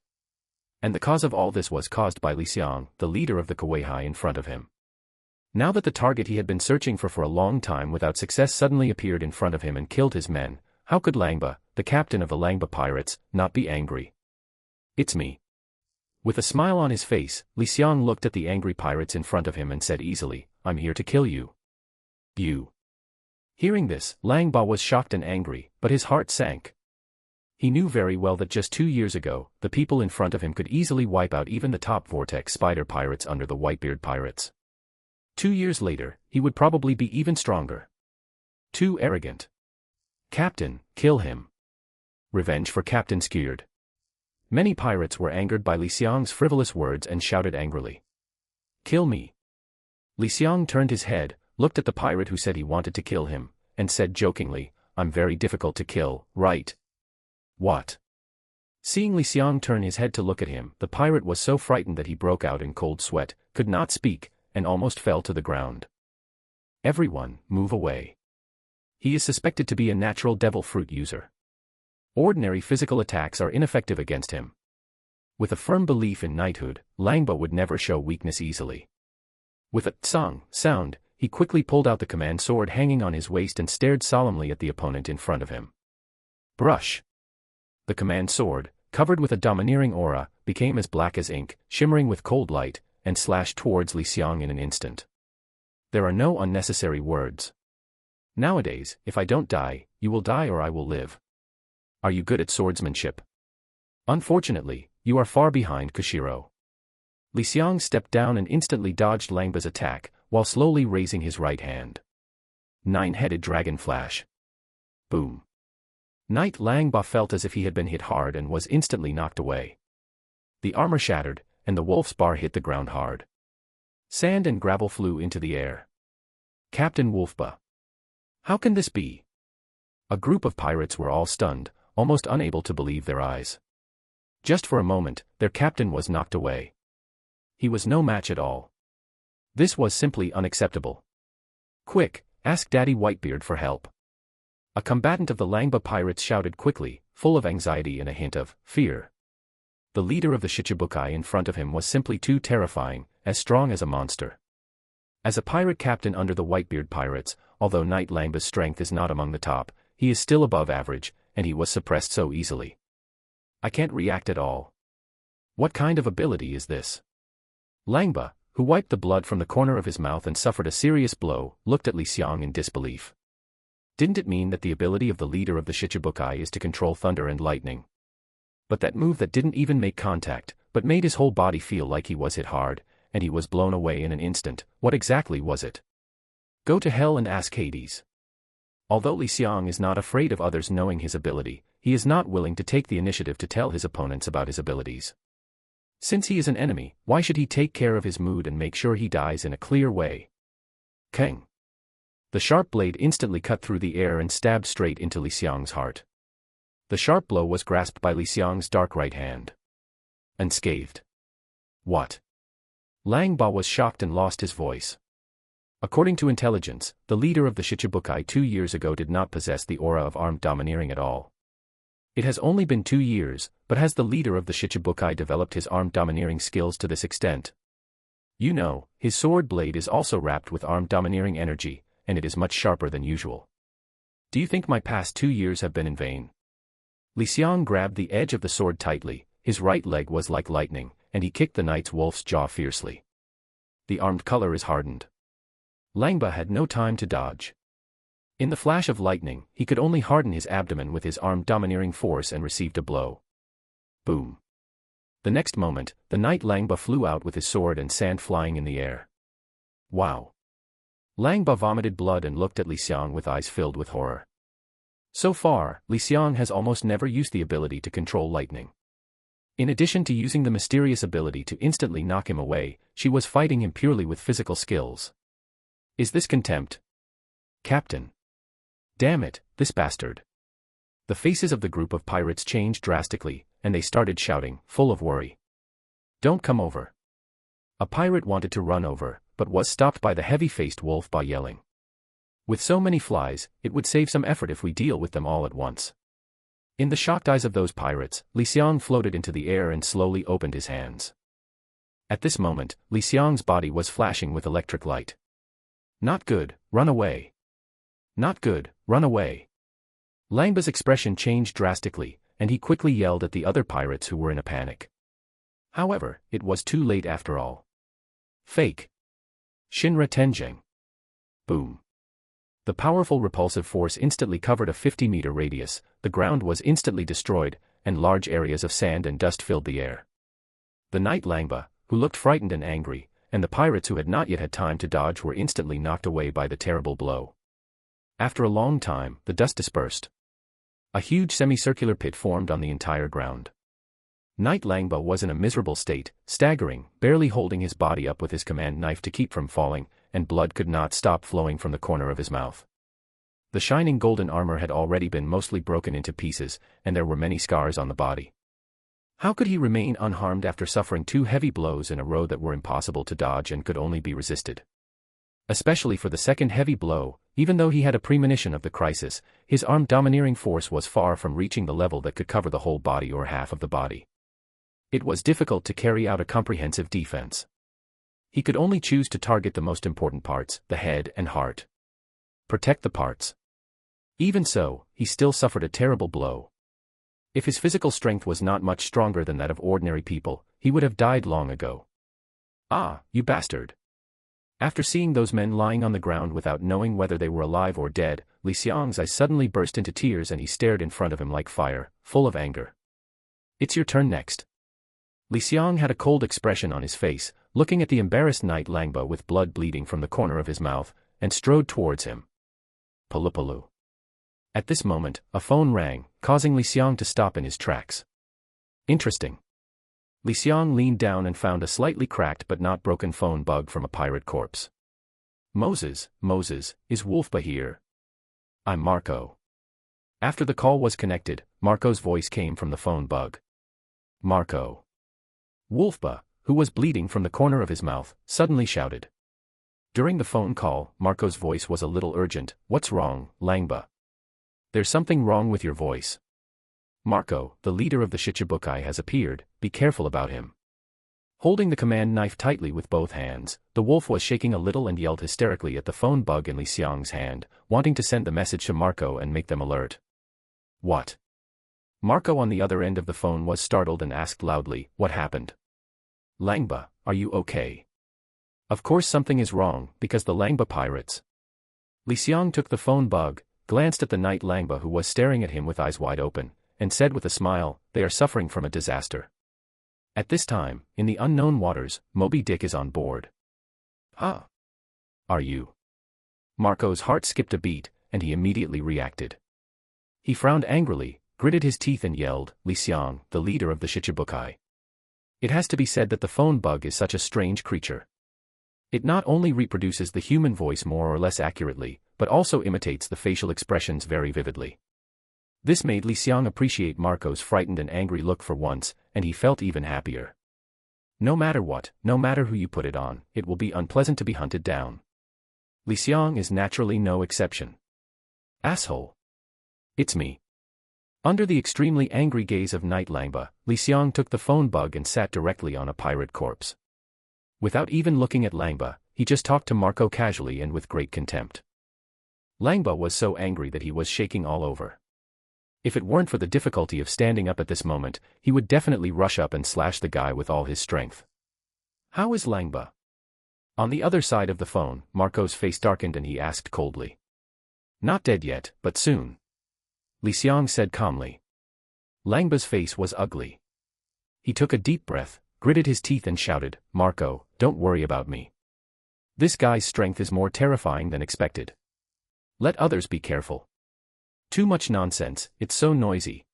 And the cause of all this was caused by Li Xiang, the leader of the Kawaii in front of him. Now that the target he had been searching for a long time without success suddenly appeared in front of him and killed his men, how could Langba, the captain of the Langba pirates, not be angry? It's me. With a smile on his face, Li Xiang looked at the angry pirates in front of him and said easily, I'm here to kill you. You. Hearing this, Langba was shocked and angry, but his heart sank. He knew very well that just 2 years ago, the people in front of him could easily wipe out even the top vortex spider pirates under the Whitebeard pirates. 2 years later, he would probably be even stronger. Too arrogant. Captain, kill him. Revenge for Captain Skewered. Many pirates were angered by Li Xiang's frivolous words and shouted angrily. Kill me. Li Xiang turned his head, looked at the pirate who said he wanted to kill him, and said jokingly, I'm very difficult to kill, right? What? Seeing Li Xiang turn his head to look at him, the pirate was so frightened that he broke out in cold sweat, could not speak, and almost fell to the ground. Everyone, move away. He is suspected to be a natural devil fruit user. Ordinary physical attacks are ineffective against him. With a firm belief in knighthood, Langba would never show weakness easily. With a tsang sound, he quickly pulled out the command sword hanging on his waist and stared solemnly at the opponent in front of him. Brush. The command sword, covered with a domineering aura, became as black as ink, shimmering with cold light, and slashed towards Li Xiang in an instant. There are no unnecessary words. Nowadays, if I don't die, you will die or I will live. Are you good at swordsmanship? Unfortunately, you are far behind Kushiro. Li Xiang stepped down and instantly dodged Langba's attack, while slowly raising his right hand. Nine-headed dragon flash. Boom. Knight Langba felt as if he had been hit hard and was instantly knocked away. The armor shattered, and the wolf's bar hit the ground hard. Sand and gravel flew into the air. Captain Wolfba. How can this be? A group of pirates were all stunned, almost unable to believe their eyes. Just for a moment, their captain was knocked away. He was no match at all. This was simply unacceptable. Quick, ask Daddy Whitebeard for help. A combatant of the Langba pirates shouted quickly, full of anxiety and a hint of fear. The leader of the Shichibukai in front of him was simply too terrifying, as strong as a monster. As a pirate captain under the Whitebeard pirates, although Knight Langba's strength is not among the top, he is still above average, and he was suppressed so easily. I can't react at all. What kind of ability is this? Langba, who wiped the blood from the corner of his mouth and suffered a serious blow, looked at Li Xiang in disbelief. Didn't it mean that the ability of the leader of the Shichibukai is to control thunder and lightning? But that move that didn't even make contact, but made his whole body feel like he was hit hard, and he was blown away in an instant, what exactly was it? Go to hell and ask Hades. Although Li Xiang is not afraid of others knowing his ability, he is not willing to take the initiative to tell his opponents about his abilities. Since he is an enemy, why should he take care of his mood and make sure he dies in a clear way? Kang. The sharp blade instantly cut through the air and stabbed straight into Li Xiang's heart. The sharp blow was grasped by Li Xiang's dark right hand. Unscathed. What? Lang Ba was shocked and lost his voice. According to intelligence, the leader of the Shichibukai 2 years ago did not possess the aura of armed domineering at all. It has only been 2 years, but has the leader of the Shichibukai developed his armed domineering skills to this extent? You know, his sword blade is also wrapped with armed domineering energy, and it is much sharper than usual. Do you think my past 2 years have been in vain? Li Xiang grabbed the edge of the sword tightly, his right leg was like lightning, and he kicked the knight's wolf's jaw fiercely. The armed color is hardened. Lang Ba had no time to dodge. In the flash of lightning, he could only harden his abdomen with his armed domineering force and received a blow. Boom. The next moment, the knight Lang Ba flew out with his sword and sand flying in the air. Wow. Lang Ba vomited blood and looked at Li Xiang with eyes filled with horror. So far, Li Xiang has almost never used the ability to control lightning. In addition to using the mysterious ability to instantly knock him away, she was fighting him purely with physical skills. Is this contempt? Captain. Damn it, this bastard. The faces of the group of pirates changed drastically, and they started shouting, full of worry. Don't come over. A pirate wanted to run over, but was stopped by the heavy-faced wolf by yelling. With so many flies, it would save some effort if we deal with them all at once. In the shocked eyes of those pirates, Li Xiang floated into the air and slowly opened his hands. At this moment, Li Xiang's body was flashing with electric light. Not good, run away. Not good, run away. Lang Ba's expression changed drastically, and he quickly yelled at the other pirates who were in a panic. However, it was too late after all. Fake. Shinra Tenjing. Boom. The powerful repulsive force instantly covered a 50-meter radius, the ground was instantly destroyed, and large areas of sand and dust filled the air. The knight Lang Ba, who looked frightened and angry, and the pirates who had not yet had time to dodge were instantly knocked away by the terrible blow. After a long time, the dust dispersed. A huge semicircular pit formed on the entire ground. Knight Lang Ba was in a miserable state, staggering, barely holding his body up with his command knife to keep from falling, and blood could not stop flowing from the corner of his mouth. The shining golden armor had already been mostly broken into pieces, and there were many scars on the body. How could he remain unharmed after suffering 2 heavy blows in a row that were impossible to dodge and could only be resisted? Especially for the second heavy blow, even though he had a premonition of the crisis, his armed domineering force was far from reaching the level that could cover the whole body or half of the body. It was difficult to carry out a comprehensive defense. He could only choose to target the most important parts, the head and heart. Protect the parts. Even so, he still suffered a terrible blow. If his physical strength was not much stronger than that of ordinary people, he would have died long ago. Ah, you bastard. After seeing those men lying on the ground without knowing whether they were alive or dead, Li Xiang's eyes suddenly burst into tears and he stared in front of him like fire, full of anger. It's your turn next. Li Xiang had a cold expression on his face, looking at the embarrassed knight Lang Ba with blood bleeding from the corner of his mouth, and strode towards him. Palu. At this moment, a phone rang, causing Li Xiang to stop in his tracks. Interesting. Li Xiang leaned down and found a slightly cracked but not broken phone bug from a pirate corpse. Moses, is Wolf Ba here? I'm Marco. After the call was connected, Marco's voice came from the phone bug. Marco. Wolf Ba, who was bleeding from the corner of his mouth, suddenly shouted. During the phone call, Marco's voice was a little urgent. What's wrong, Lang Ba? There's something wrong with your voice. Marco, the leader of the Shichibukai, has appeared, be careful about him. Holding the command knife tightly with both hands, the wolf was shaking a little and yelled hysterically at the phone bug in Li Xiang's hand, wanting to send the message to Marco and make them alert. What? Marco on the other end of the phone was startled and asked loudly, what happened? Lang Ba, are you okay? Of course something is wrong, because the Lang Ba pirates. Li Xiang took the phone bug, glanced at the knight Lang Ba who was staring at him with eyes wide open, and said with a smile, they are suffering from a disaster. At this time, in the unknown waters, Moby Dick is on board. Ah. Are you? Marco's heart skipped a beat, and he immediately reacted. He frowned angrily, gritted his teeth and yelled, Li Xiang, the leader of the Shichibukai. It has to be said that the phone bug is such a strange creature. It not only reproduces the human voice more or less accurately, but also imitates the facial expressions very vividly. This made Li Xiang appreciate Marco's frightened and angry look for once, and he felt even happier. No matter what, no matter who you put it on, it will be unpleasant to be hunted down. Li Xiang is naturally no exception. Asshole. It's me. Under the extremely angry gaze of Knight Langba, Li Xiang took the phone bug and sat directly on a pirate corpse. Without even looking at Langba, he just talked to Marco casually and with great contempt. Langba was so angry that he was shaking all over. If it weren't for the difficulty of standing up at this moment, he would definitely rush up and slash the guy with all his strength. How is Langba? On the other side of the phone, Marco's face darkened and he asked coldly. Not dead yet, but soon. Li Xiang said calmly. Langba's face was ugly. He took a deep breath, gritted his teeth and shouted, Marco, don't worry about me. This guy's strength is more terrifying than expected. Let others be careful. Too much nonsense, it's so noisy.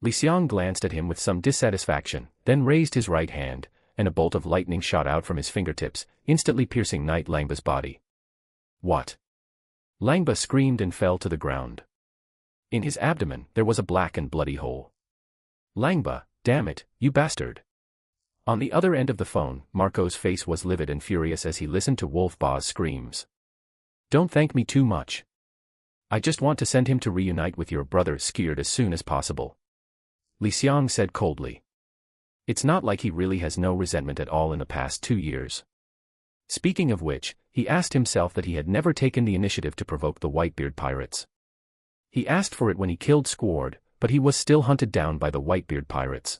Li Xiang glanced at him with some dissatisfaction, then raised his right hand, and a bolt of lightning shot out from his fingertips, instantly piercing Knight Langba's body. What? Langba screamed and fell to the ground. In his abdomen, there was a black and bloody hole. Langba, damn it, you bastard. On the other end of the phone, Marco's face was livid and furious as he listened to Wolf Ba's screams. Don't thank me too much. I just want to send him to reunite with your brother Skirt as soon as possible. Li Xiang said coldly. It's not like he really has no resentment at all in the past 2 years. Speaking of which, he asked himself that he had never taken the initiative to provoke the Whitebeard pirates. He asked for it when he killed Squard, but he was still hunted down by the Whitebeard pirates.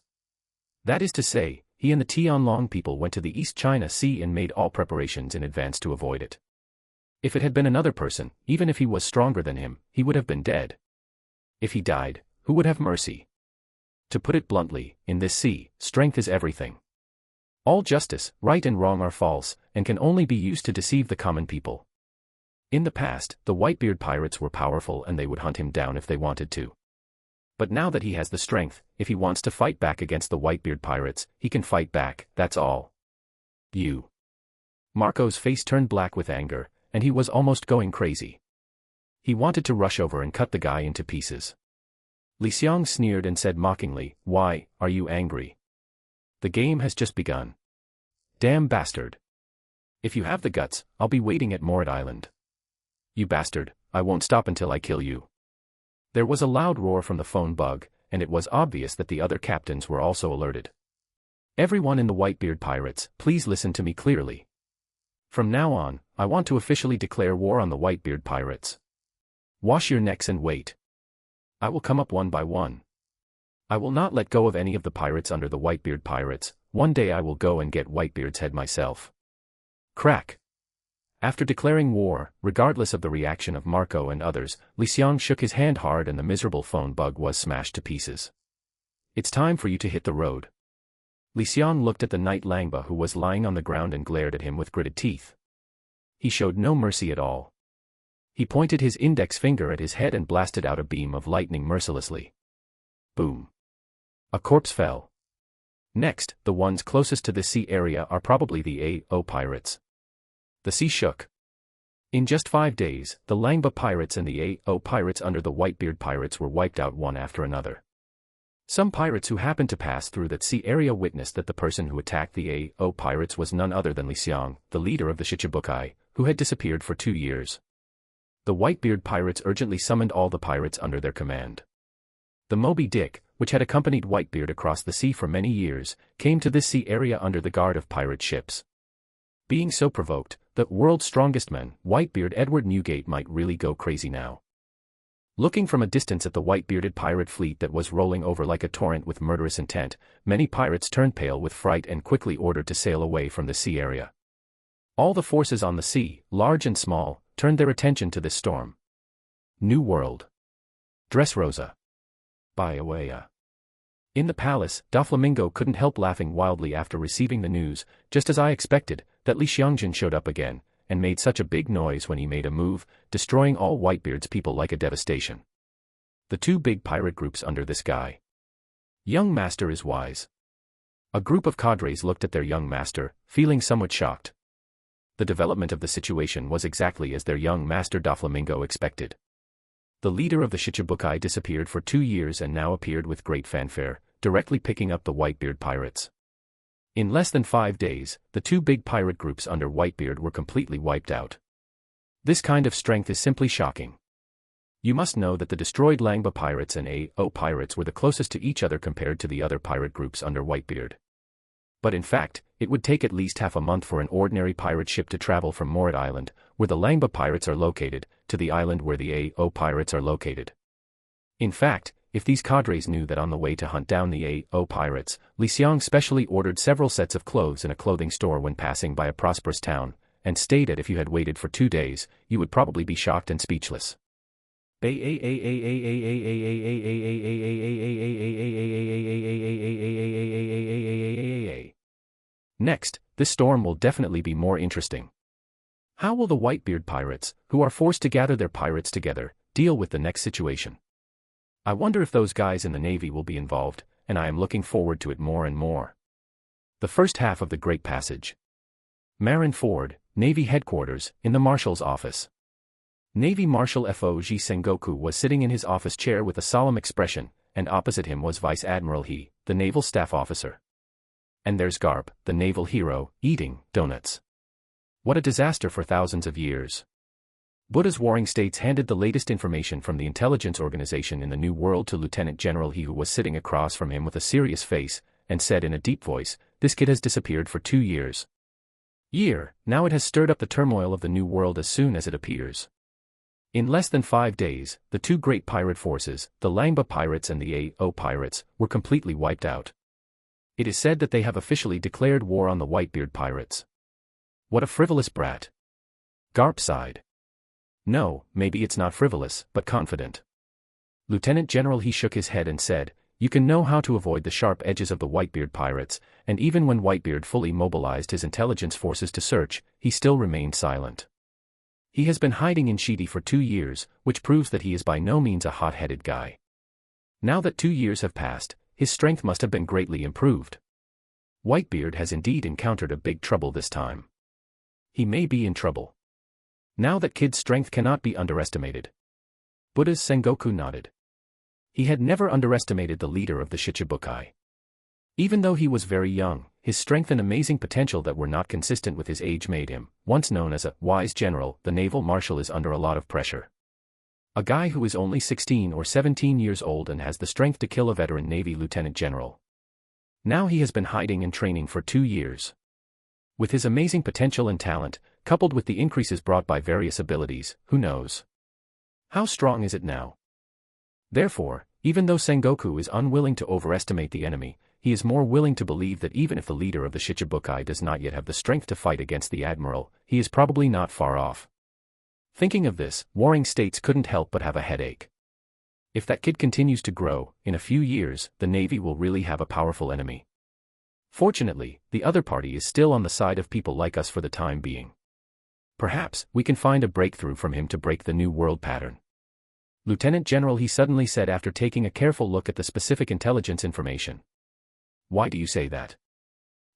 That is to say, he and the Tianlong people went to the East China Sea and made all preparations in advance to avoid it. If it had been another person, even if he was stronger than him, he would have been dead. If he died, who would have mercy? To put it bluntly, in this sea, strength is everything. All justice, right and wrong are false, and can only be used to deceive the common people. In the past, the Whitebeard pirates were powerful and they would hunt him down if they wanted to. But now that he has the strength, if he wants to fight back against the Whitebeard pirates, he can fight back, that's all. You. Marco's face turned black with anger, and he was almost going crazy. He wanted to rush over and cut the guy into pieces. Li Xiang sneered and said mockingly, Why, are you angry? The game has just begun. Damn bastard. If you have the guts, I'll be waiting at Morat Island. You bastard, I won't stop until I kill you. There was a loud roar from the phone bug, and it was obvious that the other captains were also alerted. Everyone in the Whitebeard pirates, please listen to me clearly. From now on, I want to officially declare war on the Whitebeard pirates. Wash your necks and wait. I will come up one by one. I will not let go of any of the pirates under the Whitebeard pirates. One day I will go and get Whitebeard's head myself. Crack. After declaring war, regardless of the reaction of Marco and others, Li Xiang shook his hand hard and the miserable phone bug was smashed to pieces. It's time for you to hit the road. Li Xiang looked at the Knight Langba who was lying on the ground and glared at him with gritted teeth. He showed no mercy at all. He pointed his index finger at his head and blasted out a beam of lightning mercilessly. Boom. A corpse fell. Next, the ones closest to the sea area are probably the AO pirates. The sea shook. In just 5 days, the Langba pirates and the AO pirates under the Whitebeard pirates were wiped out one after another. Some pirates who happened to pass through that sea area witnessed that the person who attacked the AO pirates was none other than Li Xiang, the leader of the Shichibukai, who had disappeared for 2 years. The Whitebeard pirates urgently summoned all the pirates under their command. The Moby Dick, which had accompanied Whitebeard across the sea for many years, came to this sea area under the guard of pirate ships. Being so provoked, the world's strongest man, Whitebeard Edward Newgate might really go crazy now. Looking from a distance at the white-bearded pirate fleet that was rolling over like a torrent with murderous intent, many pirates turned pale with fright and quickly ordered to sail away from the sea area. All the forces on the sea, large and small, turned their attention to this storm. New World. Dressrosa. By Awaya. In the palace, Doflamingo couldn't help laughing wildly after receiving the news, just as I expected, that Li Xiangjin showed up again, and made such a big noise when he made a move, destroying all Whitebeard's people like a devastation. The 2 big pirate groups under this guy. Young master is wise. A group of cadres looked at their young master, feeling somewhat shocked. The development of the situation was exactly as their young master Doflamingo expected. The leader of the Shichibukai disappeared for 2 years and now appeared with great fanfare, directly picking up the Whitebeard pirates. In less than 5 days, the 2 big pirate groups under Whitebeard were completely wiped out. This kind of strength is simply shocking. You must know that the destroyed Langba pirates and AO pirates were the closest to each other compared to the other pirate groups under Whitebeard. But in fact, it would take at least half a month for an ordinary pirate ship to travel from Morat Island, where the Langba pirates are located, to the island where the AO pirates are located. In fact, if these cadres knew that on the way to hunt down the AO pirates, Li Xiang specially ordered several sets of clothes in a clothing store when passing by a prosperous town, and stated if you had waited for 2 days, you would probably be shocked and speechless. Next, this storm will definitely be more interesting. How will the Whitebeard pirates, who are forced to gather their pirates together, deal with the next situation? I wonder if those guys in the Navy will be involved, and I am looking forward to it more and more. The first half of the Great Passage. Marineford, Navy Headquarters, in the Marshal's office. Navy Marshal Foj Sengoku was sitting in his office chair with a solemn expression, and opposite him was Vice Admiral He, the naval staff officer. And there's Garp, the naval hero, eating donuts. What a disaster for thousands of years. Buddha's Warring States handed the latest information from the intelligence organization in the New World to Lieutenant General He, who was sitting across from him with a serious face, and said in a deep voice, "This kid has disappeared for 2 years. Now it has stirred up the turmoil of the New World as soon as it appears." In less than 5 days, the 2 great pirate forces, the Langba pirates and the AO pirates, were completely wiped out. It is said that they have officially declared war on the Whitebeard pirates. What a frivolous brat. Garp sighed. No, maybe it's not frivolous, but confident. Lieutenant General He shook his head and said, "You can know how to avoid the sharp edges of the Whitebeard pirates," and even when Whitebeard fully mobilized his intelligence forces to search, he still remained silent. He has been hiding in Shidi for 2 years, which proves that he is by no means a hot-headed guy. Now that 2 years have passed, his strength must have been greatly improved. Whitebeard has indeed encountered a big trouble this time. He may be in trouble. Now that kid's strength cannot be underestimated. Buddha's Sengoku nodded. He had never underestimated the leader of the Shichibukai. Even though he was very young, his strength and amazing potential that were not consistent with his age made him, once known as a wise general. The naval marshal is under a lot of pressure. A guy who is only 16 or 17 years old and has the strength to kill a veteran Navy lieutenant general. Now he has been hiding and training for 2 years. With his amazing potential and talent, coupled with the increases brought by various abilities, who knows? How strong is it now? Therefore, even though Sengoku is unwilling to overestimate the enemy, he is more willing to believe that even if the leader of the Shichibukai does not yet have the strength to fight against the admiral, he is probably not far off. Thinking of this, Warring States couldn't help but have a headache. If that kid continues to grow, in a few years, the Navy will really have a powerful enemy. Fortunately, the other party is still on the side of people like us for the time being. Perhaps, we can find a breakthrough from him to break the New World pattern. Lieutenant General He suddenly said after taking a careful look at the specific intelligence information. Why do you say that?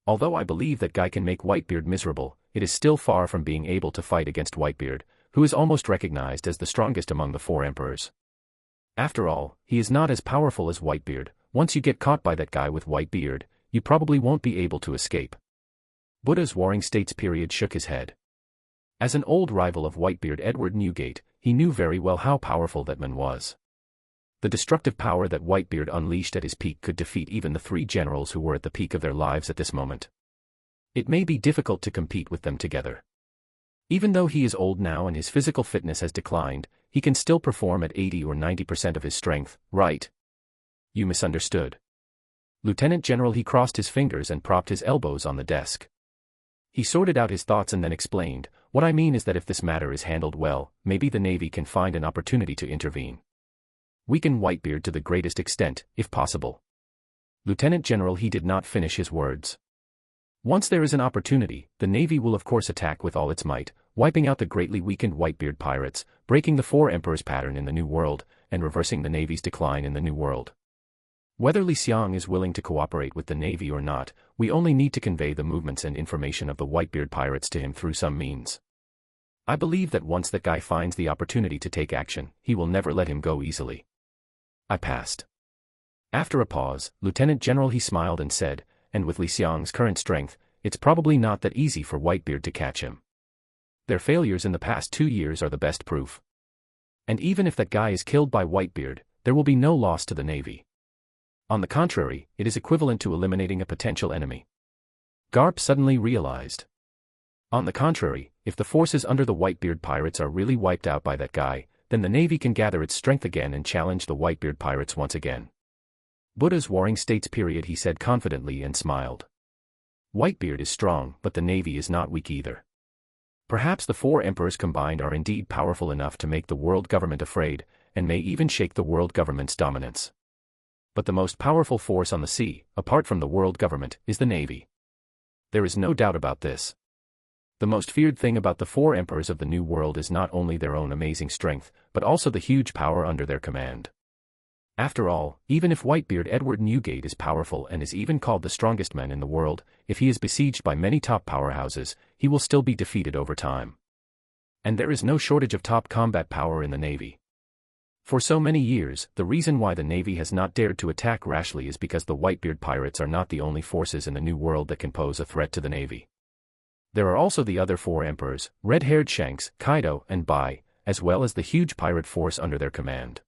Although I believe that guy can make Whitebeard miserable, it is still far from being able to fight against Whitebeard, who is almost recognized as the strongest among the 4 emperors. After all, he is not as powerful as Whitebeard. Once you get caught by that guy with Whitebeard, you probably won't be able to escape. Buddha's Warring States period shook his head. As an old rival of Whitebeard, Edward Newgate, he knew very well how powerful that man was. The destructive power that Whitebeard unleashed at his peak could defeat even the 3 generals who were at the peak of their lives at this moment. It may be difficult to compete with them together. Even though he is old now and his physical fitness has declined, he can still perform at 80 or 90% of his strength, right? You misunderstood. Lieutenant General He crossed his fingers and propped his elbows on the desk. He sorted out his thoughts and then explained, "What I mean is that if this matter is handled well, maybe the Navy can find an opportunity to intervene. Weaken Whitebeard to the greatest extent, if possible." Lieutenant General He did not finish his words. Once there is an opportunity, the Navy will of course attack with all its might, wiping out the greatly weakened Whitebeard pirates, breaking the 4 emperors pattern in the New World, and reversing the Navy's decline in the New World. Whether Li Xiang is willing to cooperate with the Navy or not, we only need to convey the movements and information of the Whitebeard pirates to him through some means. I believe that once that guy finds the opportunity to take action, he will never let him go easily. I passed. After a pause, Lieutenant General he smiled and said, and with Li Xiang's current strength, it's probably not that easy for Whitebeard to catch him. Their failures in the past 2 years are the best proof. And even if that guy is killed by Whitebeard, there will be no loss to the Navy. On the contrary, it is equivalent to eliminating a potential enemy. Garp suddenly realized. On the contrary, if the forces under the Whitebeard pirates are really wiped out by that guy, then the Navy can gather its strength again and challenge the Whitebeard pirates once again. Buddha's warring states period, he said confidently and smiled. Whitebeard is strong, but the Navy is not weak either. Perhaps the 4 emperors combined are indeed powerful enough to make the world government afraid, and may even shake the world government's dominance. But the most powerful force on the sea, apart from the world government, is the Navy. There is no doubt about this. The most feared thing about the 4 emperors of the New World is not only their own amazing strength, but also the huge power under their command. After all, even if Whitebeard Edward Newgate is powerful and is even called the strongest man in the world, if he is besieged by many top powerhouses, he will still be defeated over time. And there is no shortage of top combat power in the Navy. For so many years, the reason why the Navy has not dared to attack rashly is because the Whitebeard pirates are not the only forces in the New World that can pose a threat to the Navy. There are also the other 4 emperors, red-haired Shanks, Kaido, and Bai, as well as the huge pirate force under their command.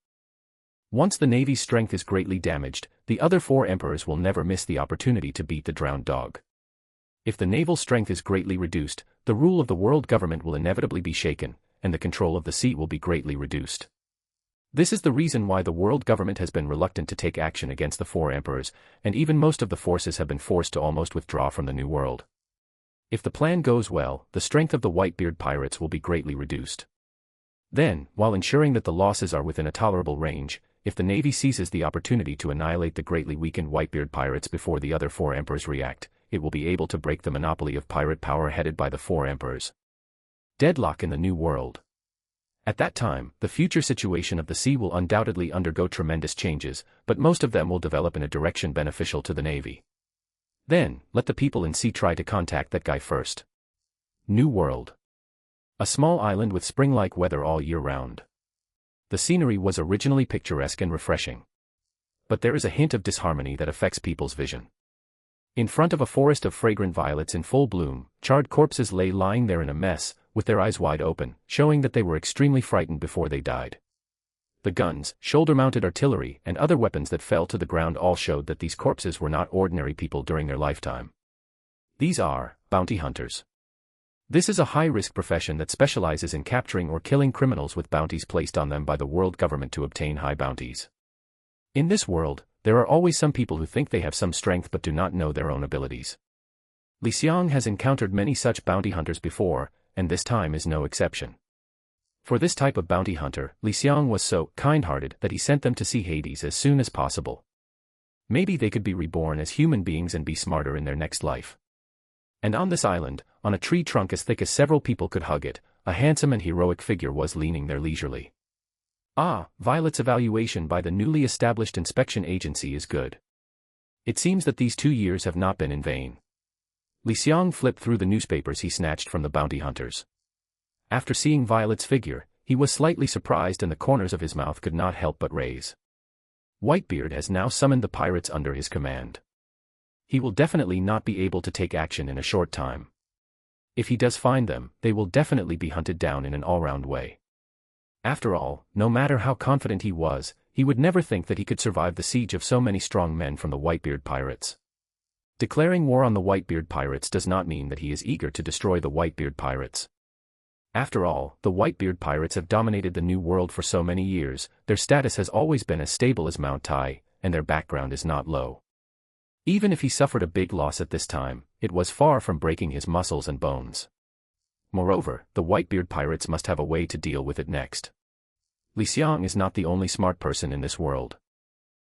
Once the Navy's strength is greatly damaged, the other 4 emperors will never miss the opportunity to beat the drowned dog. If the naval strength is greatly reduced, the rule of the world government will inevitably be shaken, and the control of the sea will be greatly reduced. This is the reason why the world government has been reluctant to take action against the 4 emperors, and even most of the forces have been forced to almost withdraw from the New World. If the plan goes well, the strength of the Whitebeard pirates will be greatly reduced. Then, while ensuring that the losses are within a tolerable range, if the Navy seizes the opportunity to annihilate the greatly weakened Whitebeard pirates before the other 4 emperors react, it will be able to break the monopoly of pirate power headed by the 4 emperors. Deadlock in the New World. At that time, the future situation of the sea will undoubtedly undergo tremendous changes, but most of them will develop in a direction beneficial to the Navy. Then, let the people in sea try to contact that guy first. New World. A small island with spring-like weather all year round. The scenery was originally picturesque and refreshing. But there is a hint of disharmony that affects people's vision. In front of a forest of fragrant violets in full bloom, charred corpses lay lying there in a mess, with their eyes wide open, showing that they were extremely frightened before they died. The guns, shoulder-mounted artillery, and other weapons that fell to the ground all showed that these corpses were not ordinary people during their lifetime. These are bounty hunters. This is a high-risk profession that specializes in capturing or killing criminals with bounties placed on them by the world government to obtain high bounties. In this world, there are always some people who think they have some strength but do not know their own abilities. Li Xiang has encountered many such bounty hunters before, and this time is no exception. For this type of bounty hunter, Li Xiang was so kind-hearted that he sent them to see Hades as soon as possible. Maybe they could be reborn as human beings and be smarter in their next life. And on this island, on a tree trunk as thick as several people could hug it, a handsome and heroic figure was leaning there leisurely. Ah, Violet's evaluation by the newly established inspection agency is good. It seems that these 2 years have not been in vain. Li Xiang flipped through the newspapers he snatched from the bounty hunters. After seeing Violet's figure, he was slightly surprised and the corners of his mouth could not help but raise. Whitebeard has now summoned the pirates under his command. He will definitely not be able to take action in a short time. If he does find them, they will definitely be hunted down in an all-round way. After all, no matter how confident he was, he would never think that he could survive the siege of so many strong men from the Whitebeard pirates. Declaring war on the Whitebeard pirates does not mean that he is eager to destroy the Whitebeard pirates. After all, the Whitebeard pirates have dominated the New World for so many years, their status has always been as stable as Mount Tai, and their background is not low. Even if he suffered a big loss at this time, it was far from breaking his muscles and bones. Moreover, the Whitebeard pirates must have a way to deal with it next. Li Xiang is not the only smart person in this world.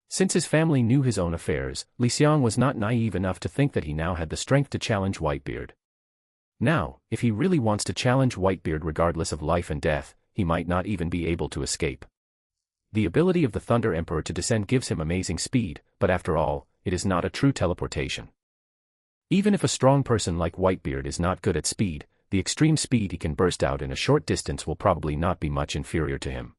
Since his family knew his own affairs, Li Xiang was not naive enough to think that he now had the strength to challenge Whitebeard. Now, if he really wants to challenge Whitebeard regardless of life and death, he might not even be able to escape. The ability of the Thunder Emperor to descend gives him amazing speed, but after all, it is not a true teleportation. Even if a strong person like Whitebeard is not good at speed, the extreme speed he can burst out in a short distance will probably not be much inferior to him.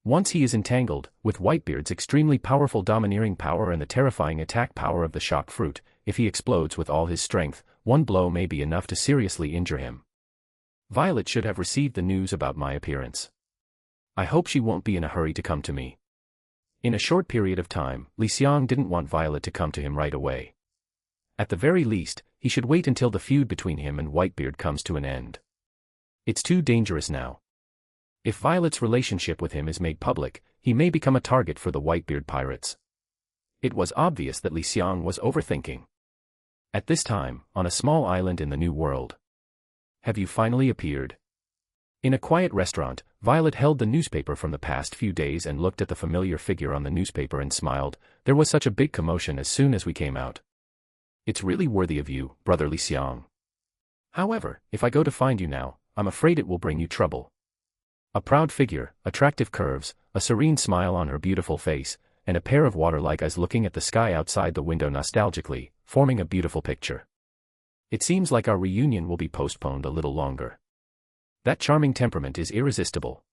Once he is entangled, with Whitebeard's extremely powerful domineering power and the terrifying attack power of the shock fruit, if he explodes with all his strength, one blow may be enough to seriously injure him. Violet should have received the news about my appearance. I hope she won't be in a hurry to come to me. In a short period of time, Li Xiang didn't want Violet to come to him right away. At the very least, he should wait until the feud between him and Whitebeard comes to an end. It's too dangerous now. If Violet's relationship with him is made public, he may become a target for the Whitebeard pirates. It was obvious that Li Xiang was overthinking. At this time, on a small island in the New World. Have you finally appeared? In a quiet restaurant, Violet held the newspaper from the past few days and looked at the familiar figure on the newspaper and smiled. There was such a big commotion as soon as we came out. It's really worthy of you, brother Li Xiang. However, if I go to find you now, I'm afraid it will bring you trouble. A proud figure, attractive curves, a serene smile on her beautiful face, and a pair of water-like eyes looking at the sky outside the window nostalgically, forming a beautiful picture. It seems like our reunion will be postponed a little longer. That charming temperament is irresistible.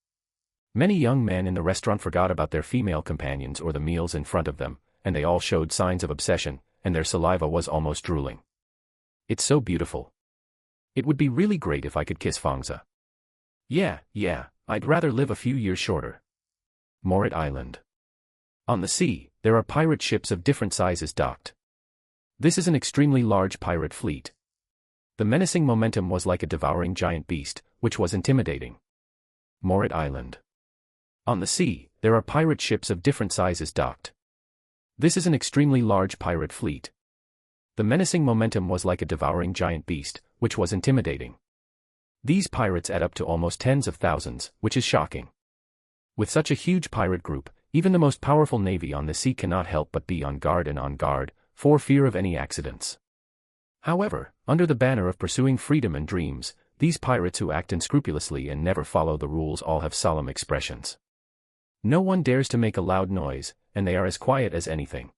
Many young men in the restaurant forgot about their female companions or the meals in front of them, and they all showed signs of obsession, and their saliva was almost drooling. It's so beautiful. It would be really great if I could kiss Fangza. Yeah, I'd rather live a few years shorter. Morit Island. On the sea, there are pirate ships of different sizes docked. This is an extremely large pirate fleet. The menacing momentum was like a devouring giant beast, which was intimidating. Morit Island. On the sea, there are pirate ships of different sizes docked. This is an extremely large pirate fleet. The menacing momentum was like a devouring giant beast, which was intimidating. These pirates add up to almost tens of thousands, which is shocking. With such a huge pirate group, even the most powerful navy on the sea cannot help but be on guard, for fear of any accidents. However, under the banner of pursuing freedom and dreams, these pirates who act unscrupulously and never follow the rules all have solemn expressions. No one dares to make a loud noise, and they are as quiet as anything.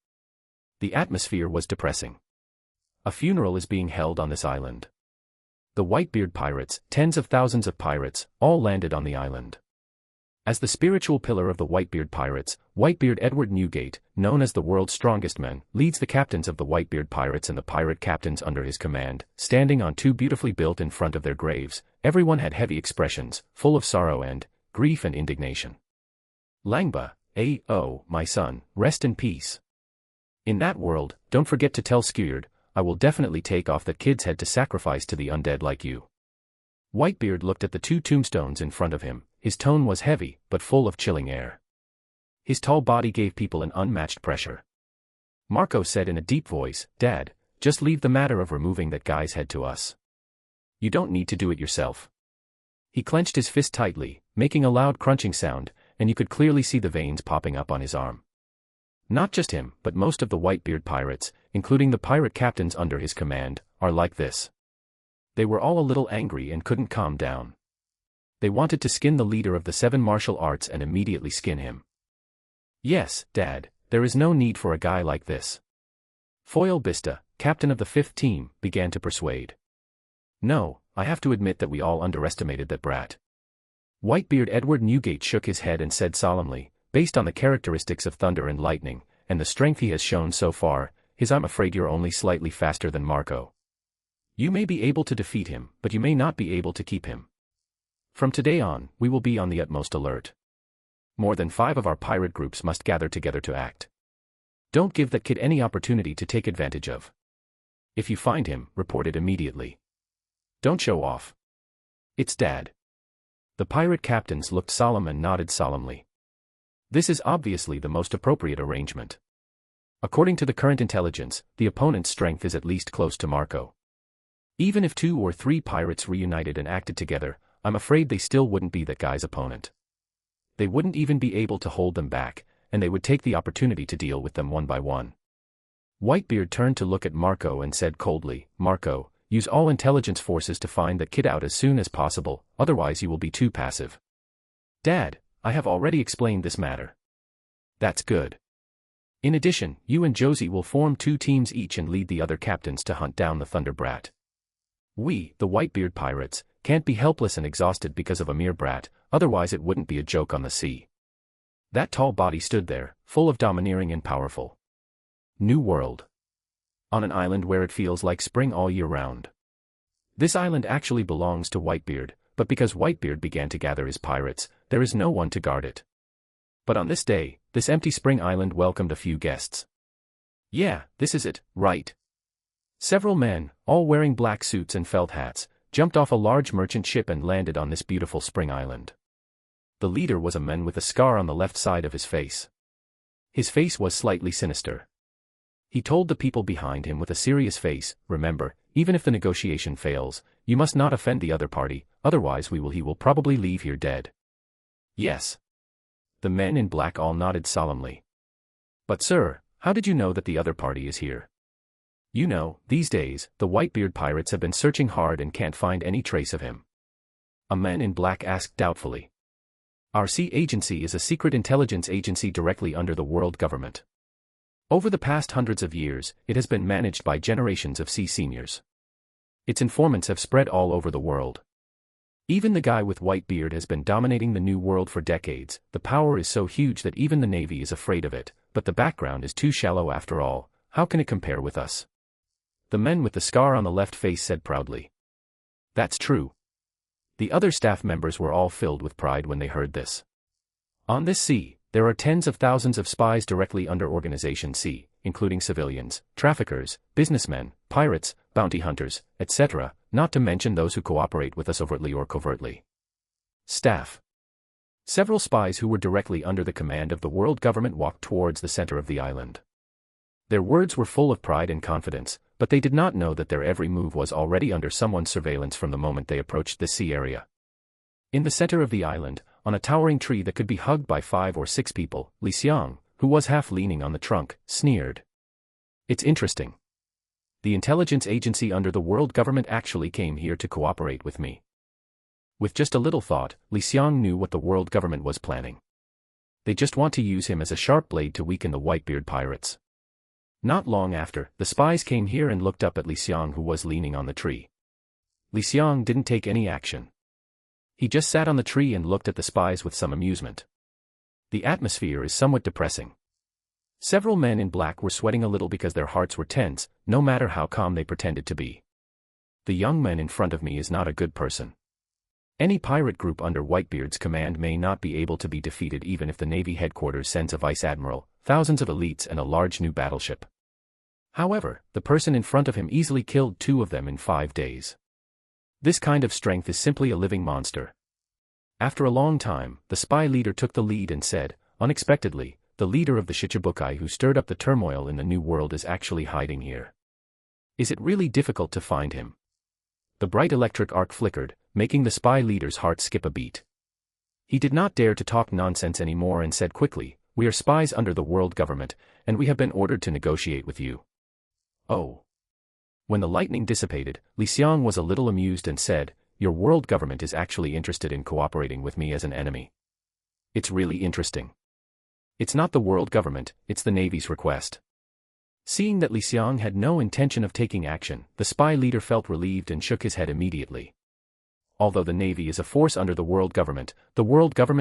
The atmosphere was depressing. A funeral is being held on this island. The Whitebeard pirates, tens of thousands of pirates, all landed on the island. As the spiritual pillar of the Whitebeard pirates, Whitebeard Edward Newgate, known as the world's strongest man, leads the captains of the Whitebeard pirates and the pirate captains under his command, standing on two beautifully built in front of their graves. Everyone had heavy expressions, full of sorrow and grief and indignation. Langba, oh, my son, rest in peace. In that world, don't forget to tell Skeward, I will definitely take off that kid's head to sacrifice to the undead like you. Whitebeard looked at the two tombstones in front of him. His tone was heavy, but full of chilling air. His tall body gave people an unmatched pressure. Marco said in a deep voice, Dad, just leave the matter of removing that guy's head to us. You don't need to do it yourself. He clenched his fist tightly, making a loud crunching sound, and you could clearly see the veins popping up on his arm. Not just him, but most of the Whitebeard pirates, including the pirate captains under his command, are like this. They were all a little angry and couldn't calm down. They wanted to skin the leader of the 7 martial arts and immediately skin him. Yes, Dad, there is no need for a guy like this. Foyle Bista, captain of the 5th team, began to persuade. No, I have to admit that we all underestimated that brat. Whitebeard Edward Newgate shook his head and said solemnly, based on the characteristics of thunder and lightning, and the strength he has shown so far, I'm afraid you're only slightly faster than Marco. You may be able to defeat him, but you may not be able to keep him. From today on, we will be on the utmost alert. More than 5 of our pirate groups must gather together to act. Don't give that kid any opportunity to take advantage of. If you find him, report it immediately. Don't show off. It's Dad. The pirate captains looked solemn and nodded solemnly. This is obviously the most appropriate arrangement. According to the current intelligence, the opponent's strength is at least close to Marco. Even if 2 or 3 pirates reunited and acted together, I'm afraid they still wouldn't be that guy's opponent. They wouldn't even be able to hold them back, and they would take the opportunity to deal with them one by one. Whitebeard turned to look at Marco and said coldly, Marco, use all intelligence forces to find that kid out as soon as possible, otherwise you will be too passive. Dad, I have already explained this matter. That's good. In addition, you and Josie will form 2 teams each and lead the other captains to hunt down the Thunder Brat. We, the Whitebeard pirates, can't be helpless and exhausted because of a mere brat, otherwise it wouldn't be a joke on the sea. That tall body stood there, full of domineering and powerful. New world. On an island where it feels like spring all year round. This island actually belongs to Whitebeard, but because Whitebeard began to gather his pirates, there is no one to guard it. But on this day, this empty spring island welcomed a few guests. Yeah, this is it, right? Several men, all wearing black suits and felt hats, jumped off a large merchant ship and landed on this beautiful spring island. The leader was a man with a scar on the left side of his face. His face was slightly sinister. He told the people behind him with a serious face, remember, even if the negotiation fails, you must not offend the other party, otherwise he will probably leave here dead. Yes. The men in black all nodded solemnly. But sir, how did you know that the other party is here? You know, these days, the Whitebeard pirates have been searching hard and can't find any trace of him. A man in black asked doubtfully. Our sea agency is a secret intelligence agency directly under the world government. Over the past hundreds of years, it has been managed by generations of sea seniors. Its informants have spread all over the world. Even the guy with white beard has been dominating the new world for decades. The power is so huge that even the Navy is afraid of it, but the background is too shallow after all. How can it compare with us? The man with the scar on the left face said proudly. That's true. The other staff members were all filled with pride when they heard this. On this sea, there are tens of thousands of spies directly under Organization C, including civilians, traffickers, businessmen, pirates, bounty hunters, etc., not to mention those who cooperate with us overtly or covertly. Staff. Several spies who were directly under the command of the world government walked towards the center of the island. Their words were full of pride and confidence, but they did not know that their every move was already under someone's surveillance from the moment they approached the sea area. In the center of the island, on a towering tree that could be hugged by 5 or 6 people, Li Xiang, who was half leaning on the trunk, sneered. It's interesting. The intelligence agency under the world government actually came here to cooperate with me. With just a little thought, Li Xiang knew what the world government was planning. They just want to use him as a sharp blade to weaken the Whitebeard pirates. Not long after, the spies came here and looked up at Li Xiang, who was leaning on the tree. Li Xiang didn't take any action. He just sat on the tree and looked at the spies with some amusement. The atmosphere is somewhat depressing. Several men in black were sweating a little because their hearts were tense, no matter how calm they pretended to be. The young man in front of me is not a good person. Any pirate group under Whitebeard's command may not be able to be defeated even if the Navy headquarters sends a vice admiral, thousands of elites and a large new battleship. However, the person in front of him easily killed 2 of them in 5 days. This kind of strength is simply a living monster. After a long time, the spy leader took the lead and said, unexpectedly, the leader of the Shichibukai who stirred up the turmoil in the New World is actually hiding here. Is it really difficult to find him? The bright electric arc flickered, making the spy leader's heart skip a beat. He did not dare to talk nonsense anymore and said quickly, we are spies under the world government, and we have been ordered to negotiate with you. Oh. When the lightning dissipated, Li Xiang was a little amused and said, your world government is actually interested in cooperating with me as an enemy. It's really interesting. It's not the world government, it's the Navy's request. Seeing that Li Xiang had no intention of taking action, the spy leader felt relieved and shook his head immediately. Although the Navy is a force under the world government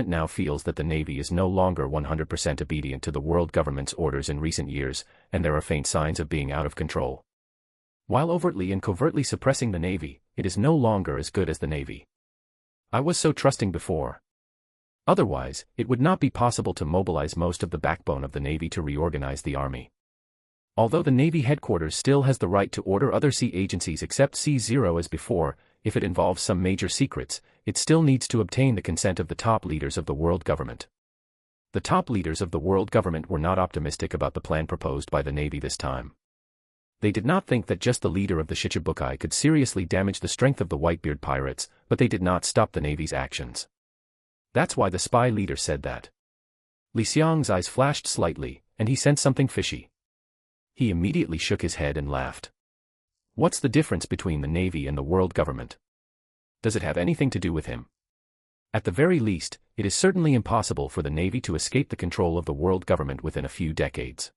now feels that the Navy is no longer 100% obedient to the world government's orders in recent years, and there are faint signs of being out of control. While overtly and covertly suppressing the Navy, it is no longer as good as the Navy. I was so trusting before. Otherwise, it would not be possible to mobilize most of the backbone of the Navy to reorganize the Army. Although the Navy headquarters still has the right to order other sea agencies except C0 as before, if it involves some major secrets, it still needs to obtain the consent of the top leaders of the world government. The top leaders of the world government were not optimistic about the plan proposed by the Navy this time. They did not think that just the leader of the Shichibukai could seriously damage the strength of the Whitebeard pirates, but they did not stop the Navy's actions. That's why the spy leader said that. Li Xiang's eyes flashed slightly, and he sensed something fishy. He immediately shook his head and laughed. What's the difference between the Navy and the world government? Does it have anything to do with him? At the very least, it is certainly impossible for the Navy to escape the control of the world government within a few decades.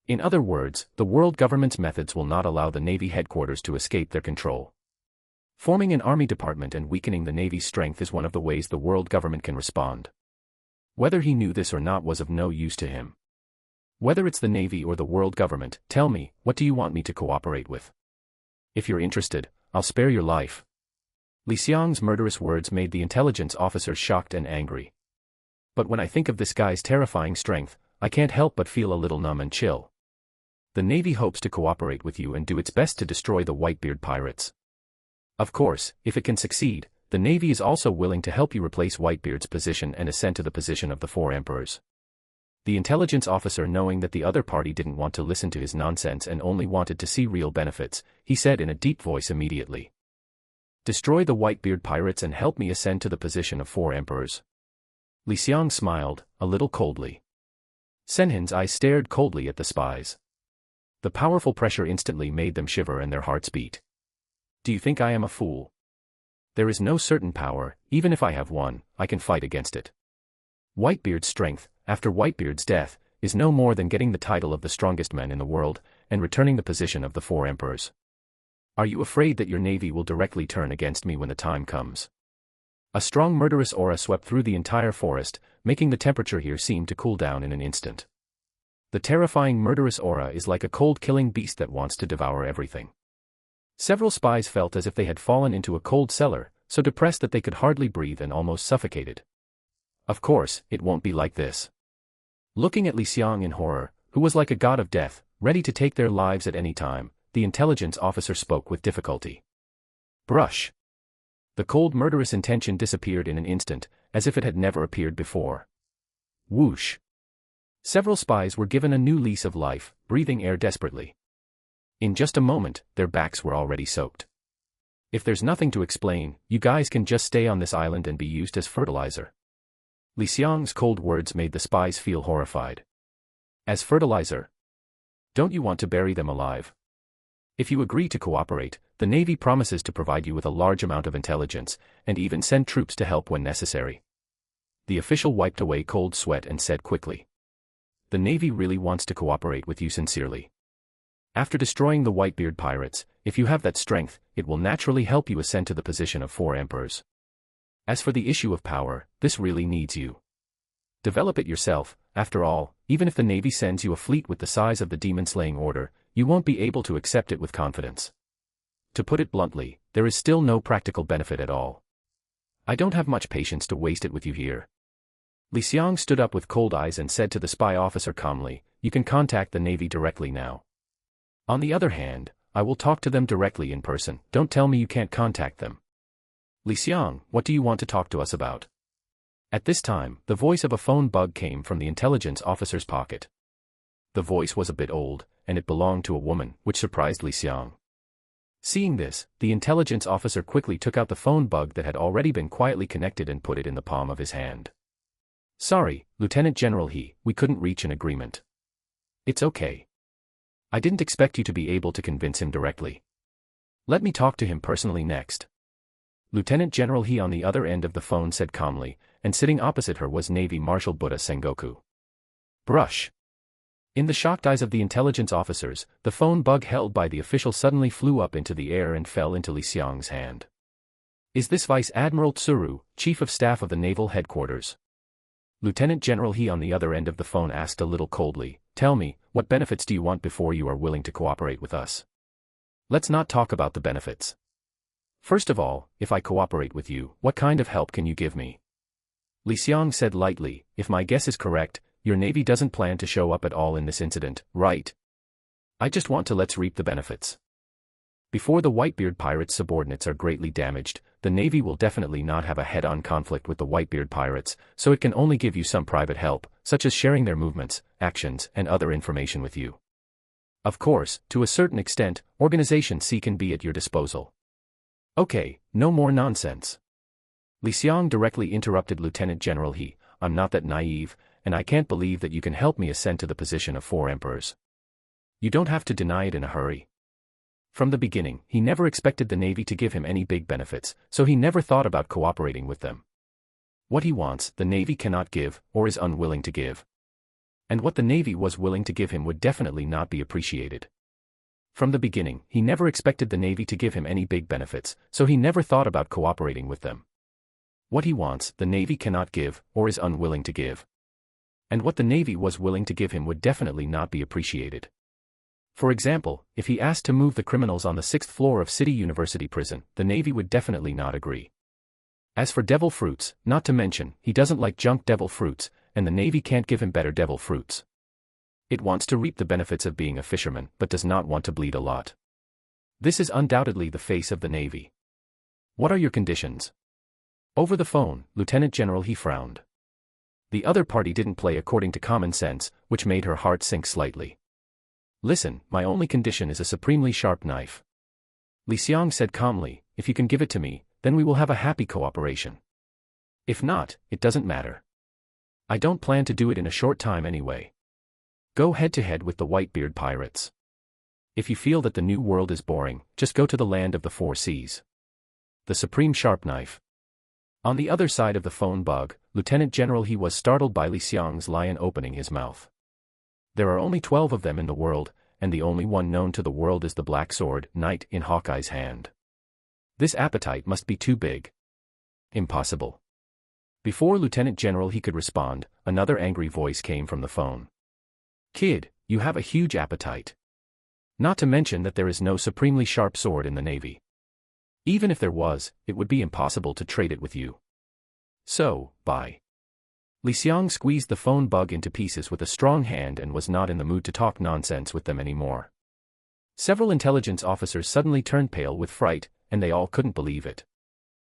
In other words, the world government's methods will not allow the Navy headquarters to escape their control. Forming an army department and weakening the Navy's strength is one of the ways the world government can respond. Whether he knew this or not was of no use to him. Whether it's the Navy or the world government, tell me, what do you want me to cooperate with? If you're interested, I'll spare your life. Li Xiang's murderous words made the intelligence officer shocked and angry. But when I think of this guy's terrifying strength, I can't help but feel a little numb and chill. The Navy hopes to cooperate with you and do its best to destroy the Whitebeard pirates. Of course, if it can succeed, the Navy is also willing to help you replace Whitebeard's position and ascend to the position of the four emperors. The intelligence officer, knowing that the other party didn't want to listen to his nonsense and only wanted to see real benefits, he said in a deep voice immediately. Destroy the Whitebeard pirates and help me ascend to the position of four emperors. Li Xiang smiled, a little coldly. Senhin's eyes stared coldly at the spies. The powerful pressure instantly made them shiver and their hearts beat. Do you think I am a fool? There is no certain power, even if I have one, I can fight against it. Whitebeard's strength, after Whitebeard's death, is no more than getting the title of the strongest man in the world, and returning the position of the four emperors. Are you afraid that your Navy will directly turn against me when the time comes? A strong murderous aura swept through the entire forest, making the temperature here seem to cool down in an instant. The terrifying murderous aura is like a cold-killing beast that wants to devour everything. Several spies felt as if they had fallen into a cold cellar, so depressed that they could hardly breathe and almost suffocated. Of course, it won't be like this. Looking at Li Xiang in horror, who was like a god of death, ready to take their lives at any time, the intelligence officer spoke with difficulty. Brush. The cold murderous intention disappeared in an instant, as if it had never appeared before. Whoosh. Several spies were given a new lease of life, breathing air desperately. In just a moment, their backs were already soaked. If there's nothing to explain, you guys can just stay on this island and be used as fertilizer. Li Xiang's cold words made the spies feel horrified. As fertilizer? Don't you want to bury them alive? If you agree to cooperate, the Navy promises to provide you with a large amount of intelligence, and even send troops to help when necessary. The official wiped away cold sweat and said quickly. The Navy really wants to cooperate with you sincerely. After destroying the Whitebeard pirates, if you have that strength, it will naturally help you ascend to the position of four emperors. As for the issue of power, this really needs you. Develop it yourself. After all, even if the Navy sends you a fleet with the size of the demon-slaying order, you won't be able to accept it with confidence. To put it bluntly, there is still no practical benefit at all. I don't have much patience to waste it with you here. Li Xiang stood up with cold eyes and said to the spy officer calmly, you can contact the Navy directly now. On the other hand, I will talk to them directly in person, don't tell me you can't contact them. Li Xiang, what do you want to talk to us about? At this time, the voice of a phone bug came from the intelligence officer's pocket. The voice was a bit old, and it belonged to a woman, which surprised Li Xiang. Seeing this, the intelligence officer quickly took out the phone bug that had already been quietly connected and put it in the palm of his hand. Sorry, Lieutenant General He, we couldn't reach an agreement. It's okay. I didn't expect you to be able to convince him directly. Let me talk to him personally next. Lieutenant General He on the other end of the phone said calmly, and sitting opposite her was Navy Marshal Buddha Sengoku. Brush. In the shocked eyes of the intelligence officers, the phone bug held by the official suddenly flew up into the air and fell into Li Xiang's hand. Is this Vice Admiral Tsuru, Chief of Staff of the Naval Headquarters? Lieutenant General He on the other end of the phone asked a little coldly, tell me, what benefits do you want before you are willing to cooperate with us? Let's not talk about the benefits. First of all, if I cooperate with you, what kind of help can you give me? Li Xiang said lightly, if my guess is correct, your Navy doesn't plan to show up at all in this incident, right? I just want to let's reap the benefits. Before the Whitebeard pirates' subordinates are greatly damaged, the Navy will definitely not have a head-on conflict with the Whitebeard pirates, so it can only give you some private help, such as sharing their movements, actions, and other information with you. Of course, to a certain extent, Organization C can be at your disposal. Okay, no more nonsense. Li Xiang directly interrupted Lieutenant General He, I'm not that naive, and I can't believe that you can help me ascend to the position of four emperors. You don't have to deny it in a hurry. From the beginning, he never expected the Navy to give him any big benefits, so he never thought about cooperating with them. What he wants, the Navy cannot give, or is unwilling to give. And what the Navy was willing to give him would definitely not be appreciated. From the beginning, he never expected the Navy to give him any big benefits, so he never thought about cooperating with them. What he wants, the Navy cannot give, or is unwilling to give. And what the Navy was willing to give him would definitely not be appreciated. For example, if he asked to move the criminals on the 6th floor of City University Prison, the Navy would definitely not agree. As for devil fruits, not to mention, he doesn't like junk devil fruits, and the Navy can't give him better devil fruits. It wants to reap the benefits of being a fisherman, but does not want to bleed a lot. This is undoubtedly the face of the Navy. What are your conditions? Over the phone, Lieutenant General He frowned. The other party didn't play according to common sense, which made her heart sink slightly. Listen, my only condition is a supremely sharp knife. Li Xiang said calmly, if you can give it to me, then we will have a happy cooperation. If not, it doesn't matter. I don't plan to do it in a short time anyway. Go head-to-head with the Whitebeard pirates. If you feel that the new world is boring, just go to the land of the 4 seas. The supreme sharp knife. On the other side of the phone bug, Lieutenant General He was startled by Li Xiang's lion opening his mouth. There are only 12 of them in the world, and the only one known to the world is the Black Sword, Knight, in Hawkeye's hand. This appetite must be too big. Impossible. Before Lieutenant General He could respond, another angry voice came from the phone. Kid, you have a huge appetite. Not to mention that there is no supremely sharp sword in the Navy. Even if there was, it would be impossible to trade it with you. So, bye. Li Xiang squeezed the phone bug into pieces with a strong hand and was not in the mood to talk nonsense with them anymore. Several intelligence officers suddenly turned pale with fright, and they all couldn't believe it.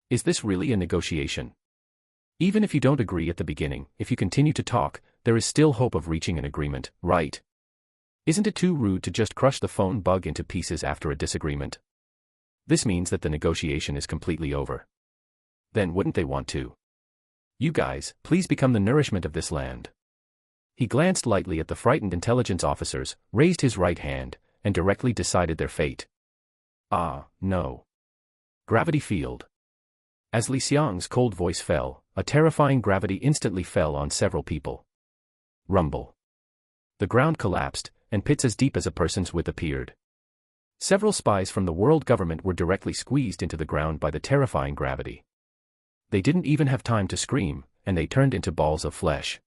Is this really a negotiation? Even if you don't agree at the beginning, if you continue to talk, there is still hope of reaching an agreement, right? Isn't it too rude to just crush the phone bug into pieces after a disagreement? This means that the negotiation is completely over. Then wouldn't they want to? You guys, please become the nourishment of this land. He glanced lightly at the frightened intelligence officers, raised his right hand, and directly decided their fate. Ah, no. Gravity field. As Li Xiang's cold voice fell, a terrifying gravity instantly fell on several people. Rumble. The ground collapsed, and pits as deep as a person's width appeared. Several spies from the world government were directly squeezed into the ground by the terrifying gravity. They didn't even have time to scream, and they turned into balls of flesh.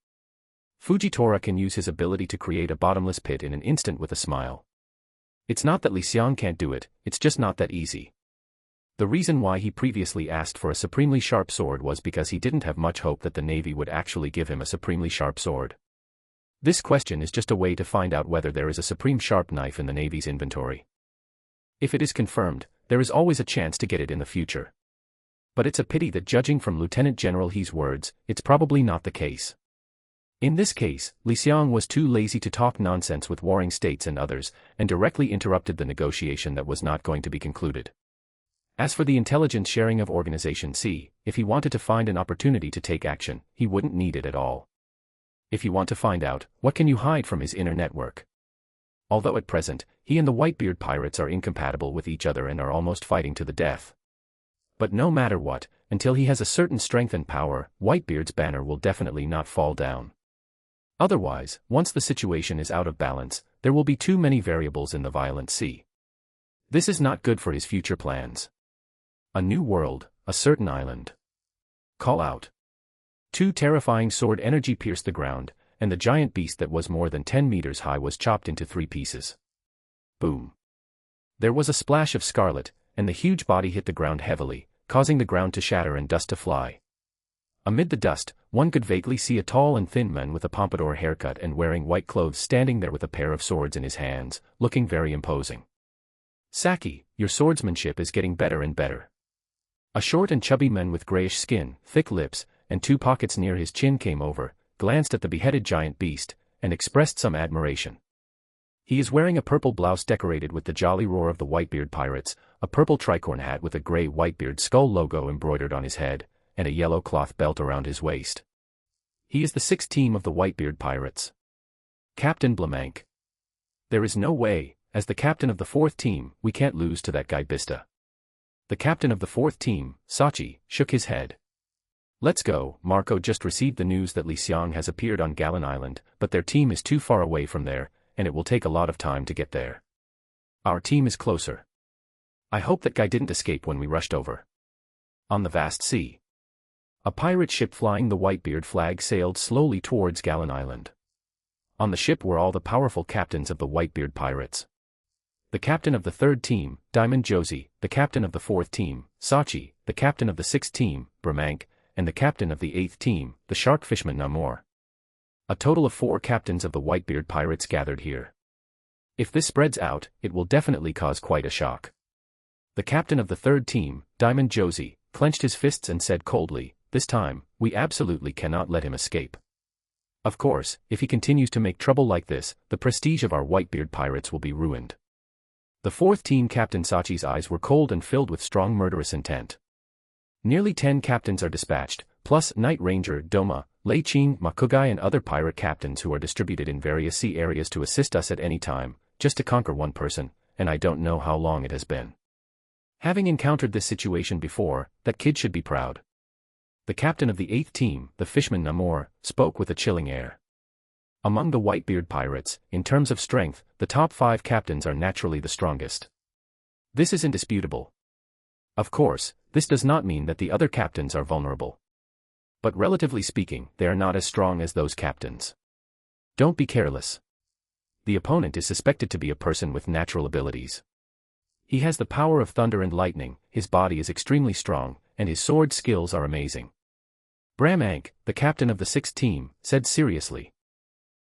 Fujitora can use his ability to create a bottomless pit in an instant with a smile. It's not that Li Xiang can't do it, it's just not that easy. The reason why he previously asked for a supremely sharp sword was because he didn't have much hope that the Navy would actually give him a supremely sharp sword. This question is just a way to find out whether there is a supreme sharp knife in the Navy's inventory. If it is confirmed, there is always a chance to get it in the future. But it's a pity that judging from Lieutenant General He's words, it's probably not the case. In this case, Li Xiang was too lazy to talk nonsense with warring states and others, and directly interrupted the negotiation that was not going to be concluded. As for the intelligence sharing of Organization C, if he wanted to find an opportunity to take action, he wouldn't need it at all. If you want to find out, what can you hide from his inner network? Although at present, he and the Whitebeard pirates are incompatible with each other and are almost fighting to the death. But no matter what, until he has a certain strength and power, Whitebeard's banner will definitely not fall down. Otherwise, once the situation is out of balance, there will be too many variables in the violent sea. This is not good for his future plans. A new world, a certain island. Call out. 2 terrifying sword energy pierced the ground, and the giant beast that was more than 10 meters high was chopped into 3 pieces. Boom. There was a splash of scarlet, and the huge body hit the ground heavily, causing the ground to shatter and dust to fly. Amid the dust, one could vaguely see a tall and thin man with a pompadour haircut and wearing white clothes standing there with a pair of swords in his hands, looking very imposing. Saki, your swordsmanship is getting better and better. A short and chubby man with grayish skin, thick lips, and 2 pockets near his chin came over, glanced at the beheaded giant beast, and expressed some admiration. He is wearing a purple blouse decorated with the jolly roar of the Whitebeard pirates, a purple tricorn hat with a gray Whitebeard skull logo embroidered on his head, and a yellow cloth belt around his waist. He is the 6th team of the Whitebeard pirates. Captain Blamank. There is no way, as the captain of the 4th team, we can't lose to that guy Bista. The captain of the 4th team, Sachi, shook his head. Let's go. Marco just received the news that Li Xiang has appeared on Gallon Island, but their team is too far away from there, and it will take a lot of time to get there. Our team is closer. I hope that guy didn't escape when we rushed over. On the vast sea, a pirate ship flying the Whitebeard flag sailed slowly towards Gallon Island. On the ship were all the powerful captains of the Whitebeard pirates. The captain of the 3rd team, Diamond Josie, the captain of the 4th team, Sachi, the captain of the 6th team, Bramank, and the captain of the 8th team, the Shark Fishman Namor. A total of 4 captains of the Whitebeard pirates gathered here. If this spreads out, it will definitely cause quite a shock. The captain of the 3rd team, Diamond Josie, clenched his fists and said coldly, "This time, we absolutely cannot let him escape. Of course, if he continues to make trouble like this, the prestige of our Whitebeard pirates will be ruined." The 4th team captain Sachi's eyes were cold and filled with strong murderous intent. Nearly 10 captains are dispatched, plus Night Ranger Doma, Li Xiang, Makugai and other pirate captains who are distributed in various sea areas to assist us at any time, just to conquer one person, and I don't know how long it has been. Having encountered this situation before, that kid should be proud. The captain of the 8th team, the Fishman Namor, spoke with a chilling air. Among the Whitebeard pirates, in terms of strength, the top 5 captains are naturally the strongest. This is indisputable. Of course, this does not mean that the other captains are vulnerable. But relatively speaking, they are not as strong as those captains. Don't be careless. The opponent is suspected to be a person with natural abilities. He has the power of thunder and lightning, his body is extremely strong, and his sword skills are amazing. Bramank, the captain of the 6th team, said seriously.